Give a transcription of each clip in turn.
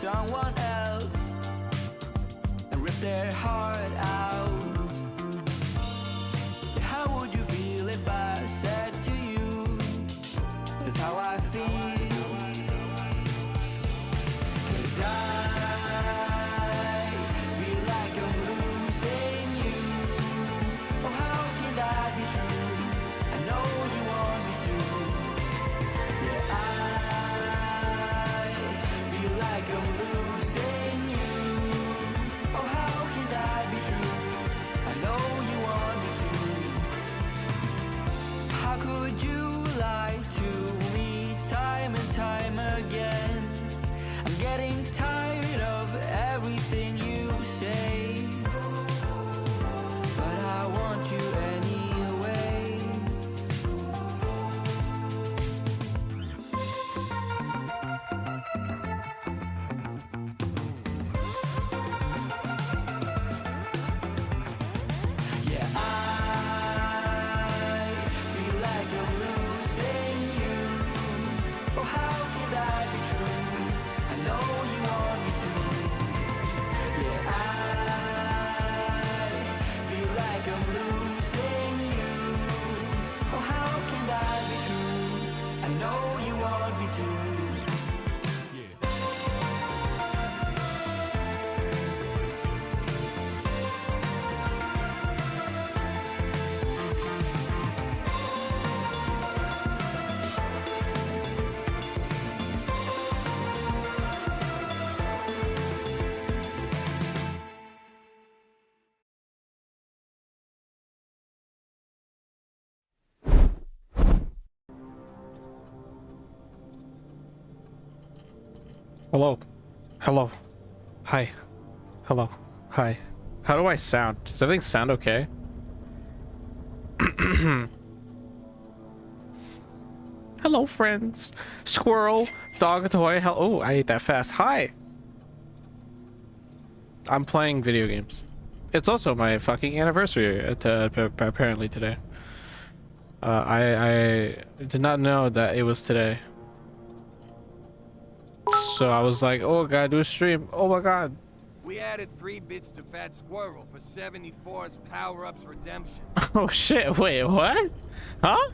someone else and rip their heart out. How would you feel if I said to you, that's how I feel? 'Cause I feel like I'm losing you. Oh, how can that be true? I know you want me to. Yeah, I feel like I'm losing you. Oh, how can that be true? I know you want me to. How could you lie to me time and time again? I'm getting tired of everything you say, but I want you anyway. Yeah, I feel like I'm losing you. Oh, how can that be true? I know you want me to. Yeah, I feel like I'm losing you. Oh, how can that be true? I know you want me to. Hello. Hello. Hi. Hello. Hi. How do I sound? Does everything sound okay? Hello, friends. Squirrel. Dog toy. Hell. Oh, I ate that fast. Hi. I'm playing video games. It's also my fucking anniversary apparently today. I did not know that it was today. So I was like, oh, gotta do a stream. Oh my god. We added 3 bits to Fat Squirrel for 74's power-ups redemption. Oh shit, wait, what? Huh?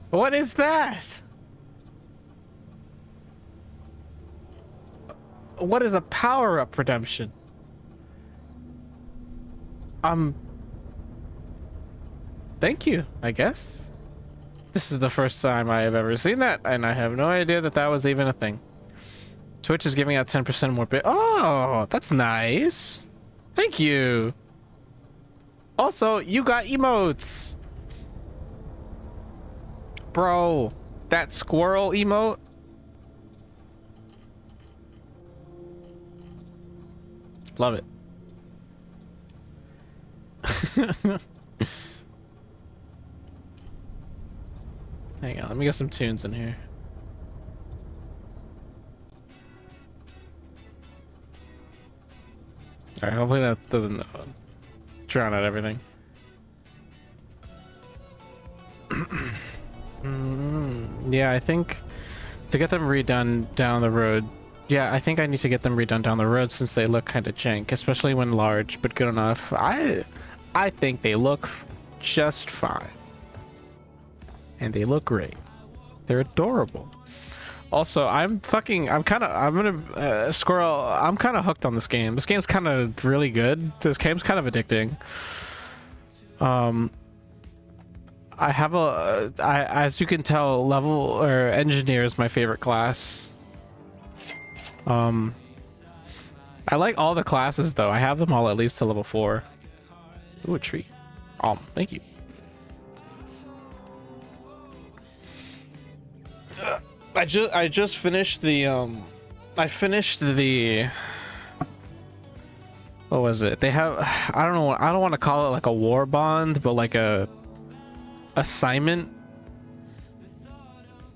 What is that? What is a power-up redemption? Thank you, I guess. This is the first time I have ever seen that, and I have no idea that that was even a thing. Twitch is giving out 10% more bit. Oh, that's nice. Thank you. Also, you got emotes. Bro, that squirrel emote. Love it. Hang on, let me get some tunes in here. Alright, hopefully that doesn't drown out everything. Yeah, I think to get them redone down the road. Yeah, I think I need to get them redone down the road since they look kind of jank, especially when large, but good enough. I think they look just fine. And they look great. They're adorable. Also, I'm kind of Squirrel. I'm kind of hooked on this game. This game's kind of really good. This game's kind of addicting. I have as you can tell, level or engineer is my favorite class. I like all the classes though. I have them all at least to level 4. Ooh, a tree. Thank you. I just finished the I finished the what was it? They have I don't know, I don't want to call it like a war bond, but like a assignment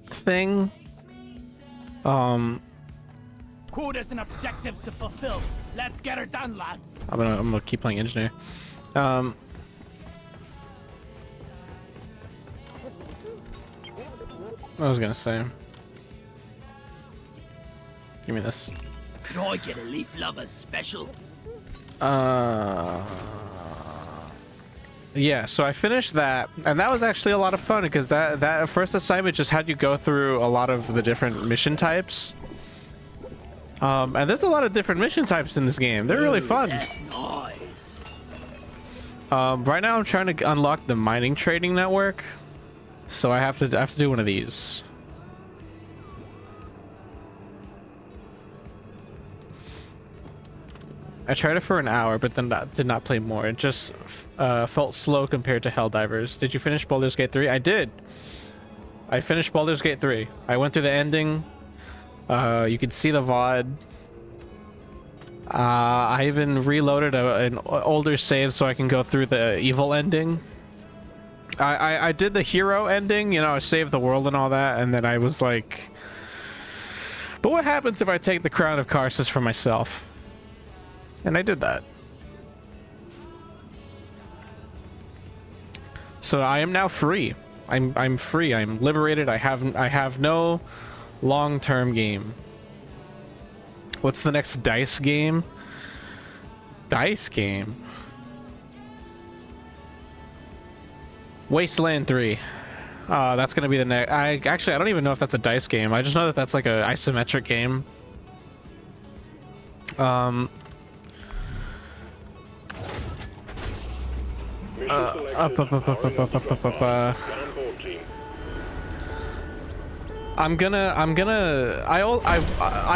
thing. Quotas and objectives to fulfill. Let's get her done, lads. I'm gonna keep playing engineer. I was gonna say Give me this. Could I get a leaf lovers special? Yeah, so I finished that, and that was actually a lot of fun because that first assignment just had you go through a lot of the different mission types. And there's a lot of different mission types in this game. They're really fun. That's nice. Right now I'm trying to unlock the mining trading network, so I have to do one of these. I tried it for an hour, but then did not play more. It just felt slow compared to Helldivers. Did you finish Baldur's Gate 3? I did. I finished Baldur's Gate 3. I went through the ending. You can see the VOD. I even reloaded an older save so I can go through the evil ending. I did the hero ending, you know, I saved the world and all that, and then I was like, but what happens if I take the Crown of Karsus for myself? And I did that. So I am now free. I'm free. I'm liberated. I have no long-term game. What's the next dice game? Dice game. Wasteland 3. That's gonna be the next. I don't even know if that's a dice game. I just know that that's like a isometric game. I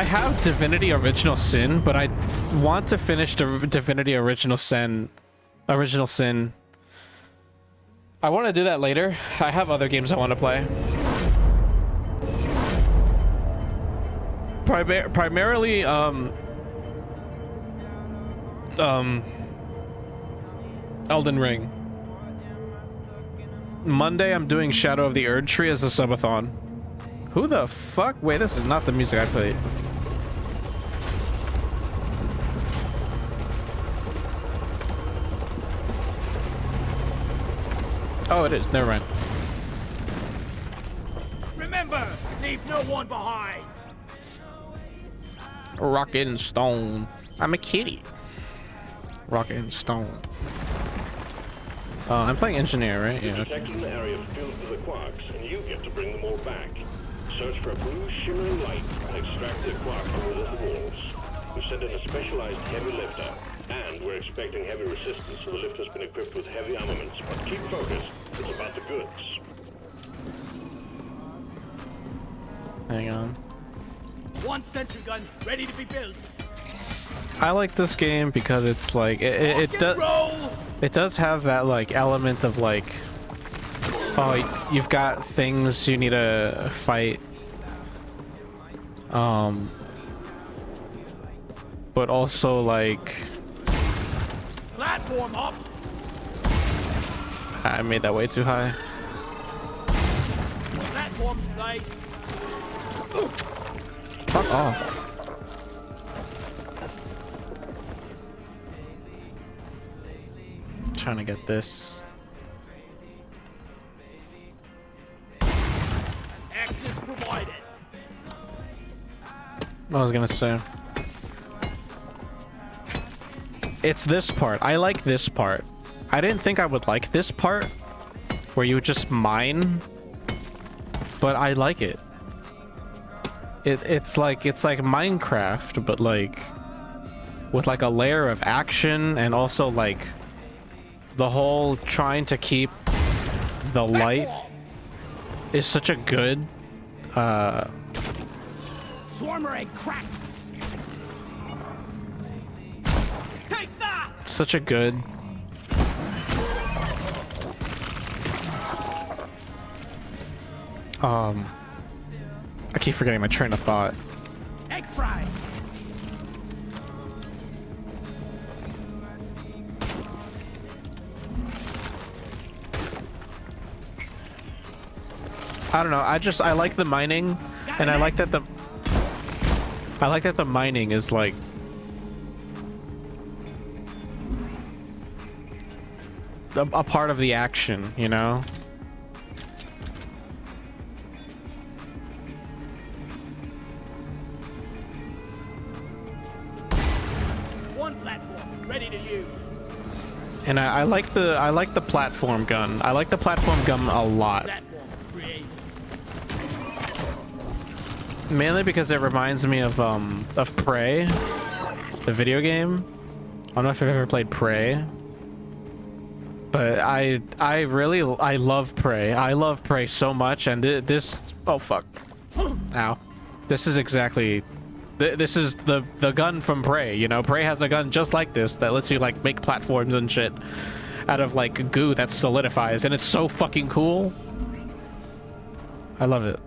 have Divinity Original Sin, but I want to finish Divinity Original Sin. I want to do that later. I have other games I want to play. Primarily, Elden Ring. Monday, I'm doing Shadow of the Erd Tree as a subathon. Who the fuck? Wait, this is not the music I played. Oh, it is. Never mind. Remember, leave no one behind. Rockin' Stone. I'm a kitty. Rockin' Stone. I'm playing engineer, right? Yeah. Protecting the area filled with the quarks, and you get to bring them all back. Search for a blue shimmering light and extract the quark from within the walls. We've sent in a specialized heavy lifter, and we're expecting heavy resistance, so the lifter's been equipped with heavy armaments. But keep focused. It's about the goods. Hang on. One sentry gun ready to be built. I like this game because it's like it does have that like element of like, oh, you've got things you need to fight, but also like Platform up. I made that way too high. Platform's placed. Fuck off. Trying to get this. Access provided. I was gonna say. It's this part. I like this part. I didn't think I would like this part where you just mine, but I like it. It's like Minecraft, but like with like a layer of action and also like the whole trying to keep the light is such a good Swarmer egg crack. Take that. such a good I keep forgetting my train of thought. Egg fry. I don't know. I like the mining, and I like that the mining is like a part of the action, you know? And I like the platform gun. I like the platform gun a lot. Platform created. Mainly because it reminds me of Prey, the video game. I don't know if you've ever played Prey, but I love Prey. I love Prey so much, and this, oh fuck, ow, this is exactly, this is the gun from Prey. You know, Prey has a gun just like this that lets you like make platforms and shit out of like goo that solidifies, and it's so fucking cool. I love it.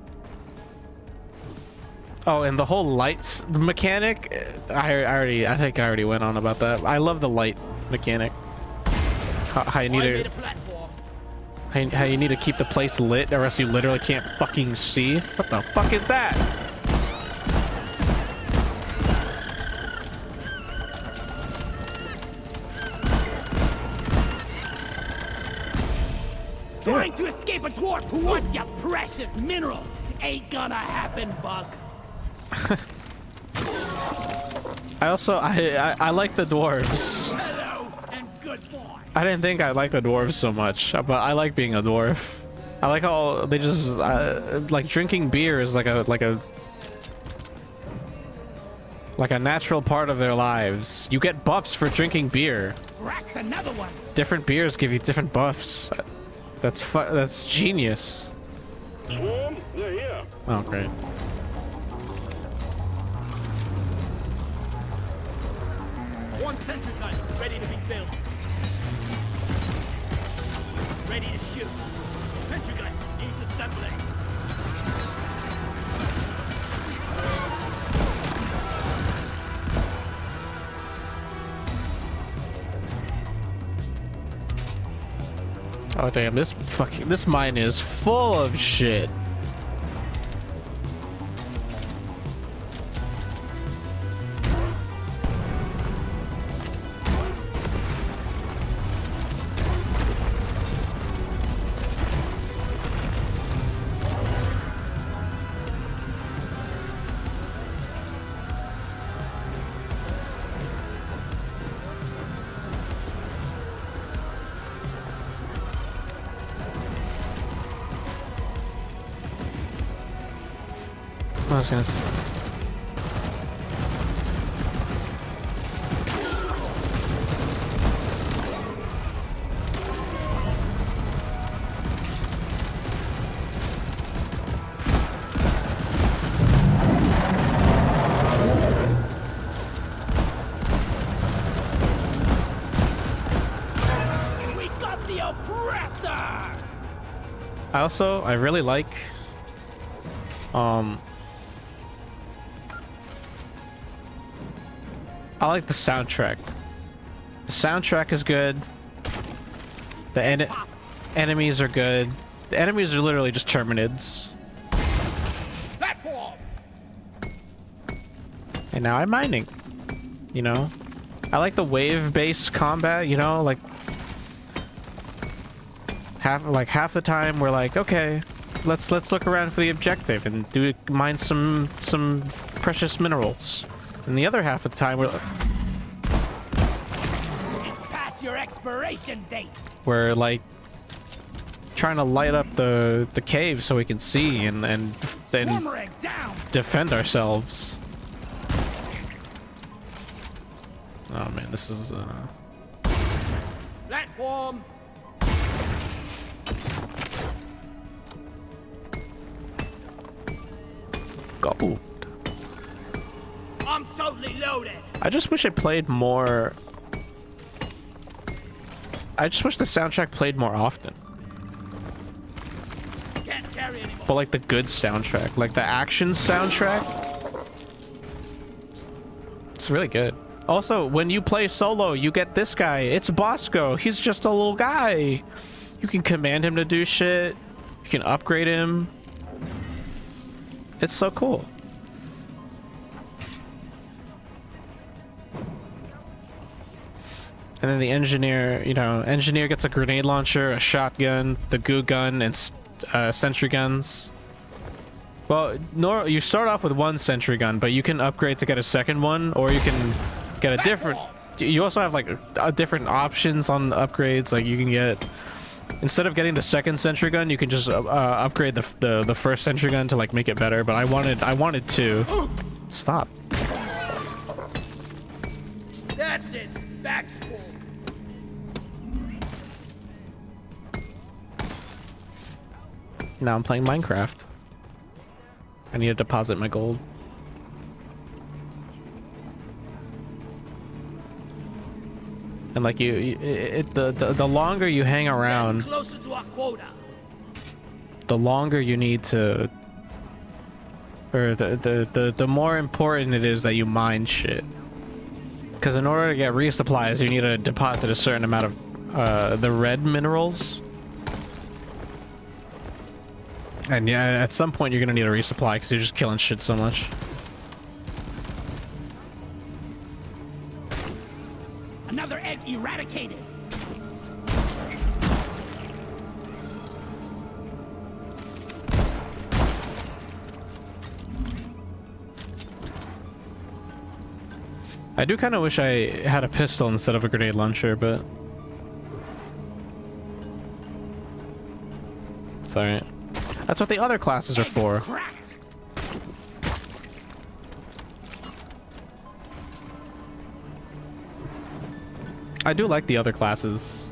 Oh, and the whole lights mechanic, I think I already went on about that. I love the light mechanic. How you need to, how you need to keep the place lit, or else you literally can't fucking see. What the fuck is that? Trying to escape a dwarf who wants your precious minerals ain't gonna happen, bug. I like the dwarves. Hello and good boy. I didn't think I liked the dwarves so much, but I like being a dwarf. I like how they just like drinking beer is like a natural part of their lives. You get buffs for drinking beer. Cracked another one. Different beers give you different buffs. That's genius. Swarm, they're here. Oh great. One sentry gun ready to be built. Ready to shoot. Sentry gun needs assembling. Oh damn, this mine is full of shit. I was gonna We got the oppressor. I really like I like the soundtrack. The soundtrack is good. The enemies are good. The enemies are literally just Terminids. Platform. And now I'm mining. You know? I like the wave-based combat, you know, like half the time we're like, okay, let's look around for the objective and mine some precious minerals. And the other half of the time It's past your expiration date. we're like trying to light up the cave so we can see and then Boomerang down. defend ourselves. Oh man, this is Platform. gold. I'm totally loaded. I just wish it played more. I just wish the soundtrack played more often. Can't carry anymore. But like the good soundtrack, like the action soundtrack. It's really good. Also, when you play solo, you get this guy. It's Bosco. He's just a little guy. You can command him to do shit. You can upgrade him. It's so cool. And then the engineer, you know, engineer gets a grenade launcher, a shotgun, the goo gun, and sentry guns. Well, you start off with one sentry gun, but you can upgrade to get a second one, or you can get a different. you also have like different options on upgrades. Like you can get, instead of getting the second sentry gun, you can just upgrade the first sentry gun to like make it better. But I wanted to. Stop. That's it. Bag's full. Now I'm playing Minecraft. I need to deposit my gold. And like the longer you hang around, Closer to our quota. the longer you need to, or the more important it is that you mine shit. Because in order to get resupplies, you need to deposit a certain amount of the red minerals. And yeah, at some point you're gonna need a resupply because you're just killing shit so much. Another egg eradicated. I do kind of wish I had a pistol instead of a grenade launcher, but it's alright. That's what the other classes are for. Cracked. I do like the other classes.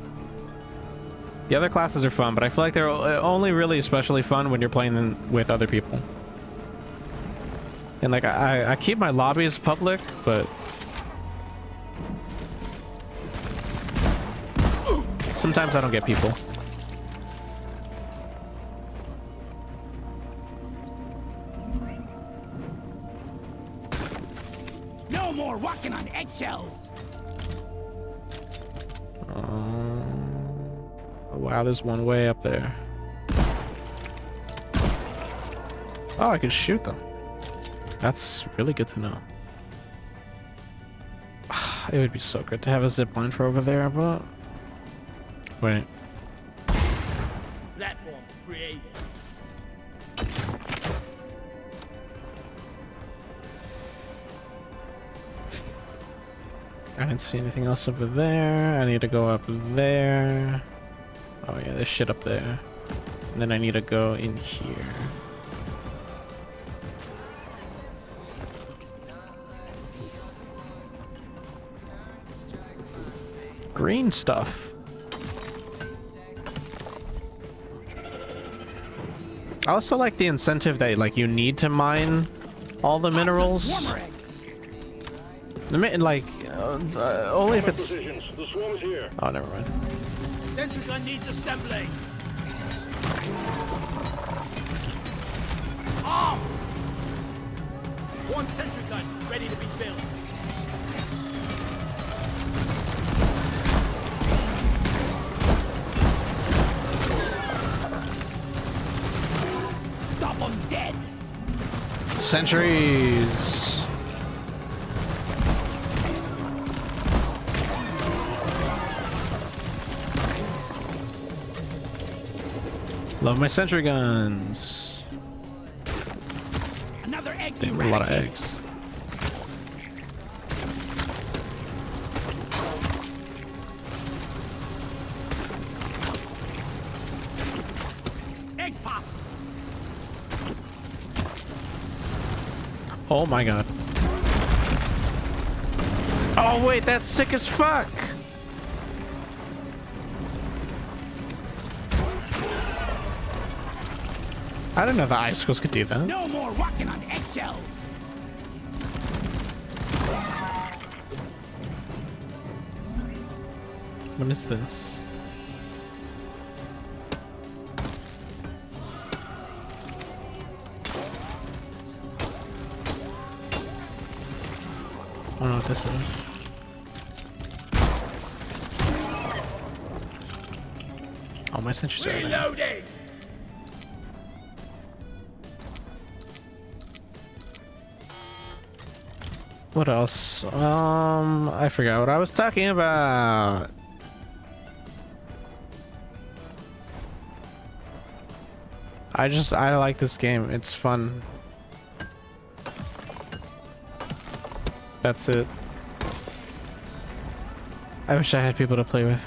The other classes are fun, but I feel like they're only really especially fun when you're playing them with other people. And like I keep my lobbies public, but sometimes I don't get people. No more walking on eggshells. Wow, there's one way up there. Oh, I can shoot them. That's really good to know. It would be so good to have a zip line for over there, but wait. Platform created. I didn't see anything else over there. I need to go up there. Oh yeah, there's shit up there. And then I need to go in here. Green stuff. I also like the incentive that like you need to mine all the minerals. Swarmer egg. Like only if it's. Positions. The swarm is here. Oh, never mind. Sentry gun needs assembling. Arm. One sentry gun ready to be built. Stop them dead. Sentries. Love my sentry guns. Another egg. They have a lot of eradicated. eggs. Egg popped. Oh my god. Oh wait, that's sick as fuck. I didn't know the icicles could do that. No more walking on eggshells. What is this? I don't know what this is. Oh, my sentries are there. Reloading. What else? I forgot what I was talking about. I like this game. It's fun. That's it. I wish I had people to play with.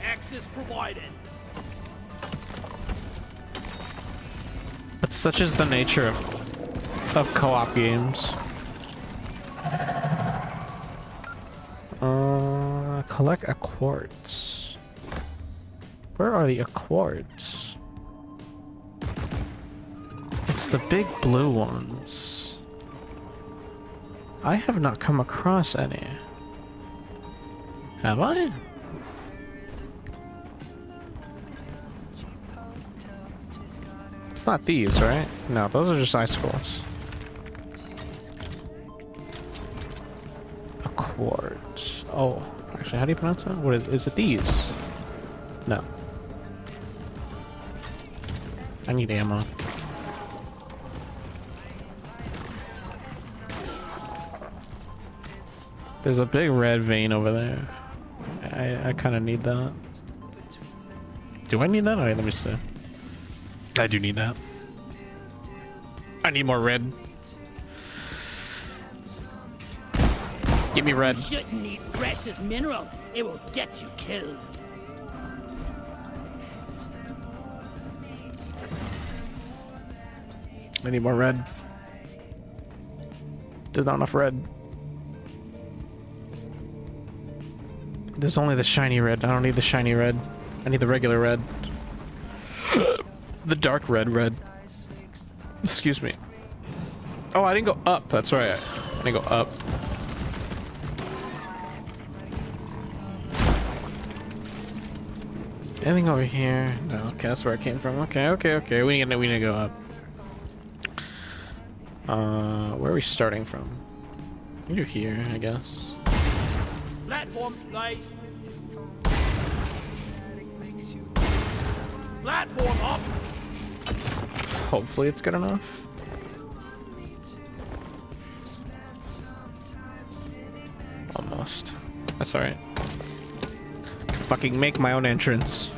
Access provided. But such is the nature of co-op games. Collect a quartz. Where are the accords? It's the big blue ones. I have not come across any. Have I? It's not these, right? No, those are just icicles. A quartz. Oh, actually, how do you pronounce that? What is it? These? No. I need ammo. There's a big red vein over there. I kind of need that. Do I need that? Alright, let me see. I do need that. I need more red. Give me red. You shouldn't eat precious minerals. It will get you killed. I need more red. There's not enough red. There's only the shiny red. I don't need the shiny red. I need the regular red. The dark red. Excuse me. Oh, I didn't go up. That's right. I didn't go up. Anything over here? No. Okay, that's where I came from. Okay. We need to go up. Where are we starting from? You're here, I guess. Platform spliced. Platform up. Hopefully it's good enough. Almost. That's alright. Fucking make my own entrance.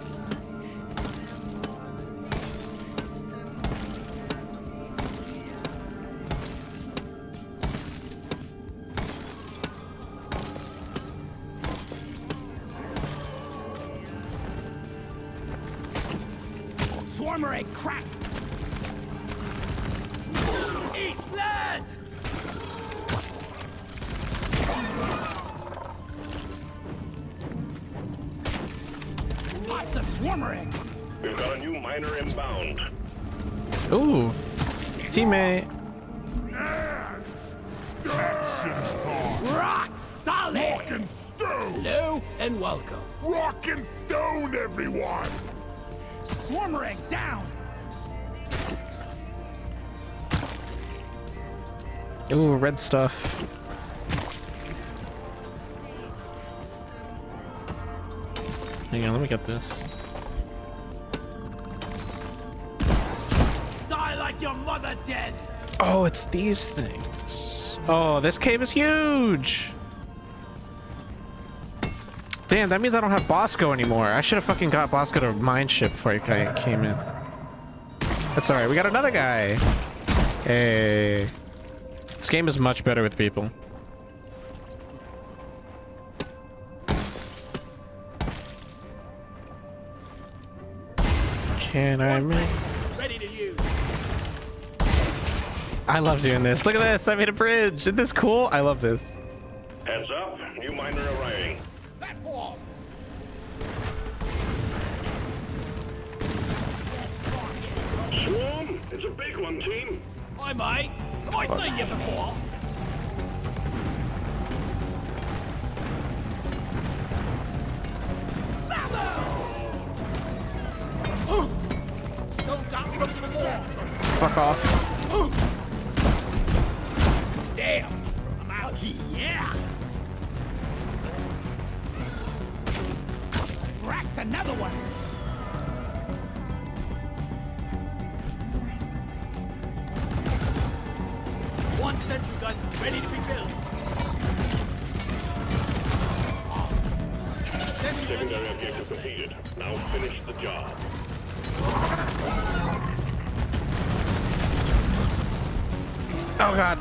Swarmer egg cracked. Eat lead. Pop the swarmer egg. We've got a new miner inbound. Ooh. Teammate. Rock solid. Rock and stone! Hello and welcome. Rock and stone, everyone! Swarmer egg down. Ooh, red stuff. Hang on, let me get this. Die like your mother dead. Oh, it's these things. Oh, this cave is huge. Damn, that means I don't have Bosco anymore. I should have fucking got Bosco to mine ship before I came in. That's alright, we got another guy. Hey. This game is much better with people. Can I make... Ready to use. I love doing this. Look at this. I made a bridge. Isn't this cool? I love this. Heads up, new miner arriving. Platform. Swarm, it's a big one, team. Hi, mate. Have I seen you before? Still got me for more. Fuck off. Damn. I'm out here. Yeah. Cracked another one. One sentry gun ready to be built. Sentry gun. Secondary objective completed. Now finish the job. Oh god.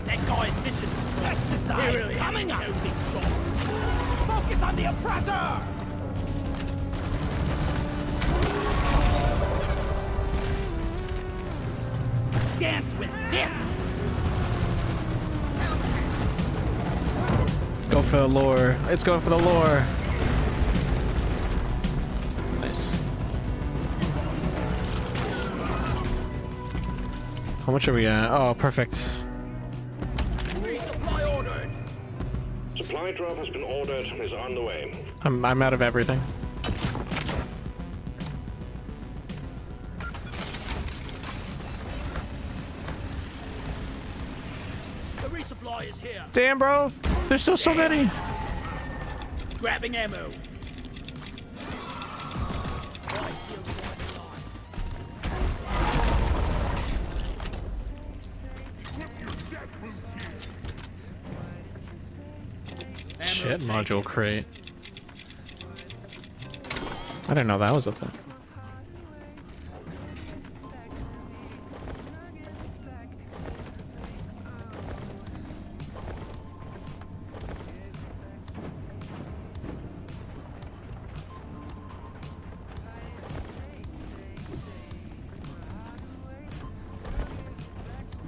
That guy's mission. Pesticide really coming up. Focus on the oppressor. Dance with this. Go for the lore. It's going for the lore. Nice. How much are we at? Oh, perfect. Resupply ordered. Supply drop has been ordered and is on the way. I'm out of everything. The resupply is here. Damn, bro. There's still so many. Grabbing ammo. Shit, module crate. I didn't know that was a thing.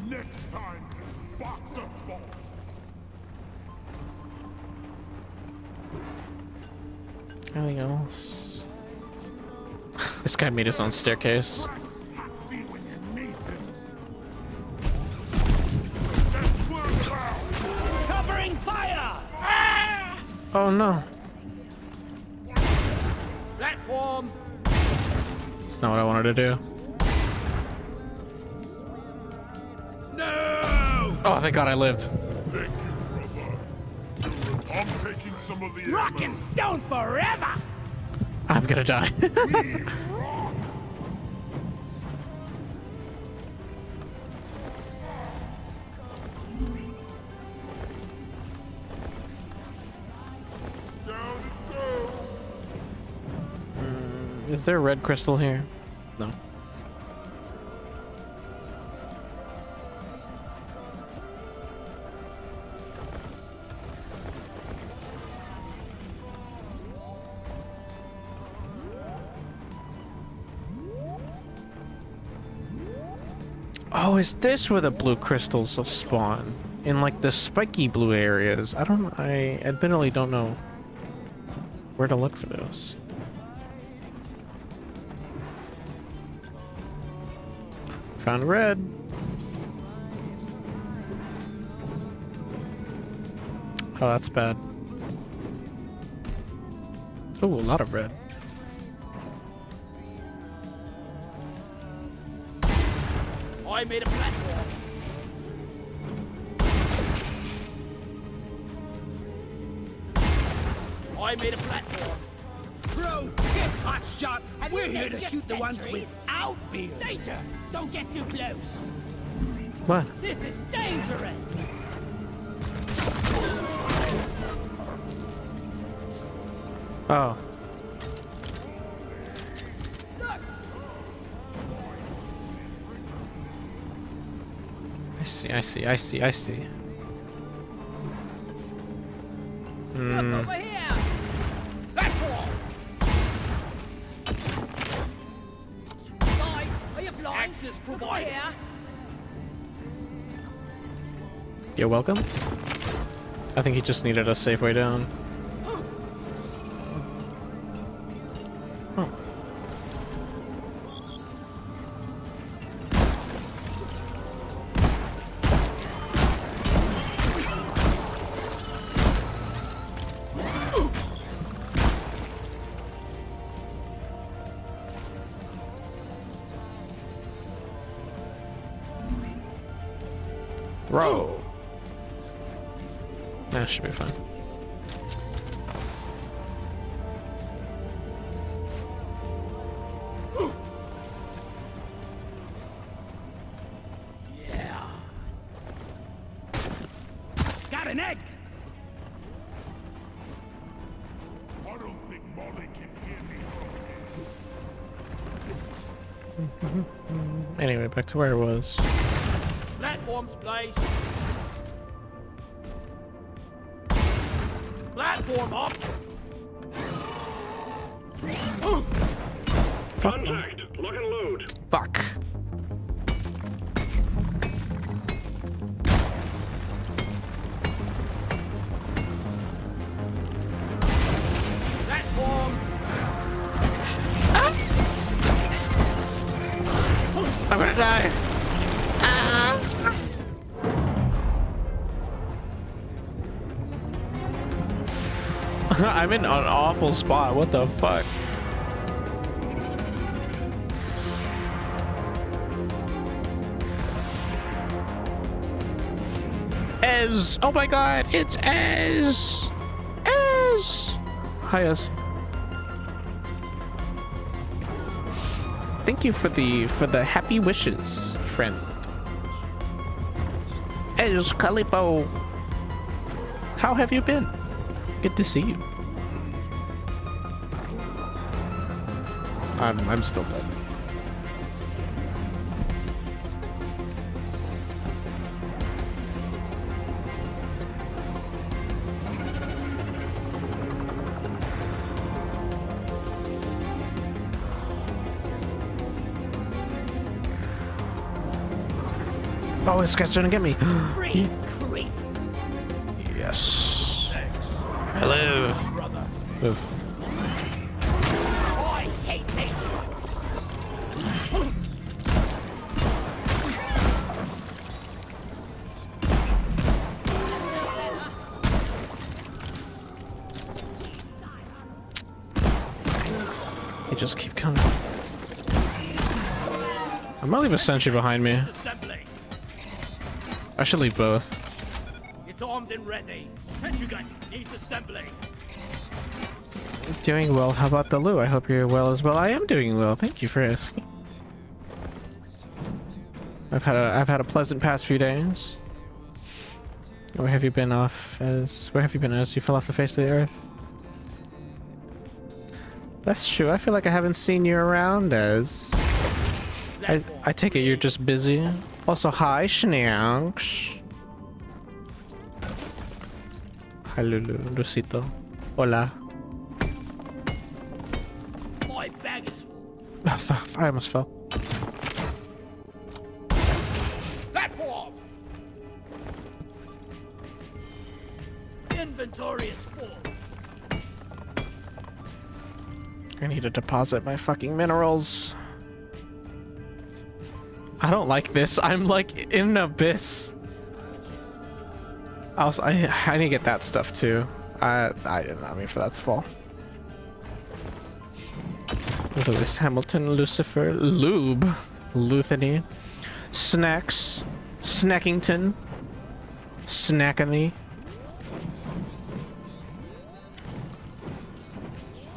Next time, box of balls. Anything else? This guy made his own staircase. See when you need them. Let's work out. Covering fire. Oh no. Platform. That's not what I wanted to do. No. Oh, thank God I lived. Thank you, brother. I'm taking some of the Rock ammo. and stone forever. I'm gonna die. We rock. Down it goes. Is there a red crystal here? No. Oh, is this where the blue crystals will spawn? In like the spiky blue areas? I admittedly don't know where to look for those. Found red. Oh, that's bad. Oh, a lot of red. I made a platform. I made a platform. Bro, get hot shot. We're here to shoot the ones without beer. Danger! Don't get too close. What? This is dangerous. Oh. I see. Look over here. Platform. Guys, are you blind? Access provided. Here. You're welcome. I think he just needed a safe way down. Oh. Throw. That should be fine. Yeah. Got an egg. I don't think Molly can hear me from here. Anyway, back to where I was. Platforms, please. Platform up. Contact! Lock and load. Fuck. Platform. I'm gonna die. I'm in an awful spot. What the fuck? Ez! Oh my god, it's Ez! Ez! Hi, Ez. Thank you for the happy wishes, friend. Ez Calipo. How have you been? Good to see you. I'm still dead. Oh, this guy's trying to get me. Freeze, creep. Yes. I live. Brother. Live. I hate nature. They just keep coming. I'm gonna leave a sentry behind me. Assembly. I should leave both. It's armed and ready. Tenchugan needs assembly. Doing well. How about the Lou? I hope you're well as well. I am doing well. Thank you for asking. I've had a pleasant past few days. Where have you been off as? Where have you been as? You fell off the face of the earth. That's true. I feel like I haven't seen you around as. I take it you're just busy. Also, hi, Shanks. Hi, Lulu, Lucito. Hola. My bag is full. Oh, fuck, I almost fell. Platform. Inventory is full. I need to deposit my fucking minerals. I don't like this. I'm like in an abyss. I need to get that stuff too. I did not mean for that to fall. Lewis Hamilton, Lucifer, Lube, Luthany, Snacks, Snackington, Snackany,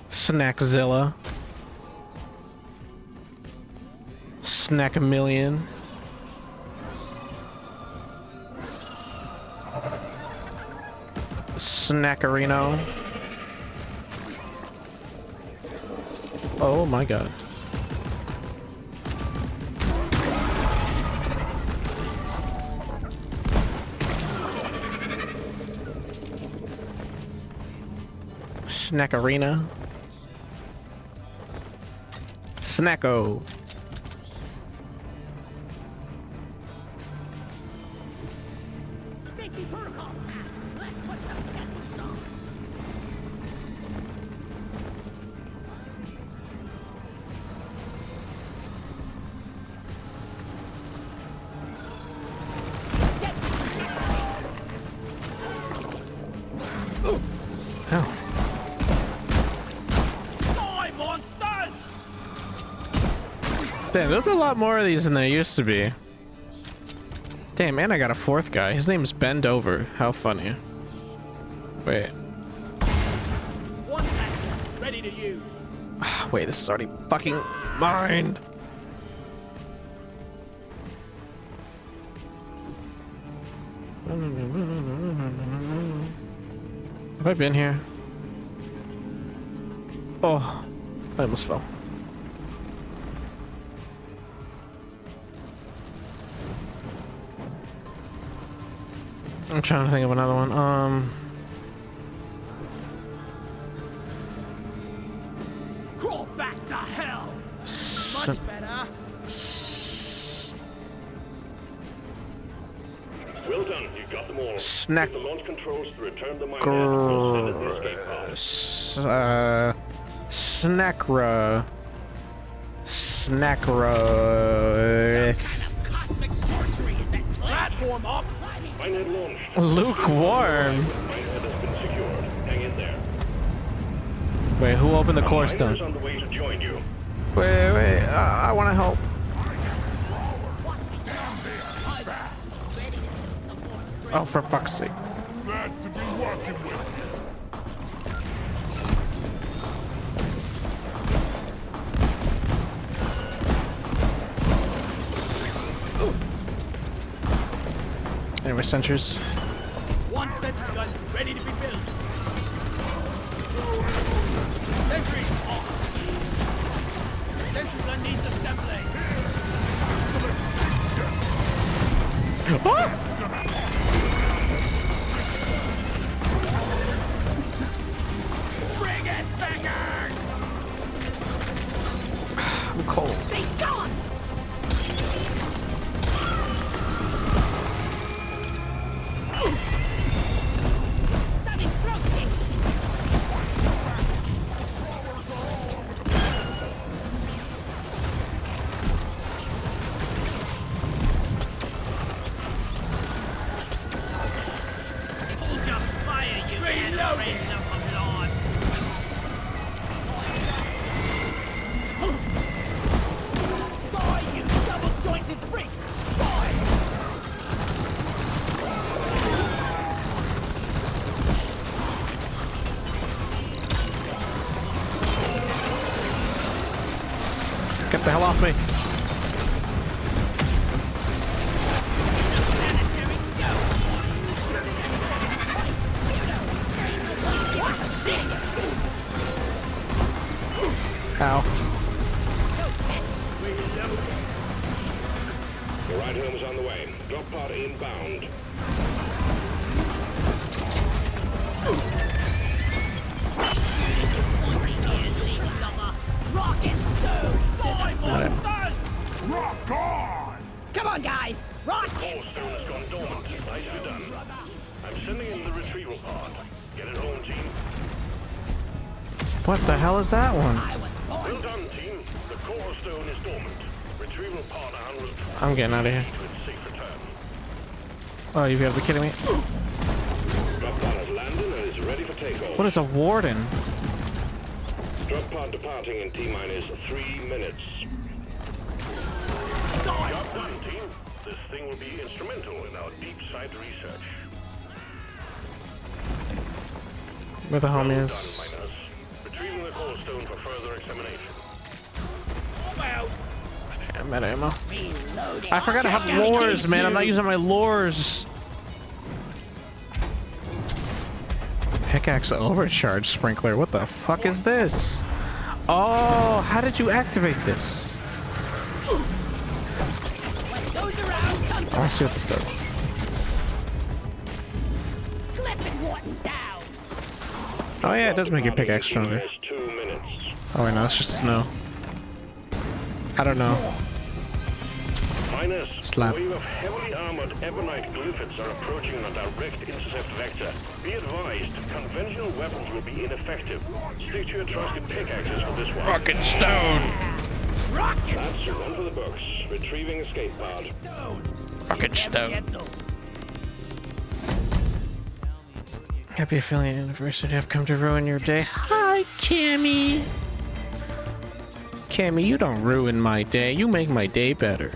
Snackzilla, Snack-a-million, Snackarino. Oh my god. Snackarina. Snacko. Safety protocol. Let's put some sentries on. Oh. Die, monsters! Damn, there's a lot more of these than there used to be. Damn, and I got a fourth guy. His name's Bend Over. How funny. Wait. One platform ready to use. Wait, this is already fucking mine. Have I been here? Oh, I almost fell. I'm trying to think of another one. Crawl back to hell. Much better. Well done, you got them all. Snack. Use the launch controls to return the mine and send it the escape pod. Snackra. Cosmic sorcery is that platform up. Minehead launched. Lukewarm. Minehead has been secured. Hang in there. Wait, who opened the core Miner's stone? on the way to join you. Wait, I want to help. Oh, for fuck's sake. Glad to be working with. Anyway, sentries. One sentry gun ready to be built. Sentry off. Sentry gun needs assembly. Bring it, bangers! I'm cold. Be gone! Hold your fire, you reloading of the Lord! Die, you double-jointed freaks! Die! Get the hell off me. Ow. The ride home is on the way. Drop pod inbound. Rocket stone! Die, monsters! Rock on! Come on, guys! Rocket! Core stone has gone dormant. Nicely done. I'm sending in the retrieval pod. Get it home, team. What the hell is that one? I was born. Well done, team. The core stone is dormant. Retrieval pod en route I'm getting out of here. to its safe return. Oh, you gotta be kidding me. Drop pod has landed and is ready for takeoff. What is a warden? Drop pod departing in T-minus 3 minutes. Job done, team. This thing will be instrumental in our deep side research. Where the Well homie done, is. miners. Retrieving the core stone for further examination. I'm out of ammo. I forgot to have lures, man. I'm not using my lures. Pickaxe overcharge sprinkler. What the fuck is this? Oh, how did you activate this? Goes around, comes I want to see what this does. clipping Wharton down! Oh yeah, it does make your pickaxe stronger. T-minus 2 minutes. Oh wait, no, it's just snow. I don't know. Miners, Slap. a wave of heavily armored ebonite glyphids are approaching on a direct intercept vector. Be advised, conventional weapons will be ineffective. Stick to your trusted pickaxes for this one. Rocket stone. Rocket! That's one for the books. Retrieving escape pod. Rocket stone. Happy affiliate anniversary. I've come to ruin your day. Hi, Cammy. Cammy, you don't ruin my day. You make my day better.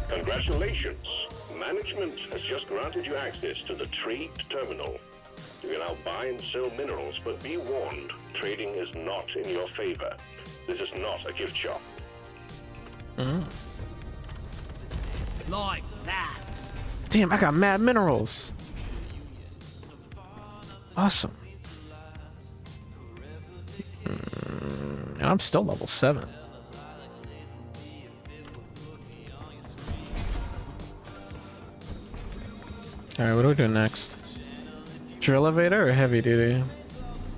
Congratulations. Management has just granted you access to the trade terminal. You can now buy and sell minerals, but be warned, trading is not in your favor. This is not a gift shop. Like that. Damn, I got mad minerals. Awesome. And I'm still level 7. Alright, what do we do next? Drill elevator or heavy duty?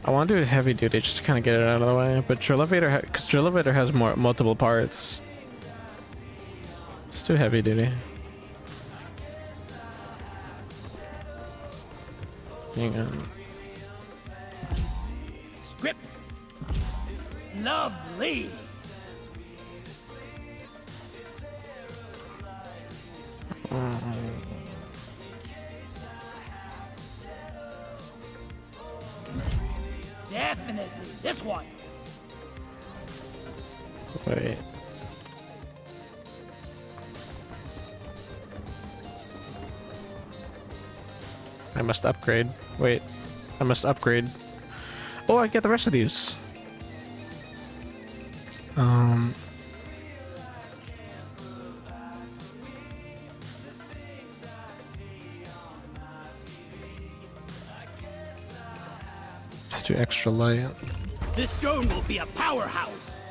I want to do heavy duty just to kind of get it out of the way, but drill elevator, because drill elevator has multiple parts. Let's do heavy duty. Hang on. Script. Lovely. Definitely this one. Wait. I must upgrade. Wait. I must upgrade. Oh, I get the rest of these. Let's do extra light. This drone will be a powerhouse.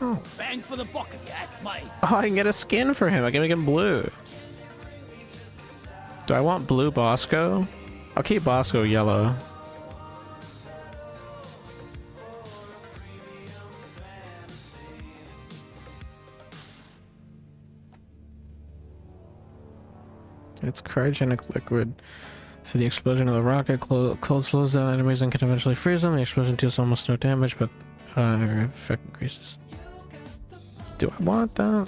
Oh. Bang for the buck if you ask me. Oh, I can get a skin for him. I can make him blue. Do I want blue Bosco? I'll keep Bosco yellow. It's cryogenic liquid. So the explosion of the rocket cold slows down enemies and can eventually freeze them. The explosion deals almost no damage, but effect increases. Do I want that?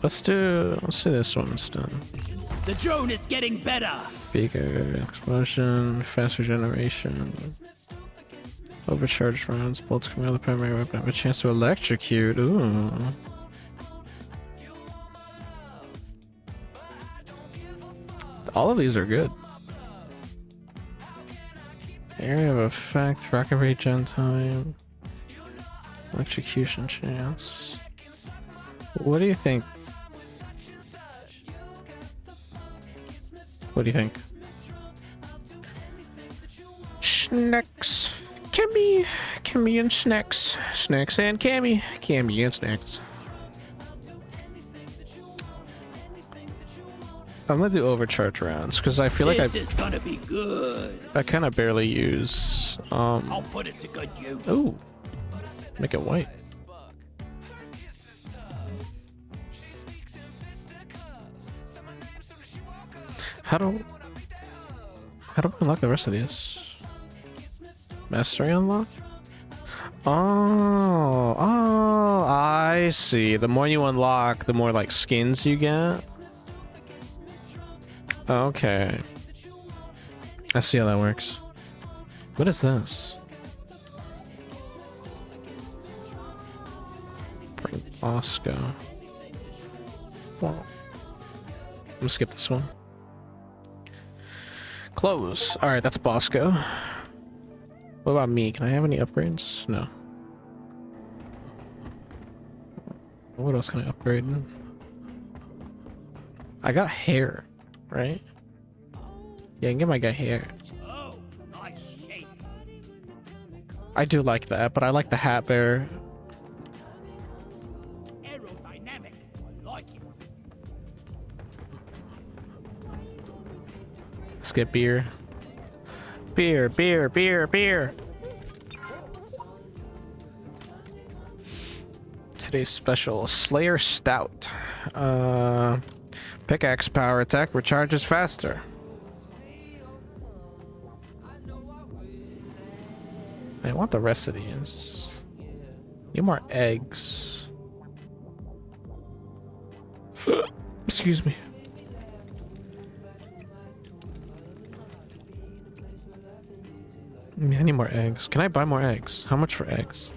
Let's do this one instead. The drone is getting better. Bigger explosion, fast regeneration, overcharged rounds, bolts coming out of the primary weapon have a chance to electrocute. Ooh. All of these are good. Area of effect, rocket regen time, electrocution chance. What do you think? What do you think? Snacks. Cammy and Snacks. Snacks and Cammy. Cammy and Snacks. I'm gonna do overcharge rounds because I feel like this is gonna be good. I kind of barely use. I'll put it to good use. Ooh, make it white. How do I unlock the rest of these? Mastery unlock? Oh, I see. The more you unlock, the more like skins you get. Okay. I see how that works. What is this? Bring Bosco. Well, I'm gonna skip this one. Close. Alright, that's Bosco. What about me? Can I have any upgrades? No. What else can I upgrade? I got hair, right? Yeah, I can get my guy hair. Oh, nice shape. I do like that, but I like the hat bearer. Aerodynamic. I like it. Let's get beer. Beer. Today's special, Slayer Stout. Pickaxe power attack recharges faster. I want the rest of these. Need more eggs. Excuse me. I need more eggs. Can I buy more eggs? How much for eggs?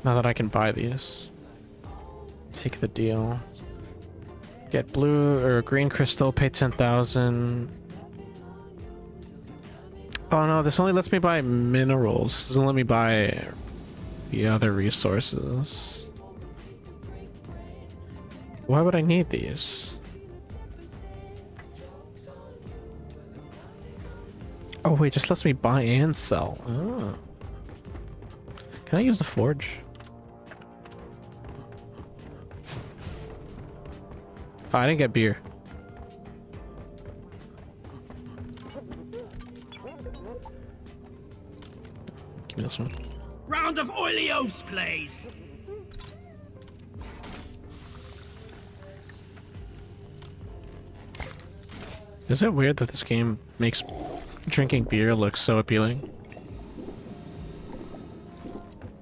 Now that I can buy these. Take the deal. Get blue or green crystal, pay 10,000. Oh no, this only lets me buy minerals. This doesn't let me buy the other resources. Why would I need these? Oh wait, just lets me buy and sell. Oh. Can I use the forge? Oh, I didn't get beer. Give me this one. Round of oily oafs, please. Is it weird that this game makes drinking beer look so appealing?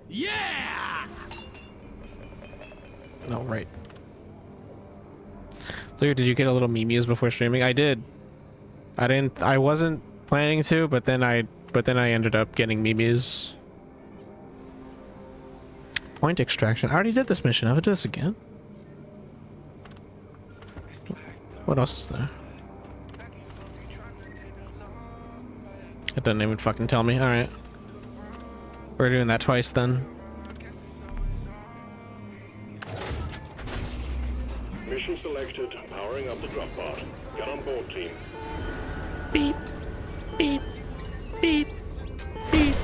Yeah! No, right. Lou, did you get a little memes before streaming? I did. I wasn't planning to, but then I ended up getting memes. Point extraction. I already did this mission. I have to do this again. What else is there? It doesn't even fucking tell me. Alright. We're doing that twice then. Mission selected. Powering up the drop pod. Get on board, team. Beep. Beep. Beep. Beep.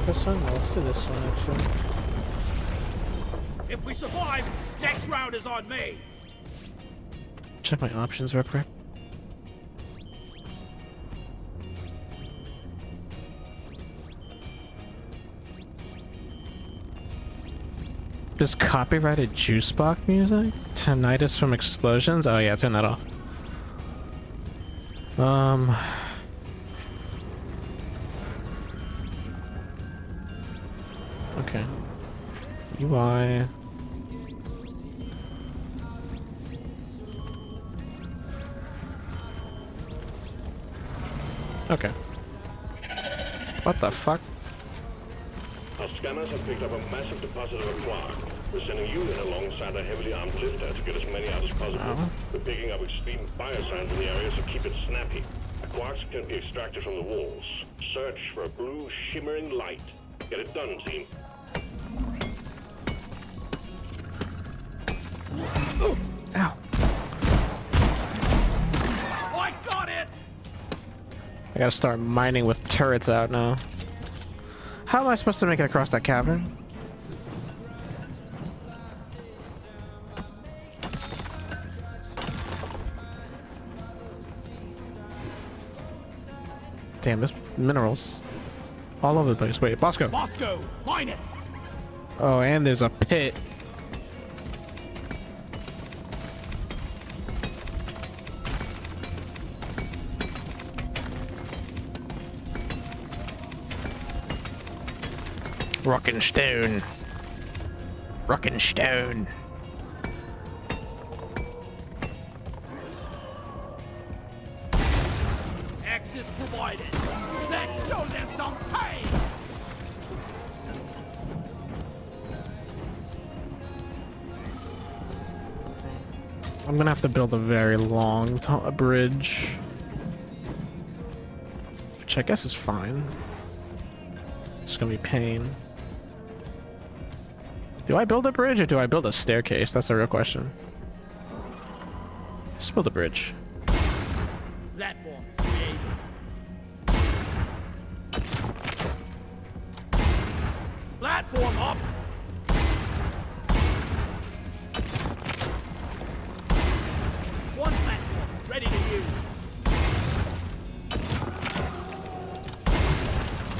This one? No, let's do this one actually. If we survive, next round is on me. Check my options real quick. Does copyrighted juice box music? Tinnitus from explosions? Oh yeah, turn that off. Okay. UI. Okay. What the fuck? Our scanners have picked up a massive deposit of a quark. We're sending you in alongside a heavily armed lifter to get as many out as possible. Oh. We're picking up extreme biosigns in the area, so keep it snappy. Quarks can be extracted from the walls. Search for a blue shimmering light. Get it done, team. Ow. I got it! I gotta start mining with turrets out now. How am I supposed to make it across that cavern? Damn, there's minerals all over the place. Wait, Bosco. Bosco, mine it! Oh, and there's a pit. Rock and stone. Rock and stone. Access provided. Let's show them some pain! I'm gonna have to build a very long bridge. Which I guess is fine. It's gonna be pain. Do I build a bridge or do I build a staircase? That's the real question. Just build a bridge. Platform created. Platform up! One platform, ready to use.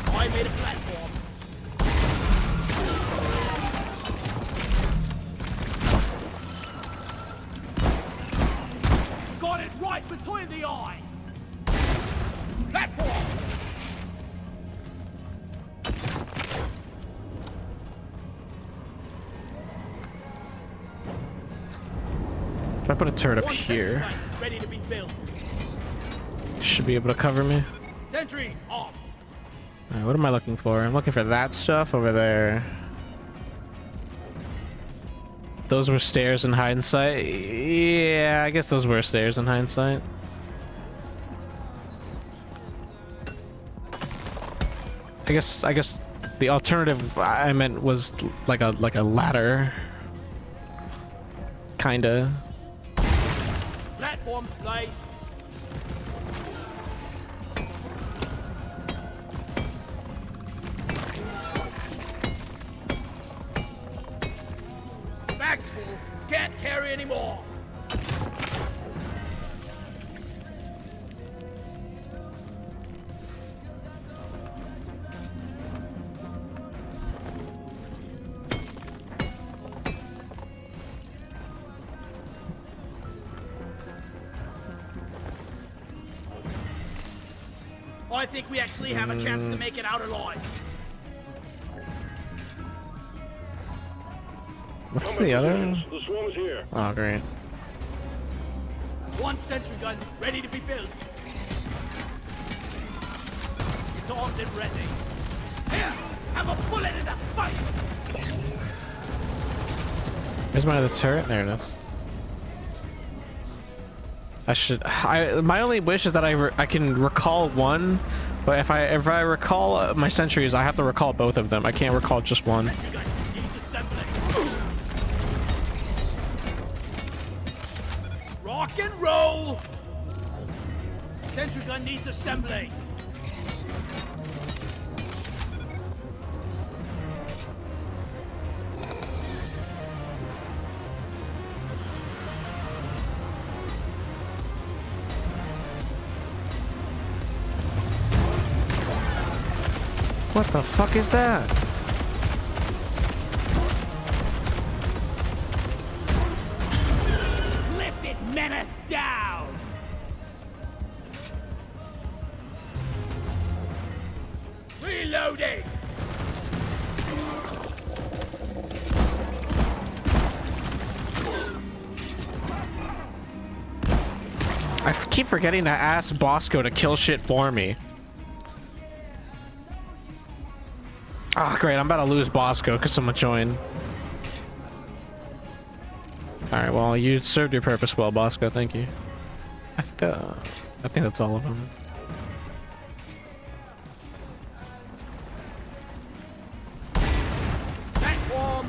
I made a platform. gonna put a turret up One sentry here. gun ready to be built. Should be able to cover me. Sentry armed. Alright, what am I looking for? I'm looking for that stuff over there. Those were stairs in hindsight. Yeah, I guess those were stairs in hindsight. I guess the alternative I meant was like a ladder. Kinda. Platforms placed. Bags full. Can't carry anymore. I think we actually have a chance to make it out alive. What's Come the on, other? friends, the swarm's here. Oh, great. One sentry gun ready to be built. It's armed and ready. Here, have a bullet in the fight. Where's my other turret? There it is. My only wish is that I can recall one, but if I recall my sentries, I have to recall both of them. I can't recall just one. Sentry gun needs assembling. Rock and roll. Sentry gun needs assembling. What the fuck is that? Lift it, menace down. Reloading. I keep forgetting to ask Bosco to kill shit for me. Ah, great. I'm about to lose Bosco because someone joined. Alright, well, you served your purpose well, Bosco. Thank you. I think that's all of them. Platform.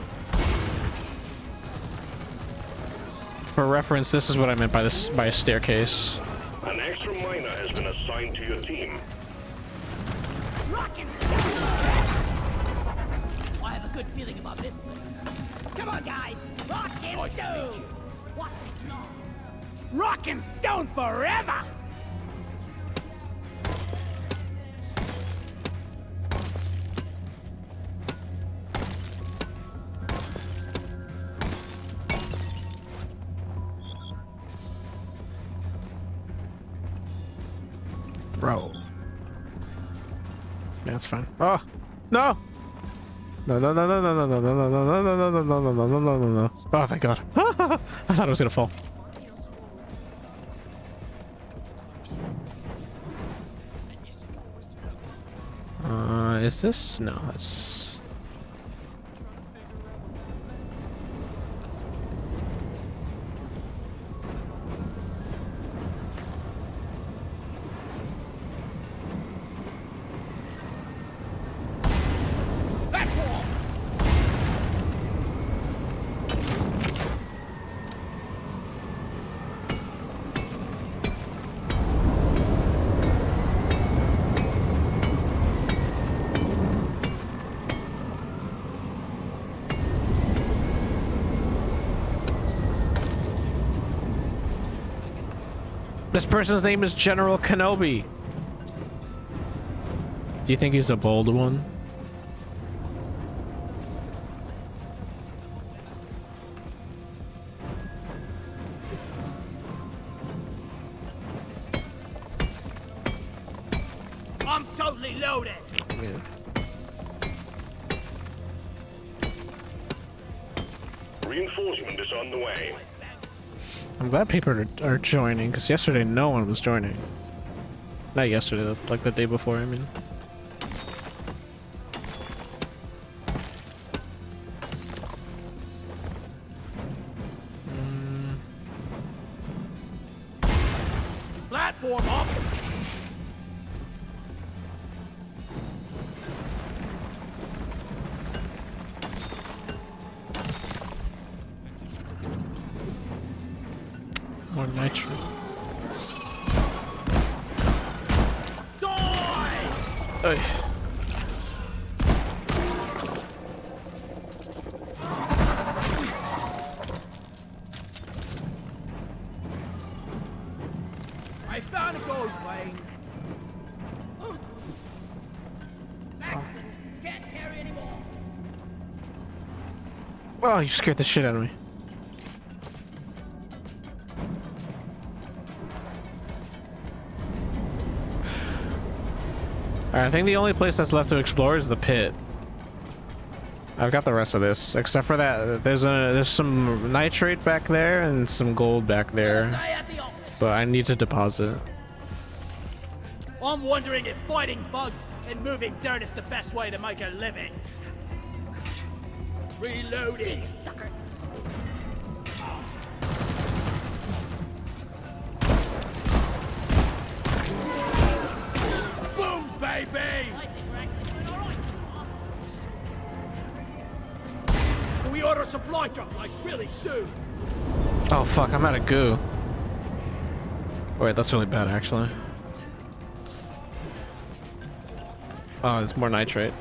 For reference, this is what I meant by this by a staircase. An extra miner has been assigned to your team. Rockin' I have a good feeling about this thing. Come on, guys. Rock and stone. Watch me gnaw. Rock and stone forever. Bro. Yeah, that's fine. Oh! No! No, no, no, no, no, no, no, no, no, no, no, no, no, no, no, no, no, no, no. Oh, thank God. I thought it was gonna fall. Is this? No, that's... Platform. This person's name is General Kenobi. Do you think he's a bold one? I'm totally loaded. Reinforcement is on the way. I'm glad people are joining, because yesterday no one was joining. Not yesterday, like the day before, I mean. Platform up! More nitro. Die! Oy. I found a gold vein. Maxman, can't carry anymore. Oh, you scared the shit out of me. Alright, I think the only place that's left to explore is the pit. I've got the rest of this, except for that. There's some nitrate back there and some gold back there, Die at the office. but I need to deposit. I'm wondering if fighting bugs and moving dirt is the best way to make a living. Reloading. Sucker. Boom, baby! I think we're actually doing all right. Can we order a supply truck like really soon? Oh fuck, I'm out of goo. Wait, that's really bad actually. Oh, there's more nitrate.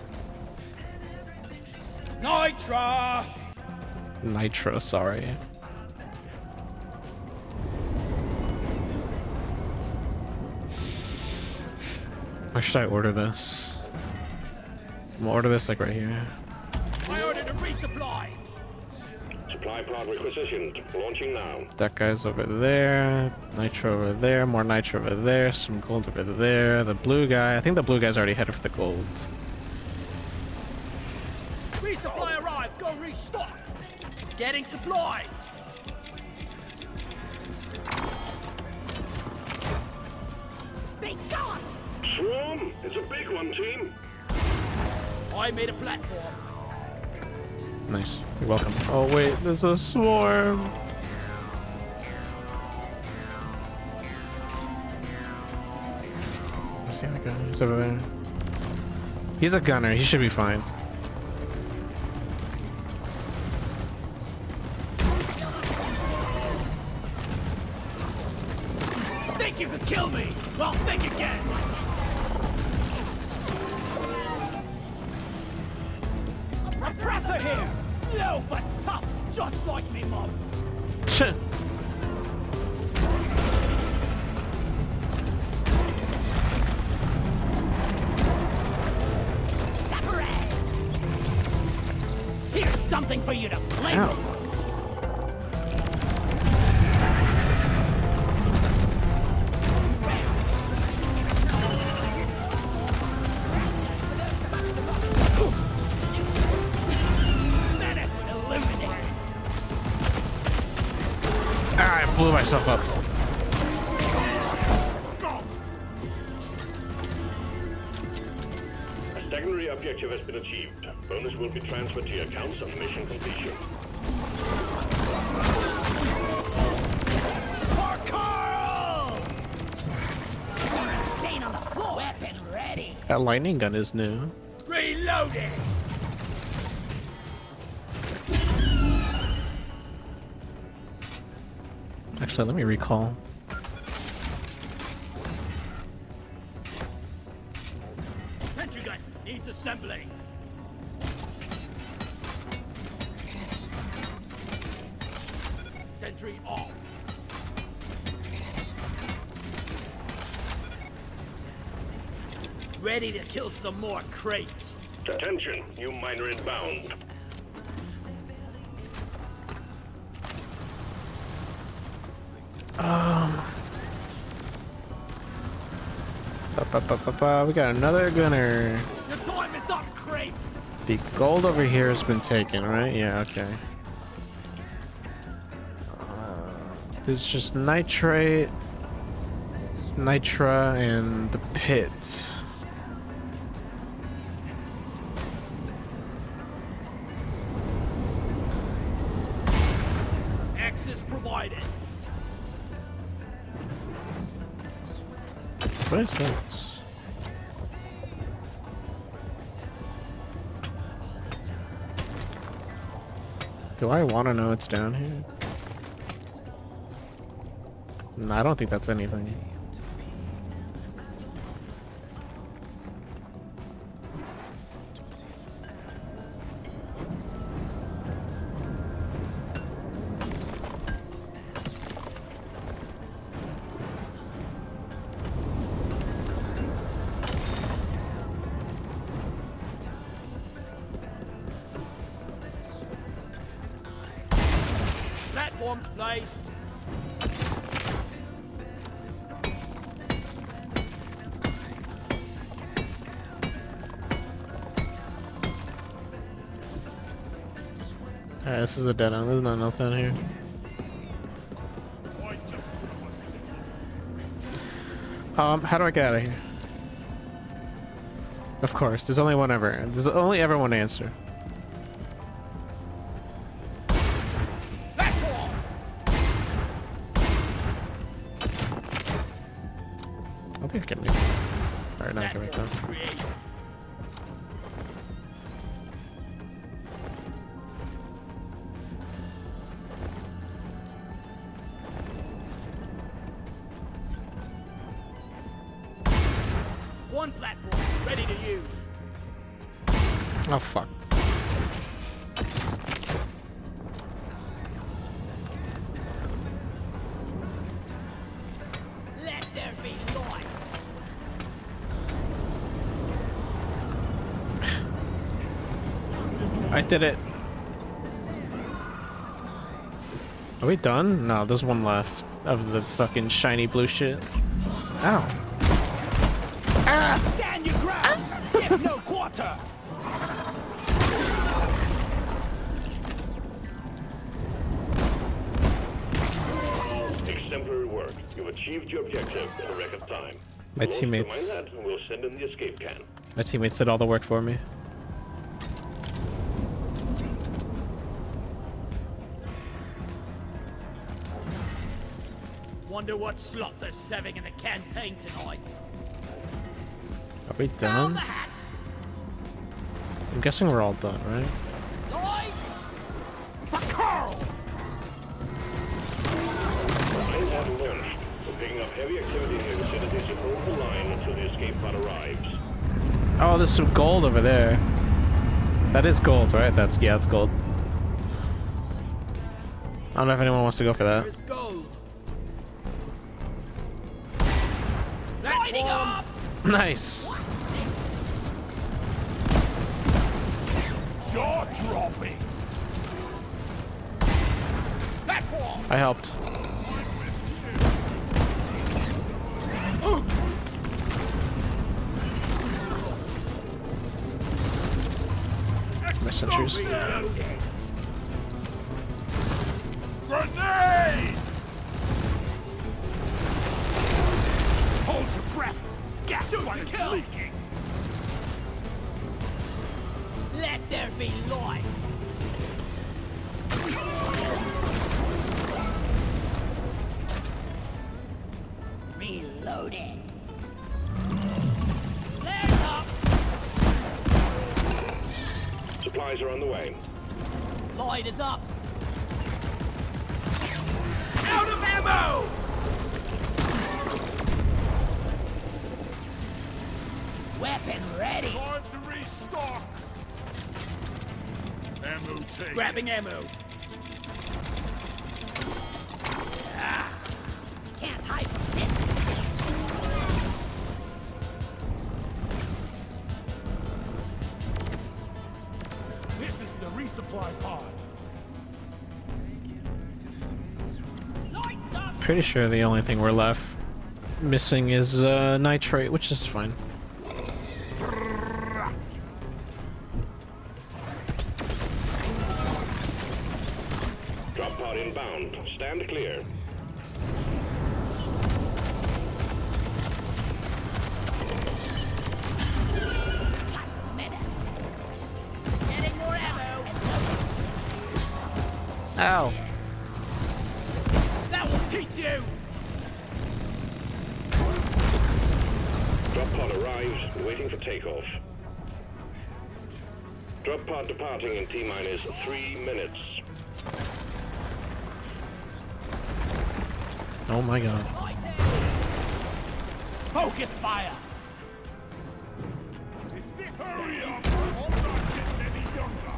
Nitra! Nitro, sorry. Where should I order this? I'm gonna order this like right here. I ordered a resupply. Supply pod requisitioned. Launching now. That guy's over there. Nitro over there. More nitro over there. Some gold over there. The blue guy. I think the blue guy's already headed for the gold. Resupply arrived. Go restock. Getting supplies. Be gone. Swarm? It's a big one, team. I made a platform. Nice. You're welcome. Oh wait, there's a swarm. See that guy? He's over there. He's a gunner. He should be fine. Think you could kill me? Well, think again. Oppressor here. Slow but tough, just like me, mom. Here's something for you to play Ow. with. Menace eliminated. Ah, I blew myself up. A secondary objective has been achieved. Bonus will be transferred to your accounts on mission completion. For Carl! Stain on the floor. Weapon ready. That lightning gun is new. Reloading. Actually, let me recall. Sentry gun needs assembling. Sentry on. Ready to kill some more crates. Attention, new miner inbound. We got another gunner. Your time is up, crate. The gold over here has been taken, right? Yeah, okay. There's just nitrate, nitra, and the pit. Access provided. What is this? Do I want to know what's down here? No, I don't think that's anything. Platforms placed. Alright, this is a dead end. There's nothing else down here. How do I get out of here? Of course, there's only one ever. There's only ever one answer. Platform. I think I can make it. Alright, now I can make that. Platform created. One platform ready to use. Oh, fuck. Let there be light. I did it. Are we done? No, there's one left of the fucking shiny blue shit. Ow. Stand your ground. Give no quarter. Exemplary work. You've achieved your objective in a record time. My We'll also teammates. remind that, and we'll send in the escape can. My teammates did all the work for me. Wonder what slot they're serving in the canteen tonight. Are we Down the done? hatch. I'm guessing we're all done, right? Light. For Carl. Mine have launched. We're picking up heavy activity in the vicinity, so hold the line until the escape pod arrives. Oh, there's some gold over there. That is gold, right? Yeah, it's gold. I don't know if anyone wants to go for that. There's gold. Lighting up. Nice. Jaw dropping. Platform. I helped. My sentries. Grenade! Hold your breath. Gas one It's kill. leaking. Let there be light. Reloading. Flares up. Supplies are on the way. Light is up. Out of ammo. Weapon ready. Time to restock. Ammo taken. Grabbing ammo. Ah, can't hide from this. This is the resupply pod. Lights up. Pretty sure the only thing we're left missing is nitrate, which is fine. Drop pod inbound. Stand clear. Ow. That will teach you! Drop pod arrives, waiting for takeoff. Drop pod departing in T-minus 3 minutes. Oh my god. Focus fire! Is this hurry up? I'm not getting any younger.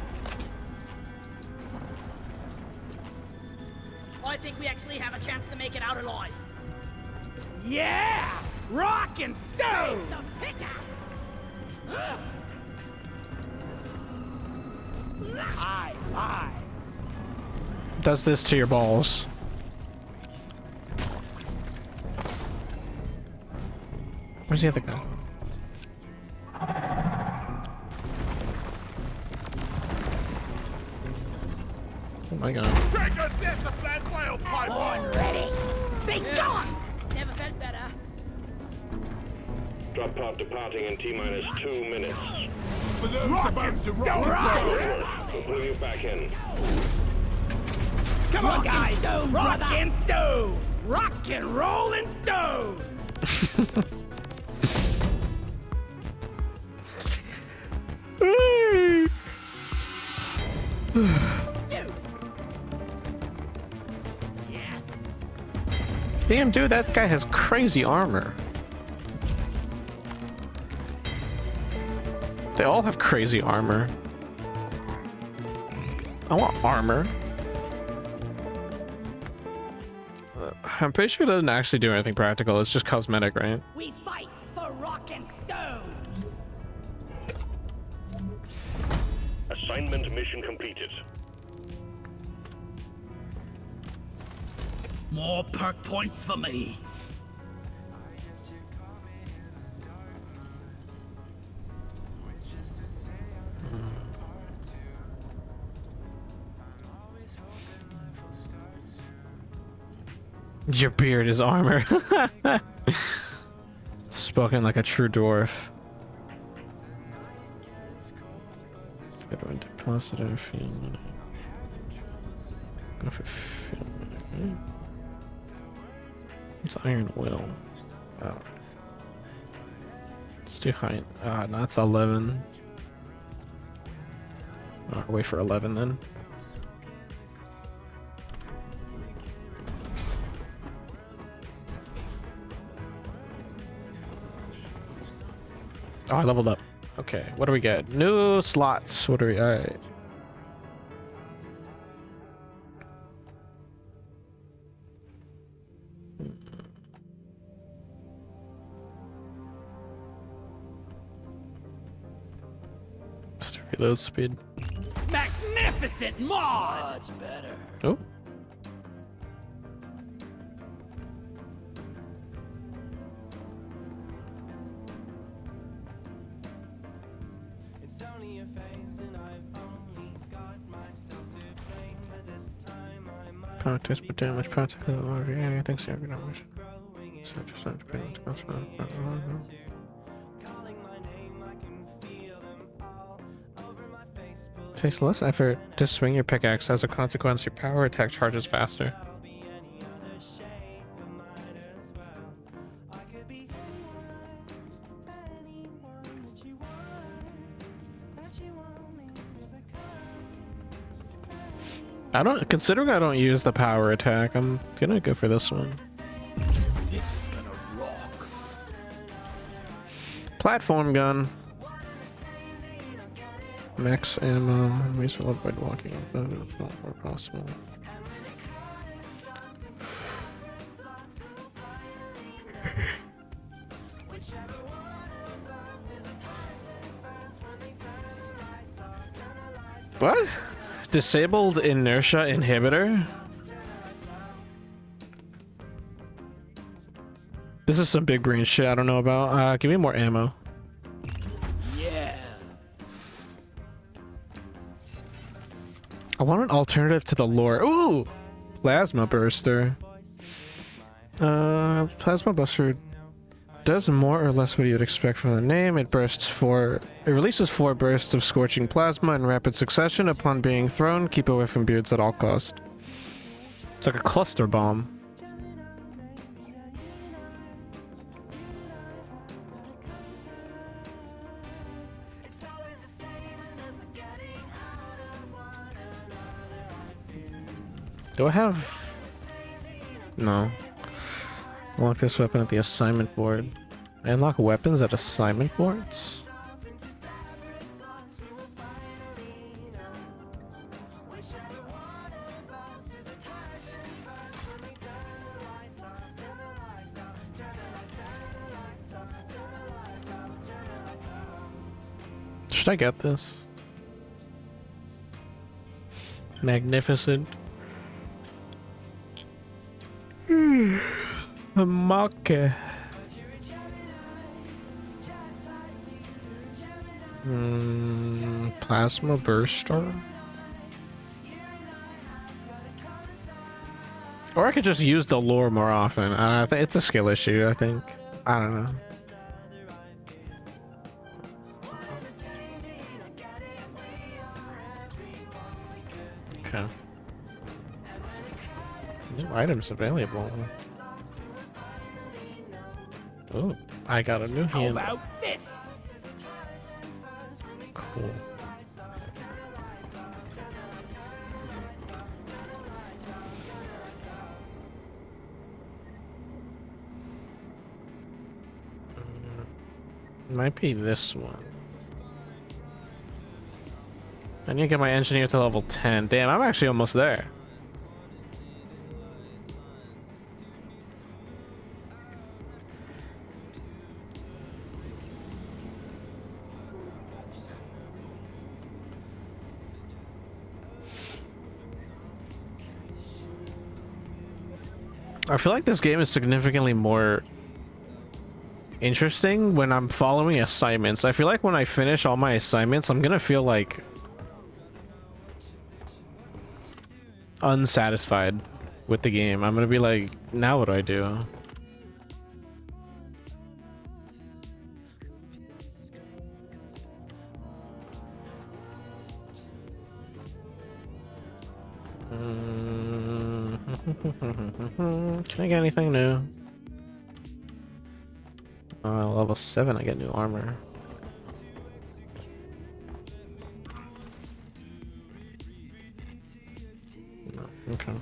I think we actually have a chance to make it out alive. Yeah! Rock and stone! The pickaxe! High five! Does this to your balls. Where's the other guy? Oh my god. Take a disciplined whale pipe. Born ready! Be gone! Never felt better. Drop pod departing in T-minus 2 minutes. For those Rock about and to stone! rock. Good work. We'll bring you back in. Come on, Rock and guys! stone, Rock brother. and stone! Rock and roll and stone! Yes. Damn, dude, that guy has crazy armor. They all have crazy armor. I want armor. I'm pretty sure it doesn't actually do anything practical. It's just cosmetic, right? We fight for rock and stone. Assignment mission completed. More perk points for me. Your beard is armor. Spoken like a true dwarf. Go into positive feeling. Go for feeling. It's iron will. Oh. Let's do height. No, that's 11. Wait for 11 then. Oh, I leveled up. Okay, what do we get? New slots. What do we? All right. Just reload speed. Magnificent mod! Much better. Oh. It's only a phase and I've only got myself to blame, but this time I might Power test, but damage power test. Anything so every damage. growing So just have to pay much cost. calling my name, I can feel them all over my face. Takes less effort to swing your pickaxe. As a consequence, your power attack charges faster. I'll be any other shape, I might as well. I could be anyone that you want me to become. Considering I don't use the power attack, I'm gonna go for this one. This is gonna rock. Platform gun. Max ammo. Enemies will avoid walking up, but it's not more possible. What? Disabled inertia inhibitor? This is some big brain shit I don't know about. Give me more ammo. Yeah. I want an alternative to the lore. Ooh! Plasma burster. Plasma burster does more or less what you would expect from the name. It releases 4 bursts of scorching plasma in rapid succession upon being thrown. Keep away from beards at all costs. It's like a cluster bomb. Do I have... No. Unlock this weapon at the assignment board. I unlock weapons at assignment boards? Should I get this? Magnificent. Amake. Plasma burster? Or I could just use the lure more often. I don't know. It's a skill issue, I think. I don't know. Okay. New items available. Oh, I got a new How hand. about this? Cool. Might be this one. I need to get my engineer to level 10. Damn, I'm actually almost there. I feel like this game is significantly more interesting when I'm following assignments. I feel like when I finish all my assignments, I'm gonna feel like unsatisfied with the game. I'm gonna be like, now what do I do? Can I get anything new? Level 7, I get new armor. No, okay.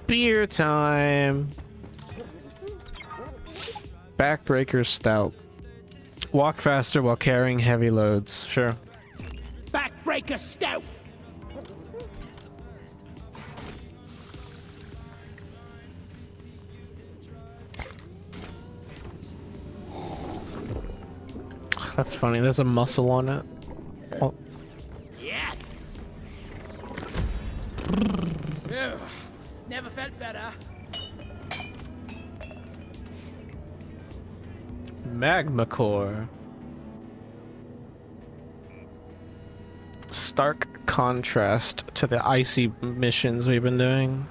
Beer time! Backbreaker stout. Walk faster while carrying heavy loads. Sure. Backbreaker stout. That's funny. There's a muscle on it. Oh. Yes. Ugh, never felt better. Magma core. Stark contrast to the icy missions we've been doing.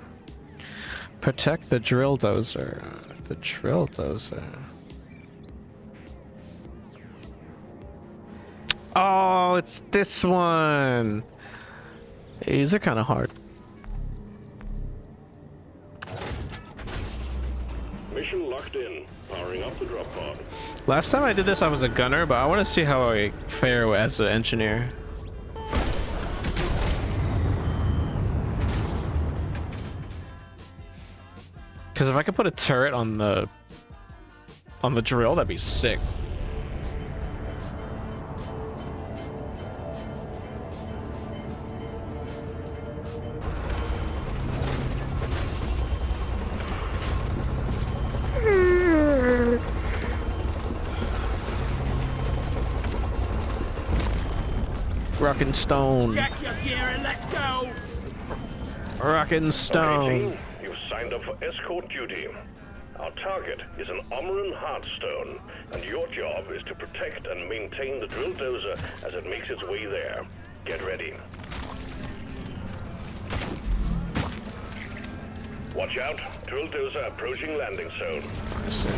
Protect the drill dozer. The drill dozer. Oh, it's this one. These are kind of hard. Mission locked in. Powering up the drop pod. Last time I did this, I was a gunner, but I want to see how I fare as an engineer. Because if I could put a turret on the drill, that'd be sick. Rockin' stone. Check your gear and let's go. Rockin' Okay, stone. team, you've signed up for escort duty. Our target is an Omran Heartstone, and your job is to protect and maintain the drill dozer as it makes its way there. Get ready. Watch out, drill dozer approaching landing zone. I see.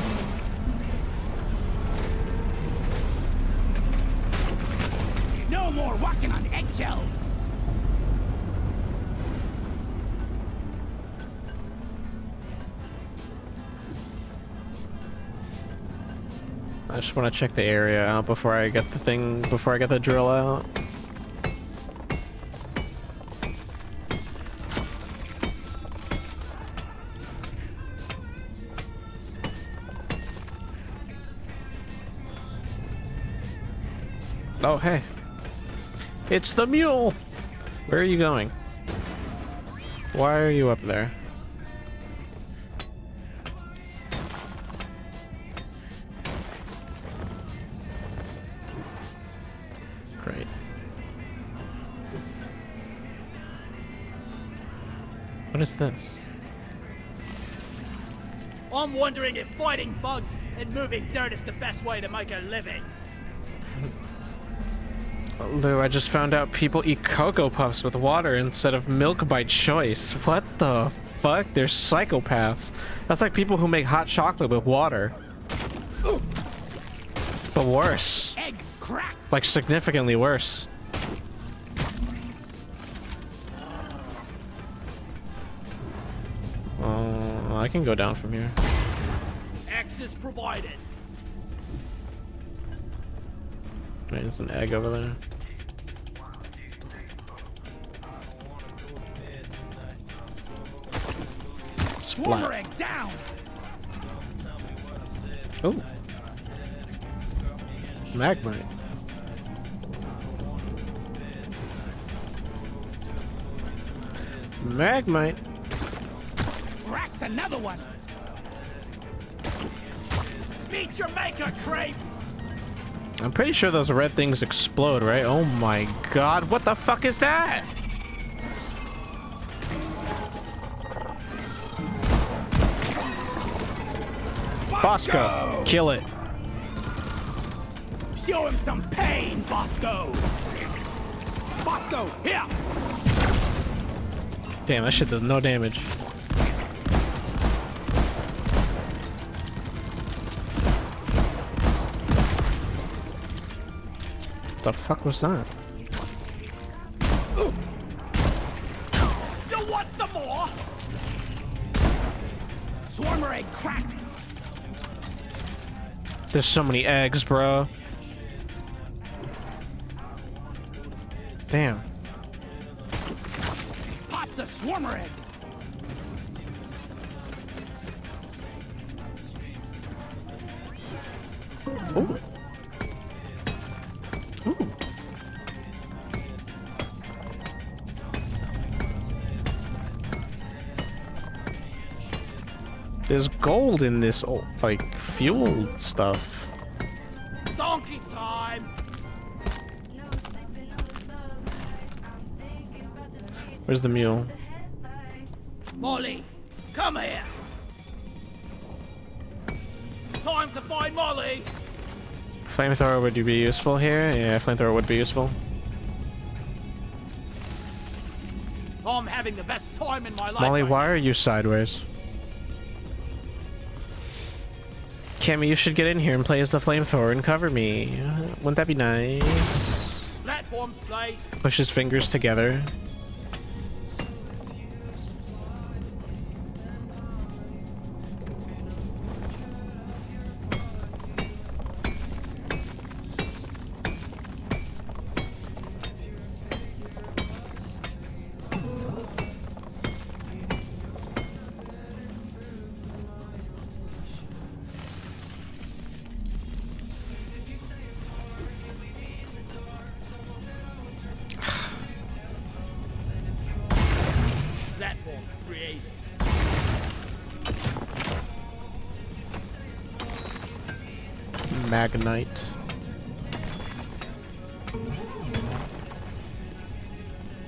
No more walking on eggshells. I just want to check the area out before I get the drill out. Oh, hey. It's the mule! Where are you going? Why are you up there? Great. What is this? I'm wondering if fighting bugs and moving dirt is the best way to make a living. Lou, I just found out people eat Cocoa Puffs with water instead of milk by choice. What the fuck? They're psychopaths. That's like people who make hot chocolate with water. But worse. Egg cracked. Like significantly worse. I can go down from here. Access provided. Wait, there's an egg over there. Swarmer Splat. egg down. Oh. Magmite. Magmite. Cracked another one. Meet your maker, Creep. I'm pretty sure those red things explode, right? Oh my god, what the fuck is that? Bosco, kill it. Show him some pain, Bosco. Bosco, here. Damn, that shit does no damage. The fuck was that? You want some more? Swarmer egg cracked. There's so many eggs, bro. Damn. Pop the swarmer egg. Ooh. Ooh. There's gold in this, like, fuel stuff. Donkey time. Where's the mule? Molly, come here. Time to find Molly. Flamethrower would be useful here? Yeah, flamethrower would be useful. I'm having the best time in my life. Molly, right why now. are you sideways? Cammy, you should get in here and play as the flamethrower and cover me. Wouldn't that be nice? Platforms, please. Push his fingers together. Platform created. Magnite.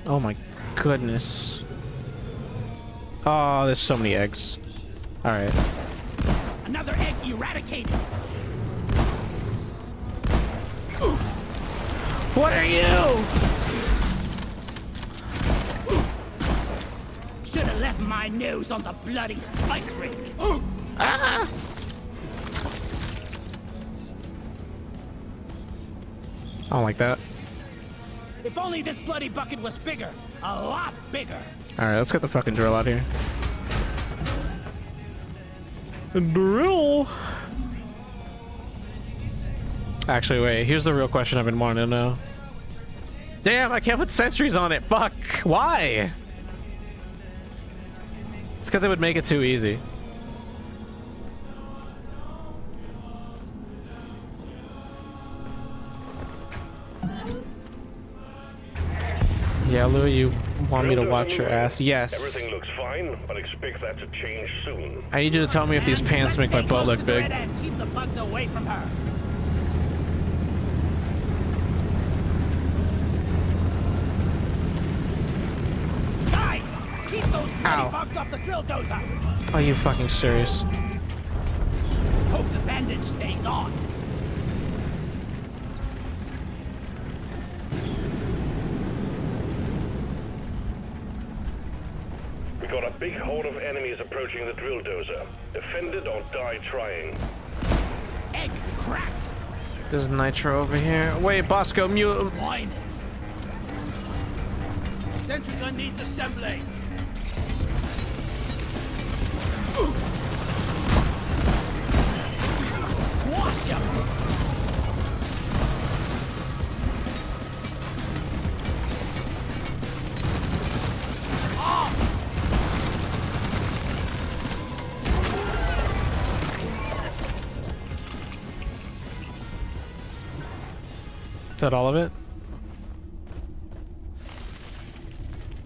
Oh my goodness. Oh, there's so many eggs. Alright. Another egg eradicated. What are you? Should have left my nose on the bloody spice ring. Ah! I don't like that. If only this bloody bucket was bigger. A lot bigger. Alright, let's get the fucking drill out here. Drill! Actually, wait. Here's the real question I've been wanting to know. Damn, I can't put sentries on it. Fuck. Why? It's because it would make it too easy. Yeah, Louis, you want me to watch your ass? Yes. Everything looks fine, but expect that to change soon. I need you to tell me if these pants make my butt look big. Keep the bugs away from her. Guys, keep those bloody Ow. bugs off the drill dozer. Are you fucking serious? Hope the bandage stays on. We got a big horde of enemies approaching the drill dozer. Defend it or die trying. Egg cracked. There's Nitro over here. Wait, Bosco, mute. Line it. Sentry gun needs assembling. Squash him. Is that all of it?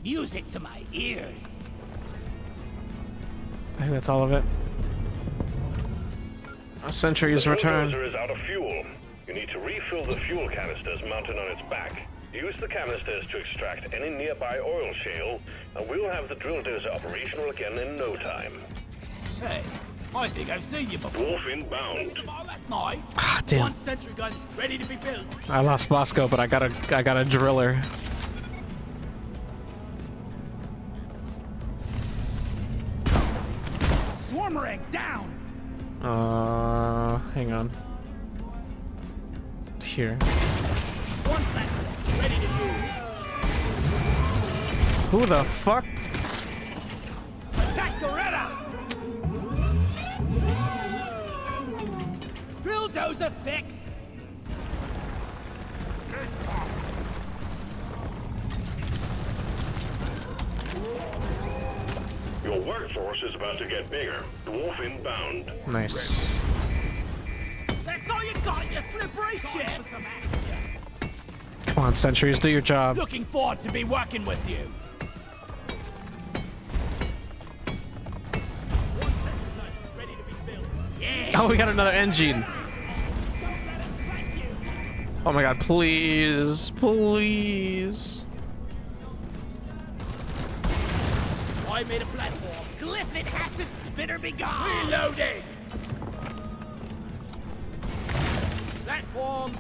Music to my ears. I think that's all of it. A sentry's The return. bulldozer is out of fuel. You need to refill the fuel canisters mounted on its back. Use the canisters to extract any nearby oil shale, and we'll have the drill dozer operational again in no time. Hey, I think I've seen you before. Dwarf inbound. Tomorrow last night. Ah, damn. One sentry gun ready to be built. I lost Bosco, but I got a driller. Swarmering down. Hang on. Here. One platform ready to move. Who the fuck? Attack Goretta. Drill dozer fixed. Your workforce is about to get bigger. Dwarf inbound. Nice. That's all you got, you slippery shit. Come on, sentries, do your job. Looking forward to be working with you. One sentry gun ready to be built. Yeah. Oh, we got another engine. Oh my god, please, please. I made a platform. Glyphid acid spitter be gone. Reloading. Platform.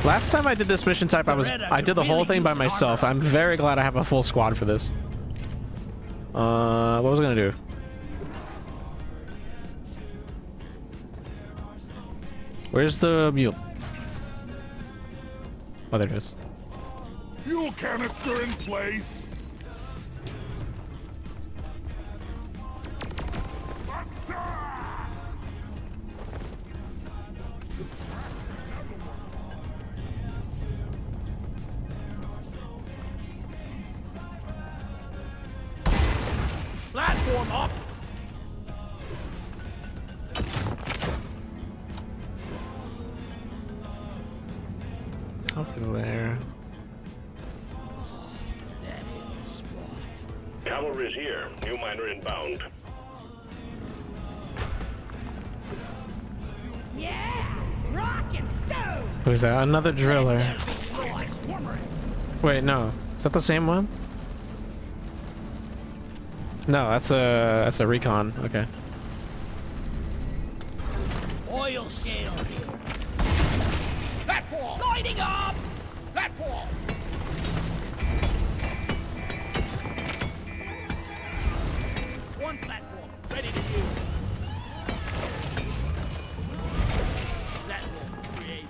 Last time I did this mission type, I did the whole thing by myself. I'm very glad I have a full squad for this. What was I gonna do? Where's the mule? Oh, there it is. Fuel canister in place. Platform up. Over there. Cavalry's here. New miner inbound. Yeah! Rock and stone! Who's that? Another driller. There'll be more swarmering. Wait, no. Is that the same one? No, that's a recon. Okay. Oil shale here. Platform. Lighting up. Platform. One platform ready to use. Platform created.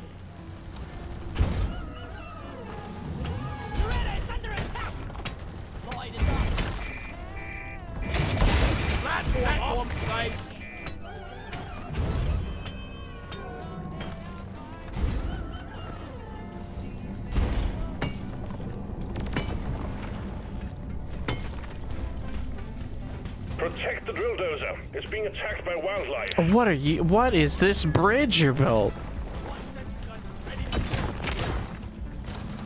Gorilla is under attack! Light is up. Platform place. Protect the drill dozer. It's being attacked by wildlife. What are you? What is this bridge you built?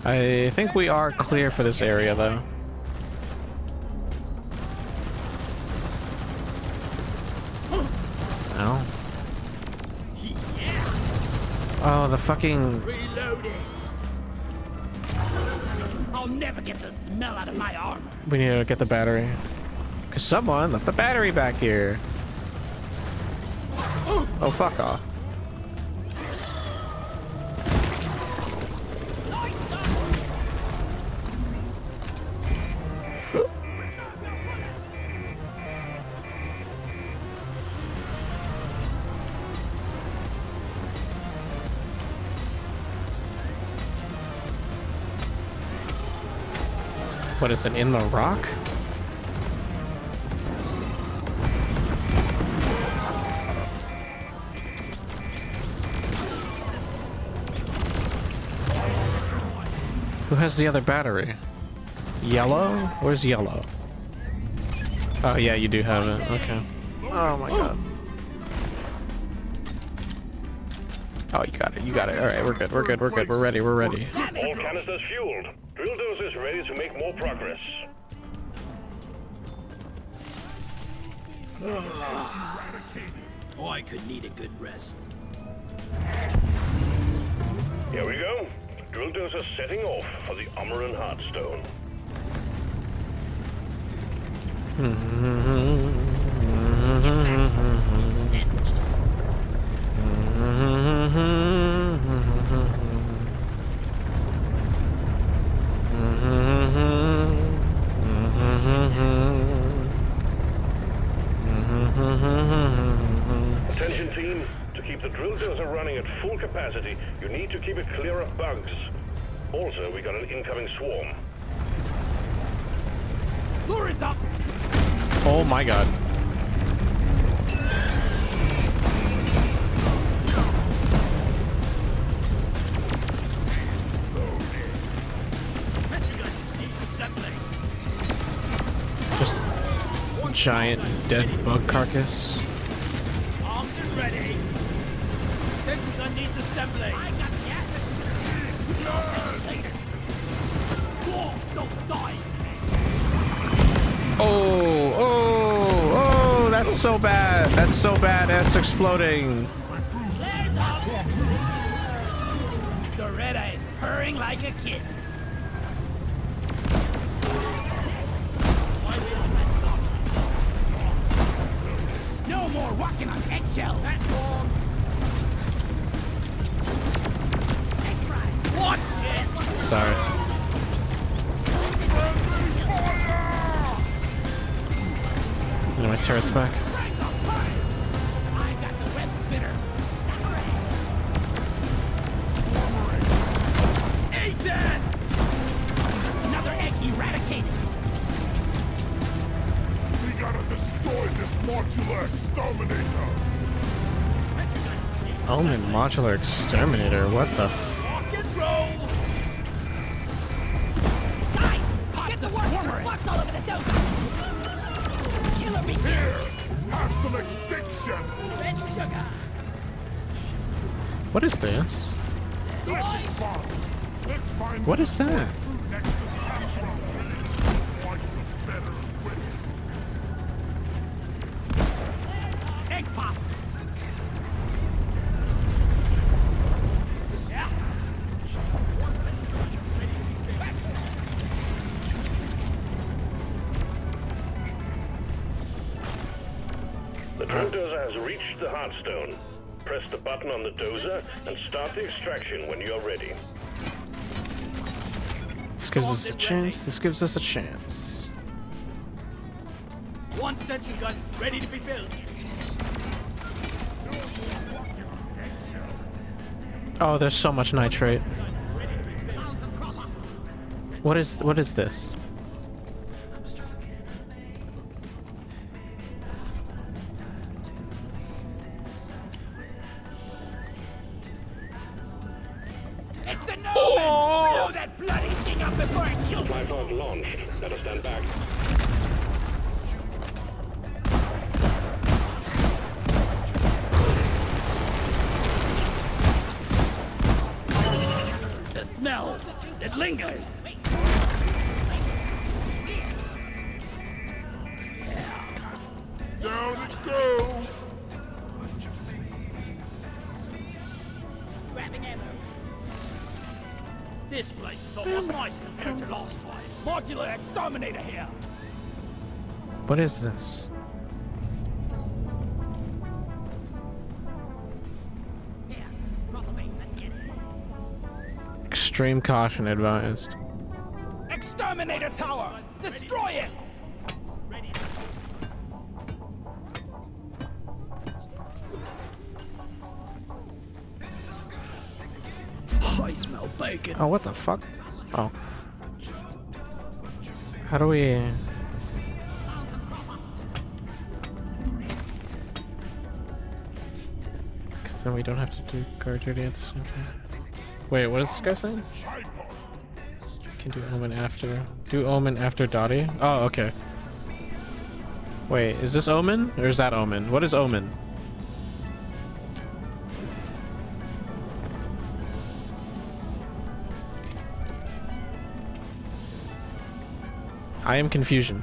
I think we are clear for this area, though. No. Oh, the fucking. Reloading. I'll never get the smell out of my armor. We need to get the battery. Cause someone left the battery back here. Oh, fuck off. What is it, in the rock? Who has the other battery? Yellow? Where's yellow? Oh yeah, you do have it. Okay. Oh my god. Oh, you got it. You got it. All right, we're good. We're good. We're good. We're ready. We're ready. All canisters fueled. Drill dozers ready to make more progress. Oh, I could need a good rest. Here we go. Drill dozer setting off for the Amaran Heartstone. Attention team, to keep the drill dozer running at full capacity, you need to keep it clear of bugs. Also, we got an incoming swarm. Lure is up. Oh my god. Metrigun needs assembling. Just giant dead bug carcass. Armed and ready. Sentry gun needs assembling. I got the acid. Dwarves don't die. Oh, oh, oh, that's so bad. That's so bad. That's exploding. Flares up. Doretta is purring like a kid. No more walking on eggshells. That's wrong. What? Sorry. My turret's back. I got the web spinner. Ain't that? Another egg eradicated. We gotta destroy this modular exterminator. Omen modular exterminator. What the? Rock and roll. Guys, get the swarmer. What's all over the dozer? Killer be Here, have some extinction. red sugar. What is this? Let's find What is that? Nexus Astro. Find some better equipment. Egg popped. Yeah. The drill dozer has reached the Heartstone. Press the button on the dozer and start the extraction when you're ready. This gives us a chance. This gives us a chance. One sentry gun ready to be built. Oh, there's so much nitrate. What is this? It's a no! Blow that bloody thing up before it kills Supply pod launched. Let us stand back. smell that lingers. Down it goes! Grabbing ammo. This place is almost nice compared to last time. Modular exterminator here. What is this? Here, probably. Let's get it. Extreme caution advised. Exterminator tower! Destroy it! Ready. I smell bacon. Oh, what the fuck? Oh. How do we... Because then we don't have to do guard duty at the same time. Wait, what is this guy saying? Can do Omen after. Do Omen after Dottie? Oh, okay. Wait, is this Omen? Or is that Omen? What is Omen? I am confusion.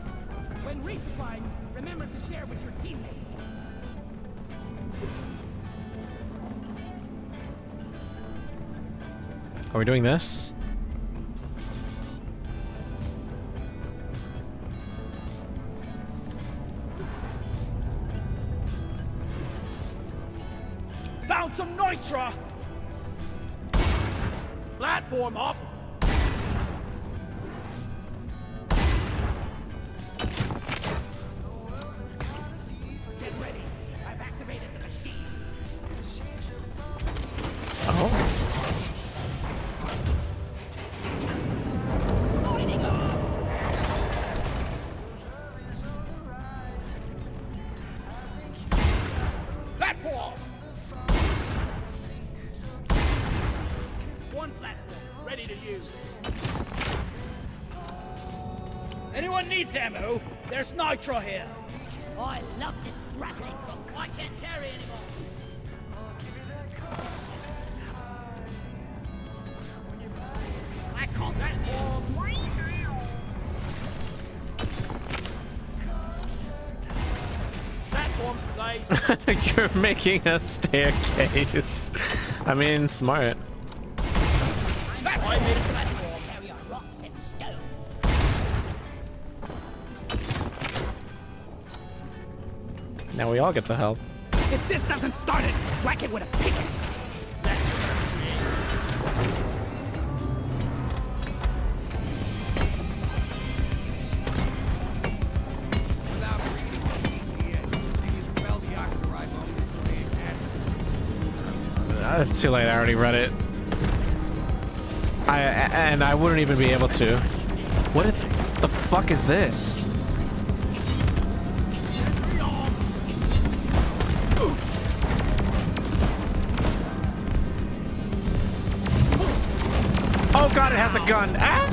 When resupplying, remember to share with your teammates. Are we doing this? Found some nitra! Platform up! Get ready. I've activated the machine. Oh. Lighting up! Platform! One platform, ready to use. Anyone needs ammo? There's nitro here. I love this grappling hook. I can't carry anymore. I call that platform's place. You're making a staircase. I mean, smart. I made a platform. Carry on rocks and stones. Now we all get the help. If this doesn't start it, whack it with a pickaxe. Without reading ETS, can you spell the oxyribose acid? It's too late. I already read it. And I wouldn't even be able to. What if the fuck is this? Oh god, it has a gun. Ah!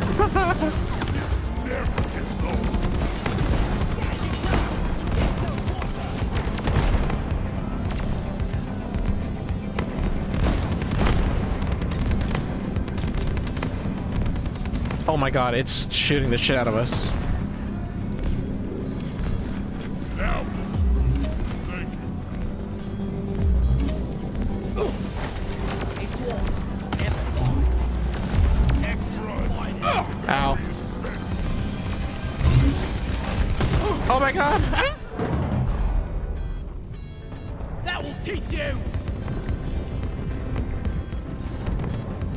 Oh my god, it's shooting the shit out of us. Now! Thank you. Ow. Oh my god. Ah! That will teach you.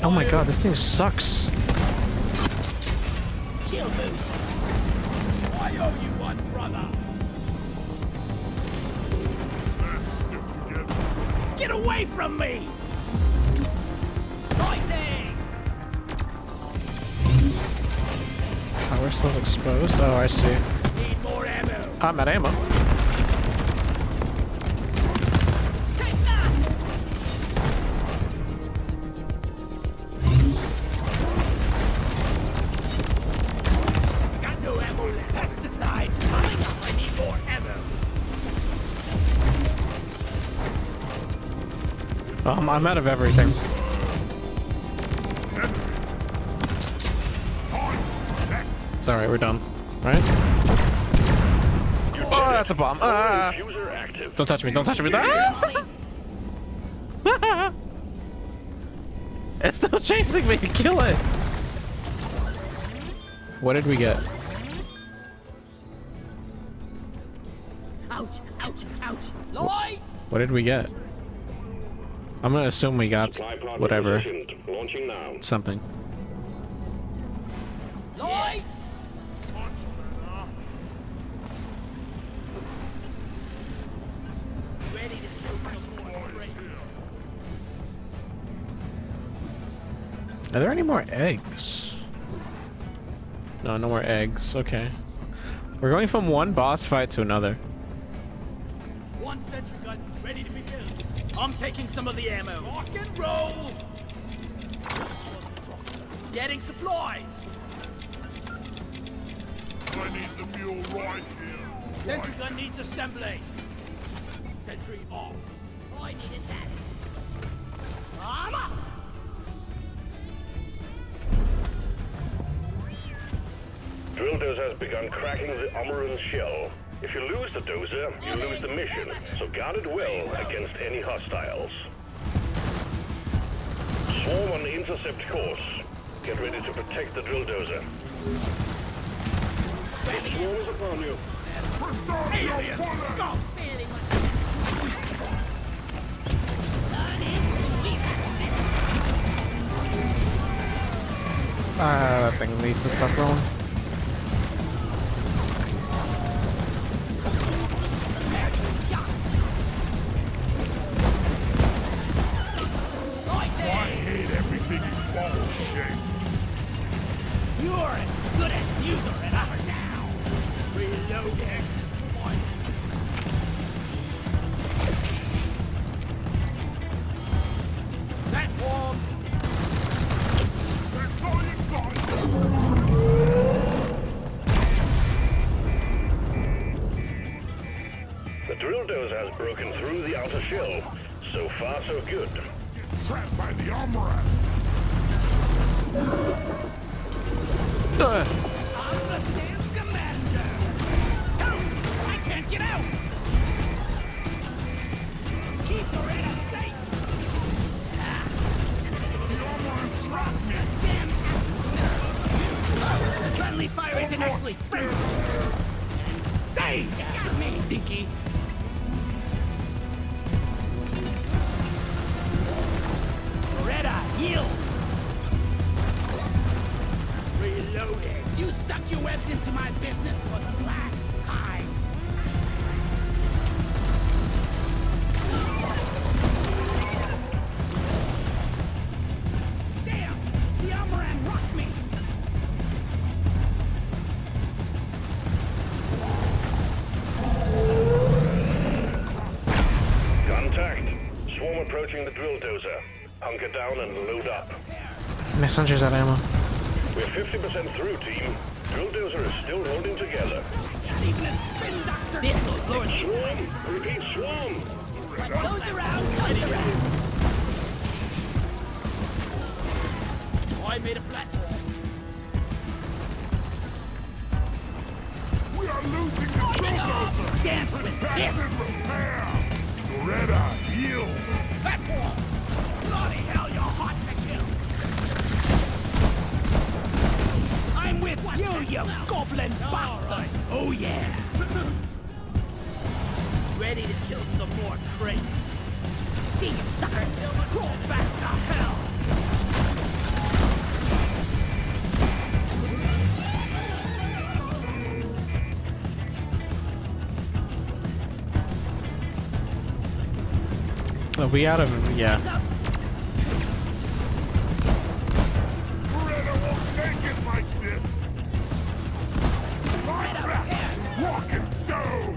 Oh my god, this thing sucks. Shield boost. I owe you one, brother. Let's stick together. Get away from me. Fighting. Power cell's exposed. Oh, I see. Need more ammo. I'm at ammo. Take that. Got no ammo left. Pesticide coming up. I need more ammo. I'm out of everything. It's alright, we're done. Right? Oh, that's a bomb. Diffuser active. Don't touch me, don't touch me. Ah! It's still chasing me. Kill it. What did we get? Ouch, ouch, ouch. Lloyd! What did we get? I'm gonna assume we got Supply pod whatever. positioned. Launching now. Something. Lloyd! Ready to throw some more crates. Are there any more eggs? No, no more eggs. Okay. We're going from one boss fight to another. One sentry gun ready to be built. I'm taking some of the ammo. Rock and roll! Getting supplies! I need the mule right here. Sentry gun needs assembly. Sentry off. I needed that. Armor! Drill dozer has begun cracking the Omoran shell. If you lose the dozer, you lose the mission, so guard it well against any hostiles. Swarm on the intercept course. Get ready to protect the drill dozer. The swarm is upon you. Alien! Go! That thing needs to stop rolling. I hate everything in ball shape. You're as good as user and I'm down. Reload access point. Platform. That's all you got. The drill dozer has broken through the outer shell. So far, so good. Trapped by the Omoran. I'm the damn commander. No, I can't get out. Keep the radar safe. The Omoran trapped me. Damn. Friendly fire isn't actually friendly. Stay. Got me, Stinky. Greta, heal! Reloading. You stuck your webs into my business for the last time. Damn! The Omoran rocked me! Contact. Swarm approaching the drill dozer. Hunker down and load up. Messengers at ammo. We're 50% through, team. Drill dozer is still holding together. This'll lure the Swarm! Repeat, swarm! Goes around, comes around. I made a platform. We are losing the drill dozer. Dance with Prepare this. and repair. Loretta, heal. Platform. Bloody hell, you're hot to kill. I'm with you, you goblin bastard. Oh yeah. Ready to kill some more crates. See you, sucker. Crawl back to hell. Are we out of yeah. Loretta won't make it like this. Like that. Rock and stone.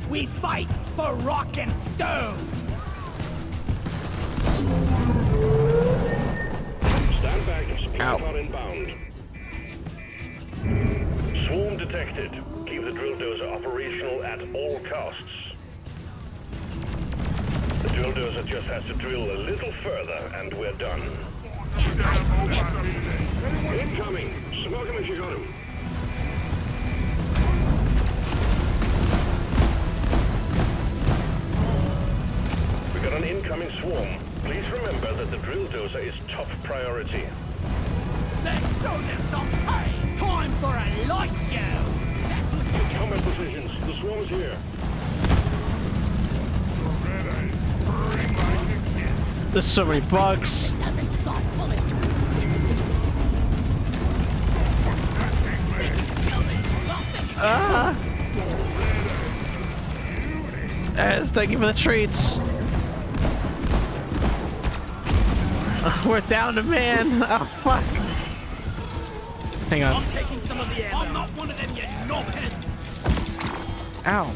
We fight for rock and stone. Stand back. Supply Ow. pod inbound. Swarm detected. Keep the drill dozer operational at all costs. The drill dozer just has to drill a little further and we're done. Incoming! Smoke him if you got him. We got an incoming swarm. Please remember that the drill dozer is top priority. Let's show them some pain. Time for a light show. That's what you get. Combat positions. The swarm is here. There's so many bugs. Doesn't dissolve bullets. Yes, thank you for the treats. We're down to man. Oh fuck. Hang on. I'm taking some of the air. I'm not one of them, you knobhead. Ow.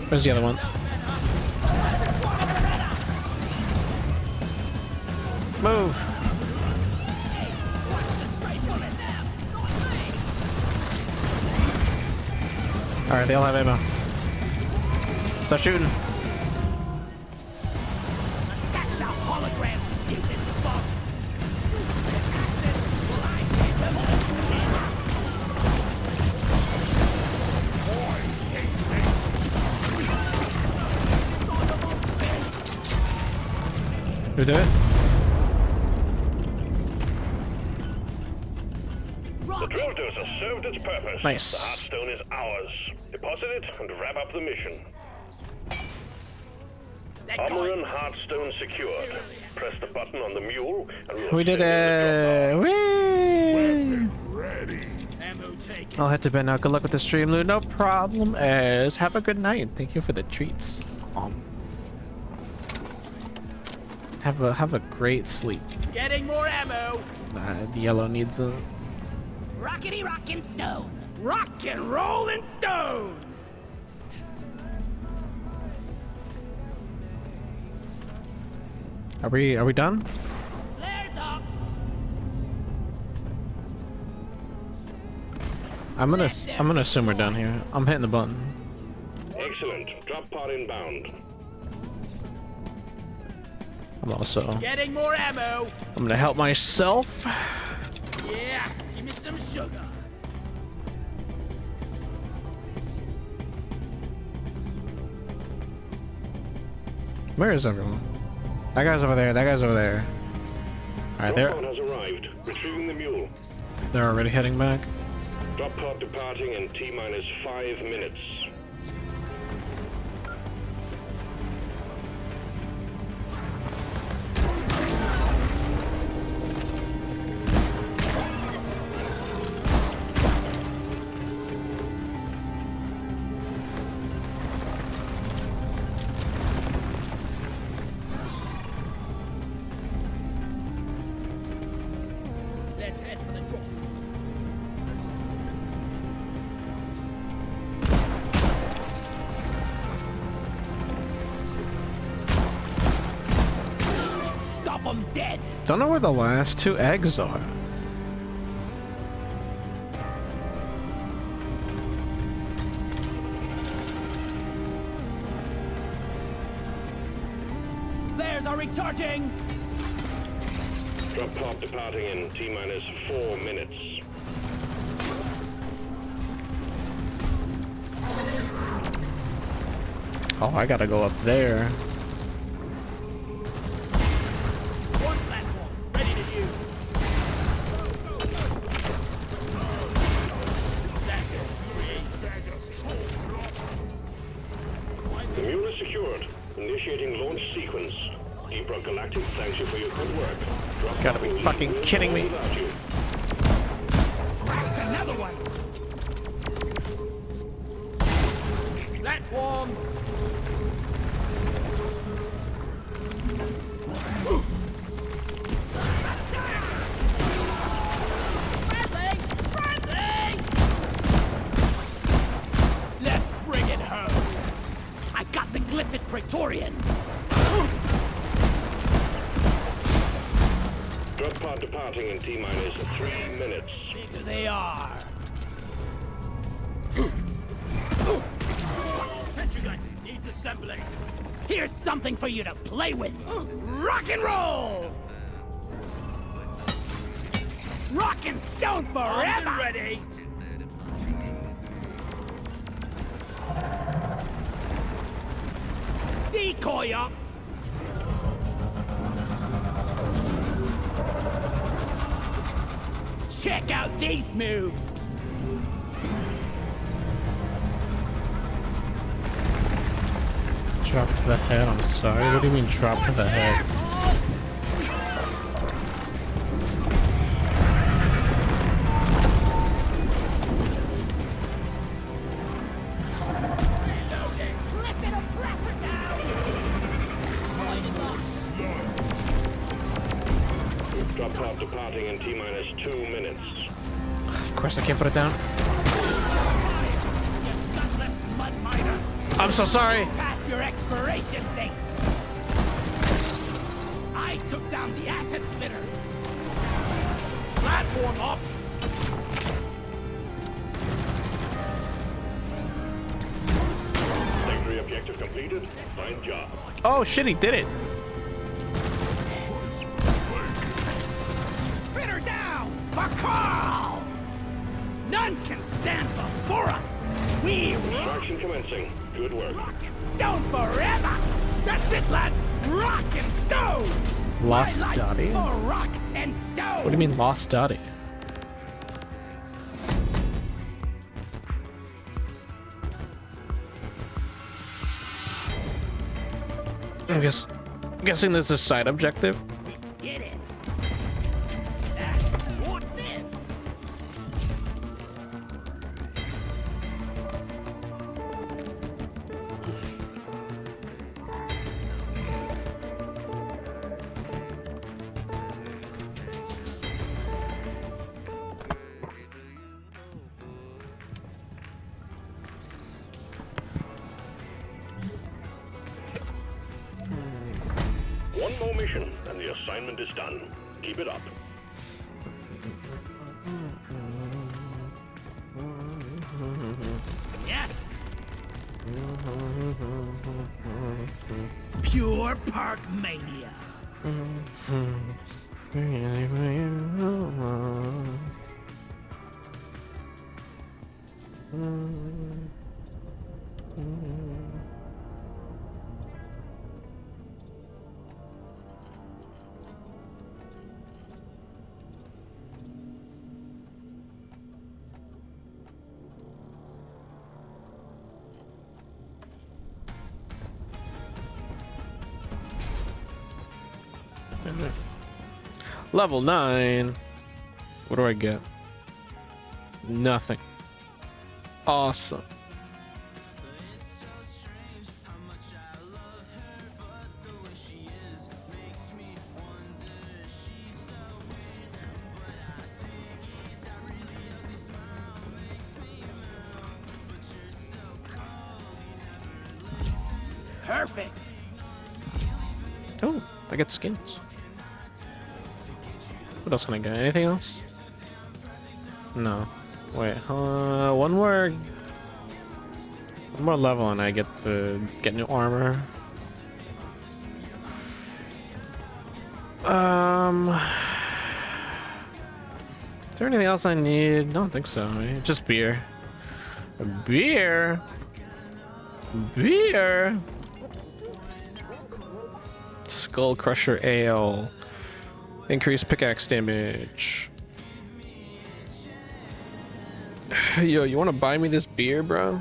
Where's the other one? Move. Alright, they all have ammo. Start shooting. That's a hologram, stupid fuck. Who did it? The drill dozer served its purpose. Nice. The Heartstone is ours. Deposit it and wrap up the mission. Armor and Heartstone secured. Press the button on the mule and we'll We did send you the drop it. Whee! Ready. Ammo taken. I'll head to bed now. Good luck with the stream, Lou. No problem. As have a good night. Thank you for the treats. Have a great sleep. Getting more ammo. The yellow needs a. Rockety rockin' stone. Rock and roll and stone. Are we done? Flares up. I'm gonna assume we're done here. I'm hitting the button. Excellent. Drop pod inbound. I'm also. Getting more ammo. I'm gonna help myself. Yeah, give me some sugar. Where is everyone? That guy's over there. That guy's over there. All right, Drop they're pod has arrived. Retrieving the mule. they're already heading back. Drop pod departing in T-minus 5 minutes. Let's head for the drop. Stop them dead. Don't know where the last two eggs are. Flares are recharging. Drop pod departing in T-minus 4 minutes. Oh, I gotta go up there. One platform ready to use. The mule is secured. Initiating launch sequence. Deep Rock Galactic thanks you for your good work. Drop Gotta pod be will leave fucking Earth kidding me. without you. Cracked another one. Platform. Friendly! Friendly! Let's bring it home. I got the Glyphid Praetorian. Drop pod departing in T-minus 3 minutes. Here they are. Sentry gun needs assembling. Here's something for you to play with. Rock and roll! Rock and stone forever! Ready? Decoy up! Check out these moves! Drop to the head. I'm sorry. What do you mean drop to the head? Flippin' oppressor down! Drop pod departing in T-minus 2 minutes. Of course I can't put it down. Gutless mud miner! I'm so sorry. Pass your expiration date! I took down the asset spitter! Platform up! Secondary objective completed. Fine job. Oh shit, he did it. Spitter down! For Carl! None can stand before us! We rock Extraction commencing. Good work. and stone forever! That's it, lads! Rock and stone! Lost My life Dottie? for rock and stone! What do you mean lost Dottie? Guessing this is a side objective. Get it! What's this? One more mission, and the assignment is done. Keep it up. Yes! Pure park mania. Level 9. What do I get? Nothing. Awesome. Perfect. Oh, I get skins. What else can I get? Anything else? No. Wait, one more level and I get to get new armor. Is there anything else I need? I don't think so. Right? Just beer. Beer. Beer. Skull Crusher Ale. Increased pickaxe damage. Yo, you want to buy me this beer, bro?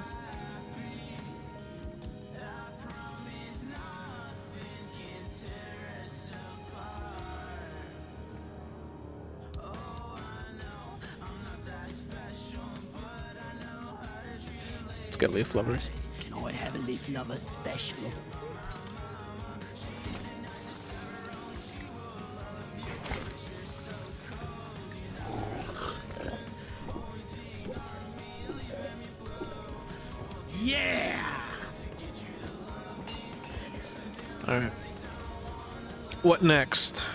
Let's get leaf lovers. Can I have a leaf lover special? Yeah! Alright. What next?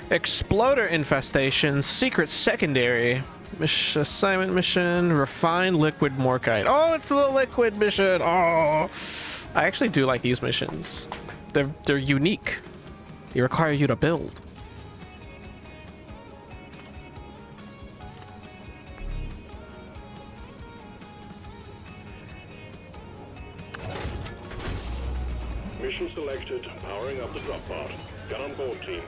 Exploder infestation, secret secondary. Assignment mission, refined liquid morkite. Oh, it's the liquid mission. Oh, I actually do like these missions. They're unique. They require you to build. Mission selected. Powering up the drop pod. Get on board, team.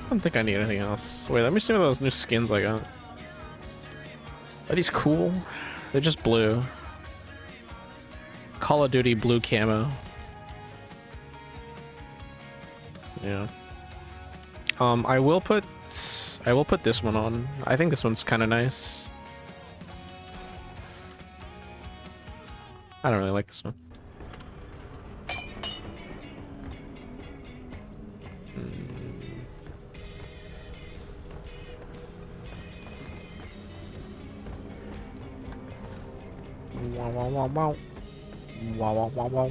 I don't think I need anything else. Wait, let me see what those new skins I got. Are these cool? They're just blue. Call of Duty blue camo. Yeah. I will put this one on. I think this one's kind of nice. I don't really like this one. Wow, wow, wow, wow. Wow, wow, wow, wow.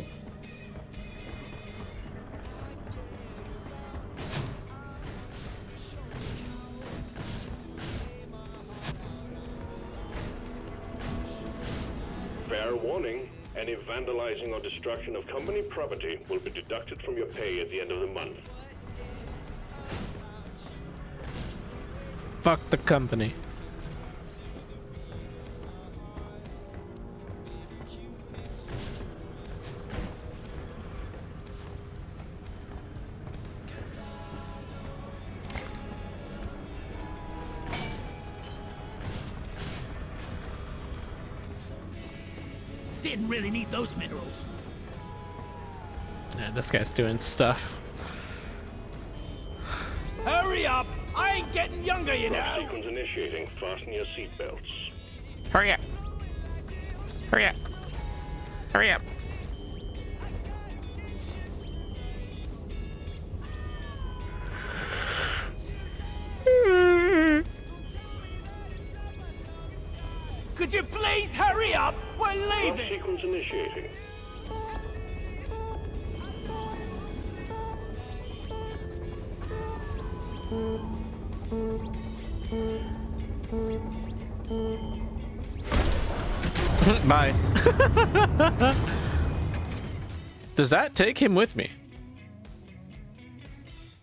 Fair warning. Any vandalizing or destruction of company property will be deducted from your pay at the end of the month. Fuck the company. Didn't really need those minerals. Yeah, this guy's doing stuff. Hurry up! I ain't getting younger, you Drop know. sequence initiating. Fasten your seatbelts. Hurry up. Hurry up. Hurry up. Could you please hurry up? We're Drop leaving. sequence initiating. Bye. Does that take him with me?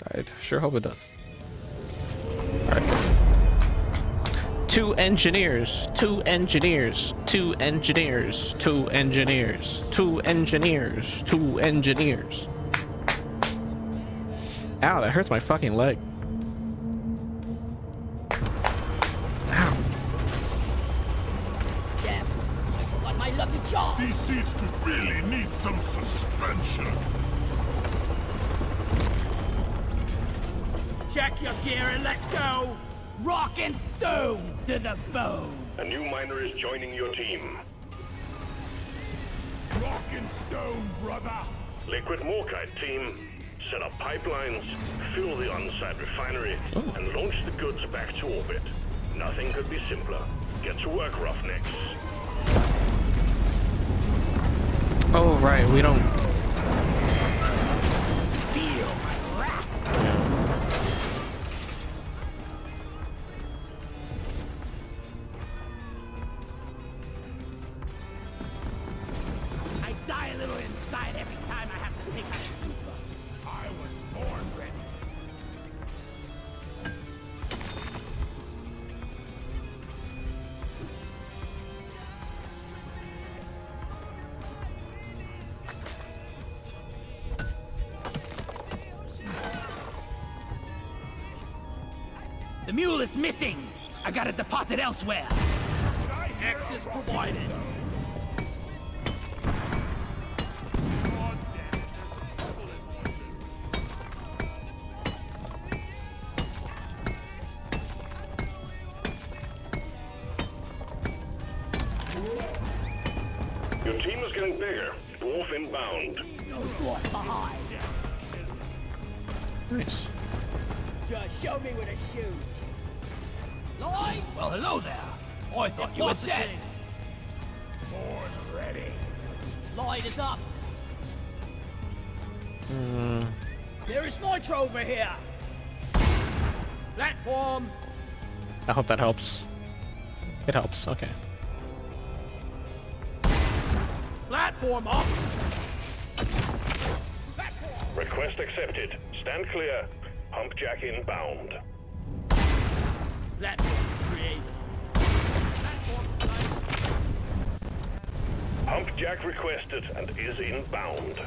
I sure hope it does. Alright. Two engineers. Two engineers. Two engineers. Two engineers. Two engineers. Two engineers. Ow, that hurts my fucking leg. Ow. Damn, I forgot my lucky charm. These seats could really need some suspension. Check your gear and let's go. Rock and stone to the bone. A new miner is joining your team. Rock and stone, brother. Liquid Morkite team. Set up pipelines, fill the on-site refinery, and launch the goods back to orbit. Nothing could be simpler. Get to work, Roughnecks. Oh, right, we don't... Feel my wrath. I die a little inside every time I have to take out a Cooper. I was born ready. The mule is missing. I got a deposit elsewhere. Access provided. Your team is getting bigger. Dwarf inbound. No dwarf behind. Nice. Just show me where to shoot. Lloyd? Well, hello there. I thought you were dead. Born ready. Lloyd is up. There is nitro over here. Platform. I hope that helps. It helps, okay. platform up. Request accepted. Stand clear. Pump jack inbound. Platform created. Pump jack requested and is inbound.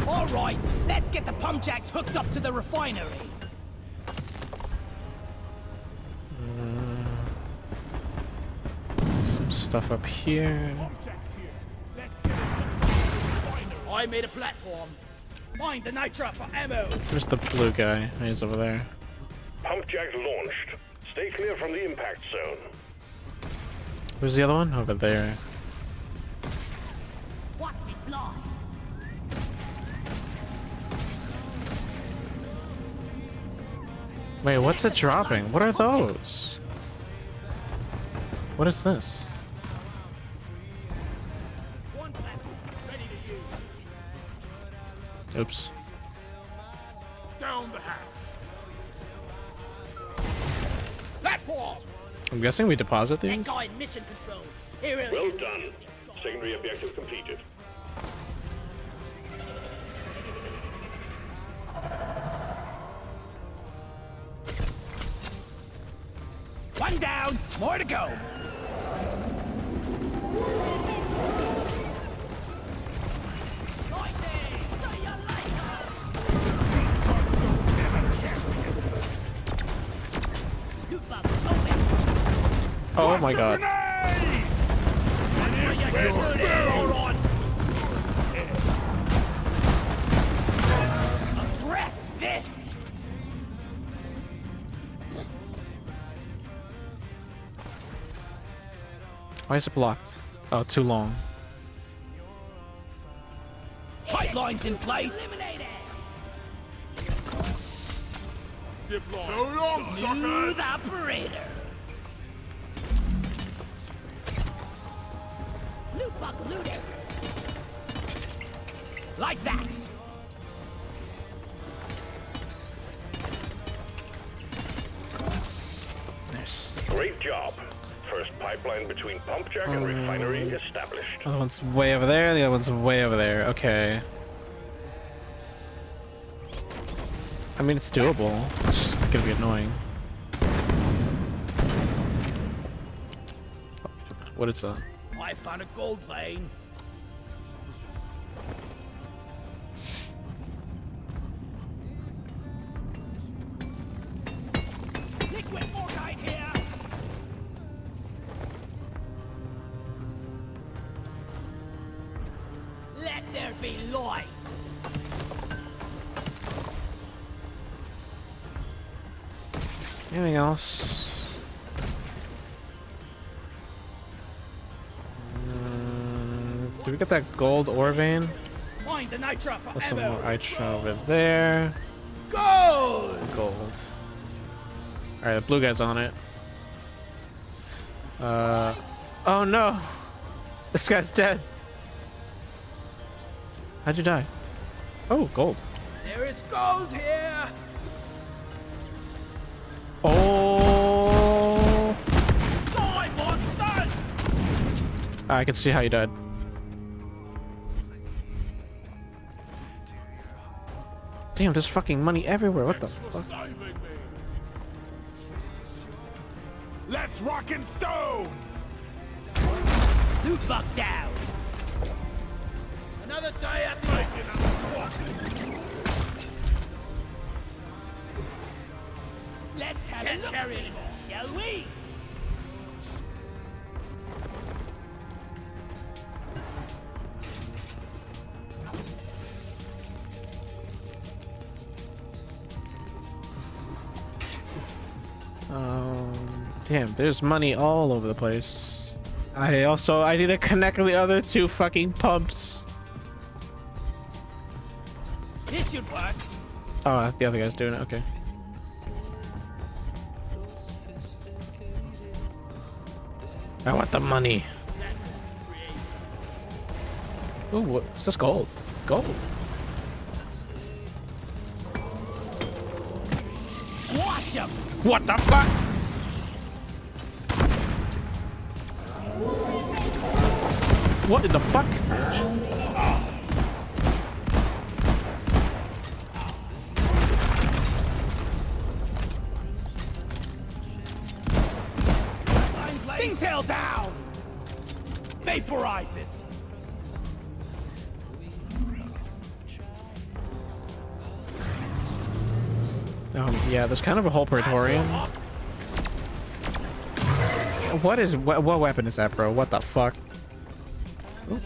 All right, let's get the pump jacks hooked up to the refinery. Some stuff up here. I made a platform. Find the nitra for ammo. There's the blue guy. He's over there. Pump jack launched. Stay clear from the impact zone. Where's the other one? Over there. Watch me fly. Wait, what's it dropping? What are those? What is this? One platform ready to use. Oops. Down the hatch. Platform. I'm guessing we deposit That these? guy in mission control. He really Well is done. amazing. Secondary objective completed. One down. More to go. Lightning! See ya later! Loot bug, open! Oh my god. Press this. Why is it blocked? Oh, too long. Pipelines in place. Eliminate it! So long, suckers! Smooth operator. Loot bug looted! Like that. Nice. Great job. First pipeline between pump jack and refinery established. Other one's way over there, the other one's way over there. Okay. I mean, it's doable. It's just gonna be annoying. What is that? I found a gold vein. Liquid mortite here. Let there be light! Anything else? Did we get that gold ore vein? Find the nitra for There's some more ammo. Itra over there. Gold. Gold. Alright, the blue guy's on it. Oh no! This guy's dead. How'd you die? Oh, gold. There is gold here. Oh! Die, monsters. I can see how you died. Damn, there's fucking money everywhere. What the fuck? Saving me. Let's rock and stone! Loot bug down. Another day at the Let's have a look, shall we? Damn, there's money all over the place. I need to connect the other two fucking pumps. This should work. Oh, the other guy's doing it. Okay. I want the money. Ooh, what's this? Gold. Gold. Squash 'em. What the fuck? What in the fuck? Stingtail down! Vaporize it! Yeah, there's kind of a whole Praetorian. What weapon is that, bro? What the fuck? Ooh.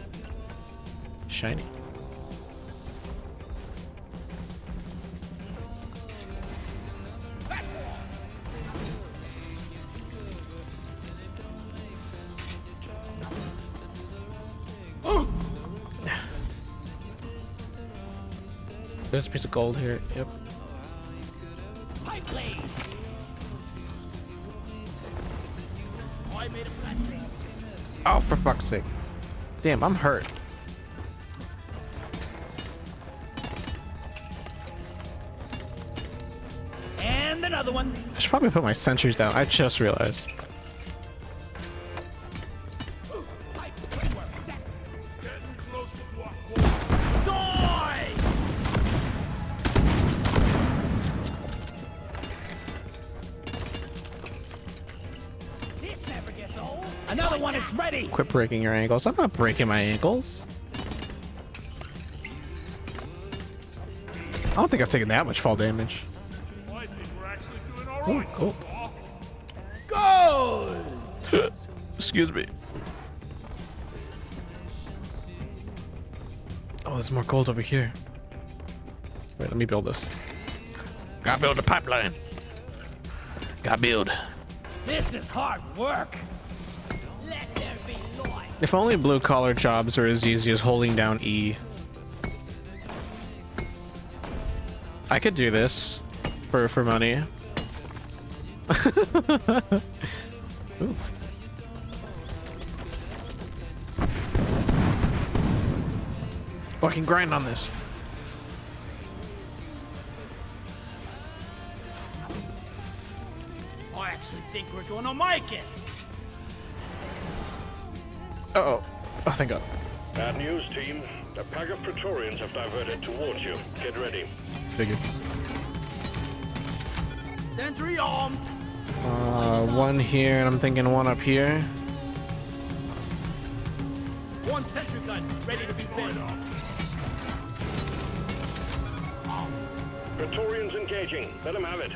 Shiny. There's a piece of gold here. Yep. Pipe blade. Oh, I made a flat face. Oh, for fuck's sake. Damn, I'm hurt. And another one. I should probably put my sentries down. I just realized. Pipe framework set. Getting closer to our goal. Die! This never gets old. Another one is ready. Quit breaking your ankles. I'm not breaking my ankles. I don't think I've taken that much fall damage. I think we're actually doing all Ooh, right. cool. Gold! Excuse me. Oh, there's more gold over here. Wait, let me build this. Gotta build a pipeline. Gotta build. This is hard work. Let there be light. If only blue collar jobs are as easy as holding down E. I could do this for money. Ooh. Oh, I can grind on this. I actually think we're gonna make it. Uh-oh. Oh, thank God. Bad news, team. A pack of Praetorians have diverted towards you. Get ready. Figured. Sentry armed. One here, and I'm thinking one up here. One sentry gun ready to be fed. Praetorians engaging. Let them have it.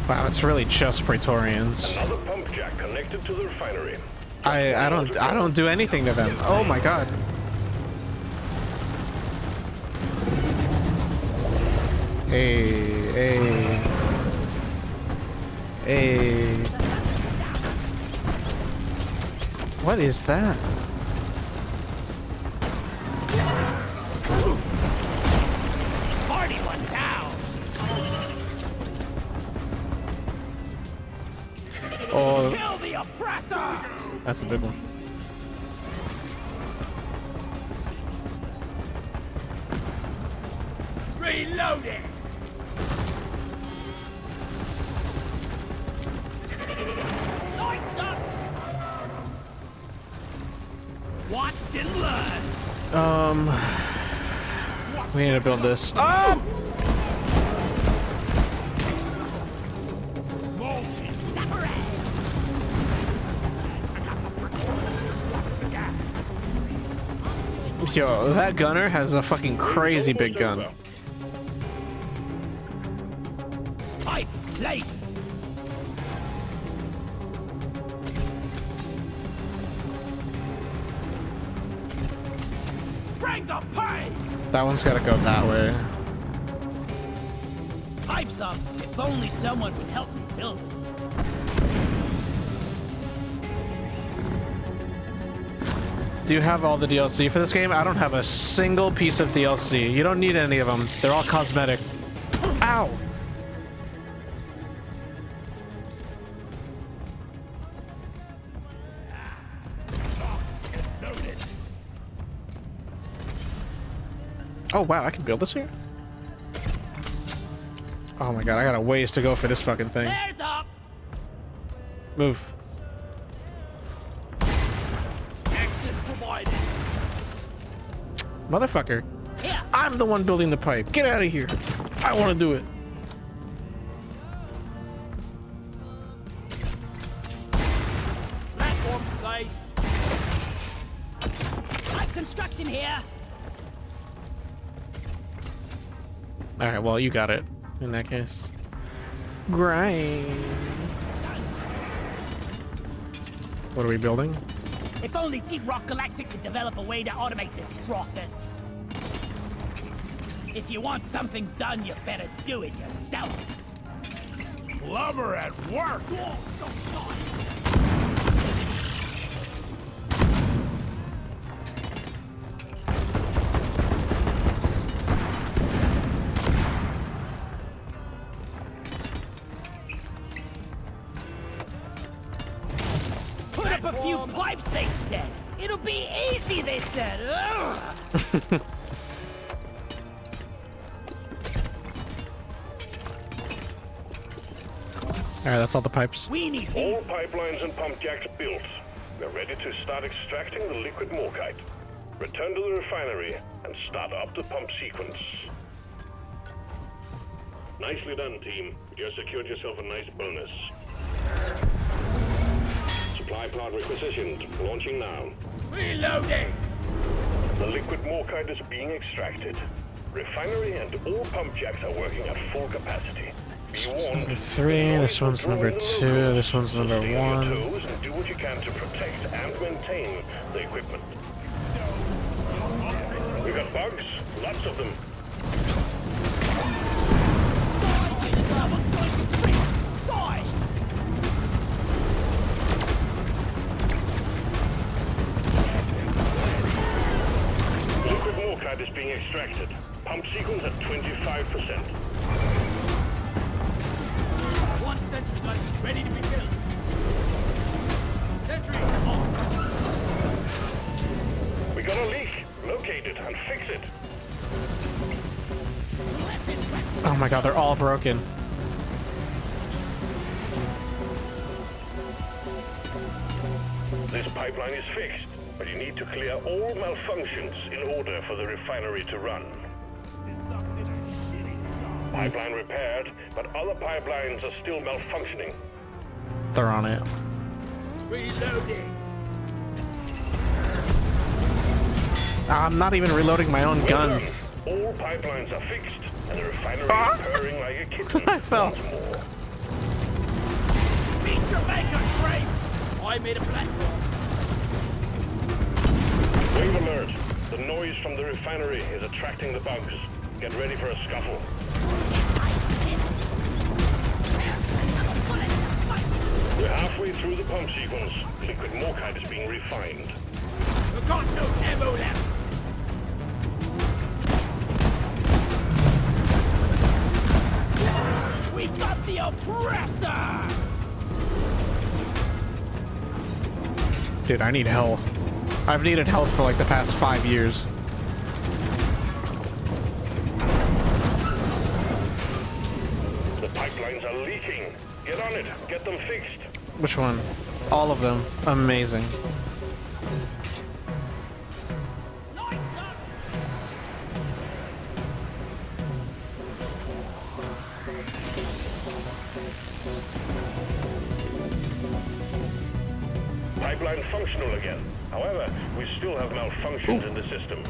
Wow, it's really just Praetorians. Another pump jack connected to the refinery. I don't do anything to them. Oh my God. Hey. What is that? Party one down. Oh, Kill the oppressor. that's a big one. Reloading. Lights up. Watch and learn. We need to build this. Oh! Yo, that gunner has a fucking crazy big gun. Pipe placed. Bring the pipe. That one's gotta go that way. Pipes up. If only someone would help me build it. Do you have all the DLC for this game? I don't have a single piece of DLC. You don't need any of them. They're all cosmetic. Ow! Oh wow, I can build this here? Oh my god, I got a ways to go for this fucking thing. There's up. Move. Access provided. Motherfucker. Here. I'm the one building the pipe. Get out of here. I want to do it. Platforms placed. Light construction here. Alright, well, you got it. In that case. Grind. What are we building? If only Deep Rock Galactic could develop a way to automate this process. If you want something done, you better do it yourself. Plumber at work! Put up a few pipes, they said. It'll be easy, they said. Ugh. Alright, that's all the pipes. We need All pipelines and pump jacks built. We're ready to start extracting the liquid morkite. Return to the refinery and start up the pump sequence. Nicely done, team. You just secured yourself a nice bonus. Supply pod requisitioned. Launching now. Reloading. The liquid morkite is being extracted. Refinery and all pump jacks are working at full capacity. This one's number 3, this one's number 2, this one's number 1. And do what you can to protect and maintain the equipment. We've got bugs, lots of them. Die! Liquid morkite is being extracted. Pump sequence at 25%. One sentry gun ready to be built. Sentry on. We got a leak. Locate it and fix it. Oh my god, they're all broken. This pipeline is fixed, but you need to clear all malfunctions in order for the refinery to run. Pipeline repaired, but other pipelines are still malfunctioning. They're on it. Reloading. I'm not even reloading my own Well guns. done. All pipelines are fixed, and the refinery is purring like a kitten. I fell. Once more. Meet your maker, Frank. I made a platform. Wave alert. The noise from the refinery is attracting the bugs. Get ready for a scuffle. We're halfway through the pump sequence. Liquid morkite is being refined. We've got no ammo left. We got the oppressor! Dude, I need help. I've needed help for like the past 5 years. The pipelines are leaking. Get on it. Get them fixed. Which one? All of them. Amazing. Lights up. Pipeline functional again. However, we still have malfunctions in the system.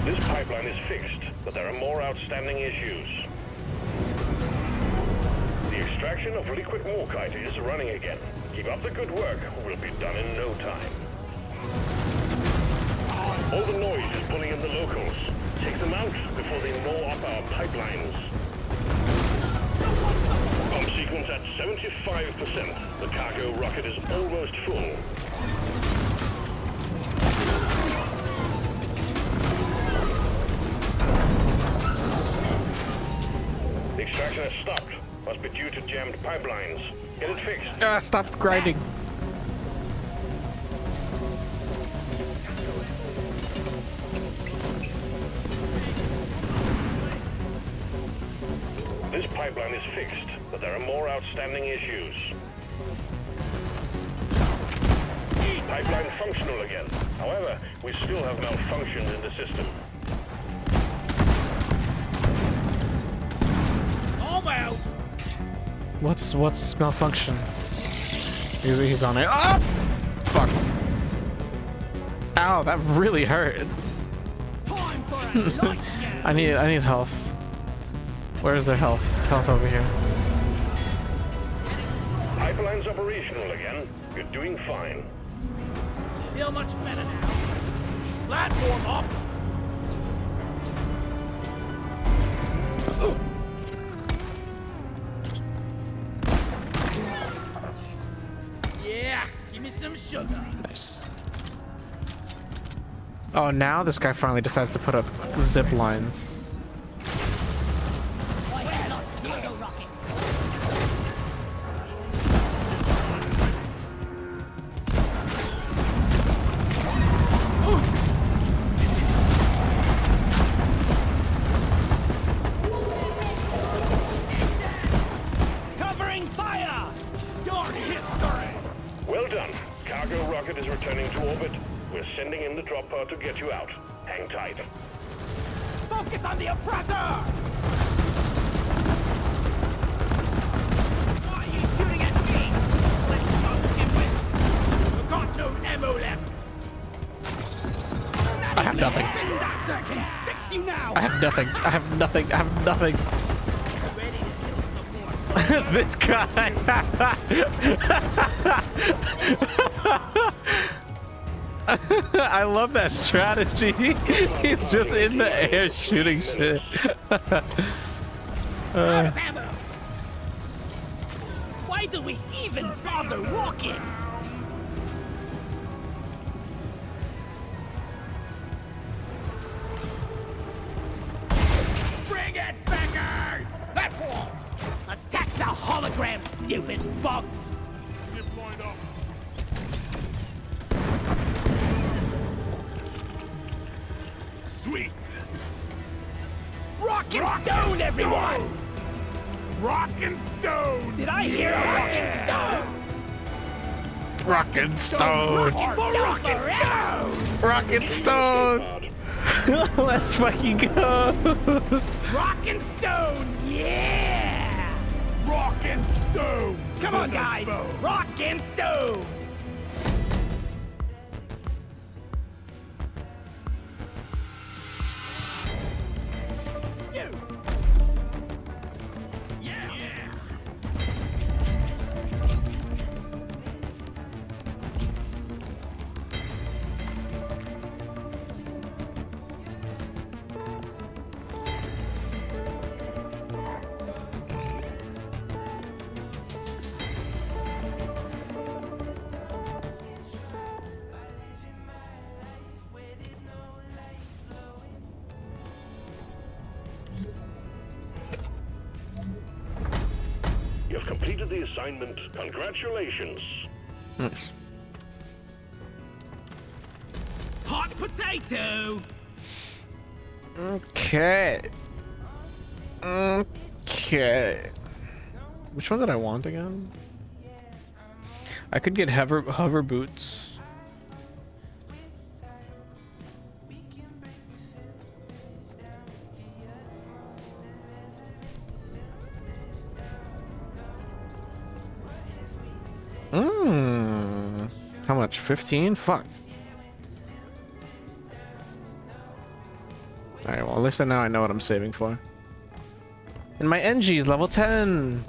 This pipeline is fixed, but there are more outstanding issues. The extraction of liquid morkite is running again. Keep up the good work. We'll be done in no time. All the noise is pulling in the locals. Take them out before they gnaw up our pipelines. Pump sequence at 75%. The cargo rocket is almost full. The extraction has stopped. Must be due to jammed pipelines. Get it fixed. Ah, stop grinding. pipeline is fixed, but there are more outstanding issues. Pipeline functional again. However, we still have malfunctions in the system. Almost. What's malfunction? He's on it. Ah! Fuck. Ow, that really hurt. Time for a light show. I need health. Where's their health? Health over here. Pipeline's operational again. You're doing fine. Feel much better now. Platform up. Yeah, give me some sugar. Nice. Oh, now this guy finally decides to put up zip lines. I hear lots of Diego rocket. Covering fire. Your history. Well done. Cargo rocket is returning to orbit. We're sending in the drop pod to get you out. Hang tight. Focus on the oppressor. Why are you shooting at me? Let's go, dimwit. You've got no ammo left. I have nothing. Spin Doctor can fix you now. I have nothing. I have nothing. I have nothing. Ready to kill some more. This guy. I love that strategy. He's just in the air shooting shit. Out of ammo. Why do we even bother walking? Bring it, beggars! That wall! Attack the hologram, stupid bugs! Ship lined up. Sweet. Rock and stone, everyone! Rock and stone. Did I hear a rock and stone? Rockin' stone. Rock and stone! Rockin' stone. Let's fucking go. Rock and stone, yeah! Rock and stone. Come on, guys! Rock and stone! You! Yeah! You've completed the assignment. Congratulations. Nice. Hot potato! Okay. Okay. Which one did I want again? I could get hover boots. How much? 15? Fuck. Alright, well, at least now I know what I'm saving for. And my NG is level 10!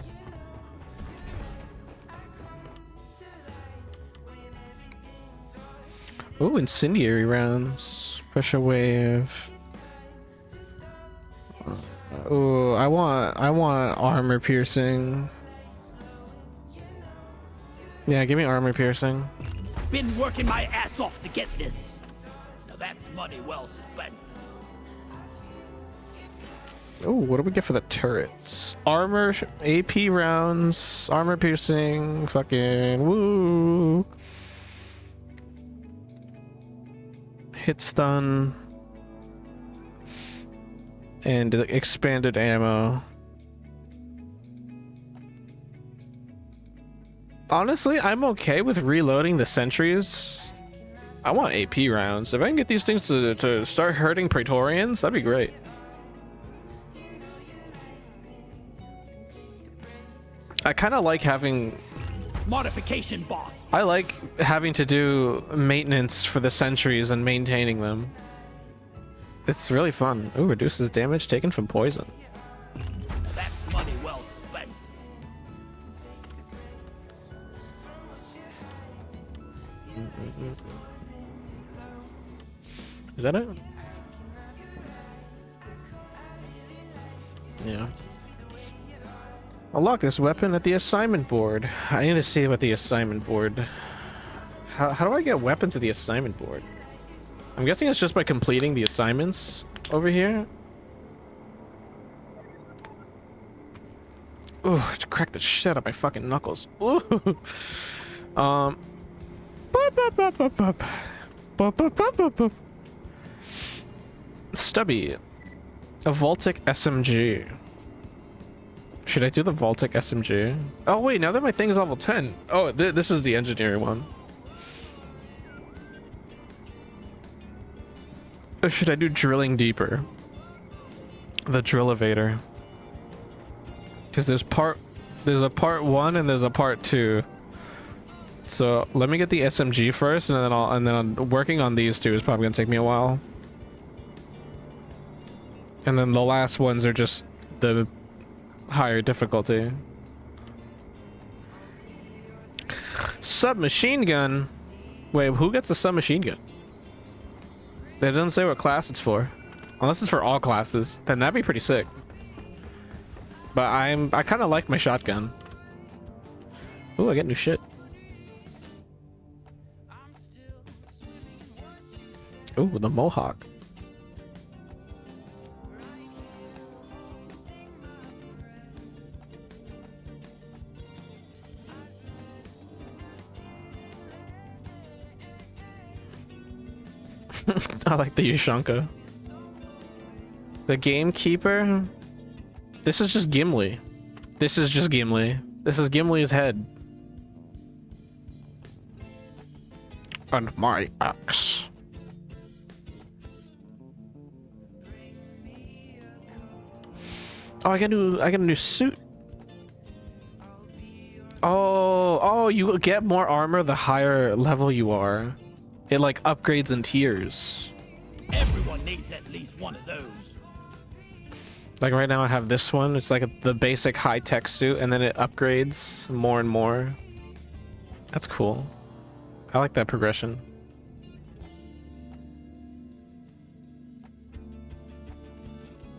Oh, incendiary rounds. Pressure wave. Oh, I want armor piercing. Yeah, give me armor piercing. Been working my ass off to get this. Now that's money well spent. Oh, what do we get for the turrets? Armor, AP rounds, armor piercing, fucking woo. Hit stun. And expanded ammo. Honestly, I'm okay with reloading the sentries. I want AP rounds. If I can get these things to start hurting Praetorians, that'd be great. I kind of like having... Modification bot. I like having to do maintenance for the sentries and maintaining them. It's really fun. Ooh, reduces damage taken from poison. That's money well spent. Is that it? Yeah. Unlock this weapon at the assignment board. I need to see what the assignment board... How do I get weapons at the assignment board? I'm guessing it's just by completing the assignments over here. Ooh, it cracked the shit out of my fucking knuckles. Ooh. Stubby. A Voltic SMG. Should I do the Voltic SMG? Oh wait, now that my thing is level 10. Oh, this is the engineering one. Or should I do drilling deeper? The Drill-evator. Because there's a part 1 and there's a part 2. So let me get the SMG first, and then working on these two is probably gonna take me a while. And then the last ones are just the higher difficulty. Submachine gun. Wait, who gets a submachine gun? They doesn't say what class it's for. Unless it's for all classes, then that'd be pretty sick. But I kind of like my shotgun. Ooh, I get new shit. Ooh, the Mohawk. I like the Ushanka. The Gamekeeper. This is just Gimli. This is just Gimli. This is Gimli's head. And my axe. Oh, I got a new suit. Oh, you get more armor the higher level you are. It like upgrades in tiers. Everyone needs at least one of those. Like right now I have this one. It's like the basic high-tech suit, and then it upgrades more and more. That's cool. I like that progression.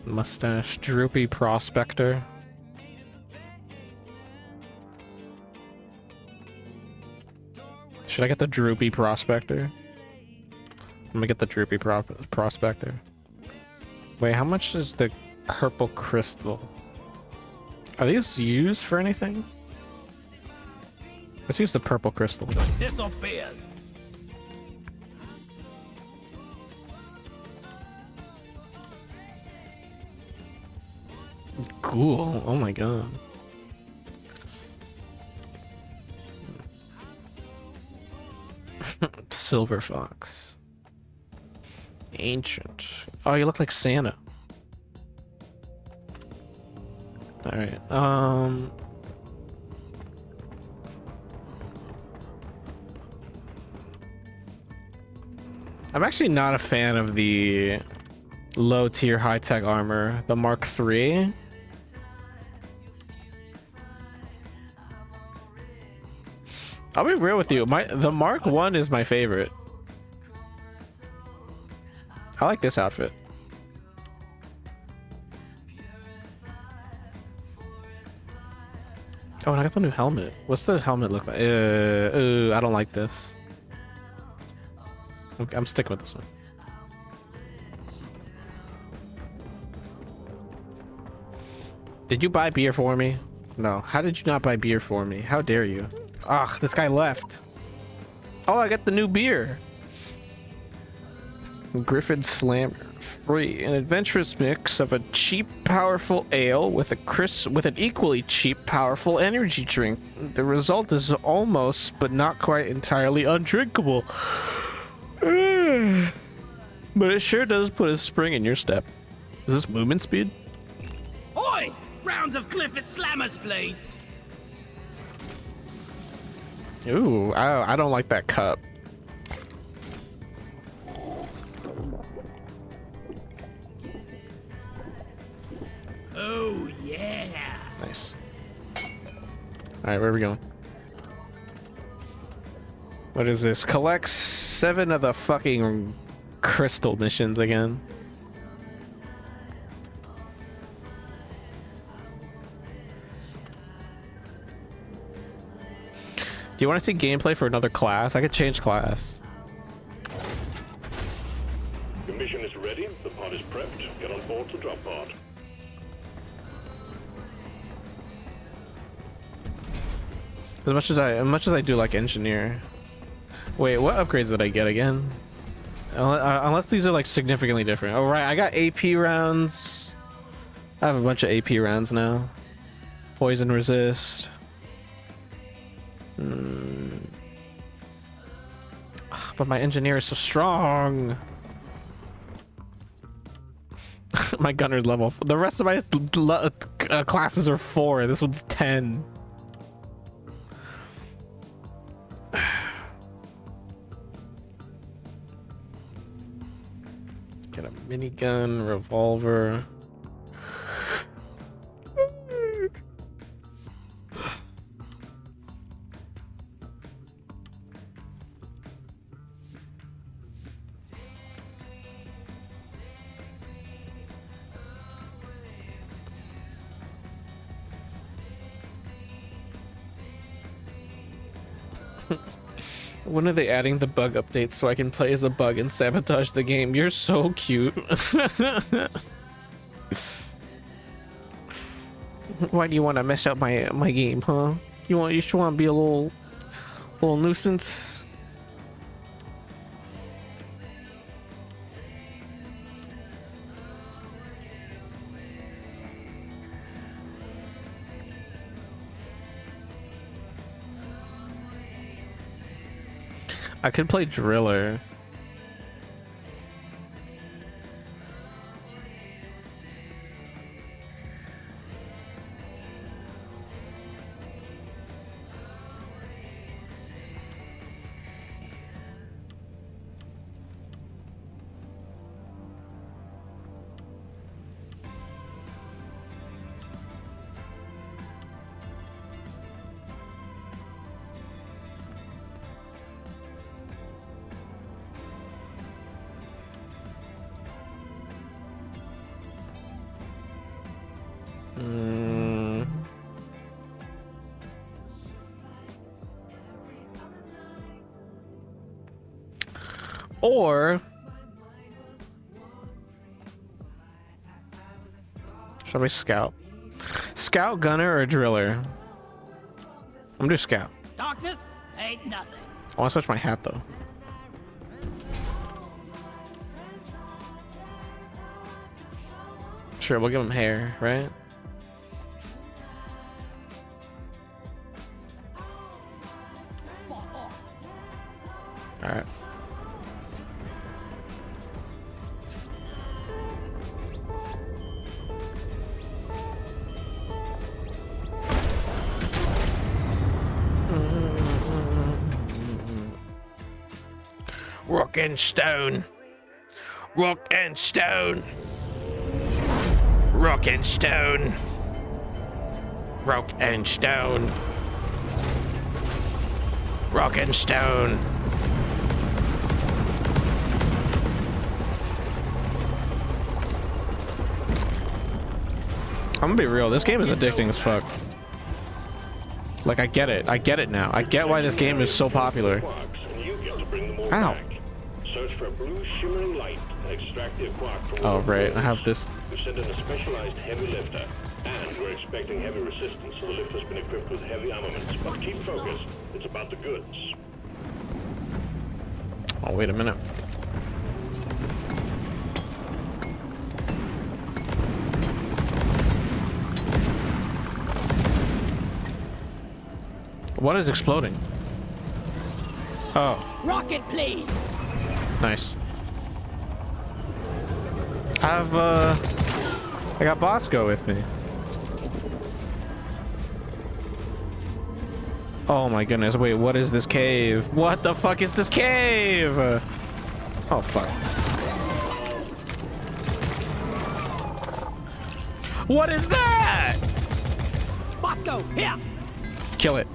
Mustache, droopy prospector. Should I get the droopy prospector? I'm gonna get the droopy prospector. Wait, how much is the purple crystal? Are these used for anything? Let's use the purple crystal. Justice or fears? Cool. Oh my god. Silver fox. Ancient. Oh, you look like Santa. All right. I'm actually not a fan of the low tier high tech armor, the Mark III. I'll be real with you. The Mark 1 is my favorite. I like this outfit. Oh, and I got the new helmet. What's the helmet look like? I don't like this. Okay, I'm sticking with this one. Did you buy beer for me? No. How did you not buy beer for me? How dare you? Ugh, this guy left. Oh, I got the new beer. Griffin Slammer. 3. An adventurous mix of a cheap, powerful ale with an equally cheap, powerful energy drink. The result is almost, but not quite entirely undrinkable. But it sure does put a spring in your step. Is this movement speed? Oi! Rounds of Clifford Slammers, please. Ooh, I don't like that cup. Oh, yeah. Nice. Alright, where are we going? What is this? Collect 7 of the fucking crystal missions again. Do you want to see gameplay for another class? I could change class. Your mission is ready. The pod is prepped. Get on board the drop pod. As much as I do like engineer. Wait, what upgrades did I get again? Unless these are like significantly different. Oh right, I got AP rounds. I have a bunch of AP rounds now. Poison resist. But my engineer is so strong. My gunner's level. The rest of my classes are 4. This one's 10. Get a minigun, revolver. When are they adding the bug updates so I can play as a bug and sabotage the game? You're so cute. Why do you want to mess up my game, huh? You just want to be a little nuisance? I could play Driller. Or shall we scout? Scout, gunner, or driller? I'm gonna do scout. Darkness ain't nothing. I want to switch my hat though. Sure, we'll give him hair, right? Spot on. All right. Rock and stone. Rock and stone. Rock and stone. Rock and stone. Rock and stone. I'm gonna be real, this game is addicting as fuck. Like, I get it. I get it now. I get why this game is so popular. And you get to bring them all Ow. back. Search for a blue shimmering light and extract the quark from Oh, all the right. I walls. have this. We sent in a specialized heavy lifter, and we're expecting heavy resistance, so the lifter's been equipped with heavy armaments. But keep focused. It's about the goods. Oh, wait a minute. What is exploding? Oh, Rocket, please. nice. I got Bosco with me. Oh my goodness, wait, what is this cave? What the fuck is this cave? Oh fuck. What is that? Bosco, here. Kill it.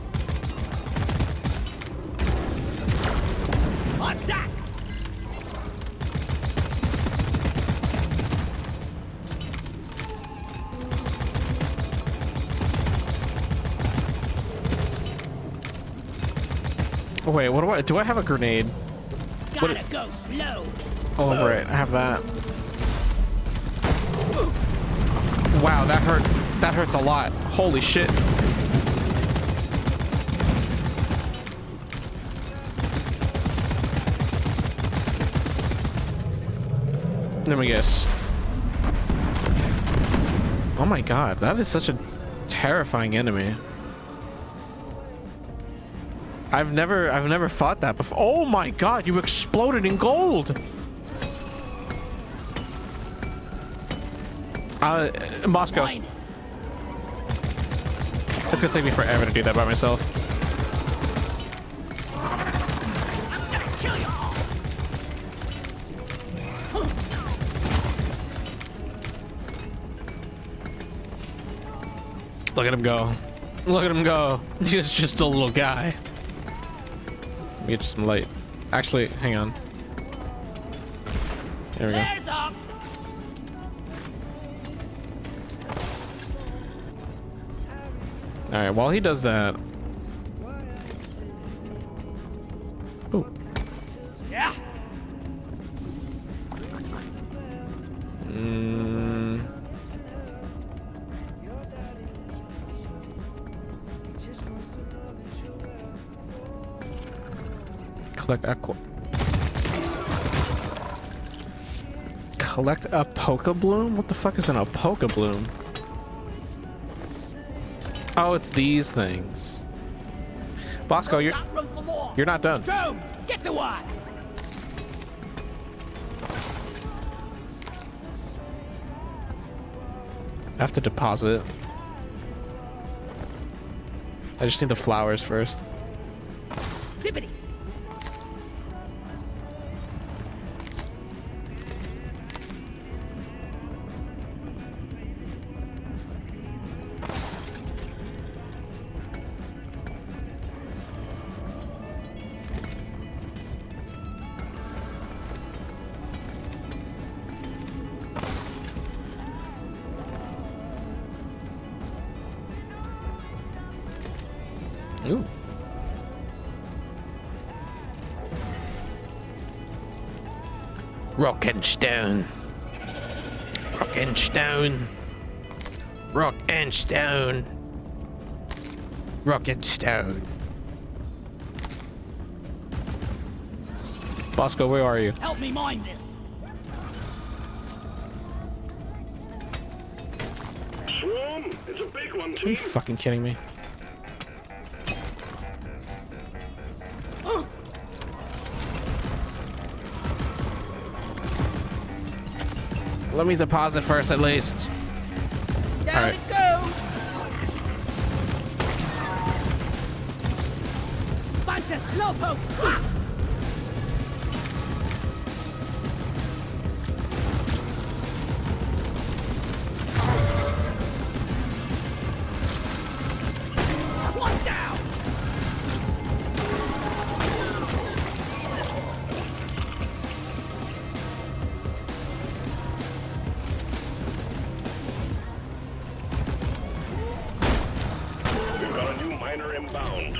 Attack. Oh, wait, what do I have a grenade? Gotta go slow. Oh, right, I have that. Wow, that hurt. That hurts a lot. Holy shit. Let me guess. Oh my god, that is such a terrifying enemy. I've never fought that before. Oh my god, you exploded in gold. Moscow. Mine it. It's gonna take me forever to do that by myself. I'm gonna kill you all. Look at him go. Look at him go. He's just a little guy. Let me get some light. Actually, hang on. There we go. Flares up. All right, while he does that. Ooh. Yeah. Collect Collect a Poke Bloom? What the fuck is in a Poke Bloom? Oh, it's these things. Bosco, Got room for more. you're not done. Drone, get to work. I have to deposit. I just need the flowers first. Zippity. Ooh. Rock and stone. Rock and stone. Rock and stone. Rock and stone. Bosco, where are you? Help me mine this. Swarm, it's a big one, Are you team. fucking kidding me? Let me deposit first, at least. Down All right. it goes. Bunch of slowpokes. Ah! One down. We've got a new miner inbound.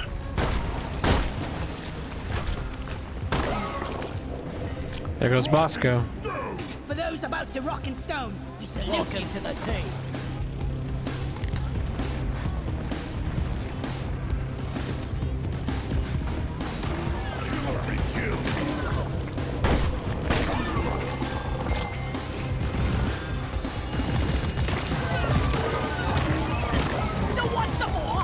There goes Bosco. For those about to rock and stone, we salute you to the team. You want some more?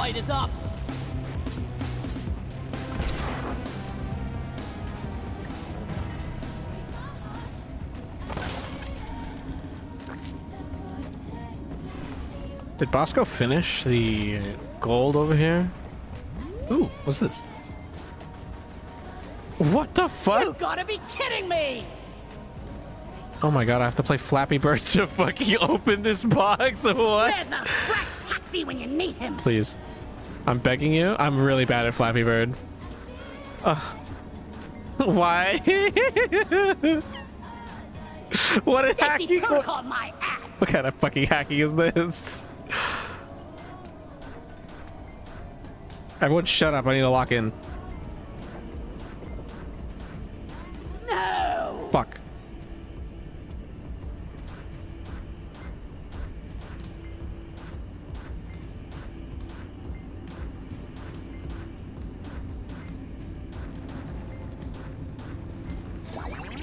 fight is up. Did Bosco finish the gold over here? Ooh, what's this? What the You fuck? gotta be kidding me! Oh my god, I have to play Flappy Bird to fucking open this box. What? Where's the Frax Haxie when you need him? Please. I'm begging you. I'm really bad at Flappy Bird. Why? What is Safety hacking? protocol my ass! What kind of fucking hacking is this? Everyone shut up. I need to lock in. No! Fuck.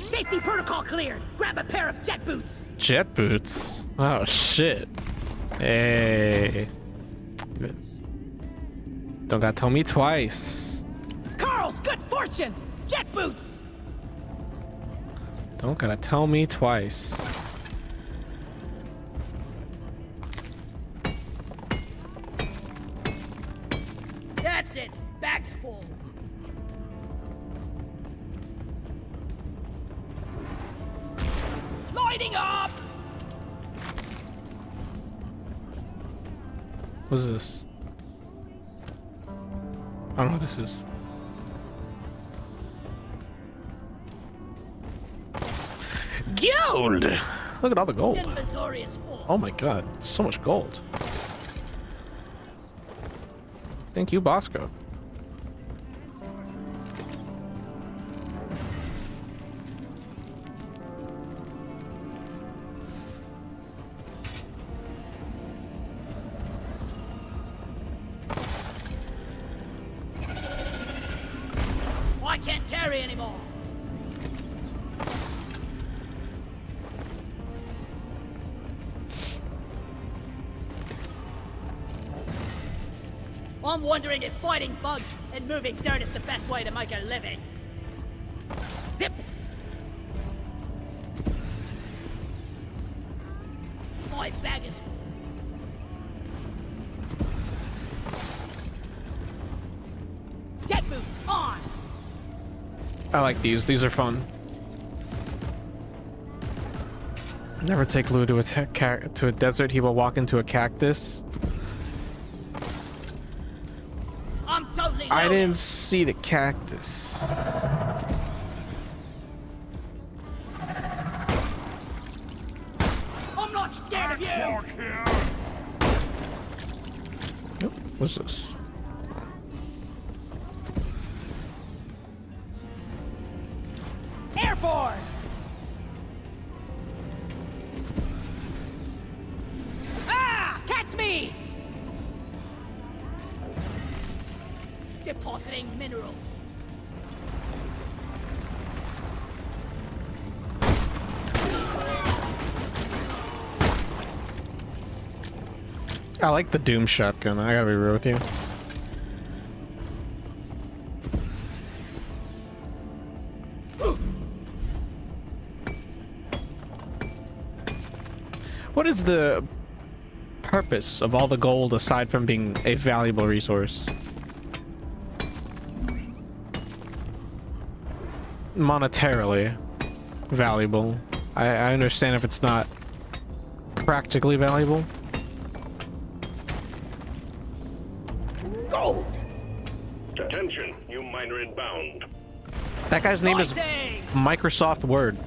Safety protocol cleared! Grab a pair of jet boots! Jet boots? Oh shit. Hey. Don't gotta tell me twice. Carl's good fortune! Jet boots! Don't gotta tell me twice. That's it! Bag's full! Lighting up! What's this? I don't know what this is. Gold! Look at all the gold. Inventory is full. Oh my god, so much gold. Thank you, Bosco. I can't carry anymore! I'm wondering if fighting bugs and moving dirt is the best way to make a living. Zip! My bag is full. Jet boots on! I like these. These are fun. Never take Lou to a desert. He will walk into a cactus. I'm totally I loaded. didn't see the cactus. I'm not scared of you! Talk here. Nope. What's this? Airborne! Ah! Catch me! Depositing minerals. I like the Doom shotgun. I gotta be real with you. What is the purpose of all the gold aside from being a valuable resource? Monetarily valuable. I understand if it's not practically valuable. Gold! Attention, new miner inbound. That guy's name is Fighting! Microsoft Word.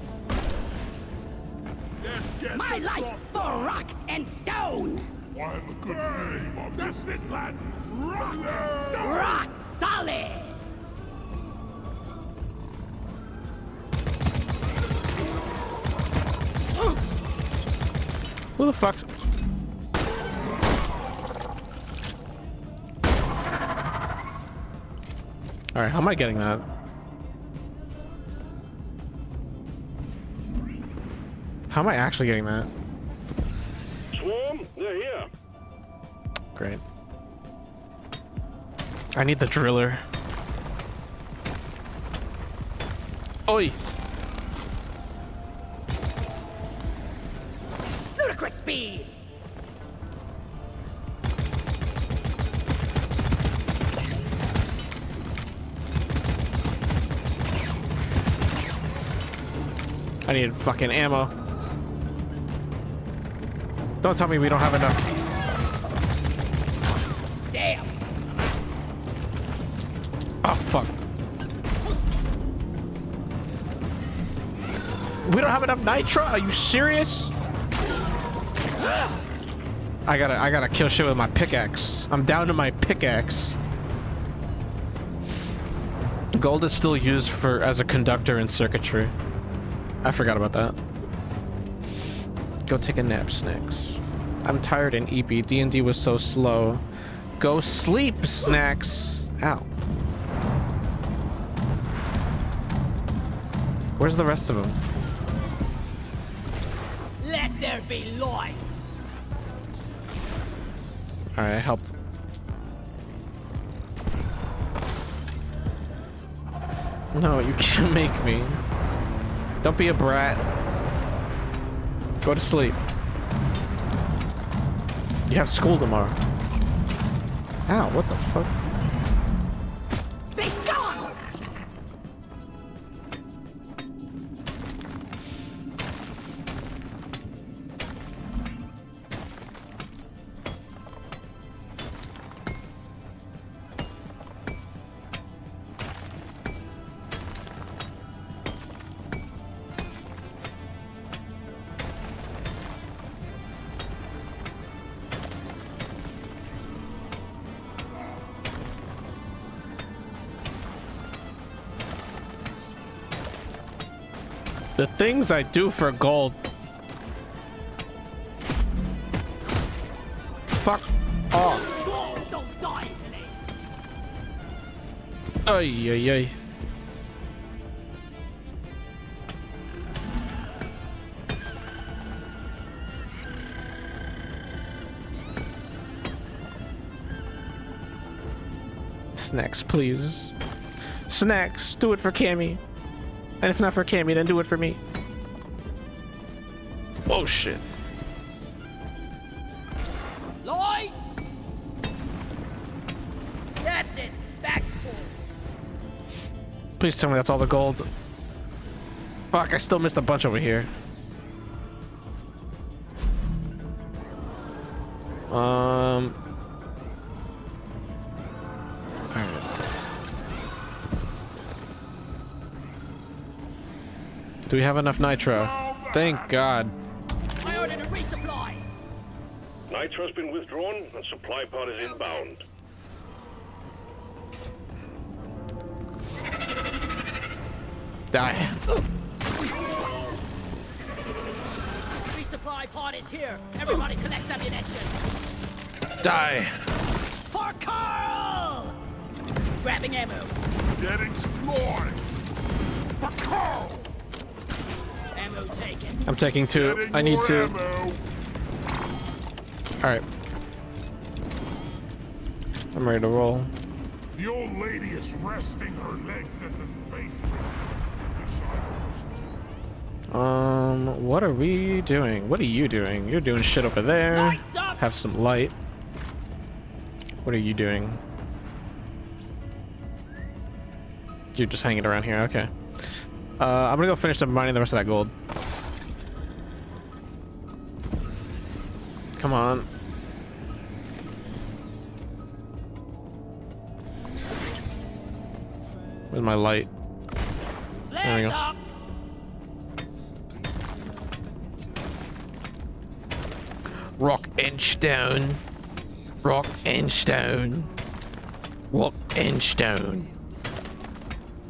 Let's get My the life talk for rock and stone! while the good flame of this it, lads. Rock and stone. Rock solid! Who the fuck? Alright, how am I getting that? How am I actually getting that? Swarm, they're here. Great. I need the driller. Oi! Ludicrous speed! I need fucking ammo. Don't tell me we don't have enough. Damn! Oh, fuck. We don't have enough nitro? Are you serious? I gotta kill shit with my pickaxe. I'm down to my pickaxe. Gold is still used as a conductor in circuitry. I forgot about that. Go take a nap, Snacks. I'm tired in EP. D&D was so slow. Go sleep, Snacks. Ow. Where's the rest of them? Let there be light! Alright, I helped. No, you can't make me. Don't be a brat. Go to sleep. You have school tomorrow. Ow, what the fuck? Be gone! The things I do for gold. Fuck off. Don't die today! Ay, ay, ay. Snacks, please. Snacks, do it for Cammy. And if not for Cammy, then do it for me. Oh shit. Light! That's it! Back's full! Please tell me that's all the gold. Fuck, I still missed a bunch over here. Alright. Do we have enough nitro? Thank God. I ordered a resupply! Nitro's been withdrawn and supply pod is inbound. Die. Resupply pod is here! Everybody collect ammunition! Die. For Carl! Grabbing ammo. Getting destroyed. For Carl. Ammo taken. I'm taking two. Getting I need more two. ammo. Alright. I'm ready to roll. The old lady is resting her legs at the space. What are we doing? What are you doing? You're doing shit over there. Lights up! Have some light. What are you doing? You're just hanging around here. Okay. I'm gonna go finish up mining the rest of that gold. Come on. Where's my light? There we Flares go. up! Rock and stone. Rock and stone. Rock and stone.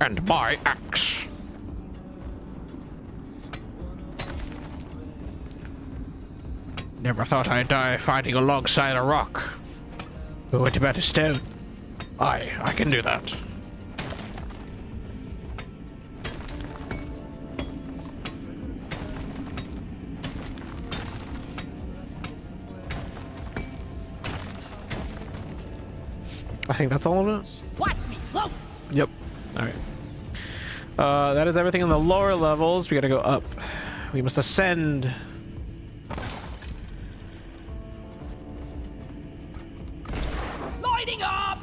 And my axe. Never thought I'd die fighting alongside a rock. But what about a stone? I can do that. I think that's all of it. Watch me float. Yep. All right. That is everything in the lower levels. We gotta go up. We must ascend. Lighting up.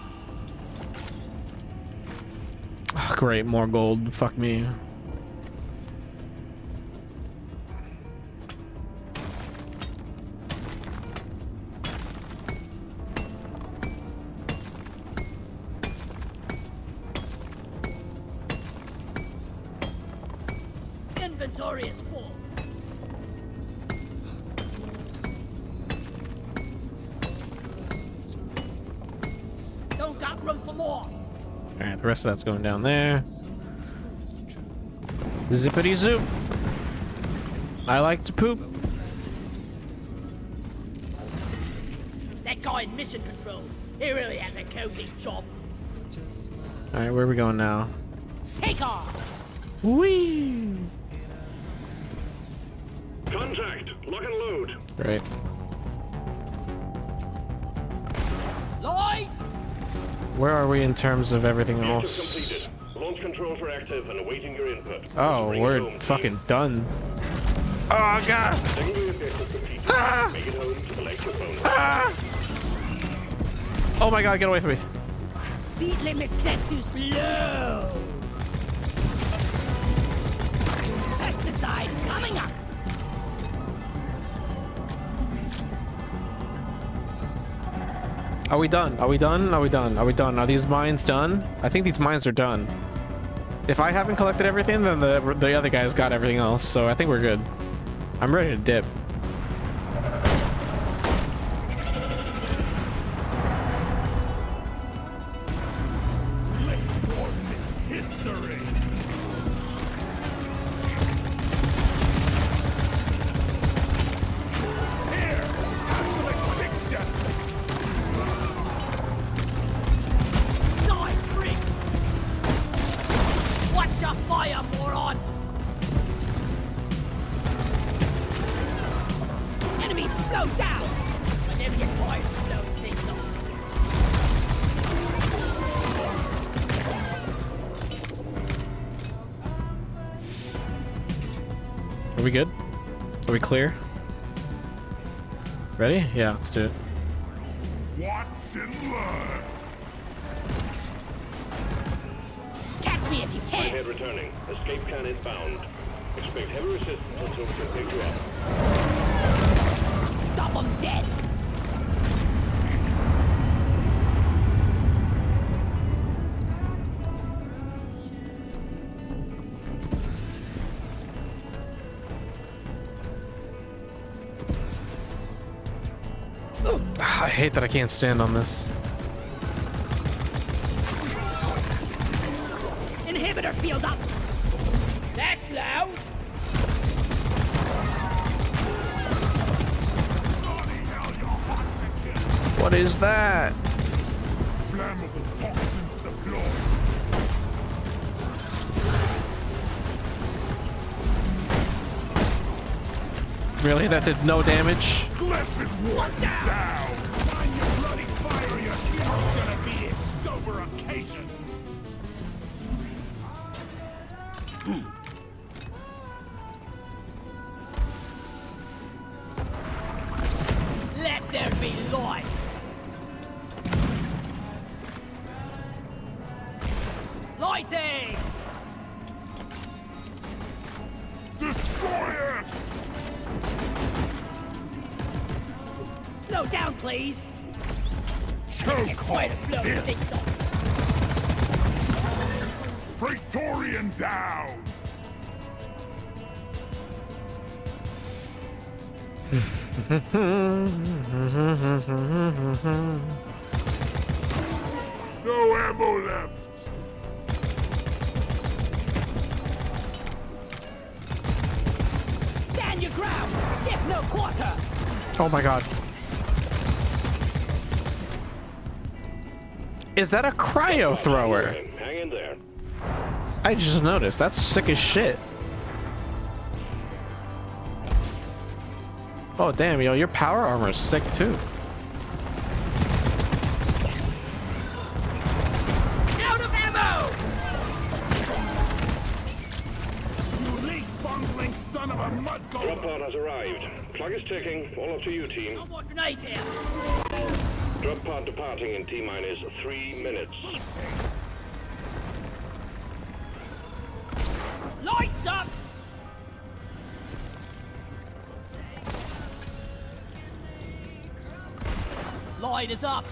Oh, great, more gold. Fuck me. Inventory is full. Don't got room for more. All right, the rest of that's going down there. Zippity zoop. I like to poop. That guy in mission control, he really has a cozy job. All right, where are we going now? Take off. Whee! Contact! Lock and load! Great. Light. Where are we in terms of everything Mission else? completed. Launch controls are active and awaiting your input. Oh, Bring it we're home, fucking team. done. Oh god! Secondary objective completed. Ah! Make it home to the lecture phone. Ah! Oh my god, get away from me. Speed limit set too slow. Pesticide coming up. Are we done? Are we done? Are we done? Are we done? Are these mines done? I think these mines are done. If I haven't collected everything, then the other guys got everything else, so I think we're good. I'm ready to dip. History. Here, have some extinction. Die, freak. Watch your fire, moron. Enemy slow down. Whenever you're tired of blowing things up. Are we good? Are we clear? Ready? Yeah, let's do it. Watch and learn. Catch me if you can. Head returning. Escape can inbound. Expect heavy resistance until we can pick you up. Stop them dead. I hate that I can't stand on this. Inhibitor field up. That's loud. What is that? Flammable toxins deployed. Really? That did no damage? Left and one down. Find your bloody fire, your hero's gonna be a sober occasion. Let there be light. Lighting. Destroy it! Slow down, please. Choke Try to blow this. things up. Praetorian down! No ammo left! Stand your ground. Give no quarter. Oh my god. Is that a cryo thrower? Hang in there. I just noticed. That's sick as shit. Oh damn, yo, your power armor is sick too. drop pod has arrived. Clock is ticking. All up to you, team. No more grenades here. Drop pod departing in T-minus 3 minutes. Lights up! Light is up.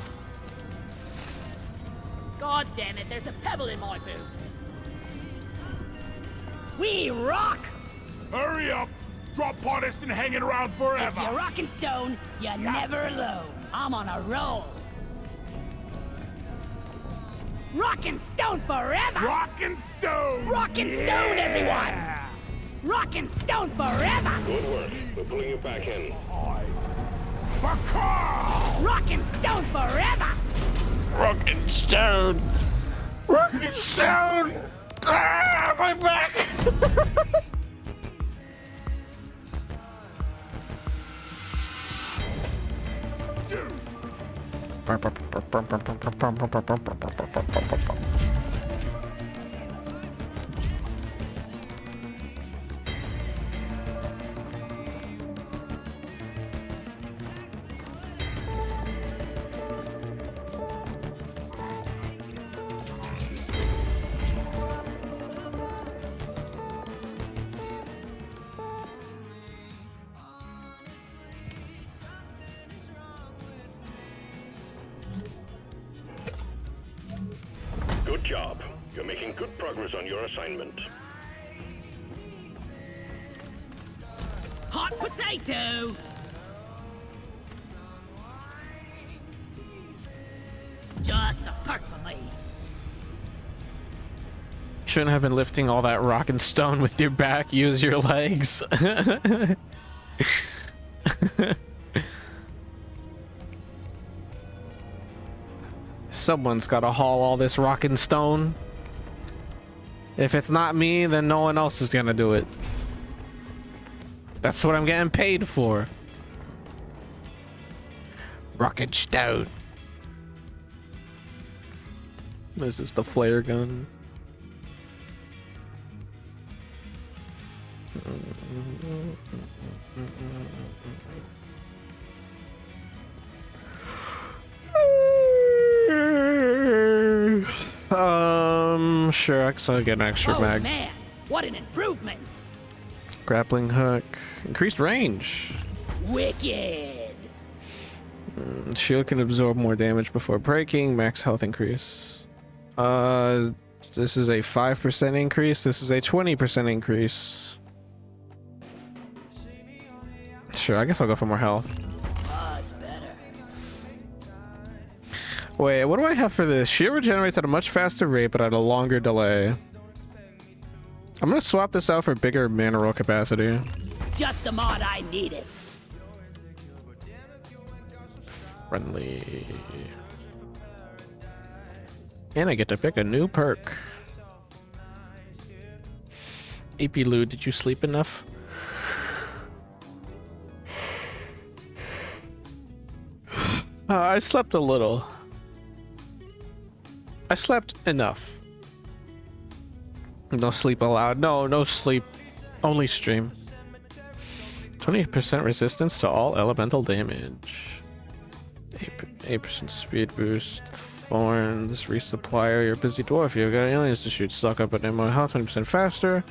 God damn it, there's a pebble in my boot. We rock! Hurry up! Drop pod isn't hanging around forever! If you're rockin' stone, you're never alone. I'm on a roll. Rockin' stone forever! Rockin' stone! Rockin' stone, everyone! Rockin' stone forever! Good work. We're pulling you back in. Bacall! Rockin' stone forever! Rockin' stone! Rockin' stone! Ah, my back! Good job. You're making good progress on your assignment. Hot potato! Just a perk for me. Shouldn't have been lifting all that rock and stone with your back. Use your legs. Someone's got to haul all this rock and stone. If it's not me, then no one else is gonna do it. That's what I'm getting paid for. Rock and stone. This is the flare gun. Sure, I can get an extra Oh mag. man, what an improvement! Grappling hook, increased range. Wicked! Shield can absorb more damage before breaking. Max health increase. This is a 5% increase. This is a 20% increase. Sure, I guess I'll go for more health. Much better. Wait, what do I have for this? Shield regenerates at a much faster rate, but at a longer delay. I'm gonna swap this out for bigger mana roll capacity. Just the mod I needed. Friendly. And I get to pick a new perk. AP Lou, did you sleep enough? I slept a little. I slept enough. No sleep allowed. No sleep. Only stream. 20% resistance to all elemental damage. 8% speed boost. Thorns. Resupplier. You're a busy dwarf. You've got aliens to shoot. Suck up an ammo health 20% faster.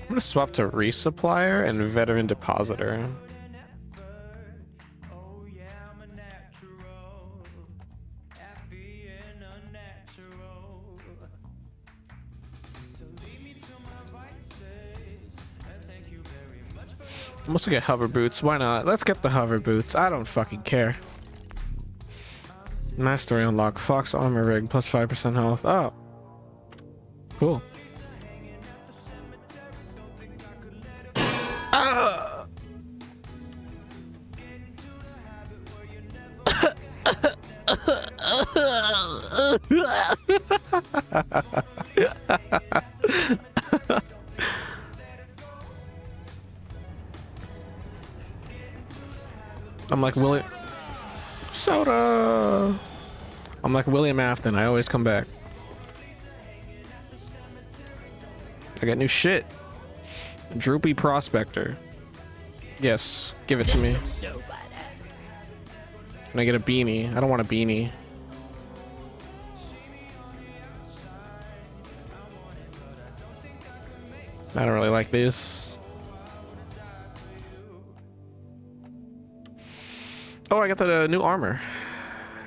I'm gonna swap to Resupplier and Veteran Depositor. I'm also get hover boots. Why not? Let's get the hover boots. I don't fucking care. Mastery unlock. Fox armor rig plus 5% health. Oh. Cool. Ah! I'm like William Soda. I'm like William Afton. I always come back. I got new shit. Droopy Prospector. Yes, give it to me. So badass. Can I get a beanie? I don't want a beanie. I don't really like this. Oh, I got the new armor.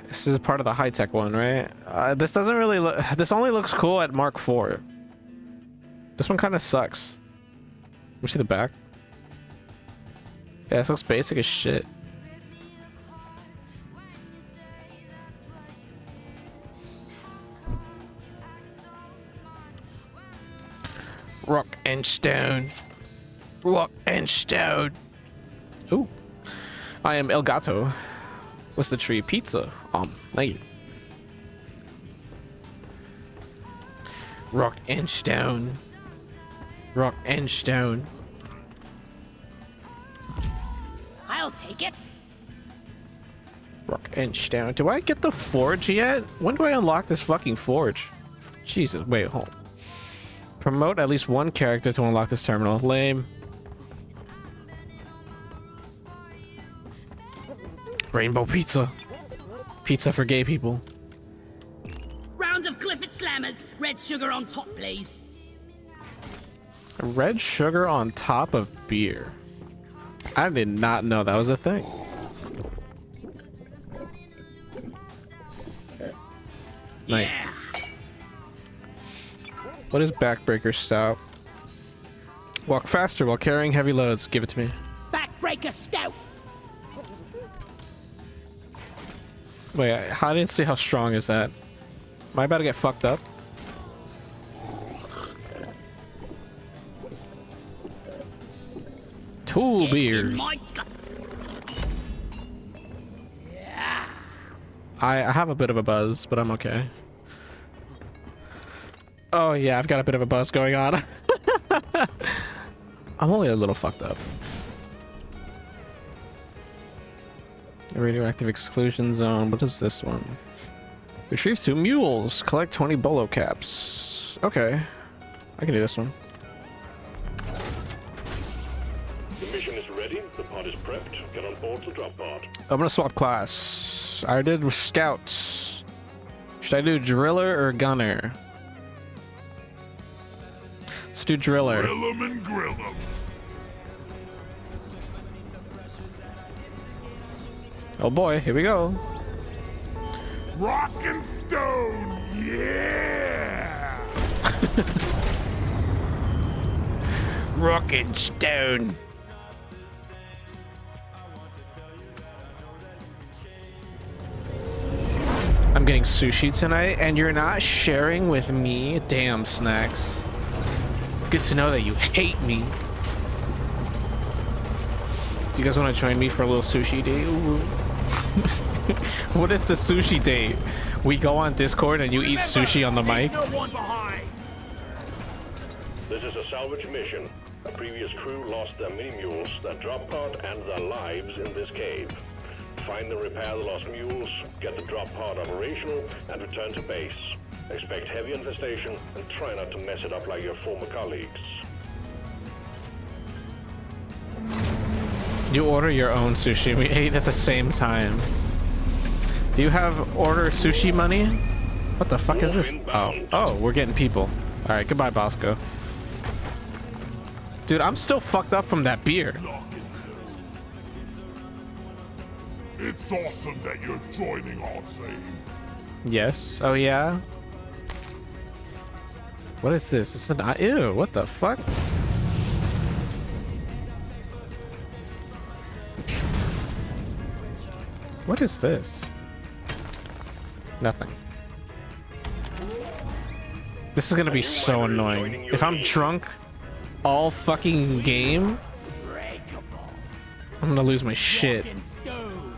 This is part of the high-tech one, right? This doesn't really look... This only looks cool at Mark IV. This one kind of sucks. Let me see the back. Yeah, this looks basic as shit. Rock and stone. Rock and stone. Ooh. I am El Gato. What's the tree? Pizza. Thank you. Rock and stone. Rock and stone. I'll take it. Rock and stone. Do I get the forge yet? When do I unlock this fucking forge? Jesus. Wait, hold on. Promote at least one character to unlock this terminal. Lame. Rainbow pizza. Pizza for gay people. Round of Clifford Slammers. Red sugar on top, please. Red sugar on top of beer. I did not know that was a thing. Nice. Yeah. What is backbreaker stout? Walk faster while carrying heavy loads. Give it to me. Backbreaker stout. Wait, I didn't see how strong is that. Am I about to get fucked up? Tool Get in beers. my gut. I have a bit of a buzz, but I'm okay. Oh yeah, I've got a bit of a buzz going on. I'm only a little fucked up. Radioactive exclusion zone. What is this one? Retrieve 2 mules. Collect 20 bolo caps. Okay. I can do this one. The mission is ready. The pod is prepped. Get on board the drop pod. I'm gonna swap class. I did scout. Should I do driller or gunner? Let's do driller. Grill 'em and grill 'em. Oh boy, here we go. Rock and stone, yeah! Rock and stone. I'm getting sushi tonight, and you're not sharing with me? Damn, Snacks. Good to know that you hate me. Do you guys want to join me for a little sushi date? Ooh. What is the sushi date? We go on Discord and you eat sushi on the mic? No one behind. This is a salvage mission. A previous crew lost their mini mules, their drop pod, and their lives in this cave. Find and repair the lost mules, get the drop pod operational, and return to base. Expect heavy infestation, and try not to mess it up like your former colleagues. You order your own sushi. We ate at the same time. Do you have order sushi money? What the fuck is this? Oh, we're getting people. All right, goodbye, Bosco. Dude, I'm still fucked up from that beer. It's awesome that you're joining our team. Yes. Oh yeah. What is this? It's an ew. What the fuck? What is this? Nothing. This is gonna be so annoying. If I'm drunk all fucking game, I'm gonna lose my shit. Fucking stone.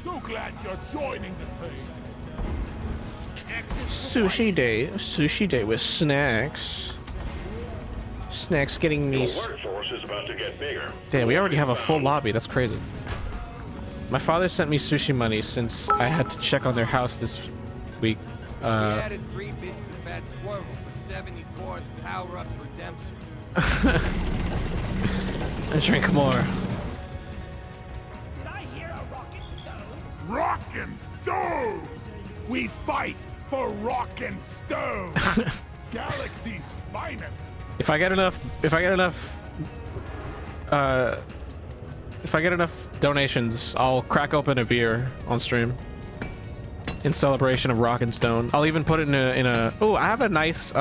So glad you're joining the team. Sushi day with snacks. Snacks getting me. Your workforce is about to get bigger. Damn, we already have a full lobby. That's crazy. My father sent me sushi money since I had to check on their house this week. We added 3 bits to Fat Squirrel for 74's power-ups redemption. And drink more. Did I hear a rocket stone? Rock and stone! We fight for rock and stone! Galaxy's finest! If I get enough donations, I'll crack open a beer on stream in celebration of Rock and Stone. I'll even put it in a. Oh, I have a nice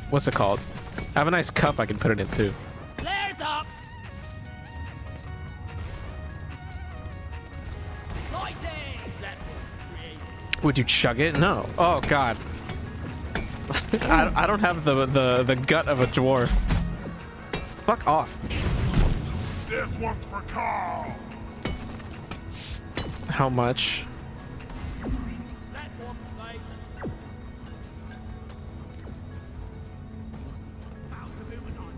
what's it called? I have a nice cup I can put it in too. Flares up! Lighting! That was creative. Would you chug it? No. Oh God. I don't have the gut of a dwarf. Fuck off. This one's for Carl! How much? Platforms, mate. How's the moving on?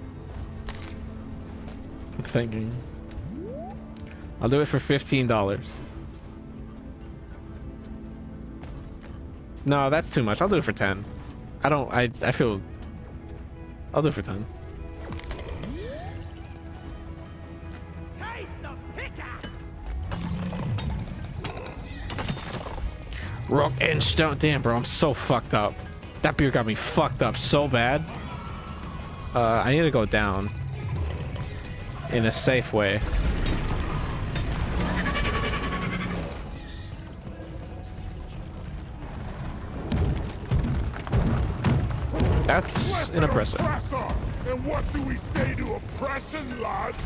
I'm thinking. I'll do it for $15. No, that's too much. I'll do it for 10. I feel. I'll do it for 10. Taste the pickaxe! Rock and Stone. Damn, bro, I'm so fucked up. That beer got me fucked up so bad. I need to go down in a safe way. That's inoppressive. Oppressor! And what do we say to oppression, lads?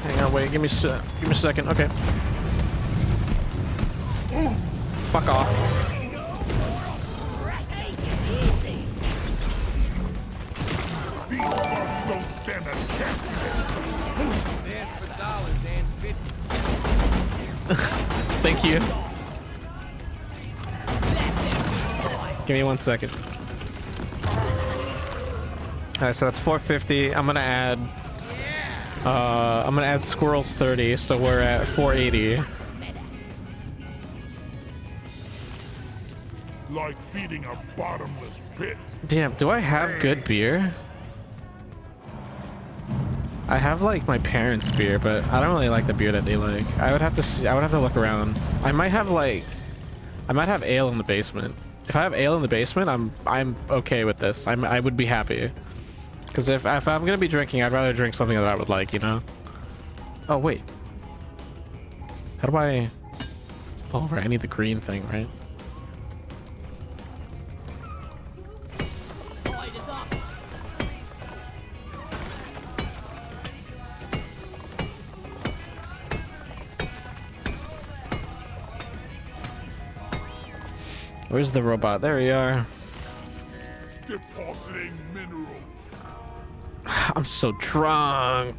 Hang on, wait. Give me a second. Okay. Fuck off. These bugs don't stand a chance. There's for dollars and 50 cents. Thank you. Give me 1 second. Alright, so that's 450. I'm gonna add squirrels 30, so we're at 480. Like feeding a bottomless pit. Damn, do I have good beer? I have like my parents' beer, but I don't really like the beer that they like. I would have to see, I would have to look around. I might have ale in the basement. If I have ale in the basement, I'm okay with this. I would be happy. Because if I'm gonna be drinking, I'd rather drink something that I would like, you know? Oh wait. How do I? Oh right, I need the green thing, right? Light is up! Where's the robot? There we are. Depositing minerals. I'm so drunk.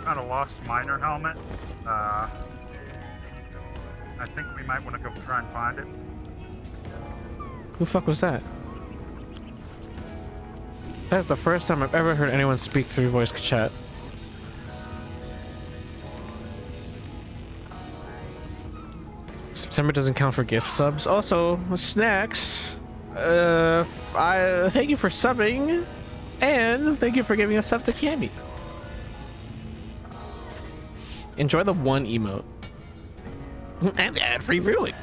Got a lost miner helmet. I think we might want to go try and find it. Who the fuck was that? That's the first time I've ever heard anyone speak through voice chat. September doesn't count for gift subs. Also, snacks. I thank you for subbing, and thank you for giving us sub to Cammy. Enjoy the one emote and the ad-free viewing.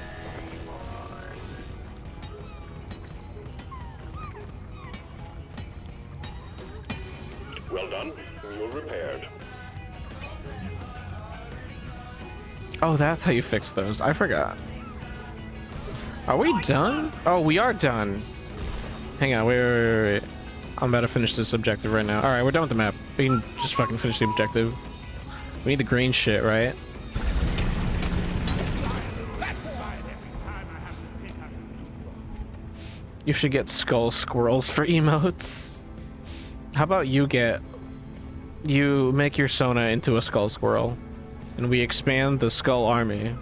Well done. You're repaired. Oh, that's how you fix those. I forgot. Are we done? Oh, we are done. Hang on, wait. I'm about to finish this objective right now. All right, we're done with the map. We can just fucking finish the objective. We need the green shit, right? You should get skull squirrels for emotes. How about you make your Sona into a skull squirrel, and we expand the skull army.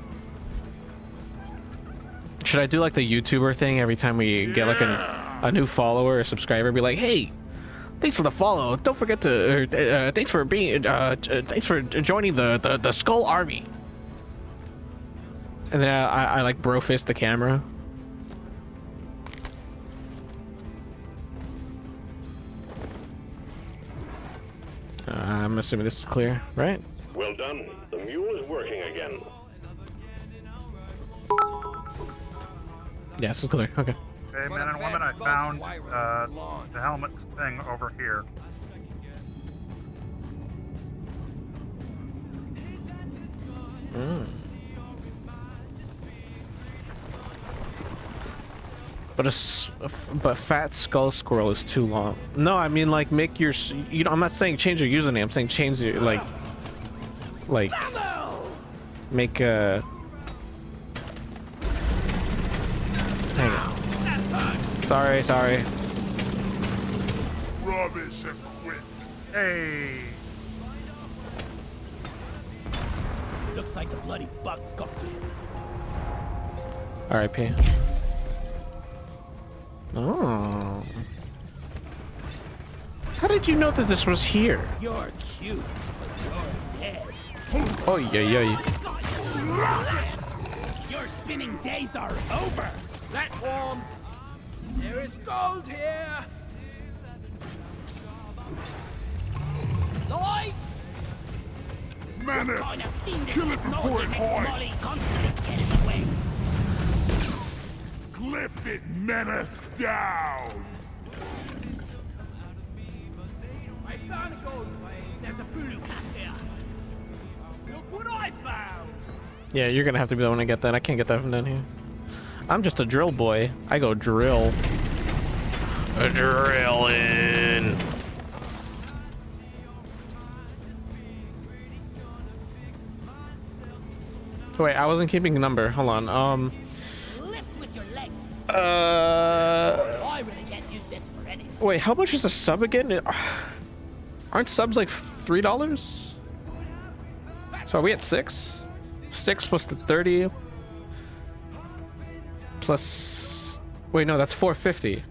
Should I do like the YouTuber thing every time we get like a new follower or subscriber? Be like, hey, thanks for the follow. Don't forget to thanks for being thanks for joining the Skull Army. And then I like bro fist the camera. I'm assuming this is clear, right? Well done. The mule is working again. Yeah, this is clear. Okay. Okay, But men a and women, fat I skull found survivor is too long. the helmet thing over here. But fat skull squirrel is too long. No, I mean like make your I'm not saying change your username. I'm saying change your like make a. Hang on. Sorry. Rubbish and quit. Hey! Looks like the bloody bugs got to him. R.I.P. Oh. How did you know that this was here? You're cute, but you're dead. Oh yeah. Your spinning days are over. Platform! There is gold here! Lloyd! Menace! Kind of fiendish Kill it before technology it makes hides! Molly constantly get in the way. Clip it, Menace, down! I found a gold vein. There's a voodoo cat there. Look what I found! Yeah, you're gonna have to be the one to get that. I can't get that from down here. I'm just a drill boy. I go drill. A drillin'. Wait, I wasn't keeping a number. Hold on. Lift with your legs. I really can't use this for anything. Wait, how much is a sub again? Aren't subs like $3? So are we at 6? 6 plus the 30 plus. Wait, no, that's 450.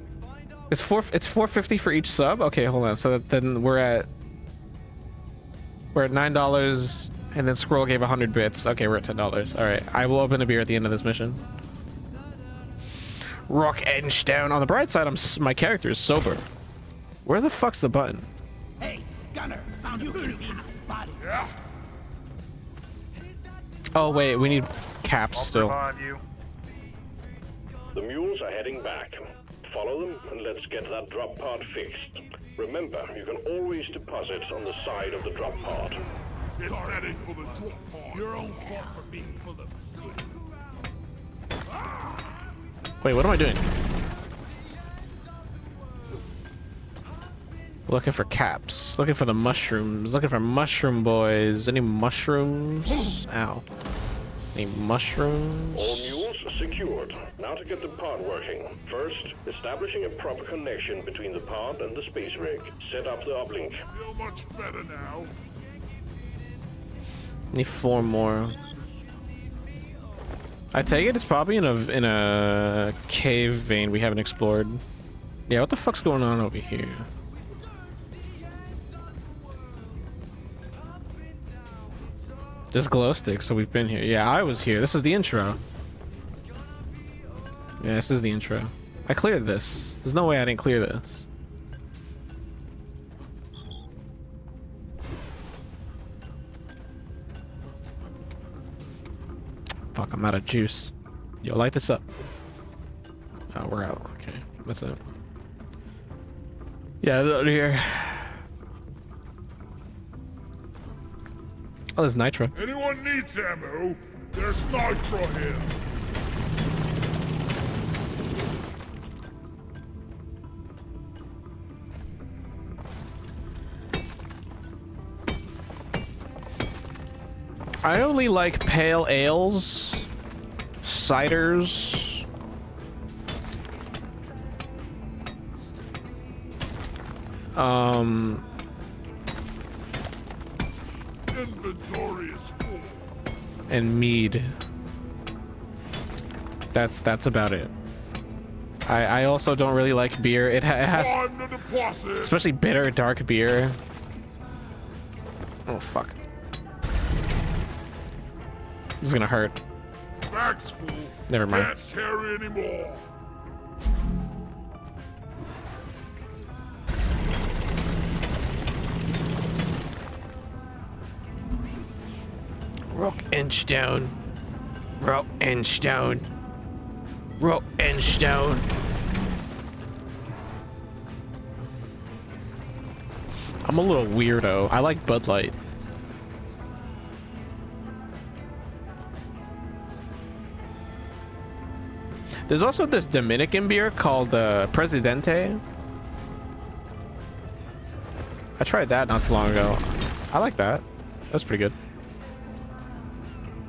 It's 450 for each sub. Okay, hold on. So then we're at $9, and then Scroll gave 100 bits. Okay, we're at $10. All right, I will open a beer at the end of this mission. Rock edge down. On the bright side, my character is sober. Where the fuck's the button? Hey, Gunner, found a voodoo cat's body. Yeah? Oh wait, we need caps I'll still. revive you. The mules are heading back. Follow them and let's get that drop pod fixed. Remember, you can always deposit on the side of the drop pod. It's heading for the drop pod. Your own fault for being full of good. Wait, what am I doing? Looking for caps. Looking for the mushrooms. Looking for mushroom boys. Any mushrooms? Ow. Any mushrooms? All mules secured. Now to get the pod working. First, establishing a proper connection between the pod and the space rig. Set up the uplink. Feel much better now. Need 4 more. I take it it's probably in a cave vein we haven't explored. Yeah, what the fuck's going on over here? This glow stick, so we've been here. Yeah, I was here. This is the intro. Yeah, this is the intro. I cleared this. There's no way I didn't clear this. Fuck, I'm out of juice. Yo, light this up. Oh, we're out. Okay, that's it. Yeah, out here. Oh, there's nitro. Anyone needs ammo? There's nitro here. I only like pale ales, ciders. Inventory is full. And mead. That's about it. I also don't really like beer. It has, On the deposit. especially bitter dark beer. Oh fuck. This is gonna hurt. Bag's full. Never mind. Can't carry anymore. Rock and stone. Rock and stone. Rock and stone. I'm a little weirdo. I like Bud Light. There's also this Dominican beer called Presidente. I tried that not too long ago. I like that. That's pretty good.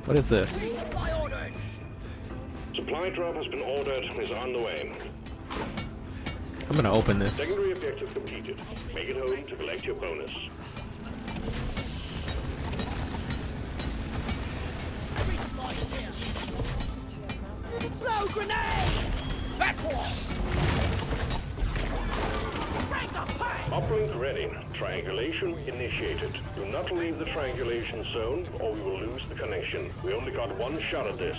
What is this? Supply ordered. Supply drop has been ordered and is on the way. I'm gonna open this. Secondary objective completed. Make it home to collect your bonus. Resupply here. Slow grenade! That wall! Break the pipe! Uplink ready. Triangulation initiated. Do not leave the triangulation zone or we will lose the connection. We only got one shot at this.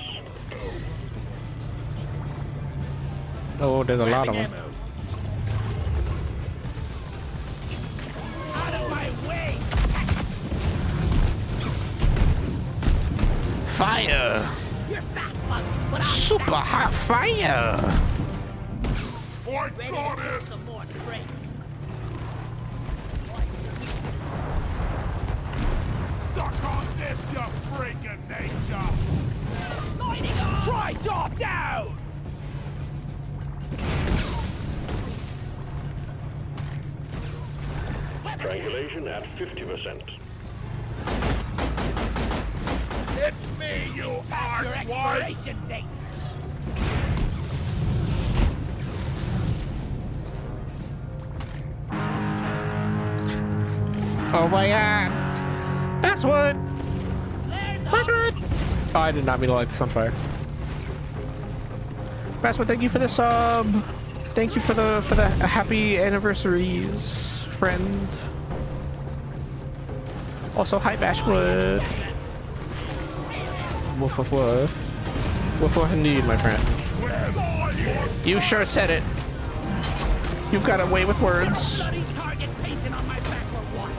Oh, there's a lot of them. Out of my way! Fire! You're fast, bug, but I'm Super hot fire! I ready got to it. get some more crates. Suck on this, you freak of nature. Lighting up! Try top down. Triangulation at 50%. It's me, you That's your arsewite. expiration date! Oh my god! Password! There's Password! Oh, I did not mean to light this on fire. Password, thank you for the sub. Thank you for the happy anniversaries, friend. Also, hi Bashwood. Woof woof woof. Woof woof indeed, my friend. You sure said it. You've got a way with words. bloody target painted on my back or what?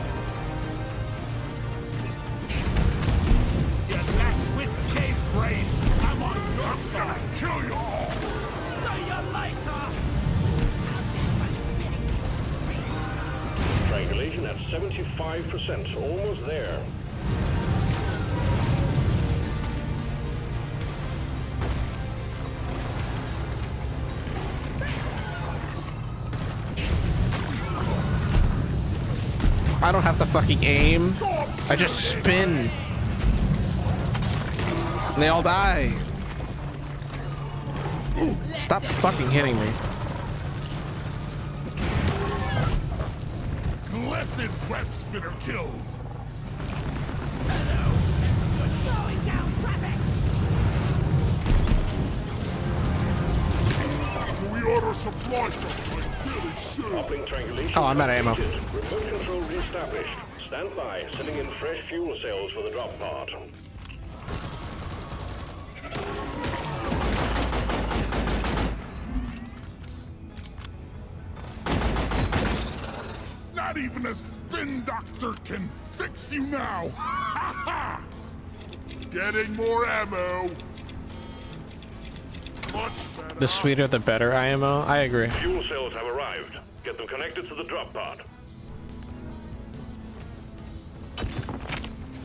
You mess with cave brain. I'm on your side. Kill you all. See you later! Triangulation at 75%. Almost there. I don't have to fucking aim. I just spin. And they all die. Stop fucking hitting me. Blessed web spinner killed. Slowing down traffic! We order supply trucks like Billy should. Uplink triangulation. Oh, I'm out of ammo. completed. Remote control reestablished. Stand by. Sending in fresh fuel cells for the drop pod. Not even a spin doctor can fix you now. Ha ha! Getting more ammo. Much better. The sweeter the better, IMO. I agree. Fuel cells have arrived. Get them connected to the drop pod.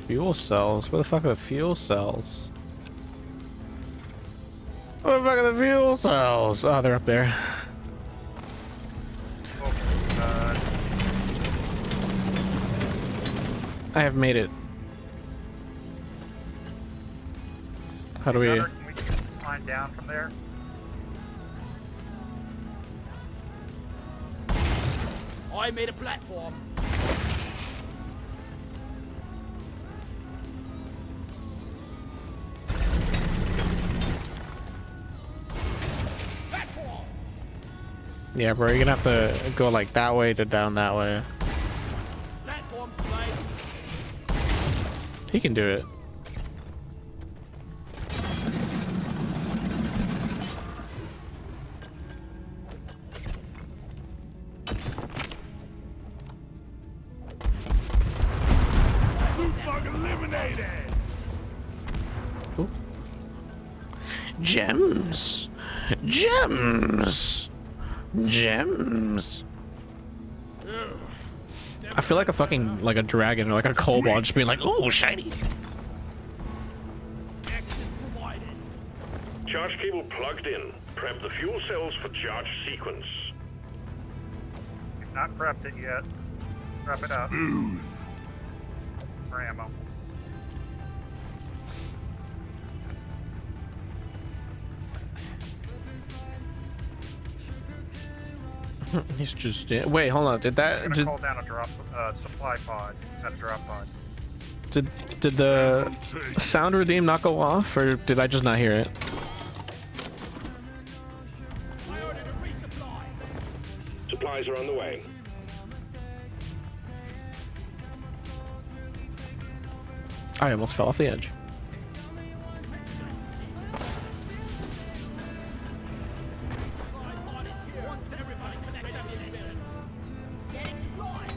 Fuel cells? Where the fuck are the fuel cells? Where the fuck are the fuel cells? Oh, they're up there. I have made it. How do we... Gunner, can we just climb down from there? I made a platform. Yeah, bro, you're gonna have to go like that way to down that way. Platforms, please. He can do it. Fuck eliminated. Ooh. Gems. Gems. Gems. I feel like a fucking like a dragon or like a kobold just being like, "Ooh, shiny." Access provided. Charge cable plugged in. Prep the fuel cells for charge sequence. You've not prepped it yet. Prep it up. For ammo. He's just wait, hold on. Did I'm that gonna call down a drop supply pod. Not a drop pod. did the sound redeem not go off, or did I just not hear it? I ordered a resupply. Supplies are on the way. I almost fell off the edge. Once everybody connected up in there. Get explored.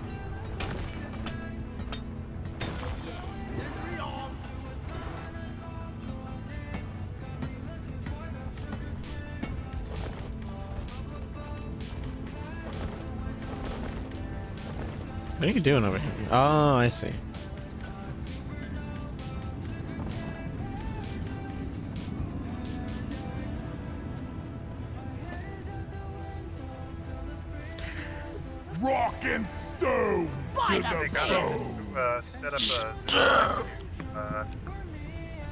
Sentry armed. What are you doing over here? Oh, I see. Rock and stone By to the the They bone. gotta set up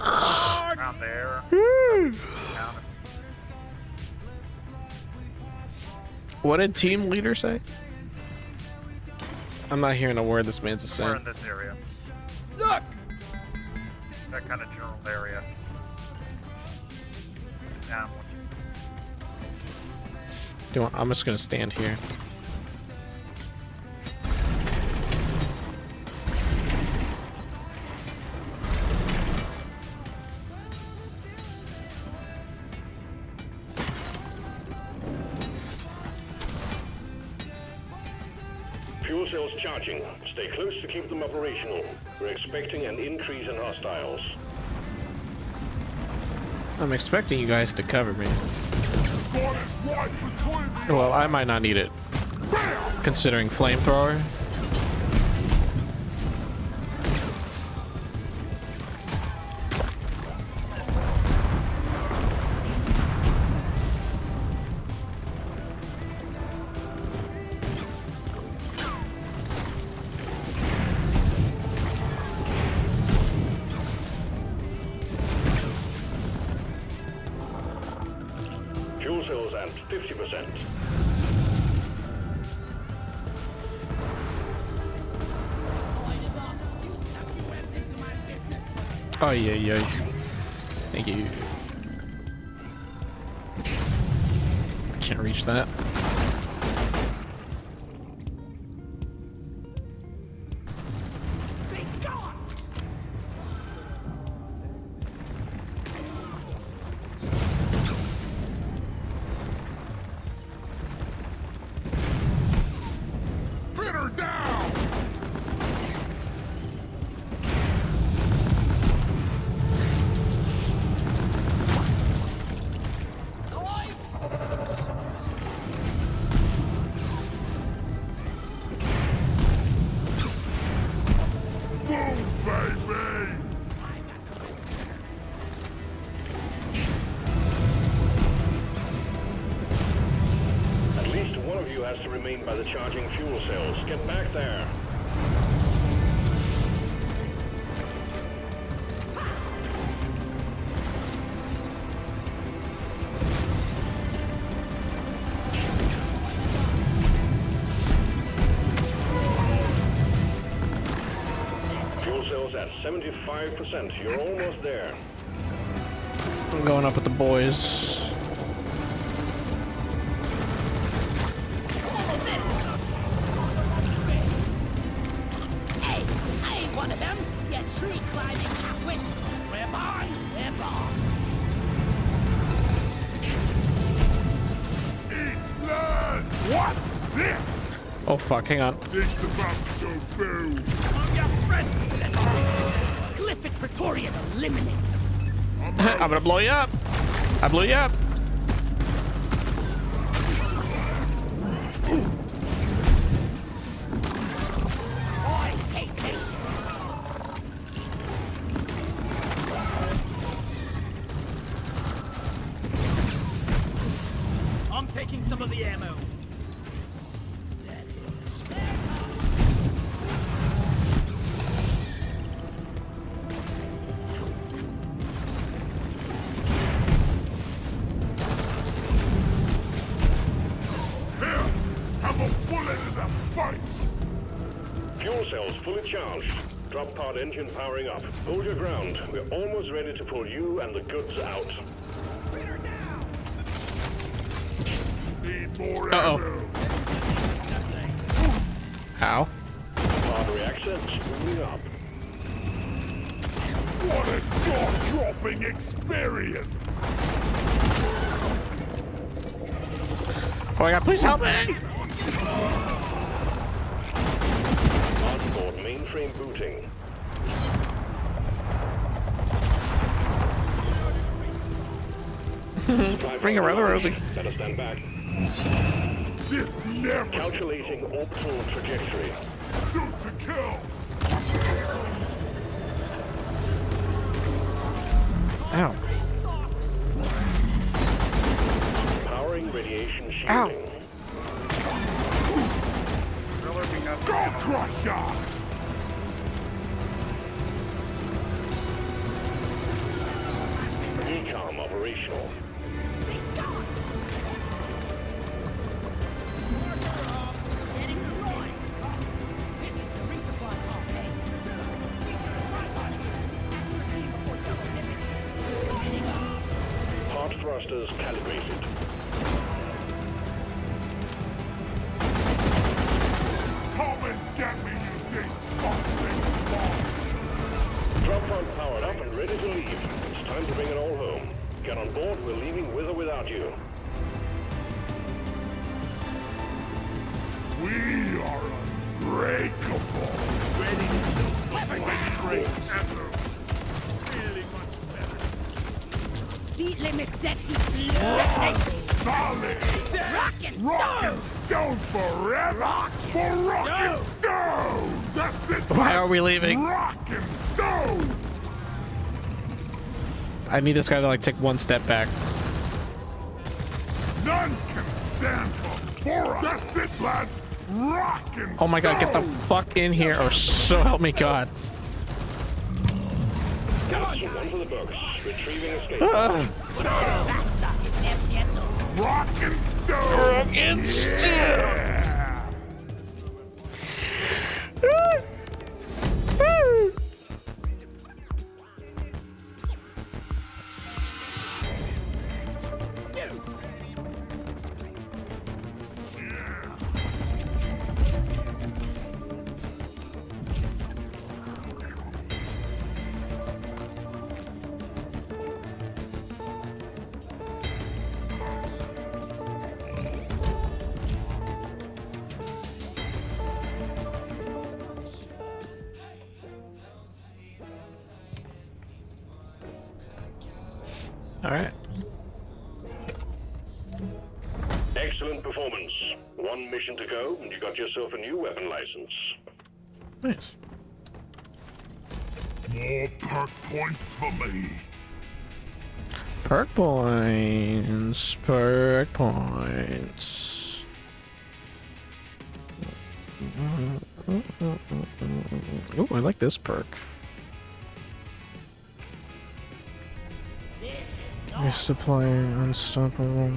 a around there. Down. What did team leader say? I'm not hearing a word this man's We're saying. in this area. Look! That kind of general area. Down. I'm just gonna stand here. Fuel cells charging. Stay close to keep them operational. We're expecting an increase in hostiles. I'm expecting you guys to cover me. Got it right between the Well, I might not need it, considering flamethrower. Fuel cells at 50%. Oh yeah, yeah. Thank you. Can't reach that. Pin her down. Boom, baby. At least one of you has to remain by the charging fuel cells. Get back there. Fuel cells at 75%. You're almost there. I'm going up with the boys. Oh fuck, hang on. It's about to go boom. I'm your friend. Glyphic Praetorian eliminated. I'm gonna blow you up. I blew you up. I hate nature. I'm taking some of the ammo. Here, have a bullet in the fight. Fuel cells fully charged. Drop pod engine powering up. Hold your ground. We're almost ready to pull you and the goods out. Need more Uh-oh. ammo. Ow. Pod reactor spooling up. What a jaw-dropping experience. Oh my god, please help me! Onboard mainframe booting. Bring it rather rosy. Better stand back. This never Calculating orbital trajectory. just a kill. Ow. Powering radiation Ow. shielding. Driller becomes Jaw crusher. Decom operational. This is the resupply pump, hey? Ascertain before double dipping. Lining up. Pod thrusters calibrated. Come and get me, you disgusting bug. Drop pod powered up and ready to leave. It's time to bring it all home. Get on board, we're leaving with or without you. We are unbreakable. Ready to kill some great ever. Really much better. Speed limit set to slow. Solid. Rock and Rock and stone. stone forever. For rock and stone. That's it. Why are we leaving? Rock and stone. I need this guy to like take one step back. None can stand before us. That's it, lads. Rock and Oh my god, get the stone. fuck in here, or so help me god. That's one for the books. Retrieving escape. Ah. Rock and stone. Rock and stone. Yeah. All right. Excellent performance. One mission to go, and you got yourself a new weapon license. Nice. More perk points for me. Perk points. Perk points. Ooh, I like this perk. Resupply unstoppable.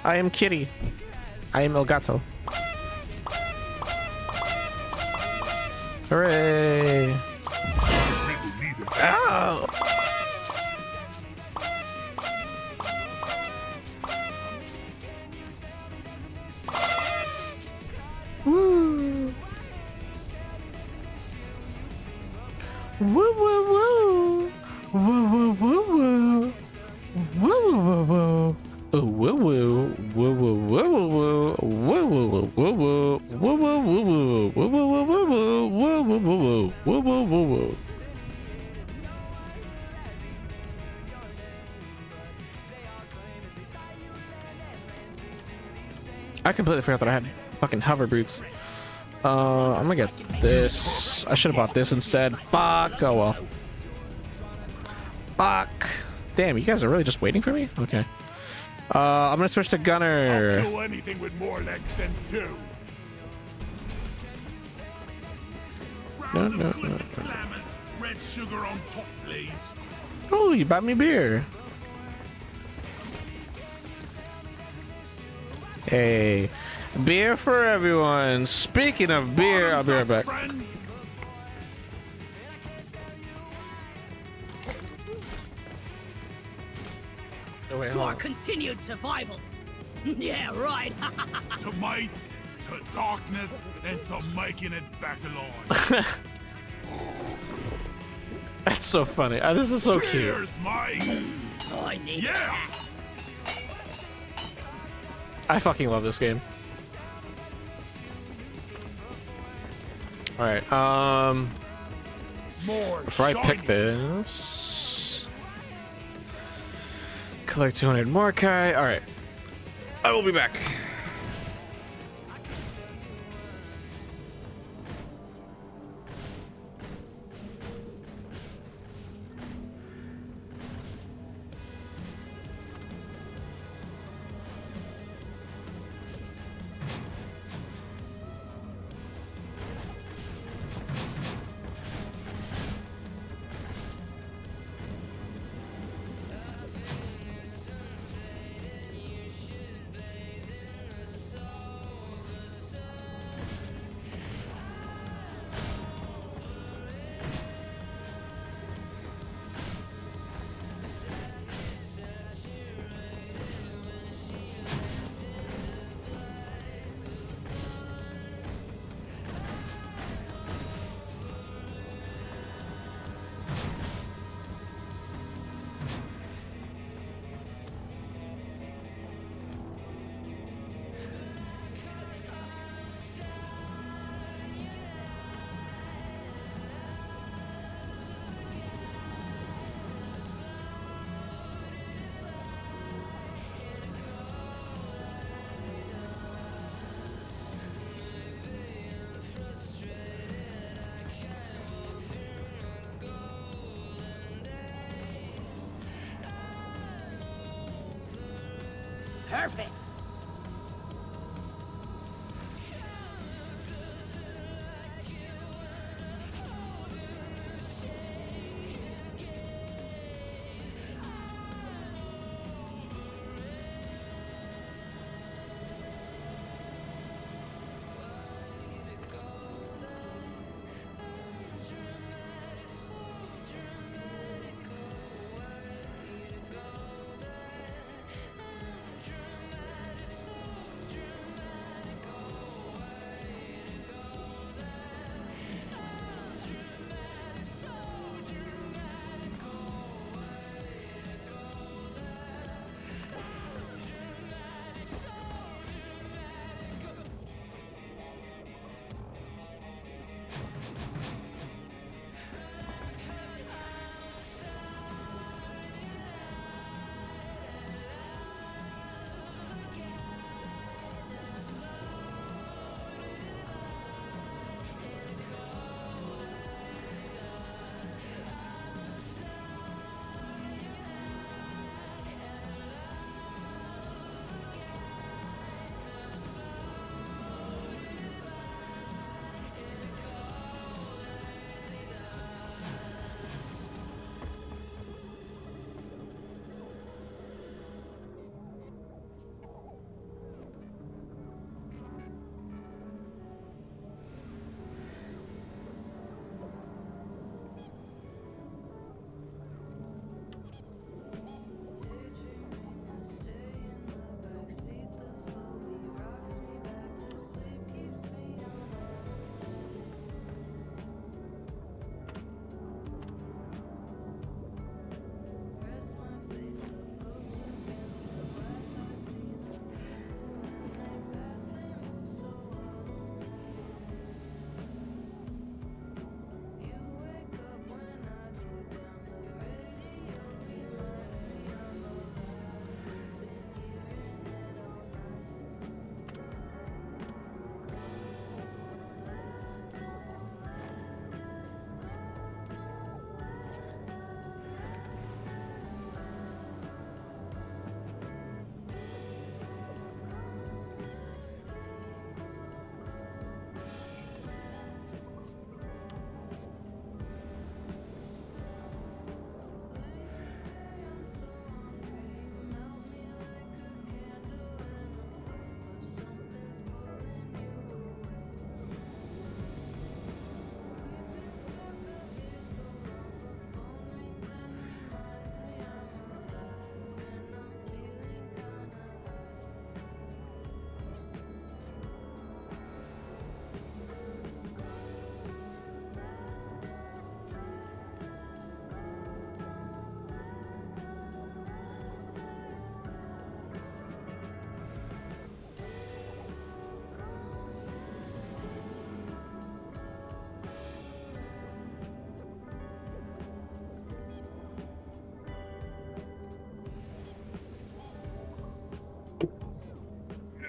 I am Kitty. I am El Gato. Hooray! Really need it. Ow! Woo! Woo woo woo! Woo woo woo woo! Woo woo woo woo! Woo woo woo! Woo woo woo woo! Woo woo woo woo woo! Woo woo woo woo! Woo woo woo woo woo! Woo woo woo woo! Woo woo woo woo! I completely forgot that I had fucking hover boots. I'm gonna get this. I should have bought this instead. Fuck. Oh well. Fuck. Damn, you guys are really just waiting for me? Okay. I'm gonna switch to I'll Gunner. kill anything with more legs than two. No, no, no. Slammers, red sugar on top, please. Oh, you bought me beer. Hey, beer for everyone. Speaking of beer, I'll be right back. Friends. Oh, wait, To hold our on. continued survival. Yeah, right. To mates, to darkness, and to making it back alive. That's so funny. This is so cute. Cheers, mate. I need Yeah. that. I fucking love this game. All right. More Before I pick shiny. this, collect 200 Morkai. All right. I will be back. Perfect.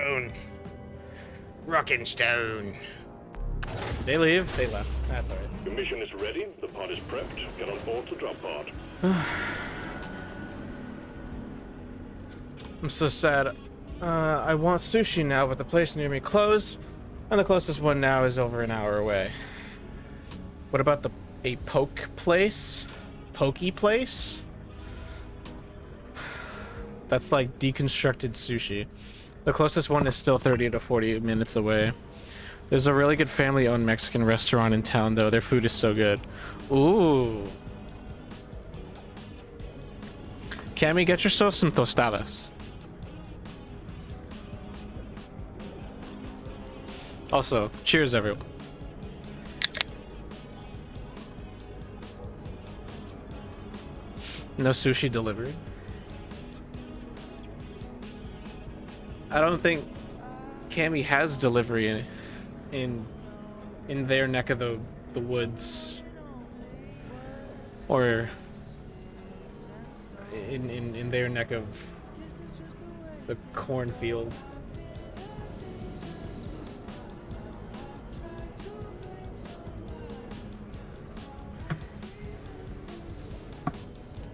Stone. Rockin' Stone. They leave? They left. That's alright. Your mission is ready. The pod is prepped. Get on board the drop pod. I'm so sad. I want sushi now, but the place near me closed, and the closest one now is over an hour away. What about a poke place? Pokey place? That's like deconstructed sushi. The closest one is still 30 to 40 minutes away. There's a really good family-owned Mexican restaurant in town, though. Their food is so good. Ooh. Cammy, get yourself some tostadas. Also, cheers, everyone. No sushi delivery. I don't think Cammy has delivery in their neck of the woods, or in their neck of the cornfield.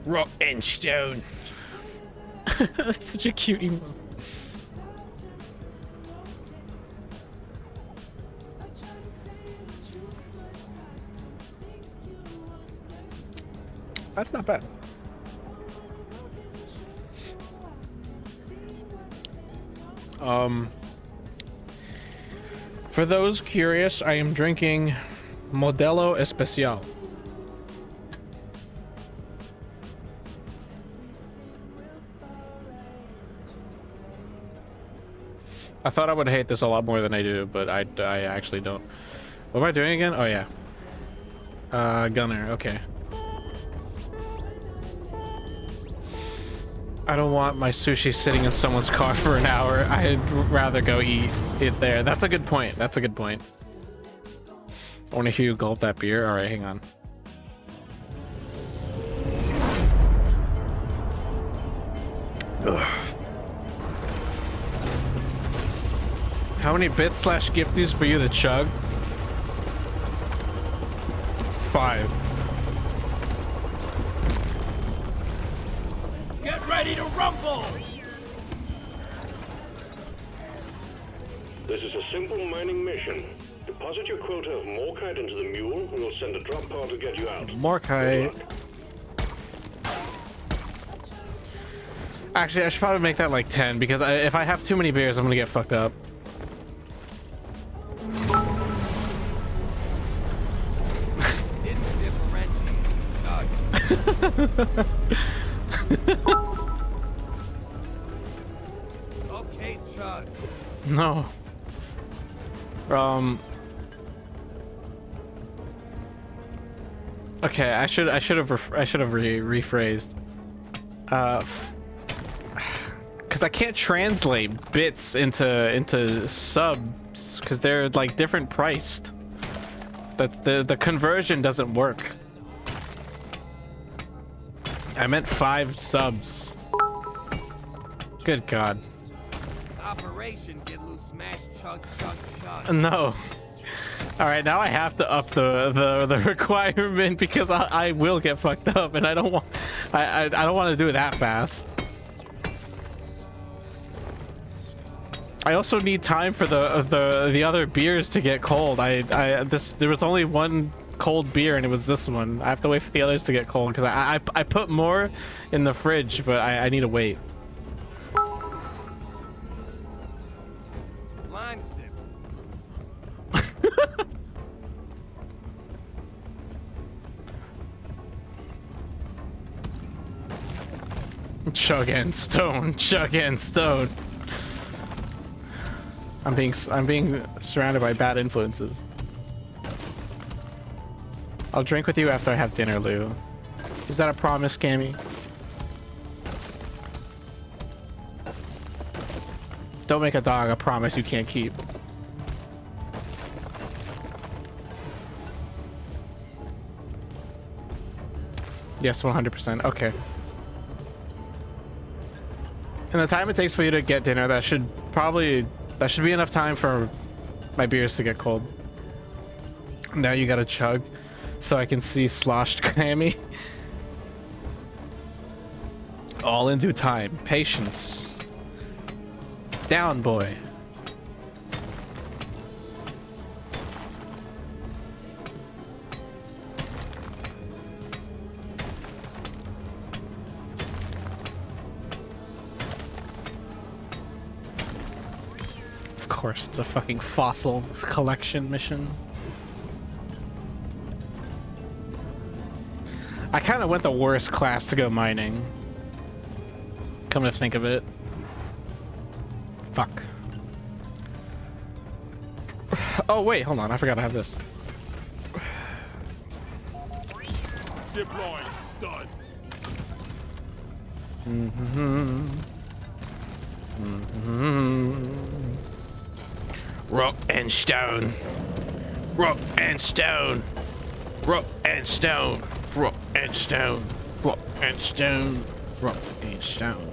Rock and Stone. That's such a cute emo. That's not bad. For those curious, I am drinking Modelo Especial. I thought I would hate this a lot more than I do, but I actually don't. What am I doing again? Oh yeah. Gunner, okay. I don't want my sushi sitting in someone's car for an hour. I'd rather go eat it there. That's a good point. That's a good point. I want to hear you gulp that beer. All right, hang on. Ugh. How many bits / gifties for you to chug? 5. Get ready to rumble! This is a simple mining mission. Deposit your quota of Morkite into the mule, and we'll send a drop pod to get you out. Morkite. Actually, I should probably make that like 10, because if I have too many beers, I'm gonna get fucked up. Didn't differentiate. Chug. Okay, chug. No. Okay, I should have rephrased. Because I can't translate bits into subs because they're like different priced. That's the conversion doesn't work. I meant 5 subs. Good God. Operation Get Loose Smash Chug Chug Chug. No. All right, now I have to up the requirement because I will get fucked up, and I don't want I don't want to do it that fast. I also need time for the other beers to get cold. There was only one cold beer, and it was this one. I have to wait for the others to get cold because I put more in the fridge, but I need to wait. Line sip. Chug and stone, chug and stone. I'm being surrounded by bad influences. I'll drink with you after I have dinner, Lou. Is that a promise, Cammy? Don't make a dog a promise you can't keep. Yes, 100%. Okay. And the time it takes for you to get dinner, that should probably That should be enough time for my beers to get cold. Now you gotta chug so I can see sloshed Grammy. All in due time. Patience. Down, boy. Of course, it's a fucking fossil collection mission. I kind of went the worst class to go mining. Come to think of it. Fuck. Oh wait, hold on. I forgot I have this. Zip line done. Rock and stone. Rock and stone. Rock and stone. Rock and stone. Rock and stone. Rock and stone.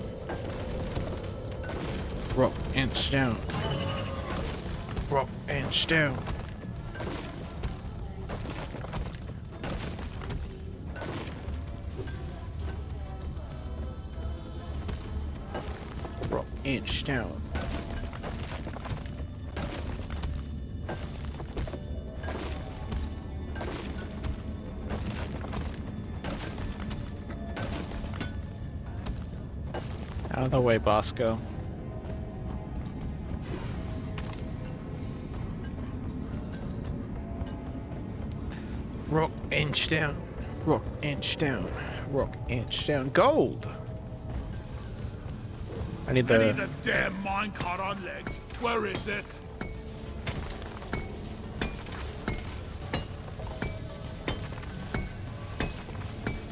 Rock and stone. Rock and stone. Rock and stone. Out of the way, Bosco. Rock inch down. Rock inch down. Rock inch down. Gold! I need I the... need the damn minecart on legs. Where is it?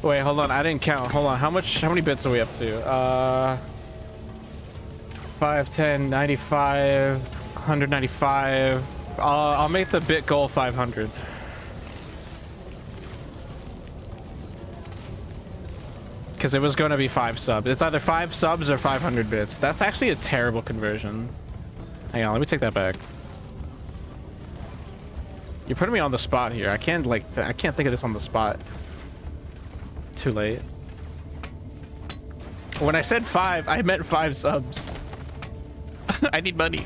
Wait, hold on. I didn't count. Hold on. How many bits are we up to? 5, 10, 95, 195. I'll make the bit goal 500. Because it was going to be 5 subs. It's either 5 subs or 500 bits. That's actually a terrible conversion. Hang on, let me take that back. You're putting me on the spot here. I can't I can't think of this on the spot. Too late. When I said 5, I meant 5 subs. I need money.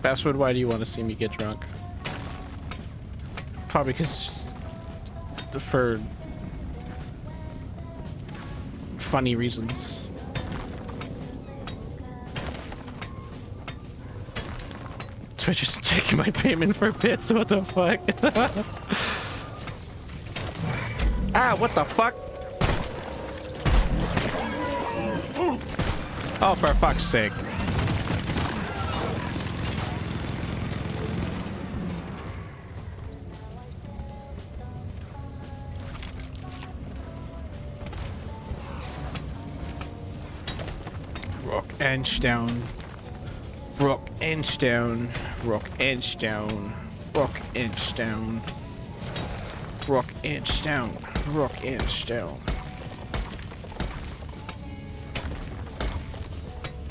Basswood, why do you want to see me get drunk? Probably because for funny reasons. Twitch is taking my payment for bits. What the fuck? Ah, what the fuck? Oh, for fuck's sake. Rock inch down. Rock inch down. Rock inch down. Rock inch down. Rock inch down. Rock inch down.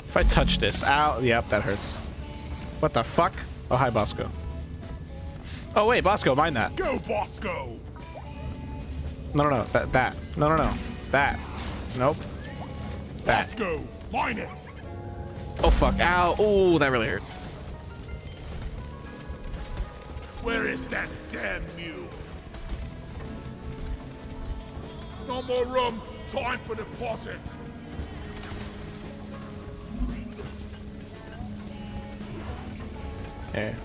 If I touch this, ow, yep, that hurts. What the fuck? Oh, hi, Bosco. Oh, wait, Bosco, mind that. Go, Bosco! No, no, no, that. No, no, no, that. Nope. That. Bosco, mine it! Oh, fuck, ow, ooh, that really hurt. Where is that damn mule? No more room. Time for deposit. Hey.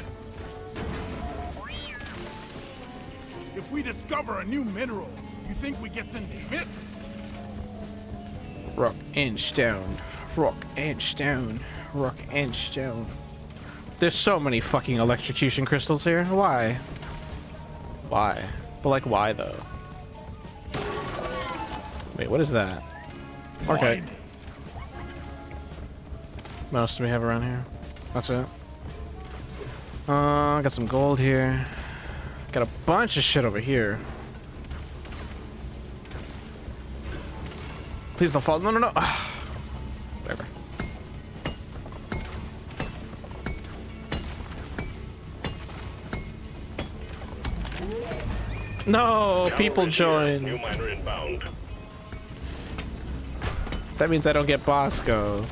If we discover a new mineral, you think we get to name it? Rock inch down. Rock inch down. Rock inch down. There's so many fucking electrocution crystals here. Why? Why? But like, why though? Wait, what is that? Okay. Mine it. What else do we have around here? That's it. Got some gold here. Got a bunch of shit over here. Please don't fall. No, no, no. Whatever. No, people Cavalry's here. New join. miner inbound. That means I don't get Bosco.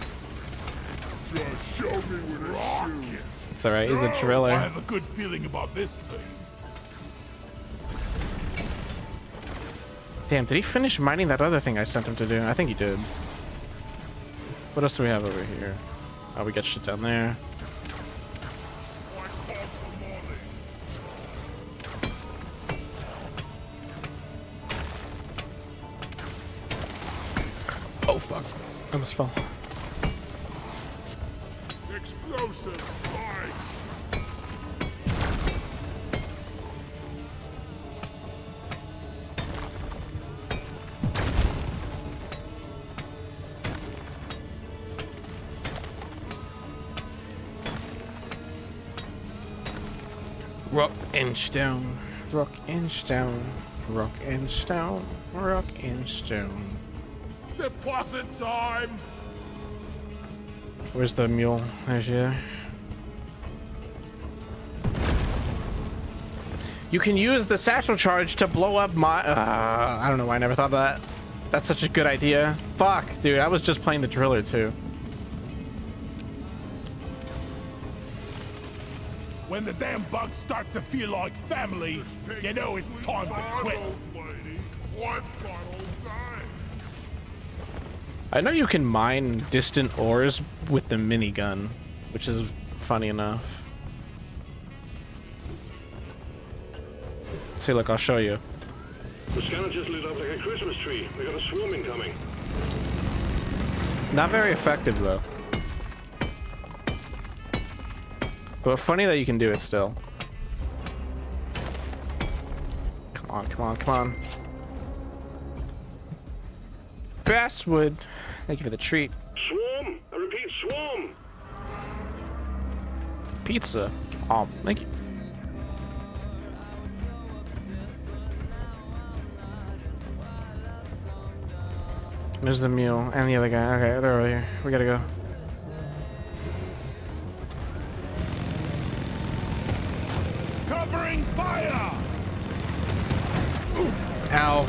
Just show me what it is. It's alright, he's a I driller. have a good feeling about this thing. Damn, did he finish mining that other thing I sent him to do? I think he did. What else do we have over here? Oh, we got shit down there. Oh fuck. I almost fell. Explosive spikes. Rock and stone. Rock and stone. Rock and stone. Rock and stone. Deposit time. Where's the mule? There's you. You can use the satchel charge to blow up my. I don't know why I never thought of that. That's such a good idea. Fuck, dude. I was just playing the driller too. When the damn bugs start to feel like family, you know it's time to quit. One final time. I know you can mine distant ores with the minigun, which is funny enough. See, look, I'll show you. The scanner just lit up like a Christmas tree. We got a swarm incoming. Not very effective though. But funny that you can do it still. Come on, come on, come on. Basswood. Thank you for the treat. Swarm! I repeat, swarm! Pizza. Oh, thank you. There's the mule and the other guy. Okay, they're over here. We gotta go. Covering fire! Ow.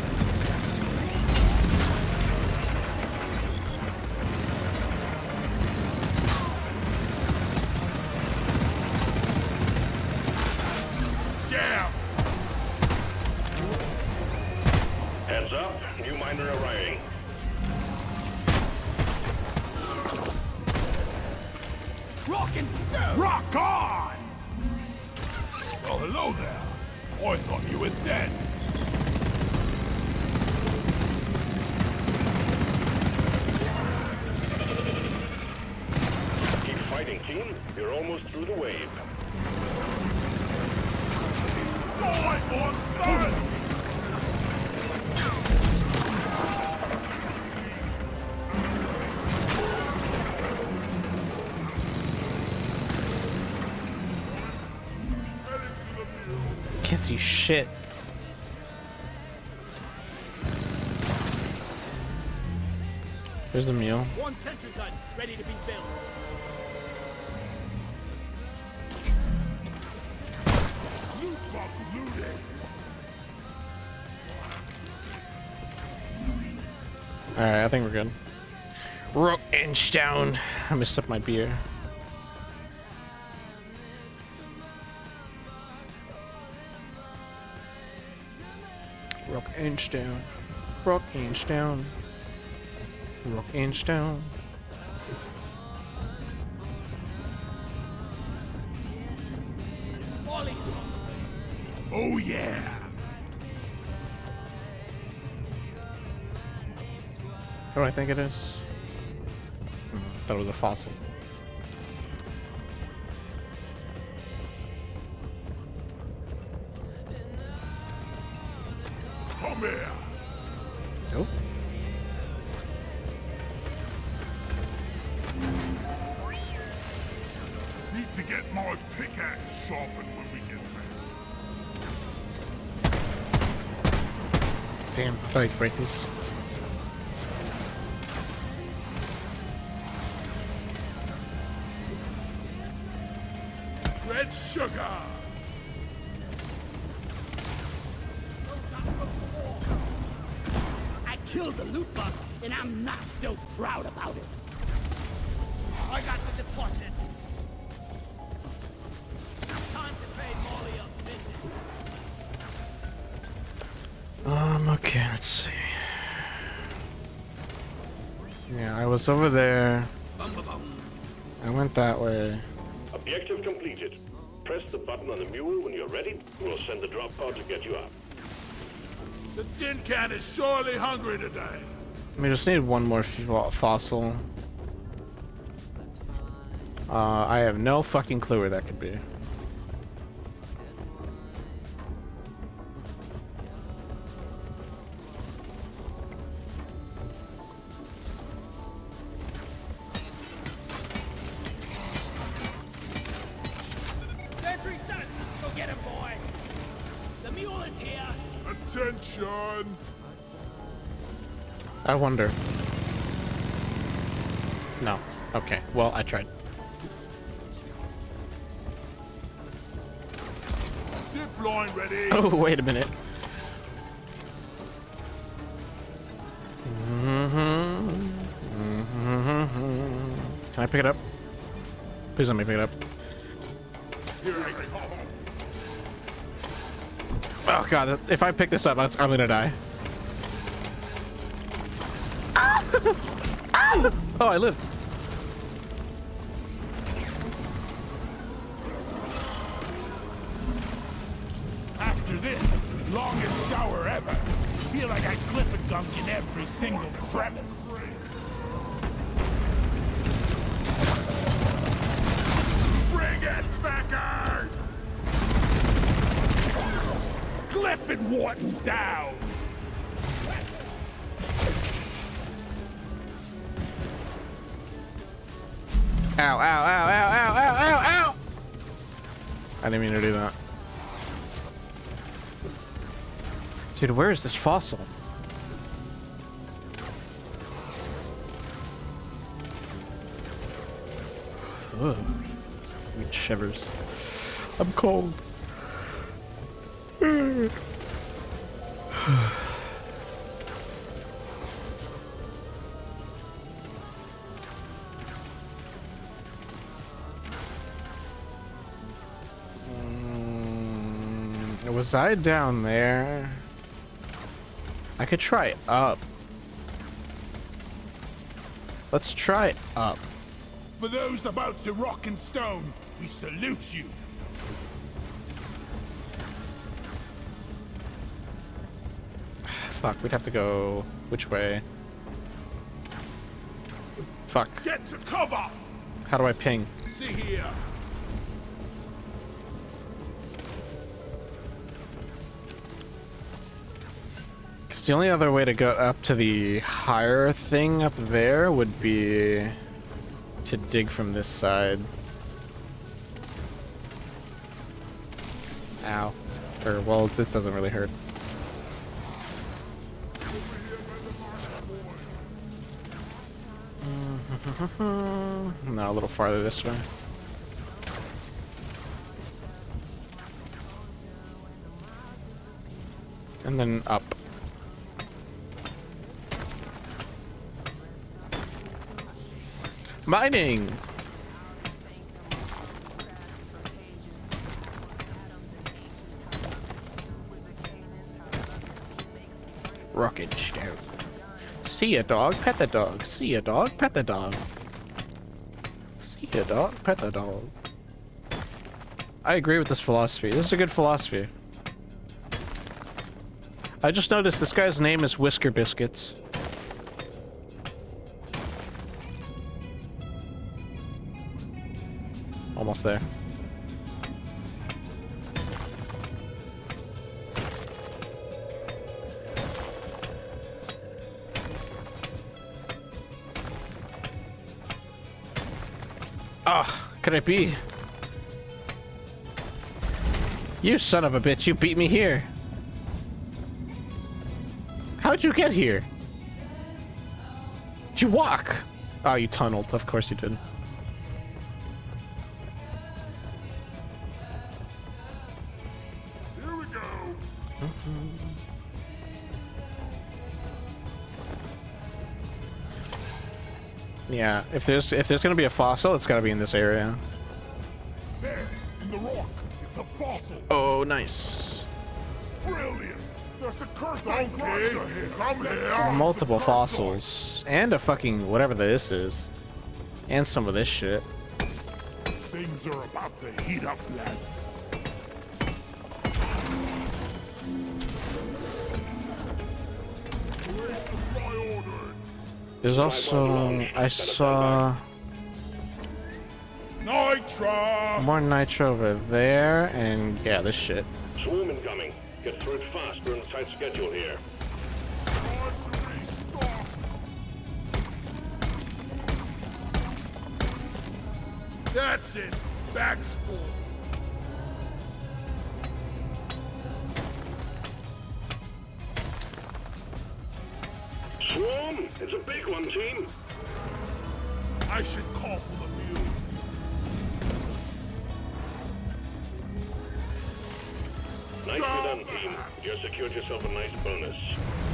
Jam! Heads up, new miner arriving. Rock and stone! Rock on! Oh, hello there. I thought you were dead. Keep fighting, team. You're almost through the wave. Die on stone! Can't see shit. There's a mule. One sentry gun ready to be built. You got looted. Alright, I think we're good. Rock and stone. I messed up my beer. Rock and stone. Rock and stone. Rock and stone. Oh yeah. What do I think it is? Thought it was a fossil. Come here. Nope. Need to get my pickaxe sharpened when we get there. Damn, I thought I could break these. Red sugar. killed a loot bug, and I'm not so proud about it. I got the deposit. Time to pay Molly a visit. Okay, let's see. Yeah, I was over there. I went that way. Objective completed. Press the button on the mule when you're ready. We'll send the drop pod to get you up. The tin can is surely hungry today. We just need one more fossil. I have no fucking clue where that could be. Sentry's done! Go get him, boy! The mule is here! Attention! I wonder. No. Okay. Well, I tried. Zip line ready. Oh, wait a minute. Can I pick it up? Please let me pick it up. Here I come. Oh god, if I pick this up, I'm gonna die. Oh, I live. After this, longest shower ever. Feel like I cliff a gunk in every single crevice. Bring it, Beckers! Cliff and Wharton down! Ow, ow, ow, ow, ow, ow, ow, ow! I didn't mean to do that. Dude, where is this fossil? Ugh. Me shivers. I'm cold. Was I down there? I could try up. Let's try up. For those about to rock and stone, we salute you. Fuck, we'd have to go which way? Fuck. Get to cover! How do I ping? See here. Because the only other way to go up to the higher thing up there would be to dig from this side. Ow. Or, well, this doesn't really hurt. No, a little farther this way. And then up. Mining! Rocket stone. See a dog, pet the dog. See a dog, pet the dog. See a dog, pet the dog. I agree with this philosophy. This is a good philosophy. I just noticed this guy's name is Whisker Biscuits. Almost there. Ah, could it be? You son of a bitch, you beat me here. How'd you get here? Did you walk? Oh, you tunneled. Of course you did. Here we go. Yeah, if there's gonna be a fossil, it's gotta be in this area. There, in the rock. It's a fossil. Oh, nice. Brilliant. There's a curse on Grinder here. Come here. Multiple fossils and a fucking whatever this is, and some of this shit. Things are about to heat up, lads. Where's the fly ordered? There's also I saw Nitra! more nitro over there, and yeah, this shit. Swarm incoming. Get through it fast. We're on a tight schedule here. That's it. Bags full. Swarm! It's a big one, team. I should call for the mule. Nicely done, team. You secured yourself a nice bonus.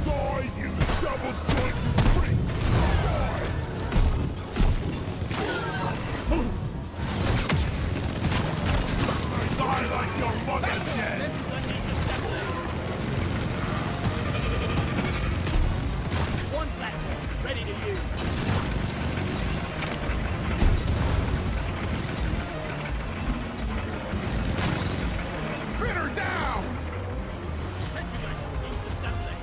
Die, you double-jointed freak! Die like your mother's dead! One platform, ready to use. Pin her down! Regimental needs assembling.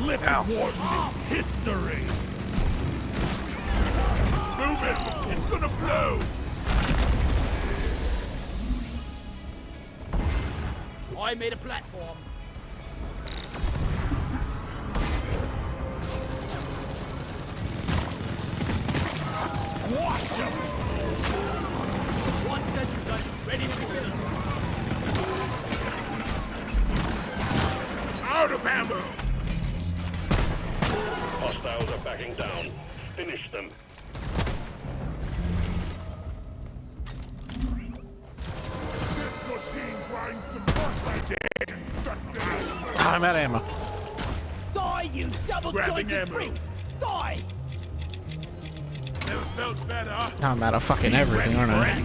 Living Warden is history! Move it! It's gonna blow! I made a platform. Squash him! One sentry gun ready to begin. Out of ammo! Hostiles are backing down. Finish them. This machine grinds the mercy infected! I'm out of ammo. Die, you Grabbing double-jointed ammo. freaks! Die! Never felt better. I'm out of fucking everything, aren't I?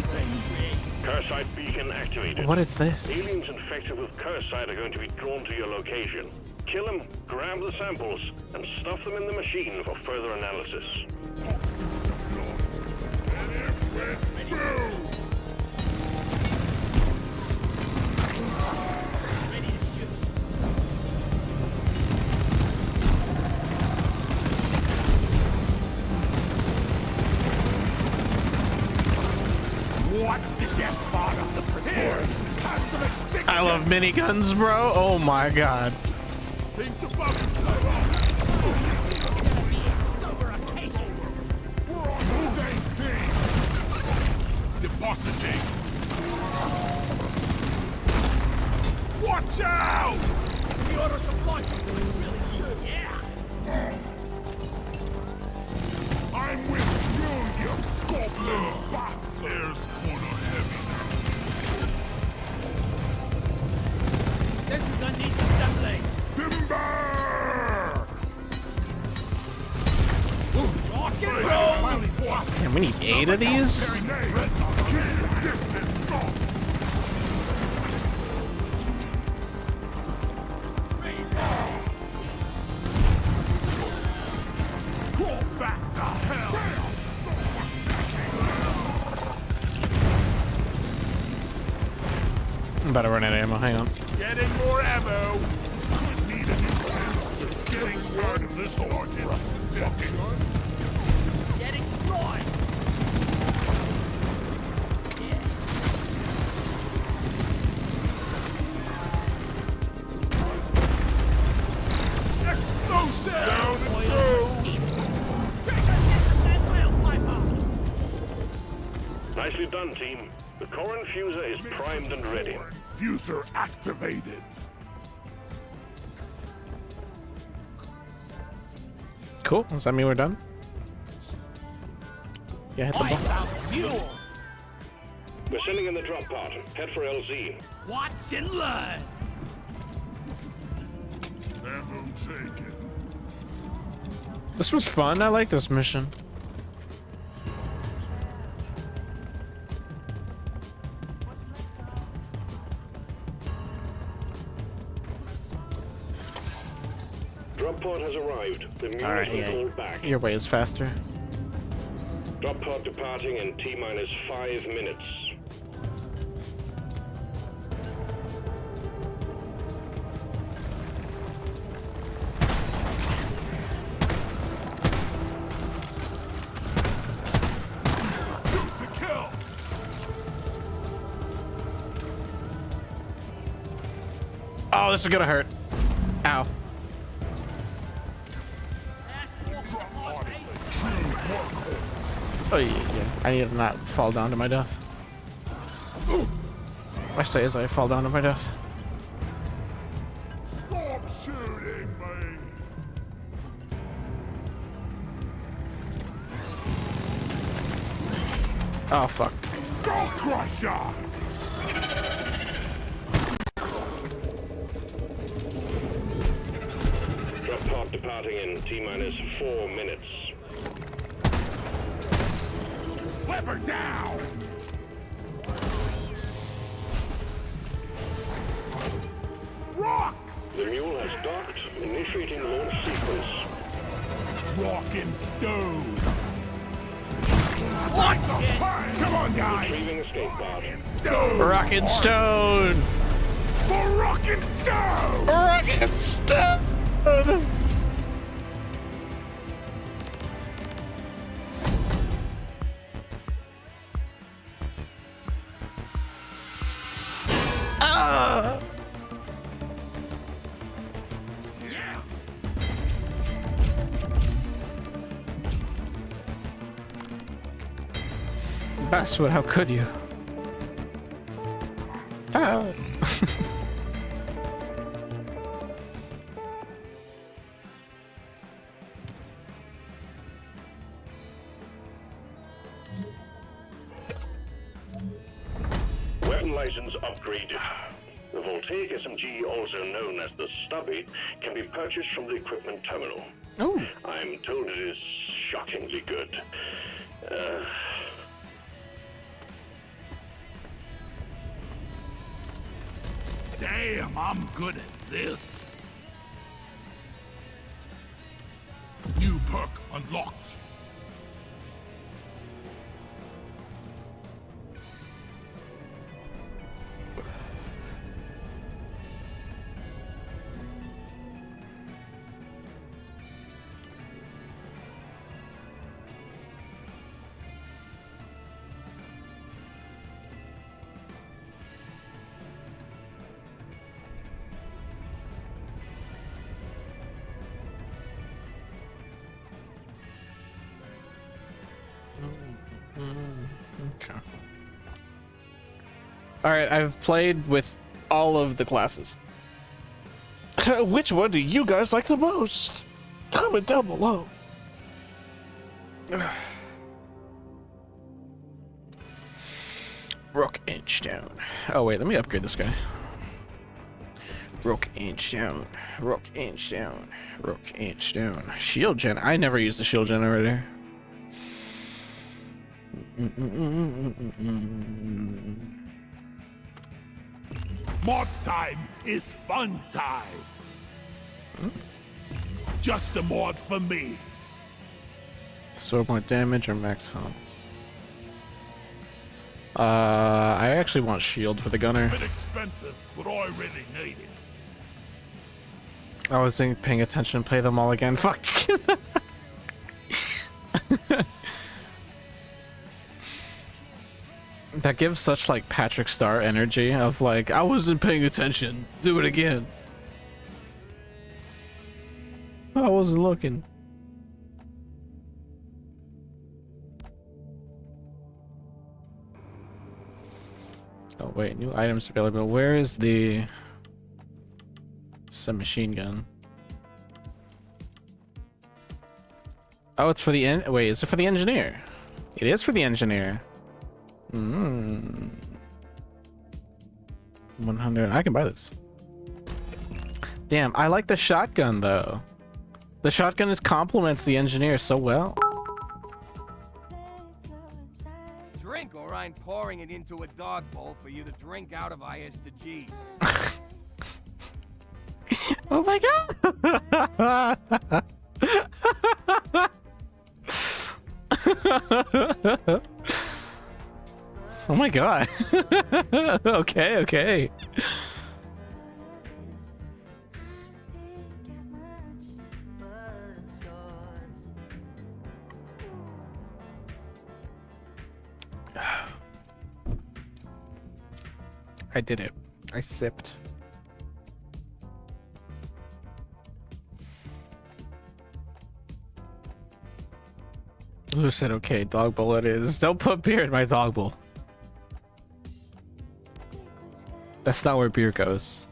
Cursite beacon activated. What is this? Aliens infected with Cursite are going to be drawn to your location. Kill them, grab the samples, and stuff them in the machine for further analysis. Ready to shoot. What's the death fog of the prepared? Have some extinction! I love miniguns, bro. Oh my god. Things about to blow up! Gonna be a sober occasion. We're on the same team! Depositing! Watch out! We ought to supply you. Really should. Yeah. I'm with you, you goblin bastard! There's corner heavy. Sentry gun needs assembling. Timber! Rock and roll. Damn, we need 8 of these? Back to hell! I'm about to run out of ammo. Hang on. Getting more ammo! Could need a new canister. Getting tired of this ordnance. Get explored. Explosive! Down and Oil go! heat. That will wipe out. Nicely done, team. The core infuser is primed and ready. Fuser activated. Cool. Does that mean we're done? Yeah, hit the I ball. found fuel. We're sending in the drop pod. Head for LZ. Watch and learn. Never take it. This was fun. I like this mission. Drop pod has arrived. The mules All right, are called back. Your way is faster. Drop pod departing in T-minus 5 minutes. Shoot to kill. Oh, this is gonna hurt. Ow. Oh yeah. I need to not fall down to my death. I say as I fall down to my death. Stop shooting me. Oh fuck. Go Crusher. Drop pod departing in T-minus 4 minutes. Lever down. Rock. The mule has docked. Initiating launch sequence. Rock and stone. What the fuck? Come on, guys. Retrieving escape pod. Stone. Rock and stone. For rock and stone. Rock and stone. Ah. Basswood, how could you? Ah. Weapon license upgraded. The Voltaic SMG, also known as the Stubby, can be purchased from the equipment terminal. Oh. I'm told it is shockingly good. Damn, I'm good at this. New perk unlocked. Okay. Alright, I've played with all of the classes. Which one do you guys like the most? Comment down below. Rook inch down. Oh wait, let me upgrade this guy. Rook inch down. Rook inch down. Rook inch down. Shield gen. I never used the shield generator. Mod time is fun time. Just a mod for me. So more damage or max health? I actually want shield for the gunner. Bit expensive, but I really need it. I wasn't paying attention. Play them all again. Fuck. That gives such like Patrick Star energy of like, I wasn't paying attention. Do it again. I wasn't looking. Oh wait, new items available. Where is the submachine gun? Oh, it's for the wait, is it for the engineer? It is for the engineer. Mm. 100. I can buy this. Damn, I like the shotgun though. The shotgun is complements the engineer so well. Drink, or I'm pouring it into a dog bowl for you to drink out of IS to G. Oh my god. Oh my god. Okay, okay. I did it. I sipped. Who said okay? Dog bowl it is. Don't put beer in my dog bowl. That's not where beer goes.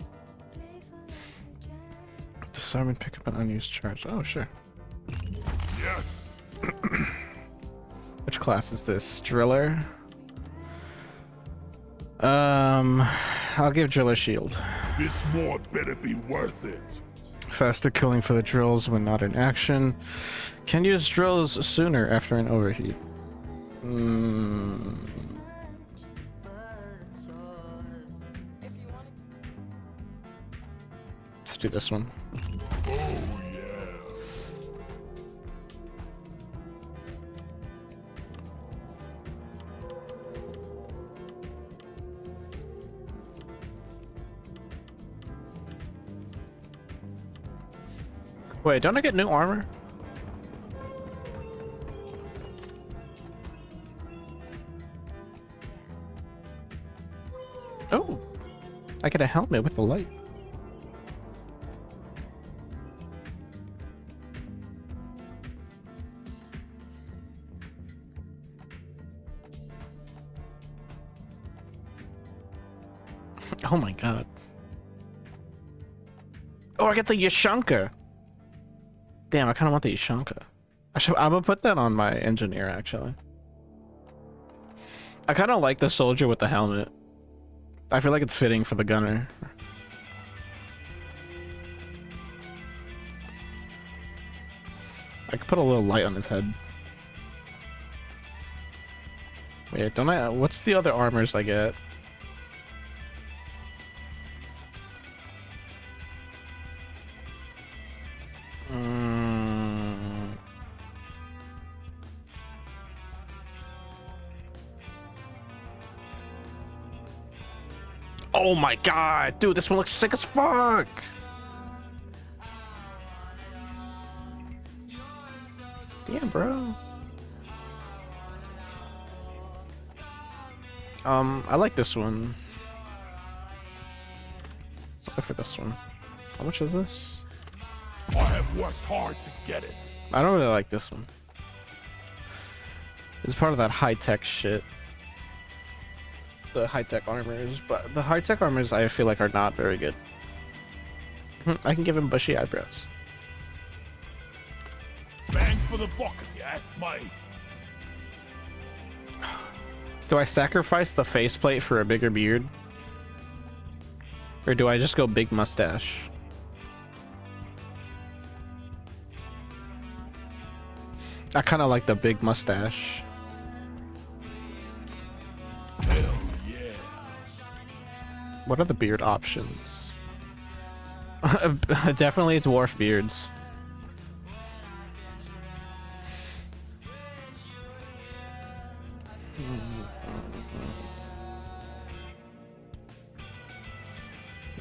Disarm and pick up an unused charge. Oh, sure. Yes. Which class is this? Driller? I'll give Driller shield. This mort better be worth it. Faster killing for the drills when not in action. Can use drills sooner after an overheat. Let's do this one. Oh yeah. Wait, don't I get new armor? Oh, I get a helmet with a light. Oh my god. Oh, I get the Yashanka. Damn, I kind of want the Yashanka. I'm gonna put that on my engineer, actually. I kind of like the soldier with the helmet. I feel like it's fitting for the gunner. I could put a little light on his head. Wait, don't I? What's the other armors I get? Oh my god, dude, this one looks sick as fuck. Damn, bro. I like this one. Let's go for this one. How much is this? I have worked hard to get it. I don't really like this one. It's part of that high-tech shit. The high-tech armors, but the high-tech armors I feel like are not very good. I can give him bushy eyebrows. Bang for the buck, yes, mate. Do I sacrifice the faceplate for a bigger beard? Or do I just go big mustache? I kind of like the big mustache. Hell yeah. What are the beard options? Definitely dwarf beards.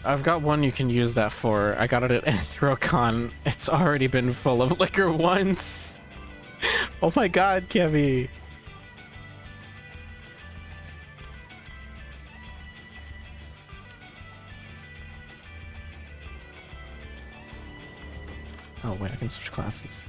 I've got one you can use that for. I got it at Anthrocon. It's already been full of liquor once. Oh my god, Kevy. Oh wait, I can switch classes.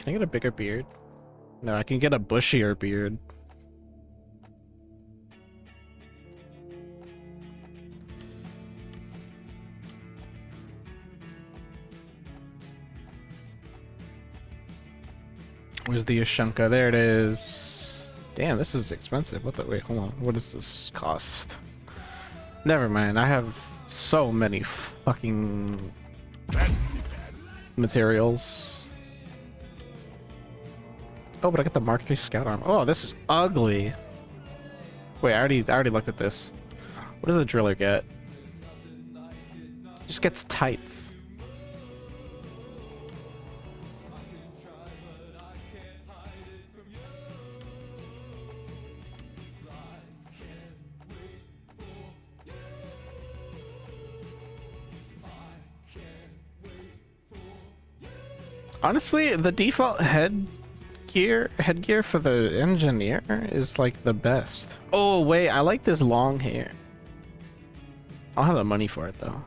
Can I get a bigger beard? No, I can get a bushier beard. Where's the Ushanka? There it is. Damn, this is expensive. What the? Wait, hold on. What does this cost? Never mind. I have so many fucking materials. Oh, but I got the Mark III Scout Arm. Oh, this is ugly. Wait, I already looked at this. What does a driller get? Just gets tights. Honestly, the default headgear for the engineer is like the best. Oh wait, I like this long hair. I don't have the money for it though.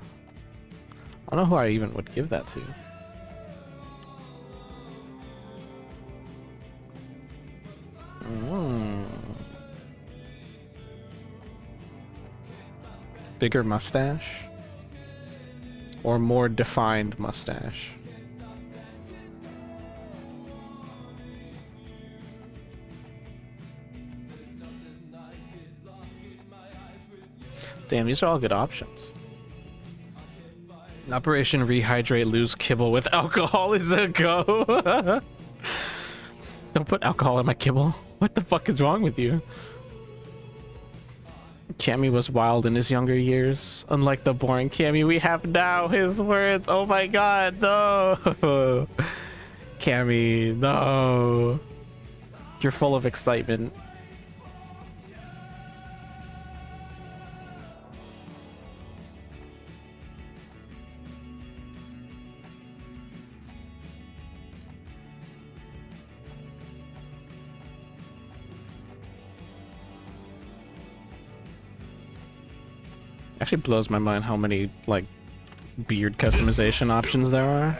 I don't know who I even would give that to. Bigger mustache? Or more defined mustache? Damn, these are all good options. Operation Rehydrate, lose kibble with alcohol is a go. Don't put alcohol in my kibble. What the fuck is wrong with you? Cammy was wild in his younger years. Unlike the boring Cammy we have now. His words, oh my god, no. Cammy, no. You're full of excitement. Actually blows my mind how many like beard customization options there are.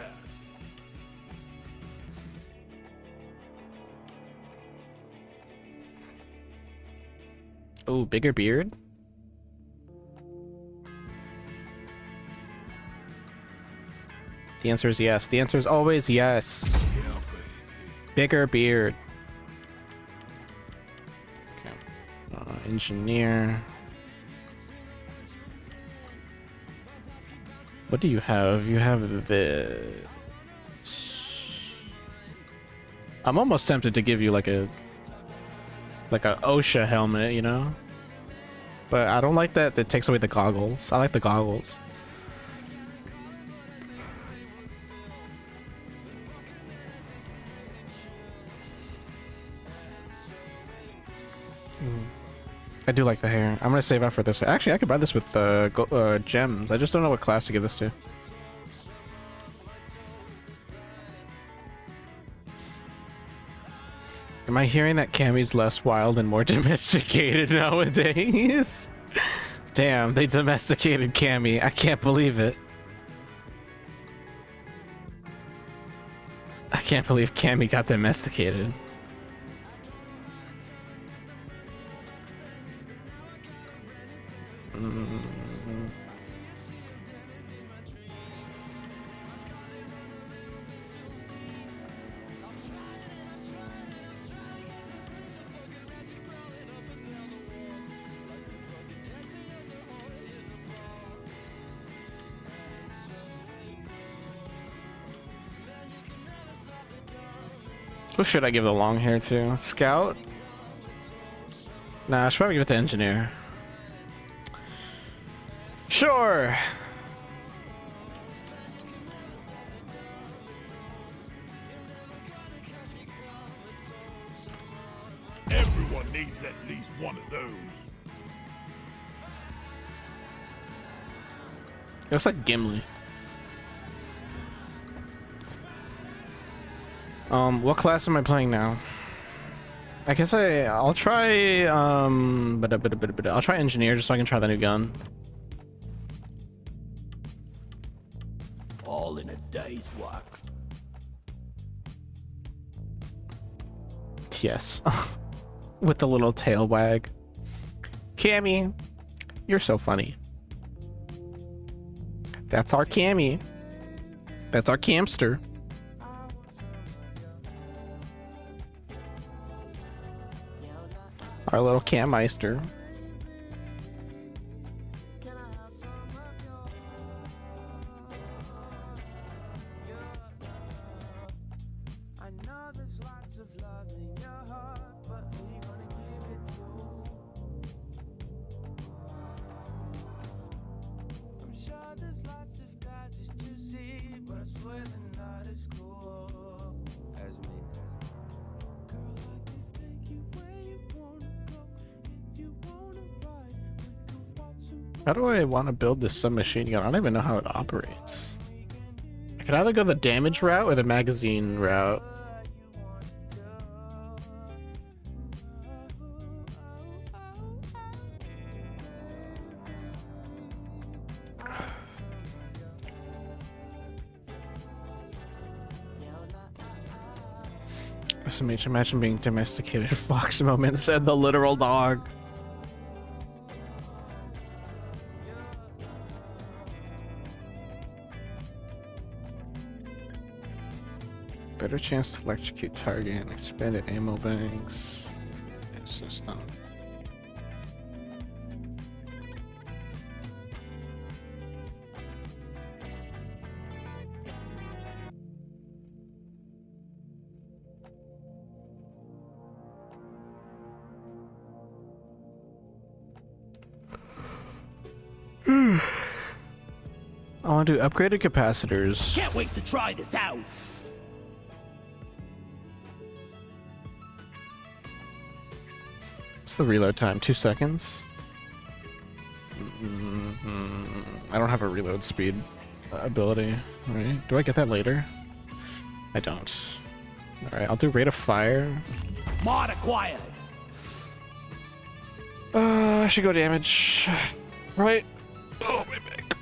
Oh, bigger beard? The answer is yes. The answer is always yes. Bigger beard. Okay. Engineer. What do you have? You have this. I'm almost tempted to give you like a OSHA helmet, you know? But I don't like that takes away the goggles. I like the goggles. I do like the hair. I'm gonna save up for this. Actually, I could buy this with gems. I just don't know what class to give this to. Am I hearing that Cammy's less wild and more domesticated nowadays? Damn, they domesticated Cammy. I can't believe it. I can't believe Cammy got domesticated. Who should I give the long hair to? Scout? Nah, I should probably give it to Engineer. Sure! Everyone needs at least one of those. It looks like Gimli. What class am I playing now? I guess I'll try I'll try Engineer just so I can try the new gun. All in a day's work. Yes. With the little tail wag. Cammy, you're so funny. That's our Cammy. That's our Camster. Our little Cammeister. How do I want to build this submachine gun? I don't even know how it operates. I could either go the damage route or the magazine route. SMH, imagine being domesticated fox moment, said the literal dog. Better chance to electrocute target and expanded ammo banks. System. I want to do upgraded capacitors. Can't wait to try this out. What's the reload time? 2 seconds? I don't have a reload speed ability. Right? Do I get that later? I don't. Alright, I'll do rate of fire. Mod acquired. I should go damage. Right? Oh, my back.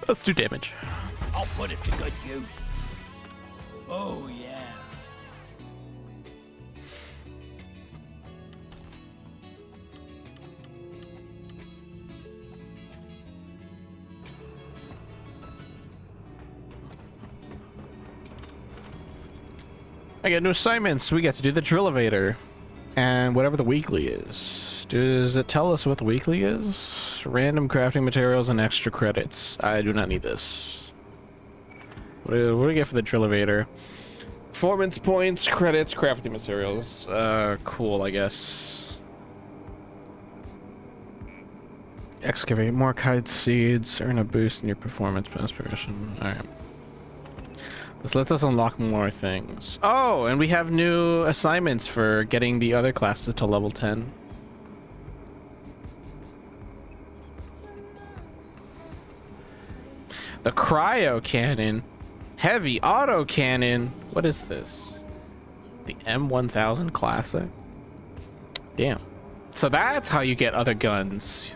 Let's do damage. I'll put it to good use. Oh, yeah. I get new assignments. We get to do the drill elevator and whatever the weekly is. Does it tell us what the weekly is? Random crafting materials and extra credits. I do not need this. What do we get for the drill elevator? Performance points, credits, crafting materials. Cool, I guess. Excavate more kite seeds. Earn a boost in your performance inspiration. Alright. This lets us unlock more things. Oh, and we have new assignments for getting the other classes to level 10. The cryo cannon. Heavy auto cannon. What is this? The M1000 Classic? Damn. So that's how you get other guns.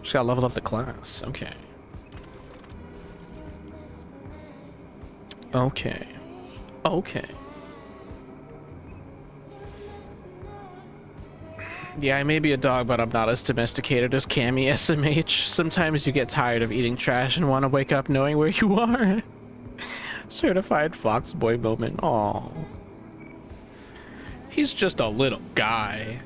Just gotta level up the class. Okay. Okay. Okay. Yeah, I may be a dog, but I'm not as domesticated as Cammy SMH. Sometimes you get tired of eating trash and want to wake up knowing where you are. Certified fox boy moment. Aw. He's just a little guy.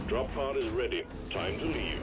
Drop pod is ready. Time to leave.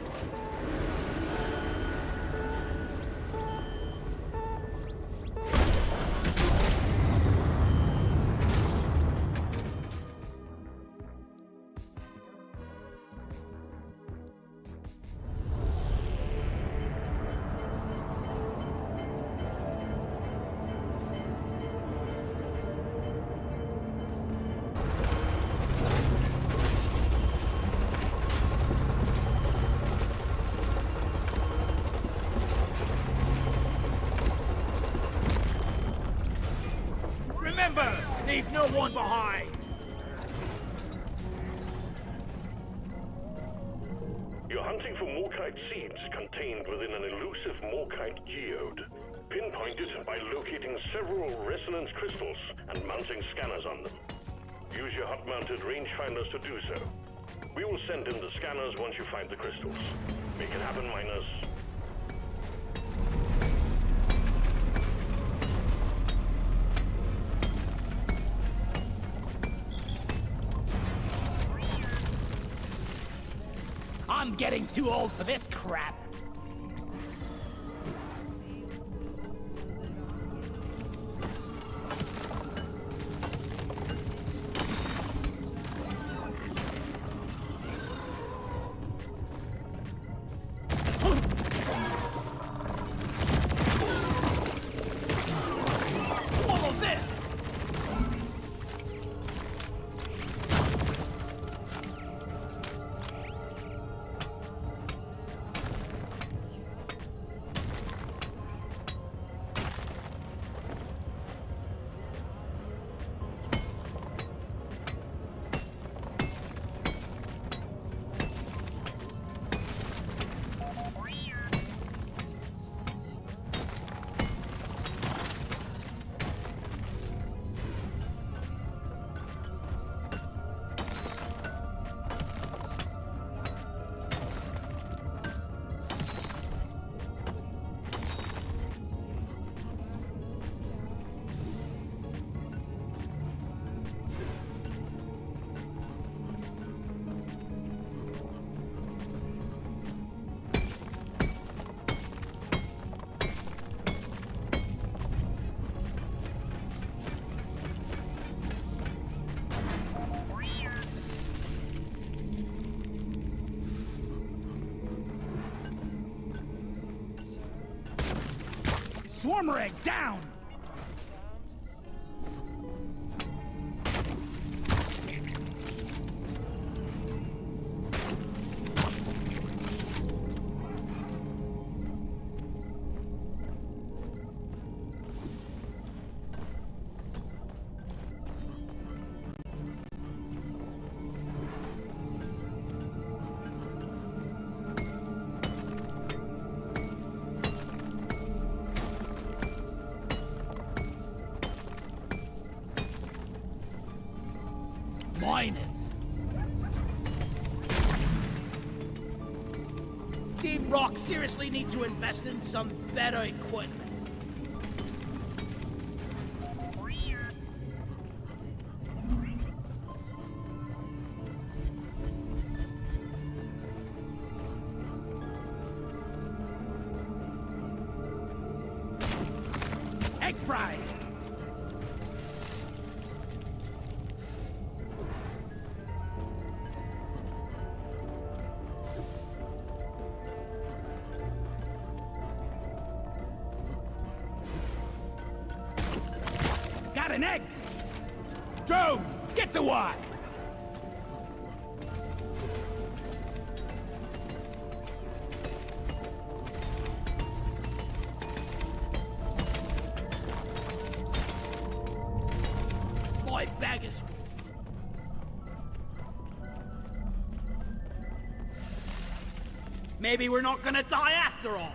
Remember, leave no one behind. You're hunting for Morkite seeds contained within an elusive Morkite geode. Pinpoint it by locating several resonance crystals and mounting scanners on them. Use your hot-mounted rangefinders to do so. We will send in the scanners once you find the crystals. Make it happen, miners. I'm getting too old for this crap. Swallow this! Swarmer egg down! Mine it. Team Rock seriously need to invest in some better equipment. Egg fry! Got an egg! Drone, get to work! My bag is... Maybe we're not gonna die after all!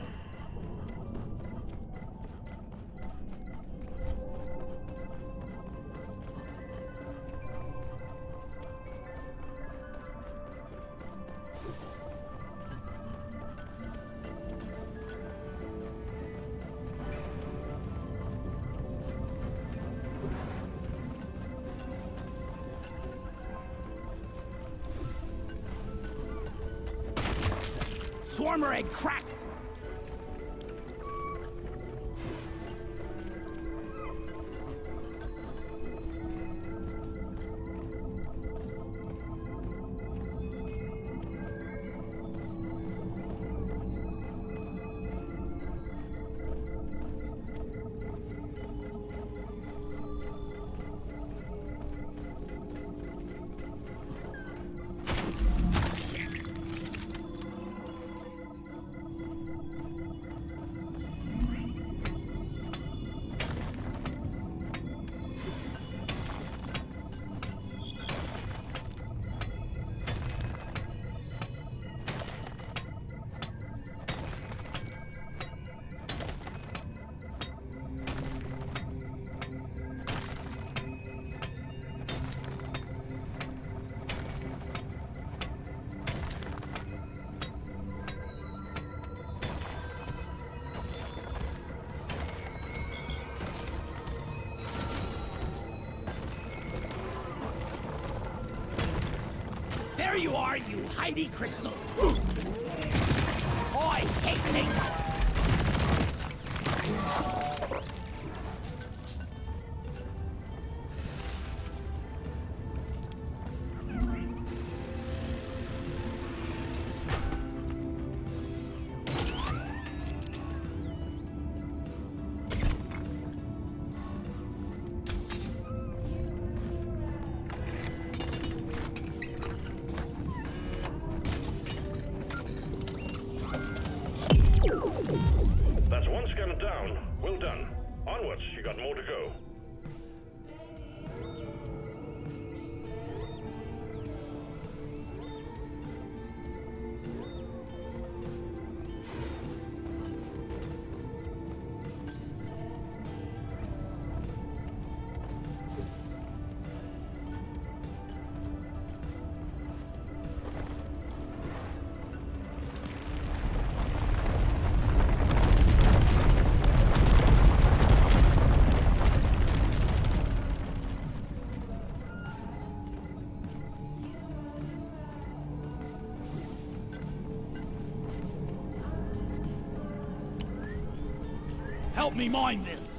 Swarmer egg cracked! you are, you Heidi Crystal. I hate nature. That's one scanner down. Well done. Onwards, you got more to go. Help me mine this.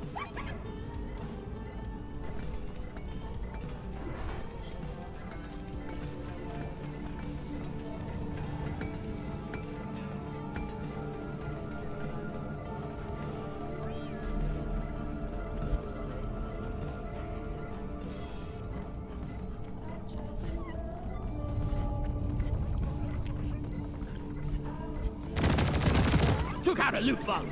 Took out a loot bug.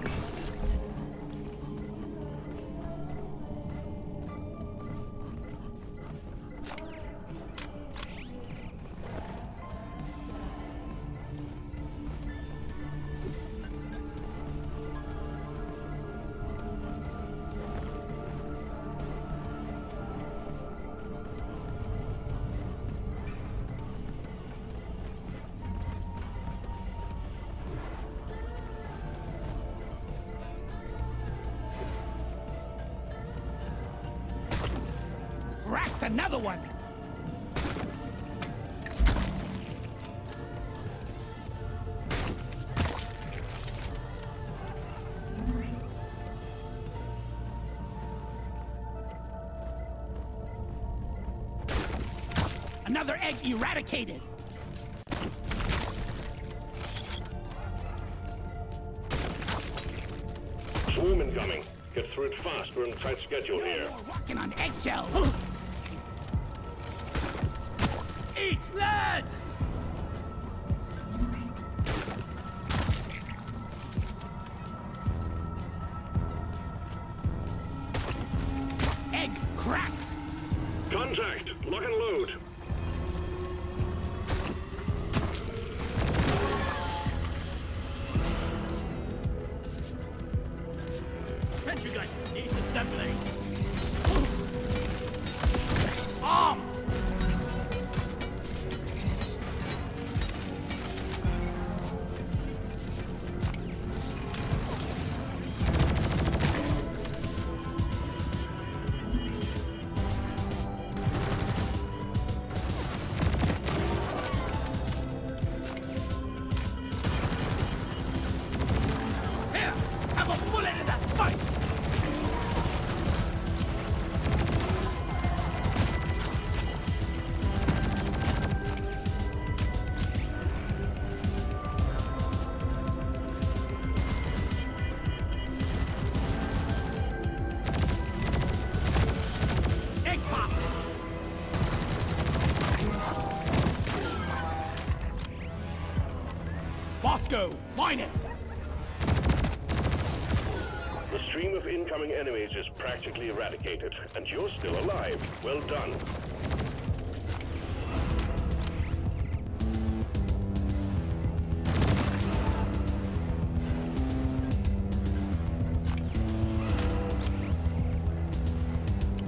Cracked another one. Another egg eradicated. Swarm incoming. Get through it fast. We're on a tight schedule here. You're walking on eggshells. Eat lead! Egg cracked. Contact! Lock and load. Sentry gun needs assembling. Arm! Here! Have a bullet in that fight! Egg pop! Bosco, mine it! The stream of incoming enemies is practically eradicated, and you're still alive. Well done.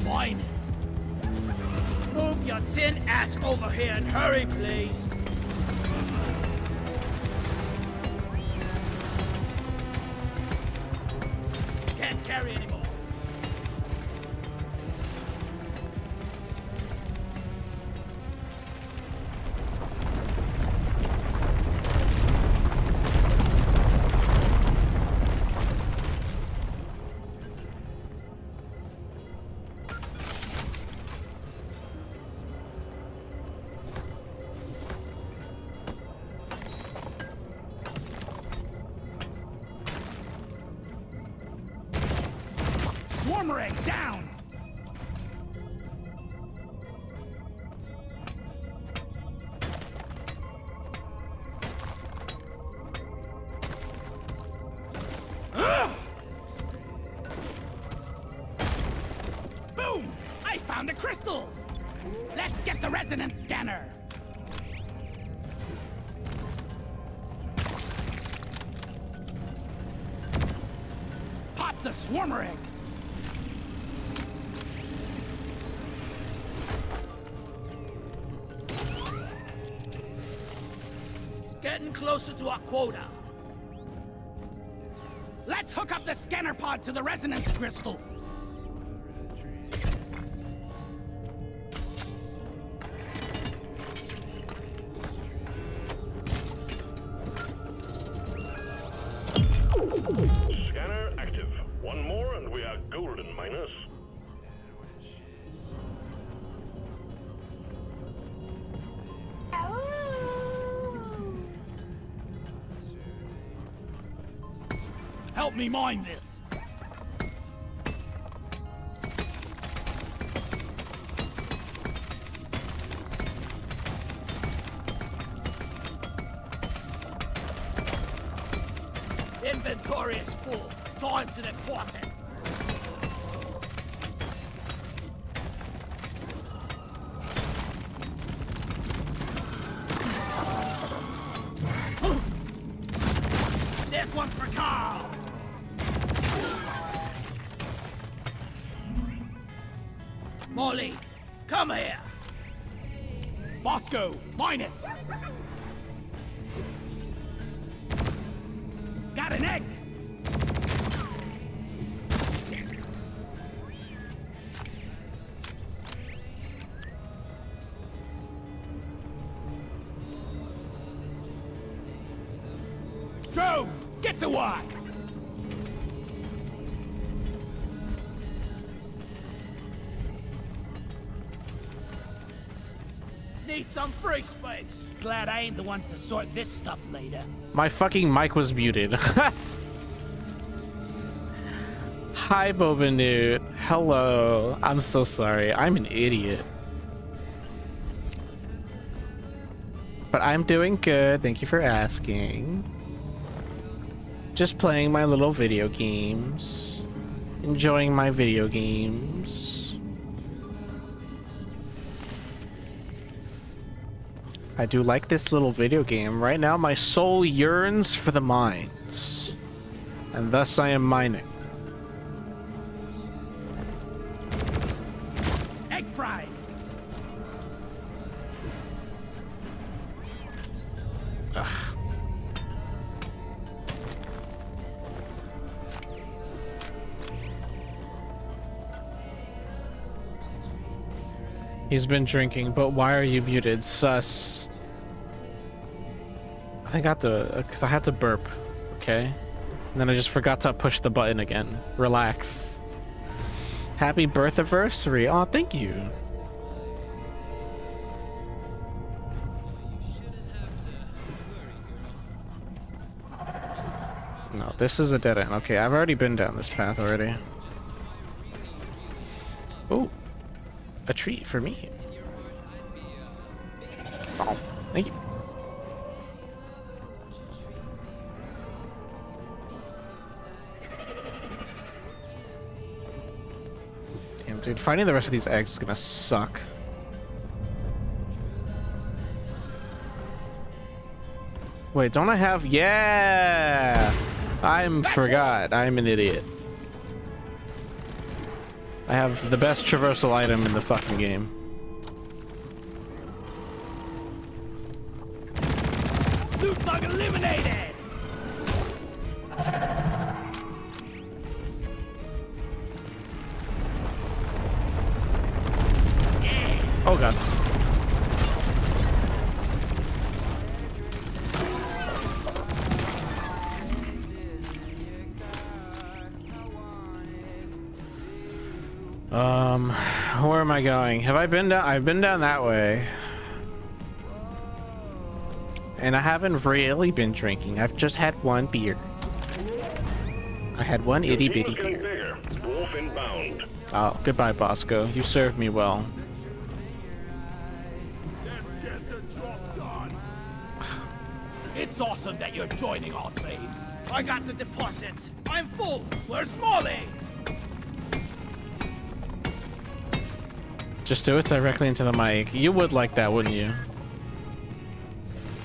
Mine it! Move your tin ass over here and hurry, please! Can't carry anymore. Swarmer egg down! Boom! I found a crystal! Let's get the resonance scanner! Pop the Swarmer egg! Getting closer to our quota. Let's hook up the scanner pod to the resonance crystal! Scanner active. One more and we are golden, miners. Help me mine this! Inventory is full. Time to deposit. This one's for Carl! Molly, come here. Bosco, mine it! Got an egg! Joe, get to work! Need some free space. Glad I ain't the one to sort this stuff later. My fucking mic was muted. Hi, Boba Newt. Hello. I'm so sorry. I'm an idiot. But I'm doing good. Thank you for asking. Just playing my little video games. Enjoying my video games. I do like this little video game. Right now, my soul yearns for the mines. And thus I am mining. Egg fried! Ugh. He's been drinking, but why are you muted? Sus. I think I had to, because I had to burp, okay? And then I just forgot to push the button again. Relax. Happy birth anniversary. Oh, thank you. No, this is a dead end. Okay, I've already been down this path already. Oh, a treat for me. Oh, thank you. Damn, dude, finding the rest of these eggs is gonna suck. Wait, don't I have? Yeah! Forgot. I'm an idiot. I have the best traversal item in the fucking game. Loot bug eliminated! Oh god. Where am I going? Have I been down? I've been down that way. And I haven't really been drinking. I've just had one beer. I had one itty bitty Getting beer. bigger. Dwarf inbound. Oh, goodbye, Bosco. You served me well. Let's get the job done. It's awesome that you're joining our team. I got the deposit. I'm full. Where's Smalley? Just do it directly into the mic. You would like that, wouldn't you?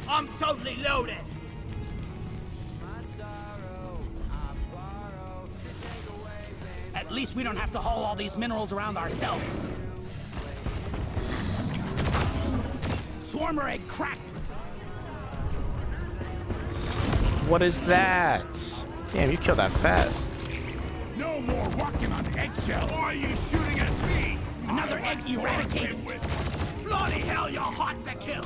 I'm totally loaded. At least we don't have to haul all these minerals around ourselves. Swarmer egg cracked. What is that? Damn, you killed that fast. No more walking on eggshells. Why are you shooting at me? Another egg eradicated. With Bloody hell, you're hot to kill.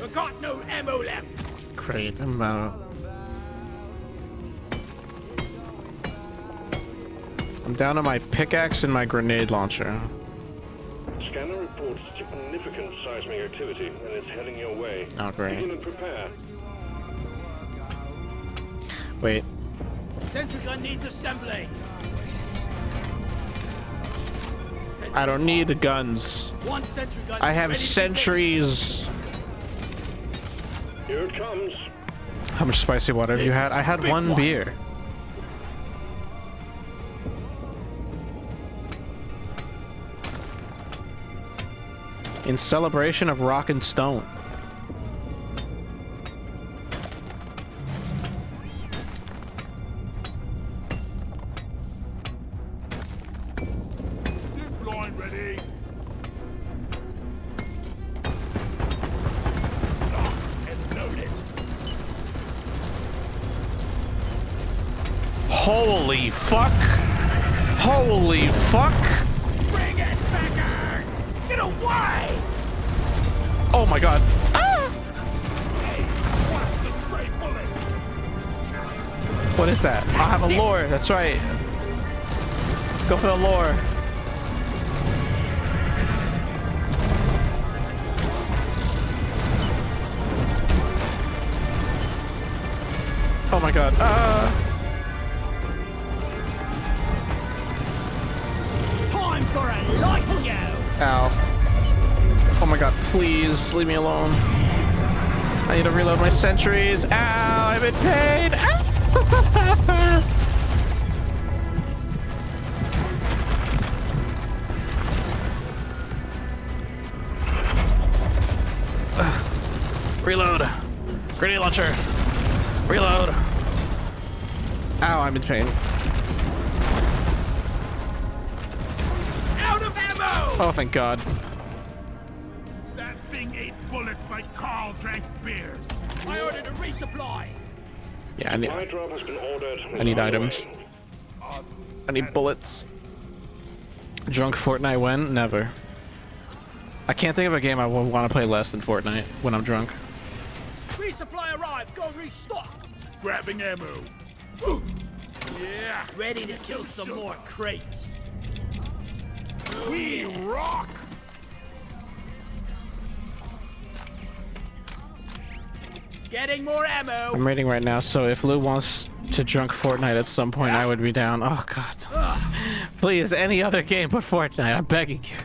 I got no ammo left. Great. I'm out. I'm down to my pickaxe and my grenade launcher. Scanner reports significant seismic activity and it's heading your way. Oh, great. Begin and prepare. Wait. Sentry gun needs assembly. I don't need the guns. One sentry gun. I have ready to sentries. Here it comes. How much spicy water have you had? I had Big one one. beer. In celebration of Rock and Stone. zip line ready. Locked and loaded. Holy fuck! Holy fuck! Bring it, Becker! Get away! Oh my god. Ah! Watch the stray bullet. What is that? I have a lure. That's right. Go for the lure. Oh my god. Time for a light show! Ow. Oh my god, please leave me alone. I need to reload my sentries. Ow, I'm in pain. Ow. Reload. Grenade launcher. Reload. Ow, I'm in pain. Out of ammo! Oh, thank God. That thing ate bullets like Carl drank beers. I ordered a resupply. Yeah, I need, Supply drop has been ordered. I need items. I need bullets. Drunk Fortnite when? Never. I can't think of a game I would want to play less than Fortnite when I'm drunk. Resupply arrived. Go restock. Grabbing ammo. Yeah. Ready to kill some more crepes. We rock. Getting more ammo. I'm raiding right now, so if Lou wants to drunk Fortnite at some point, I would be down. Oh God. Please, any other game but Fortnite. I'm begging you.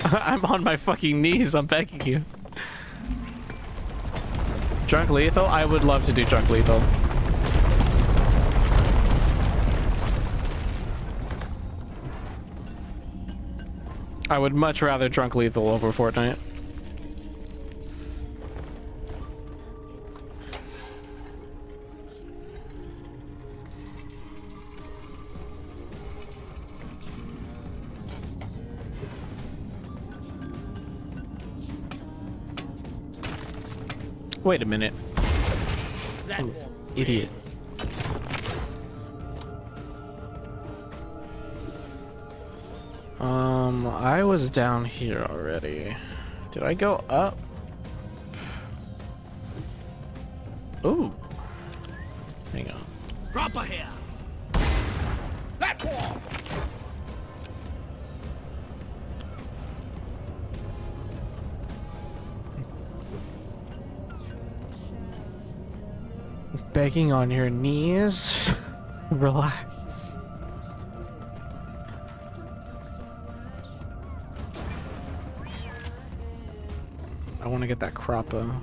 I'm on my fucking knees. I'm begging you. Drunk Lethal? I would love to do Drunk Lethal. I would much rather Drunk Lethal over Fortnite. Wait a minute. That Idiot. I was down here already. Did I go up? Ooh. Hang on. proper here. That wall. Begging on your knees. Relax. I want to get that Crappa.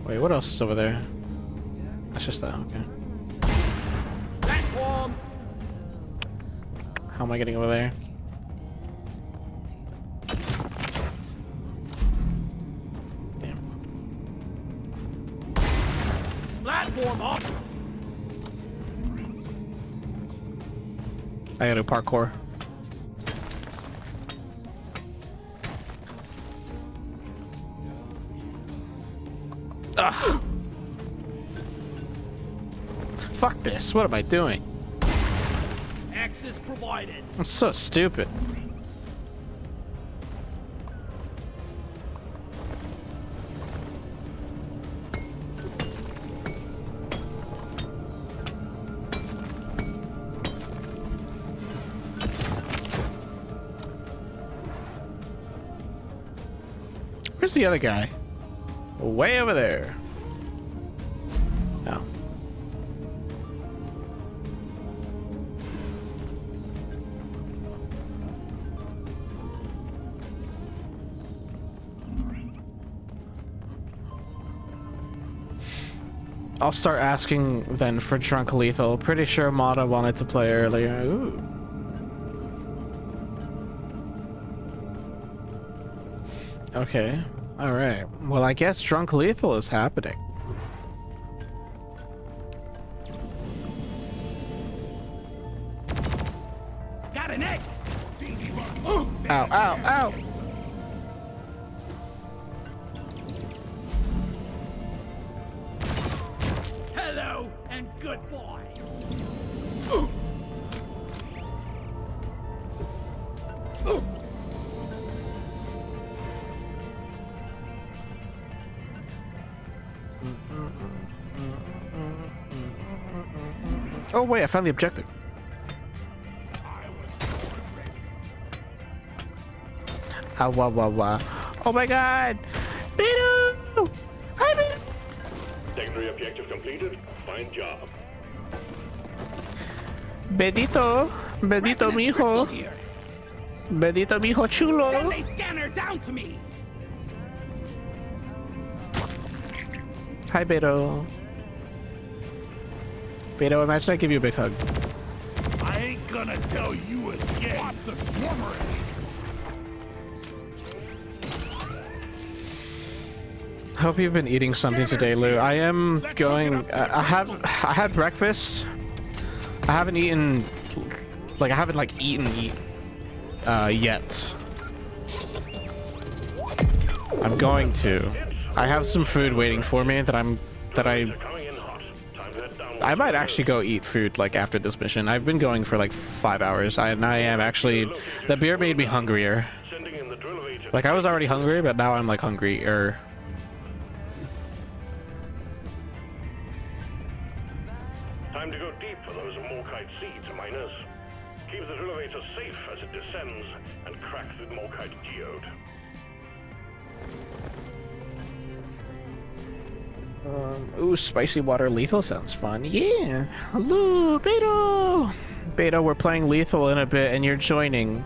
Wait, what else is over there? That's just that, okay. Platform! How am I getting over there? Damn. Platform up! I gotta do parkour. Ugh. Fuck this. What am I doing? Access provided. I'm so stupid. Where's the other guy? Way over there. Oh. I'll start asking then for Drunk Lethal. Pretty sure Mata wanted to play earlier. Ooh. Okay. Alright. Well, I guess Drunk Lethal is happening. Got an egg! Ow, ow, ow! Hello and goodbye! Oh wait, I found the objective. Ah, wah, wah, wah. Oh my god! Beto! Hi, Beto! Secondary objective completed. Fine job. Bedito! Bedito, Resonance mijo! crystal here. Bedito, mijo chulo! Send a scanner down to me! Hi, Beto. Beto, imagine I give you a big hug. I ain't gonna tell you again. Pop the swarmer. Hope you've been eating something today, Lou. I am going. I had breakfast. I haven't eaten. Like I haven't eaten yet. I'm going to. I have some food waiting for me that I Coming in hot. Time to head down. I might actually go eat food like after this mission. I've been going for like 5 hours. And I am actually. The beer made me hungrier. Sending in the drill Like I was already hungry, but now I'm like hungrier. Time to go deep for those Morkite seeds, miners. Keep the drill elevator safe as it descends and crack the Morkite geode. Ooh, spicy water lethal sounds fun. Yeah. Hello, Beto. Beto, we're playing lethal in a bit, and you're joining.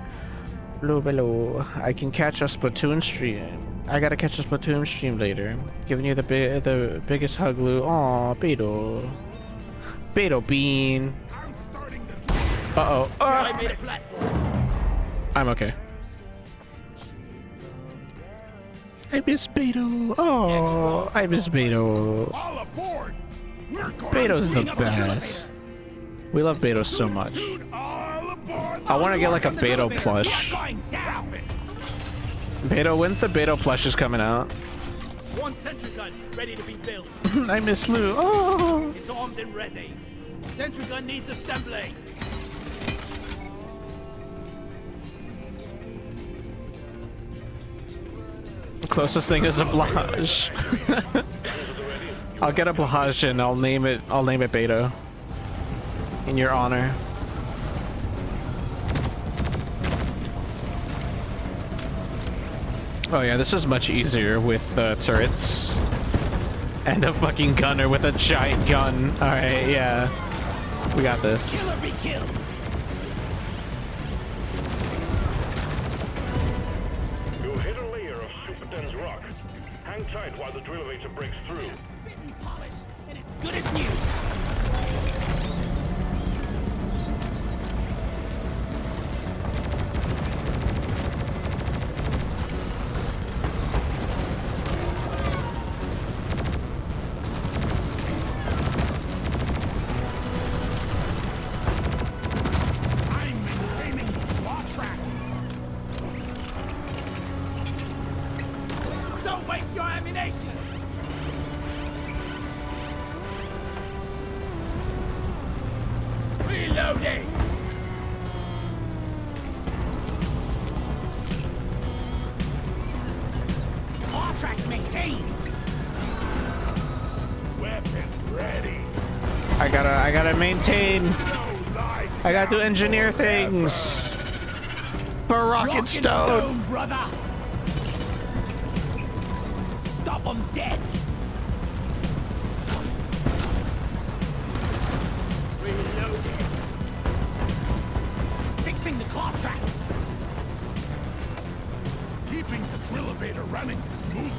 Hello, hello. I can catch a Splatoon stream. I gotta catch a Splatoon stream later. Giving you the biggest hug, Lou. Aw, Beto. Beto Bean. I'm starting to. Uh-oh. I made a platform. I'm okay. I miss Beto. Oh, I miss Beto. All aboard. We're going. Beto's the Bring up the best. We love Beto so much. Dude, all aboard. I want to get like a The Beto elevator's plush. not going down. Beto, when's the Beto plushes coming out? One sentry gun ready to be built. I miss Lou. Oh. It's armed and ready. Sentry gun needs assembling. The closest thing is a Blage. I'll get a Blage and I'll name it Beto. In your honor. Oh yeah, this is much easier with turrets and a fucking gunner with a giant gun. All right, yeah, we got this. Kill or be killed. You've hit a layer of super dense rock. Hang tight while the drill elevator breaks through. Spitting polish, and it's good as new. I'm maintaining law track. Don't waste your ammunition. Reloading. All tracks maintained. Weapon ready. I gotta maintain. No life. I gotta do engineer things for Rock and Stone. brother. Stop them dead. Reloading. Fixing the claw tracks. Keeping the drill elevator running smooth.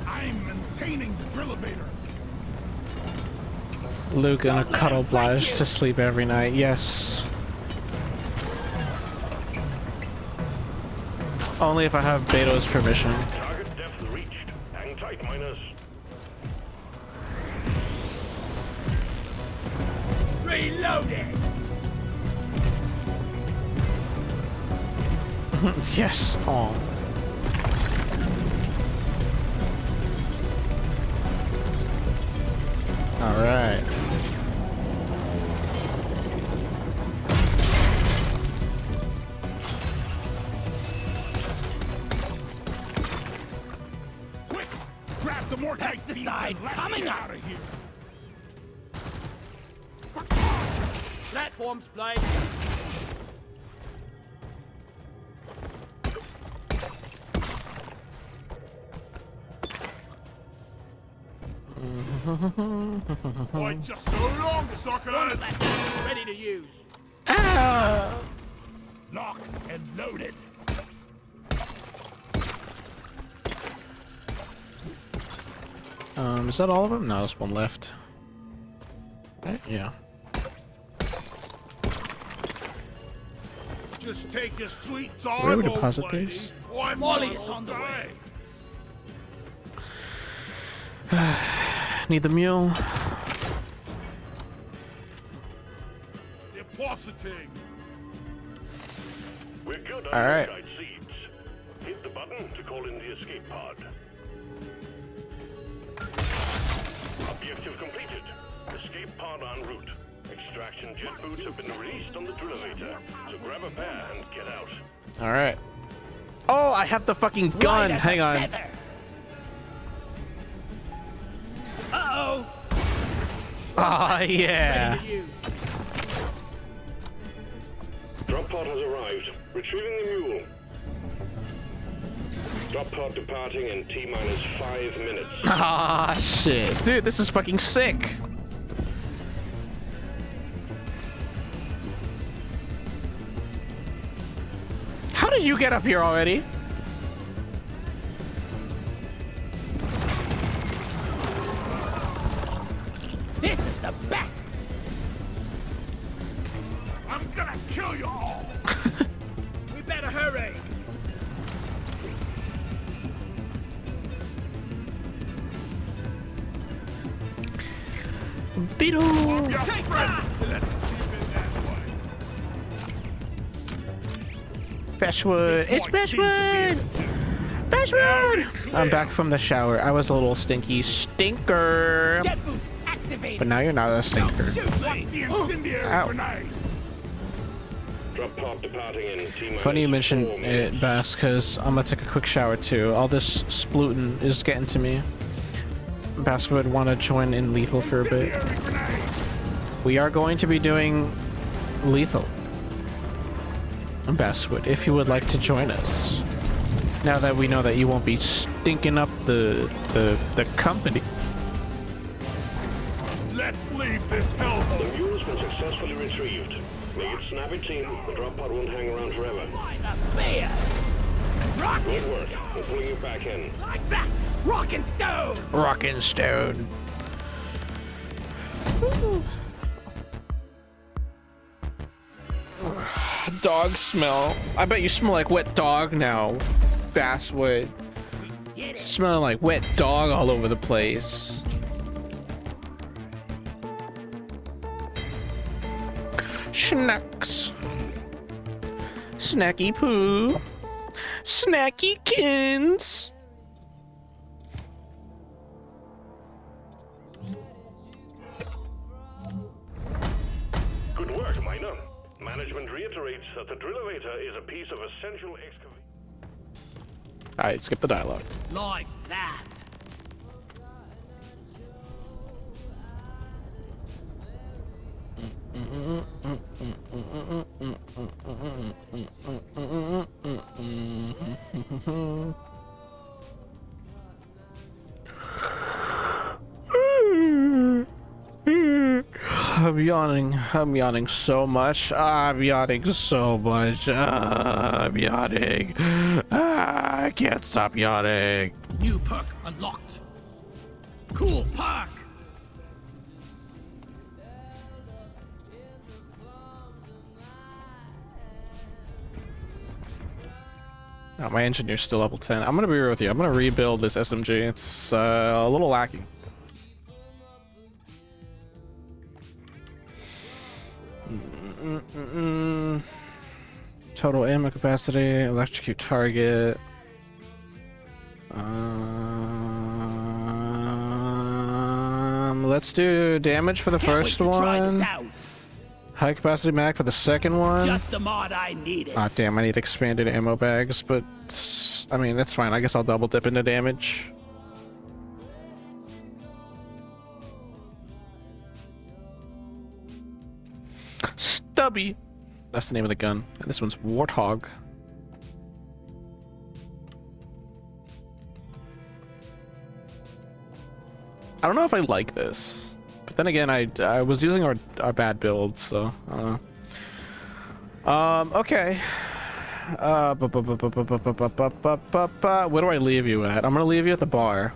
I'm maintaining the drill elevator. Luke in a cuddle obliged to sleep every night. Yes. Only if I have Beto's permission. Target depth reached. Hang tight, miners. Reloading. Yes. Oh. All right. Quick! Grab the more tight seats Pesticide and let's coming get up. out of here. Platforms, please. Why just so long, suckers? Ready to use. Locked and loaded. Is that all of them? No, there's one left. Right? Yeah. Just take your sweet time, Where do we old deposit lady. these? I'm Molly is all on the way. Need the mule. Depositing. We're good All on right. guide seeds. Hit the button to call in the escape pod. Objective completed. Escape pod en route. Extraction jet boots have been released on the drill elevator, so grab a pair and get out. All right. Oh, I have the fucking gun. Light as Hang a on. feather. Uh-oh. Ah, yeah. Ready to use. Drop pod has arrived. Retrieving the mule. Drop pod departing in T-minus 5 minutes. Ah, shit. Dude, this is fucking sick. How did you get up here already? This is the best. I'm gonna kill you all. We better hurry. Beetle. Your friend. Let's keep it that way. Bashwood. It's Might seem to be Bashwood. Bashwood. I'm back from the shower. I was a little stinky stinker. Jet boots activated. But now you're not a stinker. Shoot, What's the incendiary Ow. grenade? Drop pod departing in T-minus Funny you mentioned 4 minutes. it, Bass, because I'm gonna take a quick shower too. All this splooting is getting to me. Bass would want to join in Lethal for a bit. Incendiary grenade! We are going to be doing Lethal. Basswood, if you would like to join us. Now that we know that you won't be stinking up the company. Let's leave this hellhole! The mule's been successfully retrieved. Make it snappy, team. The drop pod won't hang around forever. By the bear! Rock Good work. We're pulling you back in. like that! Rock and stone! Rockin' Stone. Dog smell. I bet you smell like wet dog now, Basswood. Did it! Smelling like wet dog all over the place. Snacks. Snacky poo. Snacky kins. Good work, Miner. Management reiterates that the drill elevator is a piece of essential excavation. Alright, skip the dialogue. Like that! I'm yawning so much. I'm yawning so much. I'm yawning. I can't stop yawning. New perk unlocked. Cool perk. Oh, my engineer's still level 10. I'm gonna be real with you. I'm gonna rebuild this SMG. It's a little lacking. Total ammo capacity, electrocute target. Let's do damage for the Can't wait first to try this one. out. High capacity mag for the second one. Just the mod I needed. Ah, damn, I need expanded ammo bags, but I mean, that's fine. I guess I'll double dip into damage. Stubby. That's the name of the gun. And this one's Warthog. I don't know if I like this, but then again, I was using our bad build, so I don't know. Okay. Where do I leave you at? I'm gonna leave you at the bar.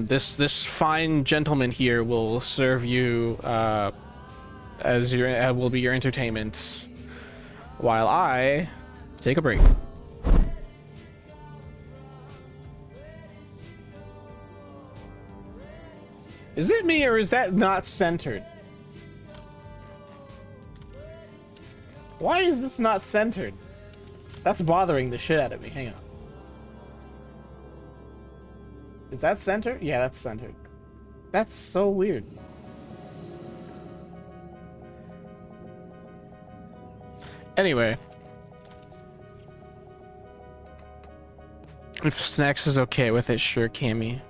This fine gentleman here will serve you as your will be your entertainment while I take a break. Is it me or is that not centered? Why is this not centered? That's bothering the shit out of me. Hang on. Is that centered? Yeah, that's centered. That's so weird. Anyway. If Snacks is okay with it, sure, Cammy.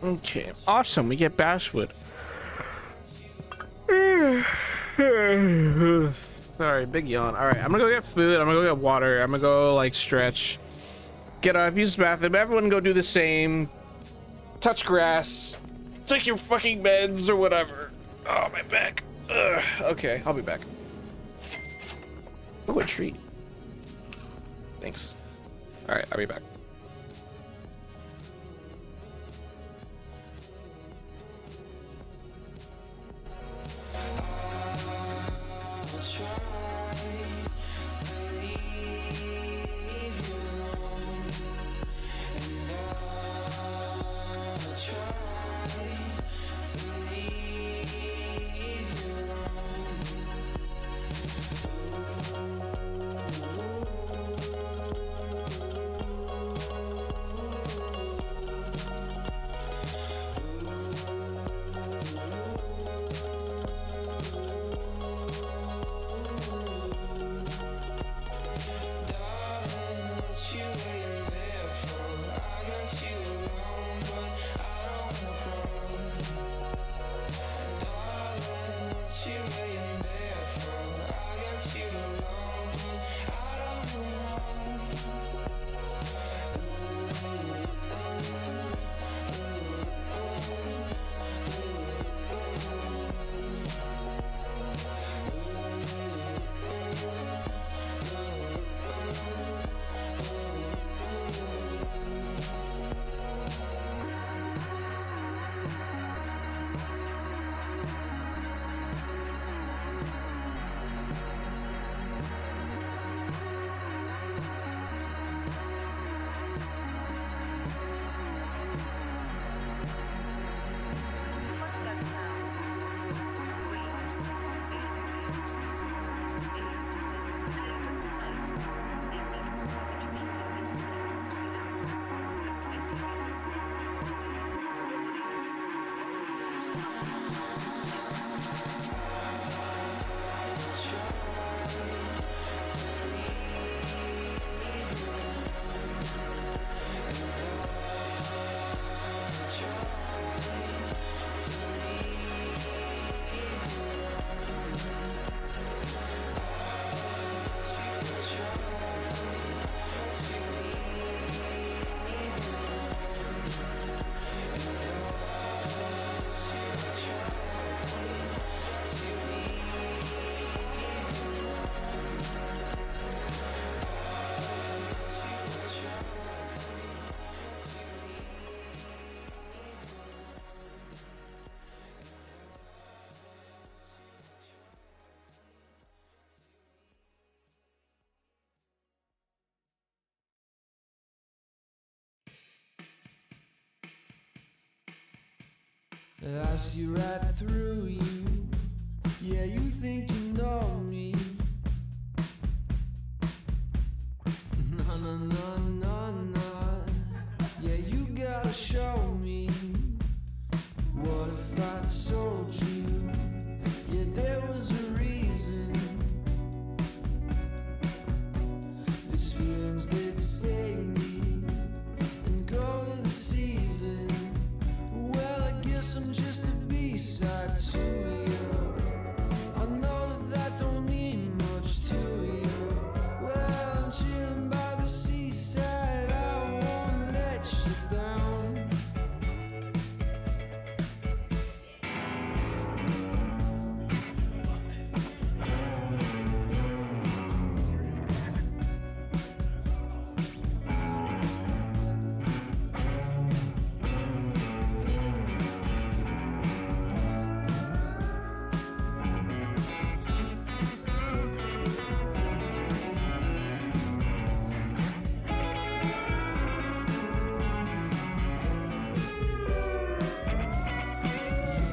Okay, awesome. We get Basswood. Sorry, big yawn. All right, I'm gonna go get food. I'm gonna go get water. I'm gonna go like stretch. Get up, use the bathroom. Everyone go do the same. Touch grass. Take your fucking meds or whatever. Oh, my back. Ugh. Okay, I'll be back. Oh, a treat. Thanks. All right, I'll be back. I see right through you. Yeah, you think you know me. No, no, no, no, no. Yeah, you gotta show me. What if I told you? Yeah, there was a reason. These feelings they'd save me and go with the season. Well, I guess I'm just a B-side to you. I know that don't mean much to you. Well, I'm chilling by the seaside. I won't let you down.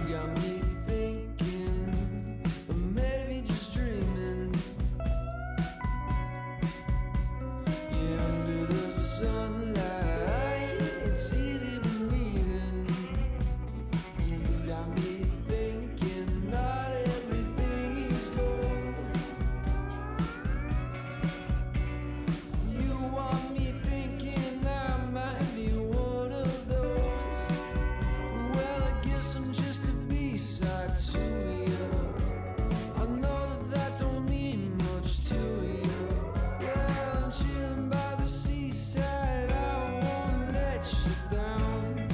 You got me thinking, or maybe just dreaming. Yeah, under the sunlight, it's easy believing. You got me thinking, not everything is gold. You want me thinking I might be one of those. Well, I guess I'm just a B-side to you. I know that don't mean much to you. Well, I'm chilling by the seaside. I won't let you down.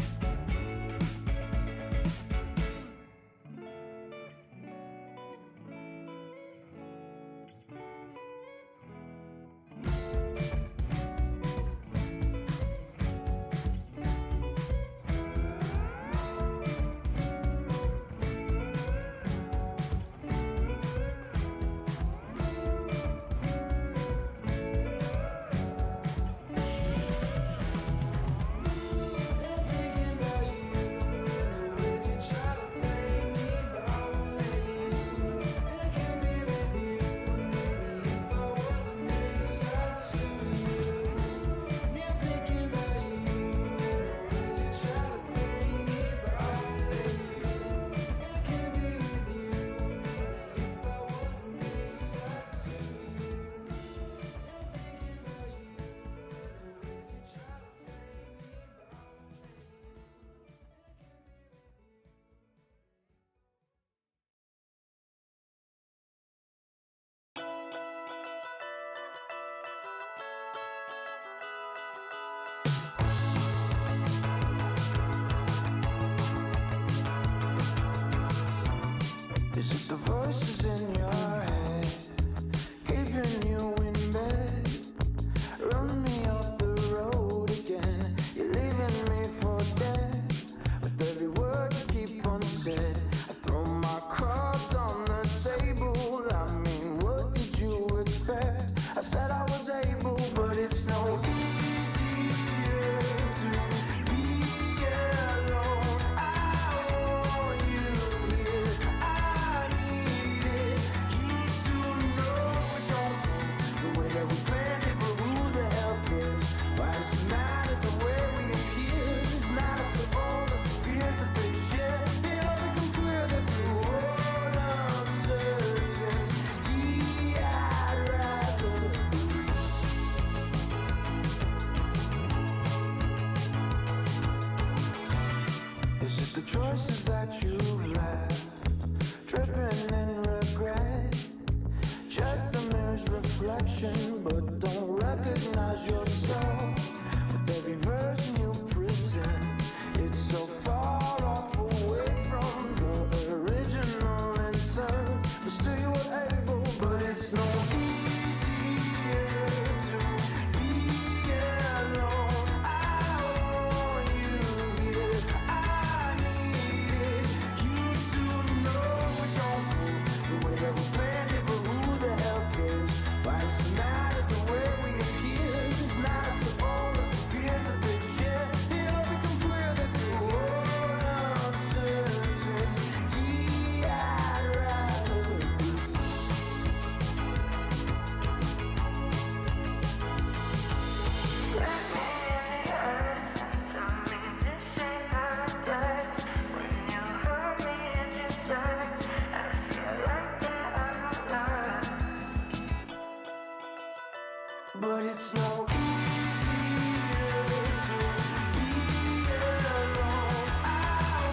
Is it the voices in your head keeping you in bed? Run me off the road again. You're leaving me for dead. With every word you keep unsaid, I throw my cards on the table. I mean, what did you expect? I said I was able, but it's no easier to be alone. I want you here. I need it. You to know it don't go the way that we planned it, but who the hell cares? Why does it matter the way we appear? It's not up to all of the fears that they share. It all becomes clear that through all uncertainty, I'd rather be. Is it the choices that you've left, dripping in regret? Check the mirror's reflection, but don't recognize yourself. With every version you present, it's so far off away from the original intent. But still you were able, but it's no easier to be alone. I want you here. I need it. You to know it don't go the way that we planned it, but who the hell cares? Why does it matter the way we appear? It's not up to all of the fears that they share. It all becomes clear that through all uncertainty, but it's no easier to be alone. I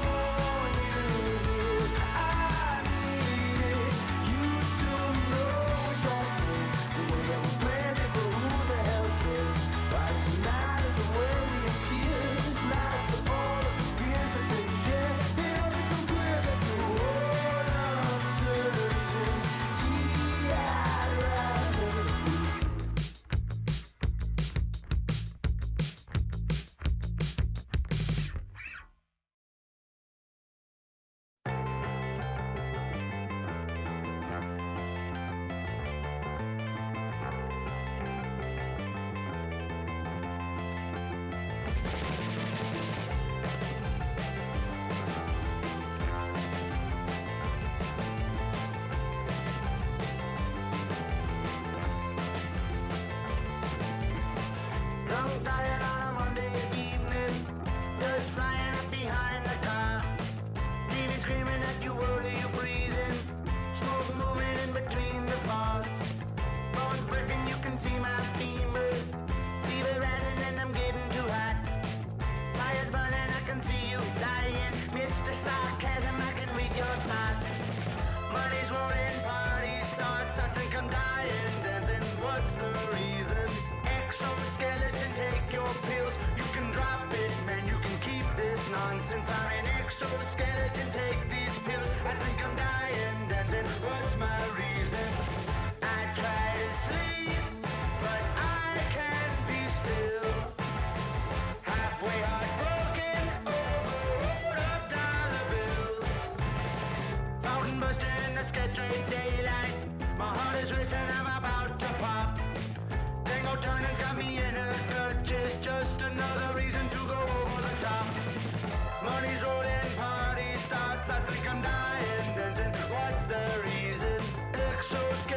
want you here, I need you to know we don't know the way that we planned it, but who the hell cares? Why does it matter the way we appear? It's not to all of the fears that they share. It all becomes clear that the world uncertainty I'd rather leave. Drunk diet on a Monday evening, just flying up behind the car. TV screaming at you, what are you breathing? Smoke moving in between the bars. Phone's breaking, you can see my femur. Fever rising and I'm getting too hot. Fire's burning, I can see you dying. Mr. Sarcasm, I can read your thoughts. Money's rolling, party starts. I think I'm dying, dancing. What's the reason? Exoskeleton, take your pills. You can drop it, man. You can keep this nonsense. I'm an exoskeleton, take these pills. I think I'm dying, dancing. What's my reason? I try to sleep, but I can't be still. Halfway heartbroken over $1 bills. Fountain buster in the sky, straight daylight. My heart is racing, I'm about to pop. Tango turning's got me in a purchase. Just another reason to go over the top. Money's rolling, party starts. I think I'm dying, dancing. What's the reason? Exoskeleton.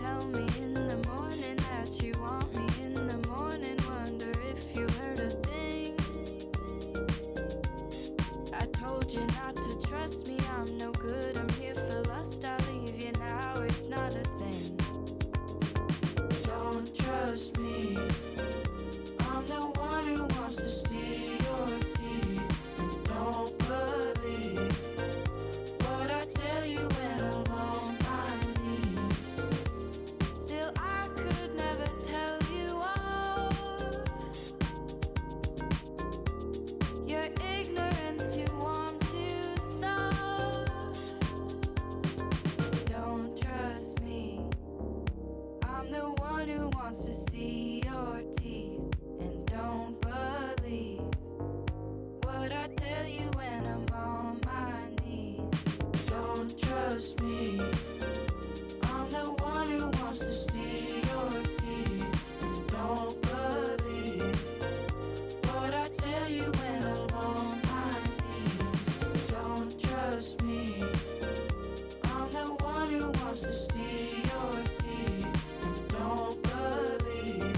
tell me in the morning that you want me in the morning. Wonder if you heard a thing. I told you not to trust me, I'm no good, I'm here for lust. I'll leave you now, it's not a thing. Don't trust me, I'm the one who wants to see your teeth. And don't believe what I tell you when I'm on my knees. Still, I could never tell you off. Your ignorance too warm, too soft. Don't trust me, I'm the one who wants to see your teeth. And don't believe what I tell you when I'm on my knees. Don't trust me, I'm the one who wants to see your teeth. And don't believe what I tell you when I'm on my knees. Don't trust me, I'm the one who wants to see your teeth. And don't believe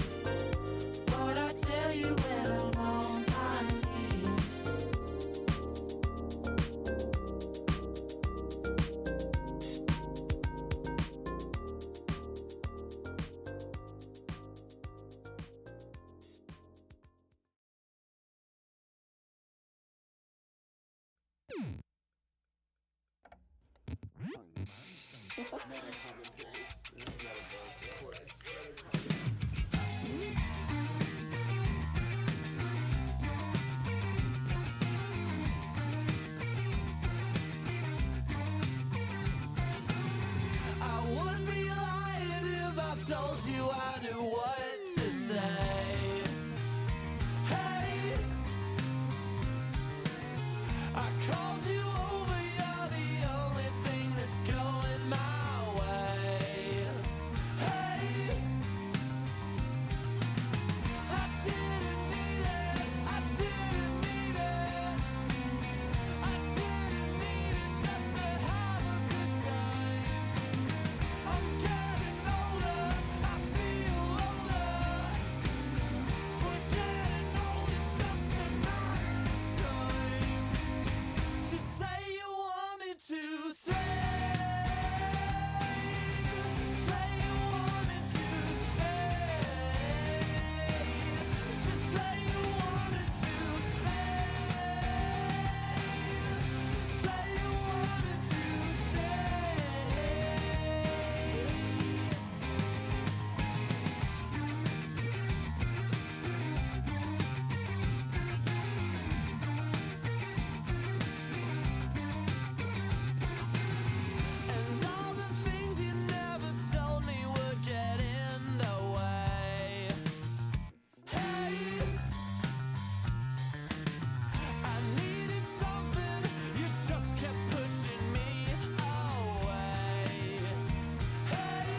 what I tell you when I'm on my knees. I would be lying if I told you I knew what to say. Hey, I called you over, you're the only thing that's going my way. Hey, I didn't need it, I didn't need it. I didn't need it just to have a good time. I'm getting older, I feel older. We're getting old, it's just a matter of time. Just say you want me to stay. Say you want me to stay. Just say you want me to stay. Say you want me to stay. And all the things you never told me would get in the way. Hey, I needed something, you just kept pushing me away. Hey,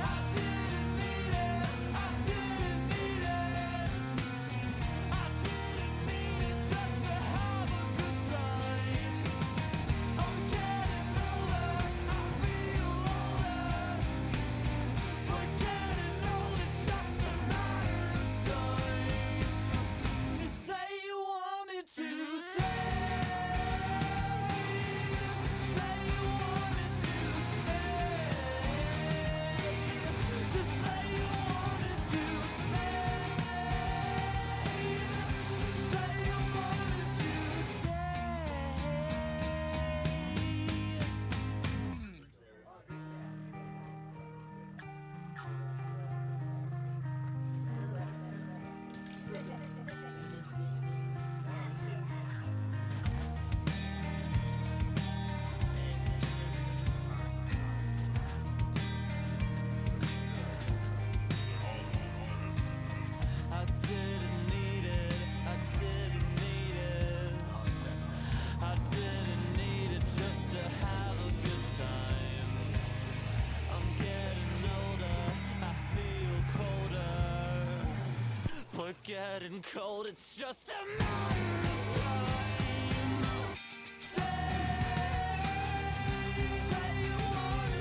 I didn't need it, I didn't need it. I didn't need it just to have a good time. I'm getting older, I feel older. We're getting old, it's just a matter of time. Just say you want me to stay. Say you want me to stay. Just say you want me to stay. Say you want me to I didn't need it, I didn't need it. I didn't need it just to have a good time. I'm getting older, I feel colder. But getting cold, it's just a matter of time. Say you want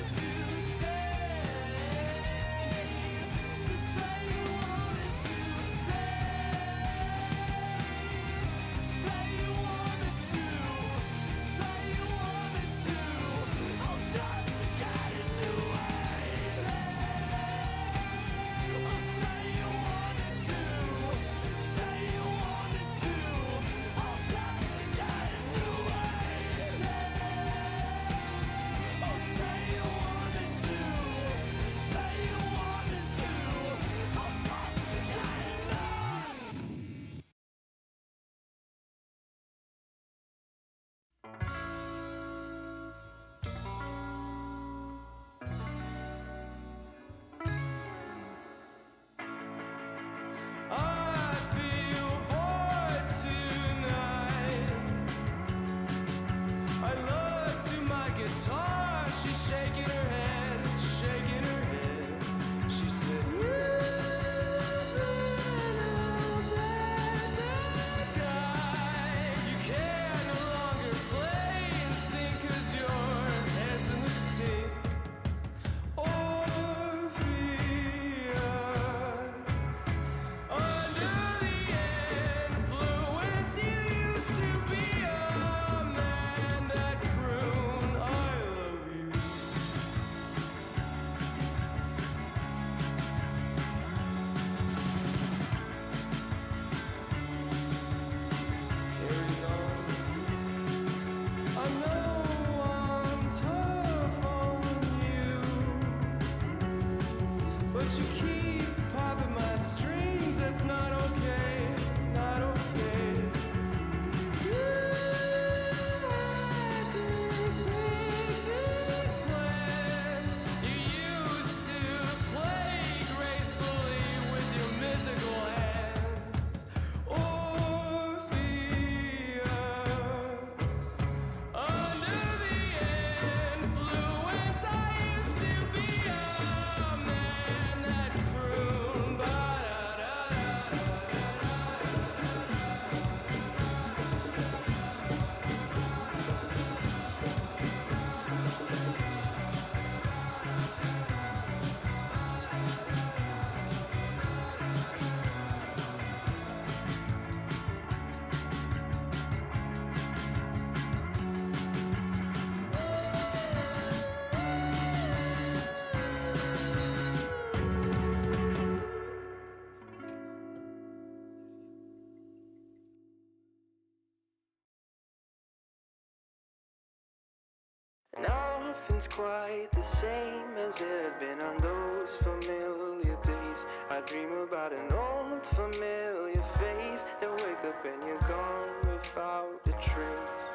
nothing's quite the same as it had been on those familiar days. I dream about an old familiar face, then wake up and you're gone without a trace.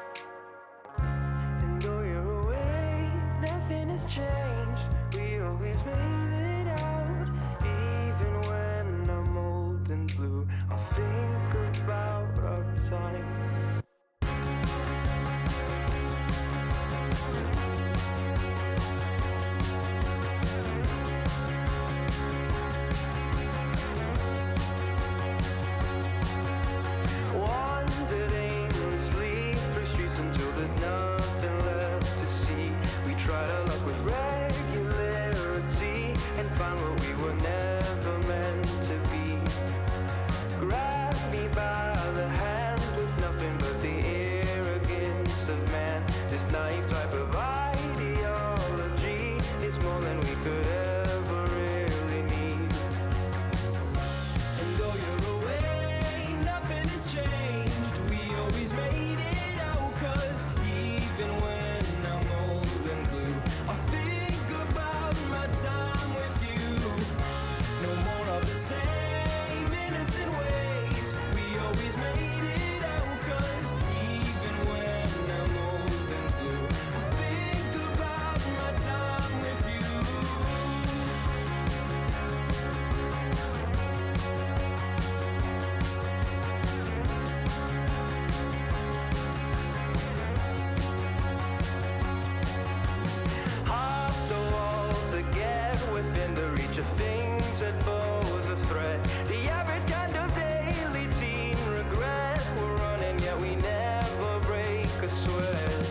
And though you're away, nothing has changed. We always made it out, even when I'm old and blue. I'll think about our time. Wandered aimlessly through streets until there's nothing left to see. We tried our luck with regularity and found what we were never meant to be. Grab me by the hand with nothing but the arrogance of man. This naive type of ideology is more than we could ever really need. And though you're away, nothing has changed. We always made it out, 'cause even when I'm old and blue, I think about my time with you. No more of the same innocent ways. We always made it out, 'cause even when I'm old and blue, I think about my time with you. Hop the wall to get within the reach of things that pose a threat. The average kind of daily teen regret. We're running, yet we never break a sweat.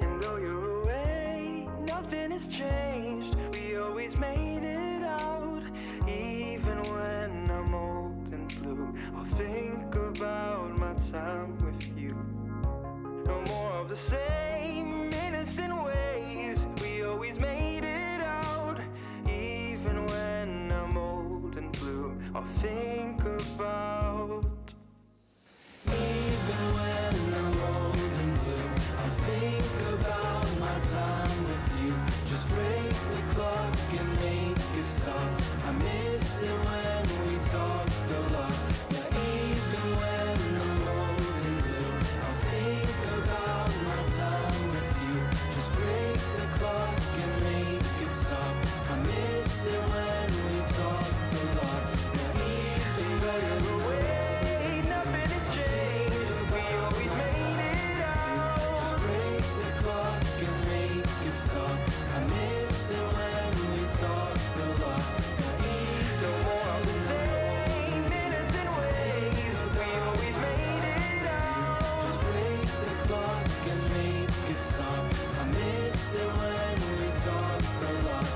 And though you're away, nothing has changed. We always made it out, even when I'm old and blue. I'll think about my time with you. No more of the same innocent ways. We always made it out, even when I'm old and blue. I'll think about. Even when I'm old and blue, I'll think about my time with you. Just break the clock and make it stop. I miss it when we talked a lot. Yeah, even when I'm old and blue, I'll think about my time with you. Just break the clock and make it stop. I miss it when we talked a lot. Yeah, even though you're away, nothing has changed. We always made it out. Just break the clock and make it stop. I miss it when we talked a lot. Yeah, no more of the same innocent ways. We always made it out. Just break the clock and make it stop. I miss it when we talked a lot.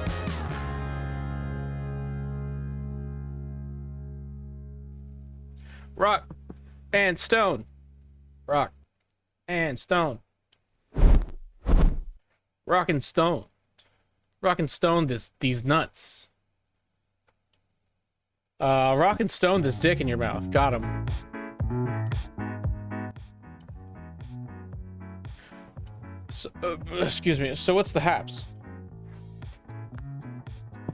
Rock and stone. Rock and stone. Rock and stone. Rock and stone these nuts. Rock and stone this dick in your mouth. Got him. So, excuse me. So what's the haps?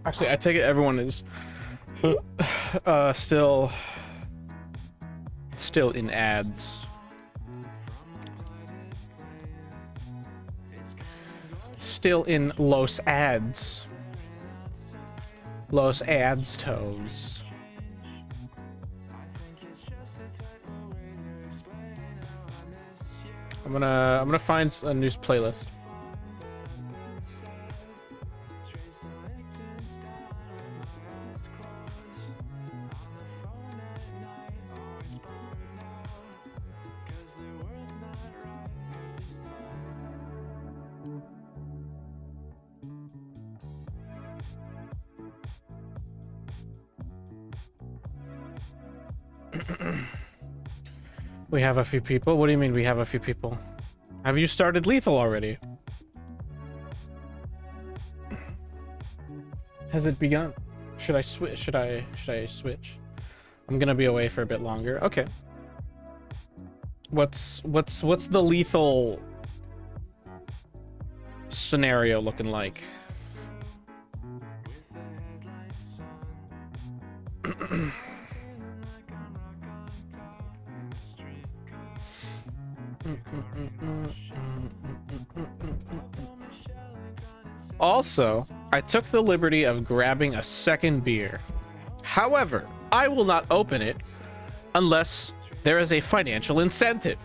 Actually, I take it everyone is still in ads. Still in Los Ads. Los Ads toes. I'm gonna find a news playlist. We have a few people. What do you mean we have a few people? Have you started Lethal already? Has it begun? Should I switch? Should I switch? I'm gonna be away for a bit longer. Okay. What's the Lethal scenario looking like? Also, I took the liberty of grabbing a second beer. However, I will not open it unless there is a financial incentive.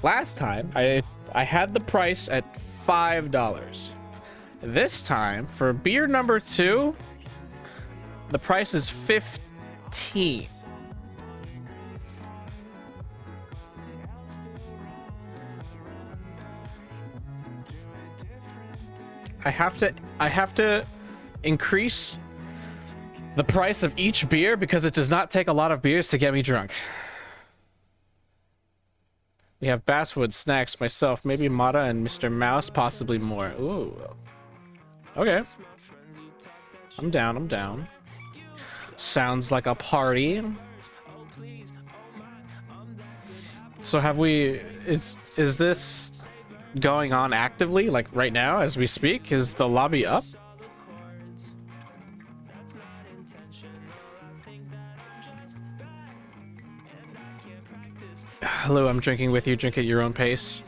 Last time, I had the price at $5. This time, for beer number 2, the price is $15. I have to increase the price of each beer because it does not take a lot of beers to get me drunk. We have Basswood, Snacks, myself, maybe Mata and Mr. Mouse, possibly more. Ooh. Okay. I'm down, I'm down. Sounds like a party. So have we... Is this going on actively, like right now as we speak? Is the lobby up? Hello, I'm drinking with you. Drink at your own pace.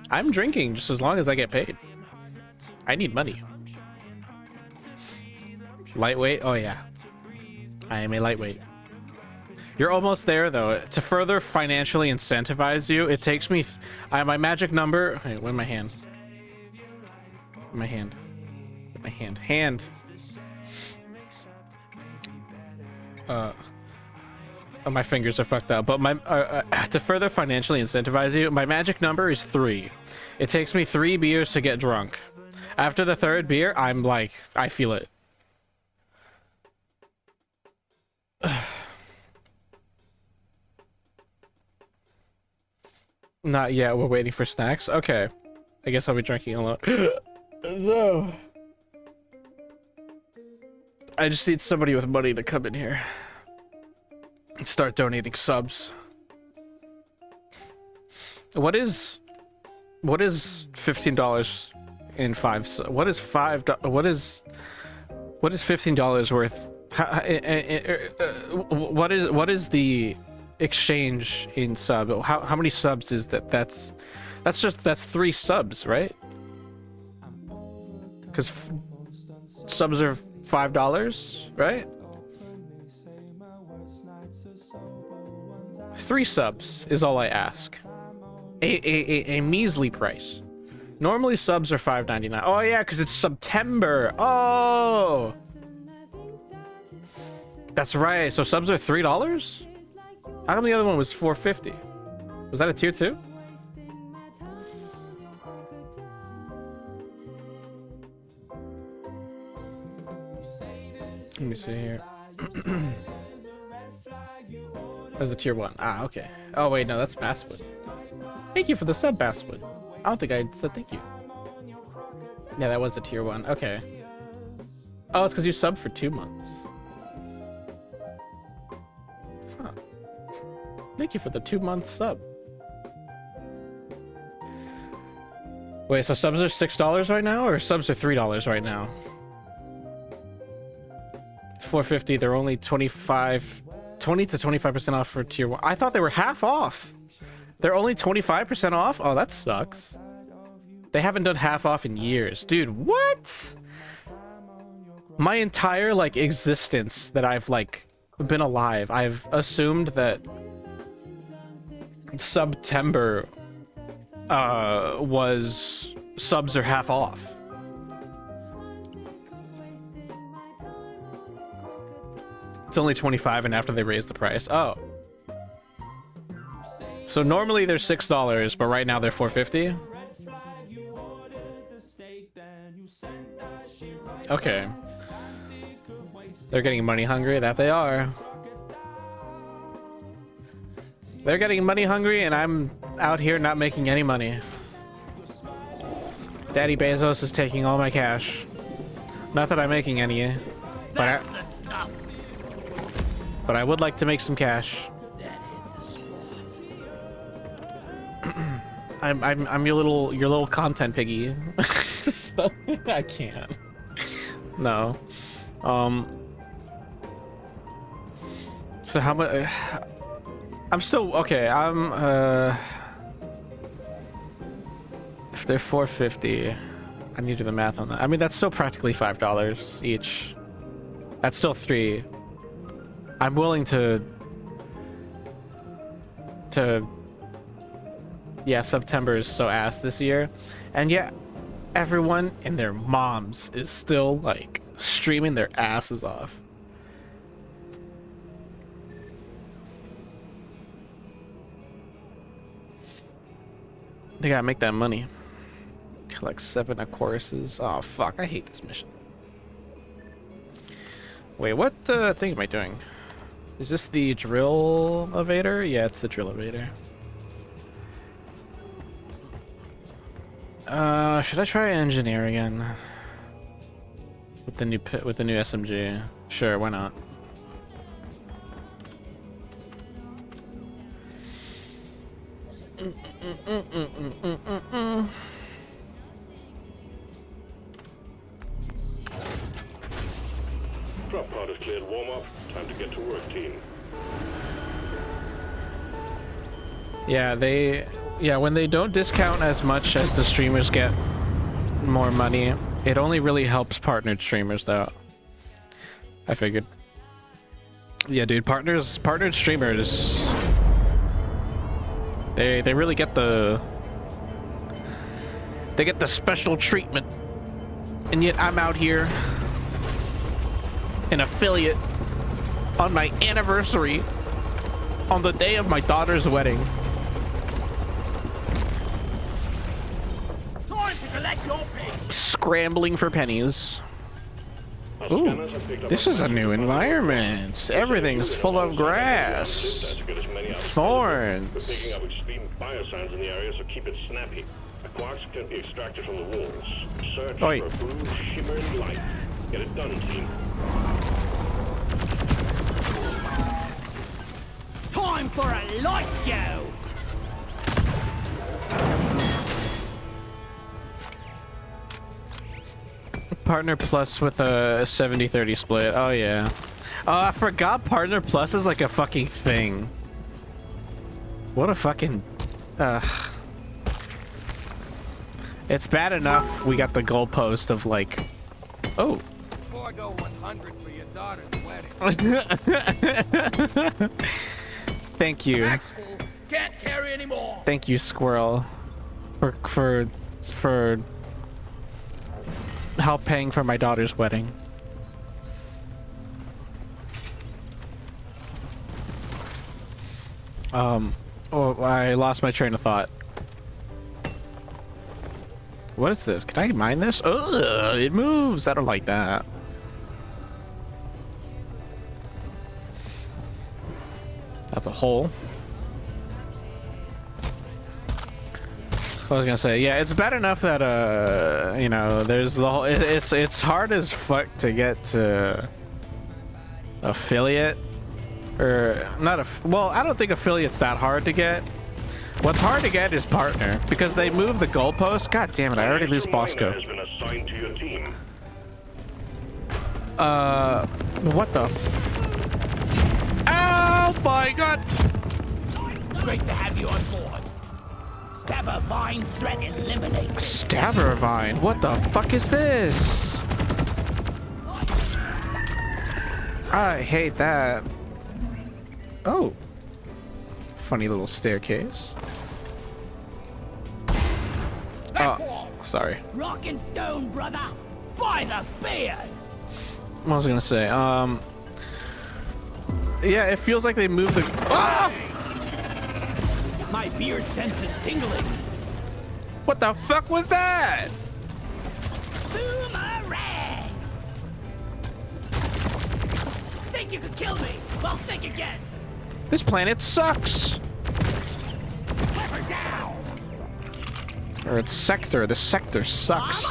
I'm drinking just as long as I get paid. I need money. Lightweight? Oh yeah. I am a lightweight. You're almost there though. To further financially incentivize you, it takes me... my magic number... Wait, where's my hand? My hand. My hand. Hand. Oh, my fingers are fucked up. But my to further financially incentivize you, my magic number is 3. It takes me 3 beers to get drunk. After the 3rd beer, I'm like, I feel it. Not yet. We're waiting for snacks. Okay. I guess I'll be drinking alone. No. I just need somebody with money to come in here and start donating subs. What is $15 in 5? What is $15 worth? What is the exchange in sub? How many subs is that? That's 3 subs, right? Because subs are $5, right? 3 subs is all I ask. A measly price. Normally subs are $5.99. Oh yeah, because it's September. Oh, that's right. So subs are $3. How come the other one was $4.50? Was that a tier 2? Let me see here. That's a tier 1. Ah, okay. Oh wait, no, that's Basswood. Thank you for the sub, Basswood. I don't think I said thank you. Yeah, that was a tier 1. Okay. Oh, it's because you subbed for 2 months. Huh. Thank you for the 2-month sub. Wait, so subs are $6 right now, or subs are $3 right now? It's $4.50. They're only 20 to 25% off for tier 1. I thought they were half off. They're only 25% off? Oh, that sucks. They haven't done half off in years. Dude, what? My entire, like, existence that I've, like, been alive, I've assumed that September was subs are half off. It's only 25 and after they raised the price. Oh. So normally they're $6, but right now they're $4.50. Okay. They're getting money hungry. That they are. They're getting money hungry and I'm out here not making any money. Daddy Bezos is taking all my cash. Not that I'm making any, but I would like to make some cash. I'm your little content piggy. So, I can't. No. So how much? I'm still okay. If they're 450, I need to do the math on that. I mean, that's still practically $5 each. That's still 3. I'm willing to. Yeah, September is so ass this year, and yeah, everyone and their moms is still like streaming their asses off. They gotta make that money. Collect 7 choruses. Oh fuck, I hate this mission. Wait, what thing am I doing? Is this the drill evader? Yeah, it's the drill evader. Should I try engineer again? With the new SMG? Sure, why not? Drop pod is cleared. Warm up. Time to get to work, team. Yeah, when they don't discount as much as the streamers get more money, it only really helps partnered streamers though. I figured. Yeah, dude, partnered streamers, they really get the special treatment. And yet I'm out here an affiliate on my anniversary on the day of my daughter's wedding. Time to collect your pay. Scrambling for pennies. Ooh, this is a new environment. Everything's full of grass, thorns. We're picking up extreme biosigns in the area, so keep it snappy. The quarks can be extracted from the walls. Search Oi. for a blue shimmering light. Get it done, team. Time for a light show! Partner Plus with a 70-30 split. Oh yeah. Oh, I forgot Partner Plus is like a fucking thing. What a fucking... It's bad enough we got the goalpost of like... Oh. Before I go 100 for your daughter's wedding. Thank you. Max full. Can't carry anymore. Thank you, Squirrel, for help paying for my daughter's wedding. Oh, I lost my train of thought. What is this? Can I mine this? Ugh, it moves. I don't like that. That's a hole. I was gonna say, yeah, it's bad enough that you know, there's the whole. It's hard as fuck to get to affiliate, or not a. Well, I don't think affiliate's that hard to get. What's hard to get is partner, because they move the goalpost. God damn it! I already lose Bosco. Has been assigned to your team. What the? Oh my god! Great to have you on board. Stabber Vine threat eliminated. Stabber Vine? What the fuck is this? I hate that. Oh. Funny little staircase. Oh, sorry. Rock and stone, brother. By the beard. What was I gonna say? Yeah, it feels like they moved the. Ah! My beard sense is tingling. What the fuck was that? Boomerang! Think you could kill me? Well, think again. This planet sucks. Clever down. Or it's sector. This sector sucks.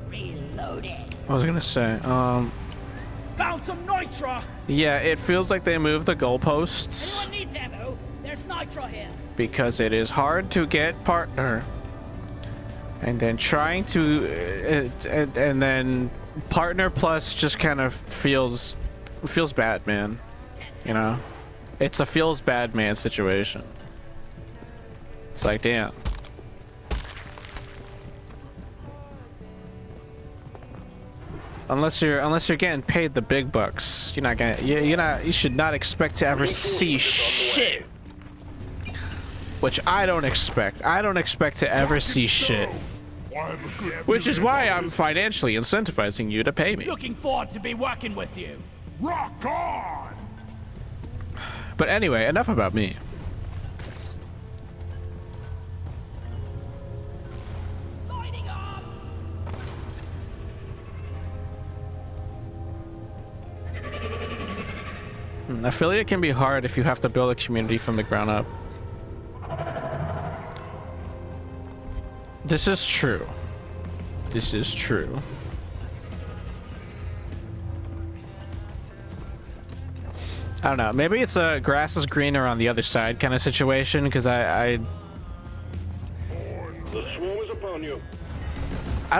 Reloading. What was I gonna say? Found some nitra. Yeah, it feels like they moved the goalposts. Anyone needs ammo? There's nitro here. because it is hard to get partner. And then trying to, and then partner plus just kind of feels bad, man. You know, it's a feels bad man situation. It's like, damn. Unless you're getting paid the big bucks, you should not expect to ever see shit. Which I don't expect. I don't expect to ever see shit. Which is why I'm financially incentivizing you to pay me. Looking forward to be working with you. Rock on! But anyway, enough about me. Lining up. Affiliate can be hard if you have to build a community from the ground up. This is true. This is true. I don't know. Maybe it's a grass is greener on the other side kind of situation, because I The swarm is upon you.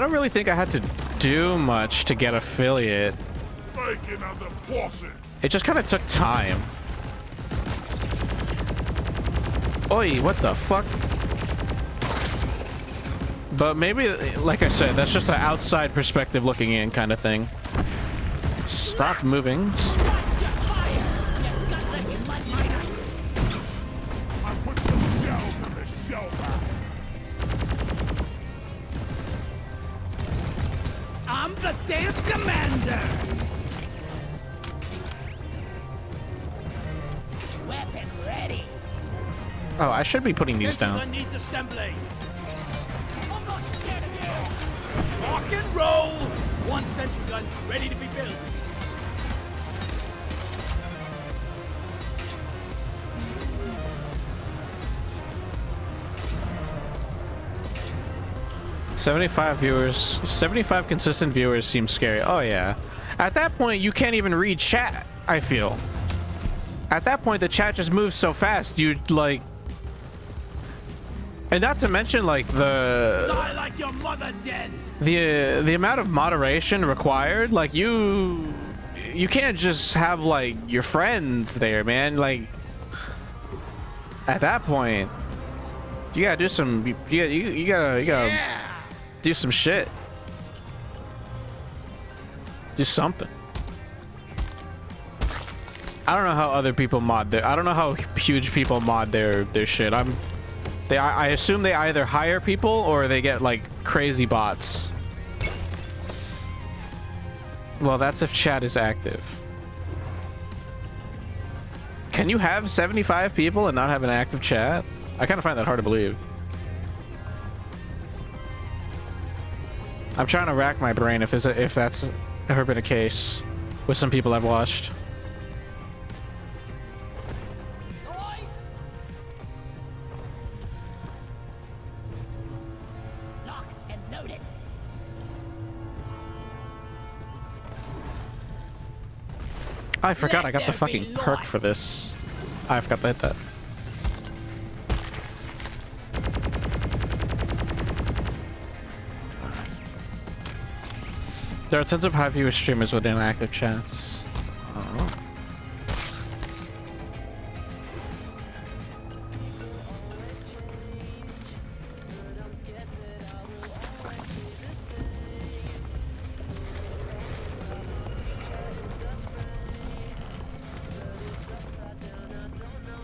don't really think I had to do much to get affiliate. Making of the faucet. It just kind of took time. Oi, what the fuck? But maybe, like I said, that's just an outside perspective looking in kind of thing. Stop moving. I put some shells in the shell back. I'm the dance commander. Weapon ready. Oh, I should be putting these Sentry down. gun needs assembly. I'm not scared of you. Rock and roll. One sentry gun ready to be built. $75 viewers, 75 consistent viewers seems scary. Oh yeah. At that point, you can't even read chat, I feel. At that point, the chat just moves so fast, you'd like... And not to mention, like, Die like your mother dead. the amount of moderation required, like, you can't just have, like, your friends there, man. Like, at that point, you gotta do some, you gotta do some shit. Do something. I don't know how other people mod their, I don't know how huge people mod their shit. I assume they either hire people or they get like crazy bots. Well, that's if chat is active. Can you have 75 people and not have an active chat? I kind of find that hard to believe. I'm trying to rack my brain if that's ever been a case with some people I've watched. Lock and loaded. I forgot I got the there fucking be perk light. for this. I forgot to hit that. There are tons of high viewer streamers with inactive chats. Oh.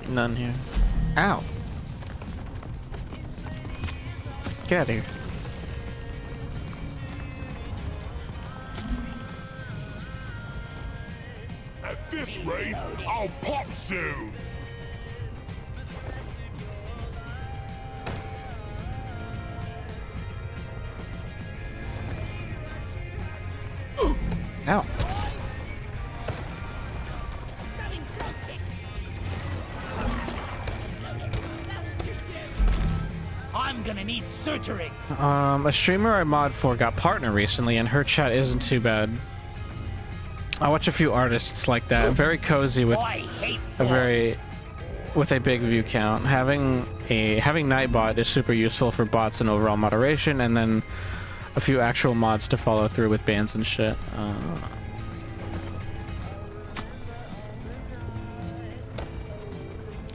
None here. Ow. Get out of here. At this rate, I'll pop soon. Ow. I'm gonna need suturing. A streamer I mod for got partner recently, and her chat isn't too bad. I watch a few artists like that, very cozy with I hate a very with a big view count. Having Nightbot is super useful for bots and overall moderation, and then a few actual mods to follow through with bans and shit.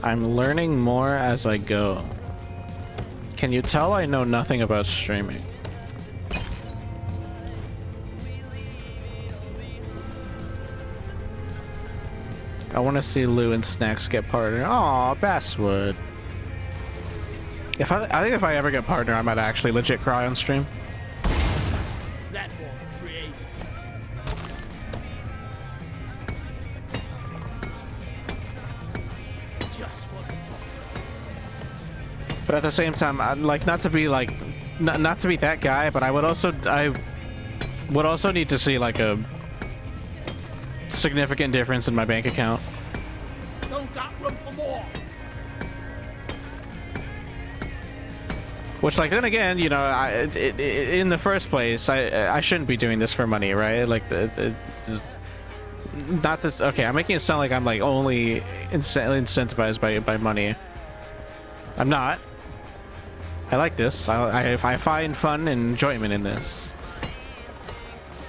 I'm learning more as I go. Can you tell I know nothing about streaming? I want to see Lou and Snacks get partner. Aw, Basswood. I think if I ever get partner, I might actually legit cry on stream. Platform created. Just what we talked. But at the same time, I'd like not to be like, not to be that guy, but I would also need to see like a significant difference in my bank account. Don't got room for more. Which, like, then again, you know, in the first place, I shouldn't be doing this for money, right? Like, it's not this. Okay, I'm making it sound like I'm like only incentivized by money. I'm not. I like this. I find fun and enjoyment in this.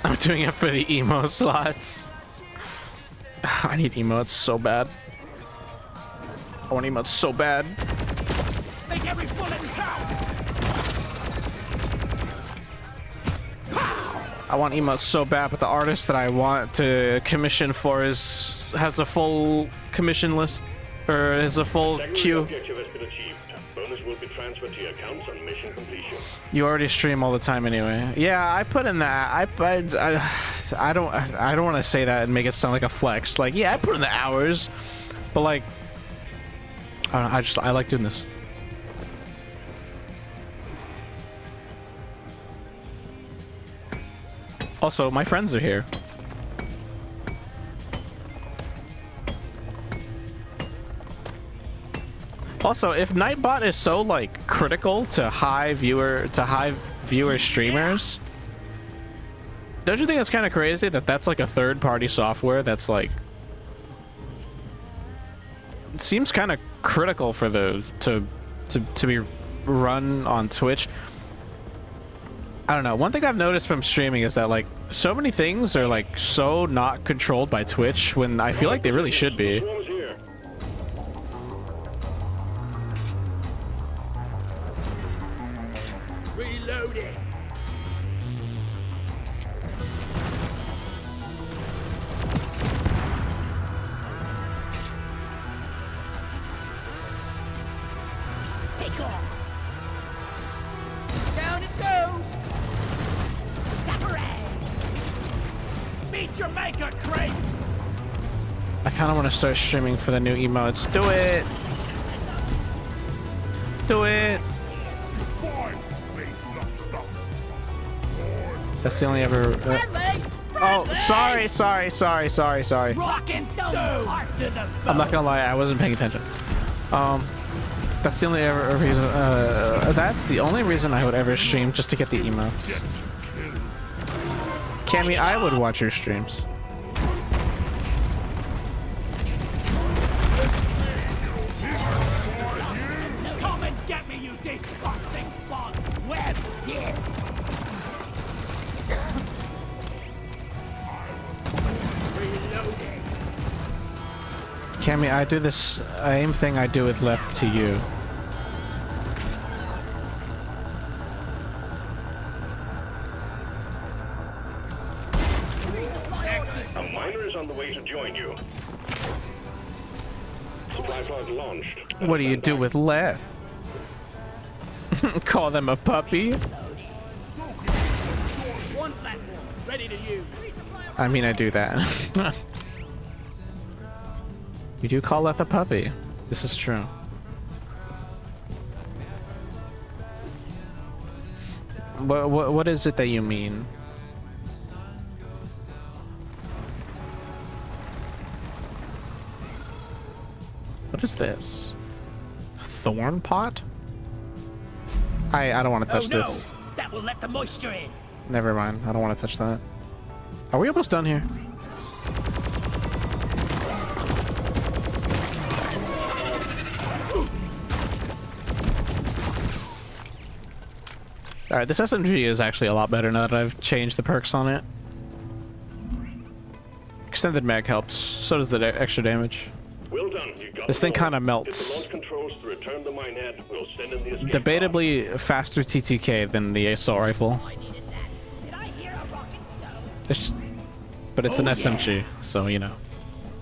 I'm doing it for the emo slots. I need emotes so bad. I want emotes so bad. Make every bullet count. I want emotes so bad, but the artist that I want to commission for has a full commission list, or has a full queue. Objective has been achieved. Bonus will be transferred to your accounts on mission completion. You already stream all the time anyway. Yeah, I put in that. I don't want to say that and make it sound like a flex. Like, yeah, I put in the hours, but like, I don't know, I like doing this. Also, my friends are here. Also, if Nightbot is so like critical to high viewer streamers, don't you think it's kind of crazy that that's like a third-party software that's like, it seems kind of critical for those to be run on Twitch. I don't know. One thing I've noticed from streaming is that like so many things are like so not controlled by Twitch when I feel like they really should be. Reloading. Take off. Down it goes. Separate. Meet your maker, Crate. I kind of want to start streaming for the new emotes. Do it. Do it. That's the only ever. Oh, sorry. Rock and stone. Heart to the I'm not gonna lie, I wasn't paying attention. That's the only ever reason. That's the only reason I would ever stream, just to get the emotes. Cammy, I would watch your streams. Come and get me, you disgusting bug web. Yes. Reloading. Cammy, I do this same thing I do with left to you. A miner is on the way to join you. Supply pod launched. What do you do with Leth? Call them a puppy? One platform ready to use. I mean, I do that. You do call Leth a puppy. This is true. What is it that you mean? What is this? A thorn pot? I don't want to touch no. this. That will let the moisture in. Never mind. I don't want to touch that. Are we almost done here? Alright, this SMG is actually a lot better now that I've changed the perks on it. Extended mag helps. So does the extra damage. Well done. You got This it thing all. kind of Hit the melts. launch controls to return the minehead. We'll send in the escape Debatably faster TTK than the assault rifle. I needed that. Did I hear a rocket stone? It's, but it's an SMG, so you know,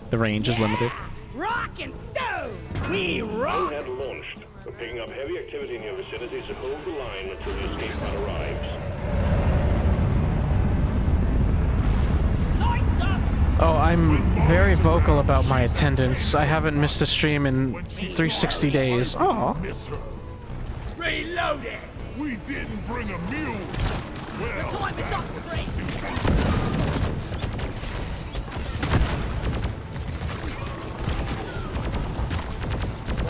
the range is limited. Rock and stone! We pod. rock! Minehead launched. We're picking up heavy activity in your vicinity, so hold the line until the escape pod arrives. Lights up! Oh, I'm very vocal about my attendance. I haven't missed a stream in 360 days. Oh, Miss her. Reloading! We didn't bring a mule. Well, Time is up, great!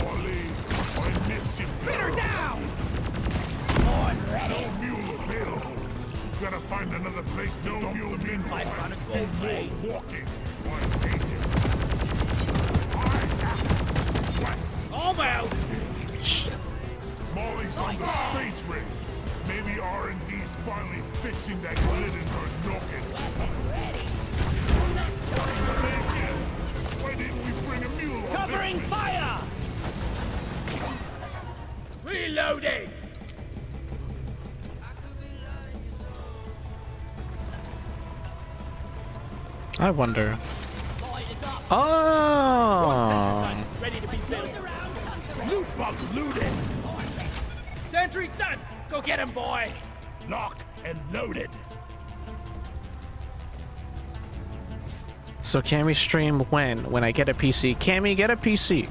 Ollie, I miss you. Pin her down! On ready! No mule available. Gotta find another place. No mule means Fight on a gold blade. walking. One danger. Almost! Molly's on the space rig. Maybe R&D's finally fixing that lid in her noggin. Why didn't we bring a mule on Covering this fire! Reloading! I wonder. Light is up! Oh, Ready to be built. Loot bug looted. Sentry done! Go get him, boy! Lock and loaded. so can we stream when I get a PC? Can we get a PC?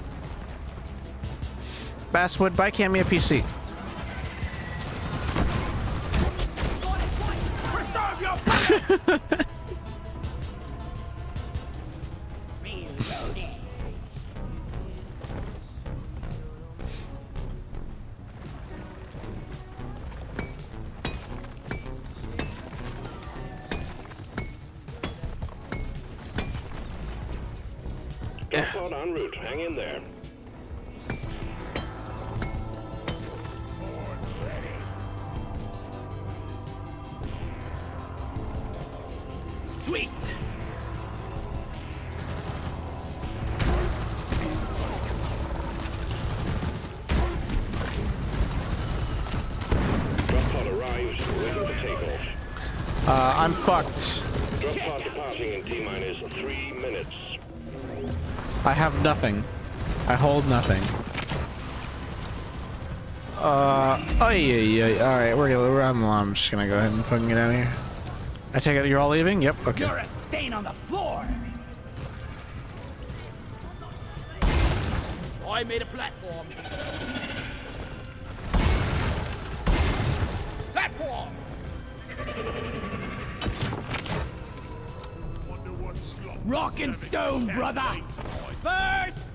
Basswood, buy Cammy a PC. Preserve your fire! Reloading! Drop pod en route. Hang in there. Sweet! Drop pod arrives. Ready for takeoff. I'm fucked. Drop pod departing in T-minus 3 minutes. I have nothing. I hold nothing. Oh yeah. All right, I'm just gonna go ahead and fucking get out of here. I take it you're all leaving? Yep. Okay. You're a stain on the floor! I made a platform. Platform! Wonder what slot. Rock and stone, brother! First!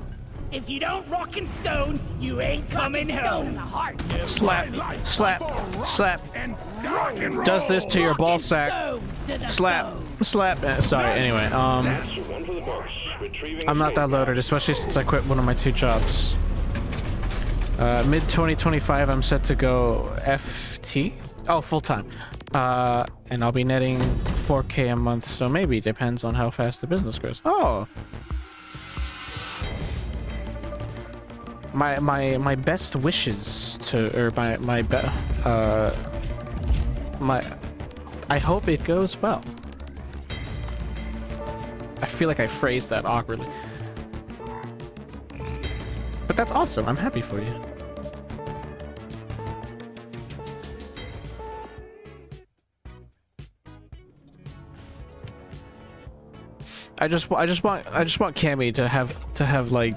If you don't rock and stone, you ain't coming home! In the heart! Slap, slap, slap. And rock and roll. Does this to your ball sack. Stone to the Slap, stone. slap. Sorry. Anyway, That's one for the books. Retrieving I'm not that escape loaded, especially since I quit one of my 2 jobs. Mid 2025, I'm set to go FT. Oh, full time. And I'll be netting 4K a month, so maybe depends on how fast the business grows. Oh. My best wishes to, or I hope it goes well. I feel like I phrased that awkwardly. But that's awesome. I'm happy for you. I just want Cammy to have like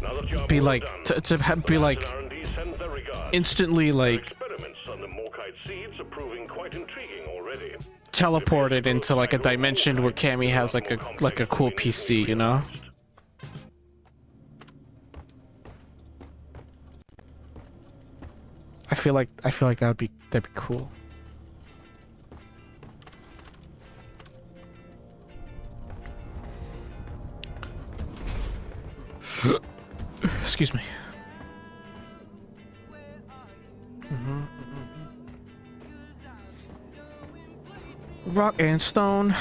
Another job be well like done. be like R&D sends their regards. instantly like Experiments on the Morkite seeds are proving quite intriguing already. teleported into like a dimension where Cammy has like a cool PC, you know? I feel like that'd be cool. Excuse me. Rock and stone.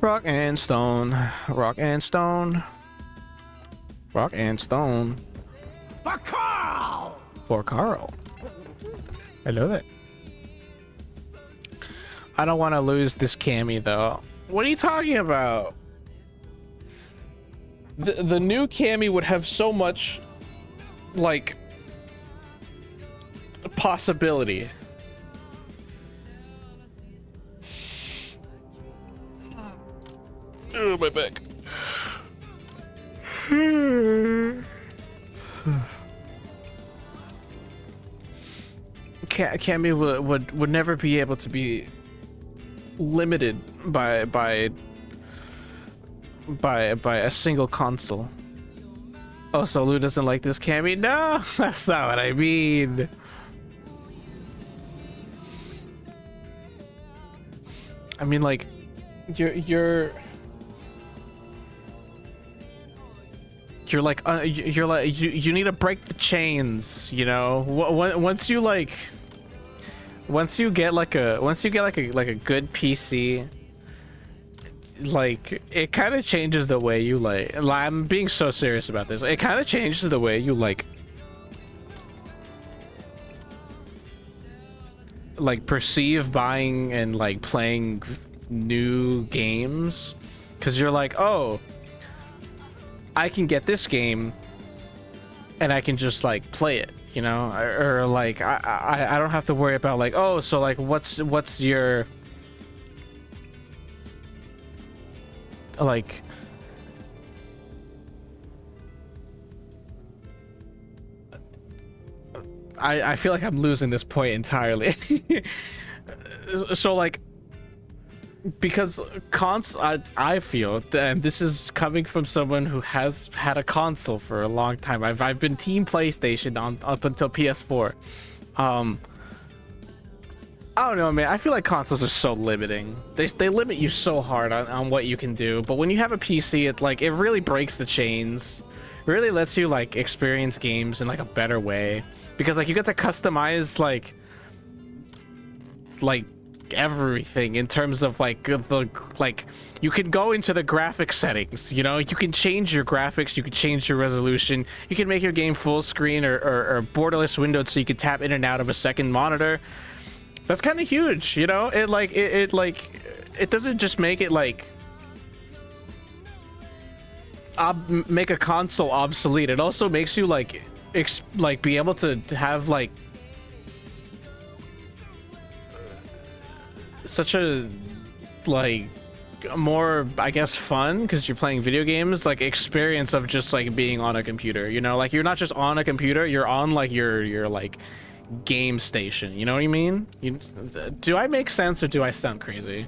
Rock and stone. Rock and stone. Rock and stone. For Carl! For Carl. I love it. I don't want to lose this Cammy though. What are you talking about? The new Cammy would have so much like possibility. Oh, my back. Cammy would never be able to be limited by a single console. Oh, so Lou doesn't like this Cammy? No, that's not what I mean. I mean, like, you're like you need to break the chains, you know. Once you get like a good PC, like it kind of changes the way you like. I'm being so serious about this. It kind of changes the way you like perceive buying and like playing new games, because you're like, oh, I can get this game and I can just like play it, you know, or like I don't have to worry about like, oh, so like what's your like I feel like I'm losing this point entirely. So like, because I feel, and this is coming from someone who has had a console for a long time. I've been team PlayStation up until PS4. I don't know, man. I feel like consoles are so limiting. They limit you so hard on what you can do. But when you have a PC, it really breaks the chains. It really lets you like experience games in like a better way, because like you get to customize like everything in terms of like you can go into the graphic settings, you know, you can change your graphics, you can change your resolution, you can make your game full screen or borderless windowed so you can tap in and out of a second monitor. That's kind of huge, you know. It doesn't just make it like make a console obsolete. It also makes you like be able to have like such a more, I guess, fun, because you're playing video games, like experience of just like being on a computer, you know, like you're not just on a computer, you're on like your like game station, you know what I mean? Do I make sense, or do I sound crazy?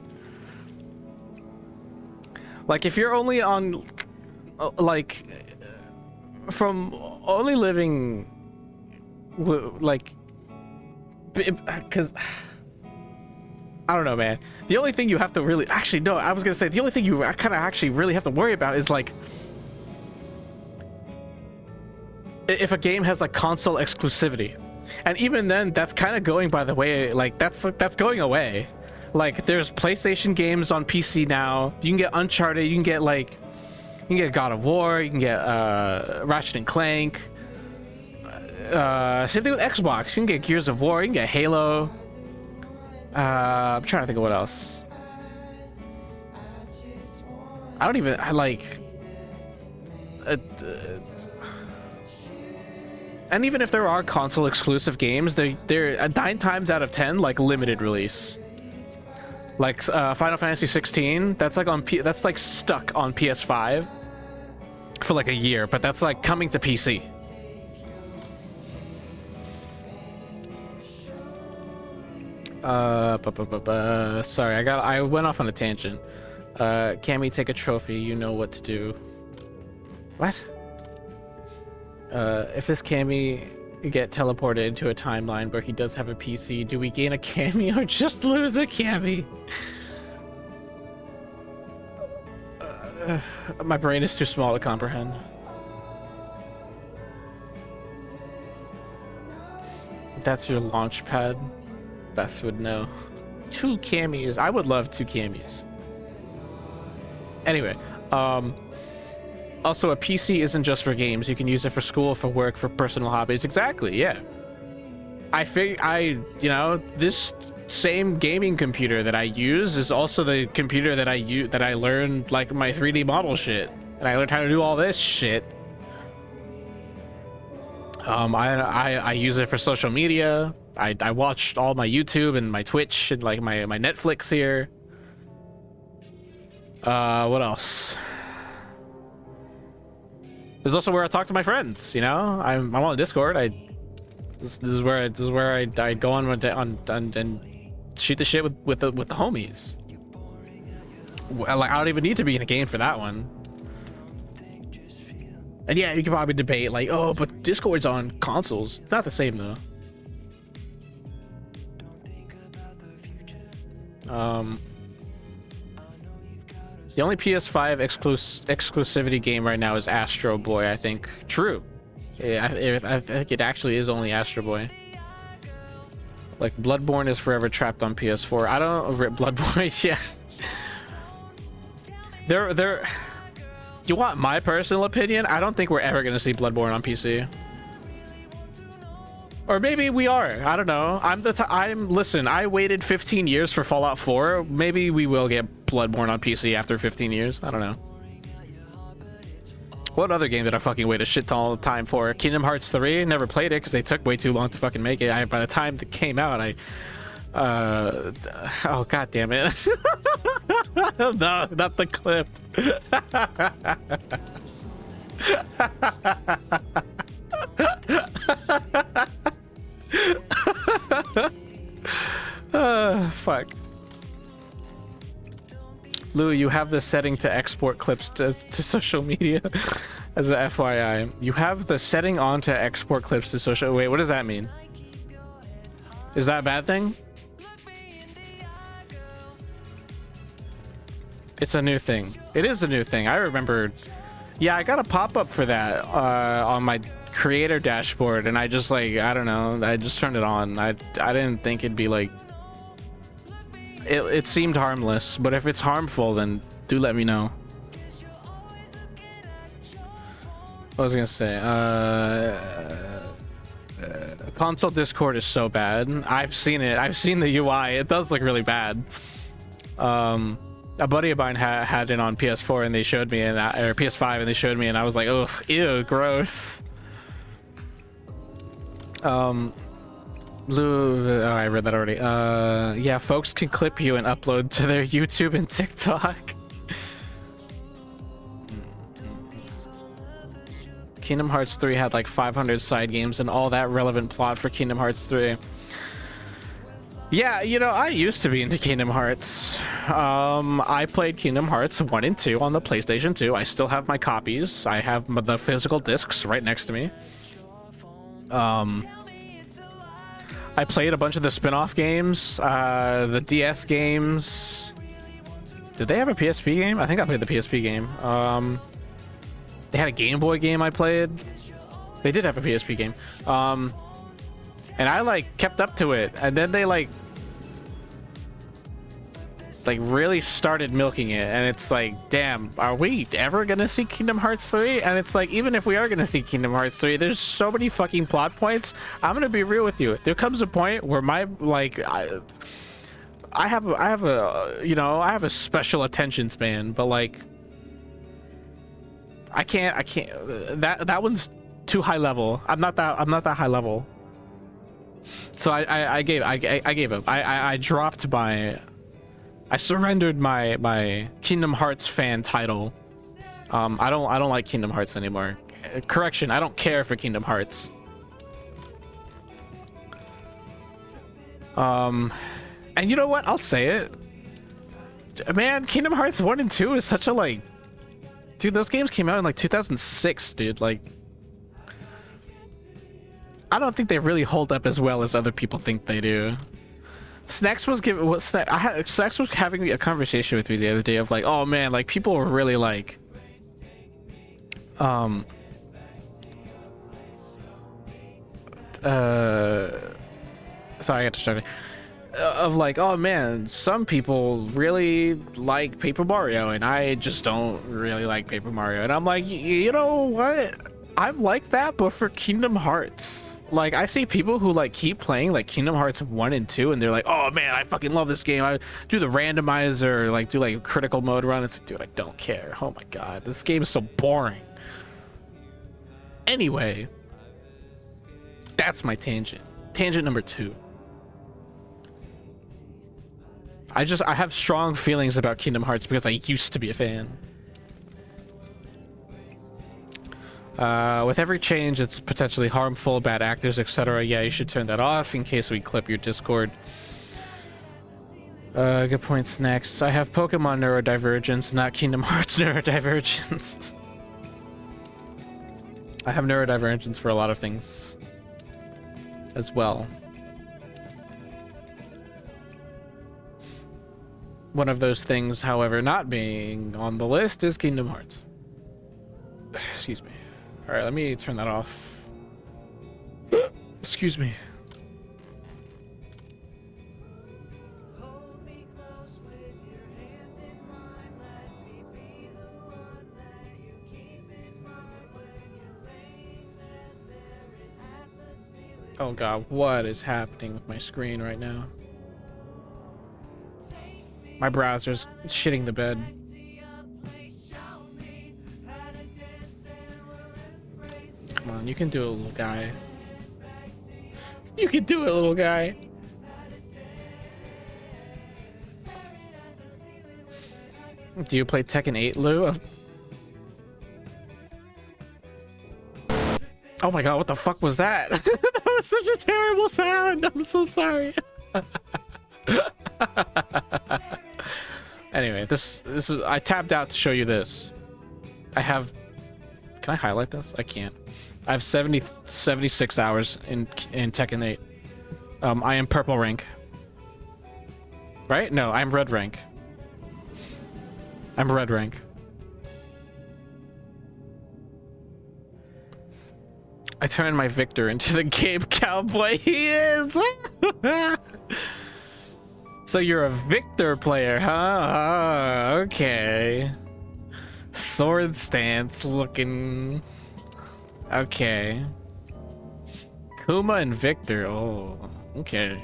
Like if you're only on like from only living like, because I don't know, man. The only thing you have to really no, I was gonna say the only thing you kind of actually really have to worry about is like if a game has like console exclusivity, and even then that's kind of going by the way, like that's going away. Like there's PlayStation games on PC now. You can get Uncharted, you can get God of War, you can get Ratchet and Clank. Same thing with Xbox. You can get Gears of War, you can get Halo. I'm trying to think of what else. I don't even and even if there are console exclusive games, they're 9 times out of 10 like limited release. Like Final Fantasy 16, that's like that's like stuck on PS5 for like a year, but that's like coming to PC. Sorry, I went off on a tangent. Cammy, take a trophy, you know what to do. What? If this Cammy get teleported into a timeline where he does have a PC, do we gain a Cammy or just lose a Cammy? My brain is too small to comprehend. That's your launch pad? Best would know. 2 camis. I would love 2 camis. Anyway, also a PC isn't just for games. You can use it for school, for work, for personal hobbies. Exactly, yeah. You know, this same gaming computer that I use is also the computer that I learned like my 3D model shit. And I learned how to do all this shit. I use it for social media. I watched all my YouTube and my Twitch and like my Netflix here. What else? This is also where I talk to my friends. You know, I'm on Discord. This is where I go on and shoot the shit with the homies. Well, like I don't even need to be in a game for that one. And yeah, you can probably debate like, oh, but Discord's on consoles. It's not the same though. The only PS5 exclusivity game right now is Astro Boy, I think. True. Yeah, I think it actually is only Astro Boy. Like Bloodborne is forever trapped on PS4. I don't Bloodborne. Yeah. They're. You want my personal opinion? I don't think we're ever gonna see Bloodborne on PC. Or maybe we are. I don't know. Listen, I waited 15 years for Fallout 4. Maybe we will get Bloodborne on PC after 15 years. I don't know. What other game did I fucking wait a shit ton of time for? Kingdom Hearts 3? Never played it because they took way too long to fucking make it. By the time it came out, oh god damn it. No, not the clip. Fuck. Lou, you have the setting to export clips to social media. As a FYI, you have the setting on to export clips to social. Wait, what does that mean? Is that a bad thing? It's a new thing. It is a new thing. I remember. Yeah, I got a pop-up for that on my creator dashboard, and I just like, I don't know, I just turned it on. I didn't think it'd be like. It seemed harmless, but if it's harmful, then do let me know. What was I gonna say? Console Discord is so bad. I've seen it. I've seen the UI. It does look really bad. A buddy of mine had it on PS4 and they showed me, or PS5 and they showed me, and I was like, oh, ew, gross. Lou, I read that already. Yeah, folks can clip you and upload to their YouTube and TikTok. Kingdom Hearts 3 had like 500 side games and all that relevant plot for Kingdom Hearts 3. Yeah, you know, I used to be into Kingdom Hearts. I played Kingdom Hearts 1 and 2 on the PlayStation 2. I still have my copies. I have the physical discs right next to me. I played a bunch of the spin-off games, the DS games. Did they have a PSP game? I think I played the PSP game. They had a Game Boy game I played. They did have a PSP game. And I like kept up to it, and then they like really started milking it, and it's like, damn, are we ever gonna see Kingdom Hearts 3? And it's like, even if we are gonna see Kingdom Hearts 3, there's so many fucking plot points. I'm gonna be real with you. There comes a point where my like I have a you know, I have a special attention span, but like I can't that one's too high level. I'm not that high level. So I gave up. I dropped I surrendered my Kingdom Hearts fan title. I don't like Kingdom Hearts anymore. Correction, I don't care for Kingdom Hearts. And you know what? I'll say it. Man, Kingdom Hearts 1 and 2 is such a like, dude, those games came out in like 2006, dude. Like, I don't think they really hold up as well as other people think they do. Snacks was Snacks was having a conversation with me the other day of like, oh man, like people were really like, sorry, I got distracted. of like, oh man, some people really like Paper Mario and I just don't really like Paper Mario. And I'm like, you know what? I'm like that, but for Kingdom Hearts. Like, I see people who like keep playing like Kingdom Hearts 1 and 2 and they're like, oh man, I fucking love this game. I do the randomizer, like do like critical mode run. It's like, dude, I don't care. Oh my god, this game is so boring. Anyway, that's my tangent. Tangent number 2. I have strong feelings about Kingdom Hearts because I used to be a fan. With every change, it's potentially harmful, bad actors, etc. Yeah, you should turn that off in case we clip your Discord. Good points next. I have Pokemon neurodivergence, not Kingdom Hearts neurodivergence. I have neurodivergence for a lot of things as well. One of those things, however, not being on the list is Kingdom Hearts. Excuse me. All right, let me turn that off. Excuse me. Oh god, what is happening with my screen right now? My browser's shitting the bed. Come on, you can do it, little guy. You can do it, little guy. Do you play Tekken 8, Lou? Oh my god, what the fuck was that? That was such a terrible sound. I'm so sorry. Anyway, this is, I tapped out to show you this. I have, can I highlight this? I can't. I have 76 hours in Tekken 8. I am purple rank. Right? No, I'm red rank. I'm red rank. I turned my Victor into the Gabe Cowboy he is. So you're a Victor player, huh? Okay. Sword stance looking. Okay. Kuma and Victor. Oh, okay.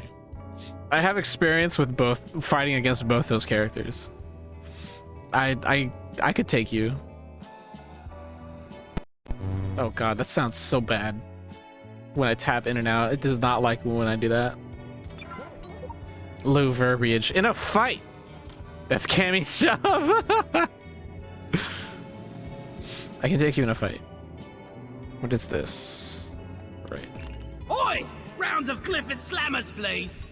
I have experience with both, fighting against both those characters. I could take you. Oh god, that sounds so bad. When I tap in and out, it does not like when I do that. Lou verbiage in a fight. That's Cammy's job. I can take you in a fight. What is this? Right. Oi! Rounds of Clifford Slammers, please.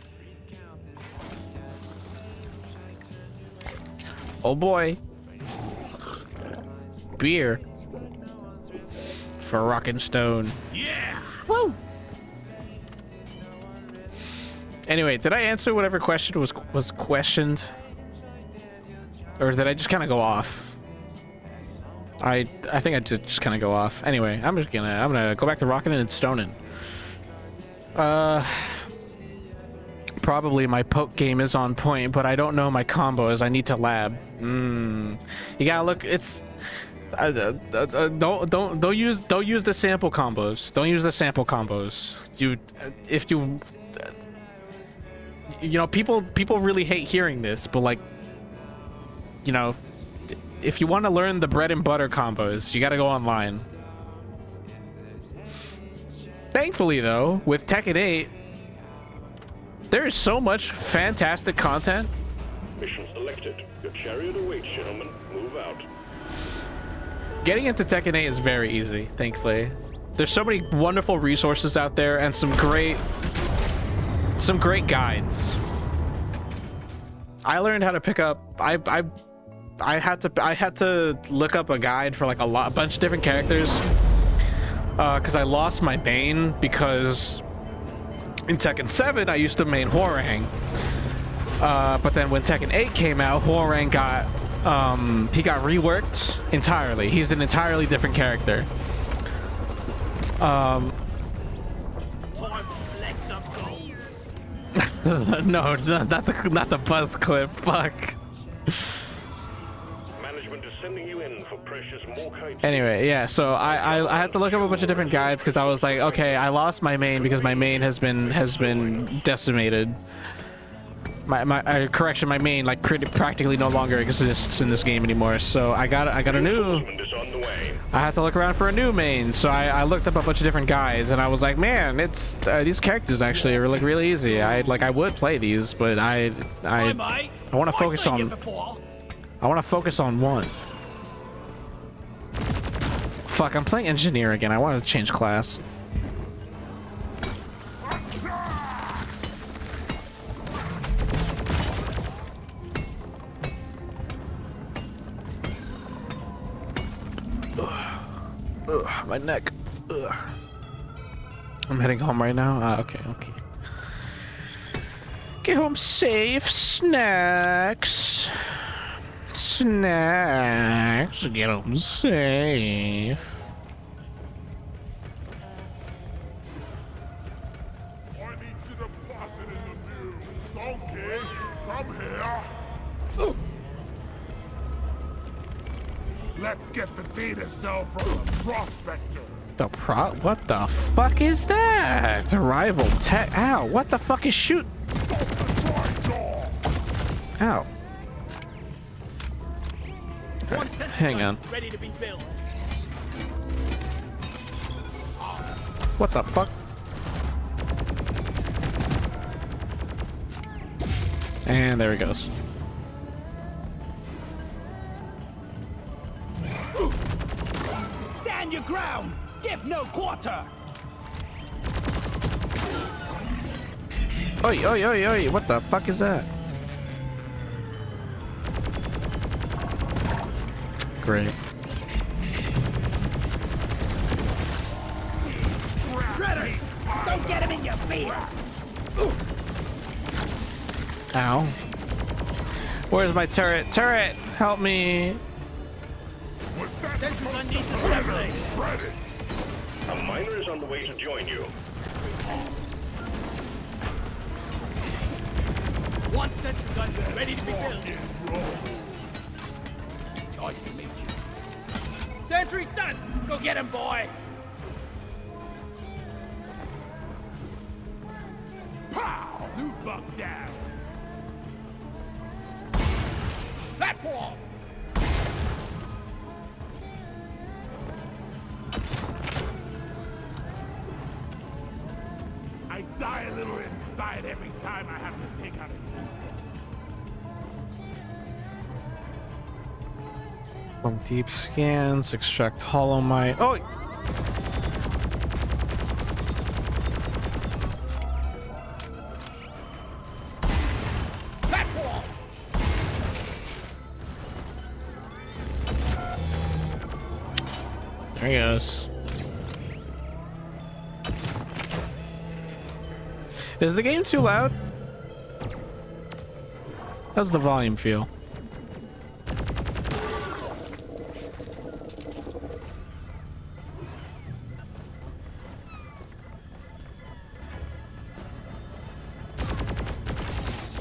Oh boy. Beer. For Rockin' Stone. Yeah. Woo! Anyway, did I answer whatever question was questioned? Or did I just kind of go off? I think I did just kind of go off. Anyway, I'm gonna go back to rocking and stoning. Probably my poke game is on point, but I don't know my combos. I need to lab. You gotta look. It's don't use the sample combos. Don't use the sample combos. You know, people really hate hearing this, but like, you know, if you want to learn the bread and butter combos, you got to go online. Thankfully, though, with Tekken 8, there is so much fantastic content. Mission selected. Your chariot awaits, gentlemen. Move out. Getting into Tekken 8 is very easy, thankfully. There's so many wonderful resources out there and some great guides. I learned how to pick up. I had to look up a guide for like a bunch of different characters. Because I lost my main because in Tekken 7 I used to main Hwoarang. But then when Tekken 8 came out, Hwoarang got he got reworked entirely. He's an entirely different character. No, it's not the buzz clip. Fuck. Management is sending you in for precious Morkite. Anyway, yeah. So I had to look up a bunch of different guides because I was like, okay, I lost my main because my main has been decimated. My main like practically no longer exists in this game anymore. So I got a new. Is on the way. I had to look around for a new main, so I looked up a bunch of different guides, and I was like, man, it's these characters actually are like really easy. I would play these, but I want to focus on one. Fuck, I'm playing engineer again. I want to change class. Ugh, my neck. Ugh. I'm heading home right now. Okay. Get home safe. Snacks. Get home safe. I need to deposit in the field. Donkey, come here. Let's get the data cell from the prospector. What the fuck is that? Rival tech. Ow, what the fuck is shoot? Ow. One sentry Hang gun on. ready to be built. What the fuck? And there he goes. Stand your ground. Give no quarter. Oi. What the fuck is that? Great. Shredder! Don't get him in your feet! Ow. Where's my turret? Turret! Help me! Sentry gun needs assembly. A miner is on the way to join you. One sentry gun ready to be built. Nice to meet you. Sentry done. Go get him, boy. Pow! New buck down. Platform. I die a little inside every time I have to take out a From deep scans, extract hollow mite. Oh! Platform. There he goes. Is the game too loud? How's the volume feel?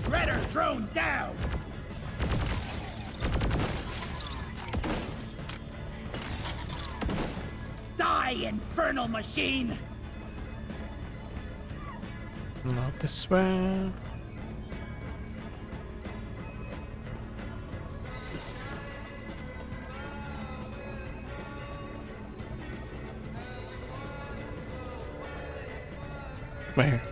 Shredder drone down! Die, infernal machine! Not this way. Where?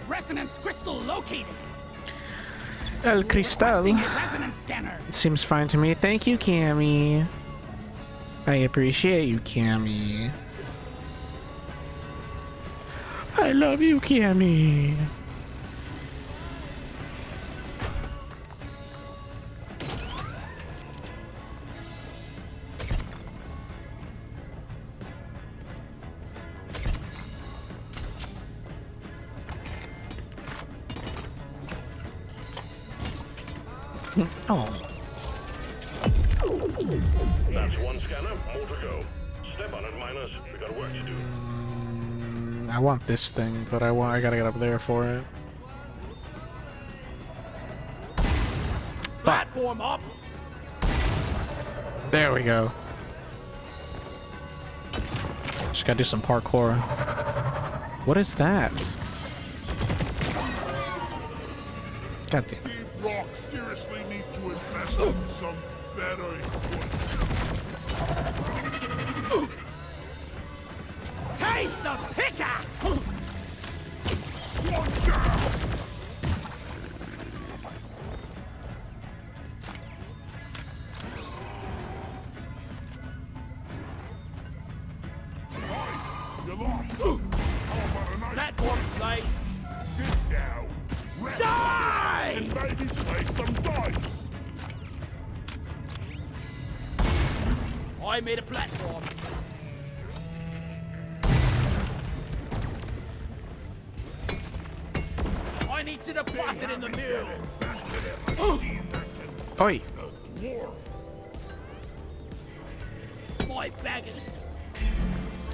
Resonance crystal located! El Cristal. Requesting a resonance scanner! Seems fine to me. Thank you, Cammy. I appreciate you, Cammy. I love you, Cammy. Oh. That's one scanner, more to go. Step on it, miners. We got work to do. I want this thing, but I gotta get up there for it. Platform up. There we go. Just gotta do some parkour. What is that? God damn it. Big Rock seriously need to invest in some better equipment. Taste the pickaxe! One down! You lost. How about a nice Platform's placed. sit down, rest, Die! and maybe play some dice? I made a platform. I need to deposit in the mill. Oi! My bag is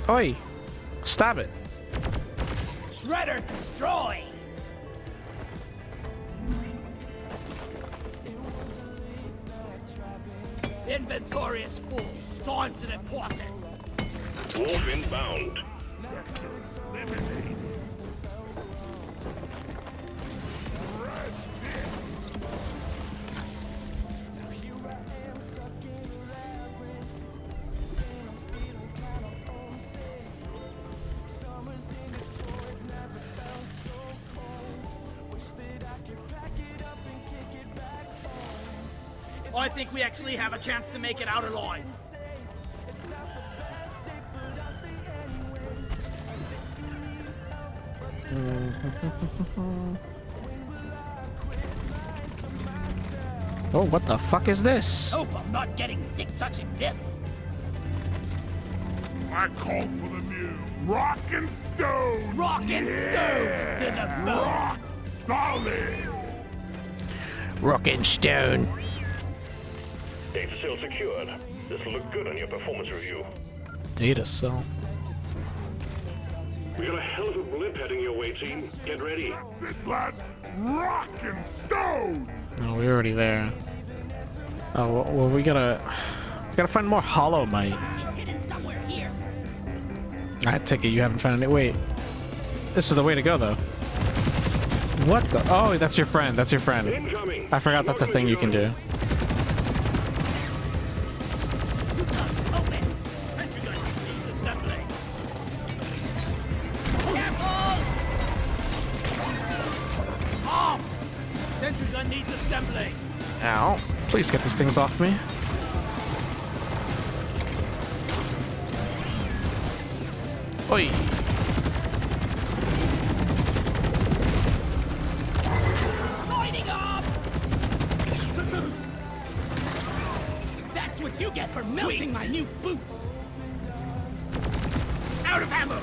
Oi! Stop it! Shredder destroy! inventory is full. Time to deposit. Wolf inbound. I think we actually have a chance to make it out alive. Oh, what the fuck is this? Hope I'm not getting sick touching this. I called for the new Rock and Stone! Rock and stone to the bone. Rock solid! Rock and stone. Data cell secured. This will look good on your performance review. Data cell. We got a hell of a blip heading your way, team. Get ready. That's it, lads! Rock and Stone! No, we're already there. Oh, well, we gotta find more Hollow Might. It's hidden somewhere here. I take it you haven't found it. Wait. This is the way to go, though. What the? Oh, that's your friend. That's your friend. Incoming. I forgot that's a thing you can do. Open. Entry gun needs assembly. Careful! Off! Sentry gun needs assembly. Ow. Please get these things off me. Oi. Lighting up! That's what you get for melting my new boots! Out of ammo!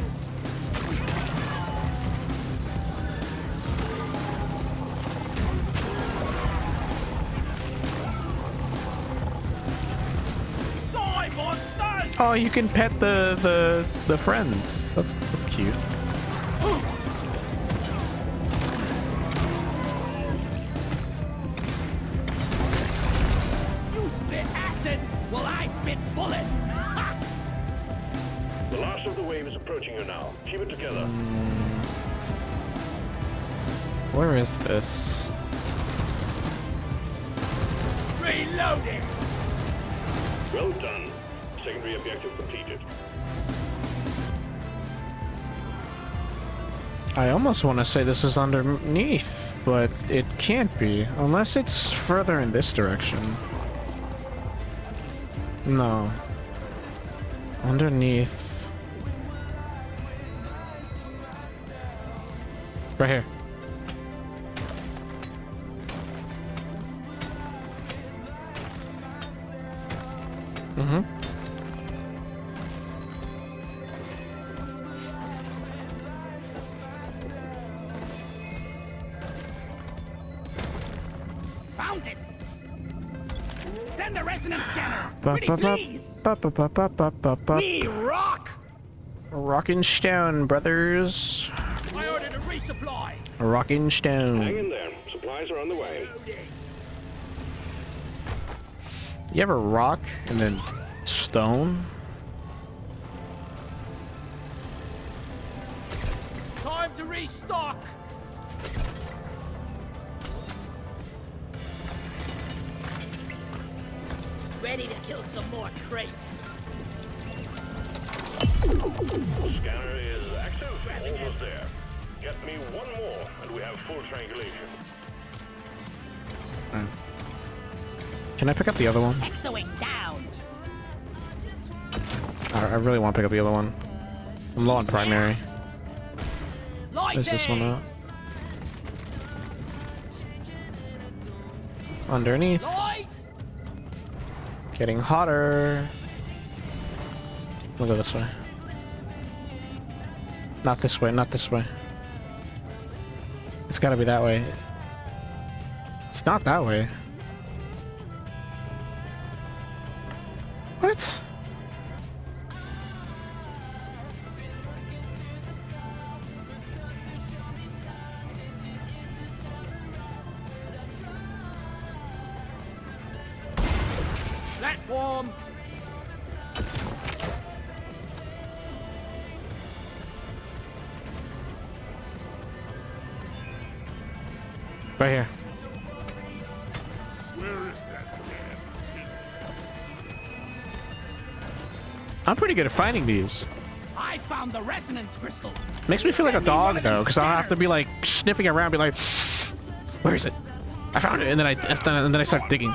Die, monsters! Oh, you can pet the friends. That's cute. You spit acid, while I spit bullets! Ha! The last of the wave is approaching you now. Keep it together. Where is this? Reloading! Well done. Secondary objective completed. I almost want to say this is underneath, but it can't be, unless it's further in this direction. No. Underneath. Right here. Mm-hmm. Found it! Send the resonance scanner! Pretty please. We rock. Rockin' Stone, brothers. I ordered a resupply. Rockin' Hang Stone. in there. Supplies are on the way. You ever rock and then stone? Time to restock. Ready to kill some more crates. Scanner is active. Almost there. Get me one more, and we have full triangulation. Can I pick up the other one? X-wing down. I really want to pick up the other one. I'm low on primary. Light Where's this one it. at? Underneath. Light. Getting hotter. We'll go this way. Not this way, not this way. It's gotta be that way. It's not that way. What? Platform. Right here. Where is that damn team? I'm pretty good at finding these. I found the resonance crystal. Makes me feel like a dog though, because I don't have to be like sniffing around, be like, where is it? I found it, and then I start digging.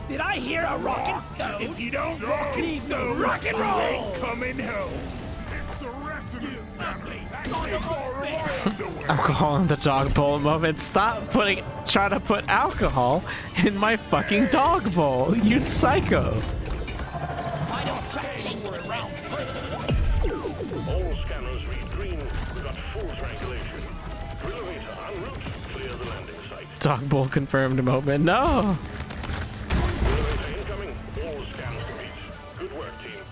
Did I hear a rockin' stone? If you don't rock and stone, rock and roll. ain't coming home. It's the resonance scanner. Alcohol in the dog bowl moment. Stop trying to put alcohol in my fucking dog bowl. You psycho. I don't trust things around. All scanners read green. We've got full triangulation. Elevator en route. Clear the landing site. Dog bowl confirmed moment. No. Elevator incoming. All scans complete. Good work, team.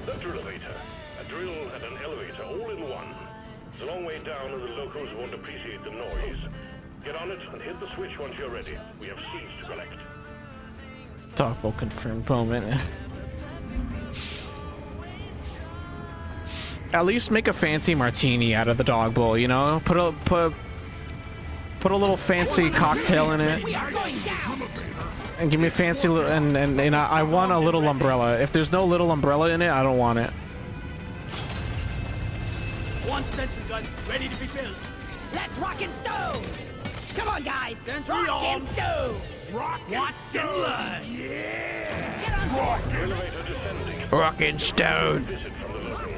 The drill-elevator. A drill and an elevator all in one. It's a long way down and the locals won't appreciate the noise. Get on it and hit the switch once you're ready. We have seeds to collect. Dog bowl confirmed moment. At least make a fancy martini out of the dog bowl, you know? Put a little fancy cocktail in it. We are going down. And give me a fancy and I want a little umbrella. If there's no little umbrella in it, I don't want it. One sentry gun ready to be built. Let's rock and stone. Come on, guys. Sentry rock on. and stone. Watch and learn. Yeah. Get on board. Elevator descending. Rockin' stone. Visit from the locals.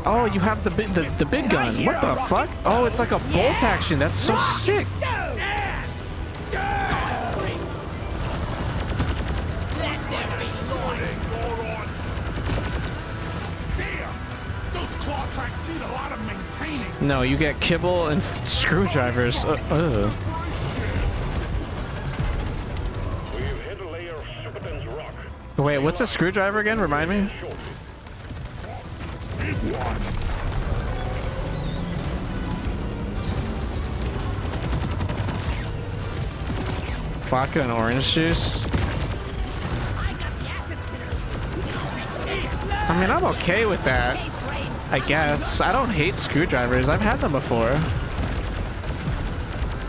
Oh, you have the big gun. What the fuck? Oh, it's like a bolt action. That's so sick. Stone. Let's never be going. Damn! Those claw tracks need a lot of maintaining. No, you get kibble and screwdrivers. We've hit a layer of super dense rock. Wait, what's a screwdriver again? Remind me. Shortly. Big one. Vodka and orange juice. I got the acid spinner. I mean, I'm okay with that. I guess. I don't hate screwdrivers. I've had them before.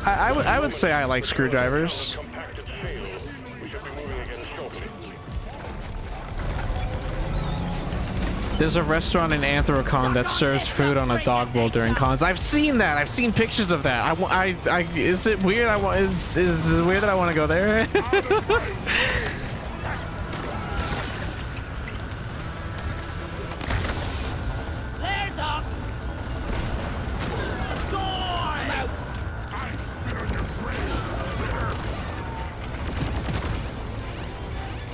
I would say I like screwdrivers. Compacted fail. We should be moving again shortly. There's a restaurant in Anthrocon that serves food on a dog bowl during cons. I've seen that. I've seen pictures of that. Is it weird? Is it weird that I want to go there? Flares up. I'm out. I spit on your brain.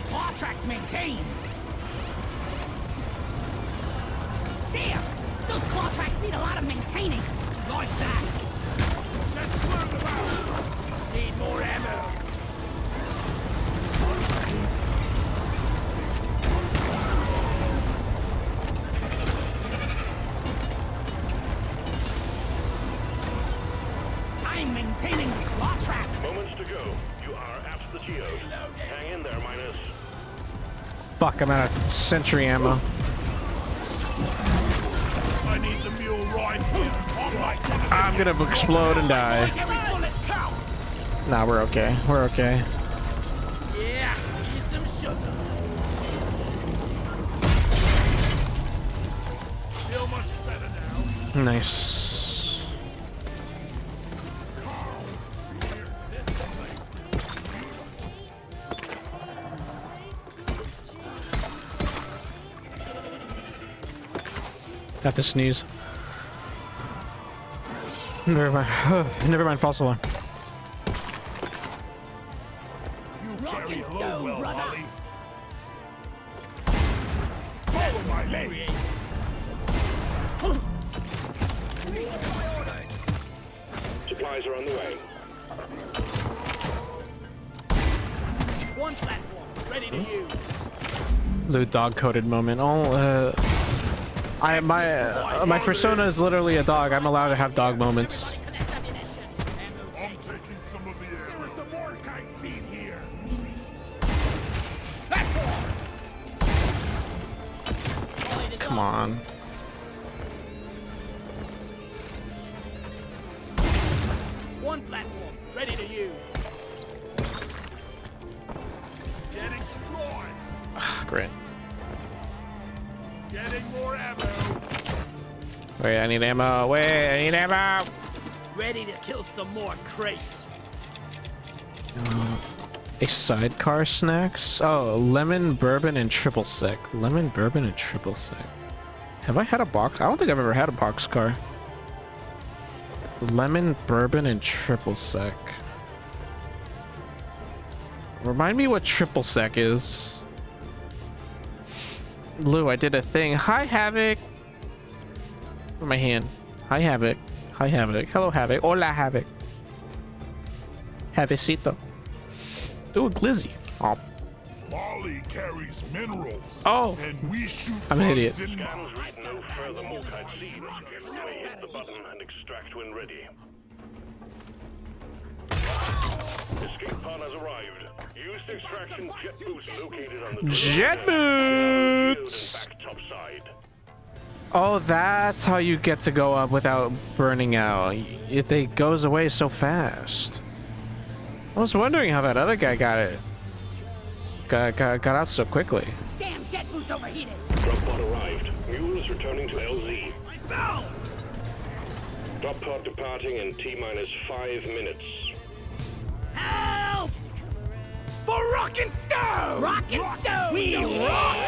Claw tracks maintained. Damn. entertaining. Like that. Let's clear them out. Need more ammo. I'm maintaining the claw trap. Moments to go. You are at the geode. Hang in there, Minus. Fuck, I'm out of sentry ammo. I need the mule right here. All right, I'm gonna explode and die. Every bullet count. Nah, we're okay. We're okay. Yeah, here's some sugar. feel much better now. Nice. Have to sneeze. Never mind. Never mind. False alarm. You carry and her stone, well, brother. Holly. Follow my lead. Supplies are on the way. One platform, ready to use. The dog-coded moment. Oh, my persona is literally a dog. I'm allowed to have dog moments. I'm taking some of the air. There is some more kite seed here. Come on. One platform, ready to use. Getting destroyed. Great. Getting more ammo. Wait, I need ammo. Wait, I need ammo. Ready to kill some more crates. A sidecar snacks? Oh, lemon, bourbon, and triple sec. Lemon, bourbon, and triple sec. Have I had a box? I don't think I've ever had a box car. Lemon, bourbon, and triple sec. Remind me what triple sec is. Lou, I did a thing. Hi, Havoc. With my hand. Hi, Havoc. Hi, Havoc. Hello, Havoc. Hola, Havoc. Havocito. Ooh, Glizzy. Oh. Molly carries minerals. Oh. And we shoot I'm an bugs idiot. in Scans read no further Morkite seeds. You may hit the button and extract when ready. Escape pod has arrived. Use the extraction jet boots located on the Jet boots! and back topside. Oh, that's how you get to go up without burning out. It goes away so fast. I was wondering how that other guy got it. Got out so quickly. Damn jet boots overheated. Drop pod arrived. Mules returning to LZ. No! Drop pod departing in T-minus 5 minutes. Help! For Rock and Stone! Rock and Stone! We rock!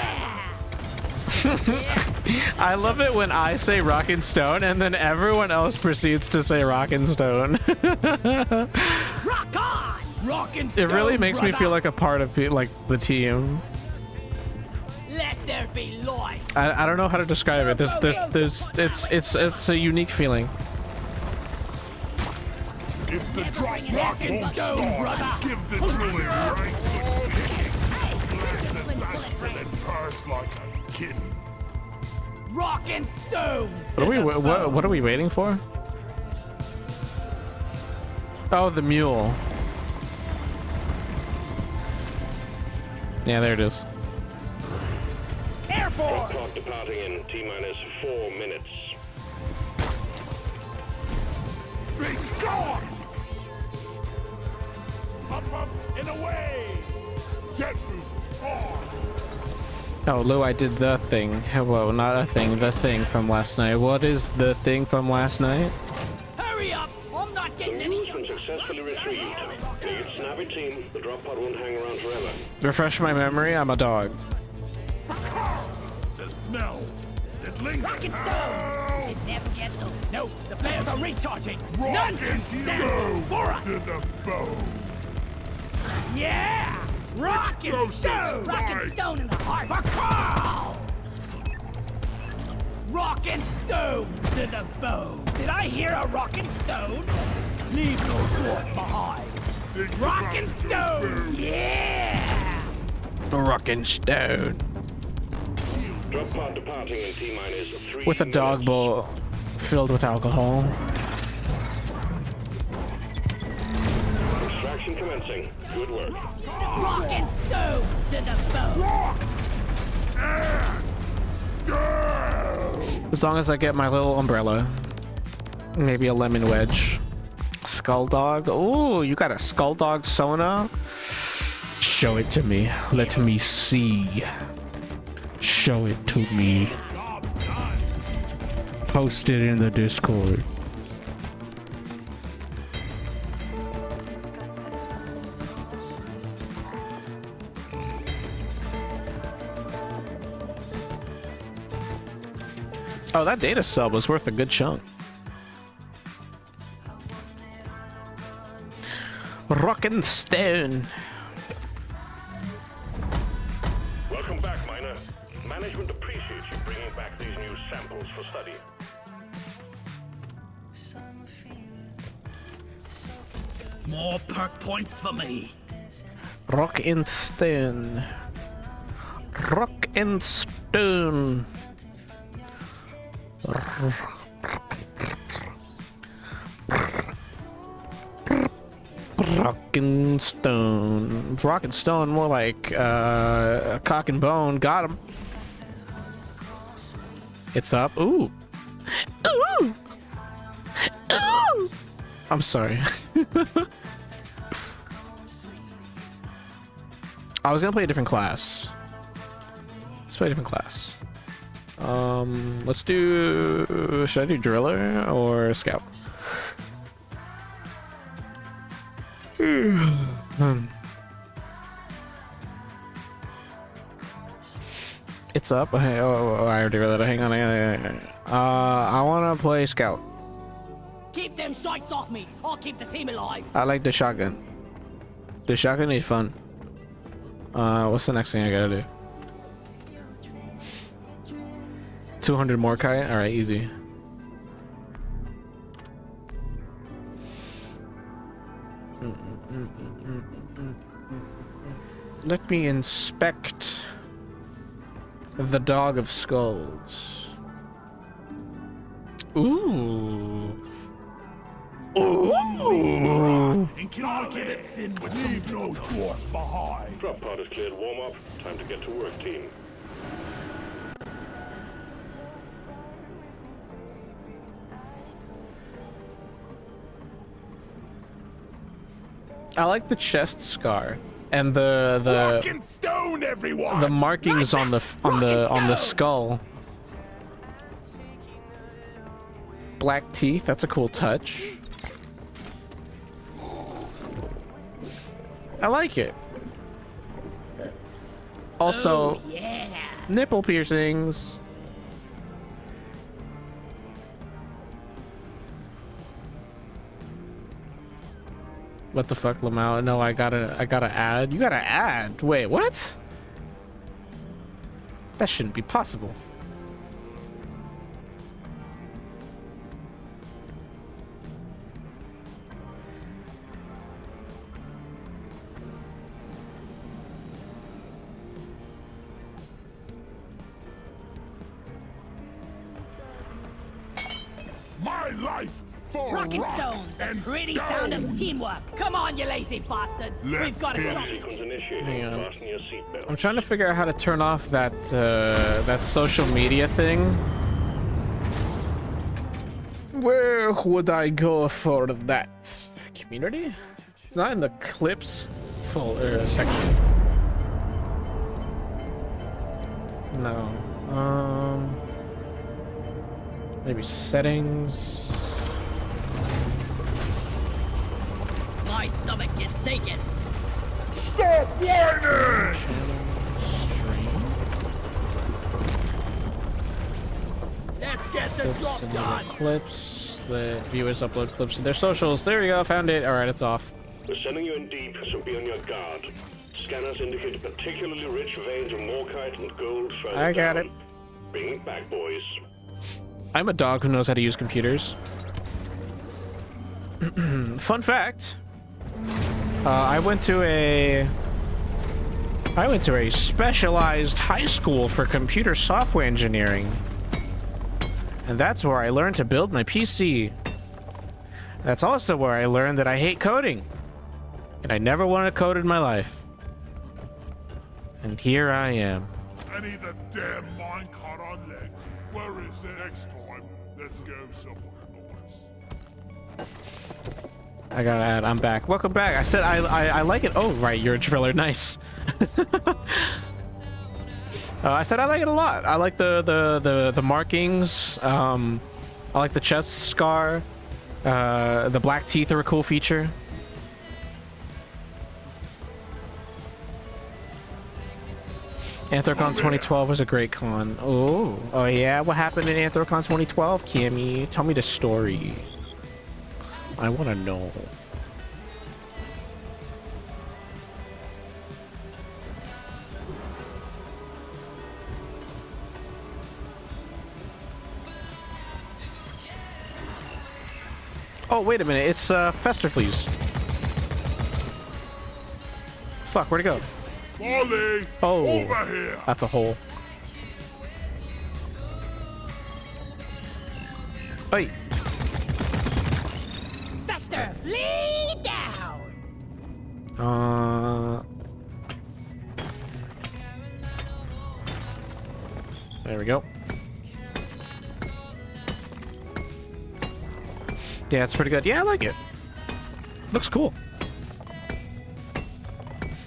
I love it when I say Rockin' Stone and then everyone else proceeds to say Rockin' Stone. Rock on! Rock and Stone, It really makes me brother. feel like a part of like the team. Let there be light! I don't know how to describe it. It's a unique feeling. If the Never drop bring an rock ass in won't stone, start, brother. give the drilling right good kicking. Blast it Discipline faster bullet than purse like a kitten. Rock and Stone! What are we waiting for? Oh, the mule. Yeah, there it is. Drop Airborne! pod departing in T-minus 4 minutes. Be gone! Up and away! Jet boots on! Oh, Lou, I did the thing. Whoa, not a thing. The thing from last night. What is the thing from last night? Hurry up! I'm not The getting any mules been successfully retrieved. Be it snappy team, the drop pod won't hang around forever. Refresh my memory. I'm a dog. The smell. It lingers. Rock and Stone! It never gets old. No, the flares are recharging! Rock None and can stand for us! to the bone. Yeah! Rock and Explosive Stone! Rock and spikes. Stone in the heart! For Carl! Rock and stone to the bone. Did I hear a rock and stone? Leave no dwarf behind. Rock and stone, yeah! Rock and stone. Drop pod departing in T-minus 3 With a dog minutes. bowl filled with alcohol. Extraction commencing. Good work. Rock and stone to the bone. As long as I get my little umbrella. Maybe a lemon wedge. Skull dog. Ooh, you got a skull dog Sona? Show it to me. Let me see. Show it to me. Post it in the Discord. Oh, that data sub was worth a good chunk. Rockin' stone. Welcome back, Miner. Management appreciates you bringing back these new samples for study. More perk points for me. Rock and stone. Rock and stone. Rock and stone. Rock and stone, more like cock and bone. Got him. It's up. Ooh. Ooh. Ooh. I'm sorry. I was gonna play a different class. Let's play a different class. Let's do. Should I do driller or scout? It's up. Hey, oh, I already read that. Hang on. I want to play scout. Keep them shites off me. I'll keep the team alive. I like the shotgun. The shotgun is fun. What's the next thing I gotta do? 200 more kite? Alright, easy. Let me inspect the Dog of Skulls. Ooh. Ooh. And can I get it thin with leave no dwarf behind? Drop pod is cleared. Warm up. Time to get to work, team. I like the chest scar and Rock and stone, everyone! the markings on the skull. Black teeth, that's a cool touch. I like it. Also, Yeah. nipple piercings. What the fuck, Lamau? No, I gotta add. You gotta add. Wait, what? That shouldn't be possible. My life for Rock and rock stone. and Pretty stone. sound of teamwork. Come on, you lazy bastards. Let's We've got a hit job. Sequence initiating. Hang on. Fasten your seatbelt. I'm trying to figure out how to turn off that that social media thing. Where would I go for that? Community? It's not in the clips section. No. Maybe settings. My stomach can take it. Stop whining! Let's get the Clips job and done. the clips. The viewers upload clips to their socials. There we go. Found it. All right, it's off. We're sending you in deep, so be on your guard. Scanners indicate particularly rich veins of morkite and gold further I got down. it. Bring it back, boys. I'm a dog who knows how to use computers. Fun fact. I went to a specialized high school for computer software engineering. And that's where I learned to build my PC. That's also where I learned that I hate coding. And I never wanted to code in my life. And here I am. I need the damn minecart on legs. Where is it next time? Let's go somewhere nice. I gotta add, I'm back. Welcome back. I said I like it. Oh, right, you're a driller. Nice. I said I like it a lot. I like the markings. I like the chest scar. The black teeth are a cool feature. Anthrocon 2012 was a great con. Oh yeah. What happened in Anthrocon 2012, Cammy? Tell me the story. I want to know. Oh, wait a minute. It's Festerfleas. Fuck, where'd it go? Molly! Oh, Over here! that's a hole. Oi. Fester, flee down! There we go. Yeah, it's pretty good. Yeah, I like it. Looks cool.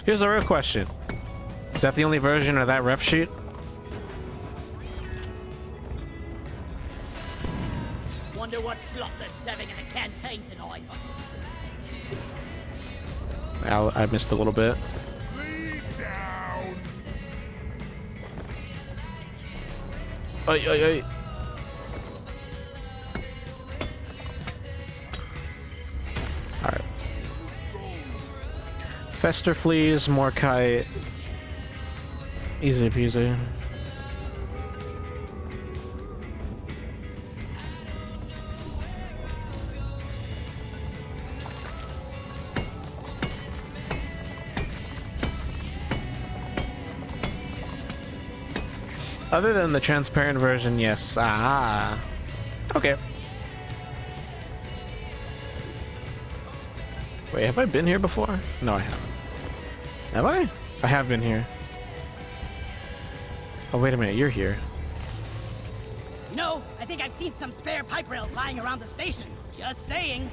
Here's a real question. Is that the only version of that ref sheet? Wonder what slot they're serving in the canteen tonight. I missed a little bit. Lead down! Oi, oi, oi. Alright. Festerfleas, Morkite. Easy peasy. Other than the transparent version, yes. Ah. Okay. Wait, have I been here before? No, I haven't. Have I? I have been here. Oh, wait a minute, you're here. You know, I think I've seen some spare pipe rails lying around the station. Just saying.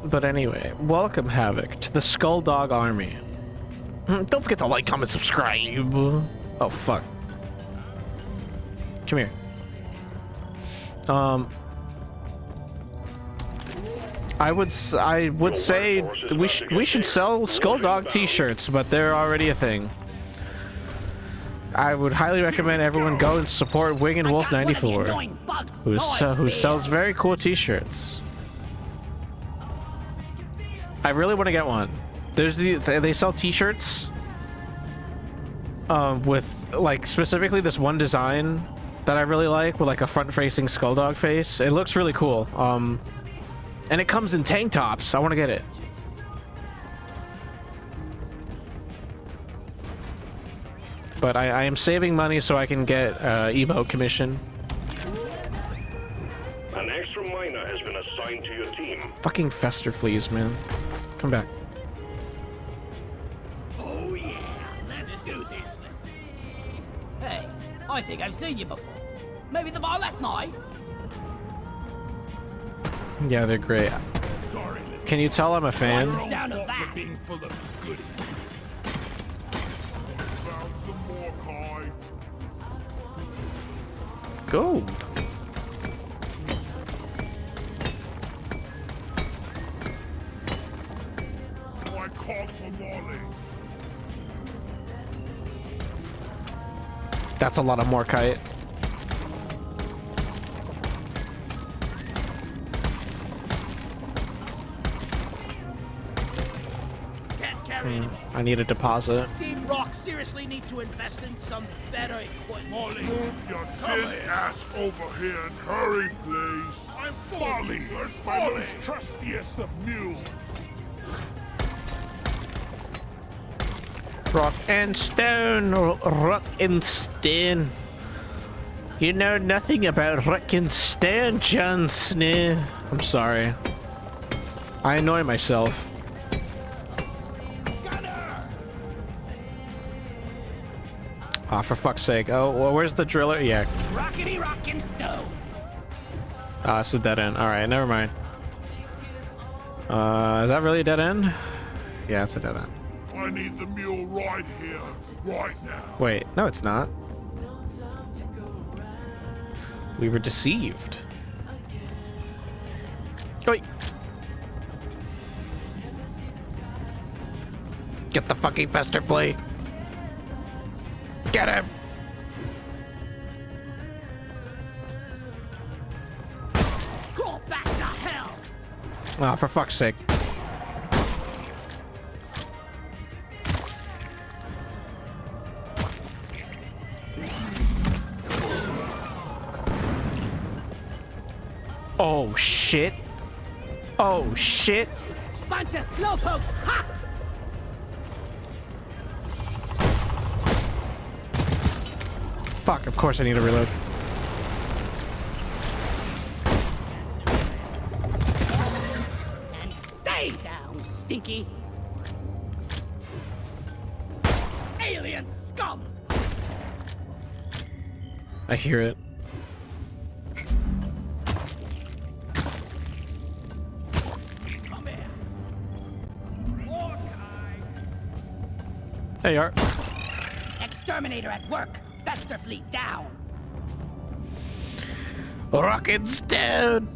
But anyway, welcome, Havoc, to the Skull Dog Army. Don't forget to like, comment, subscribe. Oh, fuck. Come here. I would say we should sell Skull Dog t-shirts, but they're already a thing. I would highly recommend everyone go and support Wing and Wolf 94, who sells very cool t-shirts. I really want to get one. They sell t-shirts with like specifically this one design that I really like with like a front-facing Skull Dog face. It looks really cool. And it comes in tank tops. I want to get it. But I am saving money so I can get Evo commission. An extra miner has been assigned to your team. Fucking Festerfleas, man. Come back. Oh yeah, let's do this. Hey, I think I've seen you before. Maybe the bar last night. Yeah, they're great. Sorry, Can you tell I'm a fan? Sound of that. being full of goodies. Found some more kite. Gold. I called for Molly. That's a lot of Morkite. I need a deposit. Team Rock seriously need to invest in some better equipment. Molly, your tin ass over here and hurry, please. I'm Molly, my most trustiest of mules. Rock and stone, rock and stone. You know nothing about rock and stone, Jon Snow. I'm sorry. I annoy myself. Ah, for fuck's sake. Oh, well, where's the driller? Yeah. Rockety rockin' stone. Ah, it's a dead end. Alright, never mind. Is that really a dead end? Yeah, it's a dead end. I need the mule right here, right now. Wait, no, it's not. We were deceived. Wait. Get the fucking fester flea. Get him. Crawl back to hell. Ah, for fuck's sake. Oh shit. Oh shit. Bunch of slowpokes. Ha! Fuck, of course I need to reload. And stay down, stinky. Alien scum. I hear it. Come here. There you are. Exterminator at work. Fester fleet down. Rockin' stone.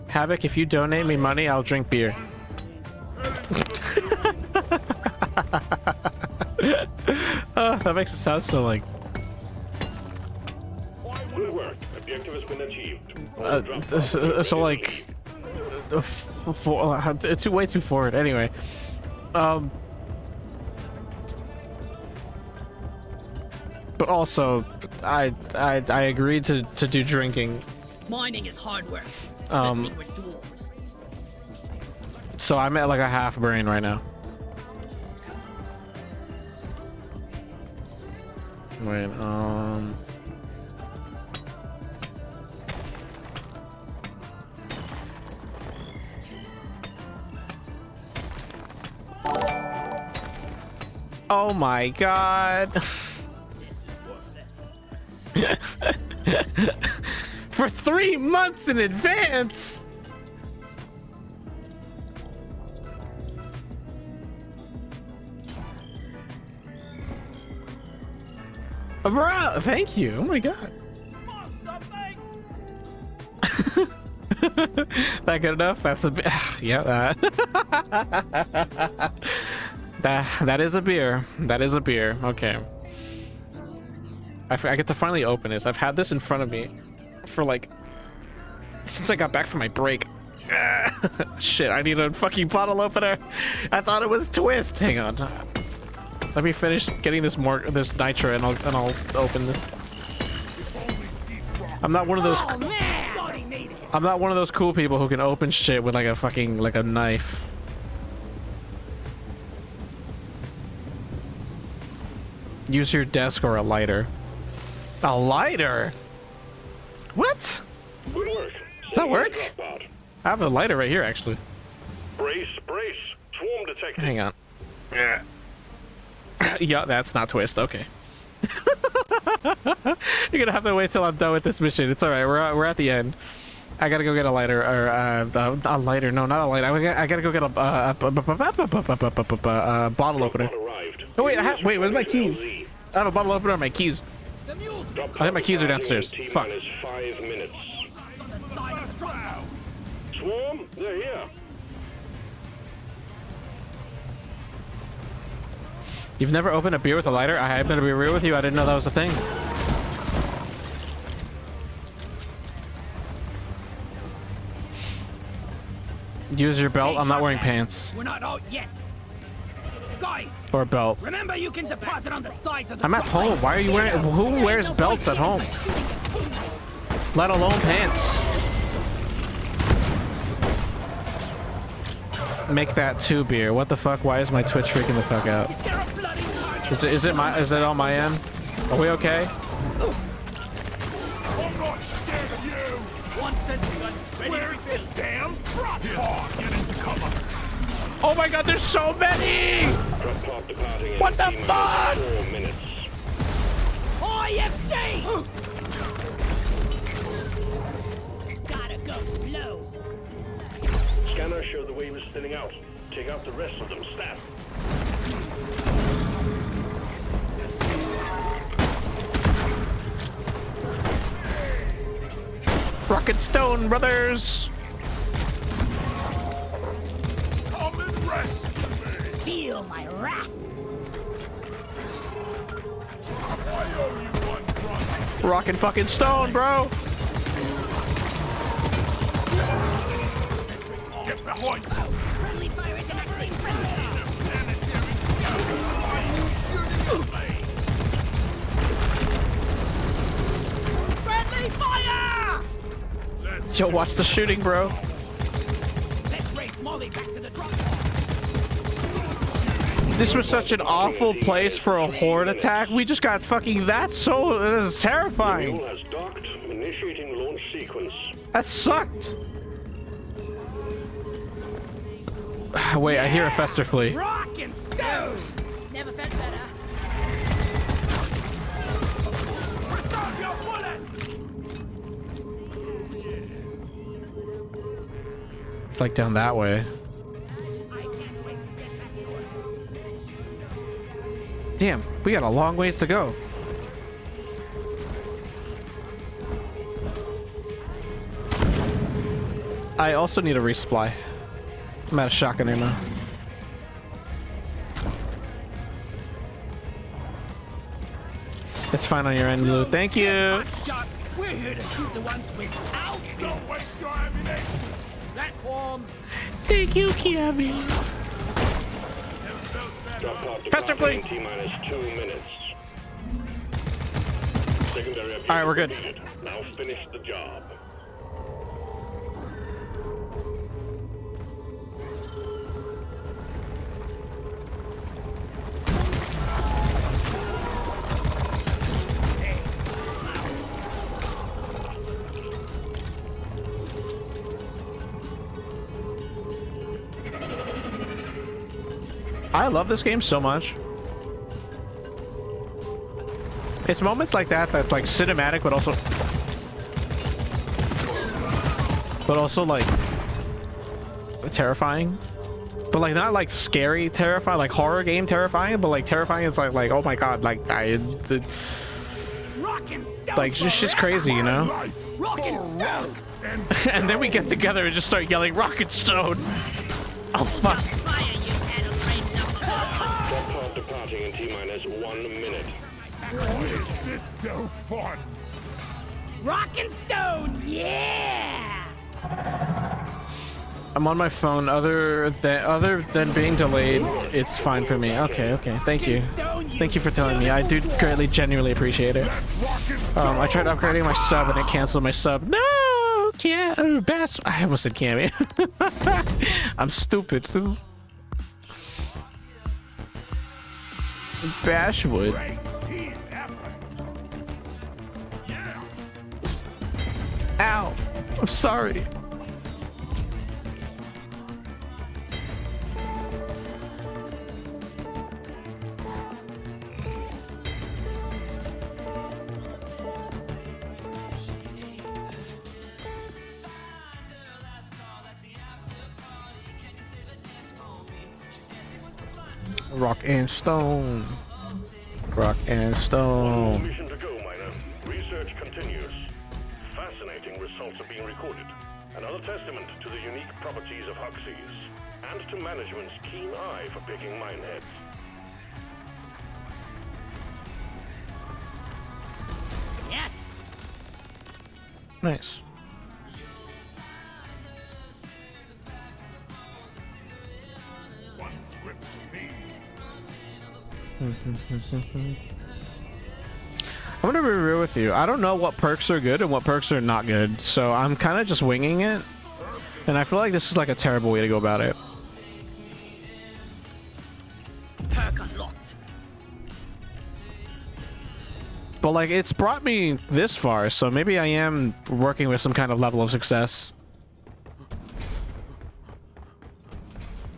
Havoc, if you donate me money, I'll drink beer. That makes it sound so like. Good work. Objective has been achieved. So like. It's way too forward. Anyway. But also, I agreed to do drinking. Mining is hard work. Um, With dwarves. So I'm at like a half brain right now. Wait, oh my god. For 3 months in advance. Bro, thank you. Oh my god. That good enough? That's a yeah. That is a beer. That is a beer. Okay. I get to finally open this. I've had this in front of me for like since I got back from my break. Shit, I need a fucking bottle opener. I thought it was Twist. Hang on. Let me finish getting this nitro and I'll open this. I'm not one of those. Oh man! I'm not one of those cool people who can open shit with like a fucking like a knife. Use your desk or a lighter. A lighter? What? Good work. Does that work? I have a lighter right here, actually. Brace, brace. Swarm detected. Hang on. Yeah. Yeah, that's not Twist. Okay. You're gonna have to wait till I'm done with this mission. It's all right. We're at the end. I gotta go get a lighter or a lighter. No, not a lighter. I gotta go get a bottle opener. Oh wait, wait. Where's my keys? I have a bottle opener and my keys. I think my keys are downstairs. Fuck. 5 minutes. Swarm, they're here. You've never opened a beer with a lighter? I'm gonna be real with you. I didn't know that was a thing. Use your belt. I'm not wearing pants We're not out yet. Guys, or belt. remember you can deposit on the sides of the I'm at truck. home. Why are you wearing? Who wears belts at home? Let alone pants. Make that 2 beer. What the fuck? Why is my Twitch freaking the fuck out? Is there a bloody Is it on my end? Are we okay? I'm not scared of you. One sentry gun ready to Where's refill. the damn drop pod? Get into cover. Oh my god, there's so many! Drop pod departing in What the T-minus fuck? 4 minutes. IFT! Gotta go slow. Scanner showed the wave is thinning out. Take out the rest of them, stat. Rock and Stone, brothers! Come and rescue me. Feel my wrath. I owe you one, front. Rock and fucking Stone, bro! Get behind me. Friendly fire isn't actually friendly. Friendly fire! Yo, watch the shooting, bro. Let's race Molly back to the drop. This was such an awful place for a horde attack. We just got fucking... This is terrifying. Mule has docked, initiating launch sequence. That sucked. Wait, I hear a Fester Flea. Rock and stone! Never felt better. Stop your bullets! It's like down that way. Damn, we got a long ways to go. I also need a resupply. I'm out of shotgun ammo. It's fine on your end, Blue. Thank you. Hot shot. We're here to shoot the ones without Don't waste your ammunition. platform. Thank you, Kiami. Drop pod Faster, departing in please. T-minus 2 minutes. Secondary objective All right, we're good. completed. Now finish the job. I love this game so much. It's moments like that that's like cinematic, but also like terrifying. But like not like scary terrifying, like horror game terrifying, but like terrifying is like oh my god, like Rock and stone. like just shit's crazy, you know? Rock and stone. And then we get together and just start yelling Rock and Stone. Oh fuck. Fire, you aeroplane number one. Drop pod departing in T-minus 1 minute. Why is this so fun? Rock and stone. Yeah. I'm on my phone. Other than being delayed, it's fine for me. Okay. Thank you. Thank you for telling me. I do greatly, genuinely appreciate it. Let's rock and stone. I tried upgrading my sub and it canceled my sub. No, Bass. I almost said Cammy. I'm stupid. Bashwood. Great team effort. Yeah. Ow. I'm sorry. Rock and Stone. Rock and Stone. Mission to go, Miner. Research continues. Fascinating results are being recorded. Another testament to the unique properties of Huxies, and to management's keen eye for picking mineheads. Yes. Nice. I'm gonna be real with you. I don't know what perks are good and what perks are not good, so I'm kind of just winging it. And I feel like this is like a terrible way to go about it. Perk unlocked. But like, it's brought me this far, so maybe I am working with some kind of level of success.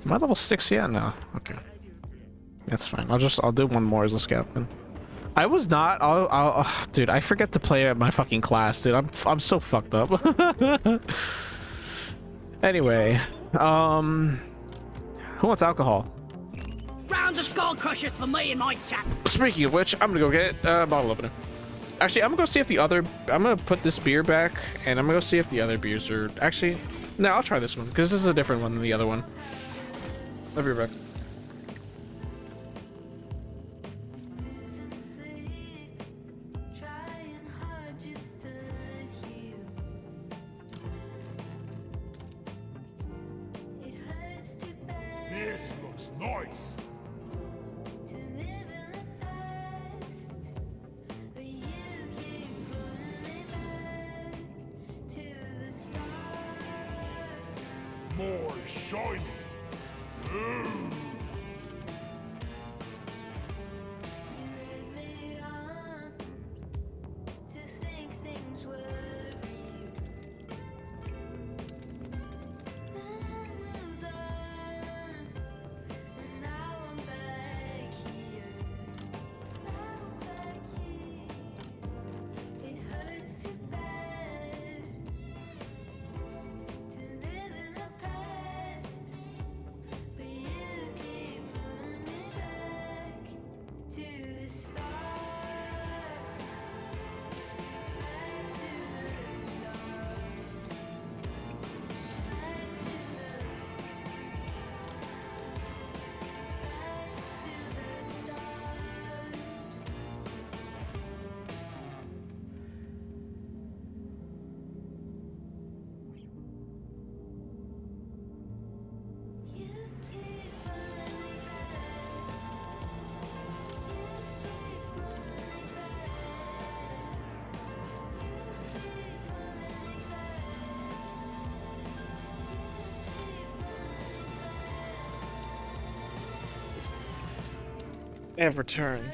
Am I level 6 yet? No. Okay. That's fine. I'll do one more as a scout then. I was not. Dude, I forget to play at my fucking class, dude. I'm so fucked up. Anyway, who wants alcohol? Round of skull crushers for me and my chaps. Speaking of which, I'm gonna go get a bottle opener. Actually, I'm gonna go see if the other. I'm gonna put this beer back, and I'm gonna go see if the other beers are actually. No, I'll try this one because this is a different one than the other one. I'll be right back. This looks nice. More shiny. Ooh. I have returned.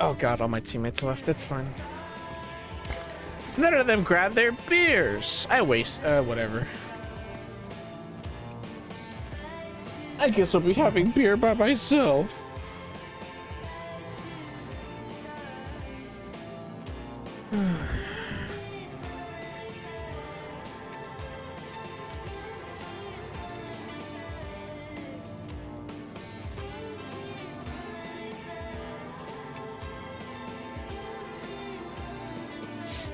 Oh god, all my teammates left. It's fine. None of them grabbed their beers. I waste, whatever. I guess I'll be having beer by myself.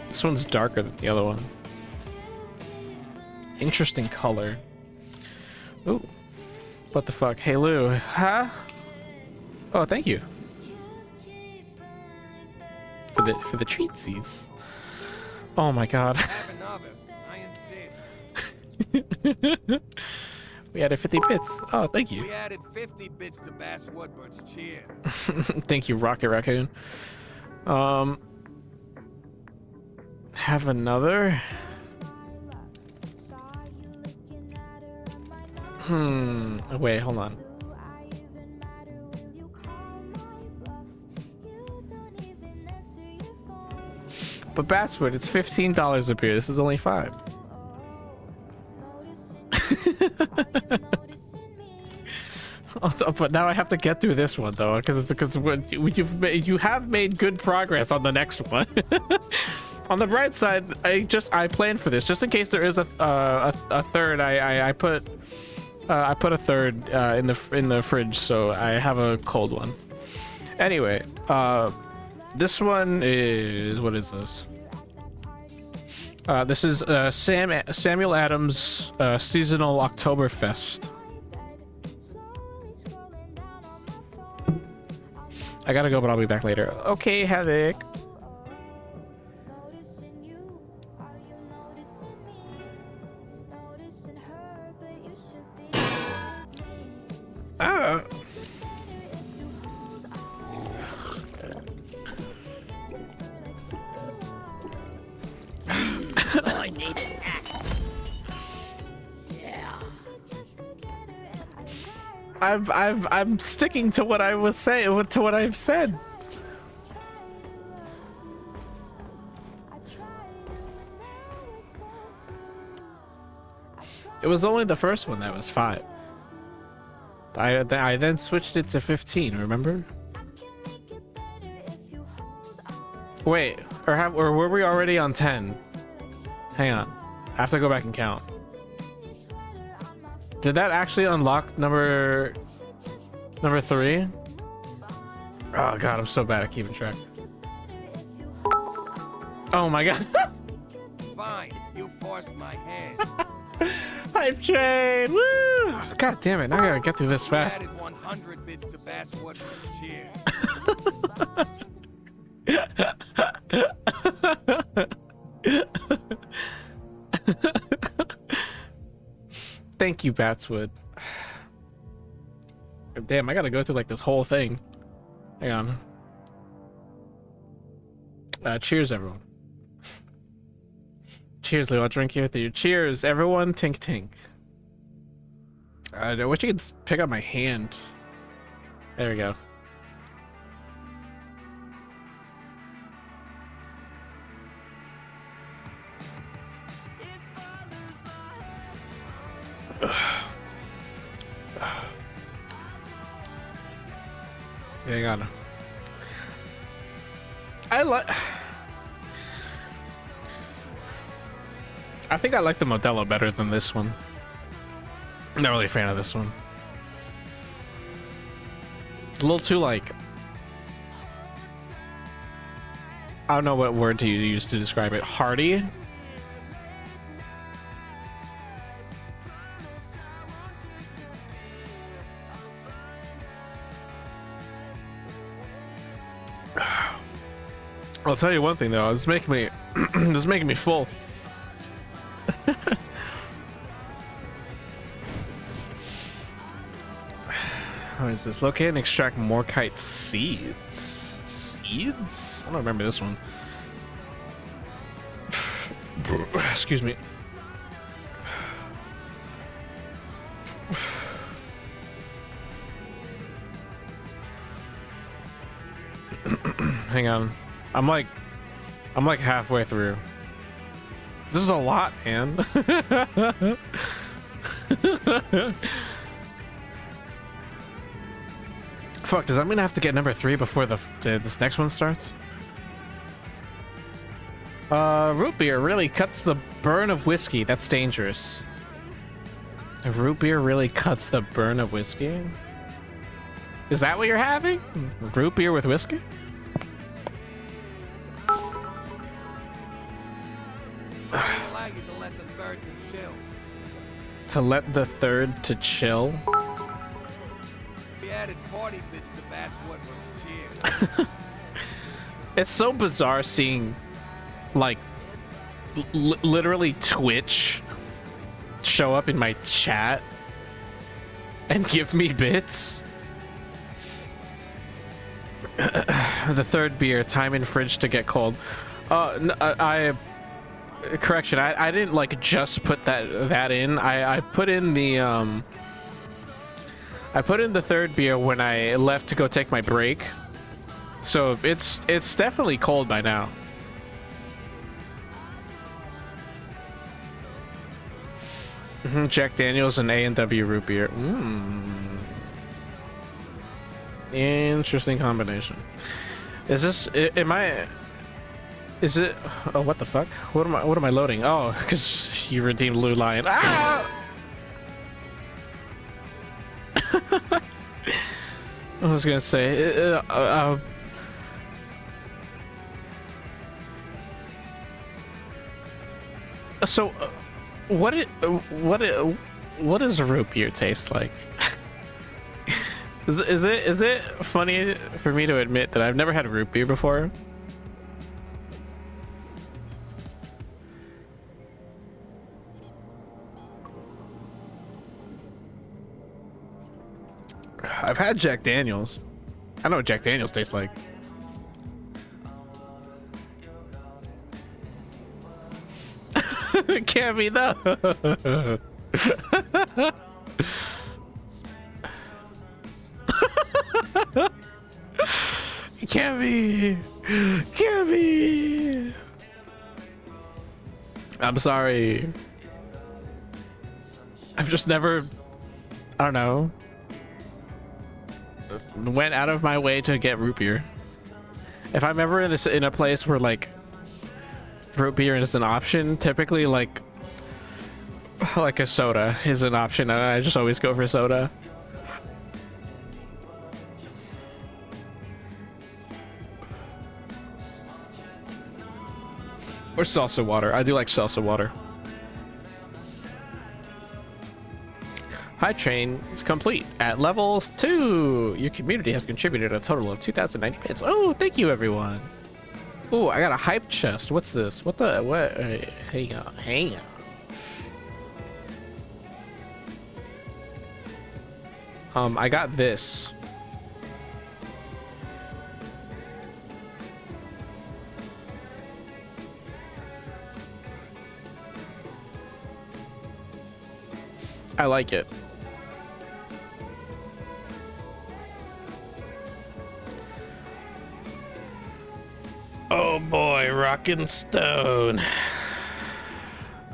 This one's darker than the other one. Interesting color. Ooh. What the fuck? Hey Lou, huh? Oh, thank you. For the treatsies. Oh my god. Have another. I insist. We added 50 bits. Oh, thank you. We added 50 bits to Bass Woodward's cheer. Thank you, Rocket Raccoon. Have another? Wait, hold on. But Basswood, it's $15 a beer. This is only $5. But now I have to get through this one though, because you have made good progress on the next one. On the bright side, I planned for this just in case there is a third. I put a third in the fridge, so I have a cold one. Anyway, this one is, what is this? This is Samuel Adams seasonal Oktoberfest. I gotta go, but I'll be back later. Okay, Havoc. I'm sticking to what I was saying, to what I've said. It was only the first one that was 5. I then switched it to 15, remember? Wait, or were we already on 10? Hang on. I have to go back and count. Did that actually unlock number 3? Oh god, I'm so bad at keeping track. Oh my god. Fine, you forced my hand. Hype train! Woo! God damn it, now I gotta get through this You fast. added 100 bits to Bass Woodward's cheer. Thank you, Batswood. Damn, I gotta go through like this whole thing. Hang on. Cheers, everyone. Cheers, Leo. I'll drink here with you. Cheers, everyone. Tink tink. I wish you could pick up my hand. There we go. Hang on. I think I like the Modelo better than this one. I'm not really a fan of this one. It's a little too like, I don't know what word to use to describe it. Hearty? I'll tell you one thing though, it's making me this is making me full. What is this? Locate and extract Morkite seeds. Seeds? I don't remember this one. Excuse me. Hang on. I'm like halfway through. This is a lot, man. Fuck, does that mean I have to get number 3 before this next one starts? Root beer really cuts the burn of whiskey. That's dangerous. Root beer really cuts the burn of whiskey? Is that what you're having? Root beer with whiskey? I allow you to let the third to chill. To let the third to chill? We added 40 bits to Bass Woodward's cheer. It's so bizarre seeing, like, literally Twitch show up in my chat and give me bits. The third beer, time in fridge to get cold. Correction, I didn't like just put that in. I put in the I put in the third beer when I left to go take my break. So it's definitely cold by now. Jack Daniels and A&W root beer. Interesting combination. Is this? Am I? Is it? Oh, what the fuck? What am I loading? Oh, because you redeemed Blue Lion. Ah! I was gonna say. So, what does root beer taste like? Is it funny for me to admit that I've never had root beer before? I've had Jack Daniels. I know what Jack Daniels tastes like. It can't be though. Kevy! Kevy! I'm sorry. I've just never, I don't know, went out of my way to get root beer. If I'm ever in a place where like root beer is an option, typically like a soda is an option, and I just always go for soda. Or salsa water. I do like salsa water. High train is complete at levels 2. Your community has contributed a total of 2,090 bits. Oh, thank you, everyone. Oh, I got a hype chest. What's this? What? Hang on. I got this. I like it. Oh boy, Rockin' Stone.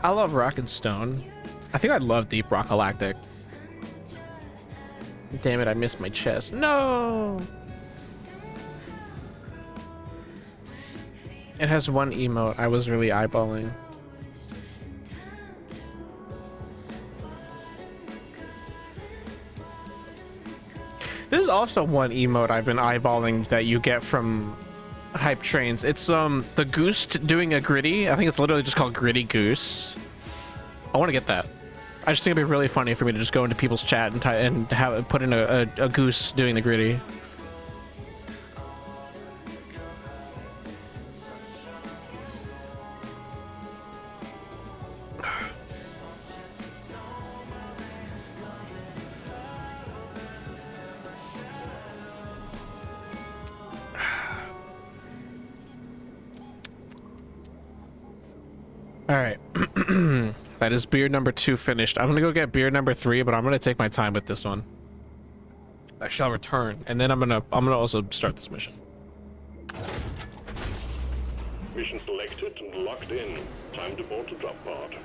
I love Rockin' Stone. I think I love Deep Rock Galactic. Damn it, I missed my chest. No! It has one emote I was really eyeballing. There's also one emote I've been eyeballing that you get from hype trains. It's the goose doing a gritty. I think it's literally just called Gritty Goose. I want to get that. I just think it'd be really funny for me to just go into people's chat and have it put in a goose doing the gritty. All right. That is beer number 2 finished. I'm gonna go get beer number 3, but I'm gonna take my time with this one. I shall return, and then I'm gonna also start this mission. Mission selected and locked in. Time to board the drop pod.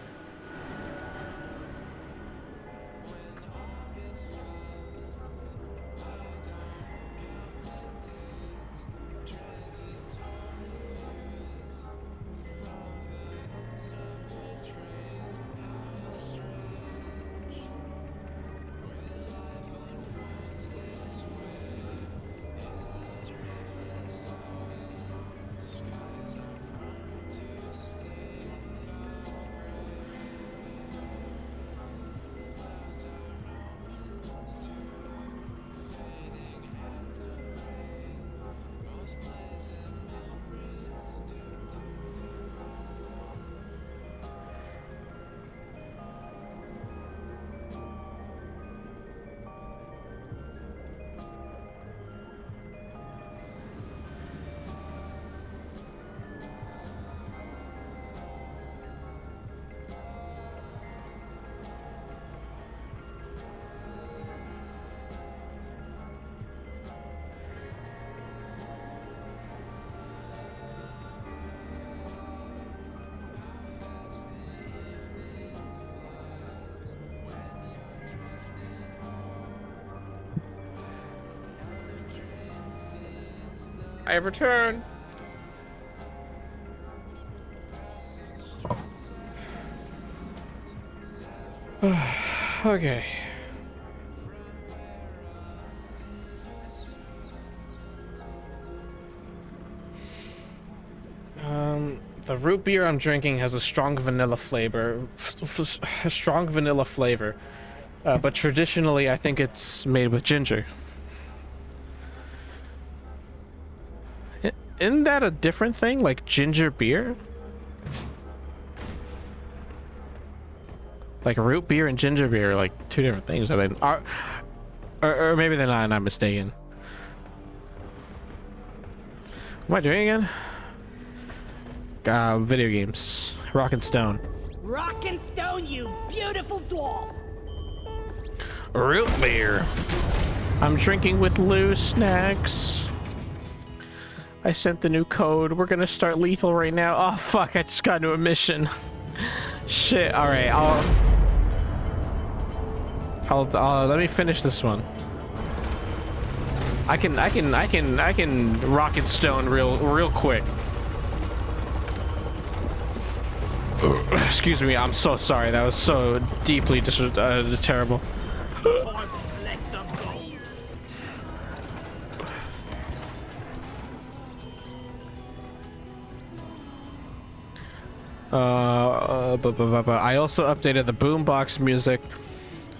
I have returned. Okay. The root beer I'm drinking has a strong vanilla flavor. But traditionally I think it's made with ginger. Isn't that a different thing, like ginger beer? Like root beer and ginger beer are like 2 different things. Are they? Or maybe they're not, and I'm mistaken. What am I doing again? Video games. Rockin' Stone. Rockin' Stone, you beautiful dwarf! Root beer. I'm drinking with loose snacks. I sent the new code. We're gonna start lethal right now. Oh fuck, I just got into a mission. Shit, alright, I'll let me finish this one. I can rocket stone real quick. Excuse me, I'm so sorry. That was so deeply terrible. Time to collect some gold. I also updated the boombox music.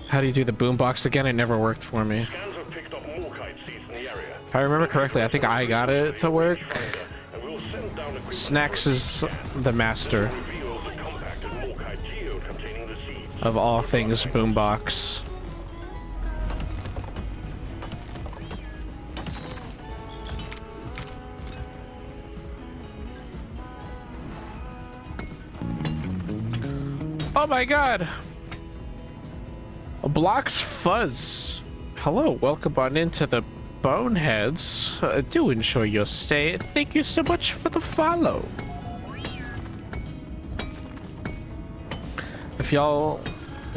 How do you do the boombox again? It never worked for me. Scans have picked up more kite seeds in the area. If I remember correctly, I think I got it to work. And we'll send down a quick Snacks is the master reveal the compact and Morkite geode containing the seeds. of all things boombox. Oh my god! Blocks Fuzz. Hello, welcome on into the Boneheads. Do enjoy your stay. Thank you so much for the follow. If y'all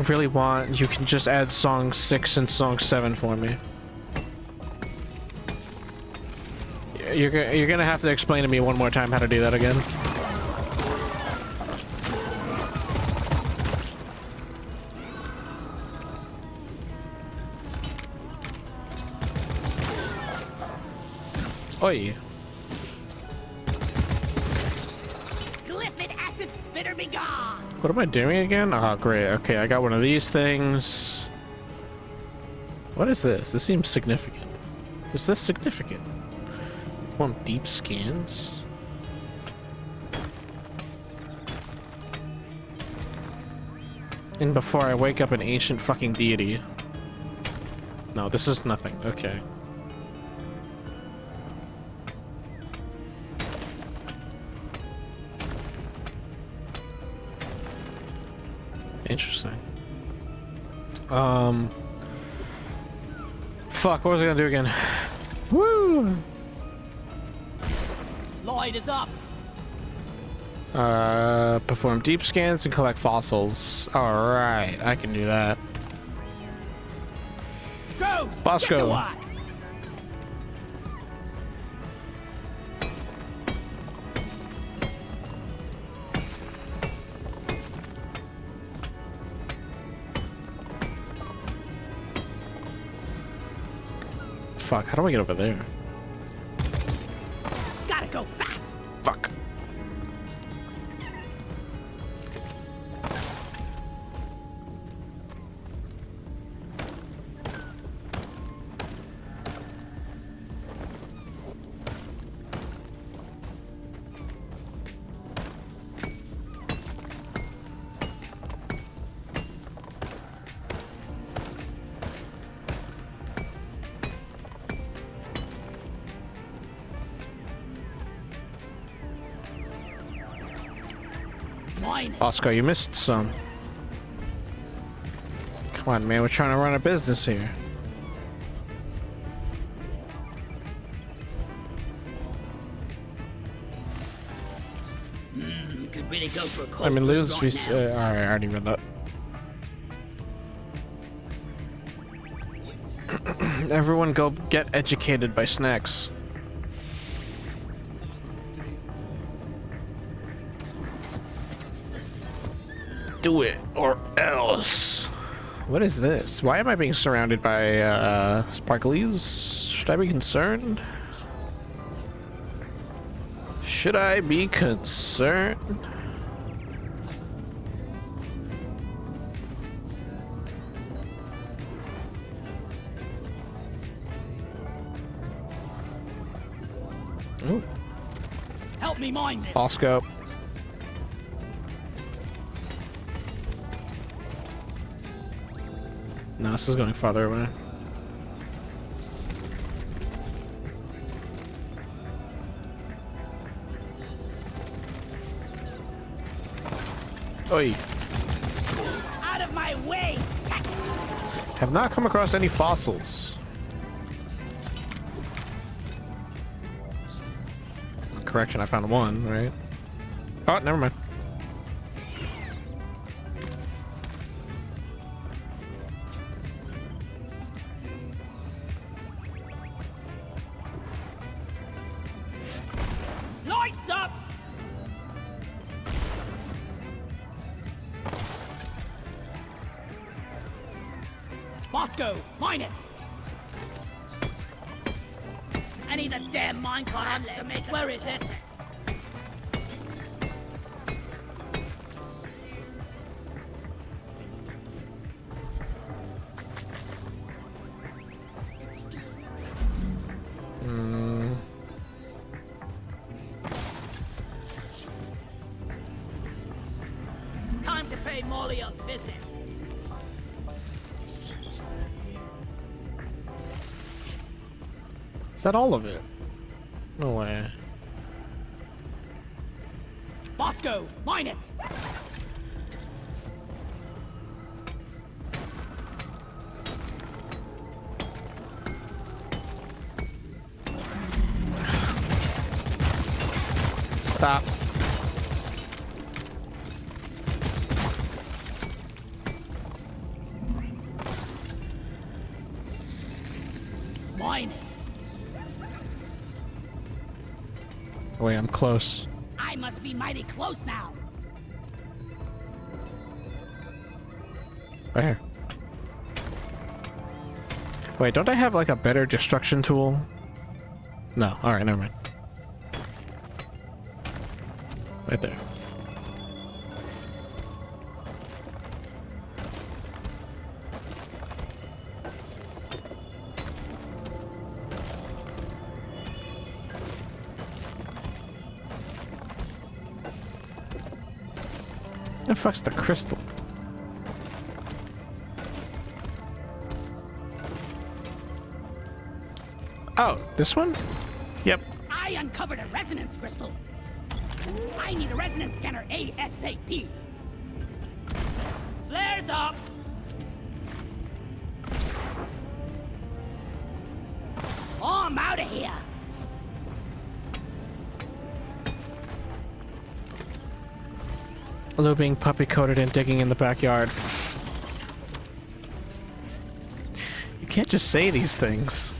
really want, you can just add song 6 and song 7 for me. You're gonna have to explain to me one more time how to do that again. Oi. Glyphid acid spitter be gone. What am I doing again? Oh, great. Okay, I got one of these things. What is this? This seems significant. Is this significant? Perform deep scans? And before I wake up an ancient fucking deity. No, this is nothing. Okay. Interesting. Fuck, what was I gonna do again? Woo! Light is up. Perform deep scans and collect fossils. Alright, I can do that. Go! Bosco. Get to work. Fuck, how do I get over there? Gotta go fast. Fuck. Mine. Bosco, you missed some. Come on, man, we're trying to run a business here. Could really go for a cold I mean, brew lose. right now. Alright, I already read that. Everyone go get educated by Snacks. Do it or else. What is this? Why am I being surrounded by sparklies? Should I be concerned? Should I be concerned? Ooh, Help me mine this. Bosco. No, this is going farther away. Oi. Out of my way. Have not come across any fossils. correction, I found one, right? Oh, never mind. Lights up! Bosco, mine it! I need a damn minecart to make it. Where is it? Time to pay Molly a visit. Is that all of it? No way. Bosco, mine it! Stop. Mine it! Wait, I'm close. I must be mighty close now. Right here. Wait, don't I have like a better destruction tool? No, alright, never mind. Right there. The fuck's the crystal? Oh, this one? Yep. I uncovered a resonance crystal. I need a resonance scanner ASAP. Flares up. Oh, I'm out of here. Looping, puppy coated, and digging in the backyard. You can't just say these things.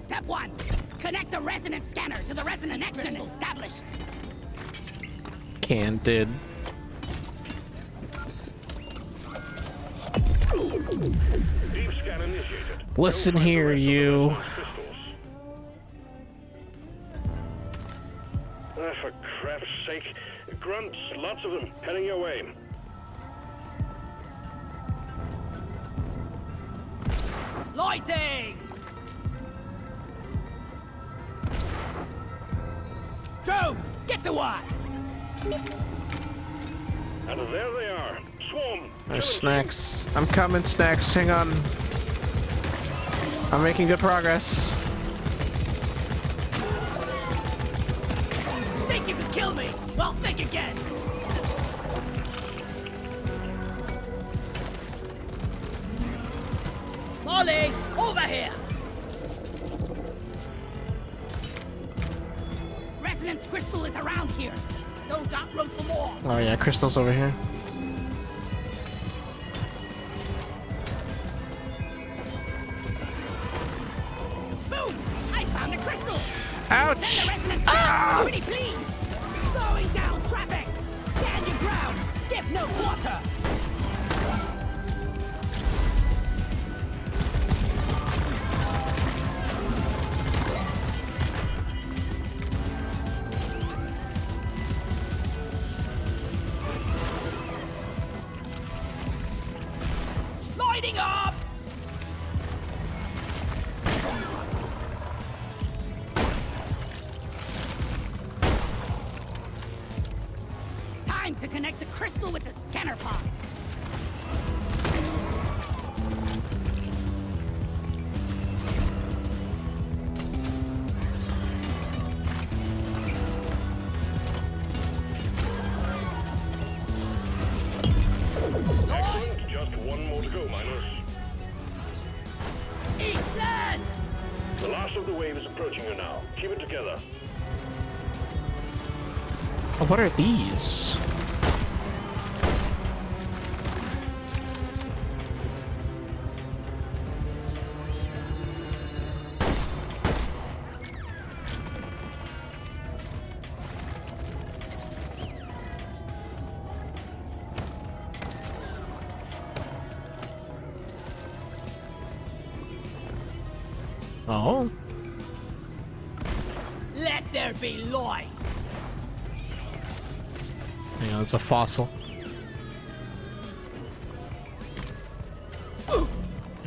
Step 1. Connect the resonance scanner to the resonance crystal. Established. Can did. Deep scan initiated. Listen Don't find the here, rest of the you. resonance crystals. For crap's sake. Grunts, lots of them, heading your way. Lighting! Go! Get to work! And there they are. Swarm. There's snacks. I'm coming, snacks. Hang on. I'm making good progress. Think you can kill me? Well, think again! Molly, over here! Resonance crystal is around here. Don't got room for more. Oh yeah, crystal's over here. Boom! I found a crystal! Ouch! Send the resonance down! Pretty please! Slowing down traffic! Stand your ground! Give no quarter! Lighting up! Time to connect the crystal with the scanner pod. go, miners. Eat that! The last of the wave is approaching you now. Keep it together. Oh, what are these? Oh. Let there be light! Hang on, it's a fossil.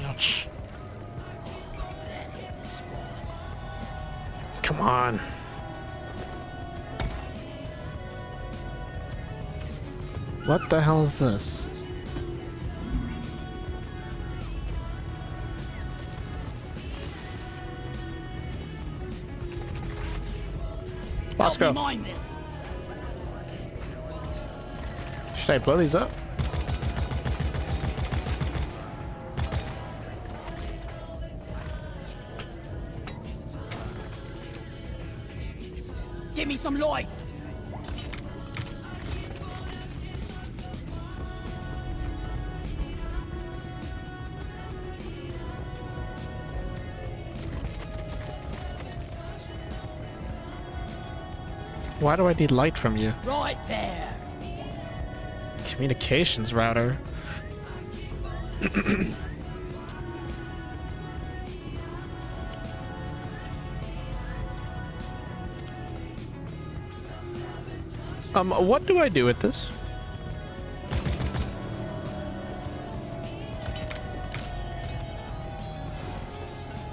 Ouch. Come on. What the hell is this? Help me Bosco, mine this! should I blow these up? Give me some light! Why do I need light from you? Right there! Communications router. What do I do with this?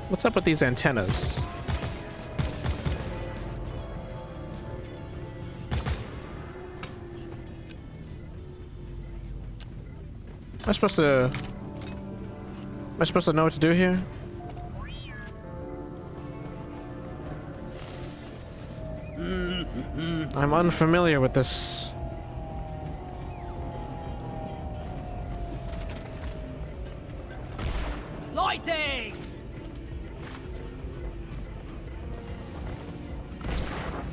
What's up with these antennas? Am I supposed to know what to do here? I'm unfamiliar with this. Lighting!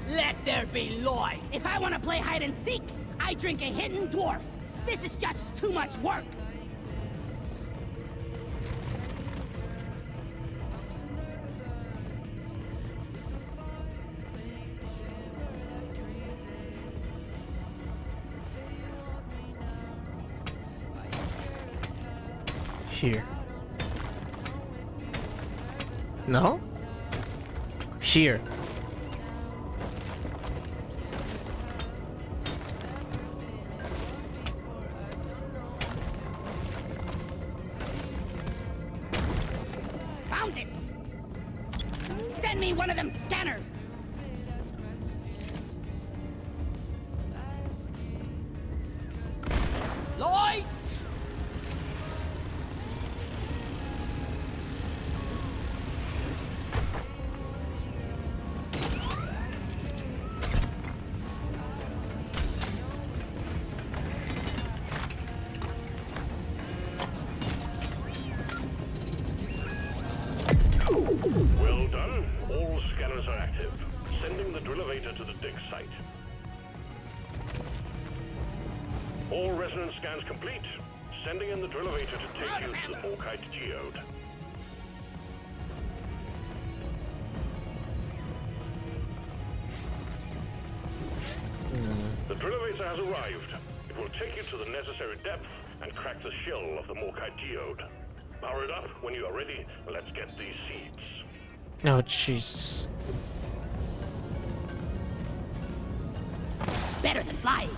Let there be light! If I want to play hide and seek, I drink a hidden dwarf! This is just too much work! Here. No? Here. Found it! Send me one of them scanners! Light! Well done. All scanners are active. Sending the drill-evator to the dig site. All resonance scans complete. Sending in the drill-evator to take you to the Morkite geode. The drill-evator has arrived. It will take you to the necessary depth and crack the shell of the Morkite geode. Power it up when you are ready. Let's get these seeds. Oh, Jesus. Better than flying!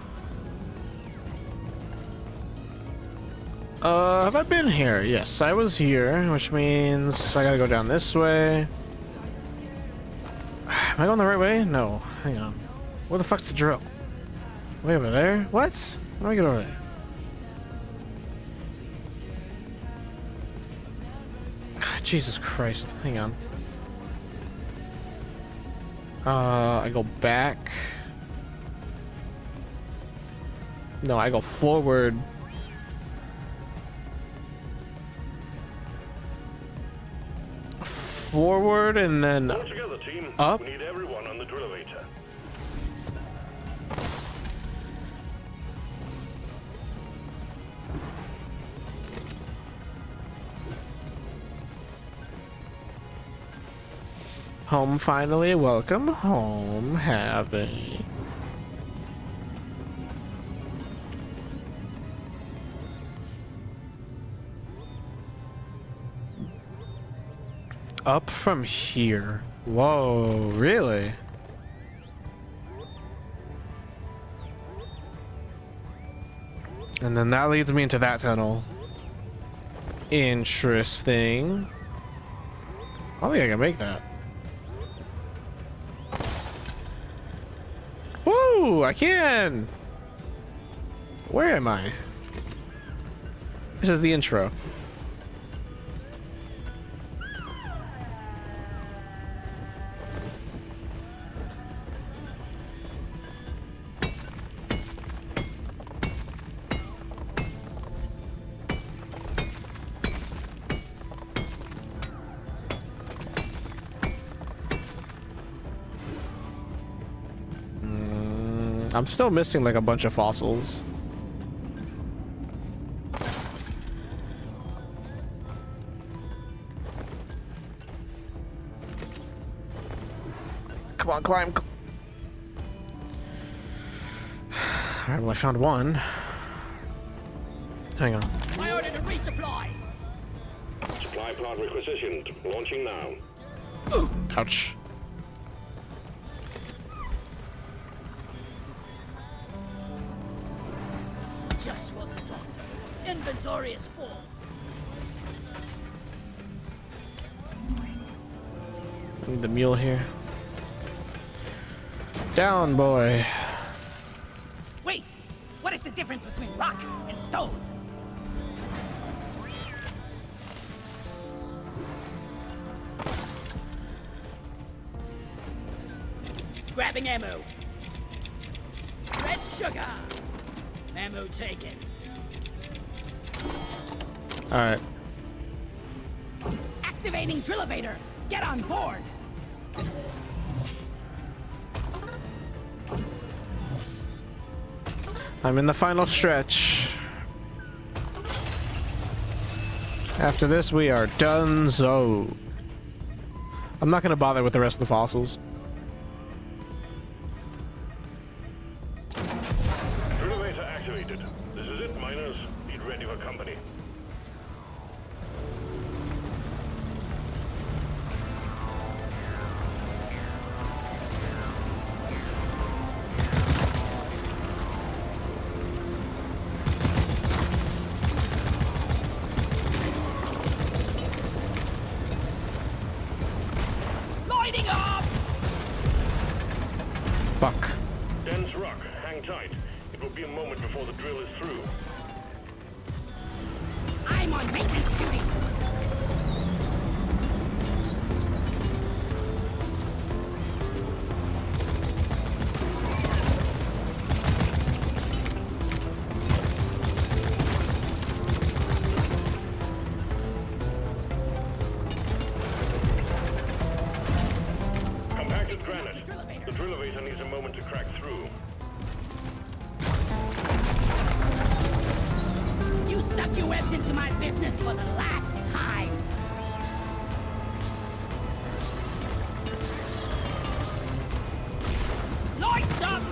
Have I been here? Yes, I was here, which means I gotta go down this way. Am I going the right way? No. Hang on. Where the fuck's the drill? Way over there? What? How do I get over there? Jesus Christ. Hang on. I go back. No, I go forward. forward and then All together, team. Up. We need everyone on the Drillator. home finally. Welcome home, Happy. Up from here. Whoa, really? And then that leads me into that tunnel. Interesting. I don't think I can make that. Woo! I can! Where am I? This is the intro. I'm still missing like a bunch of fossils. Come on, climb. Alright, well I found one. Hang on. I ordered a resupply. Supply pod requisitioned. Launching now. Ouch. Just what the doctor. Inventory is full. I need the mule here. Down, boy. Wait, what is the difference between rock and stone? Grabbing ammo. Red sugar. Ammo taken. Alright. Activating Drillator. Get on board. I'm in the final stretch. After this, we are donezo. I'm not gonna bother with the rest of the fossils. Drillator activated. This is it, miners. Be ready for company. Lighting up! Fuck. Dense rock. Hang tight. It will be a moment before the drill is through. I'm on maintenance duty. Compacted granite. The Drillator needs a moment to crack through. You stuck your webs into my business for the last time. Lights up!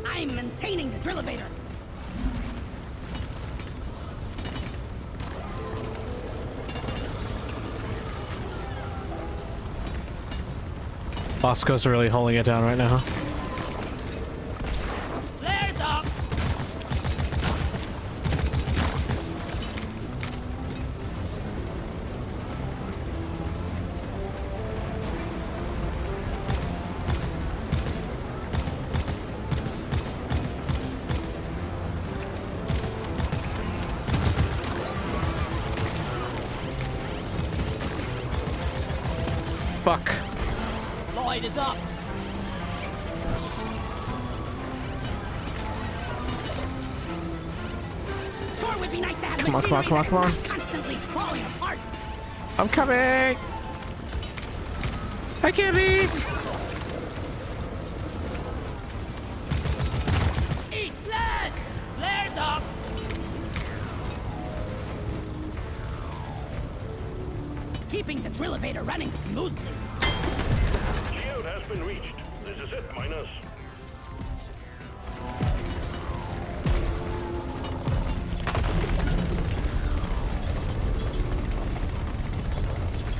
I'm maintaining the Drillator. Bosco's really holding it down right now. Flares up! Fuck. Lloyd is up. Sure would be nice to have Come on, come on, machinery come on, that is not constantly falling apart. I'm coming. Hi, Kimmy. Eat lead! Flares up! Keeping the drill elevator running smoothly. Shield has been reached. This is it, miners.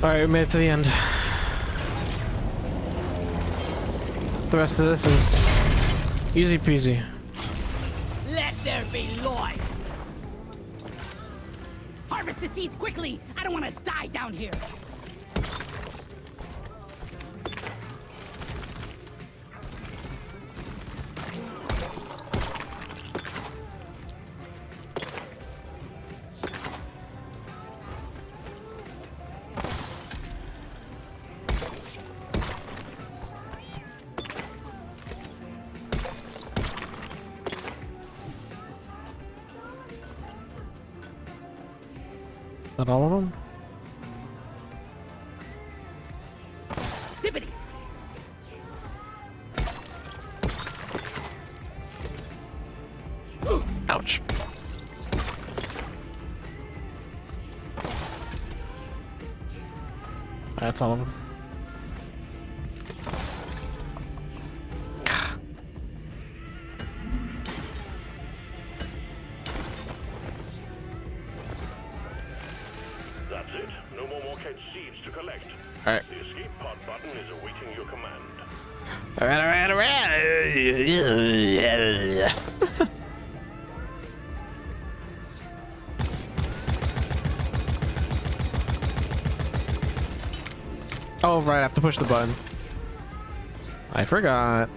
All right, we made it to the end. The rest of this is easy peasy. Let there be Lloyd! Harvest the seeds quickly. I don't want to die down here. Is that all of them? Zippity. Ouch. That's all of them. That's it. No more Morkite seeds to collect. All right. The escape pod button is awaiting your command. All right, all right, all right. Oh, right, I have to push the button. I forgot.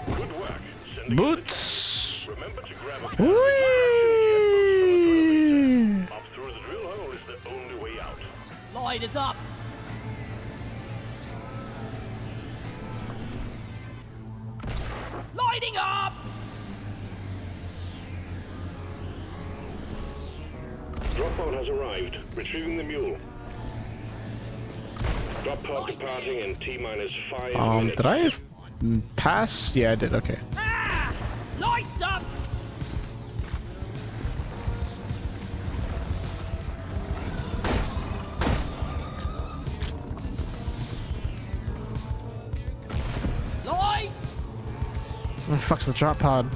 Good work. Sending Boots. Remember to grab a Whee! up through the drill hole is the only way out. Lloyd is up. Lighting up! Drop pod has arrived. Retrieving the mule. Drop pod departing in T-minus 5 minutes. Did I pass? Yeah, I did. Okay. Ah! Lights up! Lloyd! Where the fuck's the drop pod?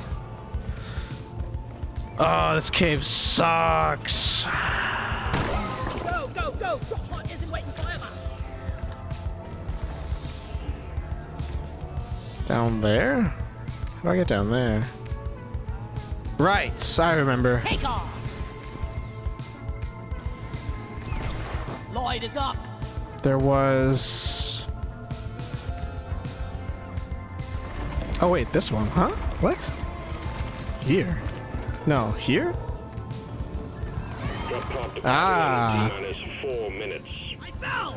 Oh, this cave sucks. Go, go, go! Drop pod isn't waiting forever! Down there? How do I get down there? Right, I remember. Take off! Lloyd is up! There was... Oh wait, this one, huh? What? Here? No, here? Drop pod departing Ah. in T-minus 4 minutes. I fell!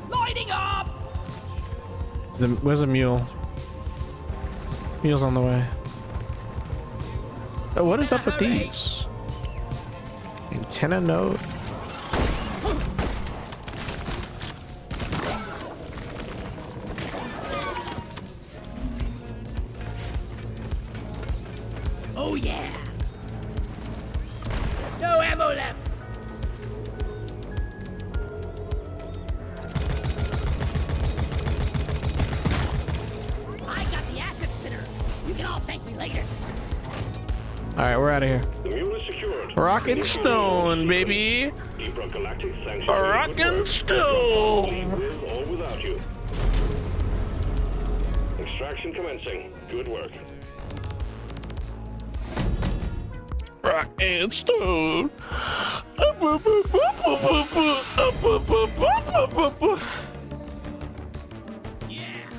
Lighting up! Where's the mule? Mule's on the way. Oh, what is up with these? Antenna node? Oh yeah. No ammo left. I got the acid spitter. You can all thank me later. Alright, we're out of here. The mule is secured. Rockin' stone, baby! Ebro Galactic thanks A you. rockin' stone! With or without you. Extraction commencing. Good work. Rockin' stone! Yeah.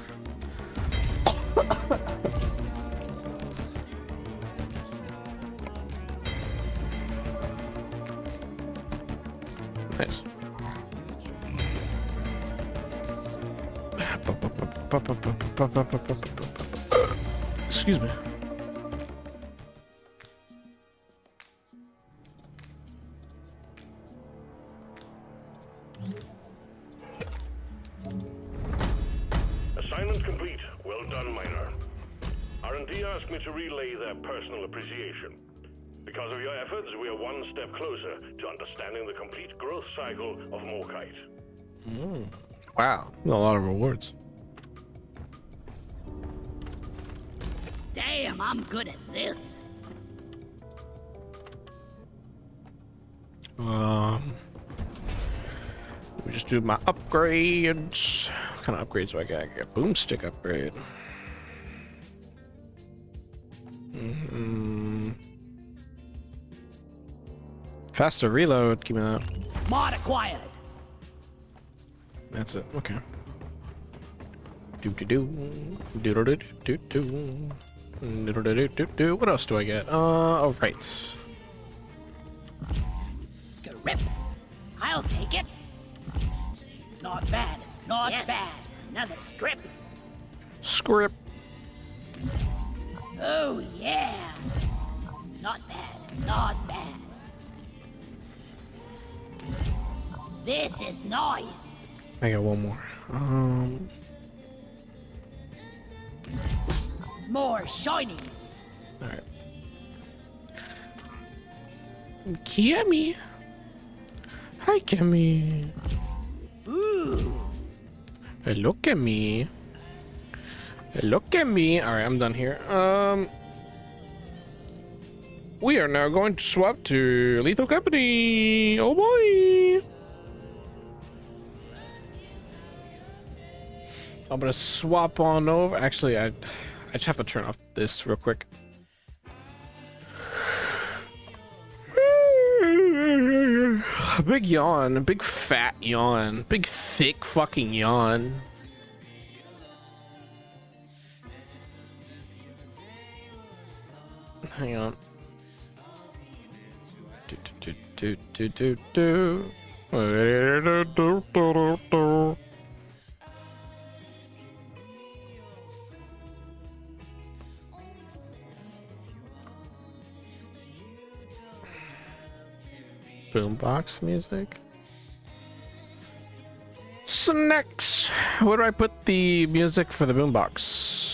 Excuse me. Assignment complete. Well done, Miner. R&D asked me to relay their personal appreciation. Because of your efforts, we are one step closer to understanding the complete growth cycle of Morkite. Wow, a lot of rewards. Damn, I'm good at this. Let me just do my upgrades. What kind of upgrades do I got? I got a boomstick upgrade. Faster reload. Give me that. Mod acquired. That's it. Okay. Do do do do do do do do do. What else do I get? Oh right. Script. I'll take it. Not bad. Not bad. Another script. Script. Oh yeah. Not bad. Not bad. This is nice. I got one more. More shiny. All right. Kimmy. Hi, Kimmy. Ooh. Look at me. Look at me. All right, I'm done here. We are now going to swap to Lethal Company. Oh boy. I'm gonna swap on over. Actually, I just have to turn off this real quick. A big yawn, a big fat yawn, big thick fucking yawn. Hang on. Boombox music. Snacks. Where do I put the music for the boombox?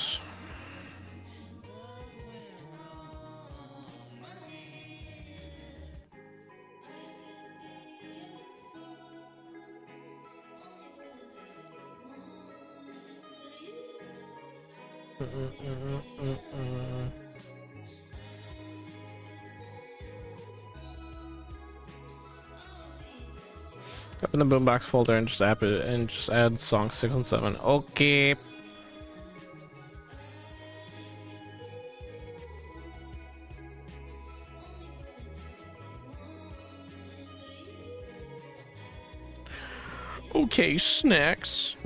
Open the boombox folder and just add song 6 and 7. Okay. Okay, snacks.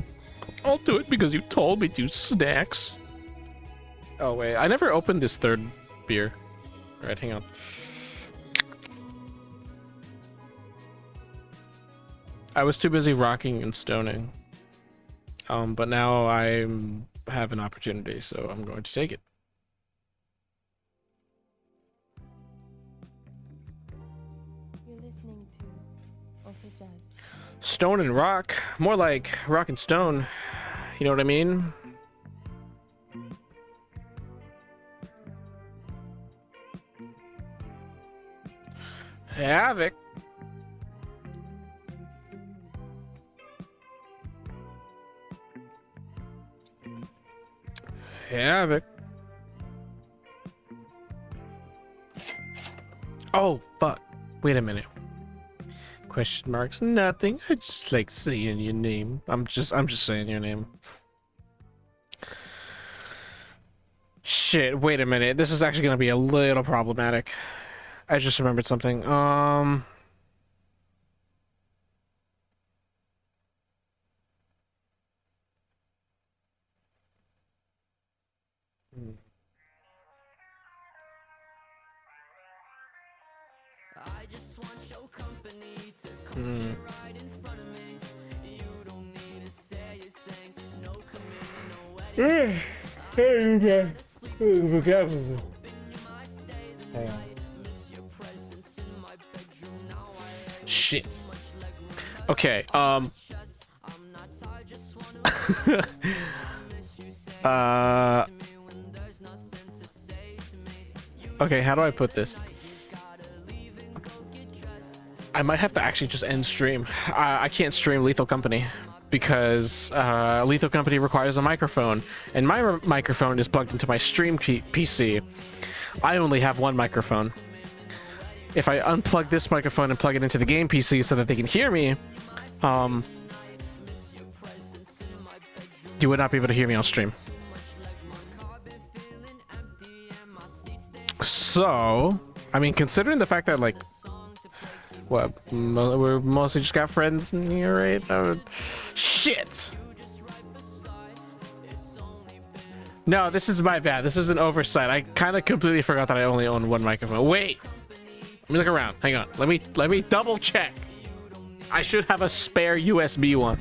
I'll do it because you told me to, snacks. Oh wait, I never opened this third beer. All right, hang on. I was too busy rocking and stoning. But now I have an opportunity, so I'm going to take it. You're listening to Awful Jazz. Stone and rock. More like rock and stone. You know what I mean? Havoc. Havoc. Oh fuck. Wait a minute. Question marks. Nothing. I just like saying your name. I'm just saying your name. Shit, wait a minute. This is actually gonna be a little problematic. I just remembered something. I just want your company to come sit right in front of me. You don't need to say a thing, no commitment, no Shit. Okay, okay, how do I put this? I might have to actually just end stream. I can't stream Lethal Company because Lethal Company requires a microphone, and my microphone is plugged into my stream PC. I only have one microphone. If I unplug this microphone and plug it into the game PC so that they can hear me, you would not be able to hear me on stream. So, I mean, considering the fact that, like, what, we're mostly just got friends in here, right? Shit! No, this is my bad. This is an oversight. I kind of completely forgot that I only own one microphone. Wait! Let me look around. Hang on. Let me double check. I should have a spare USB one.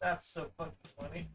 That's so fucking funny.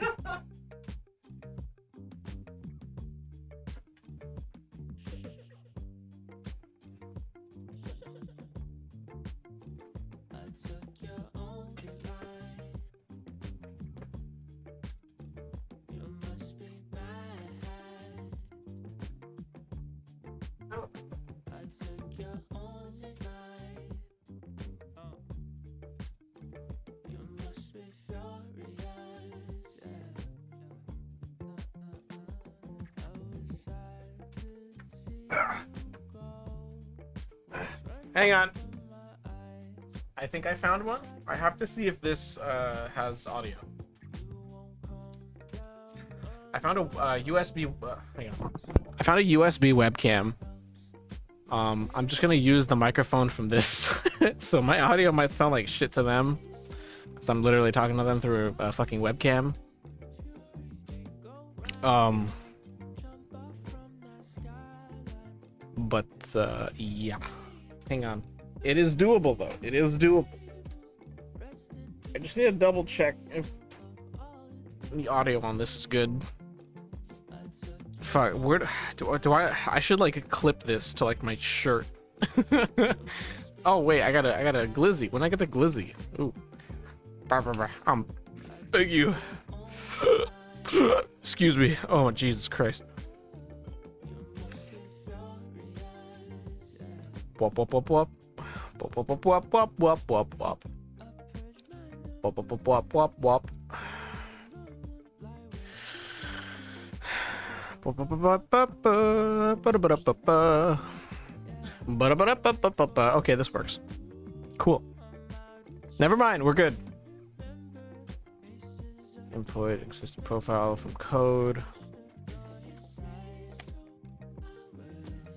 Hang on. I think I found one. I have to see if this has audio. I found a USB. Hang on. I found a USB webcam. I'm just gonna use the microphone from this, so my audio might sound like shit to them, because I'm literally talking to them through a fucking webcam. But yeah. Hang on. It is doable though. It is doable. I just need to double check if the audio on this is good. Fuck, where do I should like clip this to like my shirt. Oh wait, I got a glizzy. When I get the glizzy. Ooh. Thank you. Excuse me. Oh Jesus Christ. Wop wop wop wop. Wop wop wop wop wop wop wop wop. Wop wop wop wop wop wop. Okay, this works. Cool. Never mind, we're good. Employed existing profile from code.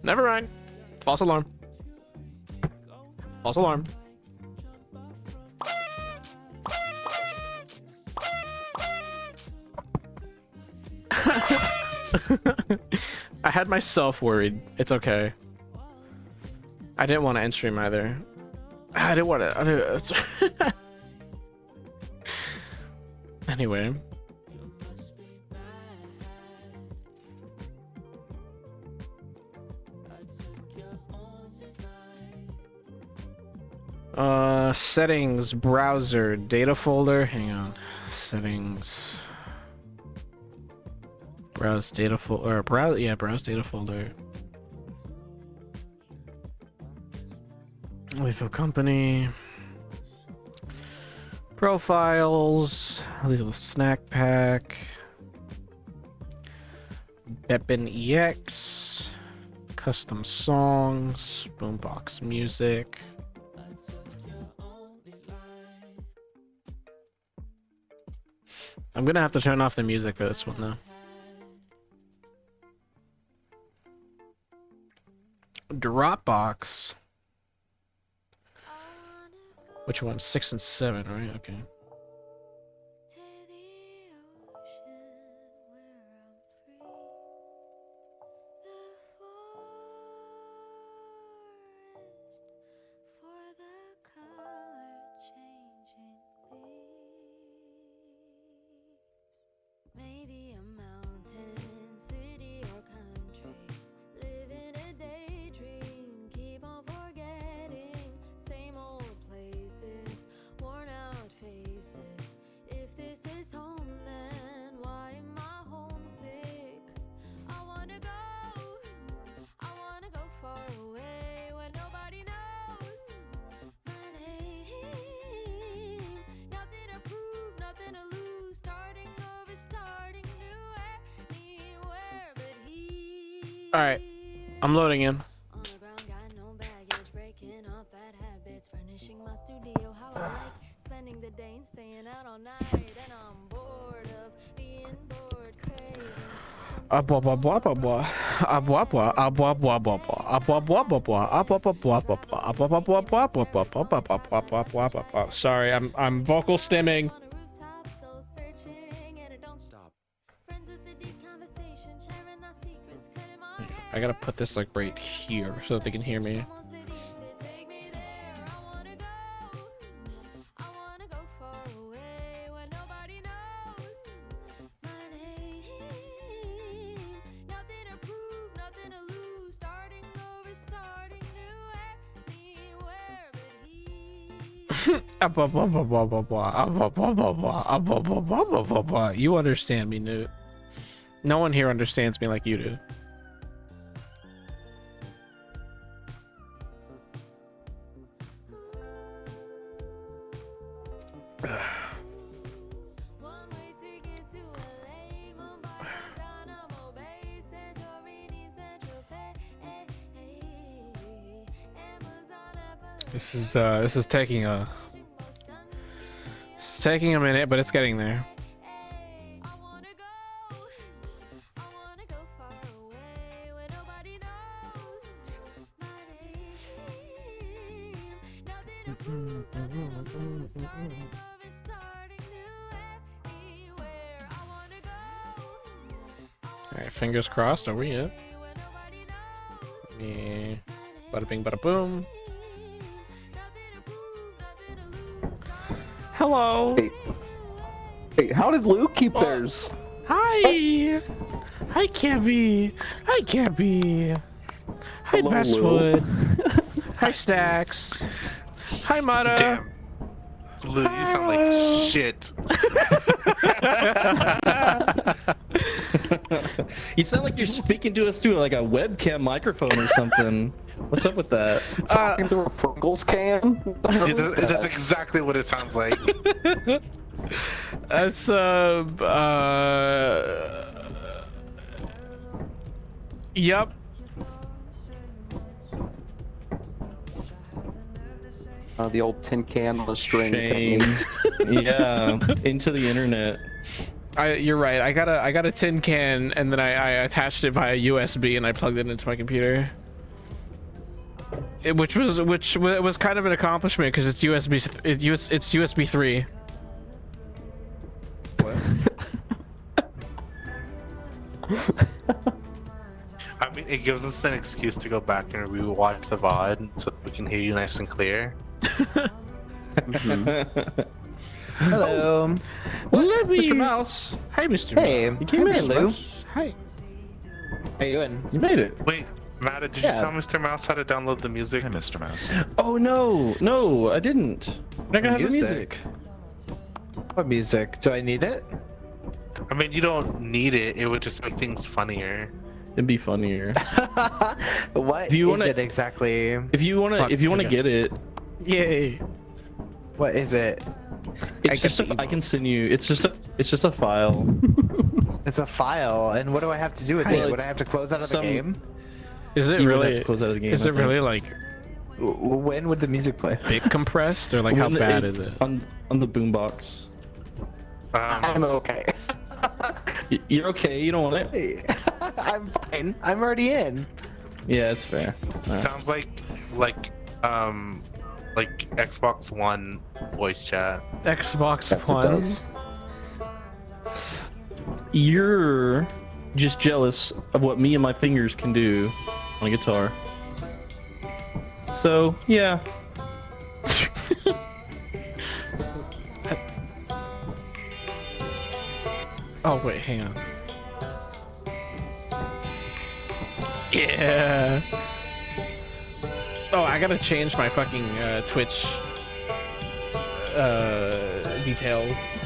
Never mind. False alarm. False alarm. I had myself worried. It's okay. I didn't want to end stream either. I didn't want to. Anyway. Settings, browser, data folder. Hang on. Settings. Browse data folder, or browse, yeah, browse data folder. Lethal Company. Profiles. Lethal Snack Pack. Beppin EX. Custom songs. Boombox music. I'm gonna have to turn off the music for this one though. Dropbox. Which one? 6 and 7, right? Okay. All right, I'm loading in. On the ground, got no baggage, breaking up bad habits, furnishing my studio how I like, spending the day and staying out all night, and I'm bored of being bored, craving Sorry, I'm vocal stimming. on a rooftop, soul searching, and it don't stop. Friends with the deep conversation, sharing our secrets, cutting my hair. I gotta put this like right here so that they can hear me. Someone said he said, take me there, I wanna go. I wanna go far away where nobody knows my name. Nothing to prove, nothing to lose. Starting over, starting new, anywhere but here. You understand me, Newt. No one here understands me like you do. One way to get to LA, Mumbai, Guantanamo Bay, Santorini, Saint-Tropez, Amazon, This is taking a minute, but it's getting there. I wanna go far away where nobody knows my name. Nothing to prove, nothing to lose. Starting over, starting new, anywhere. I wanna go. All right, fingers crossed. Are we it? Where nobody knows Yeah. Bada bing, bada boom. nothing to prove, nothing to lose. Starting Hello. Hey, how did Luke keep theirs? Hi. Hi, Cabby. Hi, Cabby. Hi, Hello, Bestwood. Hi, Stacks. Hi, Mata. Damn. Lou, you sound like shit. You sound like you're speaking to us through like a webcam microphone or something. What's up with that? Talking through a Pringles can? That's exactly what it sounds like. That's Yep. The old tin can on a string Shame. technique. Yeah, into the internet. You're right. I got a tin can and then I attached it via USB and I plugged it into my computer. Which was kind of an accomplishment because it's USB 3. I mean, it gives us an excuse to go back and rewatch the VOD so that we can hear you nice and clear. Hello. Mr. Mouse. Hi, Mr. Hey, Mouse. You came hey, in, Lou. Hi. How you doing? You made it. Wait, Matt, did Yeah. you tell Mr. Mouse how to download the music? Hi, Mr. Mouse. Oh no, I didn't. I'm not gonna have the music. What music? Do I need it? I mean, you don't need it. It would just make things funnier. It'd be funnier. What If you is wanna- it exactly? If you wanna okay. get it, Yay. What is it? it's just I can send you. It's just a file. It's a file, and what do I have to do with Well, it? Would it's I have to close out of the some- game? Is it You would have really? to close out of the game, Is I it think. really like When would the music play? big compressed or like how When bad is it? On the boombox. I'm okay. You're okay. You don't want it. I'm fine. I'm already in. Yeah, it's fair. It sounds like Xbox One voice chat. Xbox Yes, it One. does. You're just jealous of what me and my fingers can do on a guitar. So yeah. Oh wait, hang on. Yeah. Oh, I gotta change my fucking Twitch details.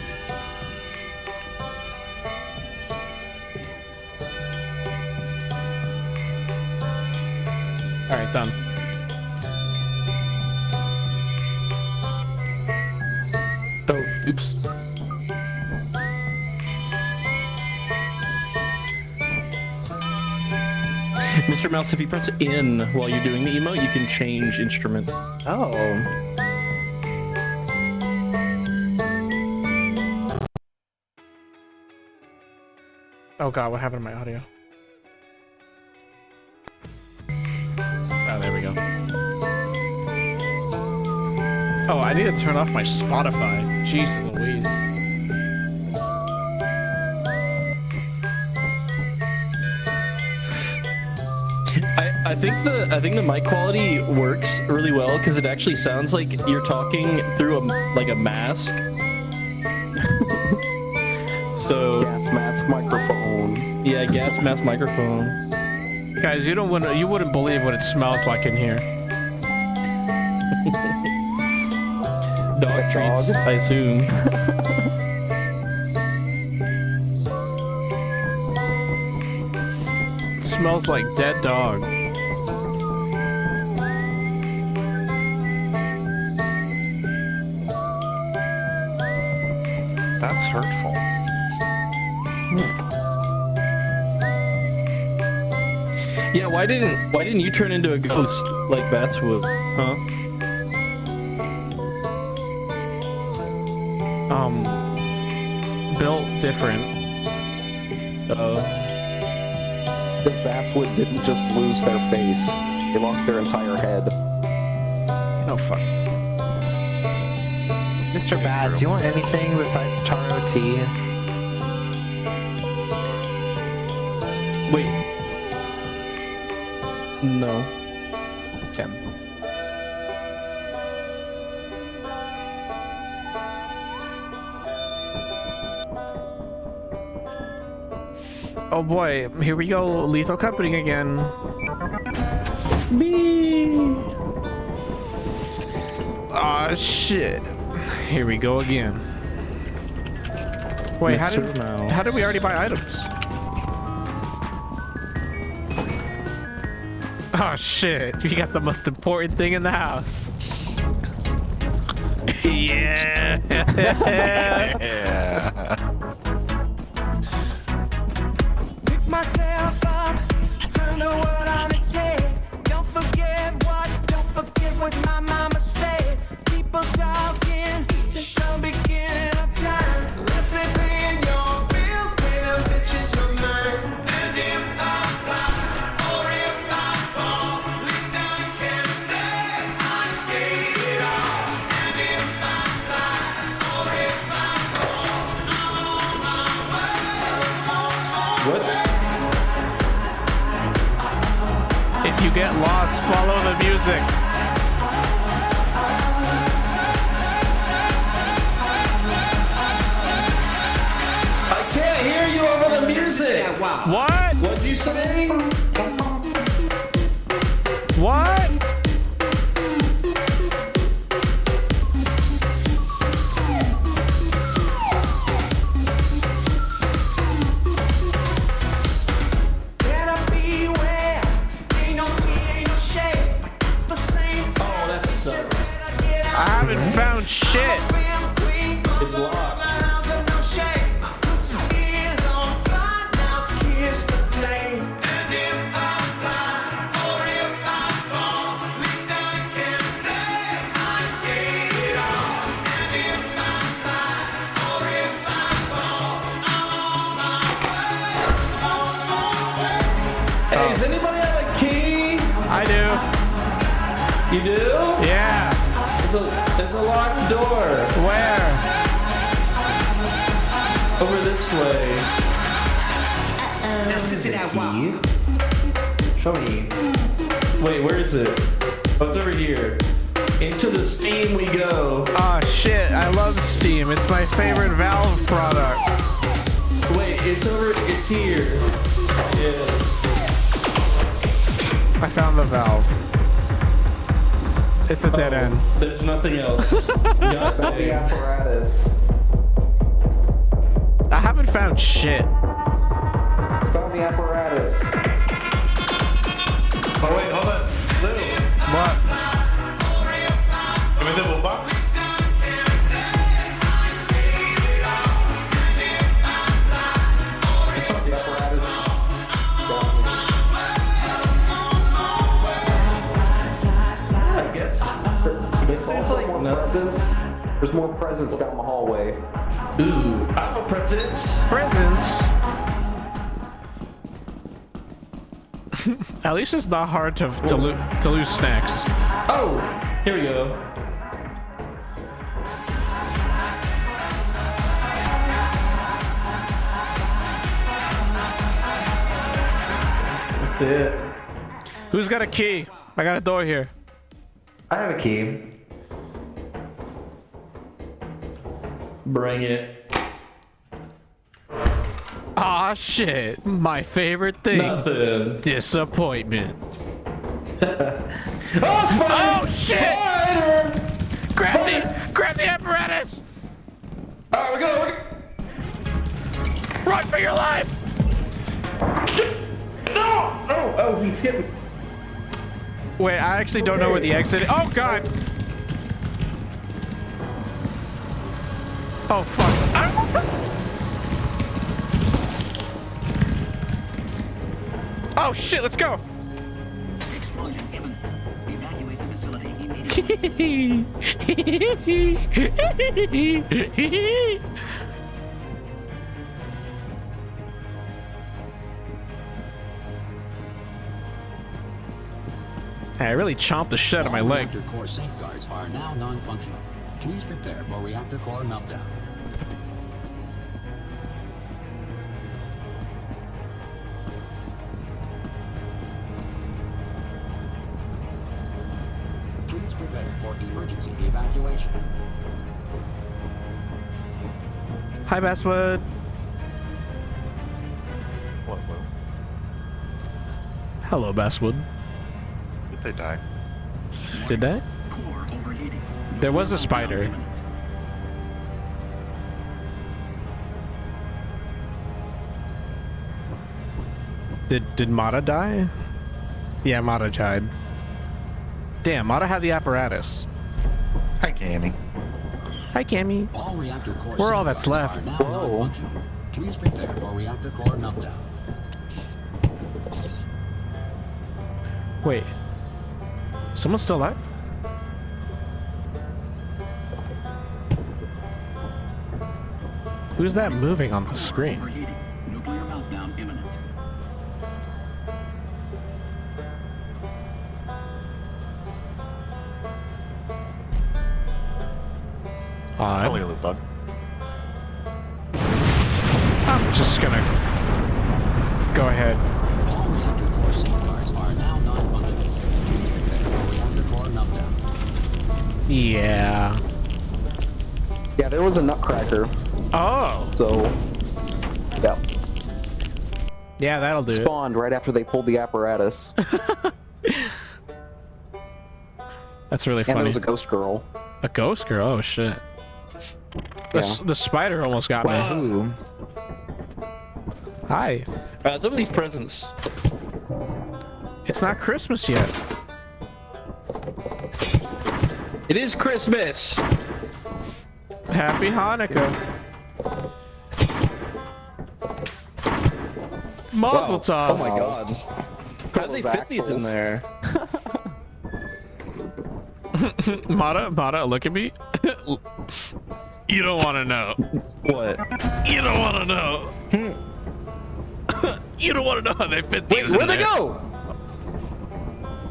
All right, done. Oh, oops. Mr. Mouse, if you press in while you're doing the emote, you can change instrument. Oh. Oh god, what happened to my audio? Oh, there we go. Oh, I need to turn off my Spotify. Jesus Louise. I think the mic quality works really well because it actually sounds like you're talking through a mask. So gas mask microphone. Yeah, gas mask microphone. Guys, you wouldn't believe what it smells like in here. Dog treats, I assume. It smells like dead dog. That's hurtful. Yeah, why didn't you turn into a ghost like Bass would? Huh? Built different. Because Basswood didn't just lose their face, they lost their entire head. Oh fuck. Mr. Bad, do you want anything besides Taro tea? Wait. No. Okay. Oh boy, here we go, Lethal Company again. Me. Ah shit. Here we go again. Wait, how did we already buy items? Oh shit, we got the most important thing in the house. Yeah. Pick myself up, turn the world on its head. Don't forget what my mama said. People talking since the beginning of time. Unless they paying your bills, pay them bitches your mind. And if I fly or if I fall, at least I can say I gave it all. And if I fly or if I fall, I'm on my way. What? If you get lost, follow the music. I can't hear you over the music. What? What'd you say? What? Better beware, ain't no tea, ain't no shade. But the same time, Oh, that sucks. I haven't found shit. It's locked. Hey, does anybody have a key? I do. You do? Yeah. There's a locked door. Where? Over this way. Now, sissy, that wow. Show me. Wait, where is it? Oh, it's over here. Into the Steam we go. Oh shit, I love Steam. It's my favorite Valve product. Wait, it's here. Yeah. I found the valve. It's a dead end. There's nothing else. God dang. Apparatus. I haven't found shit. Found the apparatus. Oh wait, hold on. Lou, What? give me the blue box. It's not the apparatus. presents? There's more presents down the hallway. Ooh, I have a presents. Presents. At least it's not hard to lose snacks. Oh, here we go. That's it. Who's got a key? I got a door here. I have a key. Bring it. Aw, shit. My favorite thing. Nothing. Disappointment. Oh, spider! Oh, shit! Spider! Grab the apparatus! Alright, we're going. Run for your life! No! Oh, he hit me. Wait, I actually don't know where the exit is. Oh, God! Oh, fuck. Oh, shit, let's go! Explosion imminent. Evacuate the facility immediately. I really chomped the shit out of my leg. Reactor core safeguards are now non-functional. Please prepare for reactor core meltdown. Please prepare for emergency evacuation. Hi, Basswood. What? Hello, Basswood. Did they die? Did they? Core overheating. There was a spider. Did Mata die? Yeah, Mata died. Damn, Mata had the apparatus. Hi, Cammy. Hi, Cammy. All reactor core We're all that's safeguards left. are now non-functional. Please prepare for reactor core meltdown. Wait. Someone's still alive? Who's that moving on the screen? Overheating. Nuclear meltdown imminent. Only a little bug. I'm just gonna go ahead. All reactor core safeguards are now non-functional. Please prepare for reactor core meltdown. Yeah. Yeah, there was a nutcracker. Oh. So, yeah. Yeah, that'll do. Spawned right after they pulled the apparatus. That's really And there funny. was a ghost girl. A ghost girl? Oh shit. The spider almost got me. Hi. Some of these presents. It's not Christmas yet. It is Christmas. Happy Hanukkah. Mazel tov. Oh my god. How'd they fit these in there? Mata, look at me. You don't want to know. What? You don't want to know. You don't want to know how they fit these in Where'd they there. go?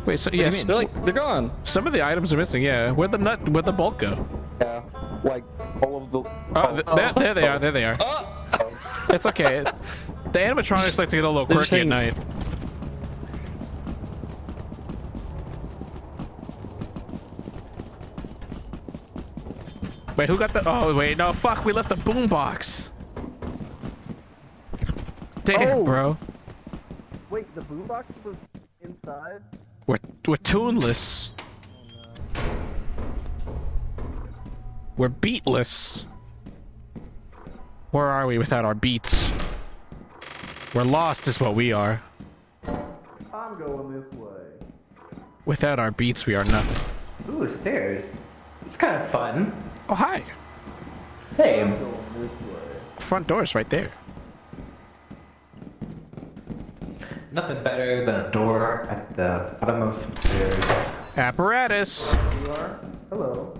Wait, so What do you yes, mean? They're gone. some of the items are missing. Yeah, where'd the bulk go? Yeah, like all of the. There they are. There they are. It's okay. The animatronics like to get a little They're just quirky at hanging- night. Wait, who got the? Oh wait, no, fuck. We left the boombox. Damn, bro. Wait, the boombox was inside? We're tuneless. We're beatless. Where are we without our beats? We're lost is what we are. I'm going this way. Without our beats, we are nothing. Ooh, stairs. It's kind of fun. Oh, hi. Hey. Front door's right there. Nothing better than a door at the bottommost stairs. Apparatus. You are? Hello.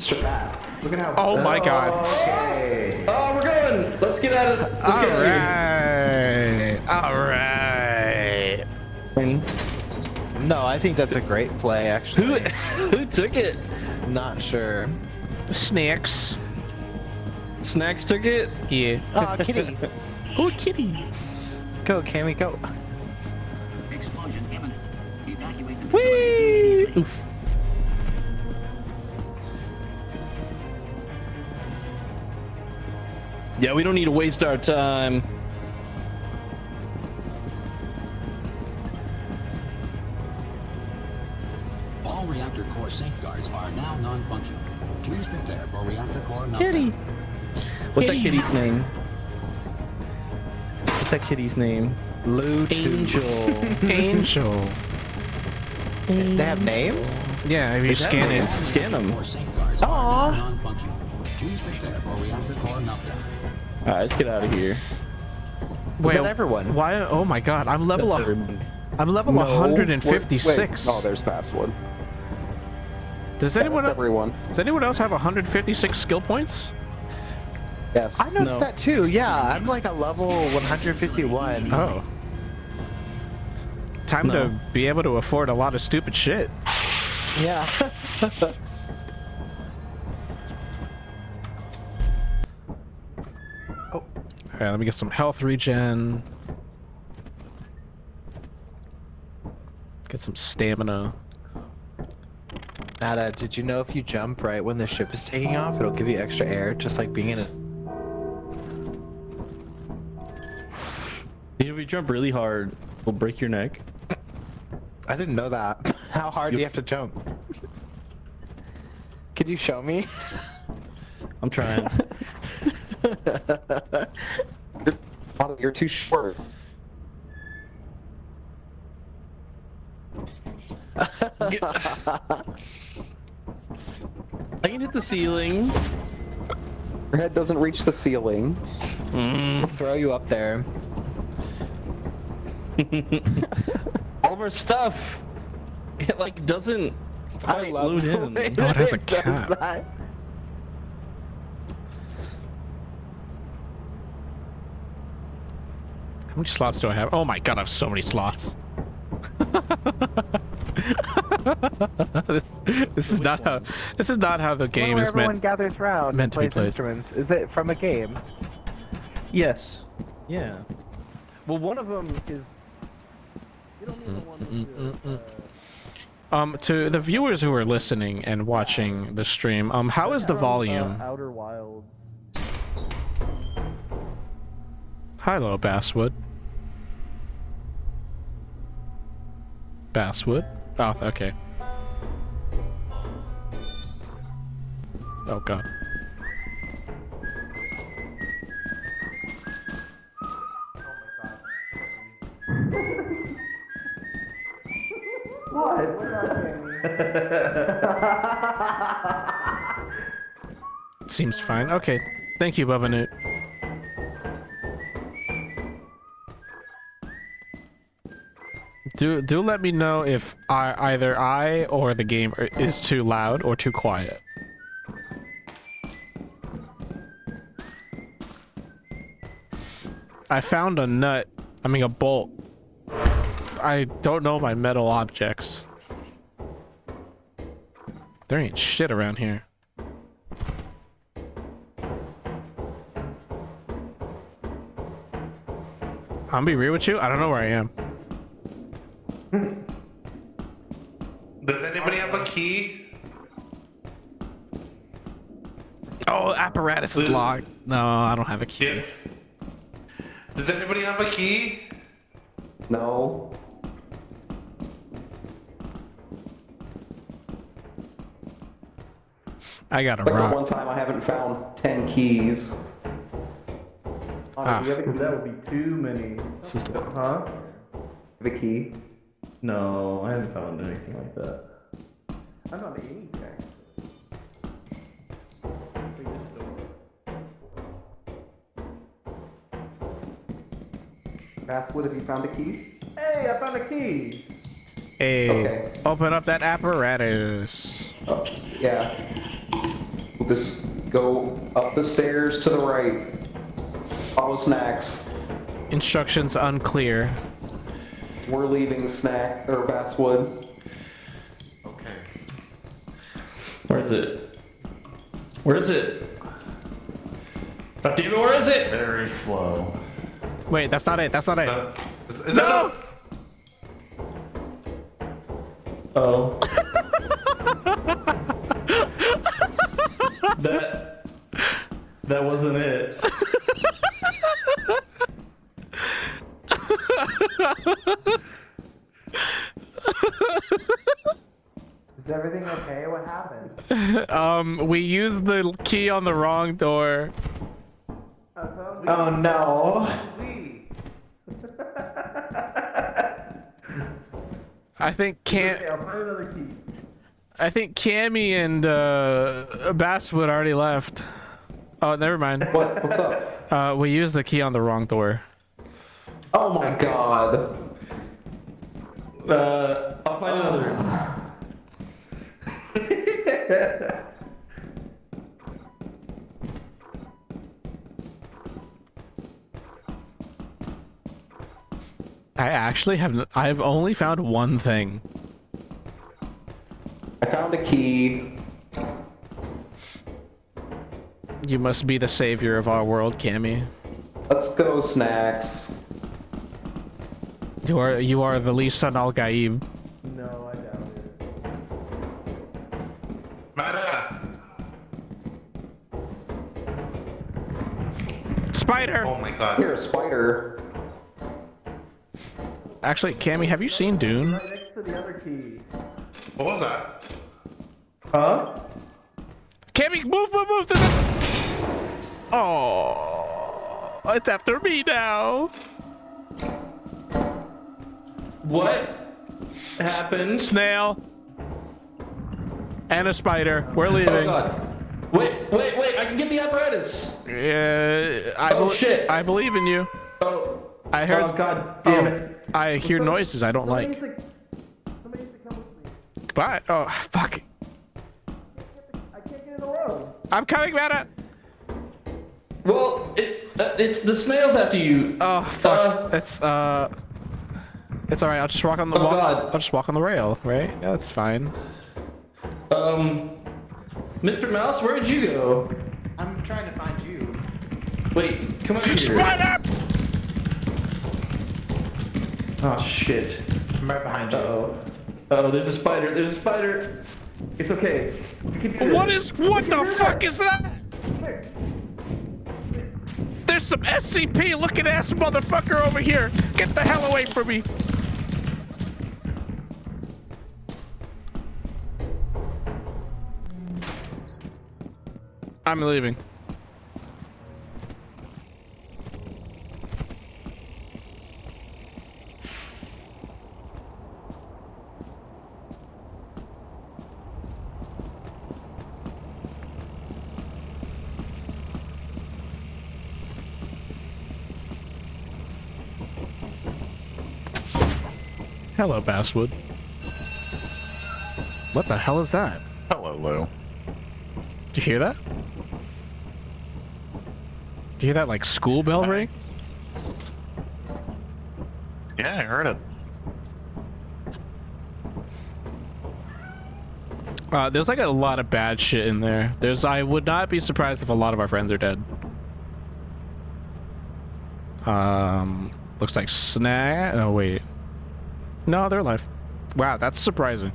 Mr. Bat. Look at how. Oh my god. Okay. Oh, we're going. Let's get out of. Let's get out of here. All right. No, I think that's a great play, actually. Who took it? Not sure. Snacks. Snacks took it? Yeah. Oh, kitty. Oh, kitty. Go, Cammy, go. Explosion imminent. Evacuate the Whee! Oof. Yeah, we don't need to waste our time. All reactor core safeguards are now non-functional. Please prepare for reactor core meltdown. Kitty. What's that kitty's name? What's that kitty's name? Lou Angel. Angel. They have names? Yeah, if you scan it. Scan them. Core safeguards are now non-functional. Please prepare for reactor core meltdown. Alright, let's get out of here. Wait, that everyone? Why? Oh my god, I'm level. That's everyone. I'm level No, 156. Wait. Oh, there's Basswood. Does Yeah, anyone? that's everyone. Does anyone else have 156 skill points? Yes. I noticed that too. Yeah, I'm like a level 151. Oh. Time to be able to afford a lot of stupid shit. Yeah. Alright, let me get some health regen. Get some stamina. Nada, did you know if you jump right when the ship is taking off, it'll give you extra air, just like being in a... If you jump really hard, it'll break your neck. I didn't know that. How hard do you have to jump? Could you show me? I'm trying. You're too short. I can hit the ceiling. Your head doesn't reach the ceiling. We'll throw you up there. All of our stuff. It like doesn't quite load in. Oh, it has a cap. How many slots do I have? Oh my god, I have so many slots. this is not how the game is everyone meant gathers round meant and to be plays played. instruments. Is it from a game? Yes. Yeah. Well, one of them is. You don't need the one To the viewers who are listening and watching the stream, how is the volume? Outer Wilds. Hello, Basswood. Basswood? Oh, okay. Oh god. Seems fine. Okay. Thank you, Bubba Newt. Do let me know if either I or the game is too loud or too quiet. I found a nut. I mean a bolt. I don't know my metal objects. There ain't shit around here. I'll be real with you, I don't know where I am. Does anybody have a key? Oh, apparatus is locked. No, I don't have a key. Yeah. Does anybody have a key? No. I got a Like rock. the one time I haven't found 10 keys. Ah. That would be too many. This is the... Huh? The key. No, I haven't found anything like that. I'm not anything. Basswood, have you found a key? Hey, I found a key! Hey, Okay. open up that apparatus. Oh, yeah. This go up the stairs to the right. Follow Snacks. Instructions unclear. We're leaving Snack or Basswood. Okay. Where is it? Where is it? Dr. Eva, where is it? Very slow. Wait, that's not it. That's not it. Is No! Oh. That wasn't it. Is everything okay? What happened? We used the key on the wrong door. Oh no. I think Cammy and Basswood already left. Oh, never mind. What's up? We used the key on the wrong door. Oh my god. I'll find another. I've only found one thing. I found a key. You must be the savior of our world, Cammy. Let's go, Snacks. You are the Lisan Al Gaib. No, I doubt it. Meta! Spider! Oh my god. Here, Spider. Actually, Cammy, have you seen Dune? Right next to the other key. What was that? Huh? Cammy, move! Oh, it's after me now. What happened? Snail. And a spider. We're leaving. Oh god. Wait, I can get the apparatus. Shit. I believe in you. Oh. I heard. Oh god damn it. I hear noises I don't like. Somebody needs to come with me. Goodbye. Oh, fuck. I can't get in the road. I'm coming, Meta. Well, it's the snails after you. Oh, fuck. It's alright. I'll just walk on the wall. I'll just walk on the rail, right? Yeah, that's fine. Mr. Mouse, where'd you go? I'm trying to find you. Wait, come up here. Spider! Oh shit. I'm right behind you. Oh, there's a spider. There's a spider. It's okay. What the fuck is that? There's some SCP looking ass motherfucker over here. Get the hell away from me. I'm leaving. Hello, Basswood. What the hell is that? Hello, Lou. Did you hear that? Do you hear that like school bell ring? Yeah, I heard it. There's like a lot of bad shit in there. I would not be surprised if a lot of our friends are dead. Looks like Snack. Oh wait, no, they're alive. Wow, that's surprising.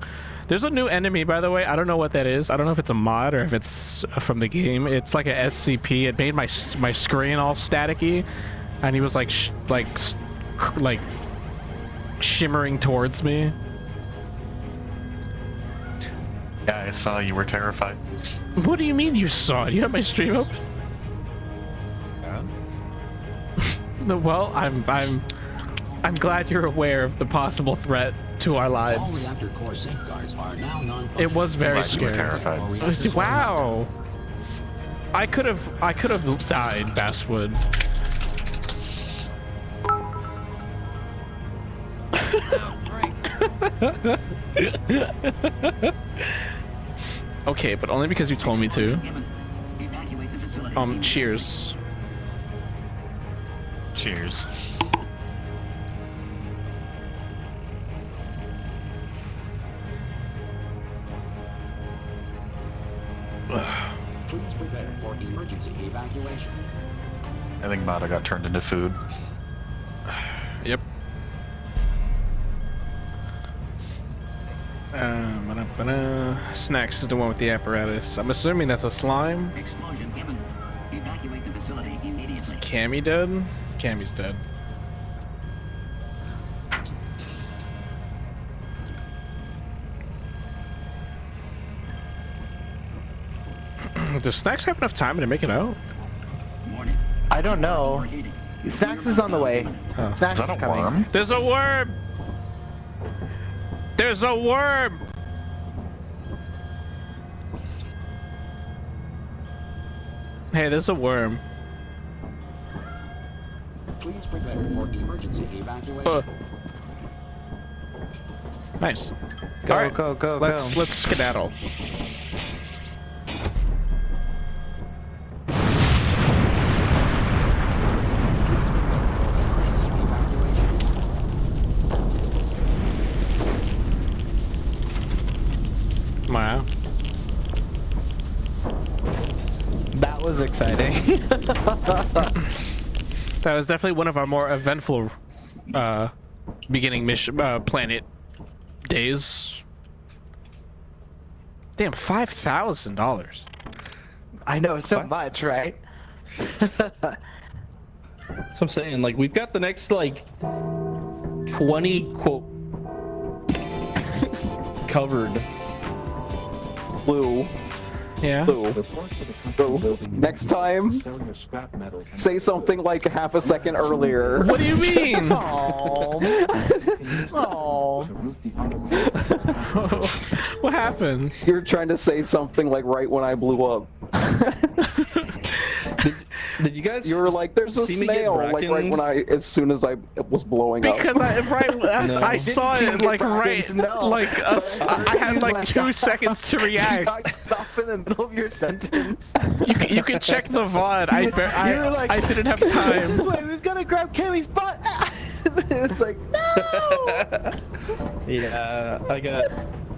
There's a new enemy, by the way. I don't know what that is. I don't know if it's a mod or if it's from the game. It's like a SCP. It made my screen all staticky, and he was like shimmering towards me. Yeah, I saw you were terrified. What do you mean you saw it? You have my stream open? Yeah. Well, I'm glad you're aware of the possible threat to our All lives. reactor core safeguards are now non-functional. It was very Right, you were scary. terrified. Wow. I could have died, Basswood. Okay, but only because you told me to. Cheers. Cheers. Please prepare for emergency evacuation. I think Mata got turned into food. Yep. Snacks is the one with the apparatus. I'm assuming that's a slime. Explosion imminent. Evacuate the facility immediately. Is Cammy dead? Cammy's dead. Does Snacks have enough time to make it out? I don't know. Snacks is on the way. Oh. Snacks is coming. There's a worm! There's a worm! Hey, there's a worm. Please prepare for emergency evacuation. Nice. Go, All right, go, let's skedaddle. Emergency evacuation. Wow. That was exciting. That was definitely one of our more eventful beginning mission planet days. Damn, $5,000. I know, so much, right? That's what I'm saying. Like, we've got the next, like, 20, quote, covered. Blue. Yeah. Blue. Next time, say something like half a second earlier. What do you mean? What happened? You're trying to say something like right when I blew up. Did you guys? You were like, "There's a see me get snail!" Like right when as soon as I was blowing up. Because I saw it like right, I had like 2 seconds to react. You stop in the middle of your sentence. You can check the VOD. I didn't have time. This way, we've got to grab Cammy's butt. It's like, no. Yeah, I got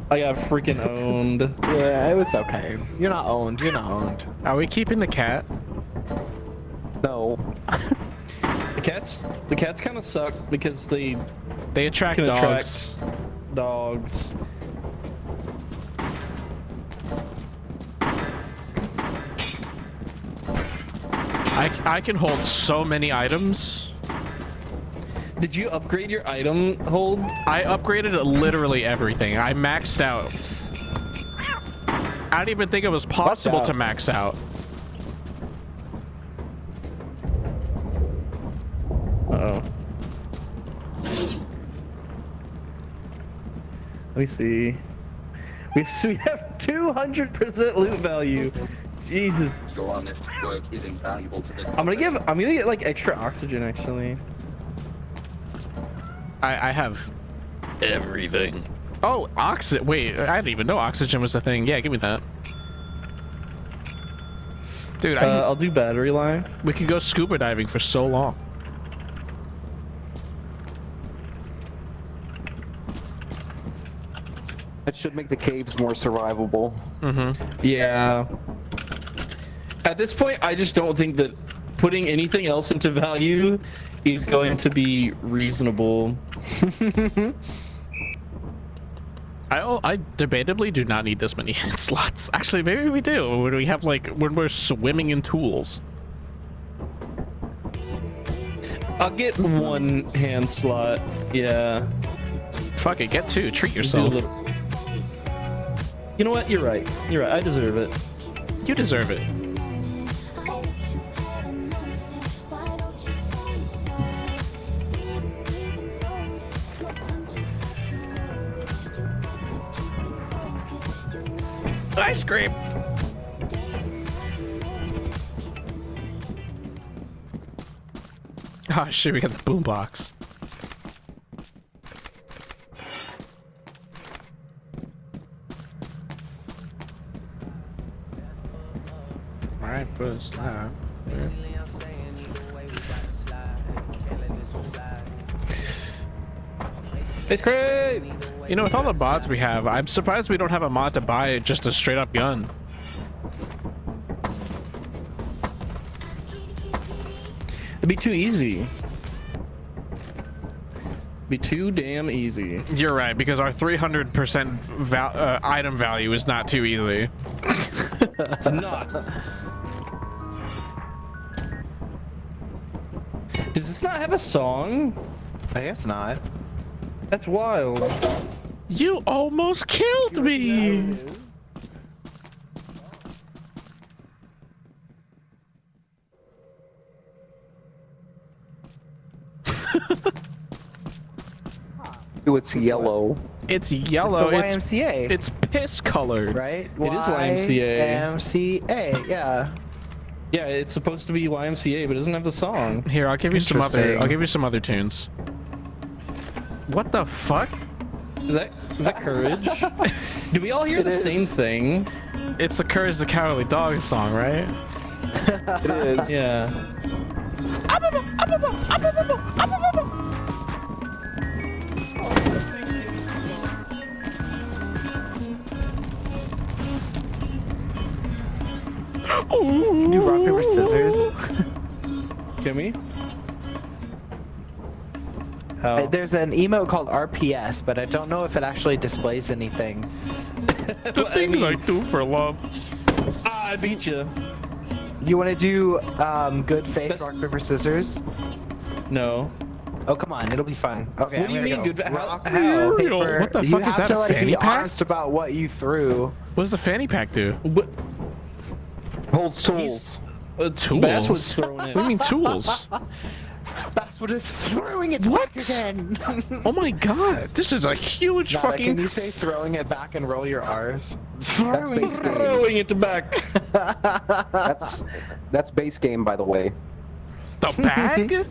freaking owned. Yeah, it was okay. You're not owned. You're not owned. Are we keeping the cat? No. The cats kind of suck because they attract dogs. Dogs. I can hold so many items. Did you upgrade your item hold? I upgraded literally everything. I maxed out. I didn't even think it was possible to max out. Uh-oh. Let me see. We have 200% loot value. Jesus. Your honest work is invaluable to the I'm gonna get like extra oxygen actually. I have everything. Oh, oxygen. Wait, I didn't even know oxygen was a thing. Yeah, give me that. Dude, I'll do battery life. We could go scuba diving for so long. It should make the caves more survivable. Mm-hmm. Yeah. At this point, I just don't think that putting anything else into value is going to be reasonable. I debatably do not need this many hand slots. Actually, maybe we do. When we have when we're swimming in tools. I'll get 1 hand slot. Yeah. Fuck it, get 2. Treat yourself. You know what? You're right. You're right. I deserve it. You deserve it. Ice cream. Oh shit, we got the boombox. Alright. right, push that. It's great. You know, with all the mods we have, I'm surprised we don't have a mod to buy just a straight up gun. It'd be too easy. Be too damn easy. You're right, because our 300% item value is not too easy. It's not. Does this not have a song? I guess not. That's wild. You almost killed me! It's yellow. It's yellow. It's the YMCA. It's piss colored. Right? It is YMCA. YMCA, yeah. Yeah, it's supposed to be YMCA, but it doesn't have the song. Here, I'll give you some other. Interesting. I'll give you some other tunes. What the fuck? Is that Courage? Do we all hear the same thing? It's the Courage the Cowardly Dog song, right? It is. Yeah. Do rock, paper, scissors. Can we? How? There's an emote called RPS, but I don't know if it actually displays anything. The things I do for love. I beat you. You want to do good faith, That's- rock, paper, scissors? No. Oh, come on, it'll be fun. Okay, What do you I'm mean gonna good? go. How? Rock, How? paper. What the You fuck is have that, to, a like, fanny be pack? honest about what you threw. What does the fanny pack do? What? Holds tools. Tools? Basswood's throwing it. What do you mean tools? Basswood is throwing it What? back again. Oh my god, this is a huge Nada, fucking. Can you say throwing it back and roll your R's? That's base game. Throwing it back. That's base game, by the way. The bag? The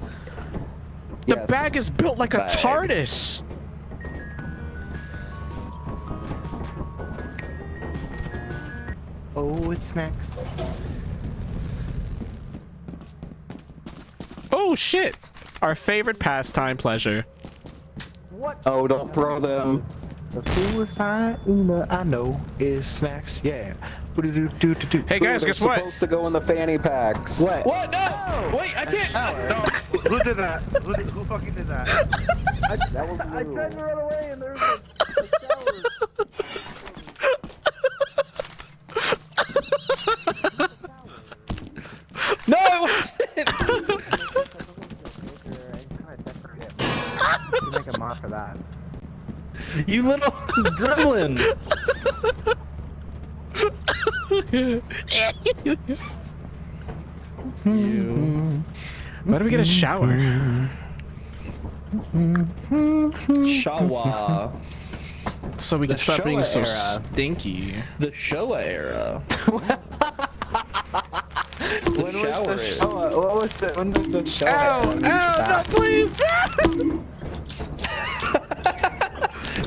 Yes. bag is built like a Bag. TARDIS. Oh, it's next. Oh shit! Our favorite pastime pleasure. Oh, don't throw them. The suicide Una I know is snacks. Yeah. Hey guys, They're guess what? supposed to go in the fanny packs. What? What? No! Wait, I can't. No, who did that? Who fucking did that? That was I tried to run away and there was a shower. No, it wasn't. You make a mod for that. You little gremlin. You. Why do we get a shower? Shawa. So we can The stop being so Showa era. stinky. The Showa era. When shower was the is. show? What was the? When was the show? Ow! No, please!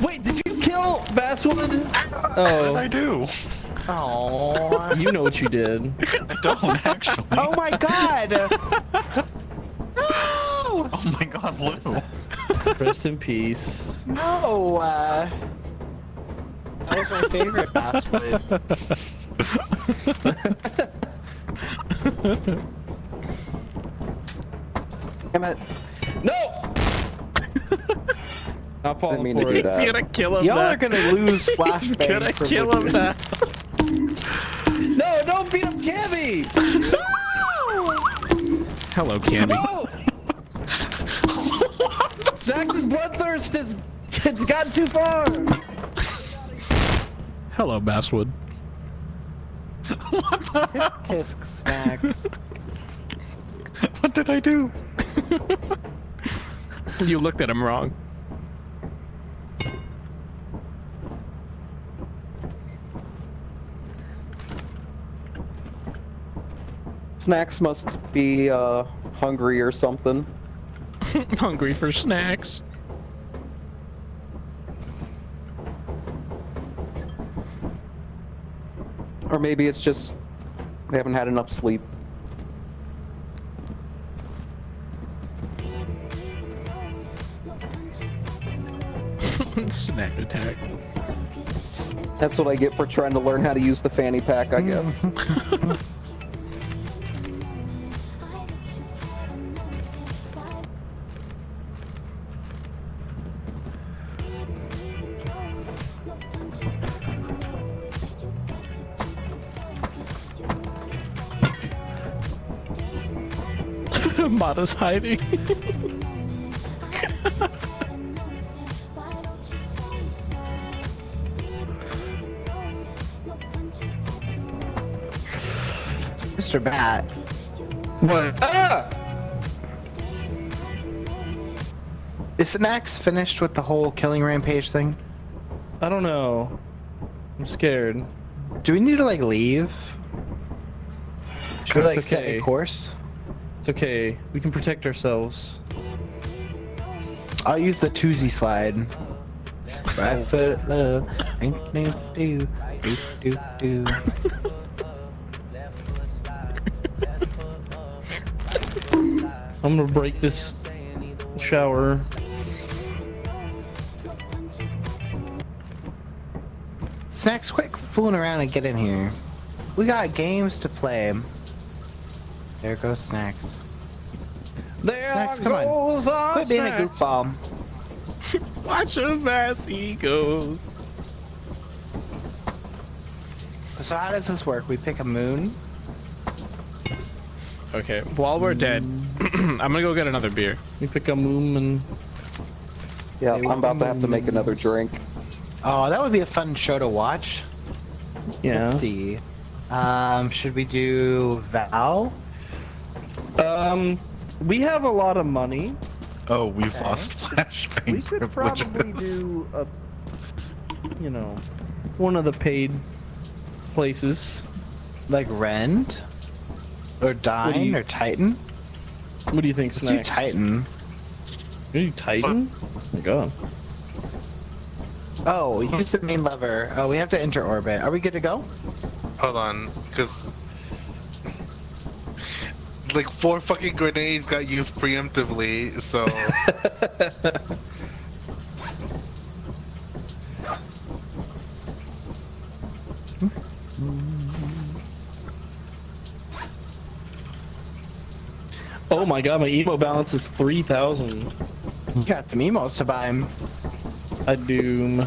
Wait, did you kill Basswood? Oh. I do. Oh. You know what you did. I don't actually. Oh my god! No! Oh my god, Lou. Rest in peace. No! That was my favorite Basswood. Damn it. No! Not Didn't falling mean to for do it. that. He's gonna kill him. Y'all now. are gonna lose He's flashbang. gonna kill him now. No, don't beat up Cammy! Hello, Cammy. No! Jax's bloodthirst has it's gotten too far! Hello, Basswood. Tisk snacks. What did I do? You looked at him wrong. Snacks must be hungry or something. Hungry for snacks. Or maybe it's just They haven't had enough sleep. Snack attack. That's what I get for trying to learn how to use the fanny pack, I guess. Mata's hiding. Mr. Bat. What? Ah! Is Snax finished with the whole killing rampage thing? I don't know. I'm scared. Do we need to like leave? Should we It's like set okay. a course? It's okay. We can protect ourselves. I'll use the Toozy slide. 5 foot low. Do do do do do. I'm gonna break this shower. Snacks, quit fooling around and get in here. We got games to play. There goes Snacks. There Snacks, come goes on. our Quit being a Snacks. goofball. Watch how fast he goes. So how does this work? We pick a moon. Okay, while we're dead, I'm gonna go get another beer. We pick a moon and... Yeah, I'm about to have to make another drink. Oh, that would be a fun show to watch. Yeah. Let's see. Should we do Val? We have a lot of money. Oh, we've lost flashbang We could probably privileges. do a, you know, one of the paid places. Like Rend? Or Dine? Or Titan? What do you think, Let's do Snacks? Titan. You do Titan? Oh my god. Oh, use the main lever. Oh, we have to enter orbit. Are we good to go? Hold on, because like 4 fucking grenades got used preemptively, so. Oh my god, my emo balance is 3,000. You got some emos to buy. I doom.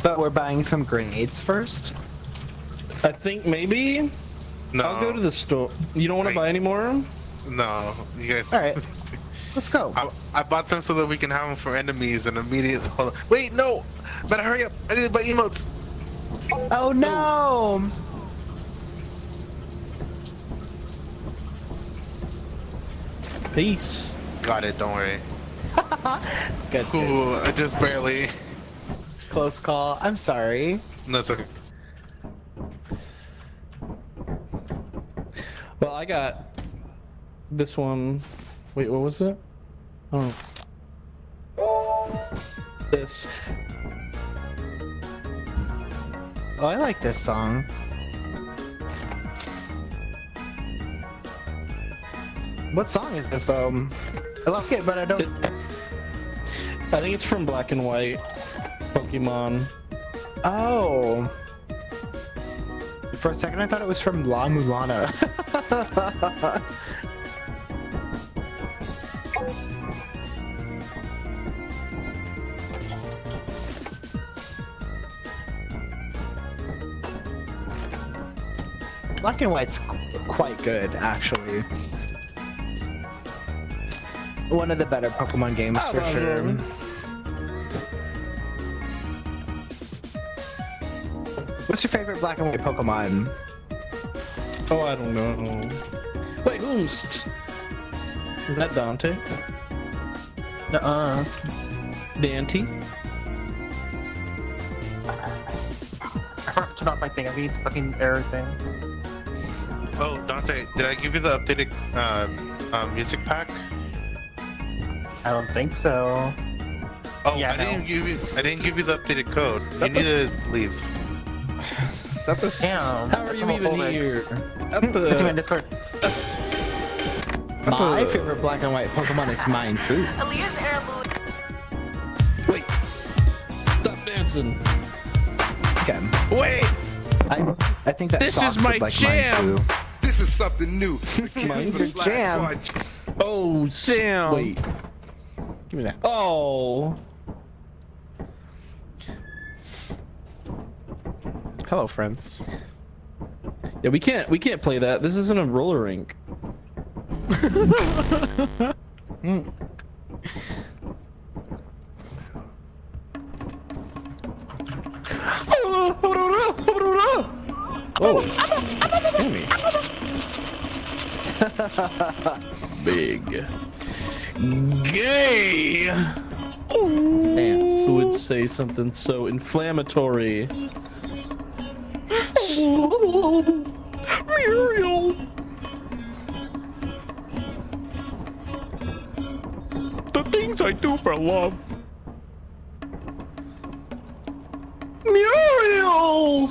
But we're buying some grenades first? I think maybe. No. I'll go to the store. You don't want to buy any more? No, you guys. Alright. Let's go. I bought them so that we can have them for enemies and immediately. Hold on. Wait, no! Better hurry up! I need to buy emotes! Oh no! Peace. Got it, don't worry. Good. Ooh, just barely. Close call. I'm sorry. No, it's okay. Well, I got this one. Wait, what was it? Oh. This. Oh, I like this song. What song is this? I like it, but I don't. I think it's from Black and White Pokemon. Oh. For a second, I thought it was from La Mulana. Black and White's quite good, actually. One of the better Pokemon games for sure. What's your favorite Black and White Pokemon? Oh, I don't know. Wait, who's? Is that Dante? Nuh-uh. Dante? not my thing. I need the fucking error thing. Oh, Dante, did I give you the updated music pack? I don't think so. Oh, Yeah, I didn't give you the updated code. You need to leave. Is that the? Damn. How are you even here? At It's in my the. Discord. My favorite black and white Pokemon is mine too. Aaliyah's heirloom. Wait. Stop dancing. Okay. Wait. I think that This Socks is my would like jam. Mine too. This is something new. Mine's your jam. Oh, Damn. wait. Give me that. Oh. Hello, friends. Yeah, we can't play that. This isn't a roller rink. Oh, Tammy. Big. Gay. Dance. Who would say something so inflammatory? Muriel. The things I do for love. Muriel.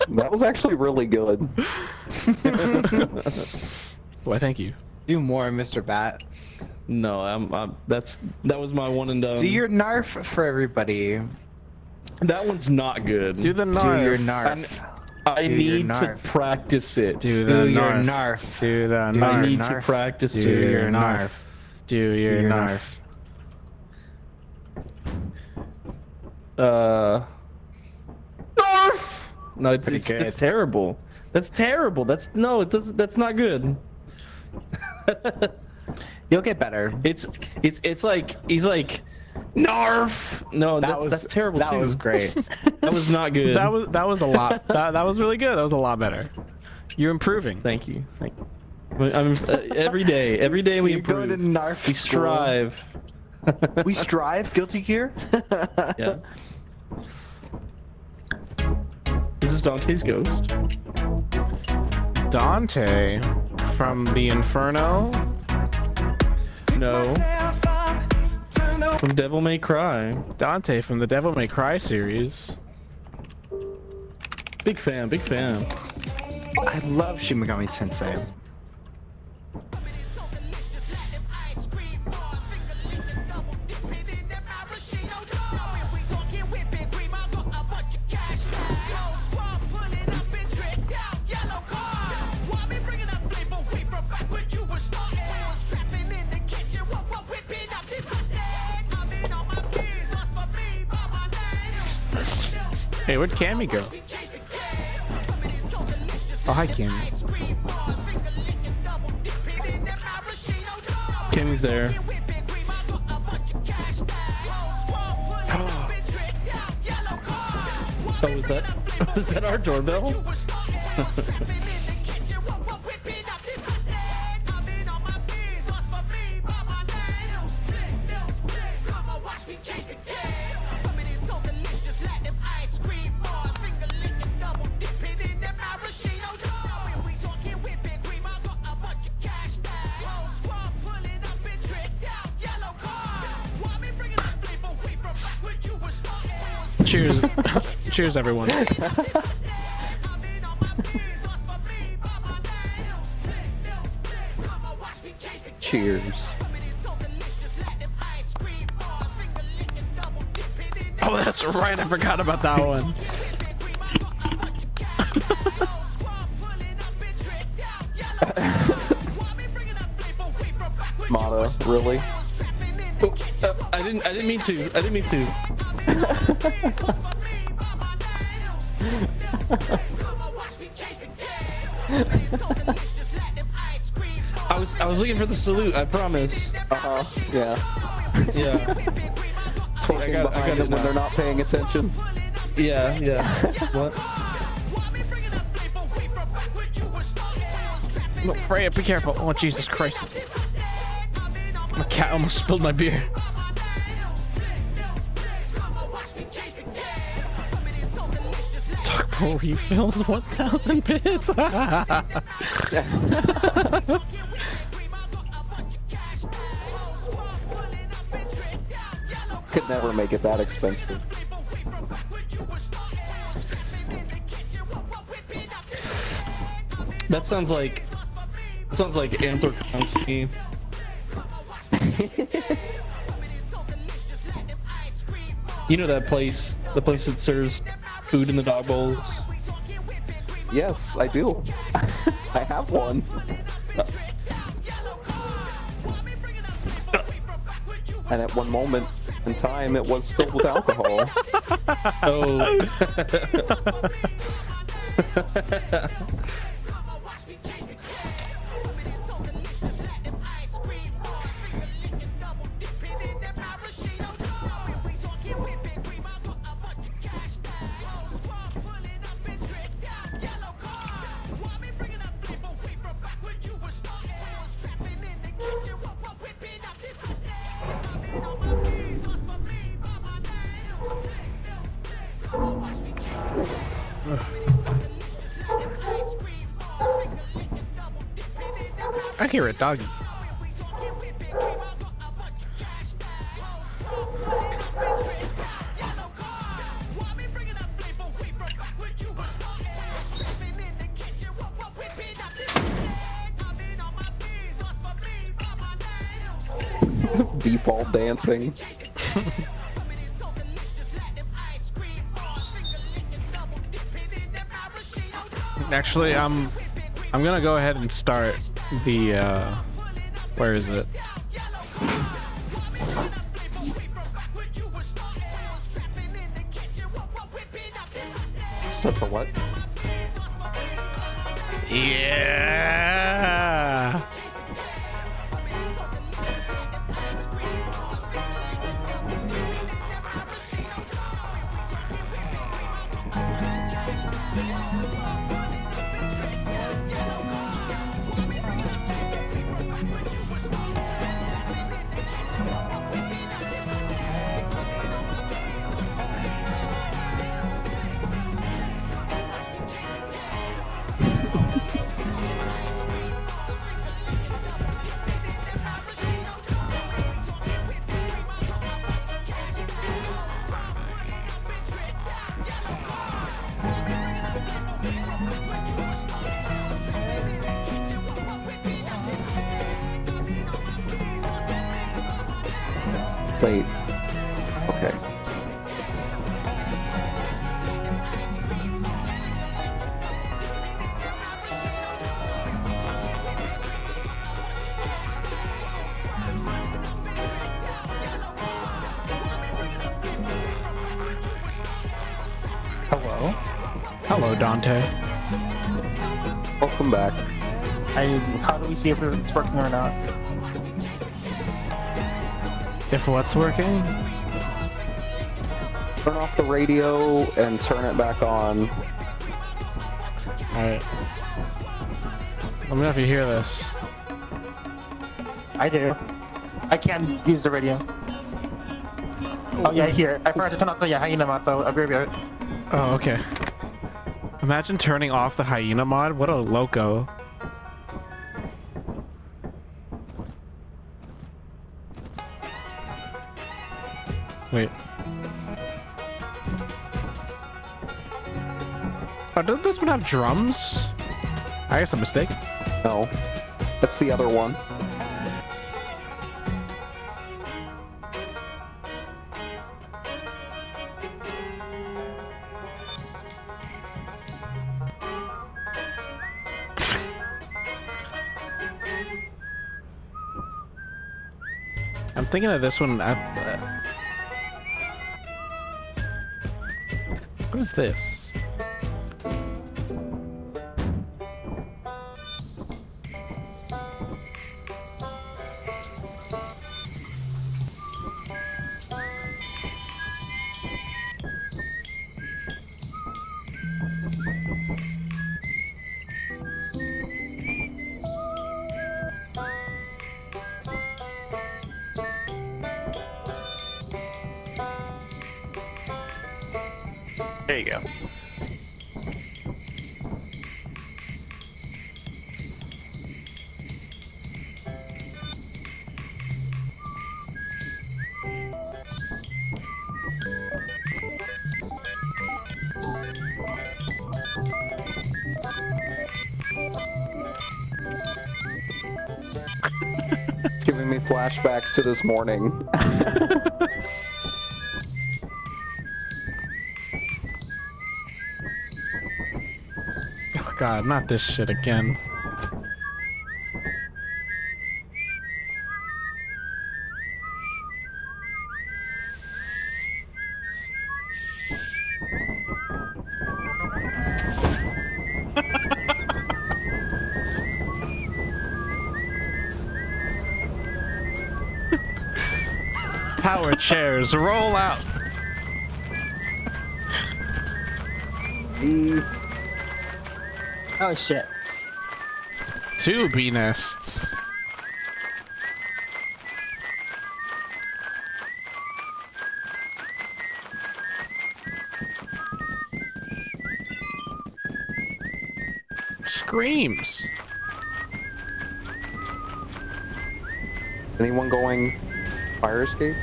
That was actually really good. Why, thank you. Do more, Mr. Bat. No, that was my one and done. Do your Narf for everybody. That one's not good. Do the Do Narf. your Narf. I Do your need to Narf. practice it. Do the Do your Narf. Narf. Do the Do Narf. I your need to Narf. practice Do it. your Narf. Do your your Narf. Narf. No, it's good. terrible. That's terrible. That's not good. You'll get better. It's like he's like Narf. No, that's terrible. That too. was great. That was not good. That was a lot. That was really good. That was a lot better. You're improving. Thank you. I'm every day we You go improve. to Narf We school. strive. We strive. Guilty Gear. Yeah. This is Dante's ghost. Dante from the Inferno. No. From Devil May Cry. Dante from the Devil May Cry series. Big fan. I love Shin Megami Tensei. Hey, where'd Cammy go? Oh, hi, Cammy. Kimmy's there. Oh, is that our doorbell? Cheers. Cheers, everyone. Cheers. Oh, that's right. I forgot about that one. Motto, really? Oh, I didn't mean to. I was looking for the salute. I promise. Yeah. Yeah. Talking behind them when they're not paying attention. Yeah. What? No, Freya, be careful. Oh, Jesus Christ. My cat almost spilled my beer. Triple refills, 1,000 bits. Could never make it that expensive. That sounds like Anthrocon to me. You know that place, the place that serves food in the dog bowls? Yes, I do. I have one. And at one moment in time, it was filled with alcohol. Oh. I hear a doggy. Default dancing. Actually, I'm gonna go ahead and start the where is it? Start the what? Yeah. Wait. Okay. Hello? Hello, Dante. Welcome back. How do we see if it's working or not? If what's working? Turn off the radio and turn it back on. Alright. Let me know if you hear this. I do. I can't use the radio. Oh yeah, I hear it. I forgot to turn off the hyena mod though. I'll be right back. Oh, okay. Imagine turning off the hyena mod. What a loco. Wait. Oh, doesn't this one have drums? I guess I'm mistaken. No. That's the other one. I'm thinking of this one. What is this? There you go. giving me flashbacks to this morning. Oh god, not this shit again. Power chairs, roll out. Oh shit. 2 bee nests. Screams. Anyone going fire escape?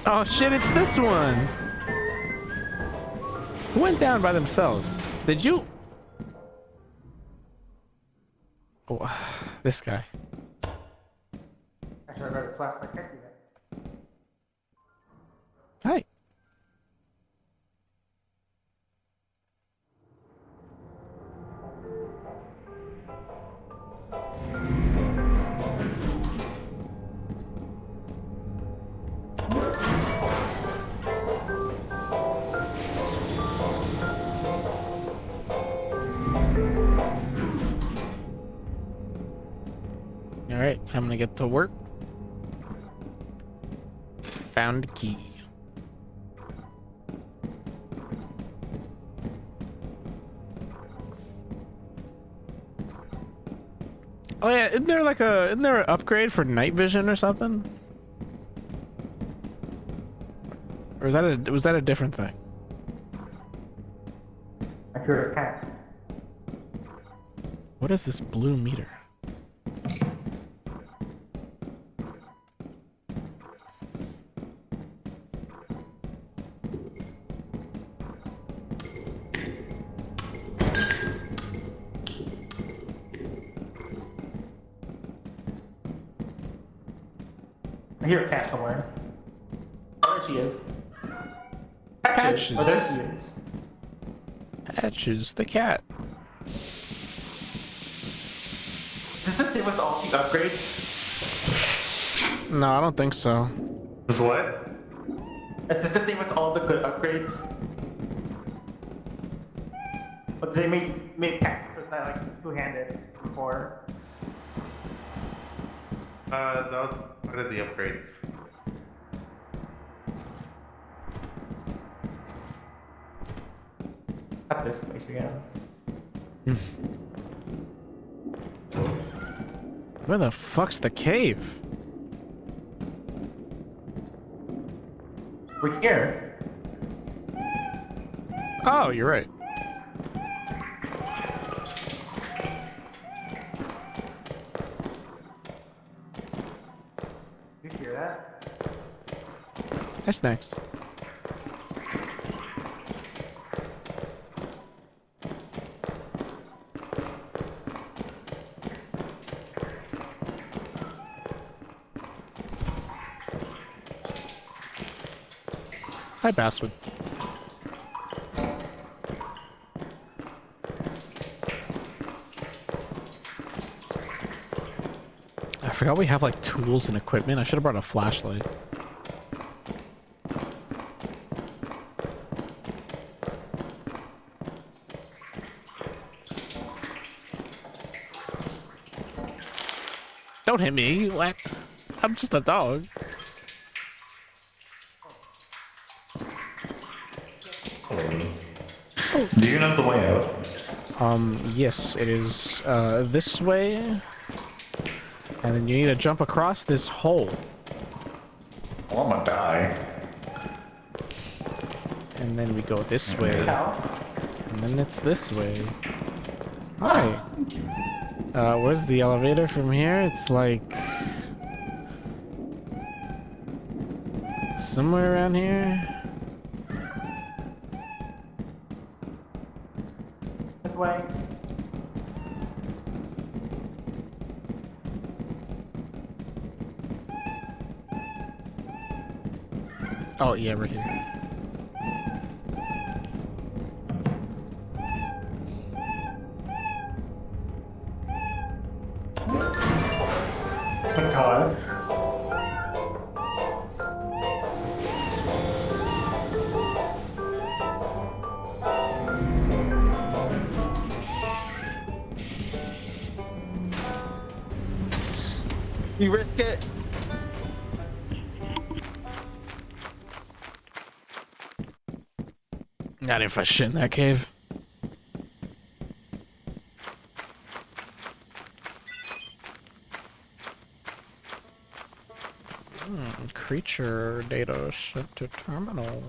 Oh shit, it's this one. Who went down by themselves? Did you? Oh, this guy. I should have read a flash like that. Hi. Alright, time to get to work. Found a key. Oh yeah, isn't there an upgrade for night vision or something? Or was that a different thing? I heard a cat. What is this blue meter? I hear a cat somewhere. Oh, there she is. Patches. Oh, there she is. Patches, the cat. Does this thing with all the upgrades? No, I don't think so. Was what? Is this the thing with all the good upgrades? But they made cats so it's not like two-handed before. That was part of the upgrades. At this place again. Where the fuck's the cave? We're here. Oh, you're right. You hear that? That's nice. Hi, bastard. I forgot we have like tools and equipment. I should have brought a flashlight. Don't hit me. What? I'm just a dog. Do you know the way out? Yes, it is this way. And then you need to jump across this hole. Well, I'm gonna die. And then we go this way. And then it's this way. Hi. Where's the elevator from here? It's like somewhere around here. This way. Oh yeah, we're here. Oh god. You risk it. Not if I shit in that cave. Creature data sent to terminal.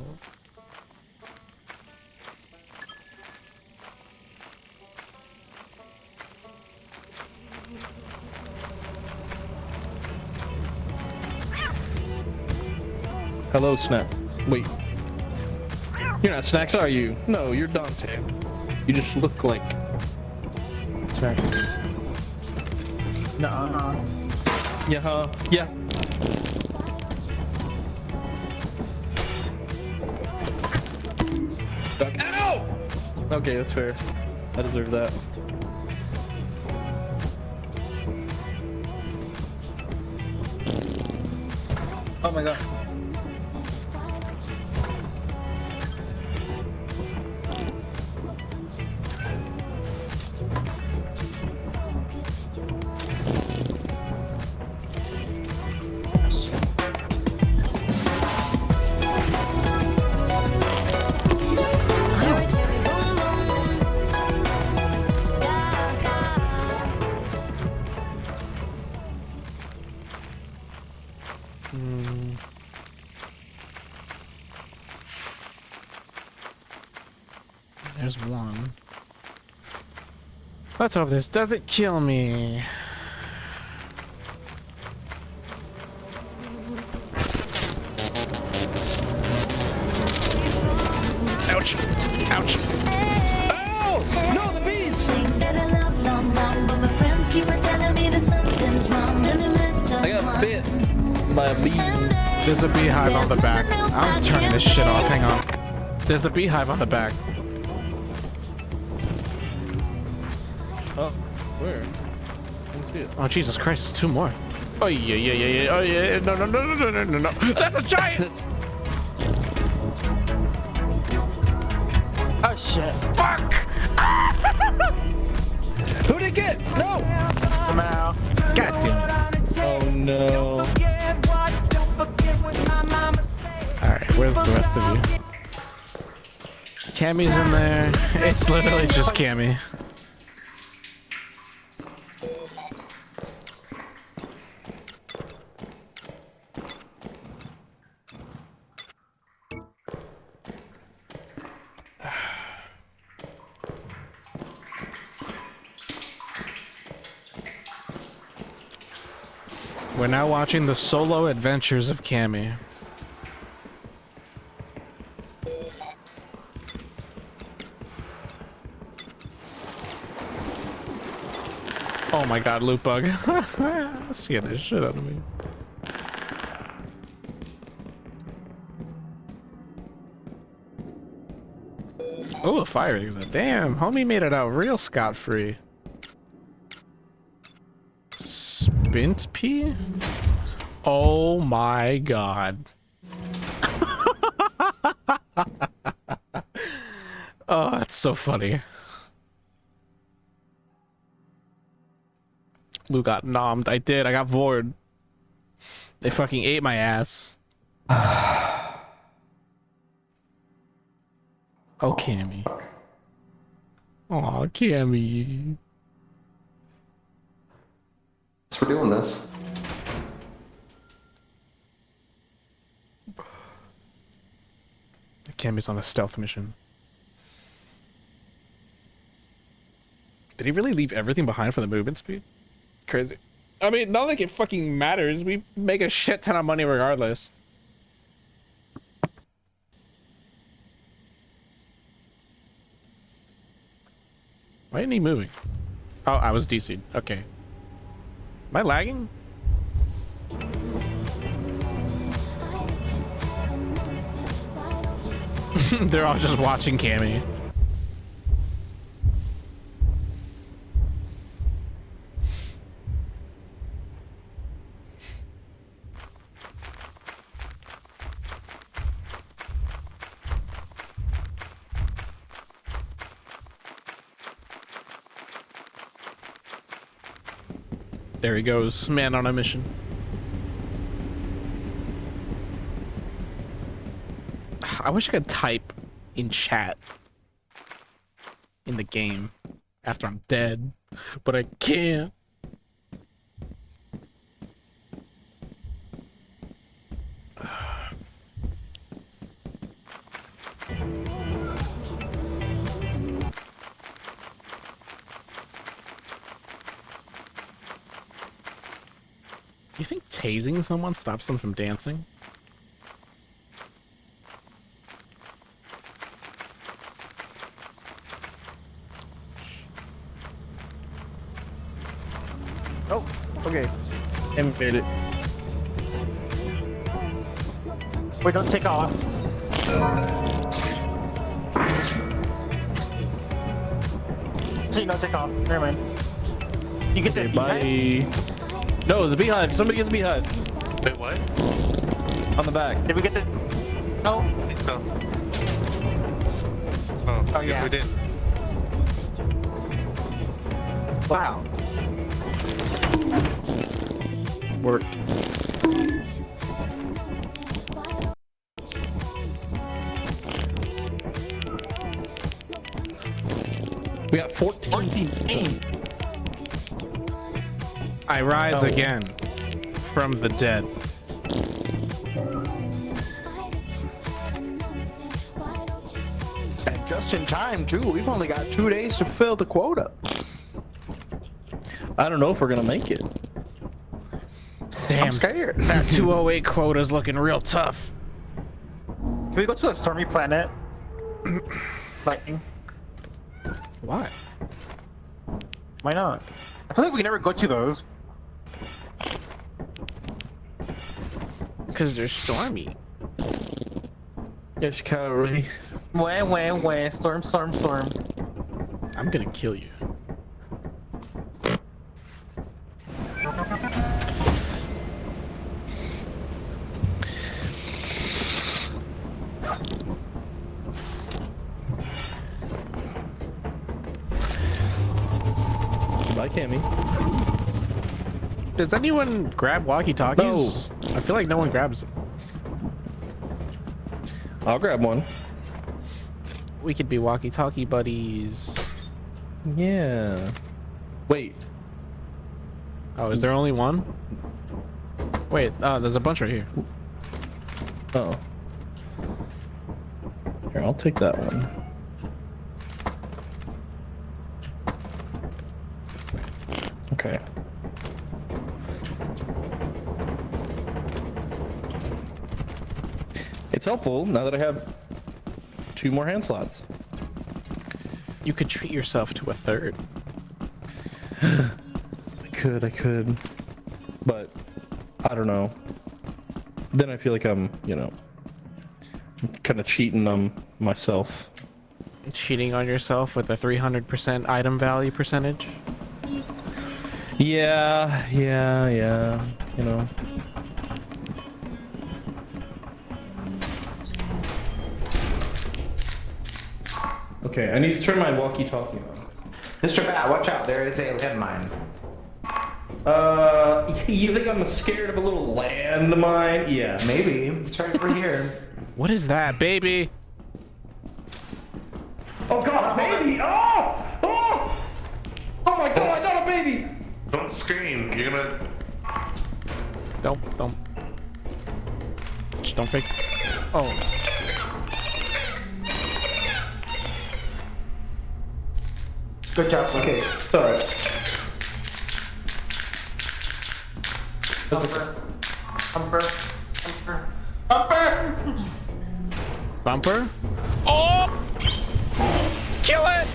Hello, Snap. Wait. You're not Snacks, are you? No, you're Dante. You just look like Snacks. Nuh-uh. Yeah, huh? Yeah. Duck. Ow! Okay, that's fair. I deserve that. Oh my god. There's one. Let's hope this doesn't kill me. Ouch! Ouch! Oh! No, the bees! I got bit by a bee. There's a beehive on the back. I'm turning this shit off. Hang on. There's a beehive on the back. Oh, where? I didn't see it. Oh Jesus Christ! There's two more. Oh yeah. Oh yeah. No. That's a giant. That's... Oh shit. Fuck! Who'd it get? No! I'm out. God damn it. Oh no. Alright, where's the rest of you? Cammy's in there. It's literally just Cammy. We're now watching the solo adventures of Cammy. Oh my god, loot bug. Scared the shit out of me. Oh, a fire exit. Damn, homie made it out real scot-free. Spint P? Oh my god. Oh, that's so funny. Lou got nommed. I did. I got vored. They fucking ate my ass. Oh, Cammy. Aw, Cammy. Thanks for doing this. Cammy's on a stealth mission. Did he really leave everything behind for the movement speed? Crazy. I mean, not like it fucking matters. We make a shit ton of money regardless. Why isn't he moving? Oh, I was DC'd. Okay. Am I lagging? They're all just watching Cammy. There he goes, man on a mission. I wish I could type in chat in the game after I'm dead, but I can't. You think tasing someone stops them from dancing? Oh, okay. Made it. Wait, don't take off. So you don't take off. Never mind. You get the Bye. No, the beehive. Somebody get the beehive. Wait, what? On the back. Did we get the? No. I think so. Oh, Oh, yes, yeah. we did. Wow. Worked. We got 14. I rise again from the dead. And just in time, too. We've only got 2 days to fill the quota. I don't know if we're gonna make it. Damn, I'm scared. that 208 quota's looking real tough. Can we go to a stormy planet? Lightning. Why? Why not? I feel like we can never go to those. Because they're stormy. Yes, Kyrie. Wah. Storm. I'm gonna kill you. Bye, Cammy. Does anyone grab walkie-talkies? No. I feel like no one grabs them. I'll grab one. We could be walkie-talkie buddies. Yeah. Wait. Oh, is there only one? Wait, there's a bunch right here. Oh. Here, I'll take that one. Okay. It's helpful now that I have 2 more hand slots. You could treat yourself to a third. I could. But I don't know. Then I feel like I'm, kind of cheating on myself. Cheating on yourself with a 300% item value percentage? Yeah, Okay, I need to turn my walkie-talkie on. Mr. Bat, watch out. There is a landmine. You think I'm scared of a little landmine? Yeah. Maybe. It's right over here. What is that, baby? Oh god, baby! Oh! Oh! Oh my god, not a baby! Don't scream. You're gonna. Don't. Just don't fake. Oh. Good job. Okay. Sorry. Bumper? Oh! Kill it!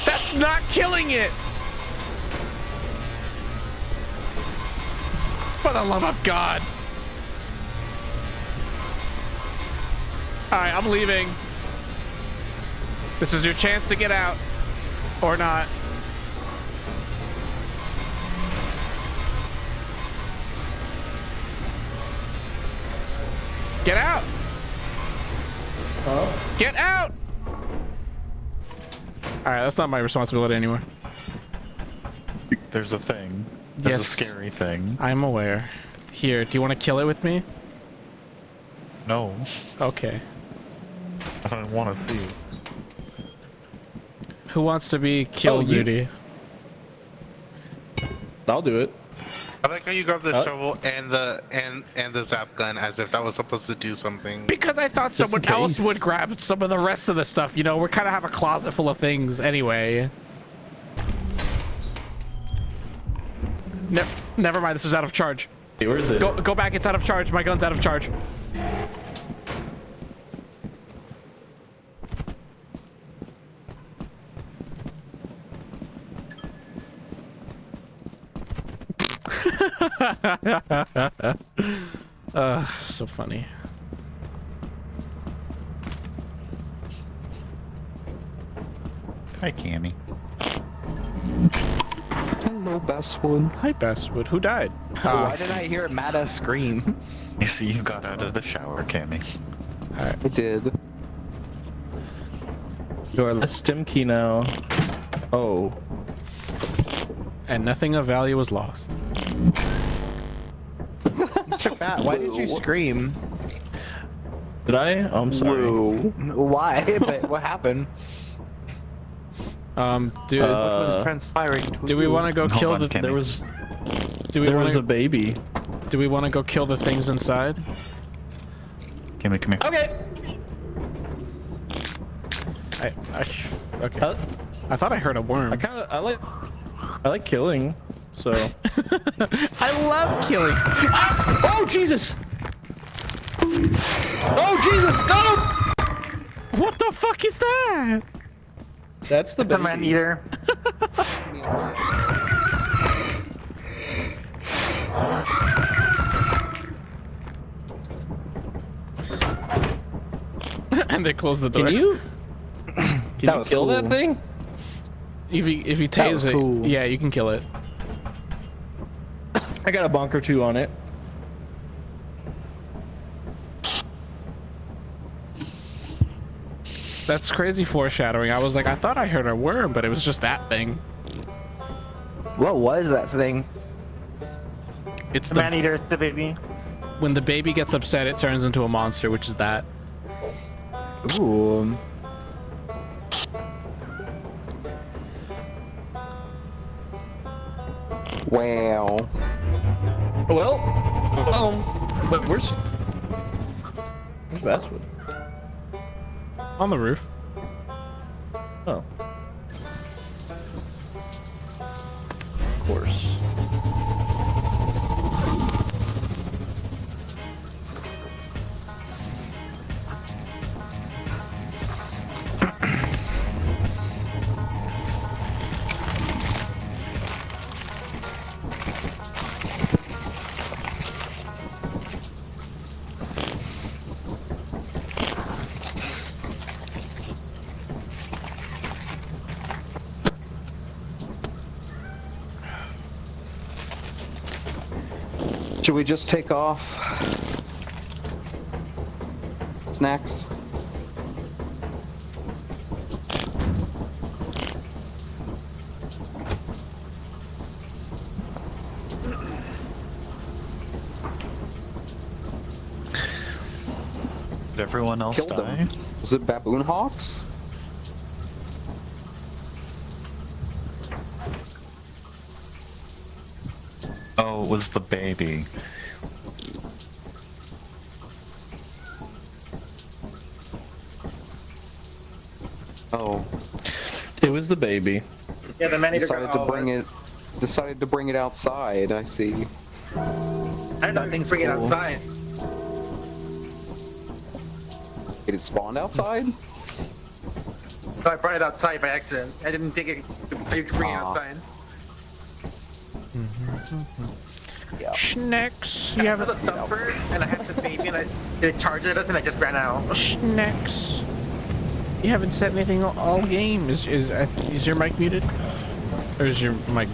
That's not killing it! For the love of God! Alright, I'm leaving. This is your chance to get out. Or not. Get out! Get out! Alright, that's not my responsibility anymore. There's a thing. There's a scary thing. I'm aware. Here, do you want to kill it with me? No. Okay. I don't want to see. Who wants to be kill duty? I'll do it. I like how you grab the shovel and the zap gun as if that was supposed to do something. Because I thought someone else would grab some of the rest of the stuff. You know, we kind of have a closet full of things anyway. Never mind. This is out of charge. Hey, where is it? Go back. It's out of charge. My gun's out of charge. So funny. Hi, Cammy. Hello, Bestwood. Hi, Bestwood. Who died? Why did I hear Mata scream? You see, you got out of the shower, Cammy. Alright. I did. You are the stim key now. Oh. And nothing of value was lost. Mr. Bat, why did you scream? Did I? Oh, I'm sorry. Why? But what happened? Dude, what was transpiring? do we want to go kill the? There was. There was a baby. Do we want to go kill the things inside? Cammy, come here. Okay. Okay. I thought I heard a worm. I like killing. So. I love killing. Oh Jesus! Oh Jesus! No! What the fuck is that? That's the baby. man eater. And they close the door. Can you kill that thing? If you tase it, yeah, you can kill it. I got a bonk or two on it. That's crazy foreshadowing. I was like, I thought I heard a worm, but it was just that thing. What was that thing? It's the man eater. It's the baby. When the baby gets upset, it turns into a monster, which is that. Ooh. Wow. Well, but where's Basswood? On the roof. Oh. Of course. Should we just take off? Snacks? Did everyone else Killed die? them. Was it baboon hawks? Oh, it was the baby. Oh. It was the baby. Yeah, the man eater Decided to bring it outside, I see. I don't know if you can bring it outside. Did it spawn outside? So I brought it outside by accident. I didn't think you could bring it outside. Schnecks, you have a thumper, and I had the baby, and it charged us, and I just ran out. Schnecks. You haven't said anything all game. Is your mic muted? Or is your mic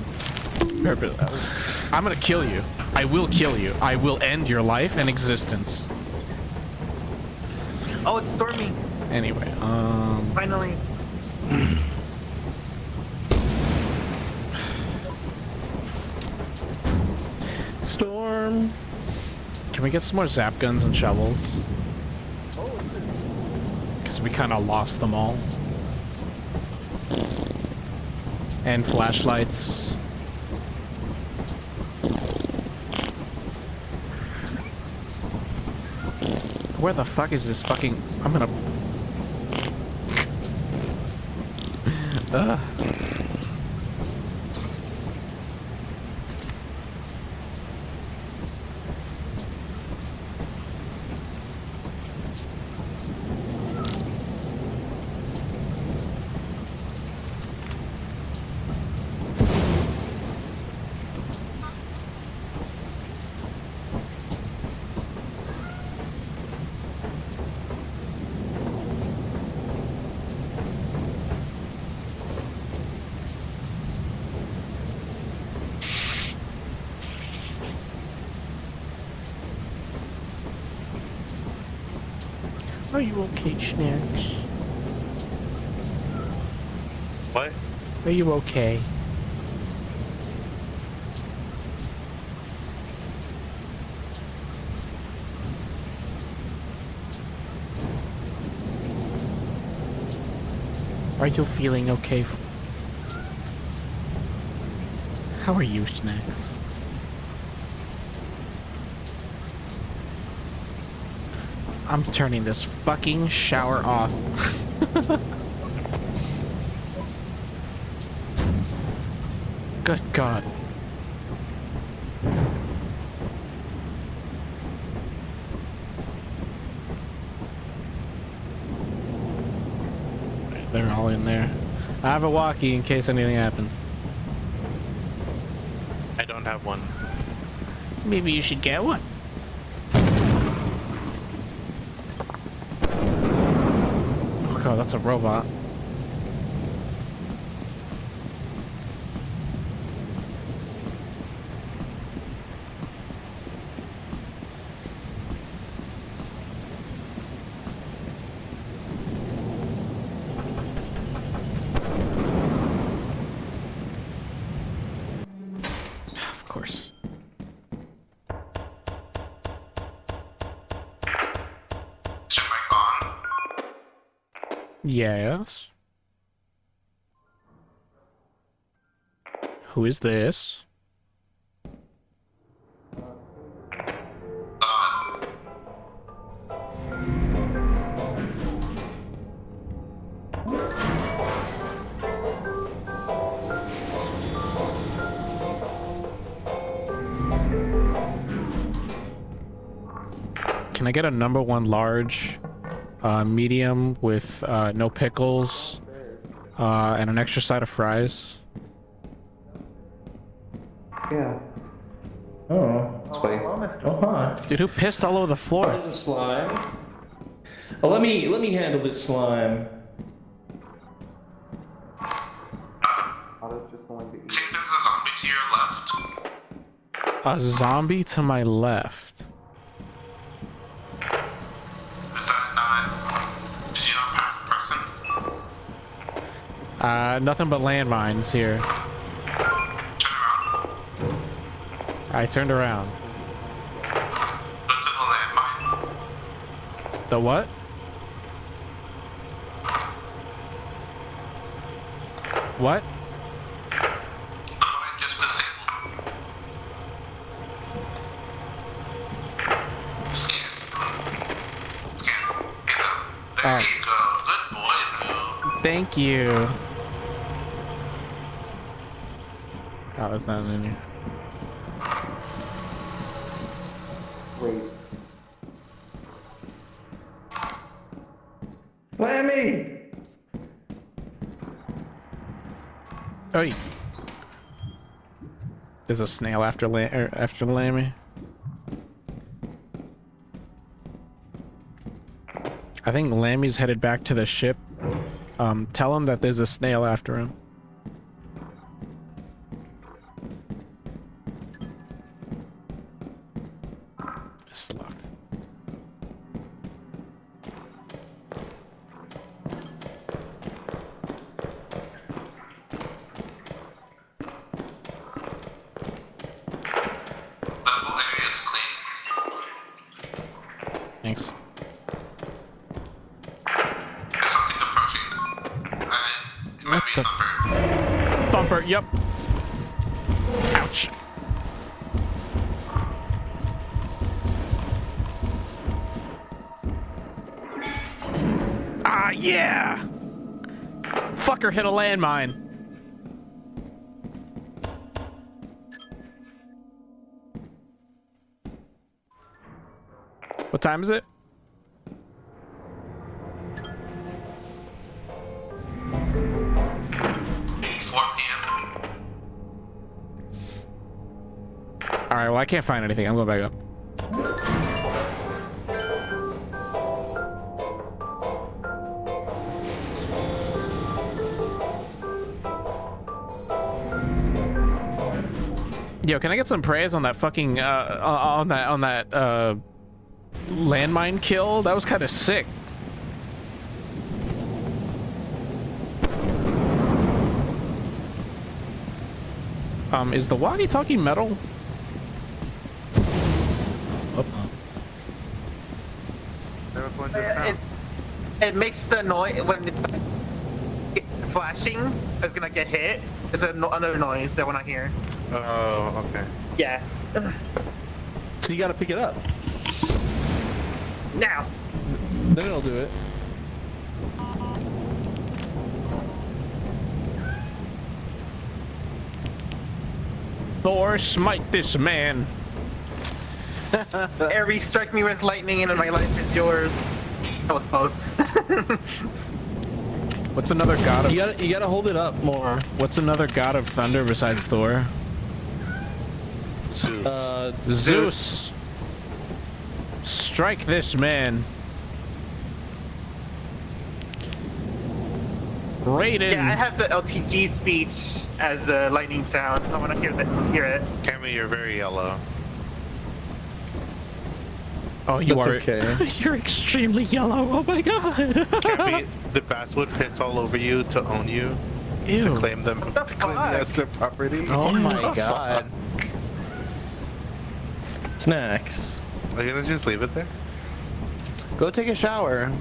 purpose? I'm gonna kill you. I will kill you. I will end your life and existence. Oh, it's storming. Anyway, Finally. Storm. Can we get some more zap guns and shovels? Because we kind of lost them all. And flashlights. Where the fuck is this fucking... I'm gonna... Are you okay, Snacks? What? Are you okay? Are you feeling okay? How are you, Snacks? I'm turning this fucking shower off. Good God. They're all in there. I have a walkie in case anything happens. I don't have one. Maybe you should get one. Oh God, that's a robot. Of course. Yes. Who is this? Can I get a #1 large, medium with no pickles, and an extra side of fries? Yeah. Oh. Wait. Oh, hi. Dude, who pissed all over the floor? There's a slime. Oh, let me handle this slime. A zombie to my left. Nothing but landmines here. I turned around. The what? What? Oh. Thank you. Oh, it's not in here. Wait. Lammy! Oi. There's a snail after after Lammy. I think Lammy's headed back to the ship. Tell him that there's a snail after him. This is locked. Thanks. What the Thumper, yep. Ouch. Ah, yeah! Fucker hit a landmine. What time is it? Alright, well I can't find anything. I'm going back up. Yo, can I get some praise on that fucking on that landmine kill? That was kind of sick. Is the walkie-talkie metal? It makes the noise when it's flashing. It's gonna get hit. There's another noise that when I hear. Oh, okay. Yeah. So you gotta pick it up. Now. Then it'll do it. Thor, smite this man. Every strike me with lightning and my life is yours. That was close. What's another god of... You gotta hold it up more. What's another god of thunder besides Thor? Zeus. Zeus. Strike this man. Raiden. Yeah, I have the LTG speech as a lightning sound, so I want to hear it. Cammy, you're very yellow. Oh, you That's are. okay. You're extremely yellow. Oh my god. Cammy, the basswood piss all over you to own you. Ew. To claim them as their property. Oh my god. Snacks. Are you gonna just leave it there? Go take a shower.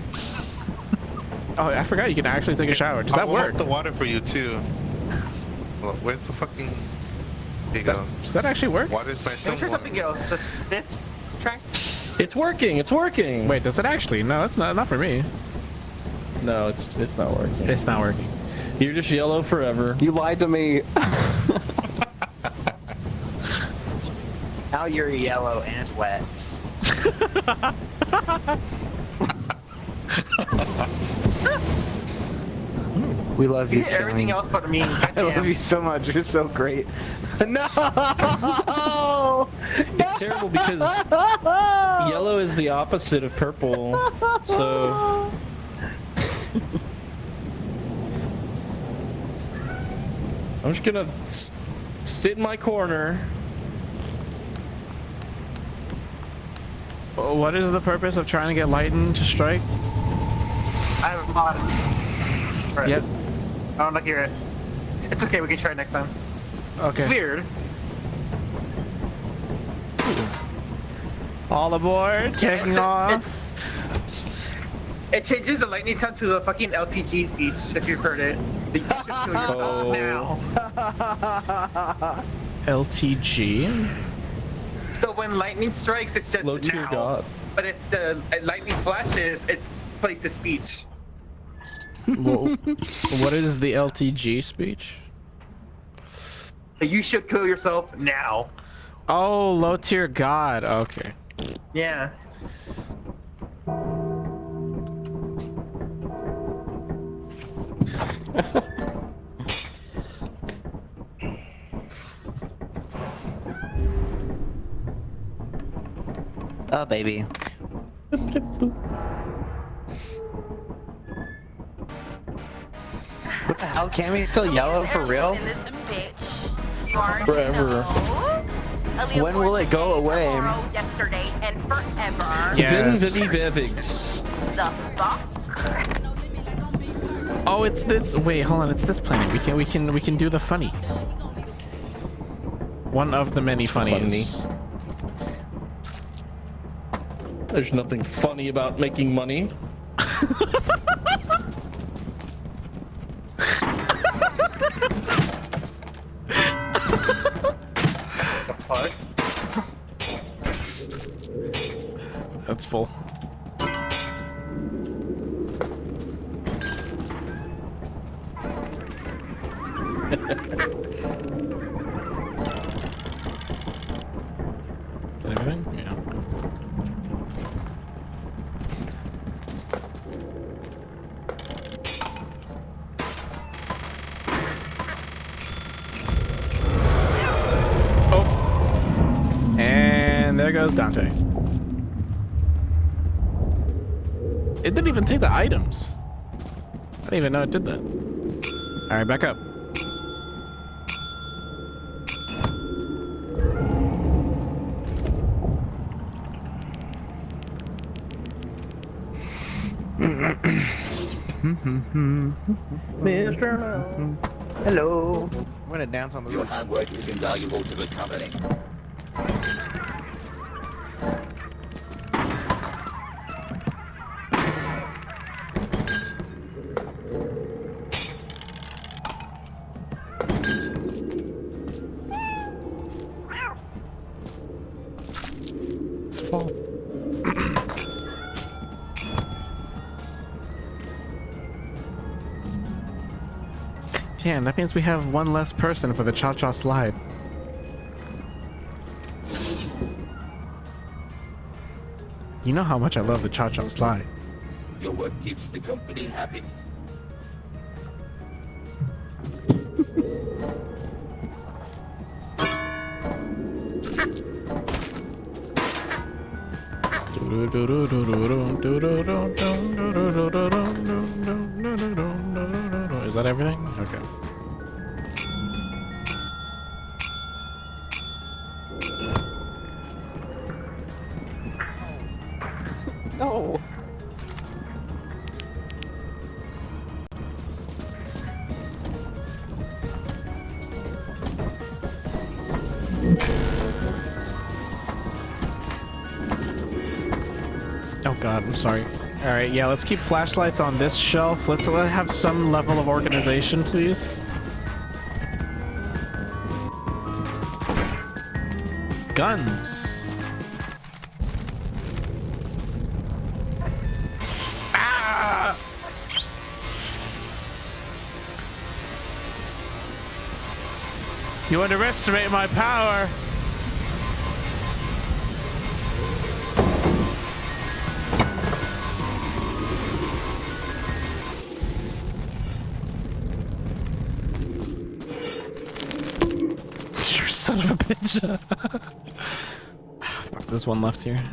Oh, I forgot you can actually take a shower. Does that I'll warm work? up the water for you too. Well, where's the fucking... There you go. Does that actually work? Water's nice Can we and try warm. something else? This track? It's working. It's working. Wait, does it actually? No, it's not for me. No, it's not working. It's not working. You're just yellow forever. You lied to me. Now you're yellow and wet. We love you, Everything Killing. else but me. I love you so much. You're so great. No! It's terrible because yellow is the opposite of purple. So I'm just gonna sit in my corner. What is the purpose of trying to get lightning to strike? I have a mod. Right. Yep. I don't hear it. It's okay, we can try it next time. Okay. It's weird. All aboard, taking off. It changes the lightning sound to the fucking LTG speech, if you've heard it. You should kill yourself now. LTG? So when lightning strikes, it's just Low tier now. god. But if the lightning flashes, it's plays the speech. Well, what is the LTG speech? You should kill yourself now. Oh, low tier god. Okay. Yeah. Oh, baby. What the hell? Cammy's still yellow for real? Forever. When will it go away? Yesterday and forever. Yes. The fuck? Oh, it's this. Wait, hold on. It's this planet. We can do the funny. One of the many funnies. There's nothing funny about making money. What? That's full. Is that everything? Yeah. Oh. And there goes Dante. It didn't even take the items. I didn't even know it did that. All right, back up. Mr. No. Hello. I'm gonna dance on the Your roof. hard work is invaluable to the company. It's full. Damn, that means we have one less person for the cha-cha slide. You know how much I love the cha-cha slide. Your work keeps the company happy. Is that everything? Okay. No. Oh god, I'm sorry. Alright, yeah, let's keep flashlights on this shelf. Let's have some level of organization, please. Guns. Ah! You underestimate my power. You son of a bitch. Fuck, there's one left here.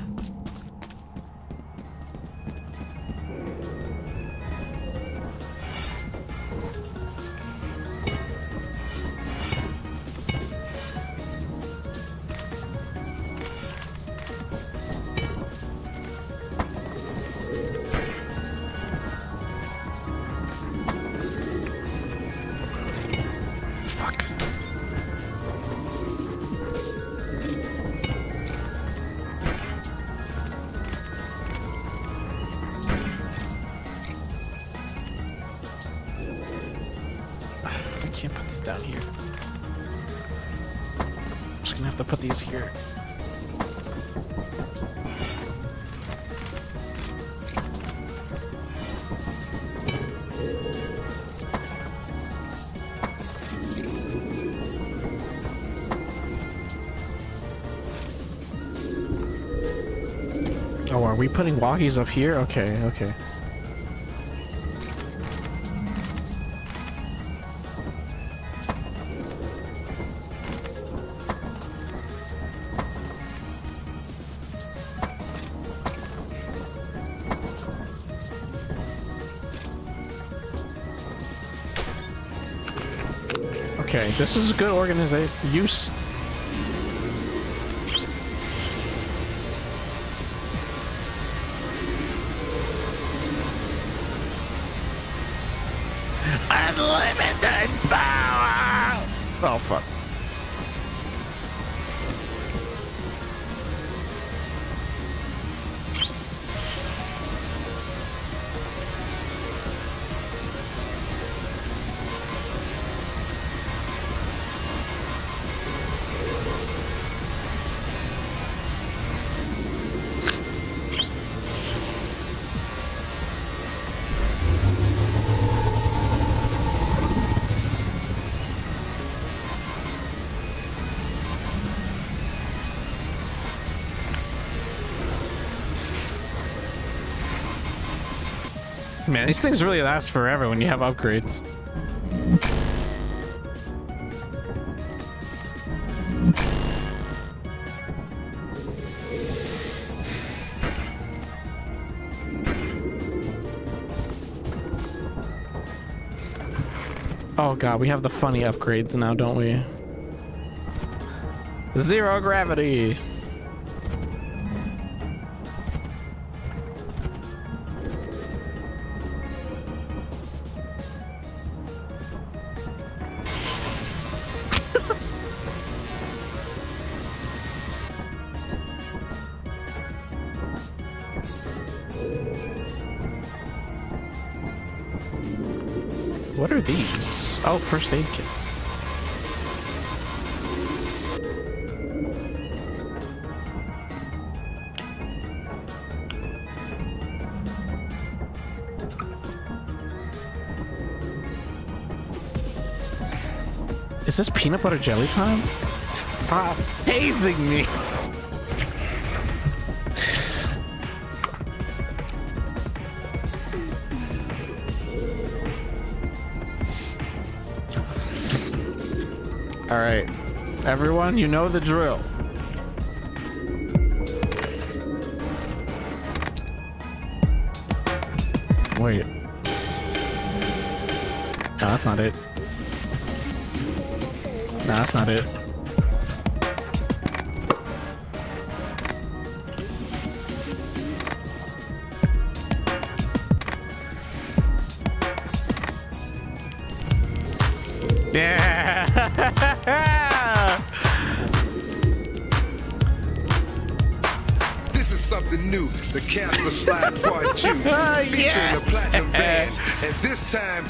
I can't put this down here. I'm just gonna have to put these here. Oh, are we putting walkies up here? Okay, okay. Okay, this is good organization. Use. Unlimited power! Oh, fuck. Man, these things really last forever when you have upgrades. Oh god, we have the funny upgrades now, don't we? Zero gravity! What are these? Oh, first aid kits. Is this peanut butter jelly time? Stop hazing me! All right, everyone, you know the drill. Wait. No, that's not it. No, that's not it. Yeah. This is something new, the Casper Slide Part 2, featuring the Platinum Band, and this time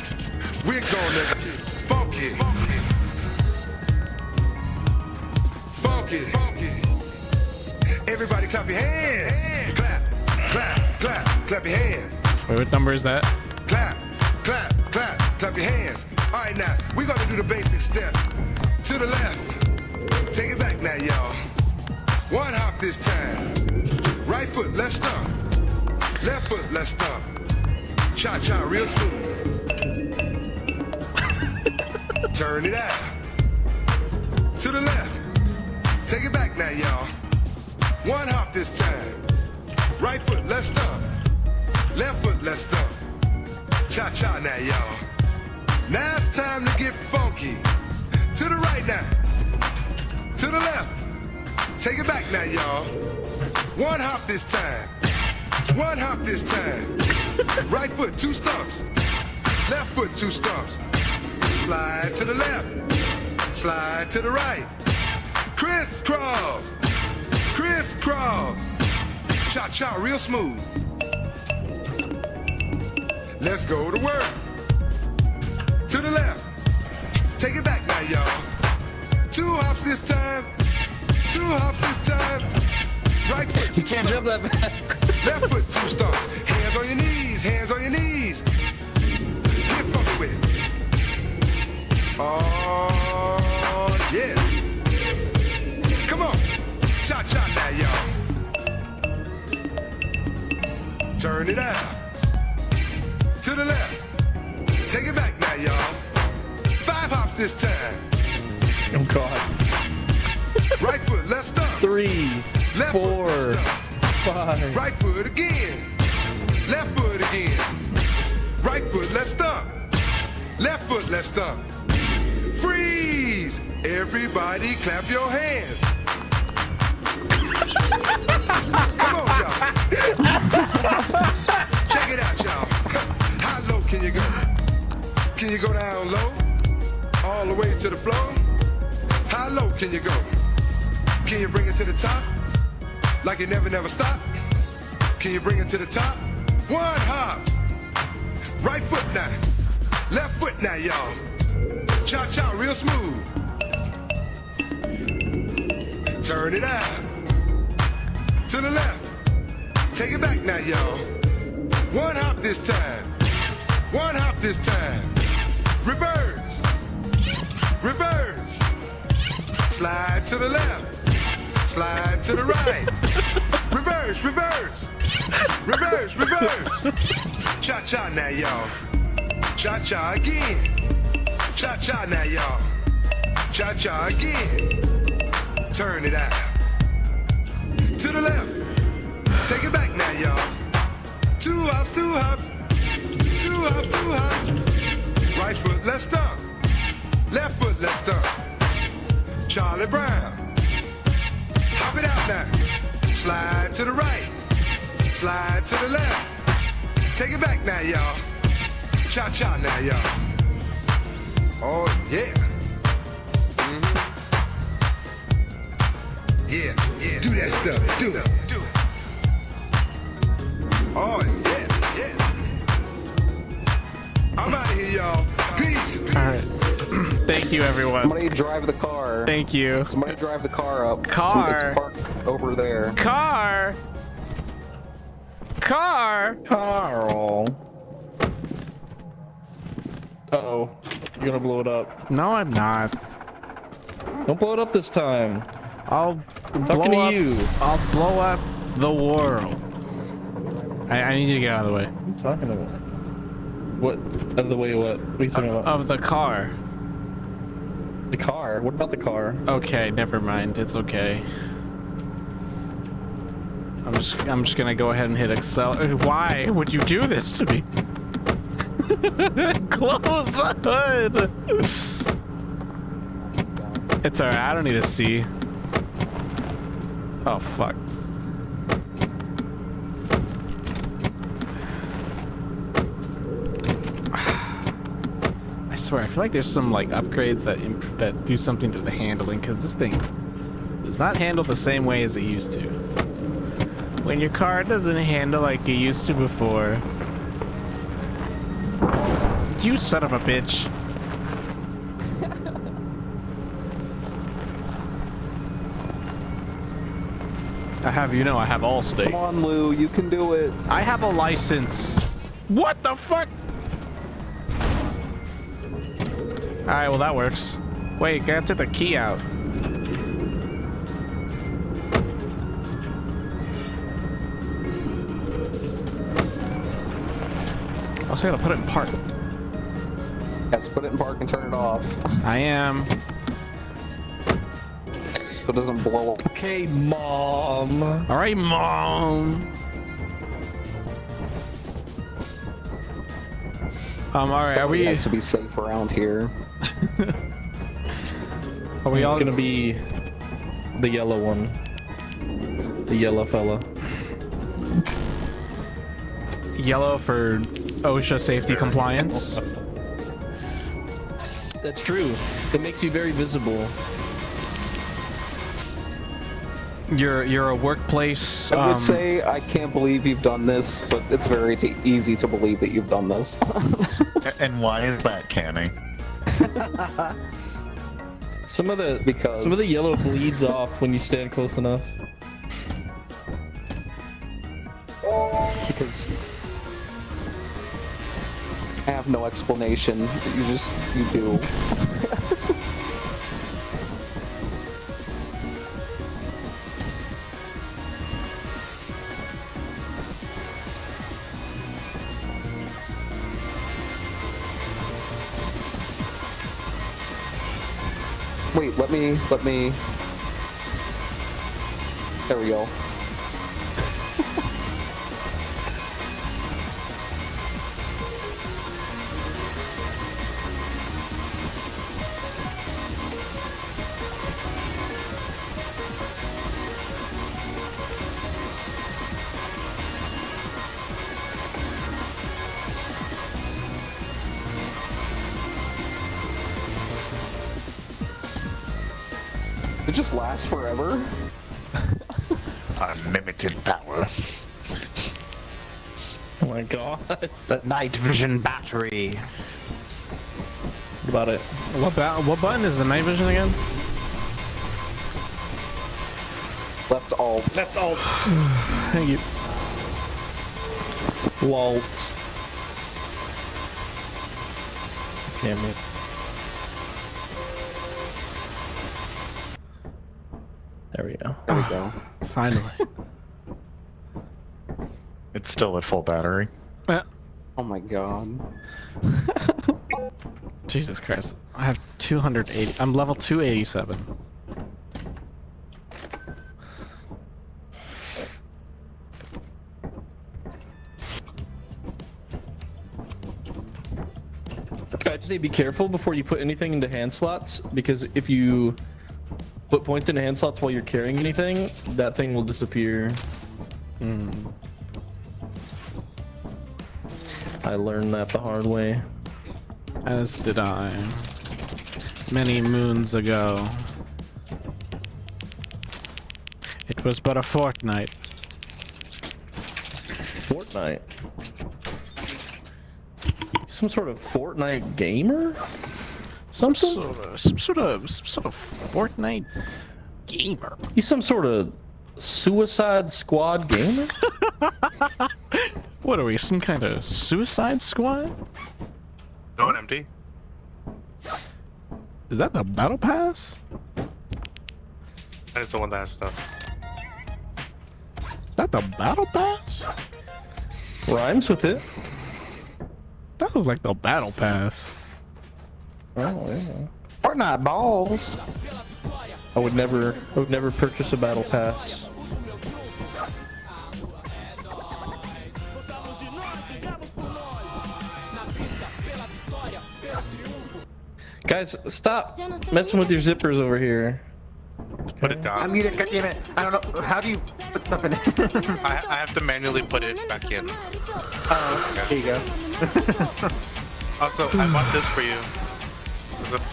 we're gonna get funky. Funky. Everybody clap your hands. Clap, clap, clap, clap your hands. Wait, what number is that? Clap, clap, clap, clap your hands. All right, now, we're gonna do the basic step. To the left. Take it back now, y'all. One hop this time. Right foot, let's stomp. Left foot, let's stomp. Cha-cha, real smooth. Turn it out. To the left. Take it back now, y'all. One hop this time. Right foot, let's stomp. Left foot, let's stomp. Cha-cha now, y'all. Now it's time to get funky. To the right now. To the left. Take it back now, y'all. One hop this time. One hop this time. Right foot, 2 stumps. Left foot, 2 stumps. Slide to the left. Slide to the right. Crisscross. Crisscross. Cha-cha, real smooth. Let's go to work. To the left. Take it back now, y'all. 2 hops this time. 2 hops this time. Right foot. You can't jump that fast. Left foot, 2 stomps. Hands on your knees. Hands on your knees. Get funky with it. Oh, yeah. Come on. Cha-cha now, y'all. Turn it out. To the left. Take it back now, y'all. 5 hops this time. Oh, God. Right foot, let's stomp. 3, Left 4, foot, let's stomp. 5. Right foot again. Left foot again. Right foot, let's stomp. Left foot, let's stomp. Freeze! Everybody clap your hands. Come on, y'all. Check it out, y'all. How low can you go? Can you go down low? All the way to the floor? How low can you go? Can you bring it to the top? Like it never stop? Can you bring it to the top? One hop. Right foot now. Left foot now, y'all. Cha-cha, real smooth. Turn it out. To the left. Take it back now, y'all. One hop this time. One hop this time. Reverse. Reverse. Slide to the left. Slide to the right. Reverse, reverse. Reverse, reverse. Cha-cha now, y'all. Cha-cha again. Cha-cha now, y'all. Cha-cha again. Turn it out. To the left. Take it back now, y'all. Two hops, two hops. Two hops, two hops. Right foot, let's stomp. Left foot, let's stomp. Charlie Brown. Hop it out now. Slide to the right. Slide to the left. Take it back now, y'all. Cha-cha now, y'all. Oh, yeah. Yeah, yeah. Do that stuff. Do it. Do it. Oh, yeah, yeah. I'm out of here, y'all. Peace, peace. All right. Thank you, everyone. Somebody drive the car. Thank you. Somebody drive the car up. Car. It's parked over there. Car. Car. Carl. Uh-oh. You're gonna blow it up. No, I'm not. Don't blow it up this time. I'll Talking blow to up. you. I'll blow up the world. I need you to get out of the way. What are you talking about? What? Out of the way, what? What are you talking about? Of the car. The car? What about the car? Okay, never mind. It's okay. I'm just gonna go ahead and hit accelerate. Why would you do this to me? Close the hood. It's alright. I don't need to see. Oh fuck. I swear, I feel like there's some like upgrades that do something to the handling, because this thing does not handle the same way as it used to. When your car doesn't handle like it used to before. You son of a bitch. I have Allstate. Come on, Lou, you can do it. I have a license. What the fuck? Alright, well that works. Wait, gotta take the key out. Also gotta put it in park. Yes, put it in park and turn it off. I am. So it doesn't blow up. Okay, Mom. Alright, Mom. Alright, are we... It has to be safe around here. Are we all... It's gonna be the yellow one. The yellow fella. Yellow for OSHA safety compliance? That's true. It makes you very visible. You're a workplace. I would say I can't believe you've done this, but it's very easy to believe that you've done this. And why is that, Cammy? Some of the yellow bleeds off when you stand close enough. Because I have no explanation. You do. Wait, let me... There we go. It just lasts forever. Unlimited power. Oh my god. The night vision battery. About it. What button is the night vision again? Left alt. Left alt. Thank you. Walt. Damn it. There we go. There we go. Finally. It's still at full battery. Oh my god. Jesus Christ. I have 280. I'm level 287. I just say be careful before you put anything into hand slots, because if you put points into hand slots while you're carrying anything, that thing will disappear. I learned that the hard way. As did I. Many moons ago. It was but a fortnight. Fortnite? Some sort of Fortnite gamer? Some sort of Fortnite gamer. He's some sort of Suicide Squad gamer? What are we, some kind of Suicide Squad? Going empty. Is that the battle pass? That is the one that has stuff. Is that the battle pass? Rhymes with it. That looks like the battle pass. Oh yeah. Fortnite balls. I would never purchase a battle pass. Guys, stop messing with your zippers over here. Put it down. I muted, goddammit. I don't know. How do you put stuff in it? I have to manually put it back in. Oh, there you go. Also, I bought this for you.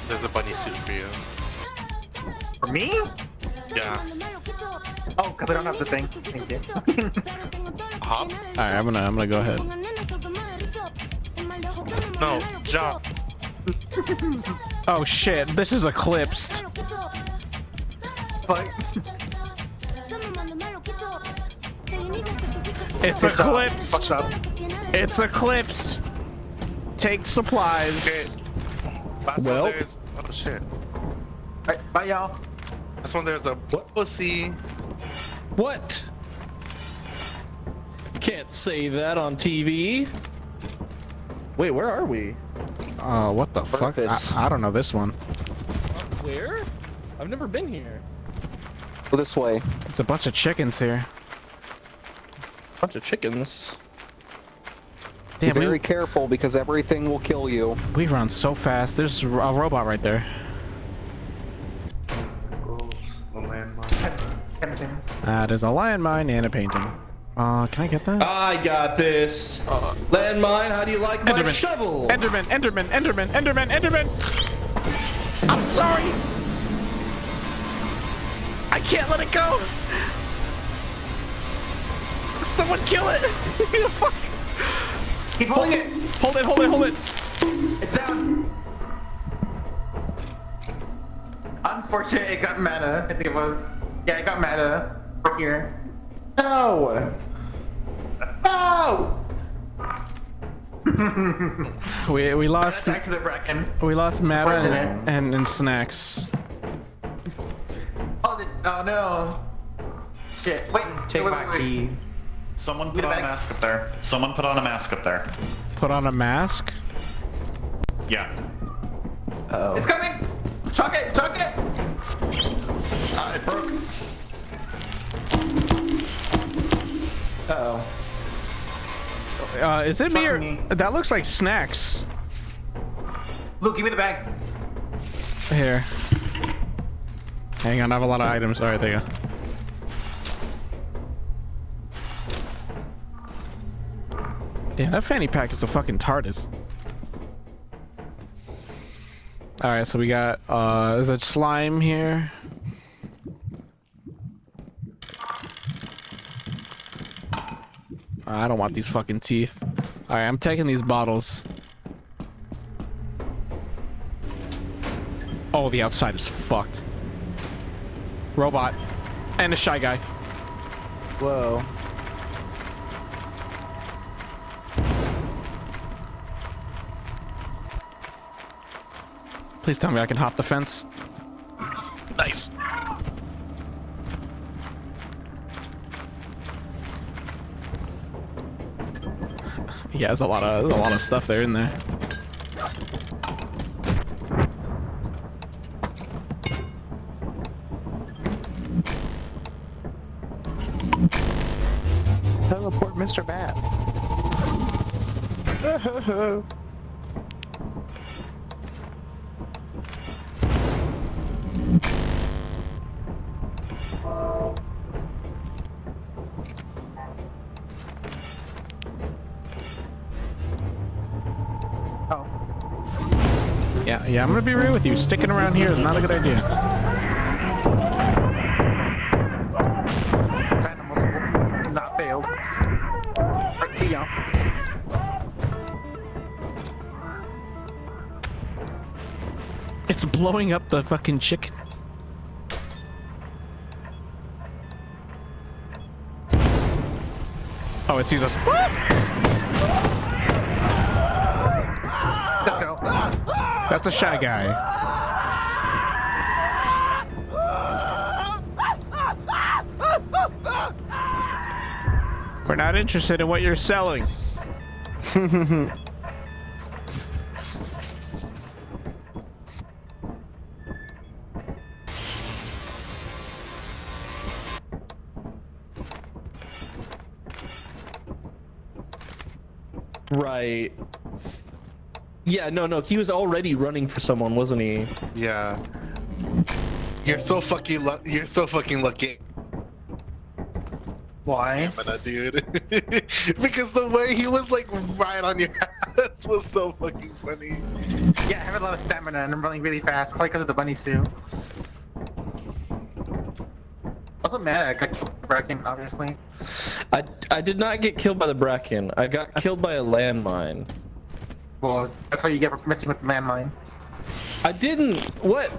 There's a bunny suit for you. For me? Yeah. Oh, because I don't have the thing. Thank you. Hop? Alright, I'm gonna go ahead. No, jump. Oh shit, this is eclipsed. But It's eclipsed. It's eclipsed. Take supplies. Okay. Last Well. one there's... Oh shit. Alright, bye y'all. This one there's a pussy. What? Can't say that on TV. Wait, where are we? What the fuck? I don't know this one. Where? I've never been here. Go this way. There's a bunch of chickens here. Bunch of chickens. Damn, Be very careful because everything will kill you. we run so fast. There's a robot right there. There's a landmine and a painting. Can I get that? I got this. Landmine, how do you like my Enderman. shovel? Enderman, Enderman, Enderman, Enderman, Enderman! I'm sorry! I can't let it go! Someone kill it! Fuck! Keep holding it! Hold it, hold it, hold it! It's down! Unfortunate, it got meta. I think it was. Yeah, it got meta. Right here. No! No! we lost. Back to the Bracken. We lost Mata Unfortunate. and Snacks. Oh, oh no! Shit! Wait. Take wait, back wait, wait. key. Someone Get put it on a back. mask up there. Someone put on a mask up there. Put on a mask. Yeah. Oh. It's coming! Chuck it! Chuck it! It broke. Uh-oh. Is it me or Me. that looks like Snacks? Luke, give me the bag. Here. Hang on, I have a lot of items. All right, there you go. Damn, that fanny pack is the fucking TARDIS. All right, so we got there's a slime here. I don't want these fucking teeth. Alright, I'm taking these bottles. Oh, the outside is fucked. Robot. And a shy guy. Whoa. Please tell me I can hop the fence. Nice. Yeah, there's a lot of stuff there in there. Teleport Mr. Bat. Yeah, I'm gonna be real with you. Sticking around here is not a good idea. Not failed. Let's see ya. It's blowing up the fucking chickens. Oh, it sees us. Let's go. That's a shy guy. We're not interested in what you're selling. Right. Yeah, no, he was already running for someone, wasn't he? Yeah. You're so fucking lucky. Why? Dude. Because the way he was like right on your ass was so fucking funny. Yeah, I have a lot of stamina and I'm running really fast, probably because of the bunny suit. Also mad I got killed by the Bracken, obviously. I did not get killed by the Bracken. I got killed by a landmine. Well, that's what you get for messing with the landmine. I didn't. What?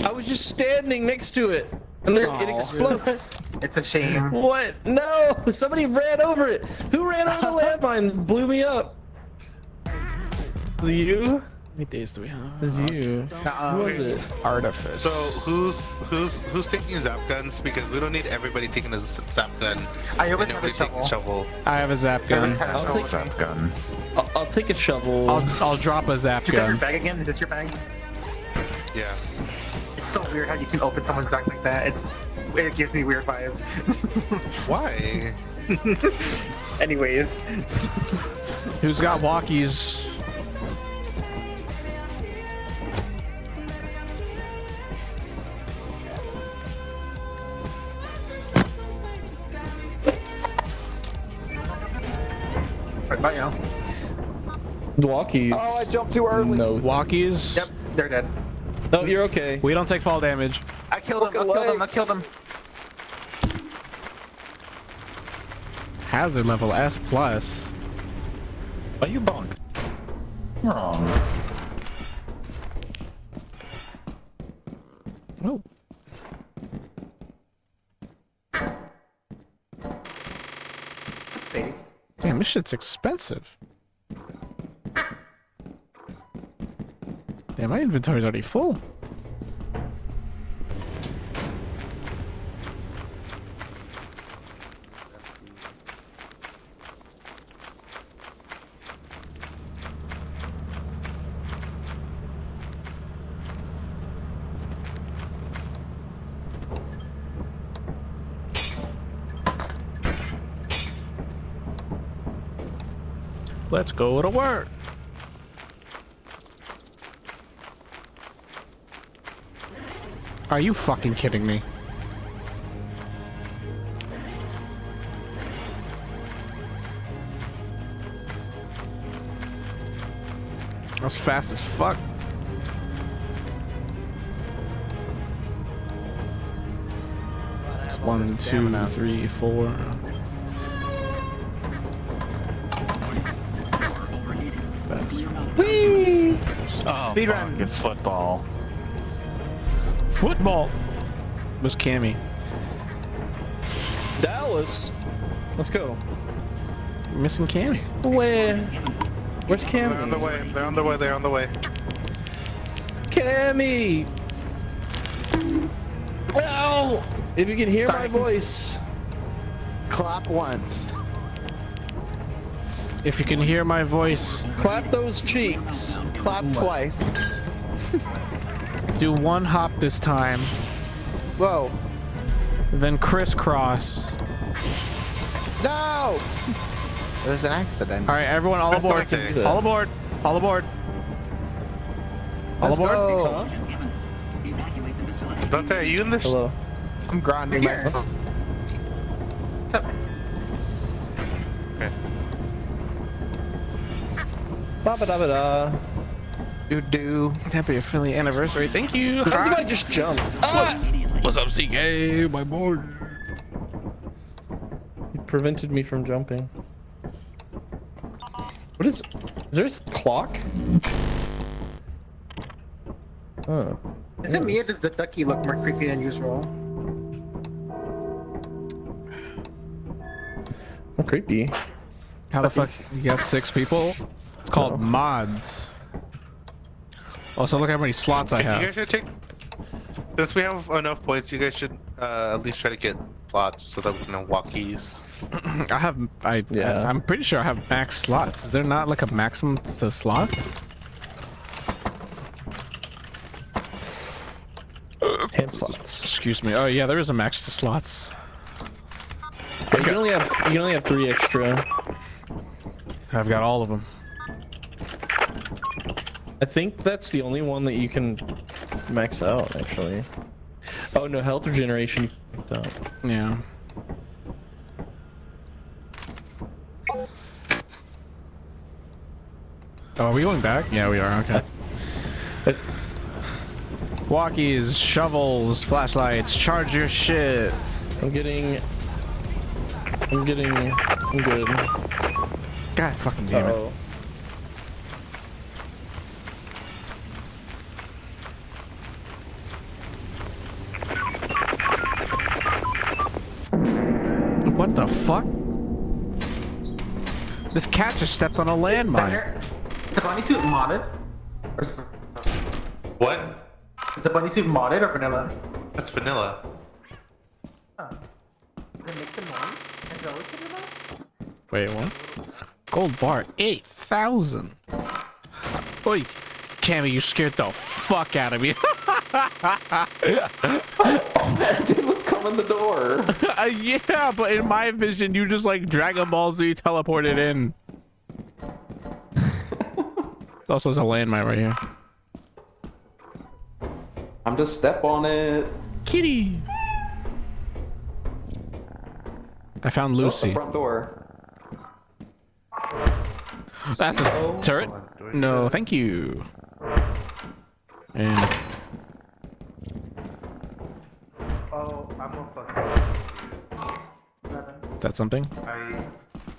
I was just standing next to it, and then it exploded. It's a shame. What? No! Somebody ran over it. Who ran over the landmine and blew me up? Was it you? How many days do we have? It was you. Who was it? Artifice. So who's taking zap guns? Because we don't need everybody taking a zap gun. I always and have a nobody taking shovel. I have a zap gun. I'll take Zap gun. I'll take a shovel. I'll drop a zap Did you got your gun. bag again? Is this your bag? Yeah. It's so weird how you can open someone's bag like that. It gives me weird vibes. Why? Anyways. Who's got walkies? Right, bye now. Walkies. Oh, I jumped too early. No. Walkies? Yep, they're dead. No, you're okay. We don't take fall damage. I killed them, I killed them. Hazard level S+. Why you bonk? Wrong. Oh. Thanks. Damn, this shit's expensive. Damn, my inventory's already full. Let's go to work. Are you fucking kidding me? I was fast as fuck. It's 1, 2, 3, 4. Speed run. It's football. Football. Was Cammy. Dallas. Let's go. Missing Cammy. Where? Where's Cammy? They're on the way. They're on the way. They're on the way. Cammy! Ow! If you can hear my voice. Clap once. If you can hear my voice, clap those cheeks. Clap twice. Do one hop this time. Whoa. Then crisscross. No! It was an accident. All right, everyone, all aboard. All aboard. All aboard. All Let's aboard. go. Dante, are you in this? Hello. I'm grounding myself. What's up? Okay. Ba-ba-da-ba-da. Do. Happy affiliate anniversary. Thank you. That's if I just jumped. Ah! What's up, CK? My board. It prevented me from jumping. What is there a clock? Oh. Is it me or does the ducky look more creepy than usual? More creepy. How the fuck? You got 6 people? It's called mods. Also, look how many slots I You guys have. should take. Since we have enough points, you guys should at least try to get slots so that we can have walkies. I'm pretty sure I have max slots. Is there not like a maximum to slots? Hand slots. Excuse me. Oh yeah, there is a max to slots. You can only have 3 extra. I've got all of them. I think that's the only one that you can max out, actually. Oh no, health regeneration you picked up. Yeah. Oh, are we going back? Yeah, we are. Okay. Walkies, shovels, flashlights, charge your shit. I'm good. God fucking damn it. What the fuck? This cat just stepped on a landmine. Is the bunny suit modded? What? Is the bunny suit modded or vanilla? That's vanilla. Oh. Does it make the noise? Is that what you're about? Wait, what? Gold bar, 8,000. Oi, Cammy, you scared the fuck out of me. That dude was coming the door. Yeah, but in my vision, you just like Dragon Ball Z teleported in. Also, there's a landmine right here. I'm just step on it. Kitty. I found Lucy. The front door. That's a turret. No, thank you. And Oh, I'm also. is that something? I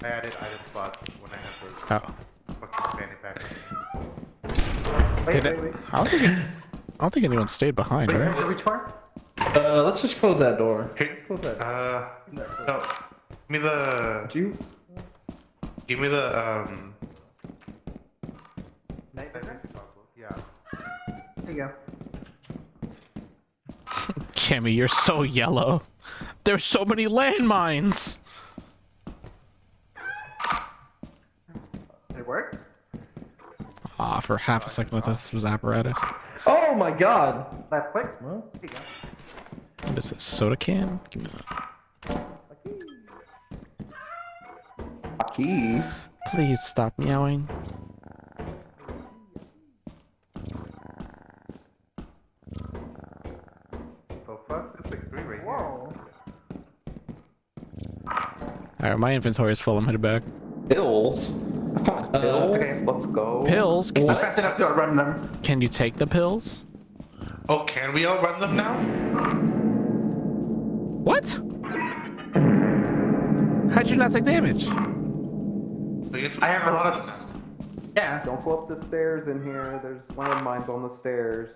added item slots when I had the fucking fanny pack. I don't think anyone stayed behind, right? Which one? Let's just close that door. Close that. No. Give me the. Did you? Give me the Yeah. There you go. Cammy, you're so yellow. There's so many landmines. Did it work? Ah, for half a second I thought this was apparatus. Oh my god. Left click. There you go. What is this? Soda can? Give me that. Key. Please stop meowing. So fuck, there's like 3 right Whoa. Alright, my inventory is full. I'm headed back. Pills. I found pills. Okay. Let's go. Pills? I'm fast enough to outrun them. Can you take the pills? Oh, can we outrun them now? What? How'd you not take damage? I guess I have a lot of. Yeah. Don't go up the stairs in here. There's one of mine's on the stairs.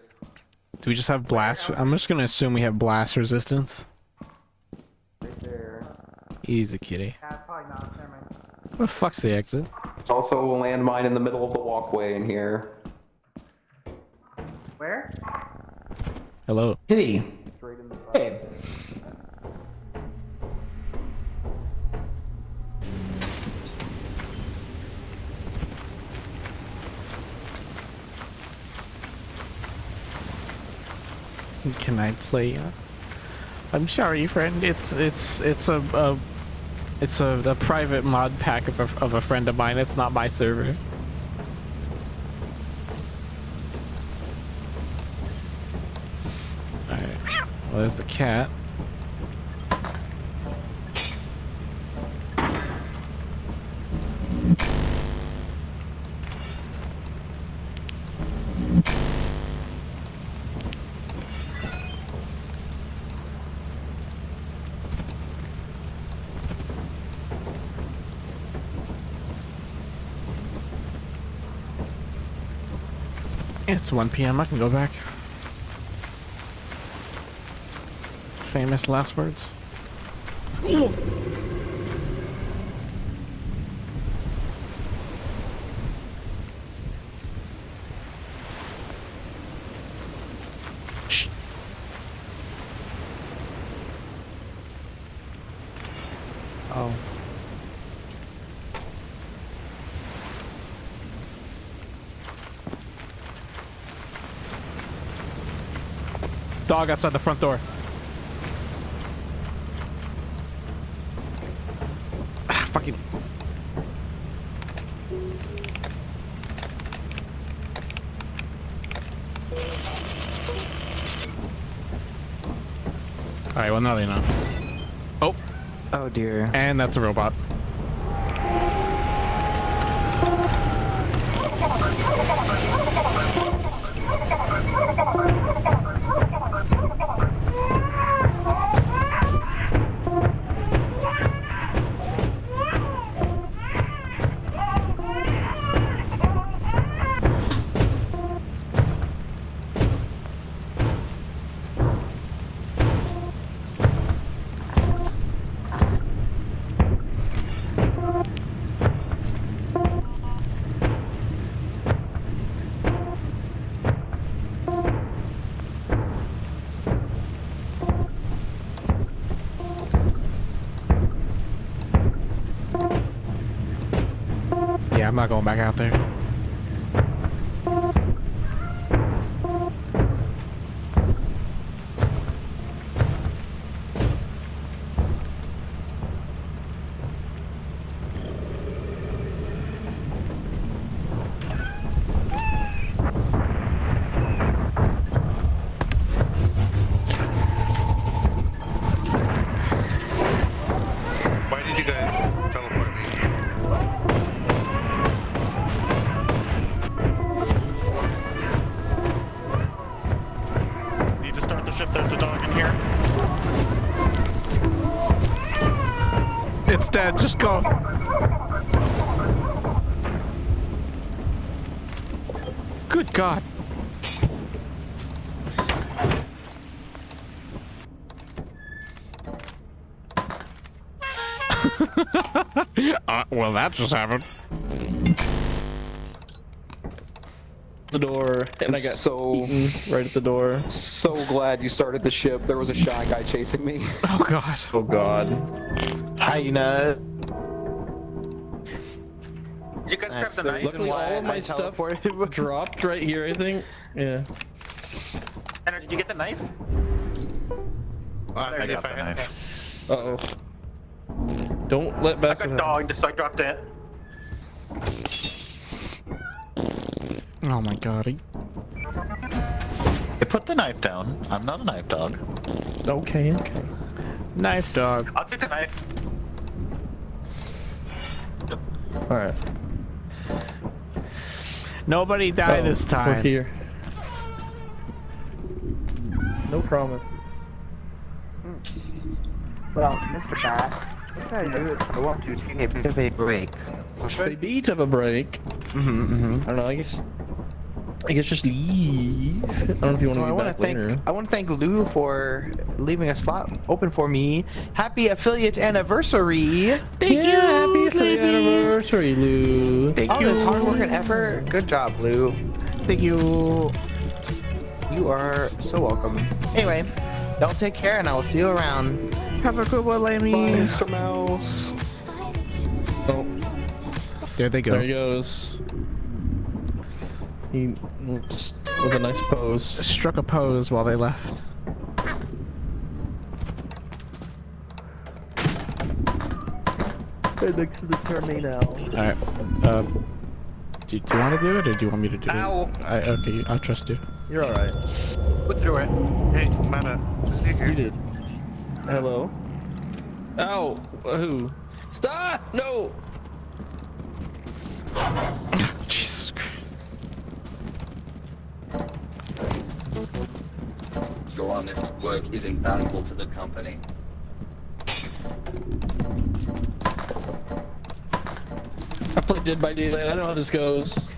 Do we just have blast? I'm just gonna assume we have blast resistance. Right there. Easy, kitty. Yeah, probably not. Never mind. What the fuck's the exit? There's also a landmine in the middle of the walkway in here. Where? Hello. Kitty. Straight in the Hey. Can I play? I'm sorry, friend. It's a private mod pack of a friend of mine. It's not my server. All right. Well, there's the cat. It's 1 p.m. I can go back. Famous last words. Ooh. Shh. Oh. Dog outside the front door. Ah, fucking. Alright, well now they know. Oh. Oh dear. And that's a robot. Yeah, I'm not going back out there. Why did you guys teleport me? Need to start the ship. There's a dog in here. It's dead. Just go. Good God. Well, that just happened. The door, and I got so eaten right at the door. So glad you started the ship. There was a shy guy chasing me. Oh God. Oh God. Hyena. You guys grab the knife. Luckily, all of my stuff dropped right here. I think. Yeah. Tanner, did you get the knife? I got the knife. Uh oh. Don't let I Bass got dogged, so I dropped it. Oh my God. You put the knife down. I'm not a knife dog. Okay, okay. Knife dog. I'll take the knife. All right. Nobody die this We're time. here. No promise. Well, Mr. Bat. I want to take a bit of a break. A bit of a break. I don't know. I guess just leave. I don't know if you want to be back later. I want to thank Lou for leaving a slot open for me. Happy affiliate anniversary! Thank you. Happy affiliate anniversary, Lou. All this hard work and effort. Good job, Lou. Thank you. You are so welcome. Anyway, y'all take care, and I will see you around. Have a good one, Lammy. Bye, Mr. Mouse. Oh, there they go. There he goes. He just with a nice pose. Struck a pose while they left. Right next to the terminal. Alright. Do you want to do it, or do you want me to do Ow. it? Okay, I'll trust you. You're alright. Look through it. Hey, Mana. You did. Hello? Ow! Who? Stop! No! Jesus Christ. Your honest work is invaluable to the company. I played Dead by Daylight. I know how this goes.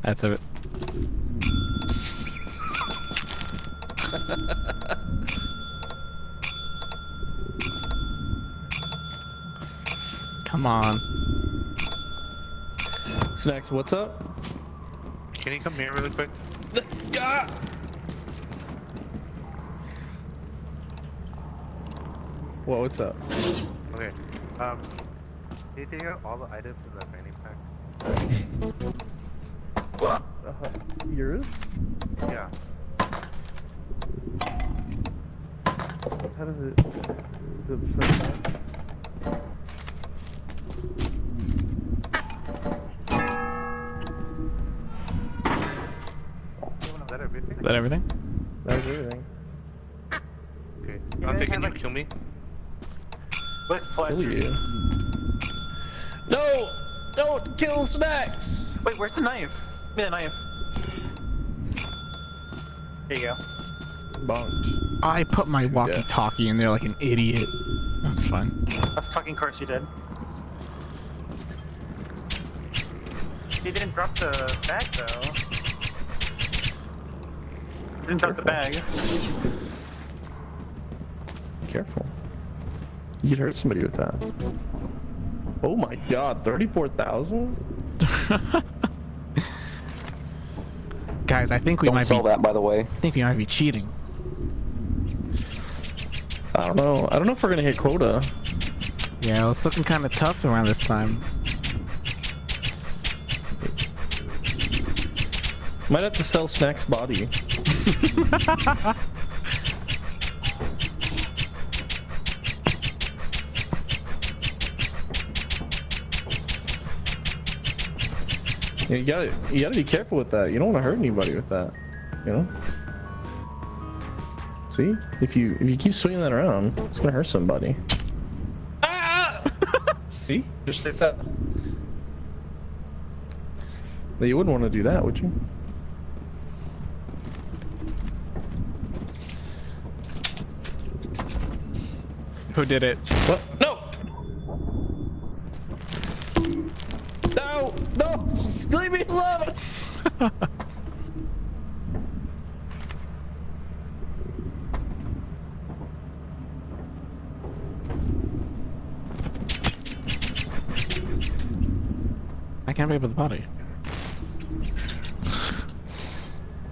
That's it. Come on. Snacks, what's up? Can you come here really quick? God! What's up? Okay. Can you take out all the items in the fanny pack? Yours? Yeah. How does it... Is it Is that everything? Is that everything? That was everything. Okay. I'm thinking you kill me. With pleasure. Kill you. No! Don't kill Snacks! Wait, where's the knife? Give me the knife. There you go. Bonked. I put my walkie-talkie in there like an idiot. That's fine. Of fucking course you did. You didn't drop the bag though. Didn't drop the bag. Careful. You could hurt somebody with that. Oh my god, 34,000? Guys, I think we Don't might sell be. that, by the way. I think we might be cheating. I don't know. I don't know if we're gonna hit quota. Yeah, it's looking kind of tough around this time. Might have to sell Snack's body. Yeah, you gotta be careful with that. You don't want to hurt anybody with that. You know. See, if you keep swinging that around, it's gonna hurt somebody. Ah! See, just like that. But you wouldn't want to do that, would you? Who did it? What? No! No! No! Leave me alone! I can't pick up the body.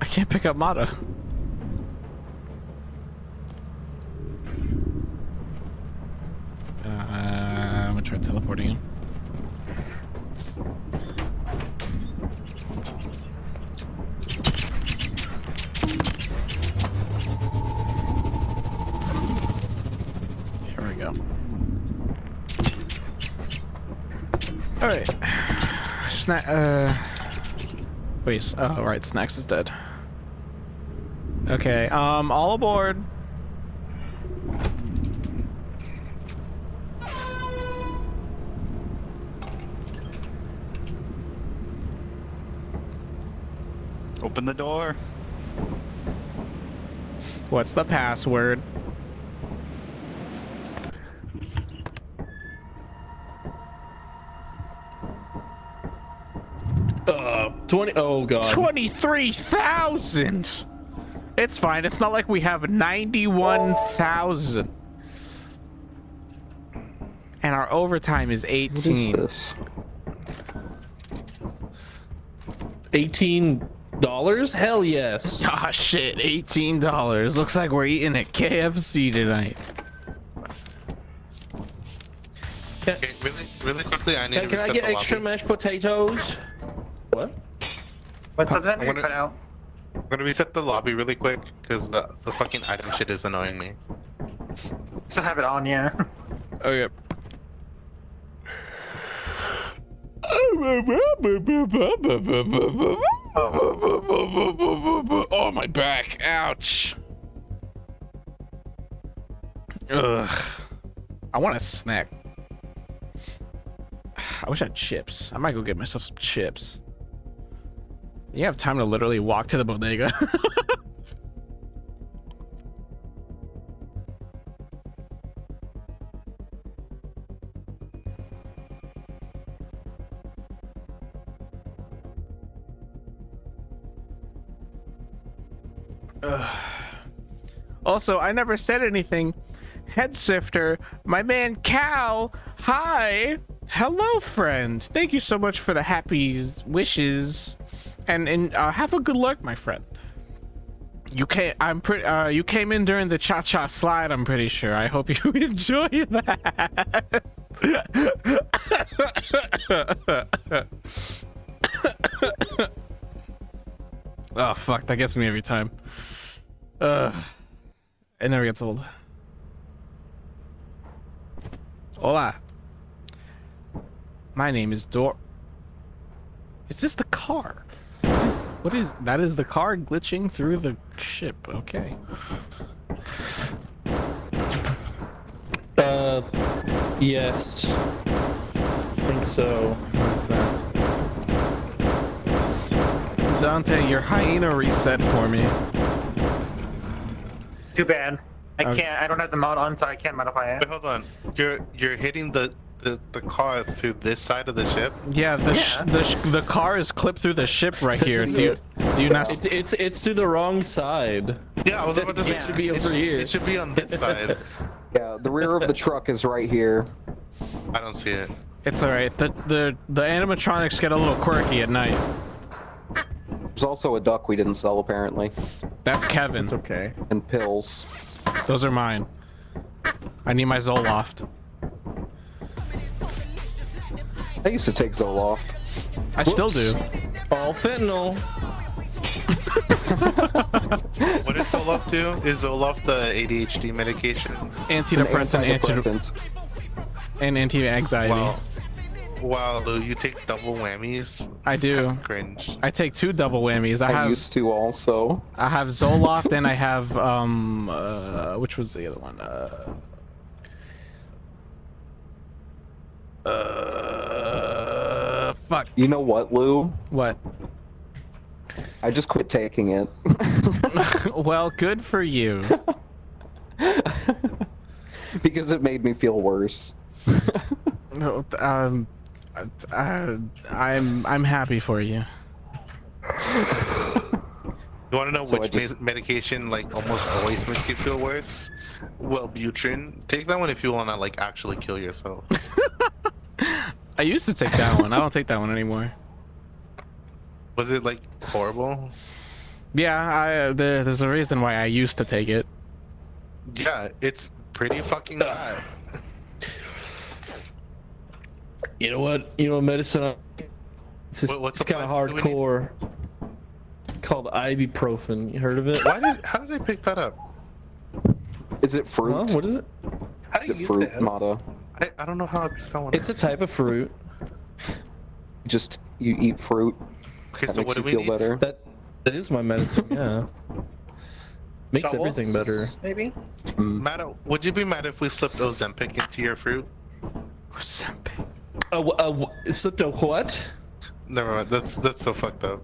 I can't pick up Mata. I'm gonna try teleporting him. Here we go. All right. Wait. Oh, right. Snacks is dead. Okay. All aboard. Open the door. What's the password? Uh, 20. Oh god. 23,000. It's fine. It's not like we have 91,000. And our overtime is 18. What is this? $18? Hell yes. Ah shit, $18. Looks like we're eating at KFC tonight. Okay, really quickly, I need to Can I reset get the extra lobby. mashed potatoes? What? What's up, then? I'm You're gonna- cut out. I'm gonna reset the lobby really quick because the fucking item shit is annoying me. Still have it on, yeah. Oh yep. Oh, my back. Ouch. Ugh. I want a snack. I wish I had chips. I might go get myself some chips. You have time to literally walk to the bodega. Also, I never said anything. Head Sifter, my man Cal, hi. Hello, friend. Thank you so much for the happy wishes, and have a good luck, my friend. You came. You came in during the cha-cha slide. I'm pretty sure. I hope you enjoy that. Oh fuck, that gets me every time. It never gets old. Hola. My name is Dor. Is this the car? What is that? Is the car glitching through the ship? Okay. Yes. I think so. What is that? Dante, your hyena reset for me. Too bad. I Okay. can't. I don't have the mod on, so I can't modify it. Wait, hold on. You're hitting the car through this side of the ship? Yeah, the car is clipped through the ship right here. Do you not? It's to the wrong side. Yeah, I was about to say It should be over here. It should be on this side. Yeah, the rear of the truck is right here. I don't see it. It's all right. The animatronics get a little quirky at night. There's also a duck we didn't sell apparently. That's Kevin. It's okay. And pills. Those are mine. I need my Zoloft. I used to take Zoloft. I still do. All fentanyl. What is Zoloft do? Is Zoloft the ADHD medication? Antidepressant, and anti-anxiety. Wow, Lou, you take double whammies? I do. Cringe. I take 2 double whammies. I used to also. I have Zoloft and I have which was the other one? Fuck. You know what, Lou? What? I just quit taking it. Well, good for you. Because it made me feel worse. No, I'm happy for you. You want to know So which medication like almost always makes you feel worse? Wellbutrin. Take that one if you want to like actually kill yourself. I used to take that one. I don't take that one anymore. Was it like horrible? Yeah, there's a reason why I used to take it. Yeah, it's pretty fucking bad. You know what? You know medicine. It's just, What's it's the kind of price? Do we hardcore. Called ibuprofen. You heard of it? How did they pick that up? Is it fruit? Huh? What is it? How do Is you it use fruit, that? Mata? I don't know how I picked that one. It's a type of fruit. Just you eat fruit. Okay, That so makes what do you we feel need? better. That is my medicine. Yeah. Makes Shovels, everything better. Maybe. Matt, would you be mad if we slipped Ozempic into your fruit? Ozempic. Slipped a what? Never mind. That's so fucked up.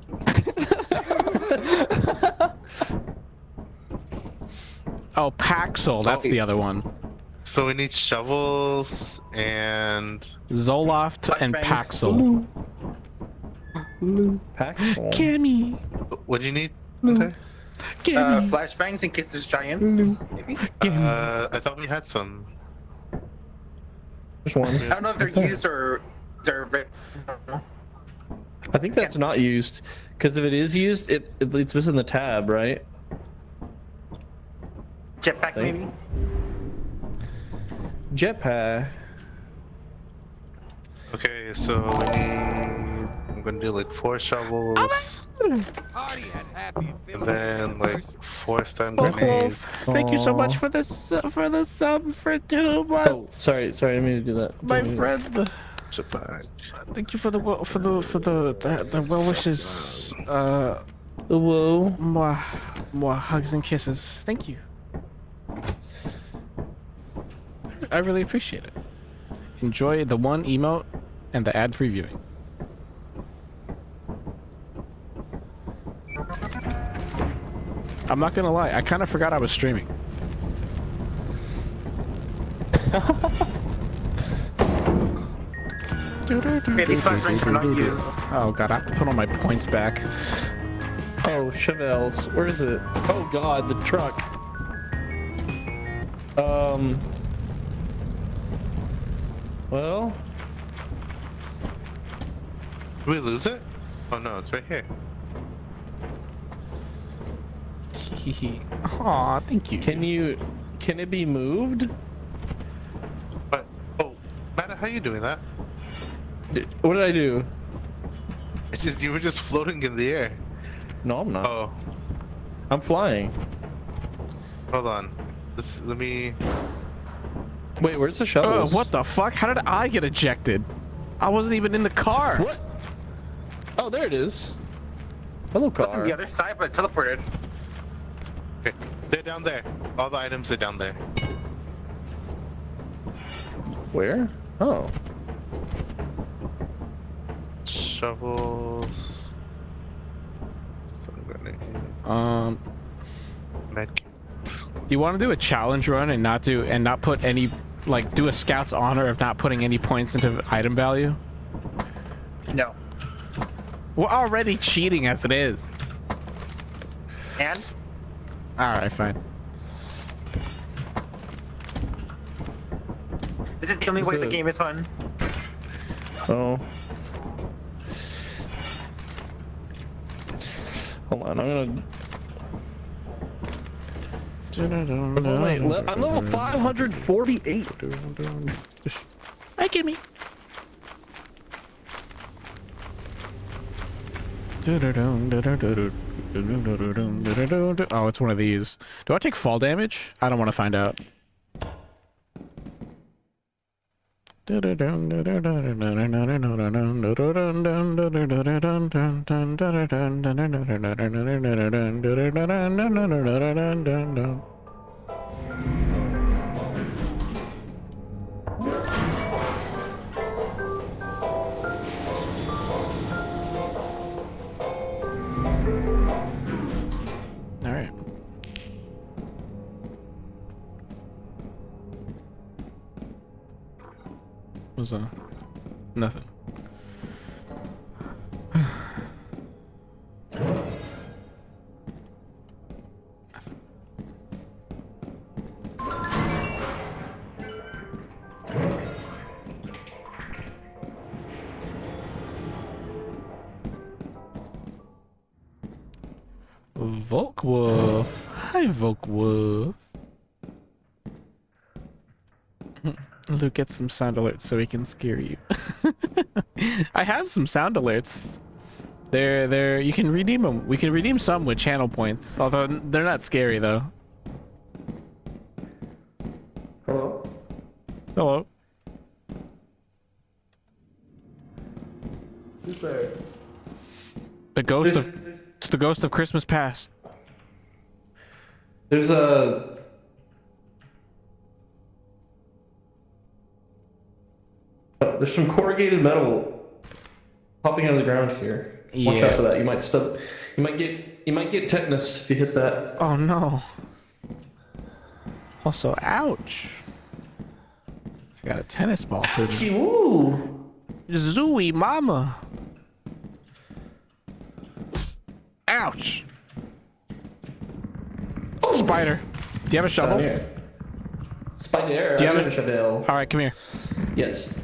Oh, Paxel. That's the other one. So we need shovels and Zoloft and Paxel. Paxel. Cammy. What do you need? Okay. Flashbangs in case there's giants. Maybe. I thought we had some. There's one. I don't know if they're used or they're. I think that's not used, because if it is used, it's missing the tab, right? Jetpack maybe. Jetpack. Okay, so we need. I'm gonna do like 4 shovels. And then like 4 stun grenades. Thank you so much for the sub for 2 months. Oh, sorry, I didn't mean to do that. My friend. Jetpack. Thank you for the well wishes. Whoa. More hugs and kisses. Thank you. I really appreciate it. Enjoy the 1 emote and the ad-free viewing. I'm not gonna lie, I kind of forgot I was streaming. These flashbangs are not used. Oh god, I have to put all my points back. Oh, Chevelles. Where is it? Oh god, the truck. Well. Did we lose it? Oh no, it's right here. Aw, thank you. Can it be moved? But oh, Matt, how are you doing that? What did I do? You were just floating in the air. No, I'm not. Oh. I'm flying. Hold on. Let me. Wait, where's the shovels? What the fuck? How did I get ejected? I wasn't even in the car. What? Oh, there it is. Hello, car. On the other side, but teleported. Okay, they're down there. All the items are down there. Where? Oh. Shovels. Some grenades. Medkit. Do you want to do a challenge run and not put any, like, do a scout's honor of not putting any points into item value? No. We're already cheating as it is. And? Alright, fine. This is the only way the game is fun. Oh. Hold on, I'm level 548. Hey, gimme. Oh, it's one of these. Do I take fall damage? I don't want to find out. Alright. What's that? Nothing. Volkwolf. Hi, Volkwolf. Luke, get some sound alerts so he can scare you. I have some sound alerts. They're you can redeem them. We can redeem some with channel points, although they're not scary though. Hello? Hello. Who's there? The ghost of it's the ghost of Christmas past. There's some corrugated metal popping out of the ground here. Watch out for that. You might get tetanus if you hit that. Oh no. Also, ouch. I got a tennis ball for Ouchie, me. woo! Zooey mama. Ouch. Spider. Do you have a shovel? Spider. Do you I have have a shovel? All right, come here. Yes.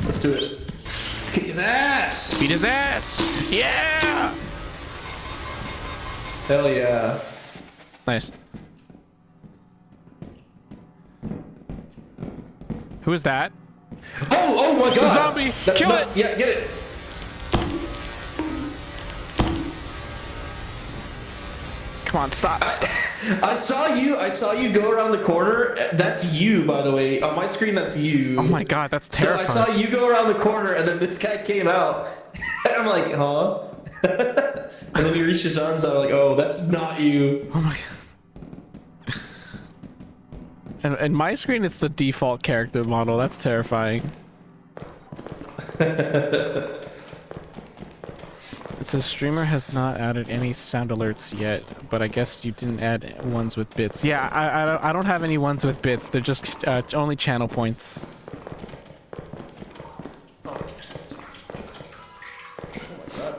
Let's do it. Let's kick his ass. Beat his ass. Yeah. Hell yeah. Nice. Who is that? Oh my god! Zombie! That's Kill not- it! Yeah, get it! Come on, stop. I saw you go around the corner. That's you, by the way. On my screen, that's you. Oh my god, that's terrifying. So I saw you go around the corner, and then this guy came out. And I'm like, huh? And then he reached his arms out, like, oh, that's not you. Oh my god. And my screen, it's the default character model. That's terrifying. It says streamer has not added any sound alerts yet, but I guess you didn't add ones with bits. Yeah, I don't have any ones with bits. They're just only channel points.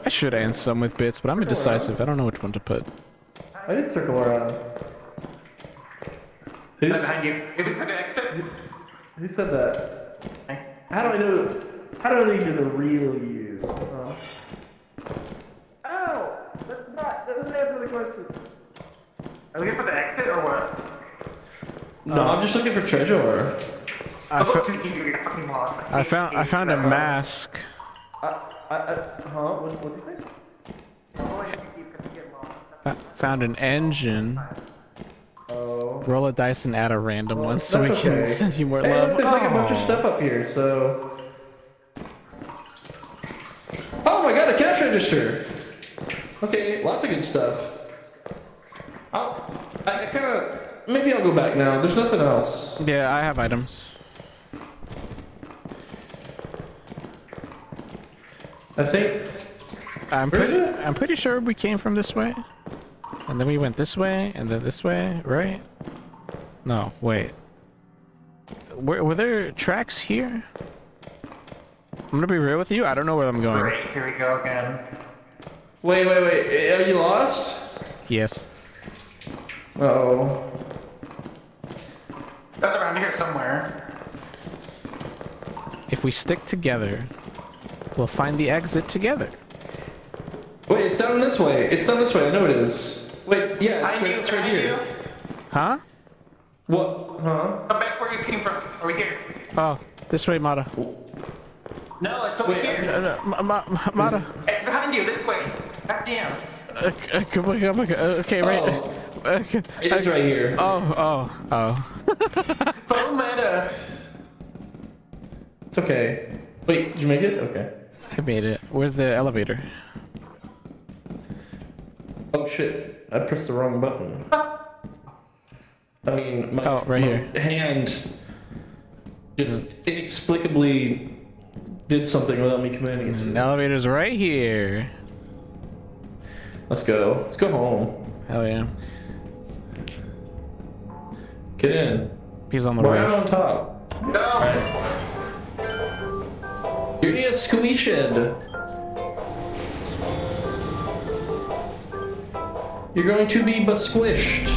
I should add some with bits, but I'm indecisive. I don't know which one to put. I did circle around. Who's behind you. If you put the exit. Who said that? How do I know? How do I know you're the real you? Oh! That doesn't answer the question. Are we gonna put the exit or what? No, I'm just looking for treasure. I found a mask. Huh? What do you think? I found an engine. Oh. Roll a dice and add a random one so we That's can okay. send you more Hey, love. look, there's like a bunch of stuff up here, so. Oh my god, a cash register! Okay, lots of good stuff. I kind of. Maybe I'll go back now. There's nothing else. Yeah, I have items. I think. I'm pretty sure we came from this way. And then we went this way, and then this way, right? No, wait. Were there tracks here? I'm gonna be real with you, I don't know where I'm going. Great, here we go again. Wait. Are you lost? Yes. Uh-oh. That's around here somewhere. If we stick together, we'll find the exit together. Wait, it's down this way. It's down this way. I know it is. Wait, yeah, it's right here. Huh? What? Huh? Come back where you came from. Are we here? Oh, this way, Mata. No, it's over here. Mata. It's behind you, this way. Back down. Come on. Okay, right. Okay. It is right here. Oh. Full meta. It's okay. Wait, did you make it? Okay. I made it. Where's the elevator? Oh shit, I pressed the wrong button. I mean, my, right here. Hand just inexplicably did something without me commanding it to. The elevator's right here. Let's go. Let's go home. Hell yeah. Get in. He's on the We're roof. out on top. No. Right. You're near a squee shed. You're going to be squished.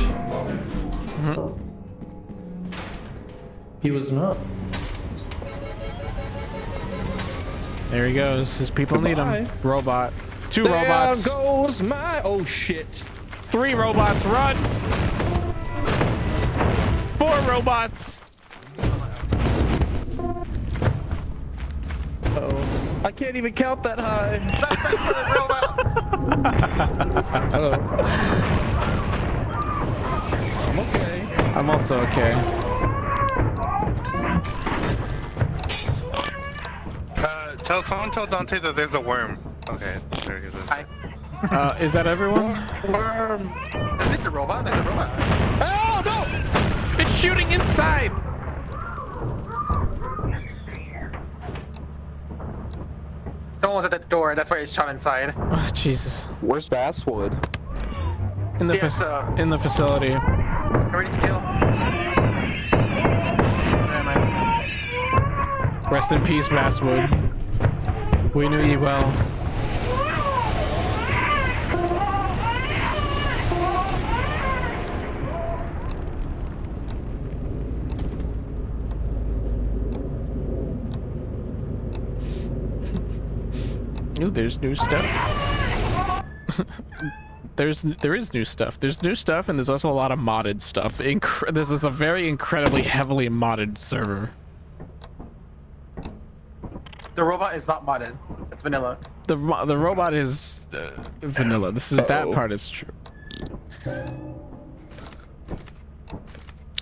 He was not. There he goes. His people need him. Robot. Two there robots. There goes my. Oh shit. 3 robots. Run. 4 robots. Uh-oh. I can't even count that high. Hello. I'm okay. I'm also okay. Tell Dante that there's a worm. Okay, there he is. Hi. Is that everyone? Worm. There's a robot. There's a robot. Oh no! It's shooting inside. Someone was at the door. That's why it's shot inside. Oh, Jesus. Where's Basswood? In the facility. Ready to kill. Rest in peace, Basswood. We knew you well. Ooh, there's new stuff. There is new stuff. There's new stuff, and there's also a lot of modded stuff. This is a very incredibly heavily modded server. The robot is not modded. It's vanilla. The robot is vanilla. This is that part is true.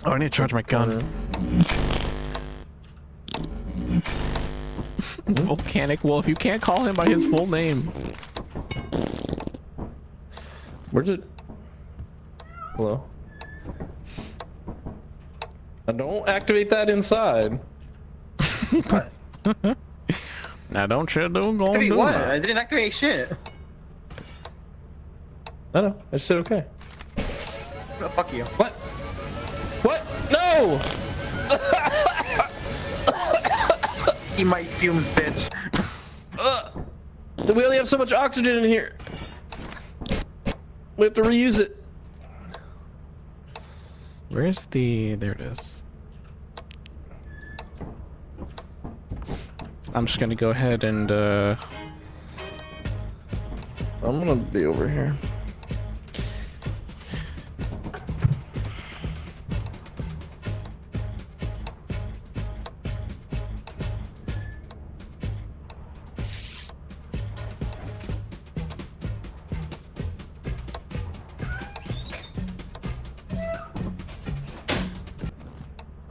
Oh, I need to charge my gun. Volcanic Wolf. You can't call him by his full name. Where's it? Hello? Now don't activate that inside. What? Now don't you do Activate what? I didn't activate shit. No, I just said okay. Oh, fuck you. What? What? No! Eat my fumes, bitch. We only have so much oxygen in here. We have to reuse it. Where's the... There it is. I'm just gonna go ahead and I'm gonna be over here.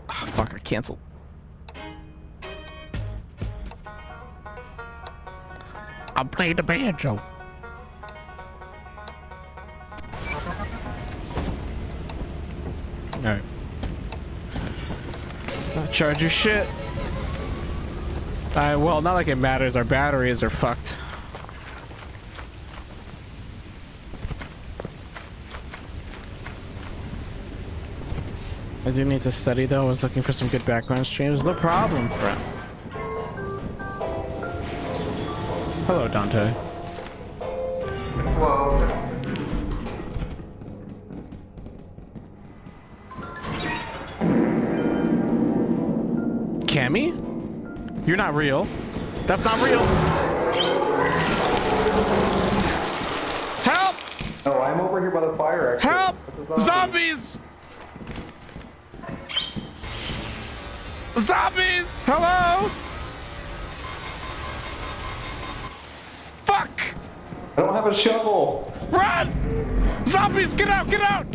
Fuck, I canceled. I'll play the banjo. Alright. Charge your shit. Well, not like it matters. Our batteries are fucked. I do need to study though. I was looking for some good background streams. No problem, friend. Hello, Dante. Whoa. Cammy? You're not real. That's not real. Help! Oh, I'm over here by the fire exit. Help! Zombies! Zombies! Hello? Fuck! I don't have a shovel. Run! Zombies, get out, get out!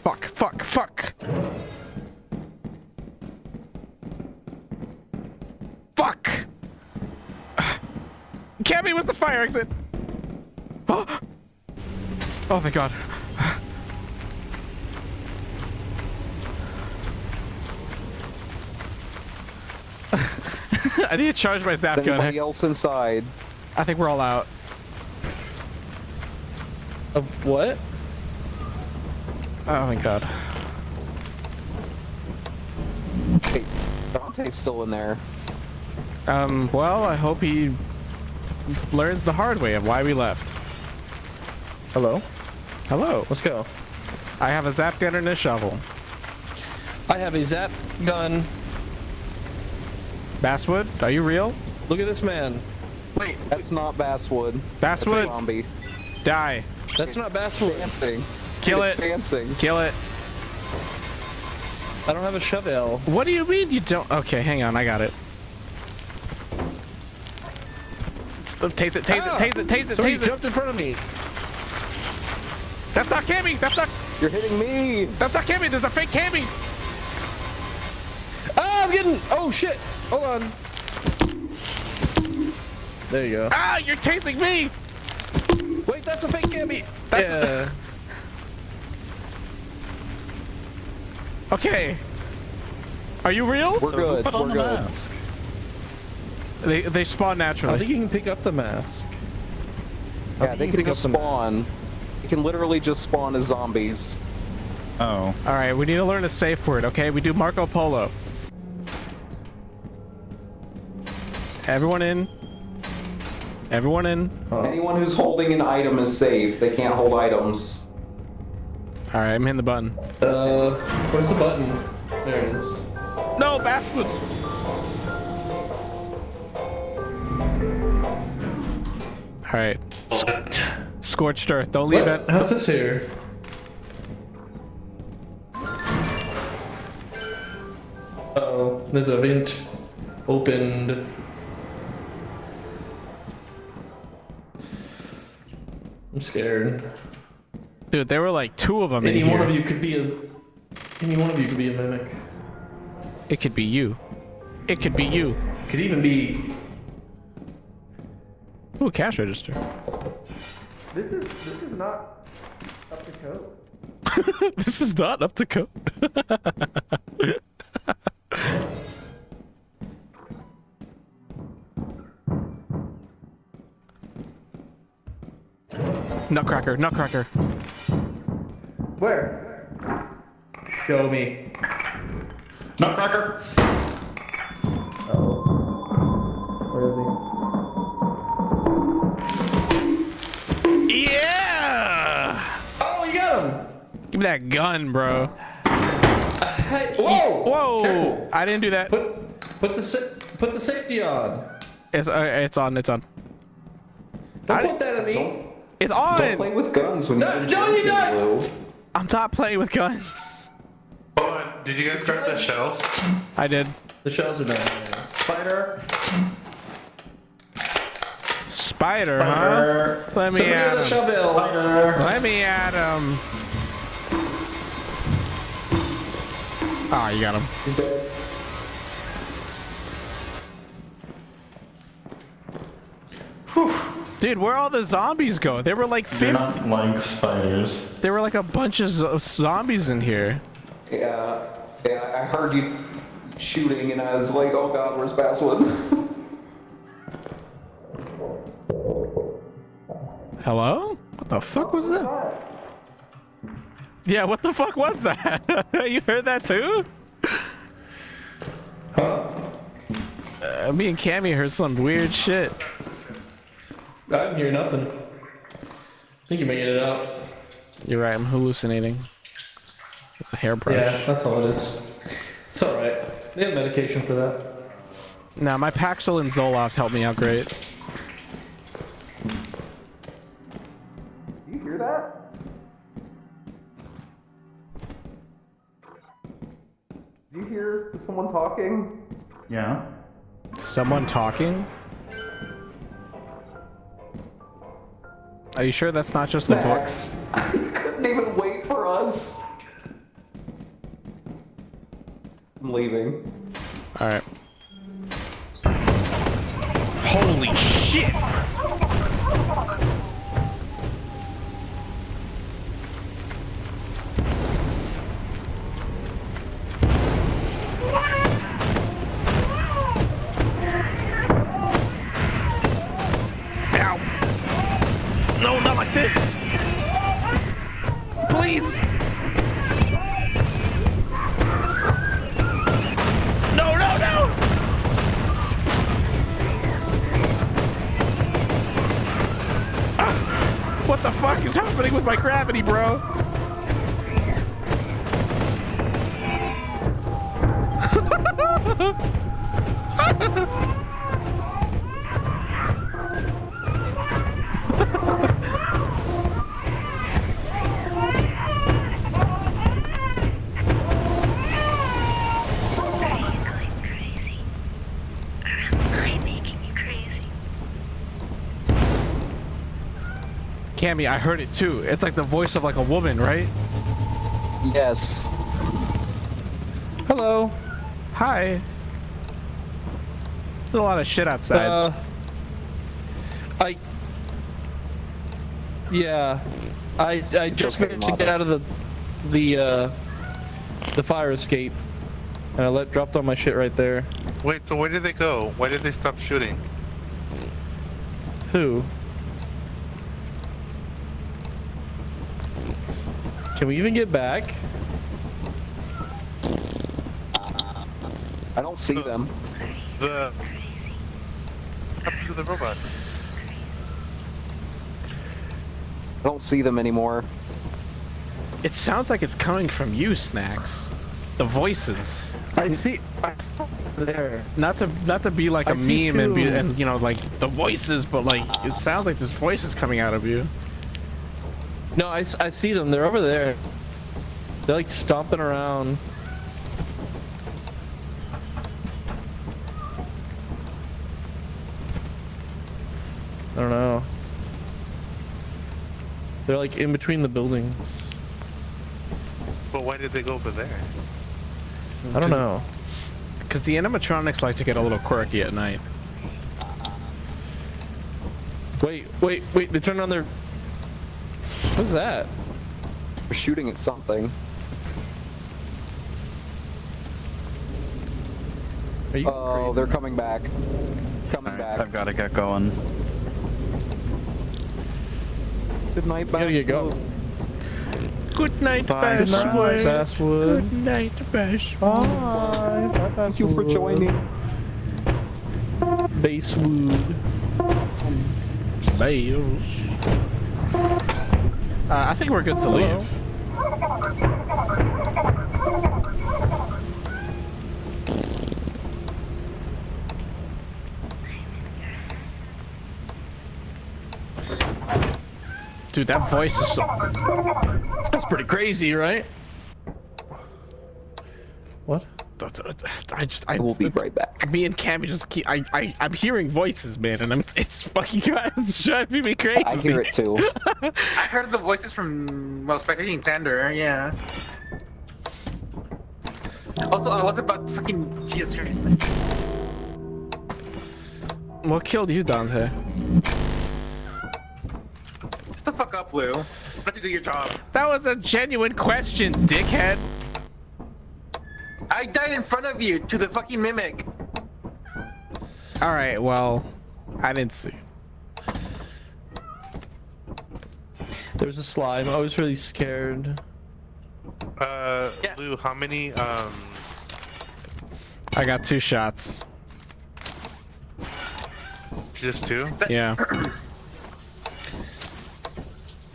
Fuck, fuck, fuck! Fuck! Cammy, what's the fire exit? Oh, thank God. I need to charge my zap gun. Anybody else inside? I think we're all out. Of what? Oh, thank God. Hey, Dante's still in there. Well, I hope he learns the hard way of why we left. Hello? Hello. Let's go. I have a zap gun and a shovel. I have a zap gun. Basswood, are you real? Look at this man. Wait, that's not Basswood. Basswood, zombie. Die. That's not Basswood. Dancing. Kill It's it. dancing. Kill it. I don't have a shovel. What do you mean you don't? Okay, hang on, I got it. Taste it, taste it, taste it, taste it, Somebody taste it. jumped in front of me. That's not Cammy. That's not. You're hitting me. That's not Cammy. There's a fake Cammy. Ah, I'm getting. Oh shit. Hold on. There you go. Ah, you're tasting me. Wait, that's a fake Cammy. That's okay. Are you real? We're good. We're good. They spawn I naturally. think you can pick up the mask. Yeah, they can just spawn. They can literally just spawn as zombies. Oh. All right, we need to learn a safe word. Okay, we do Marco Polo. Everyone in. Everyone in. Anyone who's holding an item is safe. They can't hold items. All right, I'm hitting the button. Where's the button? There it is. No, bastard! All right. Scorched earth. Don't leave it. How's this here? Oh, there's a vent opened. I'm scared. Dude, there were like 2 of them in Any here. one of you could be a mimic. It could be you. It could be you. Could even be. Ooh, cash register. This is not up to code. This is not up to code. Nutcracker, Nutcracker. Where? Show me. Nutcracker. Oh. Where is he? Yeah! Oh, you got him! Give me that gun, bro. Whoa! Whoa! Careful. I didn't do that. Put the safety on. It's on. It's on. Don't put that on me. It's on. Don't play with guns when you're you don't. I'm not playing with guns. Hold on, did you guys grab the shells? I did. The shells are down there. Spider. Spider, huh? Let me Somebody at with a him. shovel. Let me at him. Ah, you got him. Dude, where all the zombies go? There were like 50. They're not like spiders. There were like a bunch of zombies in here. Yeah, I heard you shooting and I was like, oh god, where's Basswood? Hello? What the fuck was that? Yeah, what the fuck was that? You heard that too? Me and Cammy heard some weird shit. I didn't hear nothing. I think you're making it up. You're right, I'm hallucinating. It's a hairbrush. Yeah, that's all it is. It's alright. They have medication for that. Nah, my Paxil and Zoloft helped me out great. Do you hear that? Do you hear someone talking? Yeah. Someone talking? Are you sure that's not just the voice? Max, you couldn't even wait for us. I'm leaving. Alright. Holy shit! Ow! No, not like this! Please! No, no, no! Ah, what the fuck is happening with my gravity, bro? Cammy, I heard it too. It's like the voice of like a woman, right? Yes. Hello. Hi. There's a lot of shit outside. I just managed to get out of the fire escape, and I dropped all my shit right there. Wait, so where did they go? Why did they stop shooting? Who? Can we even get back? I don't see them. What happened to the robots? I don't see them anymore. It sounds like it's coming from you, Snacks. The voices. I see there. Not to be like a meme and you know like the voices, but like it sounds like there's voices coming out of you. No, I see them. They're over there. They're like stomping around. I don't know. They're like in between the buildings. But why did they go over there? I don't know. Because the animatronics like to get a little quirky at night. Wait, they turned on their... What's that? They're shooting at something. Are you crazy? They're coming back. Coming back. I've got to get going. Good night, You gotta get going. Good night, Bye, Bashwood. Basswood. Good night, Bashwood. Bye. Thank you for joining. Basswood. Bales. I think we're good to leave. Dude, that voice is so... That's pretty crazy, right? What? I will be right back. Me and Cammy just keep... I'm hearing voices, man, and it's fucking it's driving me crazy. I hear it too. I heard the voices from, well, Spectating and Sander, yeah. Also, I was about fucking... Jesus Christ. What killed you, Dante? Shut the fuck up, Lou. Let you do your job. That was a genuine question, dickhead. I died in front of you to the fucking mimic. Alright, well, I didn't see. There's a slime. I was really scared. Lou, how many, I got 2 shots. Just 2? Yeah.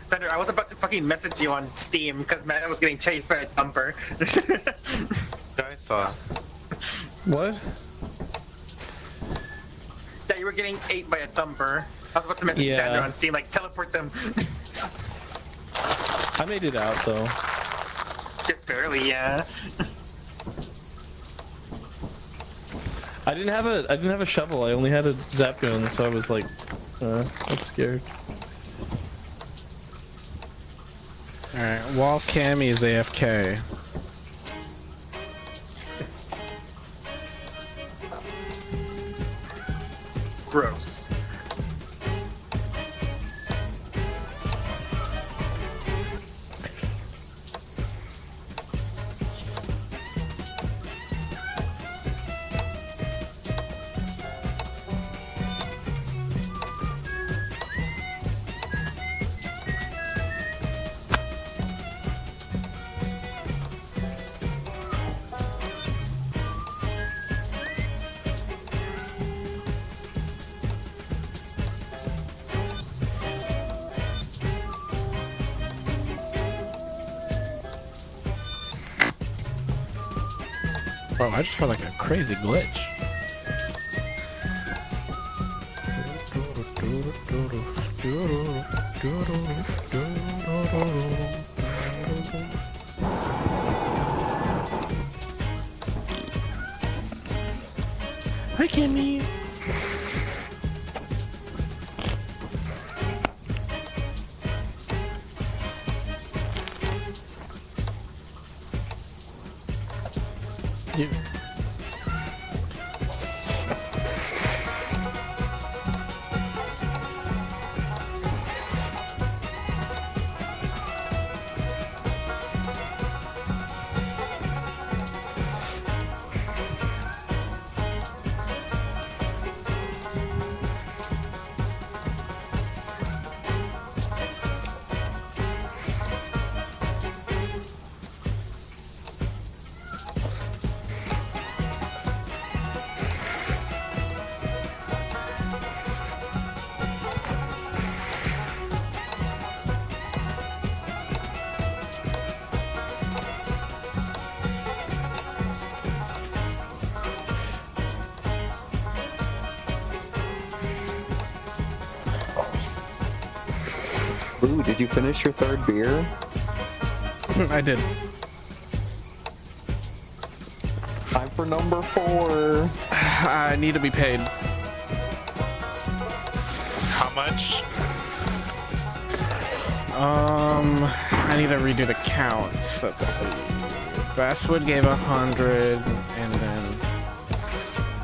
Sander, I was about to fucking message you on Steam because Matt was getting chased by a dumper. I saw. What? Yeah, you were getting ate by a dumper. I was about to message Sander on Steam, like, teleport them. I made it out though. Just barely, yeah. I didn't have a shovel. I only had a zap gun, so I was like, I was scared. Alright, while Cammy is AFK. Gross. Bro, I just felt like a crazy glitch. Hi, Kimmy. You. Ooh, did you finish your third beer? I did. Time for number 4. I need to be paid. How much? I need to redo the count. Let's see. Basswood gave 100, and then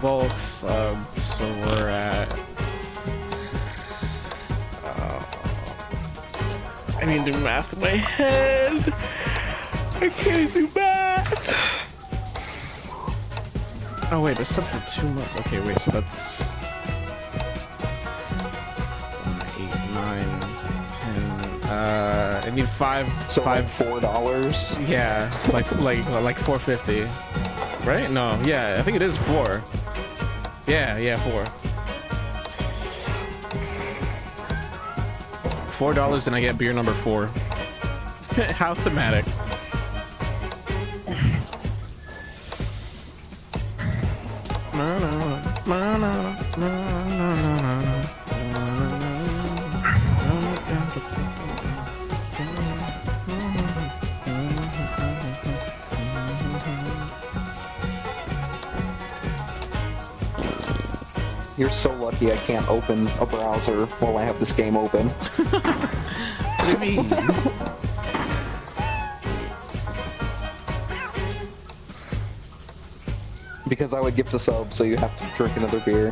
Volk subbed, so we're at. I need to do math in my head. I can't do math. Oh wait, it's sub for 2 months. Okay, wait, so that's 8, 9, 10. I need 5. So $5. $4. Yeah, like 450, right? No, yeah, I think it is 4. Yeah, 4. $4, and I get beer number 4. How thematic. You're so lucky I can't open a browser while I have this game open. What do you mean? Because I would gift a sub, so you have to drink another beer.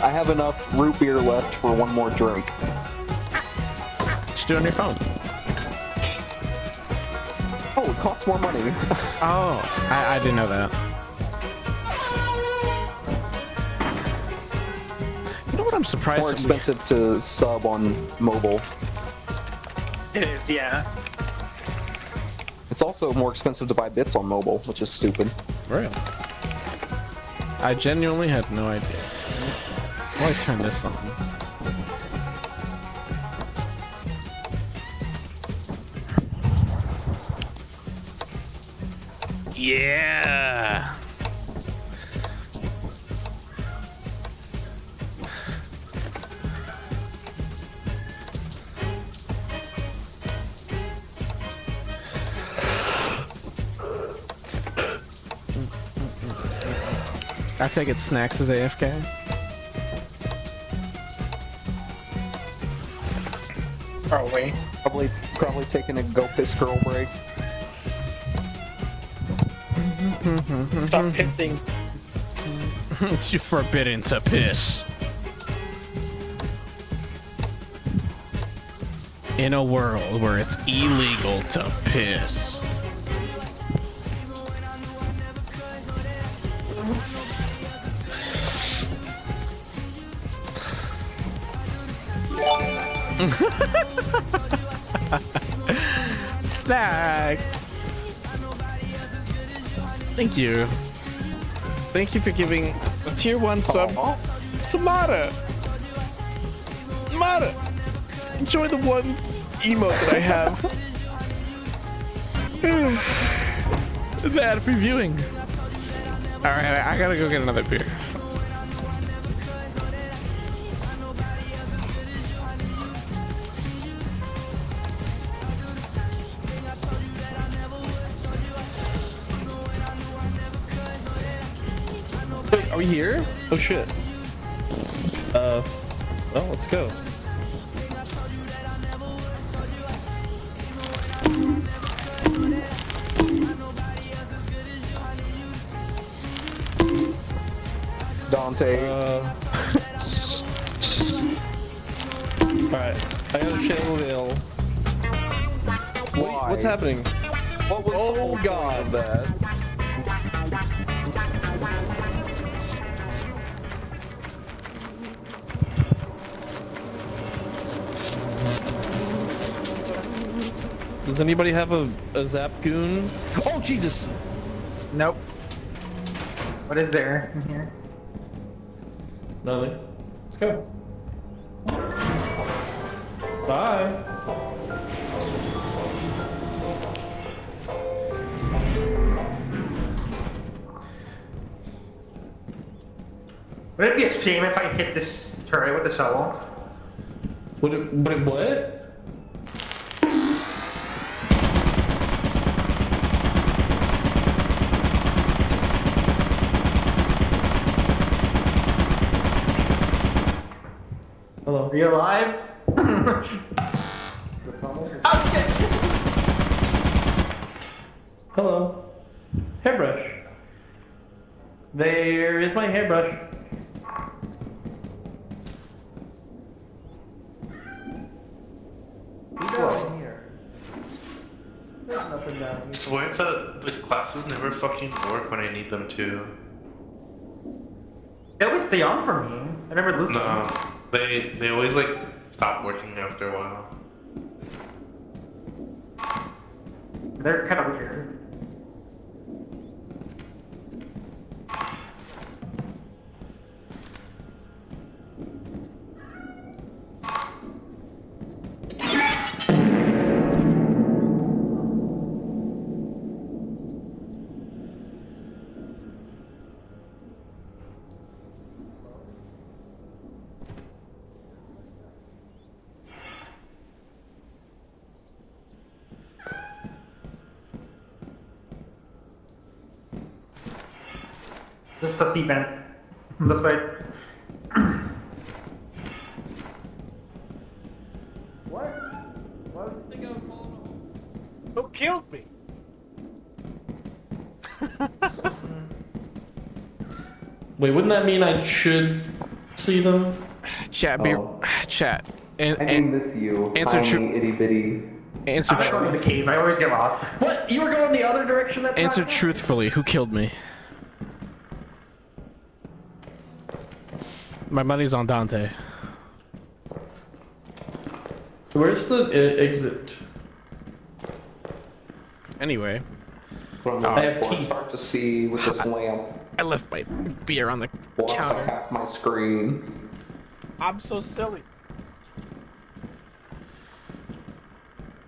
I have enough root beer left for one more drink. Just do it on your phone. Oh, it costs more money. Oh, I didn't know that. You know what I'm surprised? More expensive to sub on mobile. It is, yeah. It's also more expensive to buy bits on mobile, which is stupid. Really? I genuinely had no idea. Why turn this on? Yeah. I take it Snacks is AFK. Probably. Probably taking a go piss girl break. Stop pissing. You're forbidden to piss. In a world where it's illegal to piss. Snacks. Thank you. Thank you for giving a tier 1 sub to Mata. Mata, enjoy the one emote that I have. Bad previewing. Alright, I gotta go get another beer. Wait, are we here? Oh shit. Well, let's go. Dante. Alright, I got a channel veil. Wait, what's happening? What was oh god, that. Does anybody have a Zap Goon? Oh Jesus! Nope. What is there in here? Nothing. Let's go. Bye. Would it be a shame if I hit this turret with a shovel? What? Hello. Are you alive? Hello. Hairbrush. There is my hairbrush. Who's down here? There's nothing down here. I swear that the classes never fucking work when I need them to. They always stay on for me. I never lose them. No, they always like stop working after a while. They're kind of weird. This is a steep vent. This way. What? Why would you think I would fall in a hole? Who killed me? Wait, wouldn't that mean I should see them? Chat, chat. This you. Answer tiny, itty bitty. Answer. I'm going to the cave. I always get lost. What? You were going the other direction? That's Answer truthfully. Who killed me? My money's on Dante. Where's the exit? Anyway. From the I have it's teeth. hard to see with this lamp. I left my beer on the Blocks counter. half my screen. I'm so silly.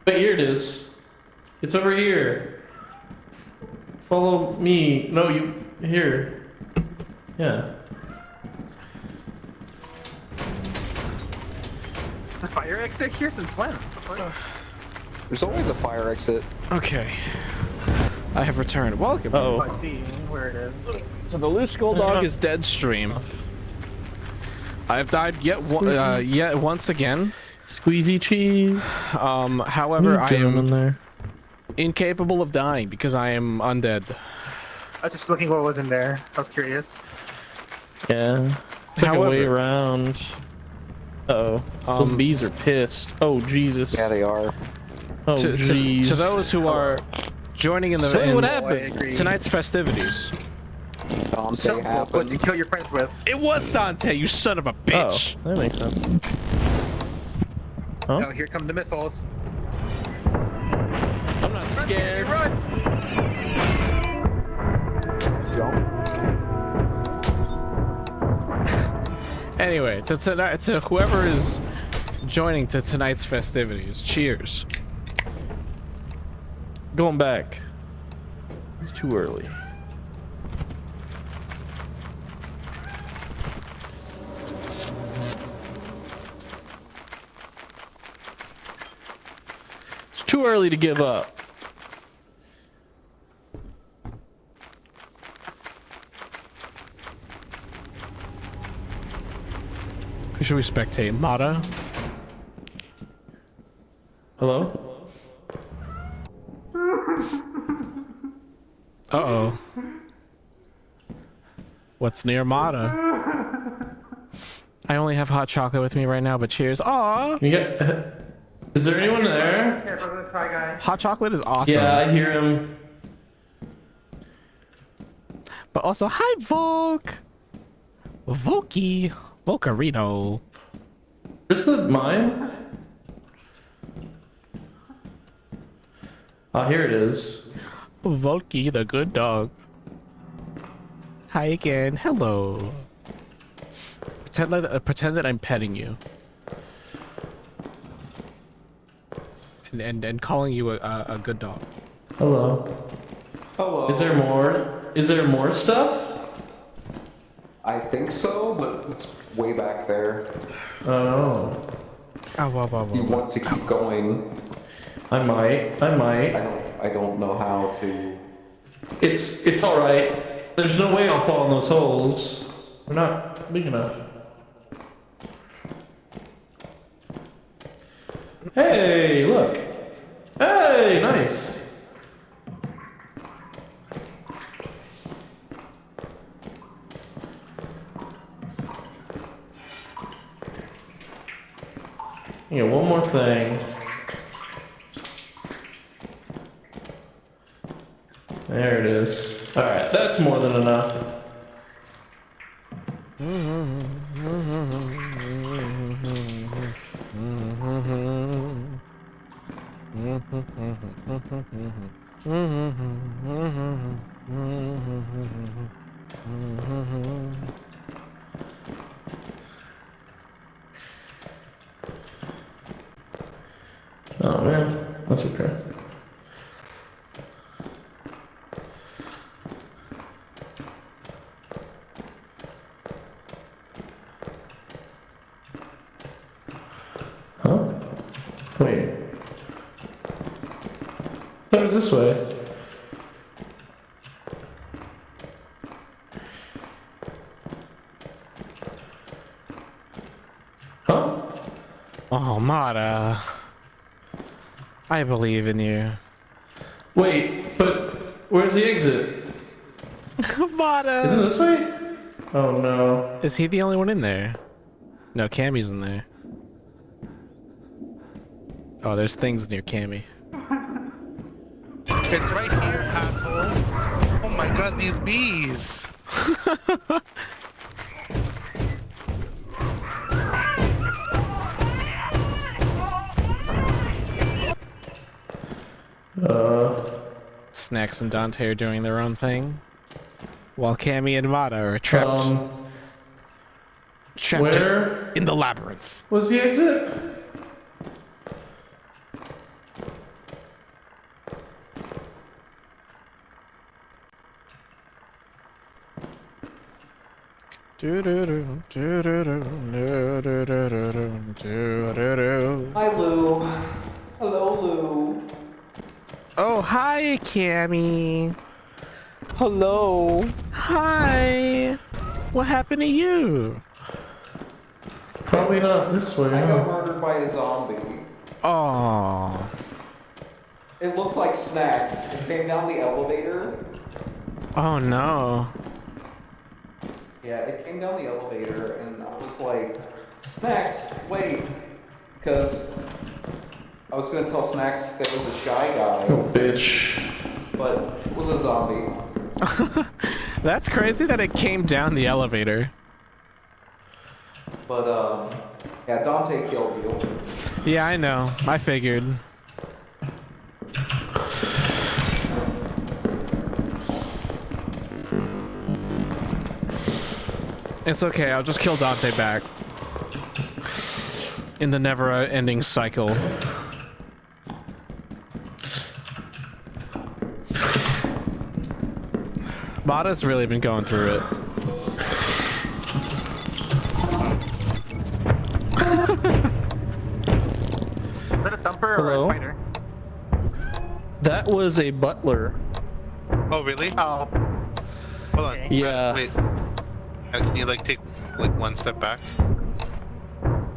Wait, here it is. It's over here. Follow me. No, you. Here. Yeah. The fire exit here since when? There's always a fire exit. Okay. I have returned. Welcome. Oh. I see where it is. So the Loose Skull Dog is dead stream. I have died yet once again. Squeezy cheese. However, I am incapable of dying because I am undead. I was just looking what was in there. I was curious. Yeah. Took a way However- around. Uh oh. Those bees are pissed. Oh Jesus. Yeah, they are. Oh to jeez. those who are joining in the Say what in happened. tonight's festivities. Dante So, what'd happened. you kill your friends with? It was Dante, you son of a bitch. Oh, that makes sense. Huh? Oh, here come the missiles. I'm not scared. Run! Anyway, to whoever is joining to tonight's festivities, cheers. Going back. It's too early. It's too early to give up. Who should we spectate? Mata? Hello? Uh-oh. What's near Mata? I only have hot chocolate with me right now, but cheers. Aww! Can you get... Is there anyone there? Here, go to the try guy. Hot chocolate is awesome. Yeah, I hear him. But also, hi, Volk! Volky! Volcarino. Where's the mine? Ah, here it is. Volky, the good dog. Hi again. Hello. Pretend that I'm petting you. And calling you a good dog. Hello. Hello. Is there more? Is there more stuff? I think so, but it's way back there. Oh. Oh, wow. You want to keep going. I might. I don't know how to. It's alright. There's no way I'll fall in those holes. They're not big enough. Hey, look. Hey, nice. Yeah, one more thing. There it is. Alright, that's more than enough. Oh man, that's okay. Huh? Wait. That was this way. Huh? Oh, Mata. I believe in you. Wait, but where's the exit? Mata! Isn't it this way? Oh no. Is he the only one in there? No, Cammy's in there. Oh, there's things near Cammy. It's right here, asshole. Oh my god, these bees. Snacks and Dante are doing their own thing, while Cammy and Mata are trapped where in the labyrinth. was the exit? Hi, Lou. Hello, Lou. Oh, hi, Cammy. Hello. Hi. What happened to you? Probably not this way. I got murdered by a zombie. Oh. It looked like Snacks. It came down the elevator. Oh no. Yeah, it came down the elevator, and I was like, Snacks, wait. Because I was going to tell Snacks there was a shy guy. Oh, bitch. But it was a zombie. That's crazy that it came down the elevator. But, yeah, Dante killed you. Yeah, I know. I figured. It's okay, I'll just kill Dante back. In the never-ending cycle. Mata's really been going through it. Is that a thumper or a Hello? spider? That was a butler. Oh, really? Oh. Hold on. Yeah. Wait. Can you, like, take, like, one step back? Can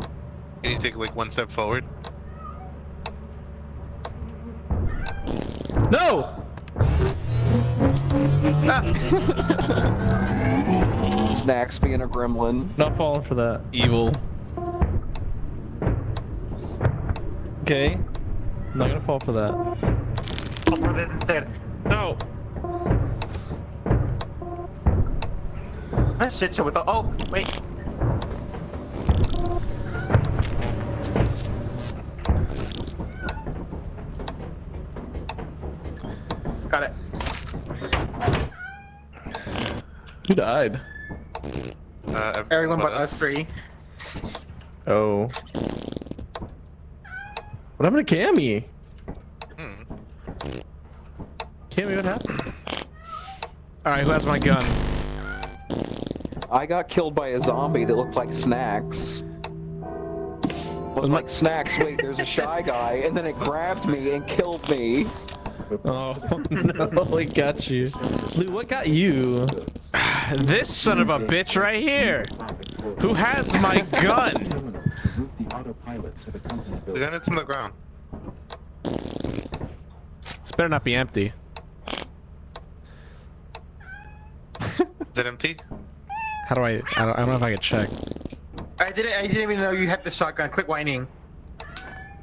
you take, like, one step forward? No! Snacks being a gremlin. Not falling for that. Evil. Okay. I'm not gonna fall for that. Fall for this instead. No! That shit show with the. Oh, wait. Got it. Who died? Everyone but us three. Oh. What happened to Cammy? Cammy, what happened? Alright, who has my gun? I got killed by a zombie that looked like Snacks. was like, Snacks, wait, there's a shy guy, and then it grabbed me and killed me. Oh no, it got you. Lou, what got you? This son of a bitch right here, who has my gun. The gun is on the ground. This better not be empty. Is it empty? How do I don't know if I can check. I didn't even know you had the shotgun. Quit whining.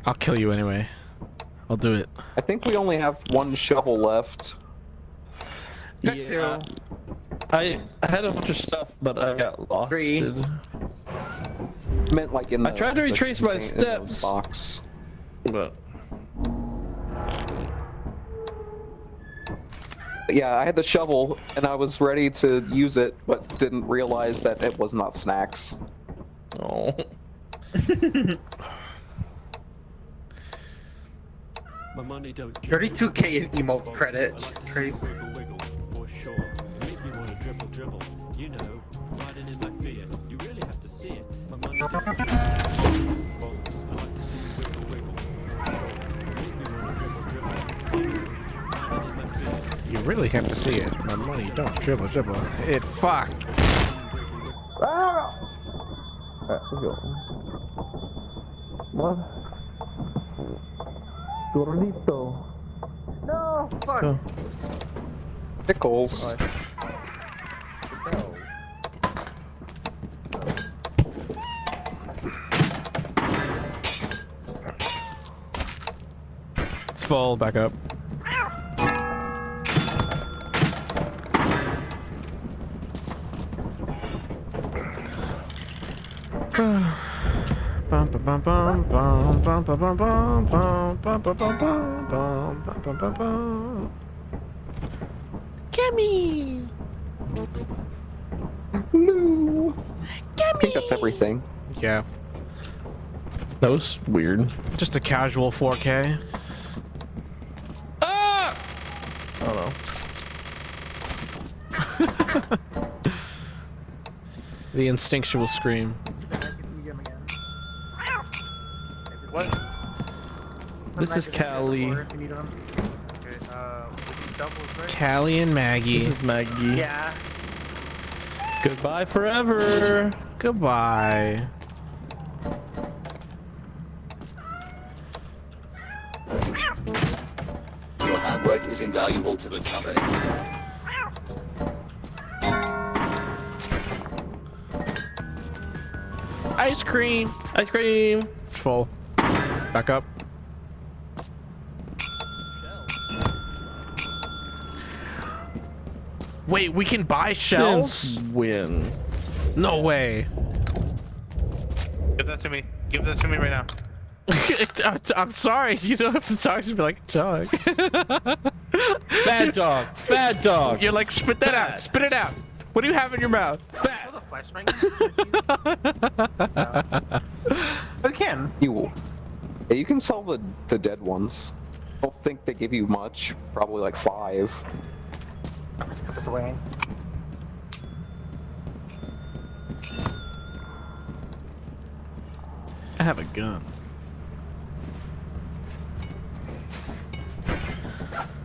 I'll kill you anyway. I'll do it. I think we only have one shovel left. Yeah. I had a bunch of stuff, but I got lost. Meant like in the, I tried to retrace my in the steps. box. But yeah, I had the shovel and I was ready to use it, but didn't realize that it was not Snacks. Oh. My money don't 32k in emote credit. Jesus Christ. for sure. It makes me want to dribble. You know, riding in my fear. You really have to see it. My money don't I like to see you wiggle. It makes me want to dribble. Riding in my fear. You really have to see it. My money don't dribble. It fuck. Alright, let's go. What? Dorito. No, fuck. Go. Pickles. It's full. Back up. Bum bum bum bum bum bum bum bum bum bum bum bum bum bum bum bum. Gimme. No. I think that's everything. Yeah. That was weird. Just a casual 4K. Ah! I don't know. The instinctual scream. What? This is Callie. Okay, doubles, right? Callie and Maggie. This is Maggie. Yeah. Goodbye forever. Goodbye. Your hard work is invaluable to the company. Ice cream. Ice cream. It's full. Back up. Wait, we can buy shells? Since when? No way. Give that to me. Give that to me right now. I'm sorry. You don't have to talk to me like a dog. Bad dog. Bad dog. You're like, spit that out. Spit it out. What do you have in your mouth? Bad. The flashbang. We can. Yeah, you can sell the dead ones. I don't think they give you much. Probably like 5. Because it's away. I have a gun.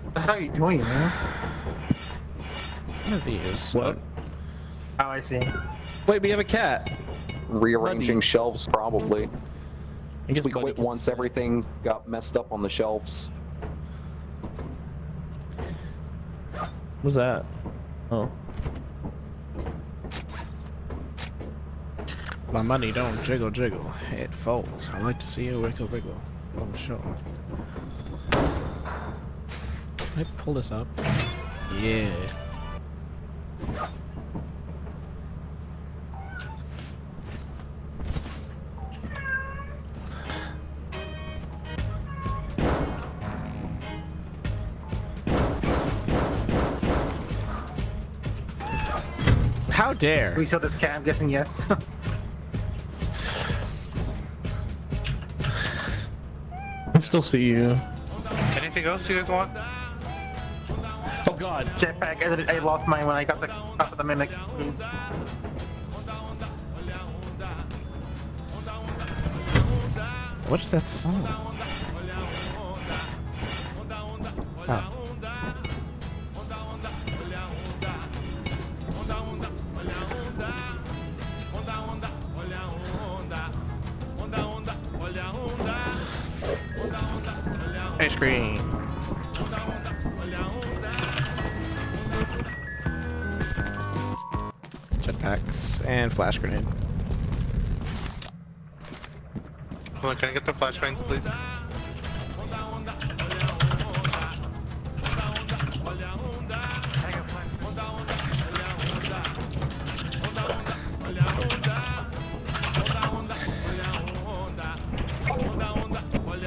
What the hell are you doing, man? One of these. What? Oh, I see. Wait, we have a cat. Rearranging Buddy. shelves, probably. I guess We Buddy quit can once say. everything got messed up on the shelves. What's that? Oh. My money don't jiggle. It folds. I like to see you wiggle. I'm sure. Can I pull this up? Yeah. How dare? We saw this cat, I'm guessing yes. I can still see you. Anything else you guys want? Oh god. Jetpack, I lost mine when I got the top of the mimic, please. What is that song? Oh. Ice cream. Jetpacks and flash grenade. Hold on, can I get the flashbangs, please?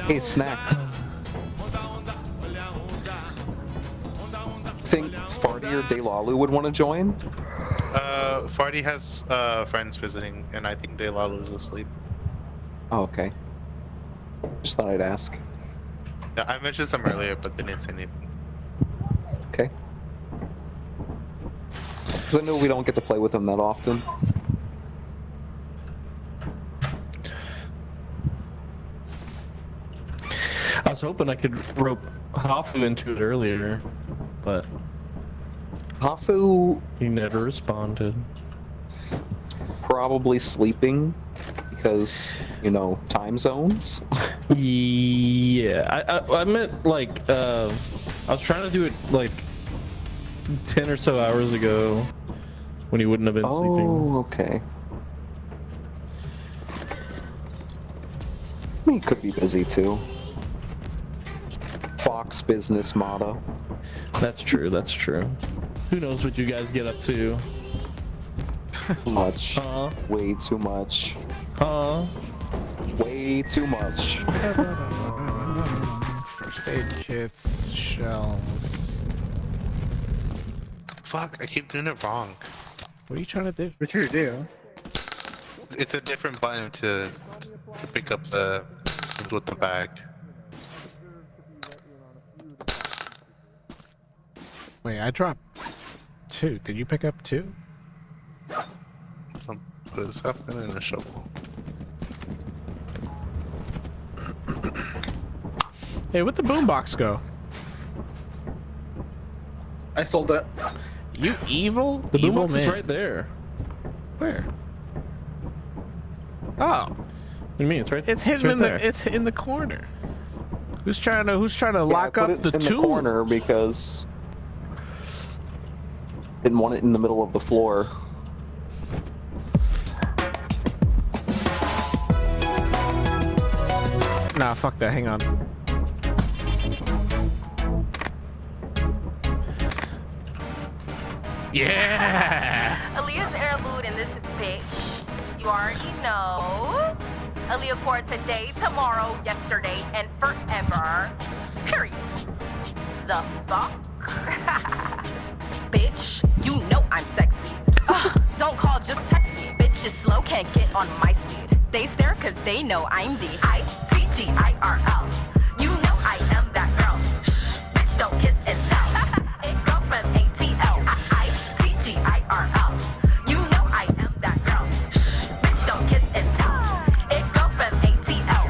Hey, Snack. Think Farty or Delalu would want to join? Farty has friends visiting, and I think Delalu's asleep. Oh, okay. Just thought I'd ask. Yeah, I mentioned them earlier, but they didn't say anything. Okay. Because I know we don't get to play with them that often. I was hoping I could rope Hafu into it earlier, but Hafu... he never responded. Probably sleeping because, you know, time zones. Yeah, I meant like I was trying to do it like 10 or so hours ago when he wouldn't have been sleeping. Oh, okay. He could be busy too. Fox business motto. That's true, that's true. Who knows what you guys get up to? Too much. Way too much. Way too much. First aid kits, shells. Fuck, I keep doing it wrong. What are you trying to do? What you do? It's a different button to pick up the with the bag. Wait, I dropped 2. Did you pick up 2? Put a sapling and a shovel. Hey, where'd the boombox go? I sold it. You evil? The evil boombox man. is right there. Where? Oh. What do you mean? It's right. It's hidden right in there. the. It's in the corner. Who's trying to lock I put up it the in tool? the corner because didn't want it in the middle of the floor. Nah, fuck that. Hang on. Yeah. Aaliyah's heirloom in this bitch. You already know. Aaliyah core today, tomorrow, yesterday, and forever. Period. The fuck? Bitch, you know I'm sexy. Ugh, don't call, just text me. Bitch is slow, can't get on my speed. They stare cause they know I'm the ITGIRL. You know I am that girl. Shh, bitch, don't kiss and tell. It go from ATL. ITGIRL. You know I am that girl. Shh, bitch, don't kiss and tell. It go from ATL.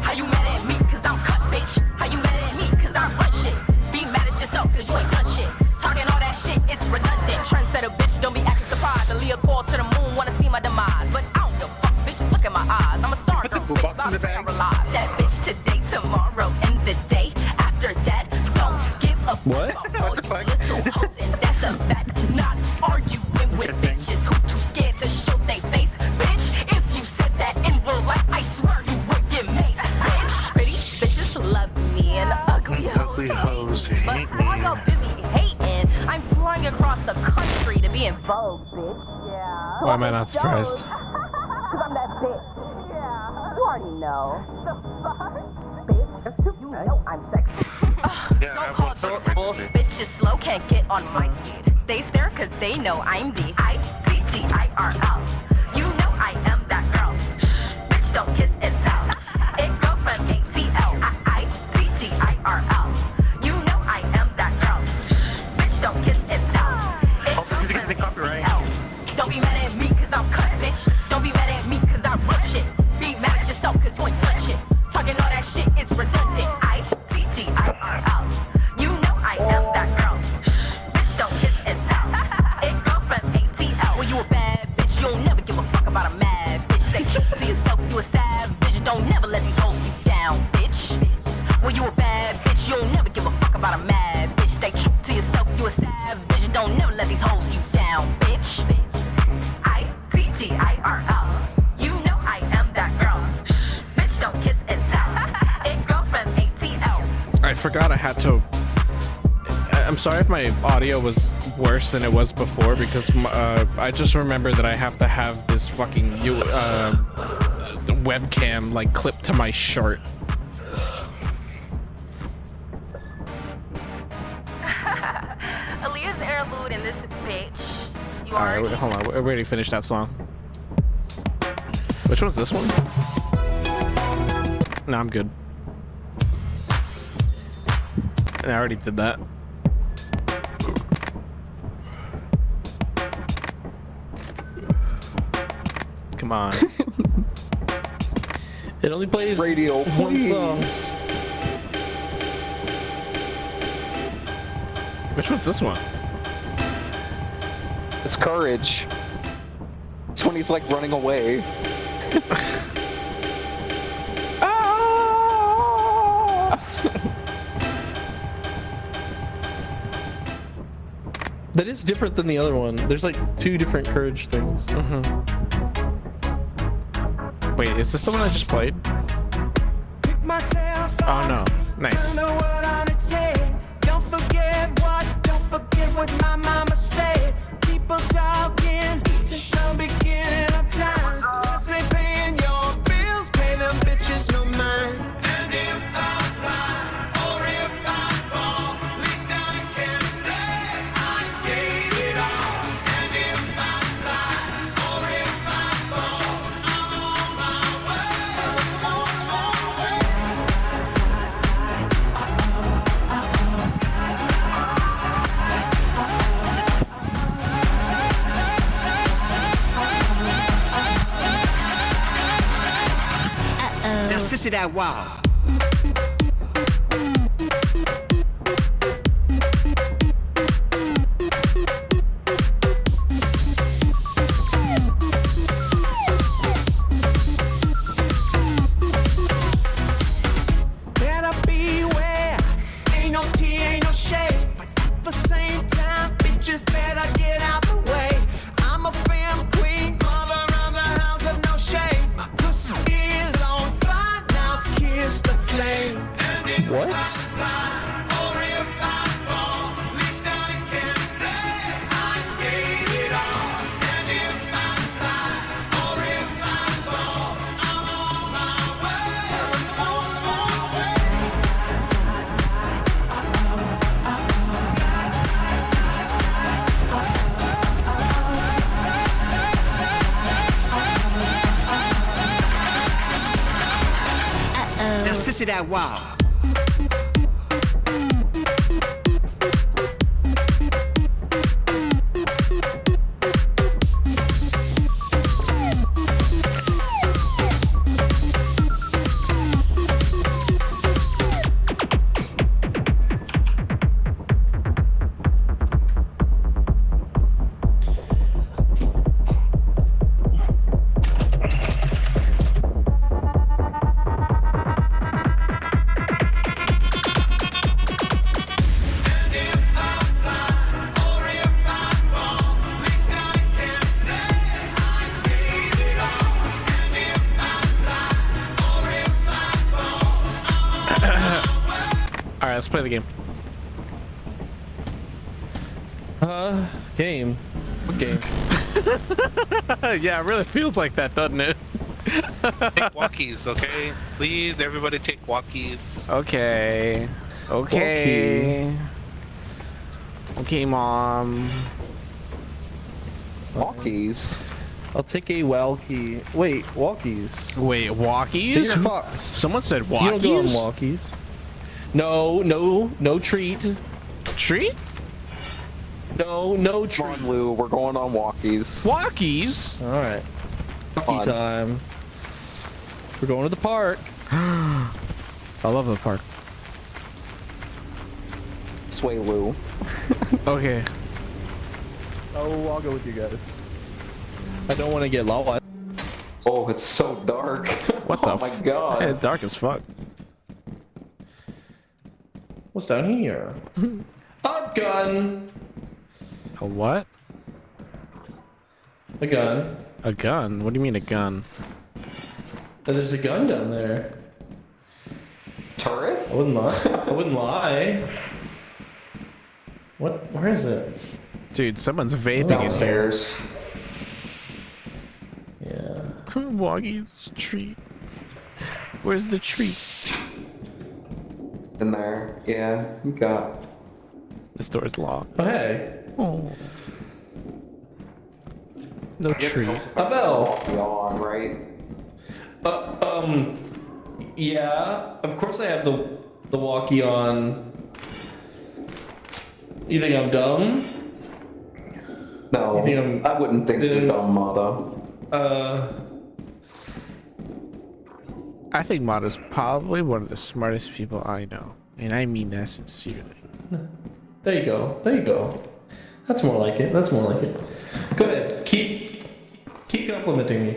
How you mad at me cause I'm cut, bitch? How you mad at me cause I run shit? Be mad at yourself cause you ain't done shit. Talking all that shit, it's redundant. Trendsetter, bitch, don't be acting surprised. Aaliyah call to the moon, wanna see my demise. But I don't give a fuck, bitch, look at my eyes. I'm a star girl, bitch, about to I'm alive. That bitch today, tomorrow, and the day after that. Don't give a What? fuck about all you little hoes, and that's a fact. Not arguing with bitches who too scared to show they face. Bitch, if you said that in real life, I swear you would get maced. Bitch, pretty bitches love me and ugly hoes hate me. But while y'all busy hating, I'm flying across the country to be in vogue, bitch. Yeah. Why am I not surprised? Cause I'm that bitch. Yeah. You already know. The fuck? Bitch, you know I'm sexy. Don't call just bitch is slow, can't get on my speed. They stare cause they know I'm the ITGIRL. You know I am that girl. Shh, bitch, don't kiss and tell. It go from ATL. ITGIRL. You know I am that girl. Shh, bitch, don't kiss and tell. It go from ATL. Don't be mad at me cause I'm cut, bitch. Don't be mad at me cause I run shit. Be mad at yourself cause you ain't done shit. Talking forgot I had to. I'm sorry if my audio was worse than it was before because I just remember that I have to have this fucking webcam like clipped to my shirt. Aaliyah's interlude in this bitch. You All right, hold on. We already finished that song. Which one's this one? No, I'm good. I already did that. Come on. It only plays radio one song. Which one's this one? It's Courage. It's when he's like running away. That is different than the other one. There's like 2 different Courage things. Wait, is this the one I just played? Oh no, nice. Don't forget what my mama said. People talking since the beginning of time. Once they paying your bills, pay them bitches no mind. And if I fly or if I fall, at least I can say I gave it all. And if I fly or if I fall, I'm on my Now, sissy that wow. Better beware, ain't no tea, ain't no shade. But at the same time, bitches better get out the way. I'm a femme queen, mother of the house of no shame. My pussy is on fire, now kiss the flame. What? Now, sissy that wow. All right, let's play the game. Game. What game? Yeah, it really feels like that, doesn't it? Take walkies, okay? Please, everybody take walkies. Okay. Okay. Okay, Mom. Walkies. I'll take a walkie. Wait, walkies. Wait, walkies? Peter Fox. Someone said walkies? You don't go on walkies. No treat. Treat? No treat. Come on, Lou, we're going on walkies. Walkies? All right. Walkie time. We're going to the park. I love the park. Sway Lou. Okay. Oh, I'll go with you guys. I don't want to get lost. Oh, it's so dark. What the? Oh my god. It's dark as fuck. What's down here? A gun. A what? A gun. A gun? What do you mean a gun? There's a gun down there. Turret? I wouldn't lie. I wouldn't lie. What? Where is it? Dude, someone's vaping in here. Downstairs. Yeah. Woggy's treat. Where's the treat? In there. Yeah, you got. This door's locked. Oh, hey. Oh. No treat. A bell. On, right? Yeah. Of course I have the walkie on. You think I'm dumb? No, You think I'm- I wouldn't think you're dumb, Motto. I think Mata's probably one of the smartest people I know. And I mean that sincerely. There you go. There you go. That's more like it. That's more like it. Go ahead. Keep complimenting me.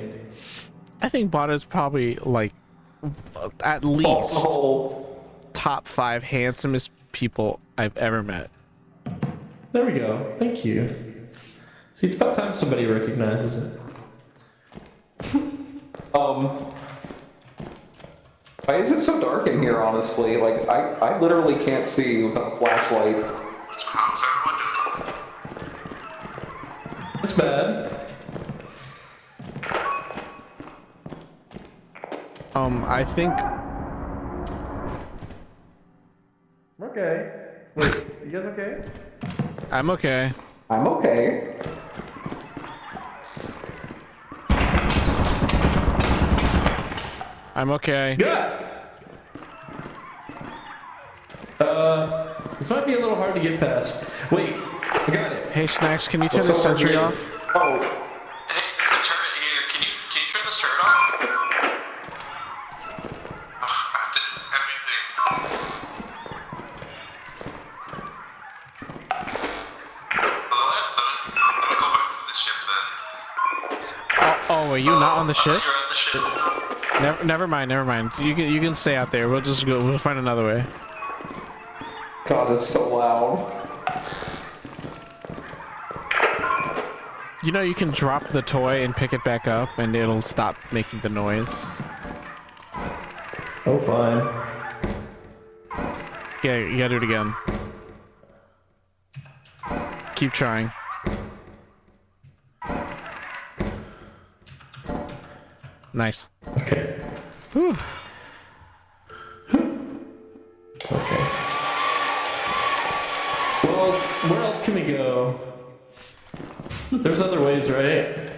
I think Mata's probably like at least top 5 handsomest people I've ever met. There we go. Thank you. See, it's about time somebody recognizes it. Why is it so dark in here, honestly? Like, I literally can't see without a flashlight. That's bad. I think... Okay. Wait, you guys okay? I'm okay. I'm okay. I'm okay. Yeah. This might be a little hard to get past. Wait, I got it. Hey, Snacks, can you turn the sentry off? Oh. Hey, the turret here. Can you turn this turret off? I did everything. Let me go back to the ship then. Oh, were you not on the ship? You're at the ship. Never mind. You can stay out there. We'll just go. We'll find another way. God, it's so loud. You know, you can drop the toy and pick it back up, and it'll stop making the noise. Oh, fine. Yeah, you gotta do it again. Keep trying. Nice. Okay. Whew. Okay. Well, where else can we go? There's other ways, right?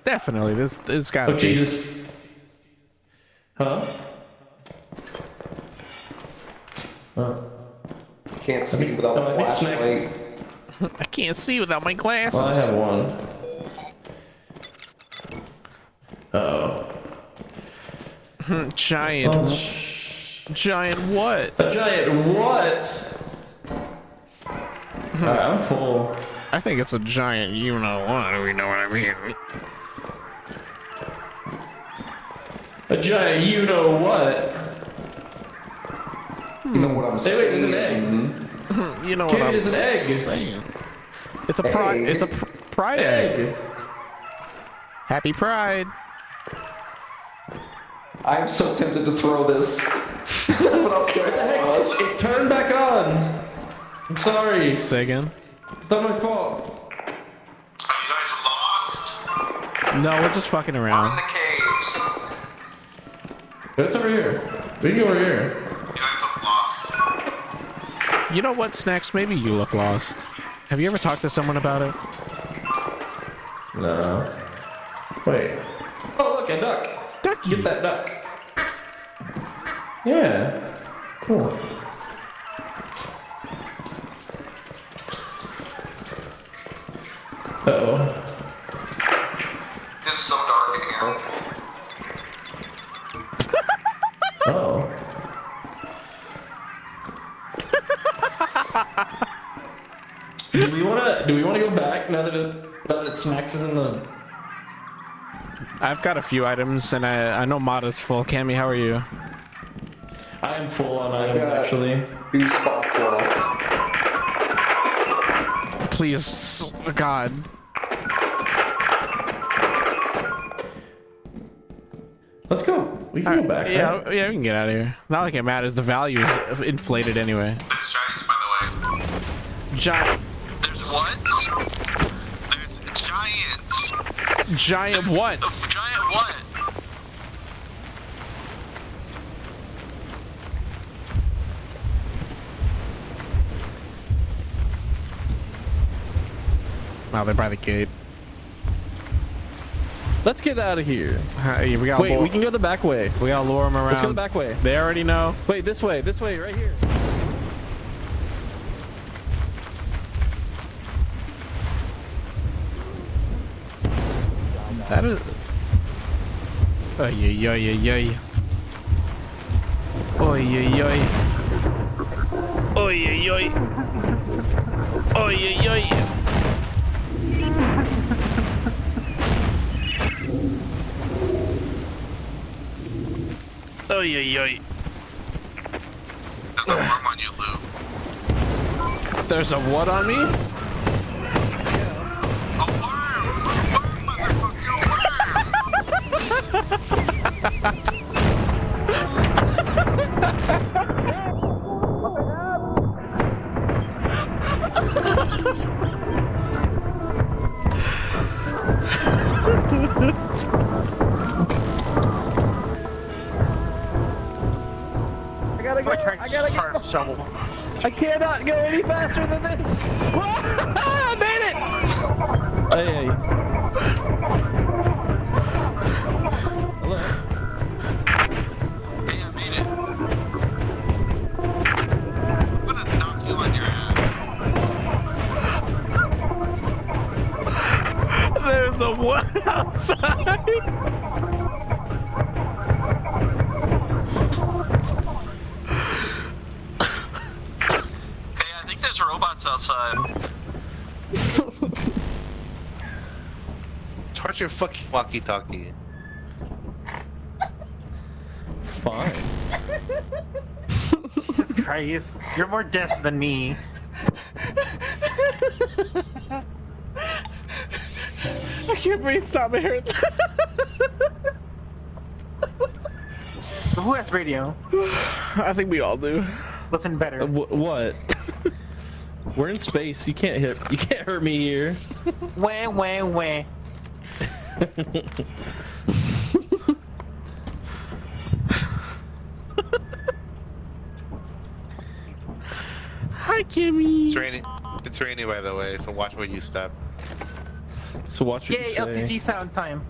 Definitely. There's gotta Oh, be. Jesus. Huh? Can't see without I a think flashlight. I can't see without my glasses. Well, I have one. Uh-oh. Giant. Giant what? A giant what? Alright, I'm full. I think it's a giant you know what, we know what I mean. A giant you know what? You know what I'm saying? Hey, wait, there's an egg. You know Kenny, what I'm there's an egg. saying. It's a pride. Egg. It's a pride egg. Happy Pride. I'm so tempted to throw this. But I'll kill us. It turned back on. I'm sorry. Say again. It's not my fault. Are you guys lost? No, we're just fucking In around. the caves. It's over here. We can go over here. You guys look lost. You know what, Snacks? Maybe you look lost. Have you ever talked to someone about it? No. Wait. Oh, look, a duck. Ducky. Get that duck. Yeah. Cool. Uh-oh. It's so dark in here. Uh-oh. Do we wanna go back now that Snacks is in the... I've got a few items, and I know Mata's full. Cammy, how are you? I am full on items, actually. 2 spots left. Please, God. Let's go. We can go back. Yeah, right? yeah, we can get out of here. Not like it matters. The value is inflated anyway. There's giants, by the way. Giant. There's what? There's giants. Giant what? Giant what? Wow, they're by the gate. Let's get out of here. We gotta Wait, we can go the back way. We gotta lure them around. Let's go the back way. They already know. Wait, this way, right here. That is. Oy, oy, oy, oy, oy. Oy, oy, oy. Oy, oy, oy. Oy, oy, oy. Oy, oy, oy. There's a worm on you, Lou. There's a what on me? I gotta go. Shovel. I cannot go any faster than this. I made it. Hey. Hello. Hey, I made it. I'm gonna knock you on your ass. There's a what outside? There's robots outside. Charge your fucking walkie-talkie. Fine. Jesus Christ. You're more deaf than me. I can't breathe. Stop. It hurts. Who has radio? I think we all do. Listen better. What? We're in space. You can't hurt me here. Wah, wah, wah. Hi, Kimmy. It's raining. It's raining, by the way, so watch where you step. So watch what Yay, you say. LTG sound time.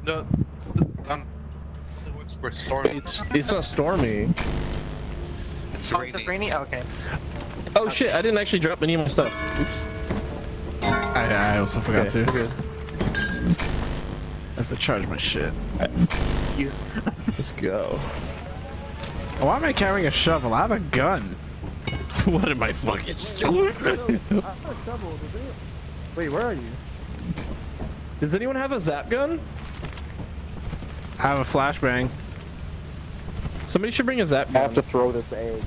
No, it's for stormy. It's not stormy. It's Oh, raining. it's rainy? Okay. Oh shit! I didn't actually drop any of my stuff. Oops. I also forgot to. We're good. I have to charge my shit. Let's go. Why am I carrying a shovel? I have a gun. What am I fucking doing? Wait, where are you? Does anyone have a zap gun? I have a flashbang. Somebody should bring a zap gun. I have to throw this egg.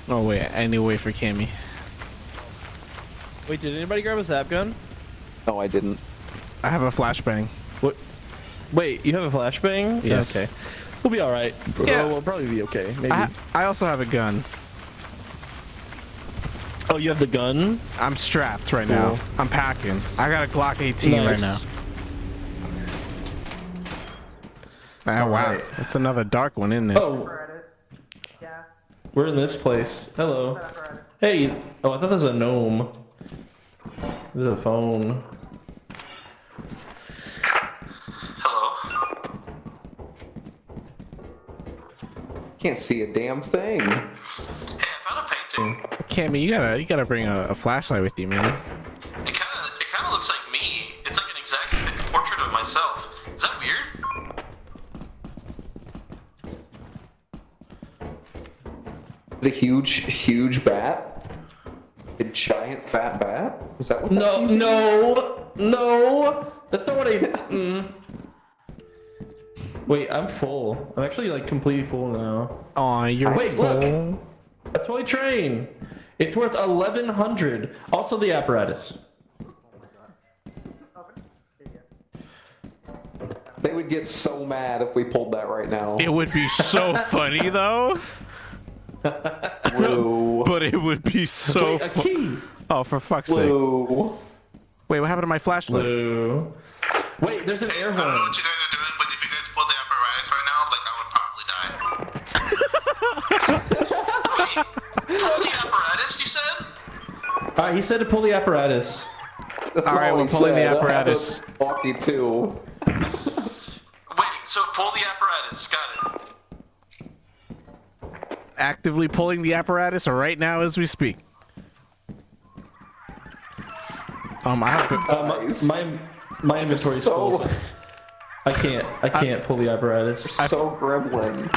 Oh wait, I need to wait for Cammy. Wait, did anybody grab a zap gun? No, I didn't. I have a flashbang. What? Wait, you have a flashbang? Yes. Okay. We'll be alright. Yeah. We'll probably be okay. Maybe. I also have a gun. Oh, you have the gun? I'm strapped right now. I'm packing. I got a Glock 18 Nice. right now. Ah, wow. That's another dark one, isn't it? Oh. We're in this place. Hello. Hey. Oh, I thought this was a gnome. This is a phone. Hello. Can't see a damn thing. Hey, I found a painting. Cammy, you gotta bring a flashlight with you, man. It kind of looks like me. It's like an exact portrait of myself. Is that weird? The huge bat? A giant fat bat? Is that what No, that no. That's not what I. Wait, I'm full. I'm actually like completely full now. Aw, you're Wait, full. look. A toy train. It's worth 1,100. Also the apparatus. They would get so mad if we pulled that right now. It would be so funny though. Whoa. But it would be so Wait, a key. Oh, for fuck's Whoa. sake. Wait, what happened to my flashlight? Blue. Wait, there's an air horn. I don't know what you guys are doing, but if you guys pull the apparatus right now, like I would probably die. Pull the apparatus, you said? He said to pull the apparatus. That's all right, all we're he pulling the said. apparatus. Walkie too. Wait, so pull the apparatus. Got it. Actively pulling the apparatus right now as we speak. I have to... my inventory's So- full. So I can't pull the apparatus. So gremlin.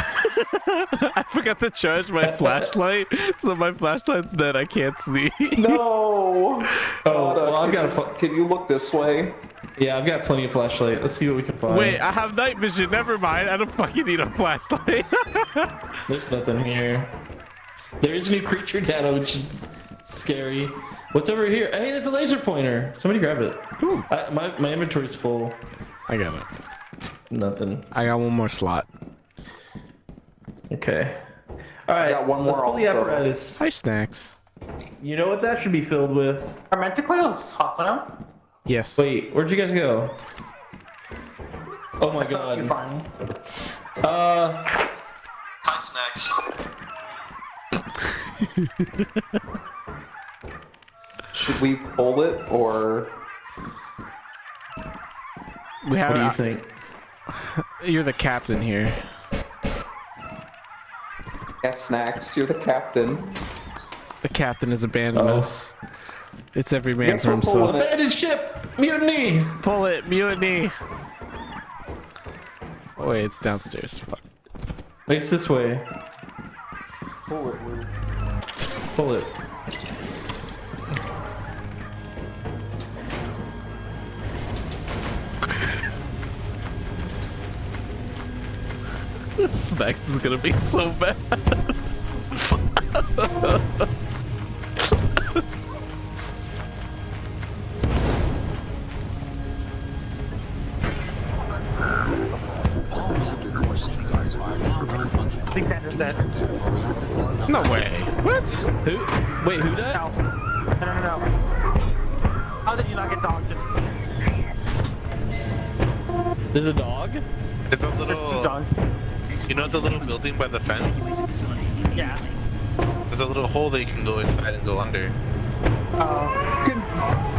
I forgot to charge my flashlight, so my flashlight's dead. I can't see. No. Well, I've got Can you look this way? Yeah, I've got plenty of flashlight. Let's see what we can find. Wait, I have night vision. Never mind. I don't fucking need a flashlight. There's nothing here. There is a new creature data, which is scary. What's over here? Hey, there's a laser pointer. Somebody grab it. My inventory's full. I got it. Nothing. I got one more slot. Okay. All right. got one more let's pull the also. apparatus. Hi, Snacks. You know what that should be filled with? Are Manticles hostile? Yes. Wait, where'd you guys go? Oh my god. Hi, Snacks. Should we pull it or? We have. What do you think? You're the captain here. Yes, Snacks. You're the captain. The captain has abandoned us. It's every man Guess for we're pulling himself. it. Abandoned ship! Mutiny! Pull it, mutiny. Oh wait, it's downstairs. Fuck. Wait, it's this way. Pull it, Lou. Pull it. This Snacks is gonna be so bad. All reactor core safeguards are now non-functional. Big Santa's dead. No way. What? Who? Wait, who died? No. How did you not get dogged? There's a dog? There's a There's two little. dogs. You know the little building by the fence? Yeah. There's a little hole that you can go inside and go under.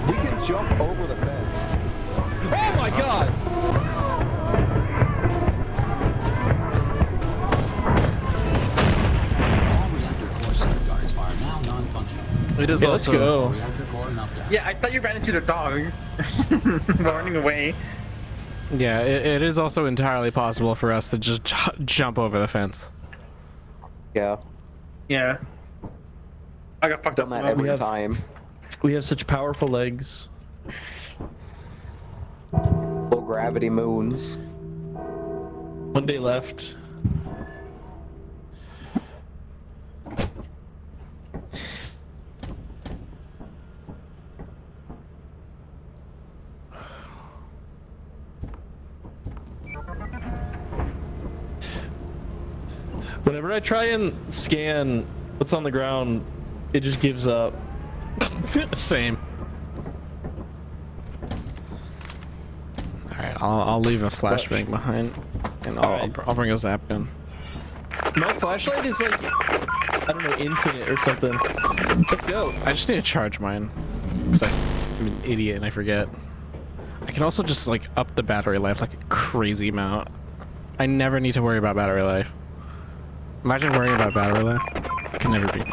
We can jump over the fence. Oh my god! All reactor core safeguards are now non-functional. It is Yeah, let's go. Reactor core meltdown. Yeah, I thought you ran into the dog. Running away. Yeah, it is also entirely possible for us to just jump over the fence. Yeah. Yeah. I got fucked Done up. that every have- time. We have such powerful legs. Low gravity moons. One day left. Whenever I try and scan what's on the ground, it just gives up. Same. Alright, I'll leave a flashbang behind, and I'll bring a zap gun. My flashlight is like, I don't know, infinite or something. Let's go. I just need to charge mine, because I'm an idiot and I forget. I can also just like up the battery life like a crazy amount. I never need to worry about battery life. Imagine worrying about battery life. It can never be.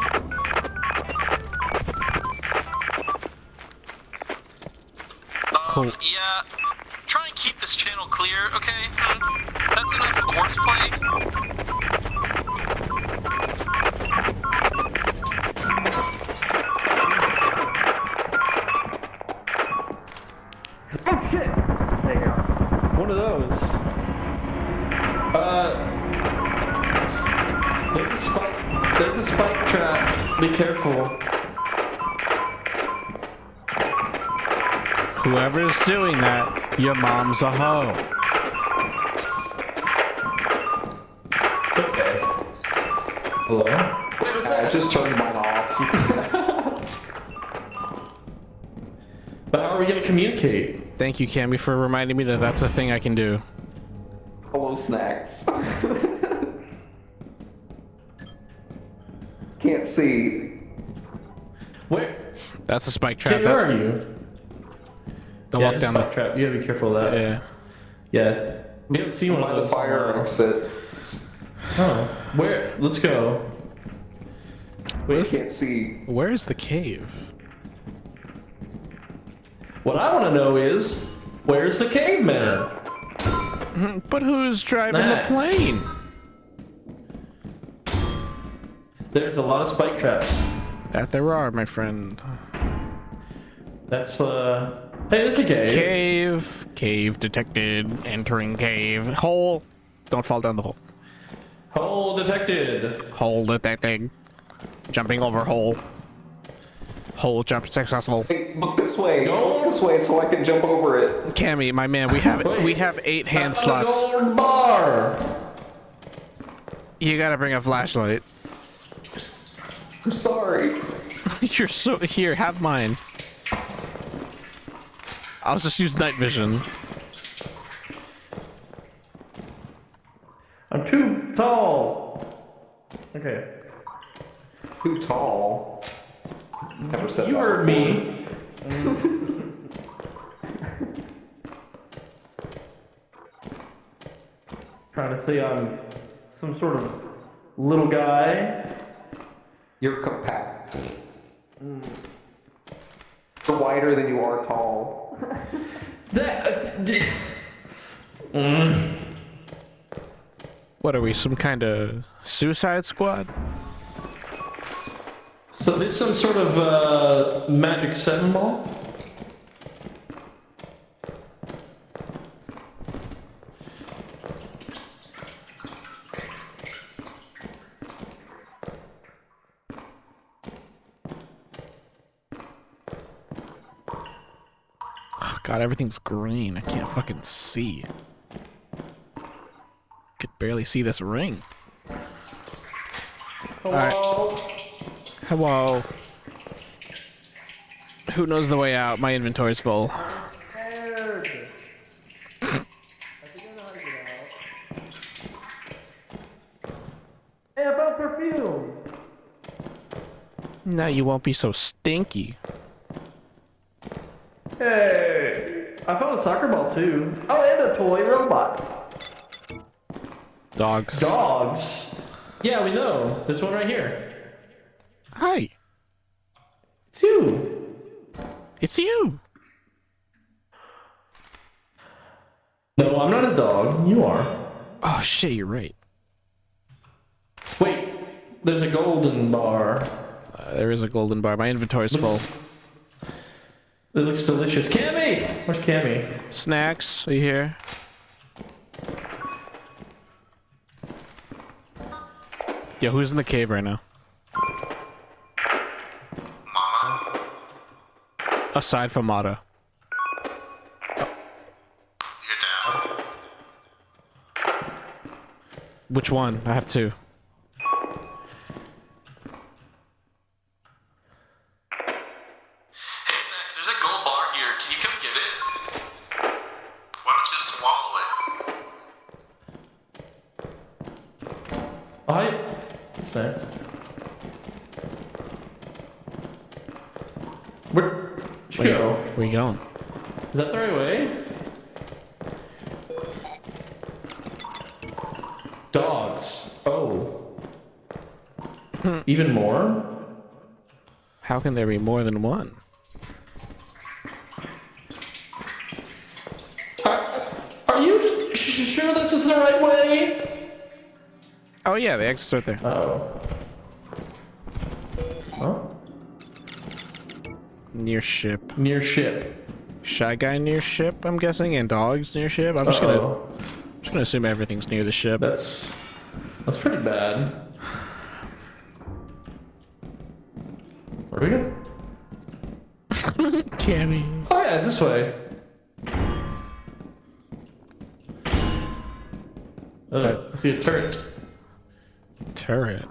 Cool. Yeah. Try and keep this channel clear, okay? That's enough horseplay. Oh shit! There you go. One of those. There's a spike trap. Be careful. Whoever's doing that, your mom's a hoe. It's okay. Hello? Wait, what's that? I just turned mine off. But how are we gonna communicate? Thank you, Cammy, for reminding me that that's a thing I can do. Hello, Snacks. Can't see. Where? That's a spike trap. Kid, where are you? Don't Yeah, walk it's a down spike trap. You gotta be careful of that. Yeah. Yeah. We haven't seen one By of the those. fire exit. Oh, where? Let's go. Wait, can't see. Where's the cave? What I want to know is, where's the caveman? But who's driving Snacks. the plane? There's a lot of spike traps. That there are, my friend. That's Hey, this is a cave. Cave. Cave detected. Entering cave. Hole. Don't fall down the hole. Hole detected. Hole detected. Jumping over hole. Hole jump successful. Hey, look this way. Look this way so I can jump over it. Cammy, my man, we have 8 hand slots. Gold bar. You gotta bring a flashlight. I'm sorry. You're so here. Have mine. I'll just use night vision. I'm too tall. Okay. Too tall. Never said You that heard before. me. Trying to say I'm some sort of little guy. You're compact. You're wider than you are tall. What are we, some kind of Suicide Squad? So this some sort of magic 7 ball? Oh, God, everything's green. I can't fucking see. Could barely see this ring. Hello? Hello. Who knows the way out? My inventory's full. Hey, I found perfume. Now you won't be so stinky. Hey, I found a soccer ball too. Oh, and a toy robot. Dogs. Dogs? Yeah, we know. There's one right here. Hi. It's you. It's you. No, I'm not a dog. You are. Oh shit, you're right. Wait, there's a golden bar. There is a golden bar. My inventory's full. It looks delicious. Cammy! Where's Cammy? Snacks, are you here? Yeah, who's in the cave right now? Mama. Aside from Mata. Your dad. Which one? I have 2. Hey, Snacks, there's a gold bar here. Can you come get it? Why don't you swallow it? Hi. What's next? Where'd you go? Where you going? Is that the right way? Dogs. Oh. Even more? How can there be more than one? Are you sure this is the right way? Oh yeah, the exit's right there. Oh. Huh? Near ship. Near ship. Shy guy near ship, I'm guessing, and dogs near ship. I'm just gonna assume everything's near the ship. That's pretty bad. Where do we go? Cammy. Oh yeah, it's this way. I see a turret. Turret.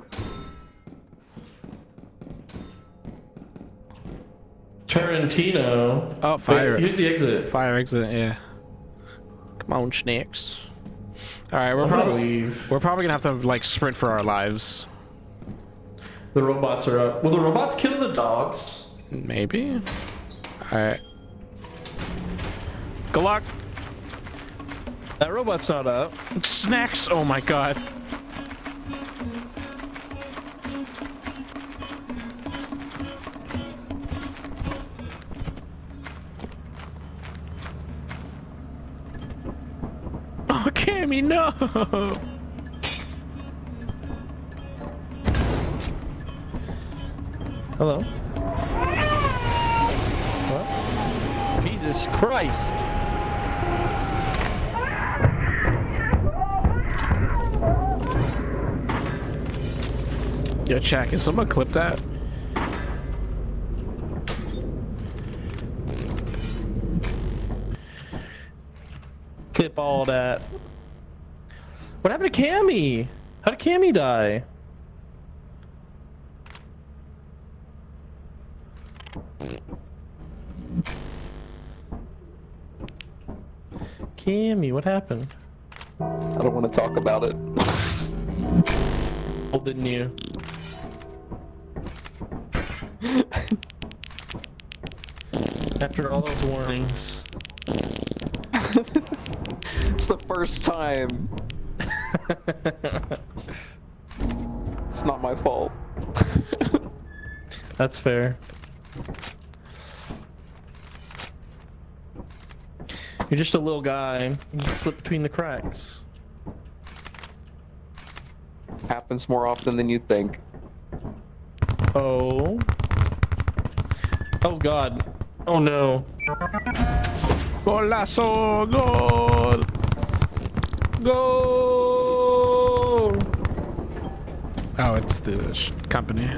Tarantino. Oh, fire. Wait, here's the exit. Fire exit, yeah. Come on, snakes. Alright, we're probably gonna have to like sprint for our lives. The robots are up. Will the robots kill the dogs? Maybe. Alright. Good luck. That robot's not up. Snacks! Oh my god. Oh, Cammy, no! Hello? What? Jesus Christ! Yo, chat, can someone clip that? Clip all that. What happened to Cammy? How did Cammy die? Cammy, what happened? I don't want to talk about it. Oh, didn't you? After all those warnings. It's the first time. It's not my fault. That's fair. You're just a little guy. You can slip between the cracks. Happens more often than you think. Oh. Oh god. Oh no. Golazo! Goal! Goal! Oh, it's the company.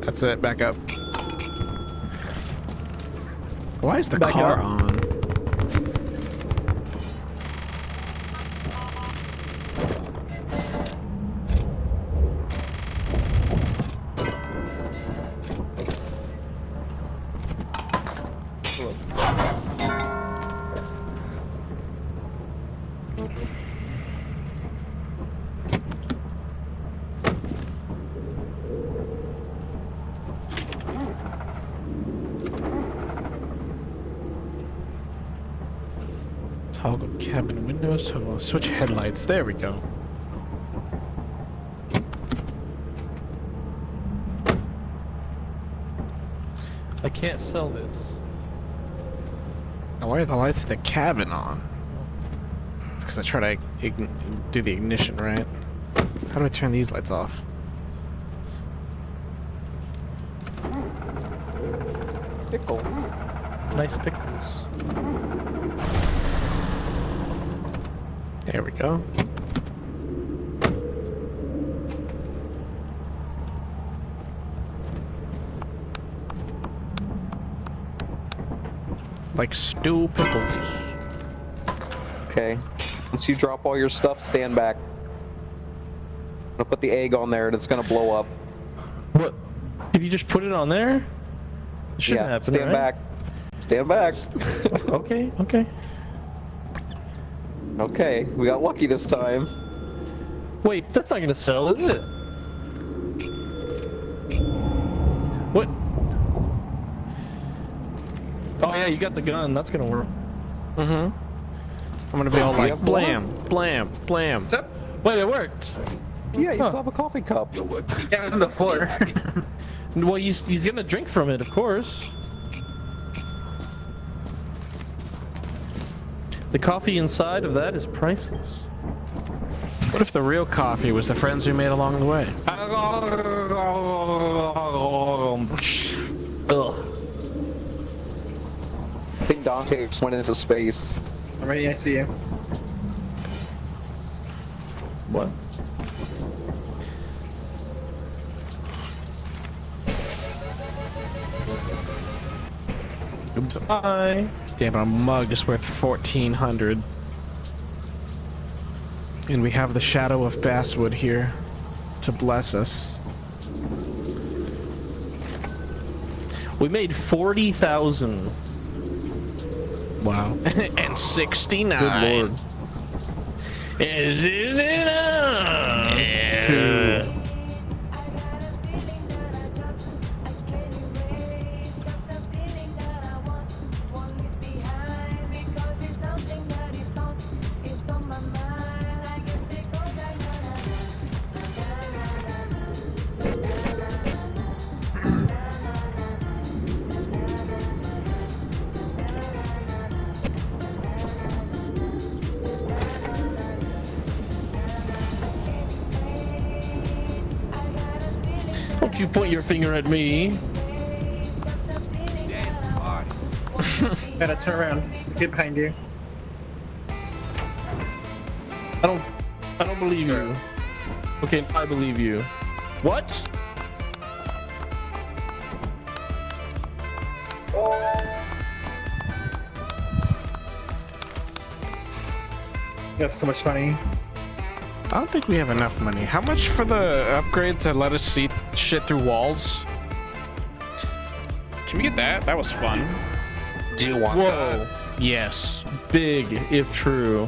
That's it, back up. Why is the Back car up. on? Toggle cabin windows, toggle switch headlights. There we go. I can't sell this. Now, why are the lights in the cabin on? It's because I try to do the ignition, right? How do I turn these lights off? Pickles. Nice pickles. There we go. Like stew pickles. Okay. Once you drop all your stuff, stand back. I'm gonna put the egg on there and it's gonna blow up. What? If you just put it on there? It shouldn't happen, stand right? back. Stand back. Okay, okay. Okay, we got lucky this time. Wait, that's not gonna sell, is it? What? Oh yeah, you got the gun. That's gonna work. Mm-hmm. I'm gonna be all like blam, blam, blam. Wait, it worked. Yeah, you still have a coffee cup. Yeah, it was on the floor. Well, he's gonna drink from it, of course. The coffee inside of that is priceless. What if the real coffee was the friends we made along the way? Ugh. I think Dante just went into space. I'm ready, I see you. What? Oops. Hi. Damn, a mug is worth 1,400. And we have the Shadow of Basswood here to bless us. We made 40,000. Wow. And 69. Good lord. Is it enough? Two. Don't you point your finger at me. Gotta turn around. Get behind you. I don't believe you. Okay, I believe you. What? You have so much money. I don't think we have enough money. How much for the upgrade to let us see shit through walls? Can we get that? That was fun. Do you want Whoa. Yes. Big, if true.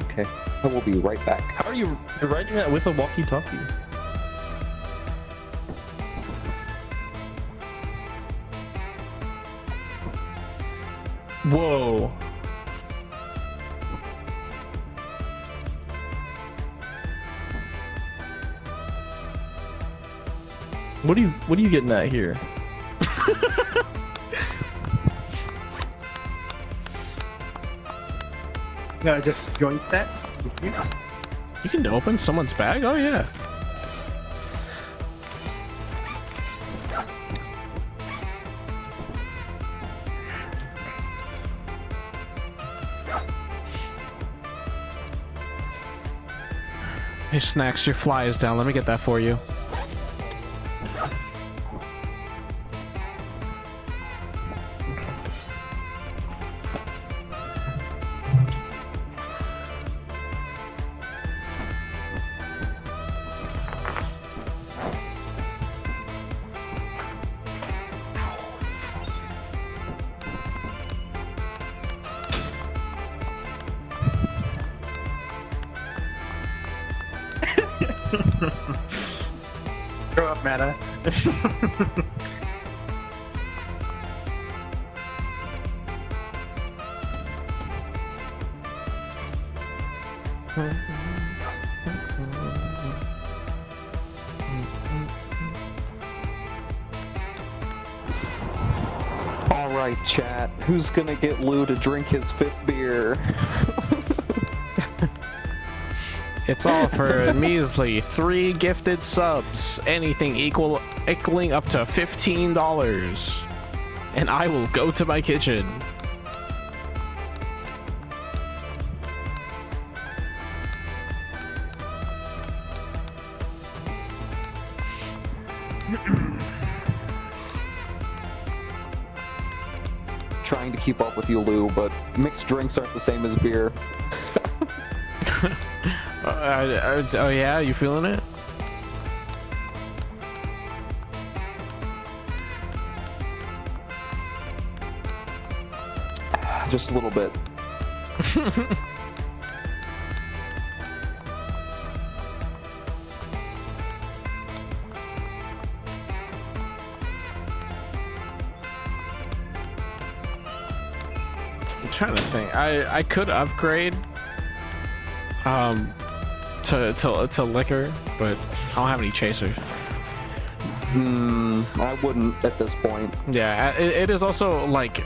Okay, I will be right back. How are you writing that with a walkie-talkie? Whoa. What are you getting at here? No, just joint that. You can open someone's bag? Oh yeah. Hey Snacks, your fly is down. Let me get that for you. Grow up, Meta. Alright, chat. Who's gonna get Lou to drink his 5th beer? It's all for a measly 3 gifted subs. Anything equaling up to $15. And I will go to my kitchen. Trying to keep up with you, Lou, but mixed drinks aren't the same as beer. Oh yeah, you feeling it? Just a little bit. I'm trying to think. I could upgrade to liquor, but I don't have any chasers. I wouldn't at this point. Yeah, it is also like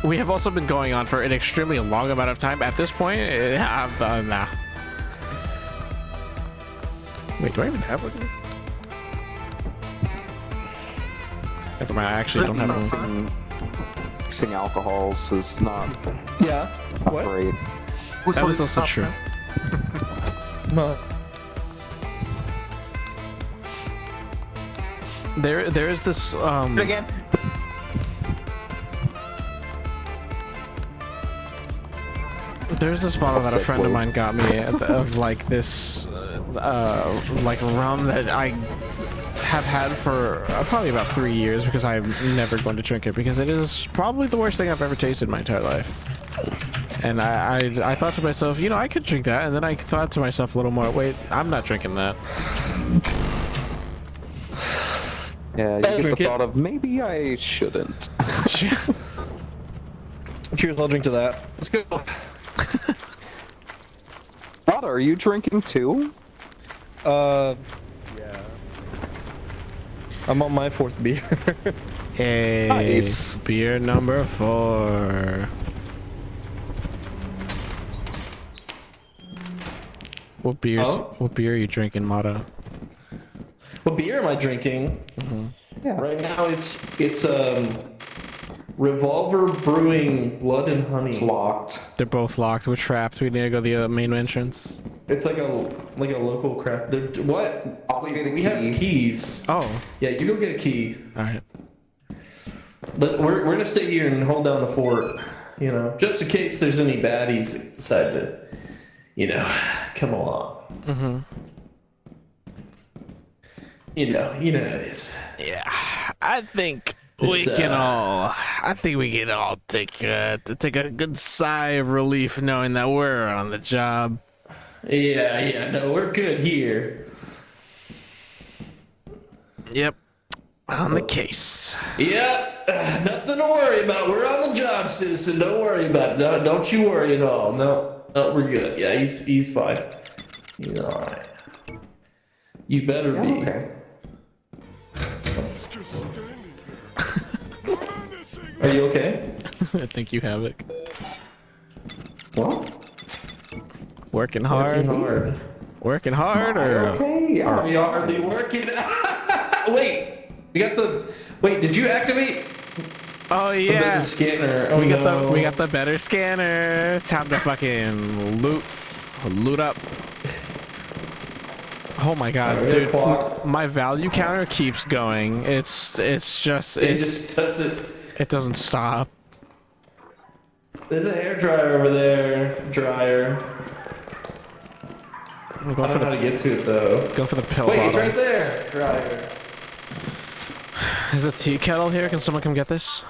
we have also been going on for an extremely long amount of time. At this point, nah. Wait, do I even have one? Never mind, I actually don't have one. Mixing alcohols is not. Yeah. Not great. That is also true. No. There is this Again. There's this bottle that a friend of mine got me of like this like rum that I have had for probably about 3 years because I'm never going to drink it because it is probably the worst thing I've ever tasted in my entire life. And I thought to myself, you know, I could drink that, and then I thought to myself a little more, wait, I'm not drinking that. Yeah, you get the thought of maybe I shouldn't. Cheers, I'll drink to that. Let's go. What, are you drinking too? Yeah. I'm on my 4th beer. Hey, Nice. Beer number 4. What beer are you drinking, Mata? What beer am I drinking? Yeah. Right now it's Revolver Brewing Blood and Honey. It's locked. They're both locked. We're trapped. We need to go to the main entrance. It's like a local craft. What? We have keys. Oh. Yeah, you go get a key. All right. But we're gonna stay here and hold down the fort. You know, just in case there's any baddies that decide to, you know, come along. Mm-hmm. You know how it is. Yeah, I think we can all take a good sigh of relief knowing that we're on the job. Yeah, no, we're good here. Yep, on the case. Yep, nothing to worry about. We're on the job, citizen. Don't worry about it. Don't you worry at all. No, we're good. Yeah, he's fine. He's all right. You better be. Okay. Are you okay? I think you have it. What? Working hard. Working hard, or okay? Are we hardly working? Wait, Wait, did you activate? Oh yeah. The scanner. We got the better scanner. Time to fucking loot up. Oh my god, right, dude! My value counter keeps going. It doesn't stop. There's a hair dryer over there. Dryer. I don't know how to get to it though. Go for the pill Wait, bottle. it's right there. Dryer. Is a tea kettle here? Can someone come get this?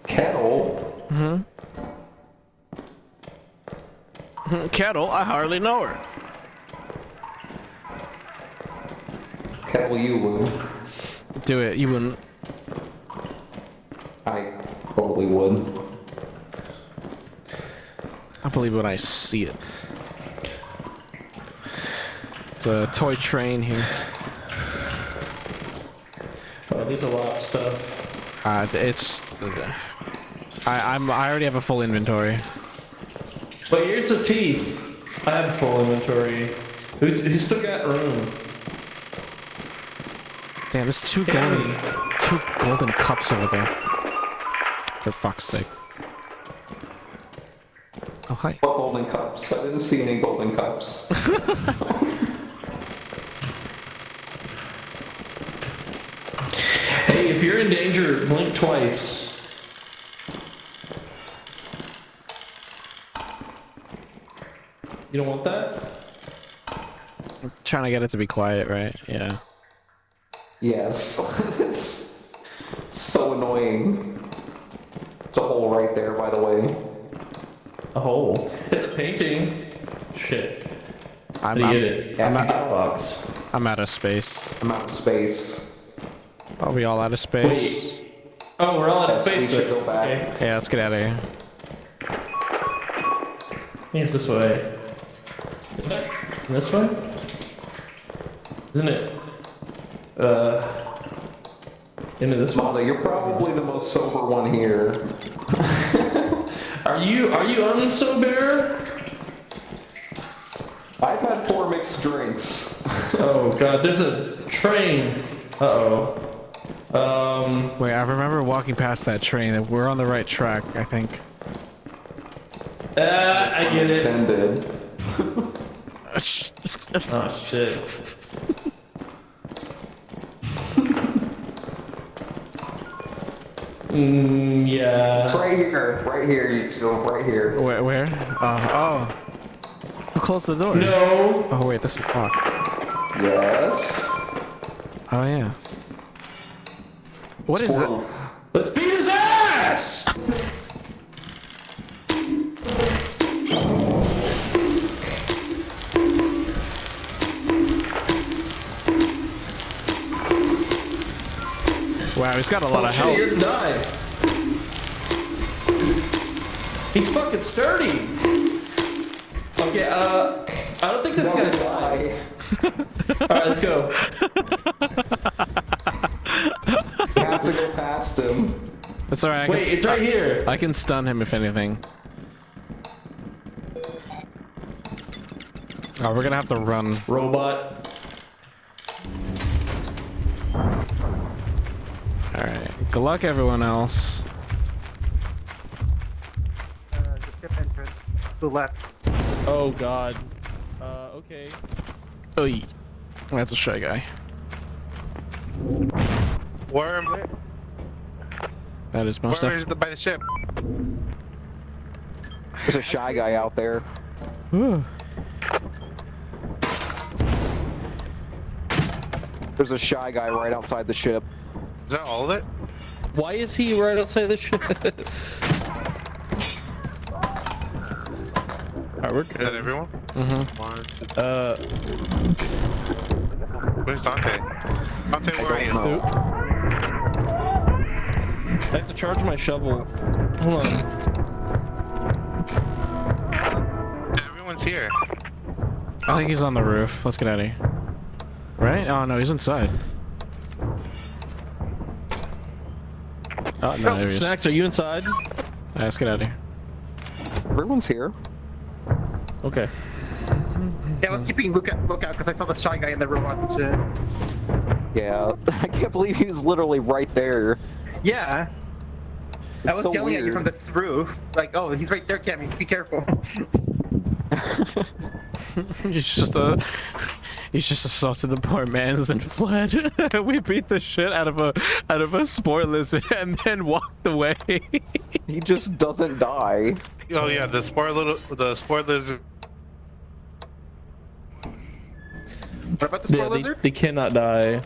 Kettle? Mm-hmm. Kettle? I hardly know her. Kettle, you would. Do it. You wouldn't. I probably would. I believe when I see it. It's a toy train here. Oh, there's a lot of stuff. I already have a full inventory. But here's the teeth. I have full inventory. Who's still got room? Damn, there's two golden cups over there. For fuck's sake. Oh hi. What golden cups? I didn't see any golden cups. Hey, if you're in danger, blink twice. You don't want that? I'm trying to get it to be quiet, right? Yeah. Yes. It's so annoying. It's a hole right there, by the way. A hole? It's a painting. Shit. I'm out of space. I'm out of space. Are we all out of space? Wait. Oh, we're all out of space. We should go back. Okay. Yeah, let's get out of here. I think it's this way. This way? Isn't it? Into this one. Mata, you're probably the most sober one here. Are you unsober? I've had 4 mixed drinks. Oh god, there's a train. Uh-oh. Wait, I remember walking past that train. That we're on the right track, I think. I get it. Intended. Oh shit. Yeah. It's right here, you two, right here. Where? Oh. Who closed the door? No. Oh wait, this is locked. Yes. Oh yeah. What is that? Let's beat his ass! Wow, he's got a lot of He health. just died. He's fucking sturdy. Okay, I don't think this guy dies. Alright, let's go. You have to go past him. That's alright. Wait, it's right here. I can stun him if anything. Oh, we're gonna have to run. Robot. Alright. Good luck, everyone else. The ship entrance. To the left. Oh god. Okay. Oy. That's a shy guy. Worm. That is most Worm is by the ship. There's a shy guy out there. Ooh. There's a shy guy right outside the ship. Is that all of it? Why is he right outside the ship? Alright, we're good. Is that everyone? Mm-hmm. Where's Dante? Dante, where are you? I have to charge my shovel. Hold on. Yeah, everyone's here. I think he's on the roof. Let's get out of here. Right? Oh no, he's inside. Oh no, there he is. Snacks, are you inside? Let's get out of here. Everyone's here. Okay. Yeah, I was keeping lookout because I saw the shy guy in the robots and shit. Yeah, I can't believe he was literally right there. Yeah. I was so yelling at you weird. from this roof. Like, oh, he's right there, Cammy. Be careful. He's just assaulted the poor man's and fled. We beat the shit out of a sport lizard and then walked away. He just doesn't die. Oh yeah, the sport lizard. What about the Yeah, spoiler lizard? they cannot die.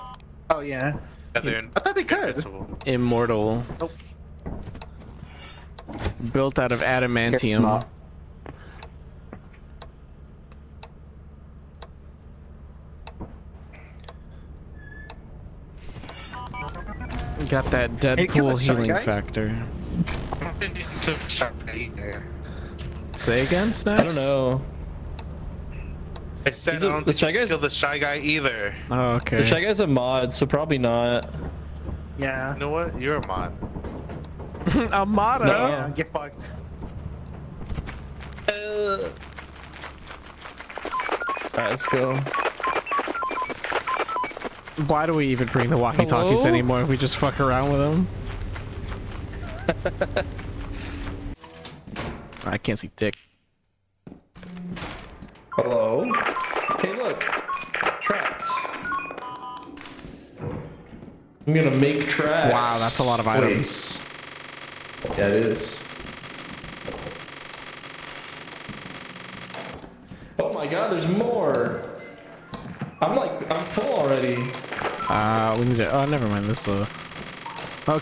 Oh, yeah. Yeah, they're I thought they could. invincible. Immortal. Nope. Built out of adamantium. Not. Got that Hey, kill Deadpool that shy healing guy? factor. Say again, Snacks? I don't know. I said He's I a- don't the think Shy you can Guy's- kill the shy guy either. Oh, okay. The Shy Guy's a mod, so probably not. Yeah. You know what? You're a mod. Amada. Yeah, get fucked. Alright, let's go. Why do we even bring the walkie-talkies Hello? anymore if we just fuck around with them? I can't see dick. Hello? Hey, look. Tracks. I'm gonna make tracks. Wow, that's a lot of Wait. items. Yeah, it is. Oh my god, there's more. I'm full already. We need to. Oh, never mind. This. Oh,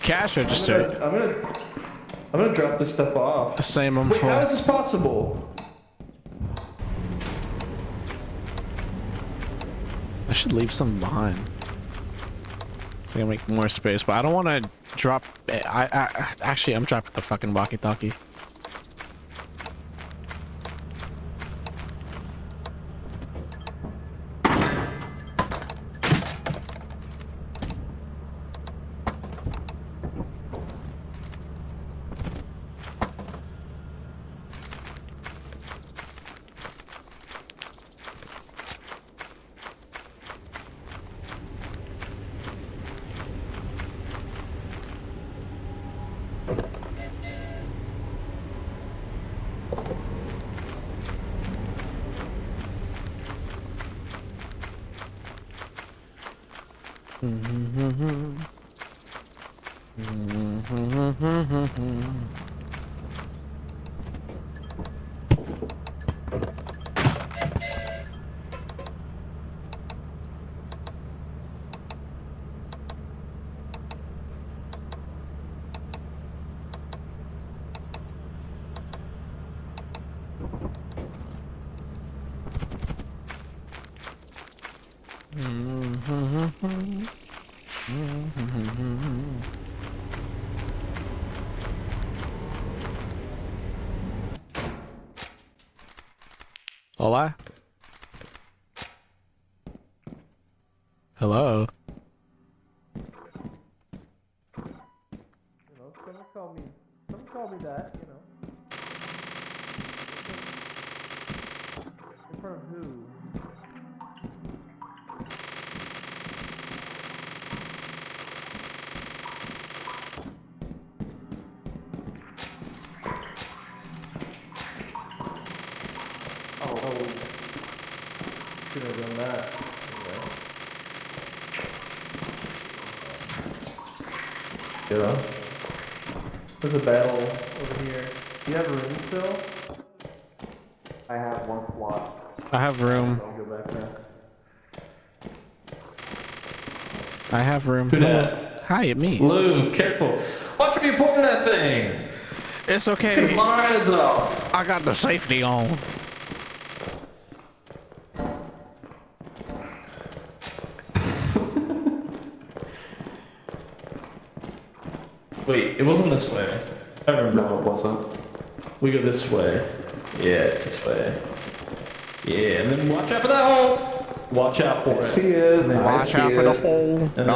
cash register. I'm gonna drop this stuff off. Same. I'm Wait, full. how is this possible? I should leave some behind. So I can make more space, but I don't want to drop. Actually, I'm dropping the fucking walkie-talkie. Hola? Hello? You know, someone call me that, you know. In front of who? Oh, should have done that. You know? There's a battle over here. Do you have room still? I have one slot. I have room. I'll go back there. I have room. Who that? Hi, it me. Lou, careful. Watch me pointing that thing. It's okay. My head's off. I got the safety on. Wait, it wasn't this way. I remember. No, it wasn't. We go this way. Yeah, it's this way. Yeah, and then watch out for that hole. Watch out for it. See it. And then Watch out for the hole. And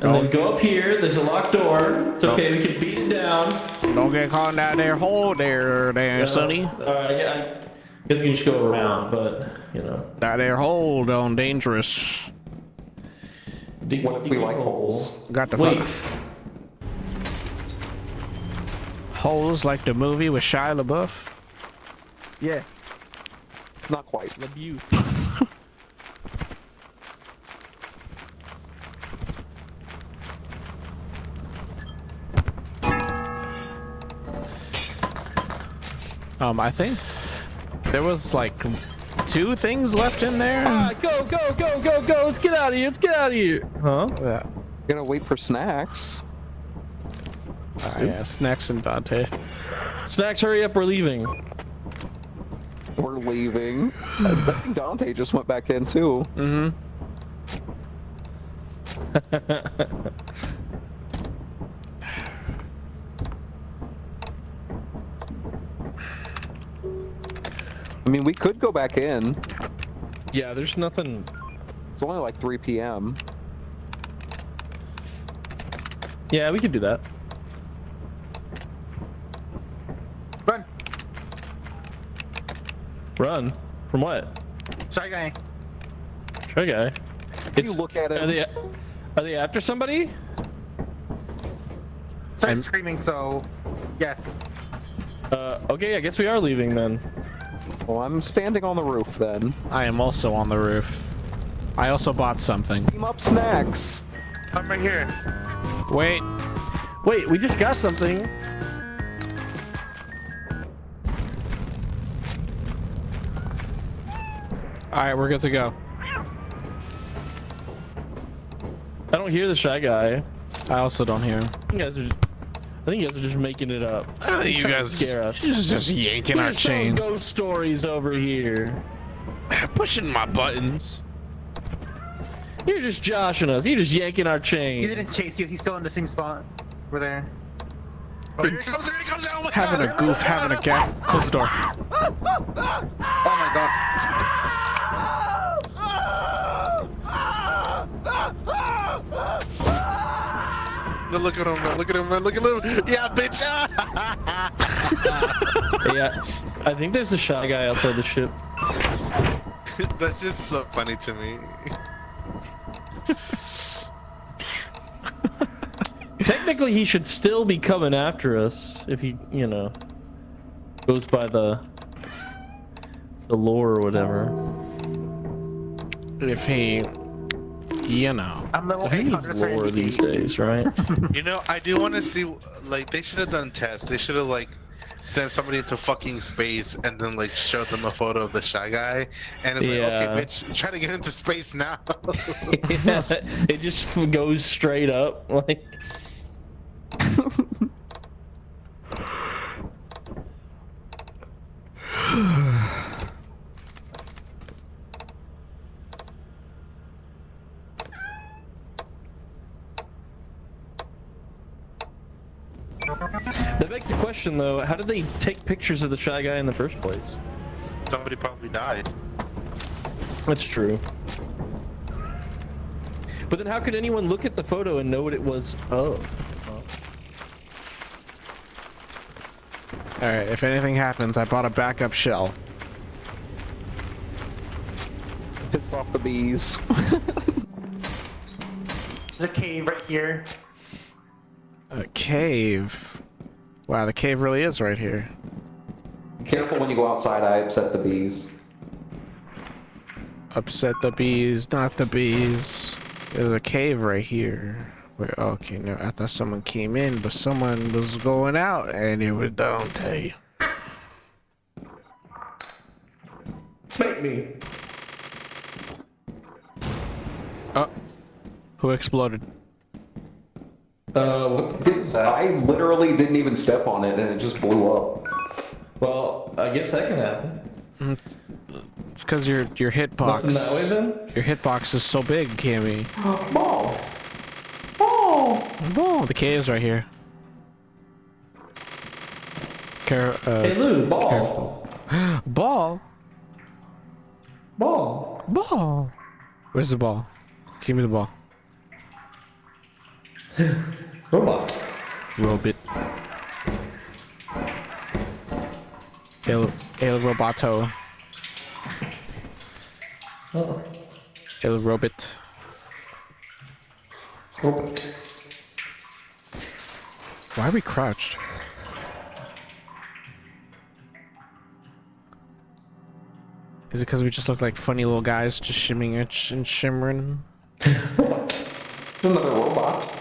then go up here. There's a locked door. It's okay. We can beat it down. Don't get caught in that there hole there, Sonny. Alright, yeah, I guess we can just go around, but, you know. That there hole down dangerous. What if we like holes? Got the Wait. Holes like the movie with Shia LaBeouf. Yeah. Not quite. LaBeouf. I think there was like 2 things left in there. Go, go, go, go, go. Let's get out of here. Let's get out of here. Huh? Yeah. Gonna wait for snacks. Yeah, Snacks and Dante. Snacks, hurry up. We're leaving. We're leaving. I think Dante just went back in too. Mm-hmm. I mean, we could go back in. Yeah, there's nothing. It's only like 3 p.m. Yeah, we could do that. Run. Run? From what? Shy guy. Shy guy. You look at it. Are they after somebody? Started screaming, so yes. Okay, I guess we are leaving then. Well, I'm standing on the roof then. I am also on the roof. I also bought something. Team up snacks. I'm right here. Wait. Wait, we just got something. Alright, we're good to go. I don't hear the Shy Guy. I also don't hear him. I think you guys are just making it up. You Trying to guys scare us. just yanking our We're just telling chain. ghost stories over here. Pushing my buttons. You're just joshing us. You're just yanking our chain. He didn't chase you. He's still in the same spot. We're there. Oh, here he comes, Oh my Having God. a goof, having a gaff. Close the door. Oh my god. Look at him, man. Look at him, man. Look at him. Yeah, bitch. Yeah, I think there's a Shy Guy outside the ship. That shit's so funny to me. Technically, he should still be coming after us if he, you know, goes by the lore or whatever. If he You know. I'm level He's 800 lore these days, right? You know, I do want to see, like, they should have done tests. They should have, like, sent somebody into fucking space and then, like, showed them a photo of the Shy Guy. And it's like, okay, bitch, try to get into space now. Yeah, it just goes straight up, like. That begs the question, though, how did they take pictures of the Shy Guy in the first place? Somebody probably died. That's true. But then how could anyone look at the photo and know what it was of? Alright, if anything happens, I bought a backup shell. Pissed off the bees. There's a cave right here. A cave. Wow, the cave really is right here. Careful when you go outside, I upset the bees. Upset the bees, not the bees. There's a cave right here. Where, okay, no, I thought someone came in, but someone was going out, and it was Dante. Make me. Oh, who exploded? What is that? I literally didn't even step on it, and it just blew up. Well, I guess that can happen. It's because your hitbox. Nothing that way, then? Your hitbox is so big, Cammy. Ball. Ball. Ball. The cave's right here. Hey Lou, ball. Careful. Ball. Ball. Ball. Where's the ball? Give me the ball. Robot. Robit. El Roboto. Oh. El Robit. Robot. Why are we crouched? Is it because we just look like funny little guys just shimmying and shimmering? Another robot.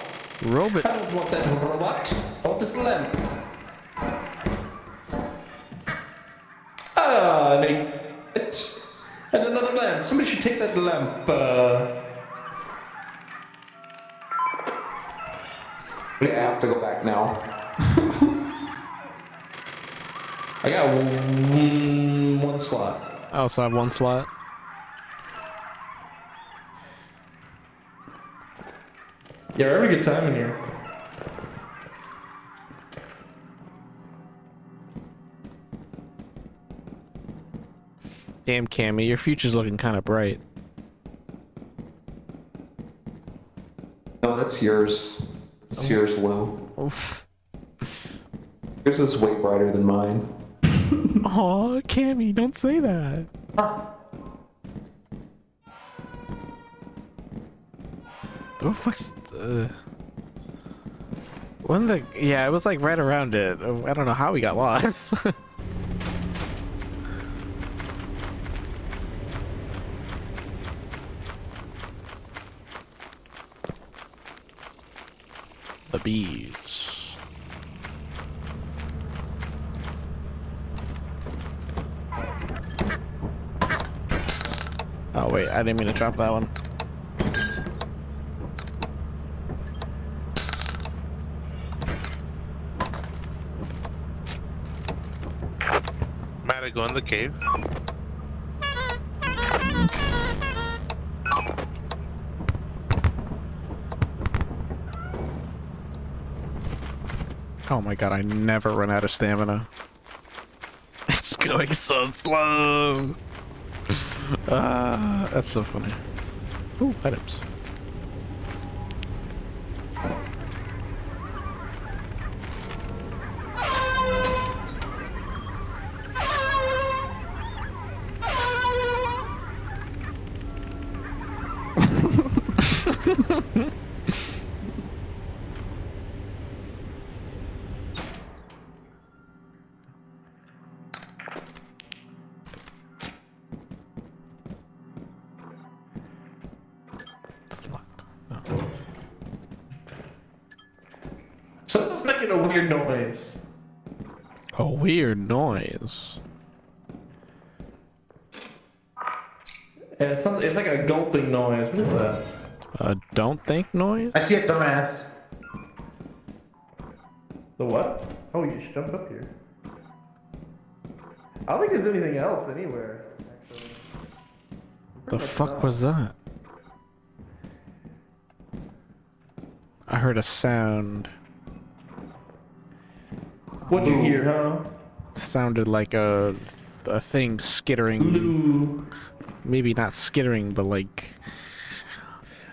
Robot. I don't want that robot. I want this lamp. Ah, it. And another lamp. Somebody should take that lamp. I have to go back now. I got one slot. I also have one slot. Yeah, we're having a good time in here. Damn, Cammy, your future's looking kind of bright. No, that's yours. It's yours, Lou. Yours is way brighter than mine. Aw, Cammy, don't say that. The fuck's when the it was like right around it. I don't know how we got lost. The bees. Oh wait, I didn't mean to drop that one. Matt, I go in the cave. Oh my god, I never run out of stamina. It's going so slow. That's so funny. Ooh, items. Something's making a weird noise. A weird noise. Yeah, it's like a gulping noise. What is that? A don't think noise? I see a dumbass. The what? Oh, you just jumped up here. I don't think there's anything else anywhere, actually. The fuck was that? I heard a sound. What'd you hear, huh? Sounded like a thing skittering. Blue. Maybe not skittering, but like.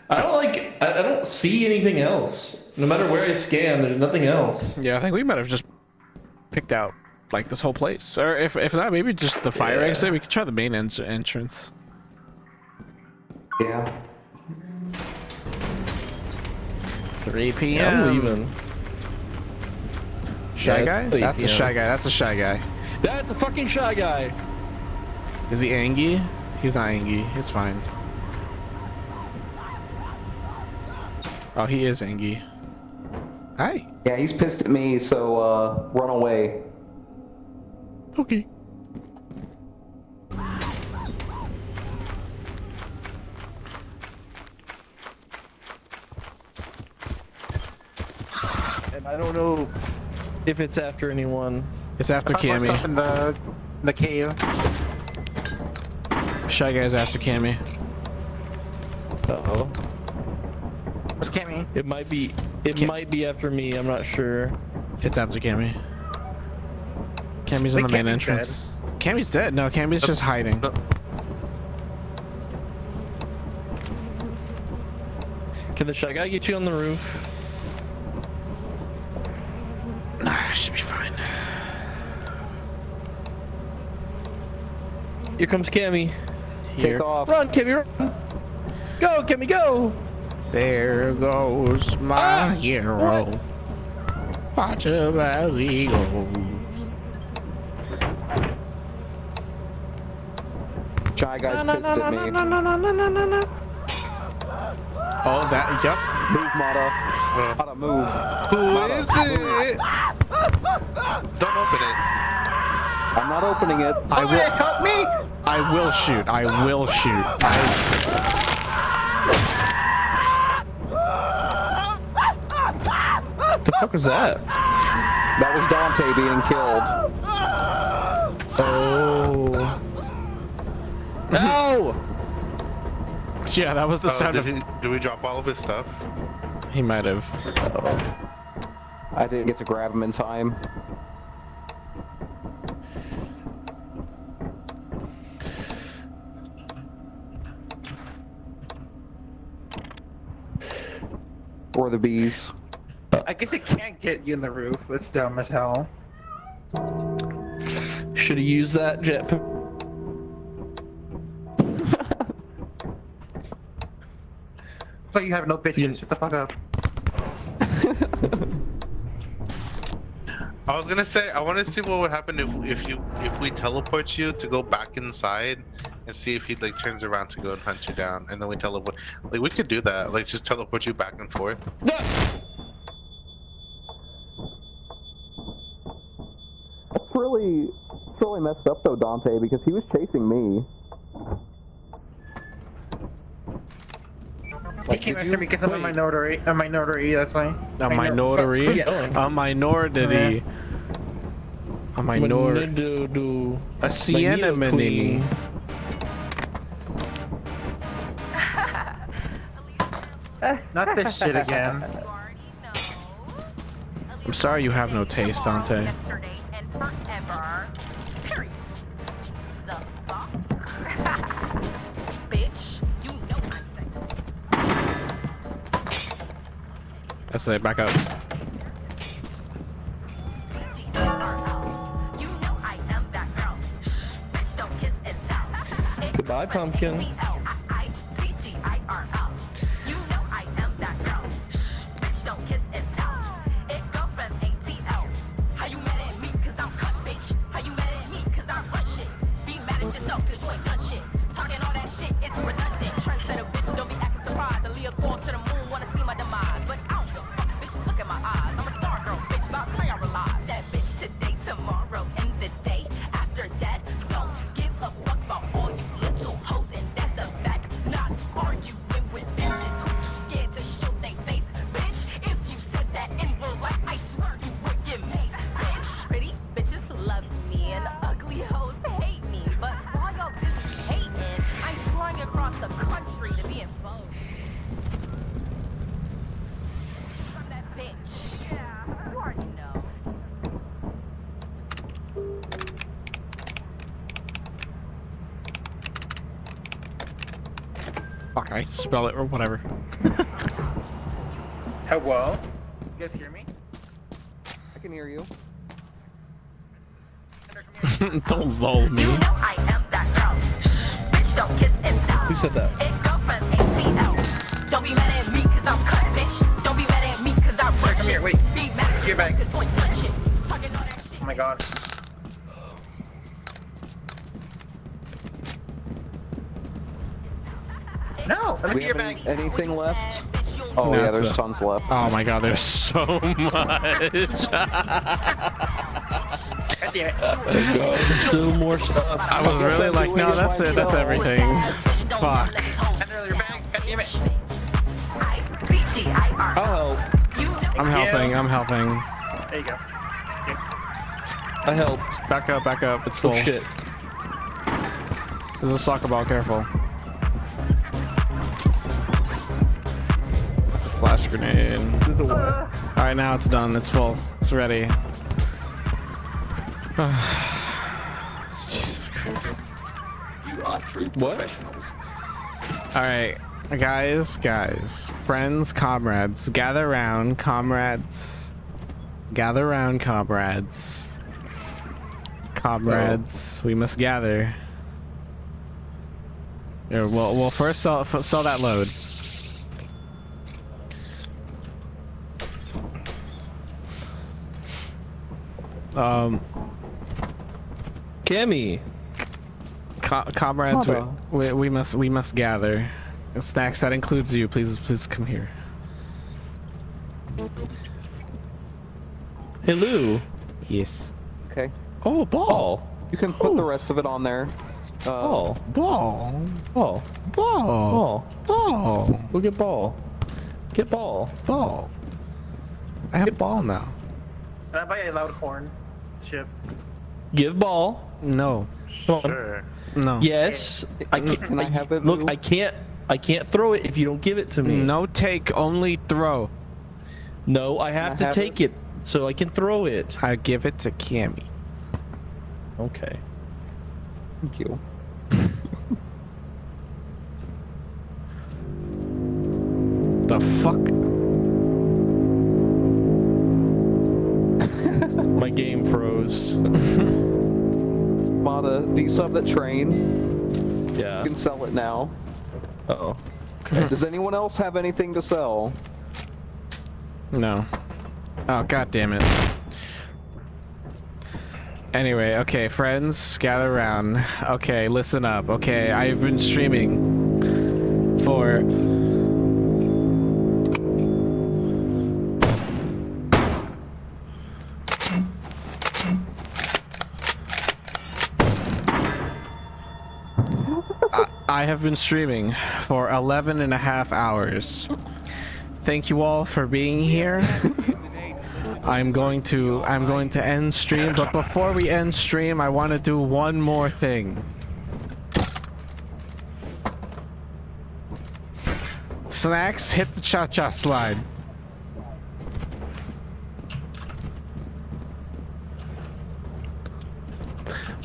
I don't see anything else. No matter where I scan, there's nothing else. Yeah, I think we might have just picked out like this whole place, or if not, maybe just the fire exit. We could try the main entrance. Yeah. 3 p.m. Yeah, I'm leaving. Shy guy? it's 3 That's a PM. shy guy. That's a shy guy. That's a fucking shy guy. Is he angry? He's not angry. He's fine. Oh, he is angry. Hi. Yeah, he's pissed at me, so run away. Okay. And I don't know if it's after anyone. It's after I found more stuff Cammy. in the cave. Shy guy's after Cammy. Uh-oh. Where's Cammy? It might be after me, I'm not sure. It's after Cammy. Cammy's in the main entrance. Cammy's dead. No, Cammy's just hiding. Can the shy guy get you on the roof? Nah, should be fine. Here comes Cammy. Here. Take off. Run, Cammy, run! Go, Cammy, go! There goes my hero. Watch him as he goes. Shy guy's pissed at me. Oh, that, yep. Move, Mata. Mata, move. Who is it? Don't open it. I'm not opening it. I will. Help me! I will shoot. I will shoot. What the fuck was that? That was Dante being killed. Oh. No! Yeah, that was the sound of. Did we drop all of his stuff? He might have. I didn't get to grab him in time. Or the bees. I guess it can't get you in the roof. That's dumb as hell. Should have used that jetpack. But you have no bitches. Shut the fuck up. I was gonna say I want to see what would happen if we teleport you to go back inside and see if he like turns around to go and hunt you down, and then we teleport. Like we could do that. Like just teleport you back and forth. It's really messed up though, Dante, because he was chasing me. He came after me because I'm a minority. A minority, that's why. A minority? Yeah. A minority. A minority. A sienna mini. Not this shit again. I'm sorry you have no taste, Dante. That's it, back up. Goodbye, pumpkin. Fuck, I spell it or whatever. Hello? You guys hear me? I can hear you. Don't lull me. You know I am that girl. Shh, bitch, don't kiss and tell. Who said that? It go from ATL. Don't be mad at me cause I'm cut, bitch. Don't be mad at me cause I'm rich. Come here, wait. Be mad at Get back. cause when you shit. Talking all that shit. Oh my god. No! Let me see your bag. Anything left? Oh No, yeah, it's there's a- tons left. Oh my god, there's so much. God damn it. There's still more stuff. I was really like, no, that's it. That's everything. Fuck. Under your bag. God damn it. I'll help. I'm helping. I'm helping. There you go. I helped. Back up. Back up. It's full. Oh shit. There's a soccer ball. Careful. That's a flash grenade. Alright, now it's done. It's full. It's ready. Jesus Christ. You are true What? professionals. Alright, guys, friends, comrades, gather round, comrades. Gather round, comrades. Comrades, we must gather. Here, we'll first sell that load. Cammy. Comrades, we must gather. Snacks, that includes you. Please come here. Hello. Yes. Okay. Oh, ball. You can put the rest of it on there. Ball. Ball. Ball. Ball. Ball. Ball. Go get ball. Get ball. Ball. I have ball now. Can I buy a loud horn? Chip. Give ball. No. Come on. Sure. No. Yes. I can't. Can I have it, Look, Lou? I can't throw it if you don't give it to me. No take, only throw. No, I have to have take it so I can throw it. I give it to Cammy. Okay. Thank you. The fuck? My game froze. Mata, do you still have that train? Yeah. You can sell it now. Uh-oh. Does anyone else have anything to sell? No. Oh, god damn it. Anyway, okay, friends, gather around. Okay, listen up. Okay, I've been streaming for... I have been streaming for 11 and a half hours. Thank you all for being here. I'm going to end stream, but before we end stream, I want to do one more thing. Snacks, hit the cha-cha slide.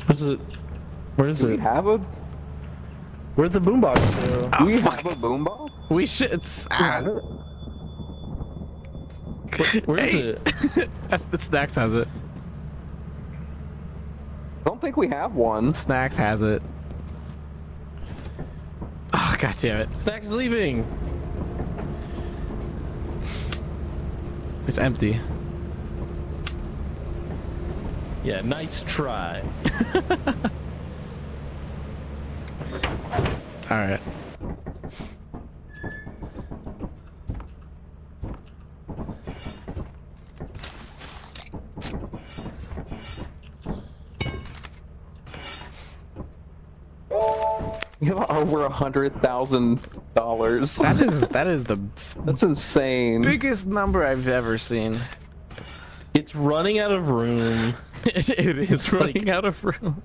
Where's it? Where is Do we it? have a? Where'd the boombox go? Do we have a boombox? We should. Where is it? The Snacks has it. I don't think we have one. Snacks has it. Oh, god damn it. Snacks is leaving. It's empty. Yeah, nice try. Alright. We have over $100,000. That is the That's insane. biggest number I've ever seen. It's running out of room. It is It's running out of room.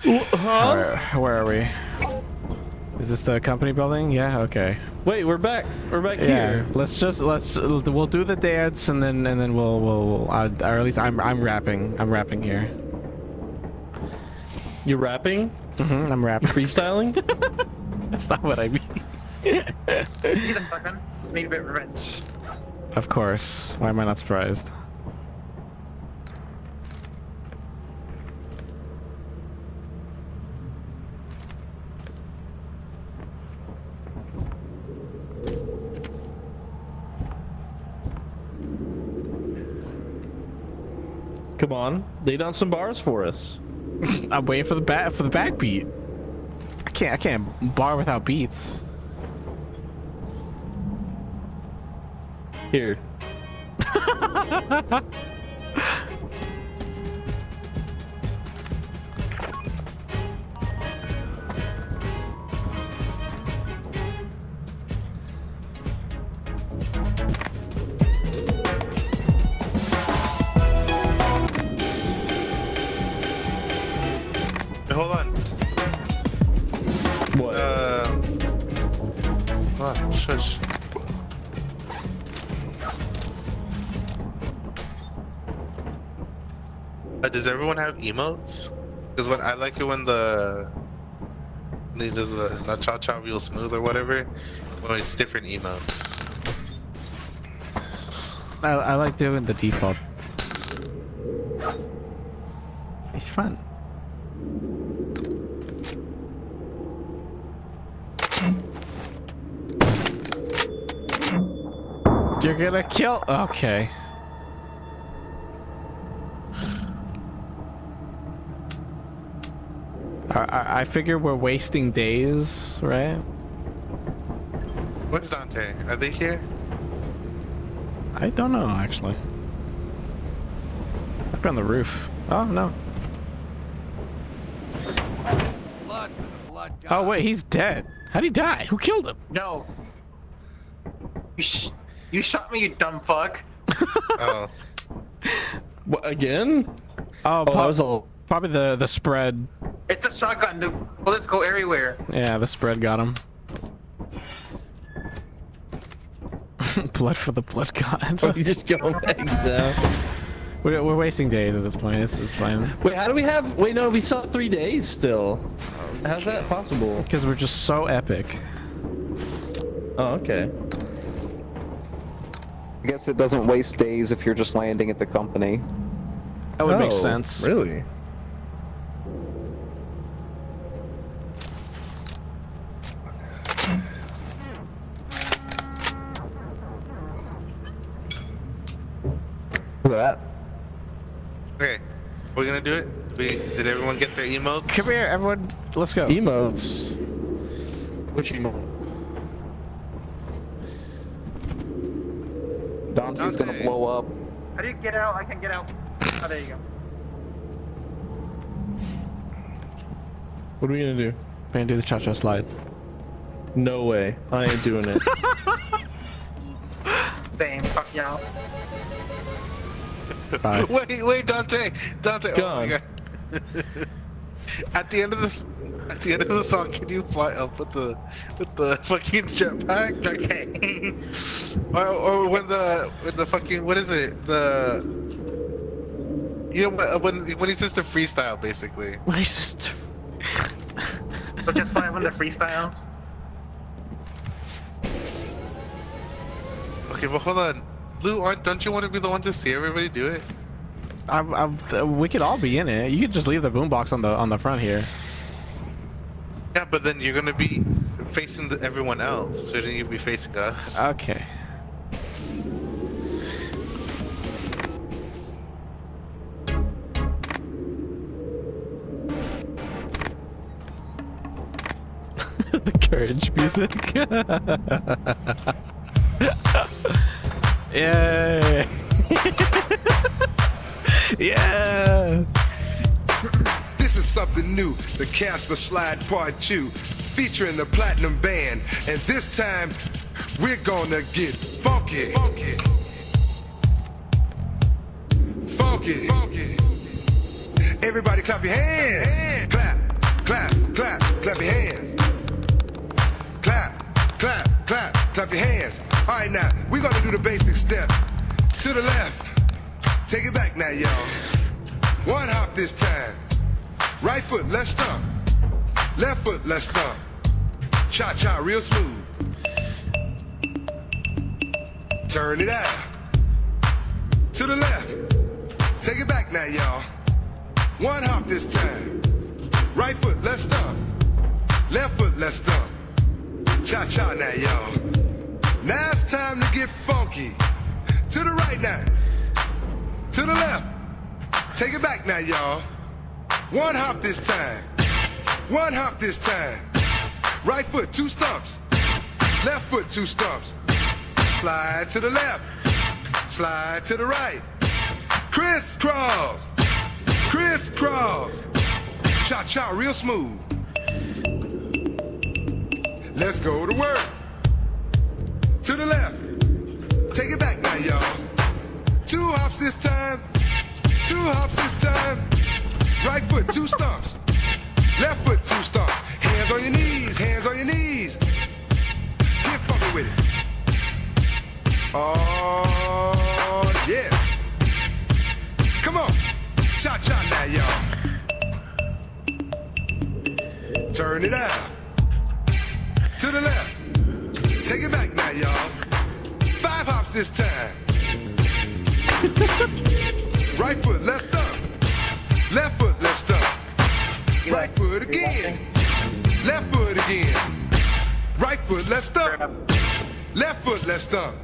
Huh? Where are we? Is this the company building? Yeah. Okay. Wait, we're back. We're back Yeah. here. We'll do the dance and then we'll or at least I'm rapping. I'm rapping here. You're rapping? I'm rapping. Freestyling? That's not what I mean. Need a second. Need a bit of revenge. Of course. Why am I not surprised? Come on, lay down some bars for us. I'm waiting for the backbeat. I can't bar without beats. Here. Hold on. What? Shush. Does everyone have emotes? Because when I like it when he does the cha cha real smooth or whatever, when it's different emotes. I like doing the default. It's fun. You're gonna kill. Okay. I figure we're wasting days, right? Where's Dante? Are they here? I don't know, actually. Up on the roof. Oh, no. Oh, wait, he's dead. How'd he die? Who killed him? No. You shot me, you dumb fuck. Oh. What, again? Oh, that was a... probably the spread. It's a shotgun, the bullets go everywhere. Yeah, the spread got him. Blood for the blood god. Oh, you just going back down. We're wasting days at this point. It's fine. Wait, how do we have... Wait, no, we saw 3 days still. How's that possible? Because we're just so epic. Oh, okay. I guess it doesn't waste days if you're just landing at the company. That would make sense. Really? What's that? Okay, we're gonna do it. Did everyone get their emotes? Come here, everyone. Let's go. Emotes. Which emote? Dante's gonna blow up. How do you get out? I can get out. Oh, there you go. What are we gonna do? We're gonna do the cha-cha slide. No way. I ain't doing it. Same. Fuck y'all. Bye. Wait, Dante. It's Oh gone. my god. At the end of the song, can you fly up with the fucking jetpack? Okay. or when the fucking, what is it? You know when he says to freestyle, basically. When he says to... But just fly on the freestyle. Okay, but hold on. Lou, don't you want to be the one to see everybody do it? We could all be in it. You could just leave the boombox on the front here. Yeah, but then you're gonna be facing everyone else, so then you'll be facing us. Okay. The courage music. Yay! Yeah! This is something new, the Casper Slide Part 2, featuring the Platinum Band, and this time we're gonna get funky. Funky. Funky. Funky. Everybody clap your hands. Clap, clap, clap, clap your hands. clap, clap, clap, clap your hands. All right, now, we're gonna do the basic step. To the left, take it back now, y'all. One hop this time. Right foot, let's stomp. Left foot, let's stomp. Cha-cha, real smooth. Turn it out. To the left. Take it back now, y'all. One hop this time. Right foot, let's stomp. Left foot, let's stomp. Cha-cha now, y'all. Now it's time to get funky. To the right now. To the left. Take it back now, y'all. One hop this time. One hop this time. Right foot, 2 stumps. Left foot, 2 stumps. Slide to the left. Slide to the right. Crisscross. Crisscross. Cha-cha, real smooth. Let's go to work. To the left. Take it back now, y'all. 2 hops this time. 2 hops this time. Right foot, 2 stumps. Left foot, 2 stumps. Hands on your knees, hands on your knees. Get funky with it. Oh, yeah. Come on. Cha-cha now, y'all. Turn it out. To the left. Take it back now, y'all. 5 hops this time. Right foot, let's stomp. Left foot, let's stomp. Right foot again. Left foot again. Right foot, let's stomp. Left foot, let's stomp.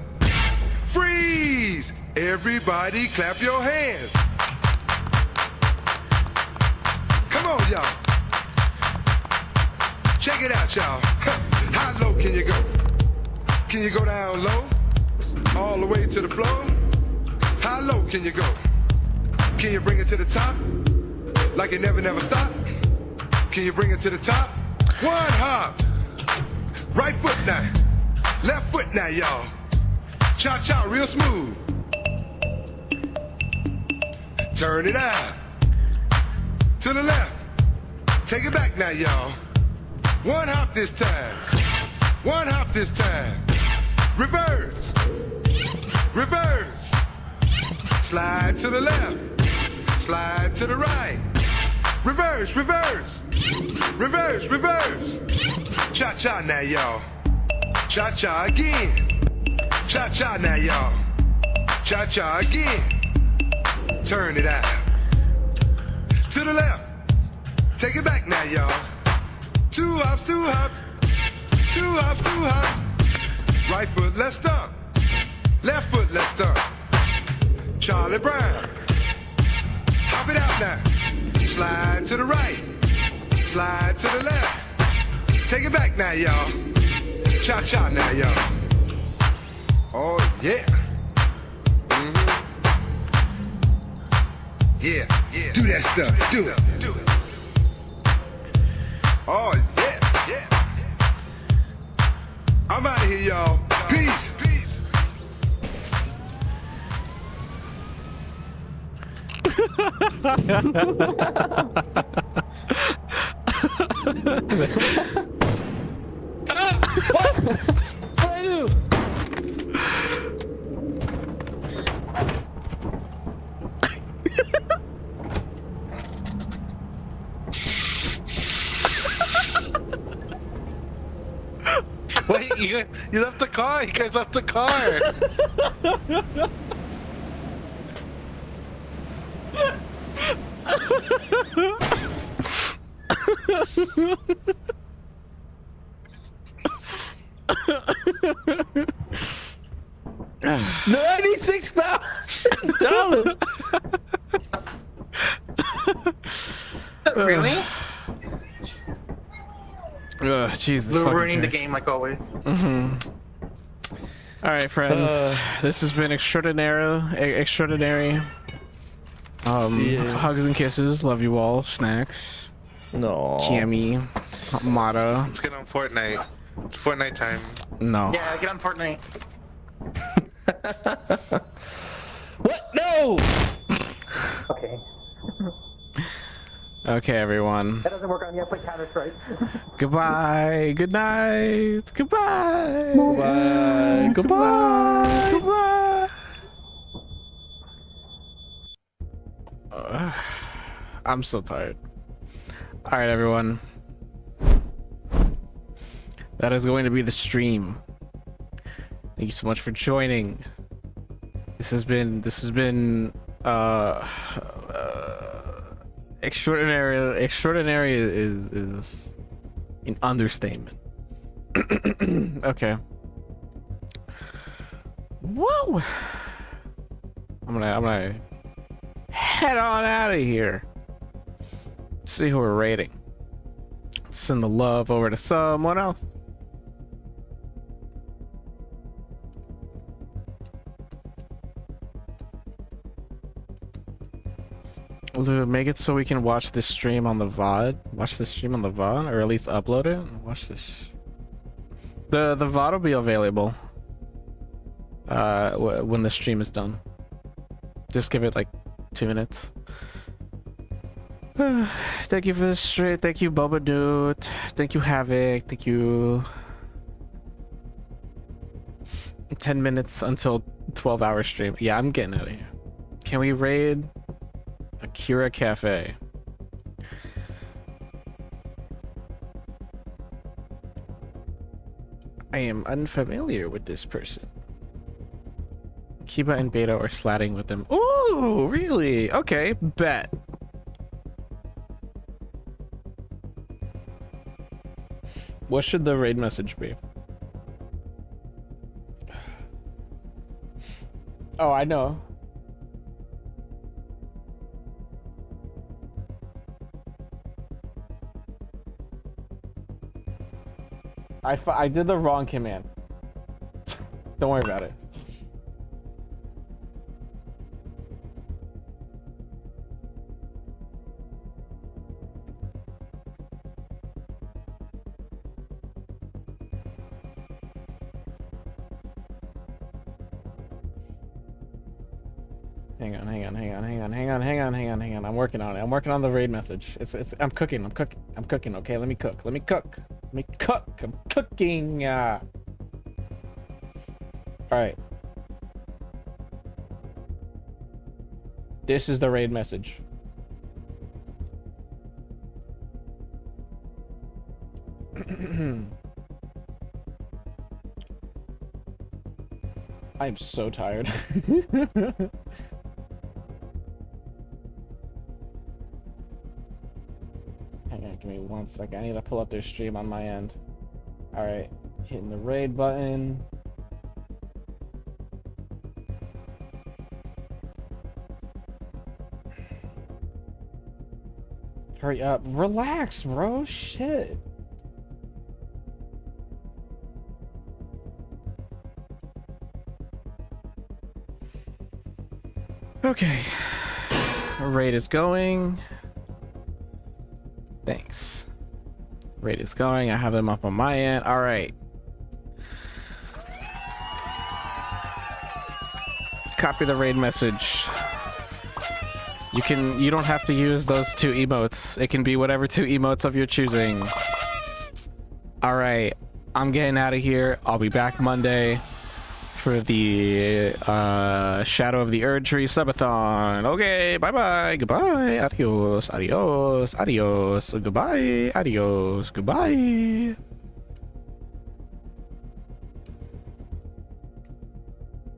Freeze! Everybody clap your hands. Come on, y'all. Check it out, y'all. How low can you go? Can you go down low? All the way to the floor? How low can you go? Can you bring it to the top? Like it never, never stop? Can you bring it to the top? One hop. Right foot now. Left foot now, y'all. Cha-cha, real smooth. Turn it out. To the left. Take it back now, y'all. One hop this time. One hop this time. Reverse. Reverse. Slide to the left. Slide to the right. Reverse, reverse. Reverse, reverse. Cha-cha now, y'all. Cha-cha again. Cha-cha now, y'all. Cha-cha again. Turn it out. To the left. Take it back now, y'all. 2 hops, 2 hops. 2 hops, 2 hops. Right foot, let's stomp. Left foot, let's stomp. Charlie Brown. Hop it out now. Slide to the right. Slide to the left. Take it back now, y'all. Cha-cha now, y'all. Oh, yeah. Mm-hmm. Yeah, yeah. Do that stuff. Do it. Do it. Oh, yeah, yeah. I'm out of here, y'all. Peace. Peace. What did I do? Wait, you left the car. You guys left the car. $96,000. Really? Jesus. We're fucking ruining the Christ. game like always. Mm-hmm. All right, friends. This has been extraordinary. Yes. Hugs and kisses. Love you all. Snacks. No. Cammy. Mata. Let's get on Fortnite. It's Fortnite time. No. Yeah, get on Fortnite. What? No. Okay. Okay, everyone. That doesn't work on me. I play Counter Strike. Goodbye. Good night. Goodbye. Goodbye. Goodbye. Goodbye. I'm so tired. All right, everyone. That is going to be the stream. Thank you so much for joining. This has been extraordinary. Extraordinary is an understatement. Okay. Whoa. I'm gonna head on out of here. See who we're rating. Send the love over to someone else. We'll make it so we can watch this stream on the VOD. Watch this stream on the VOD, or at least upload it and watch this. The VOD will be available when the stream is done. Just give it like 2 minutes. Thank you for the stream. Thank you, Boba Dude. Thank you, Havoc. Thank you. 10 minutes until 12-hour stream. Yeah, I'm getting out of here. Can we raid Akira Cafe? I am unfamiliar with this person. Kiba and Beta are slatting with them. Ooh, really? Okay, bet. What should the raid message be? Oh, I know. I did the wrong command. Don't worry about it. Hang on. I'm working on it. I'm working on the raid message. I'm cooking. Okay, let me cook. I'm cooking. All right. This is the raid message. I'm so tired. Hang on, give me 1 second. I need to pull up their stream on my end. Alright, hitting the raid button. Hurry up. Relax, bro. Shit. Okay. Raid is going. Thanks. Raid is going. I have them up on my end. All right. Copy the raid message. You don't have to use those 2 emotes. It can be whatever 2 emotes of your choosing. All right. I'm getting out of here. I'll be back Monday for the Shadow of the Erdtree subathon. Okay, bye-bye, goodbye, adios, goodbye, adios, goodbye.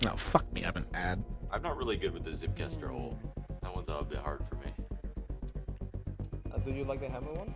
Oh, fuck me, I have an ad. I'm not really good with the Zipcaster ult. That one's a bit hard for me. Do you like the hammer one?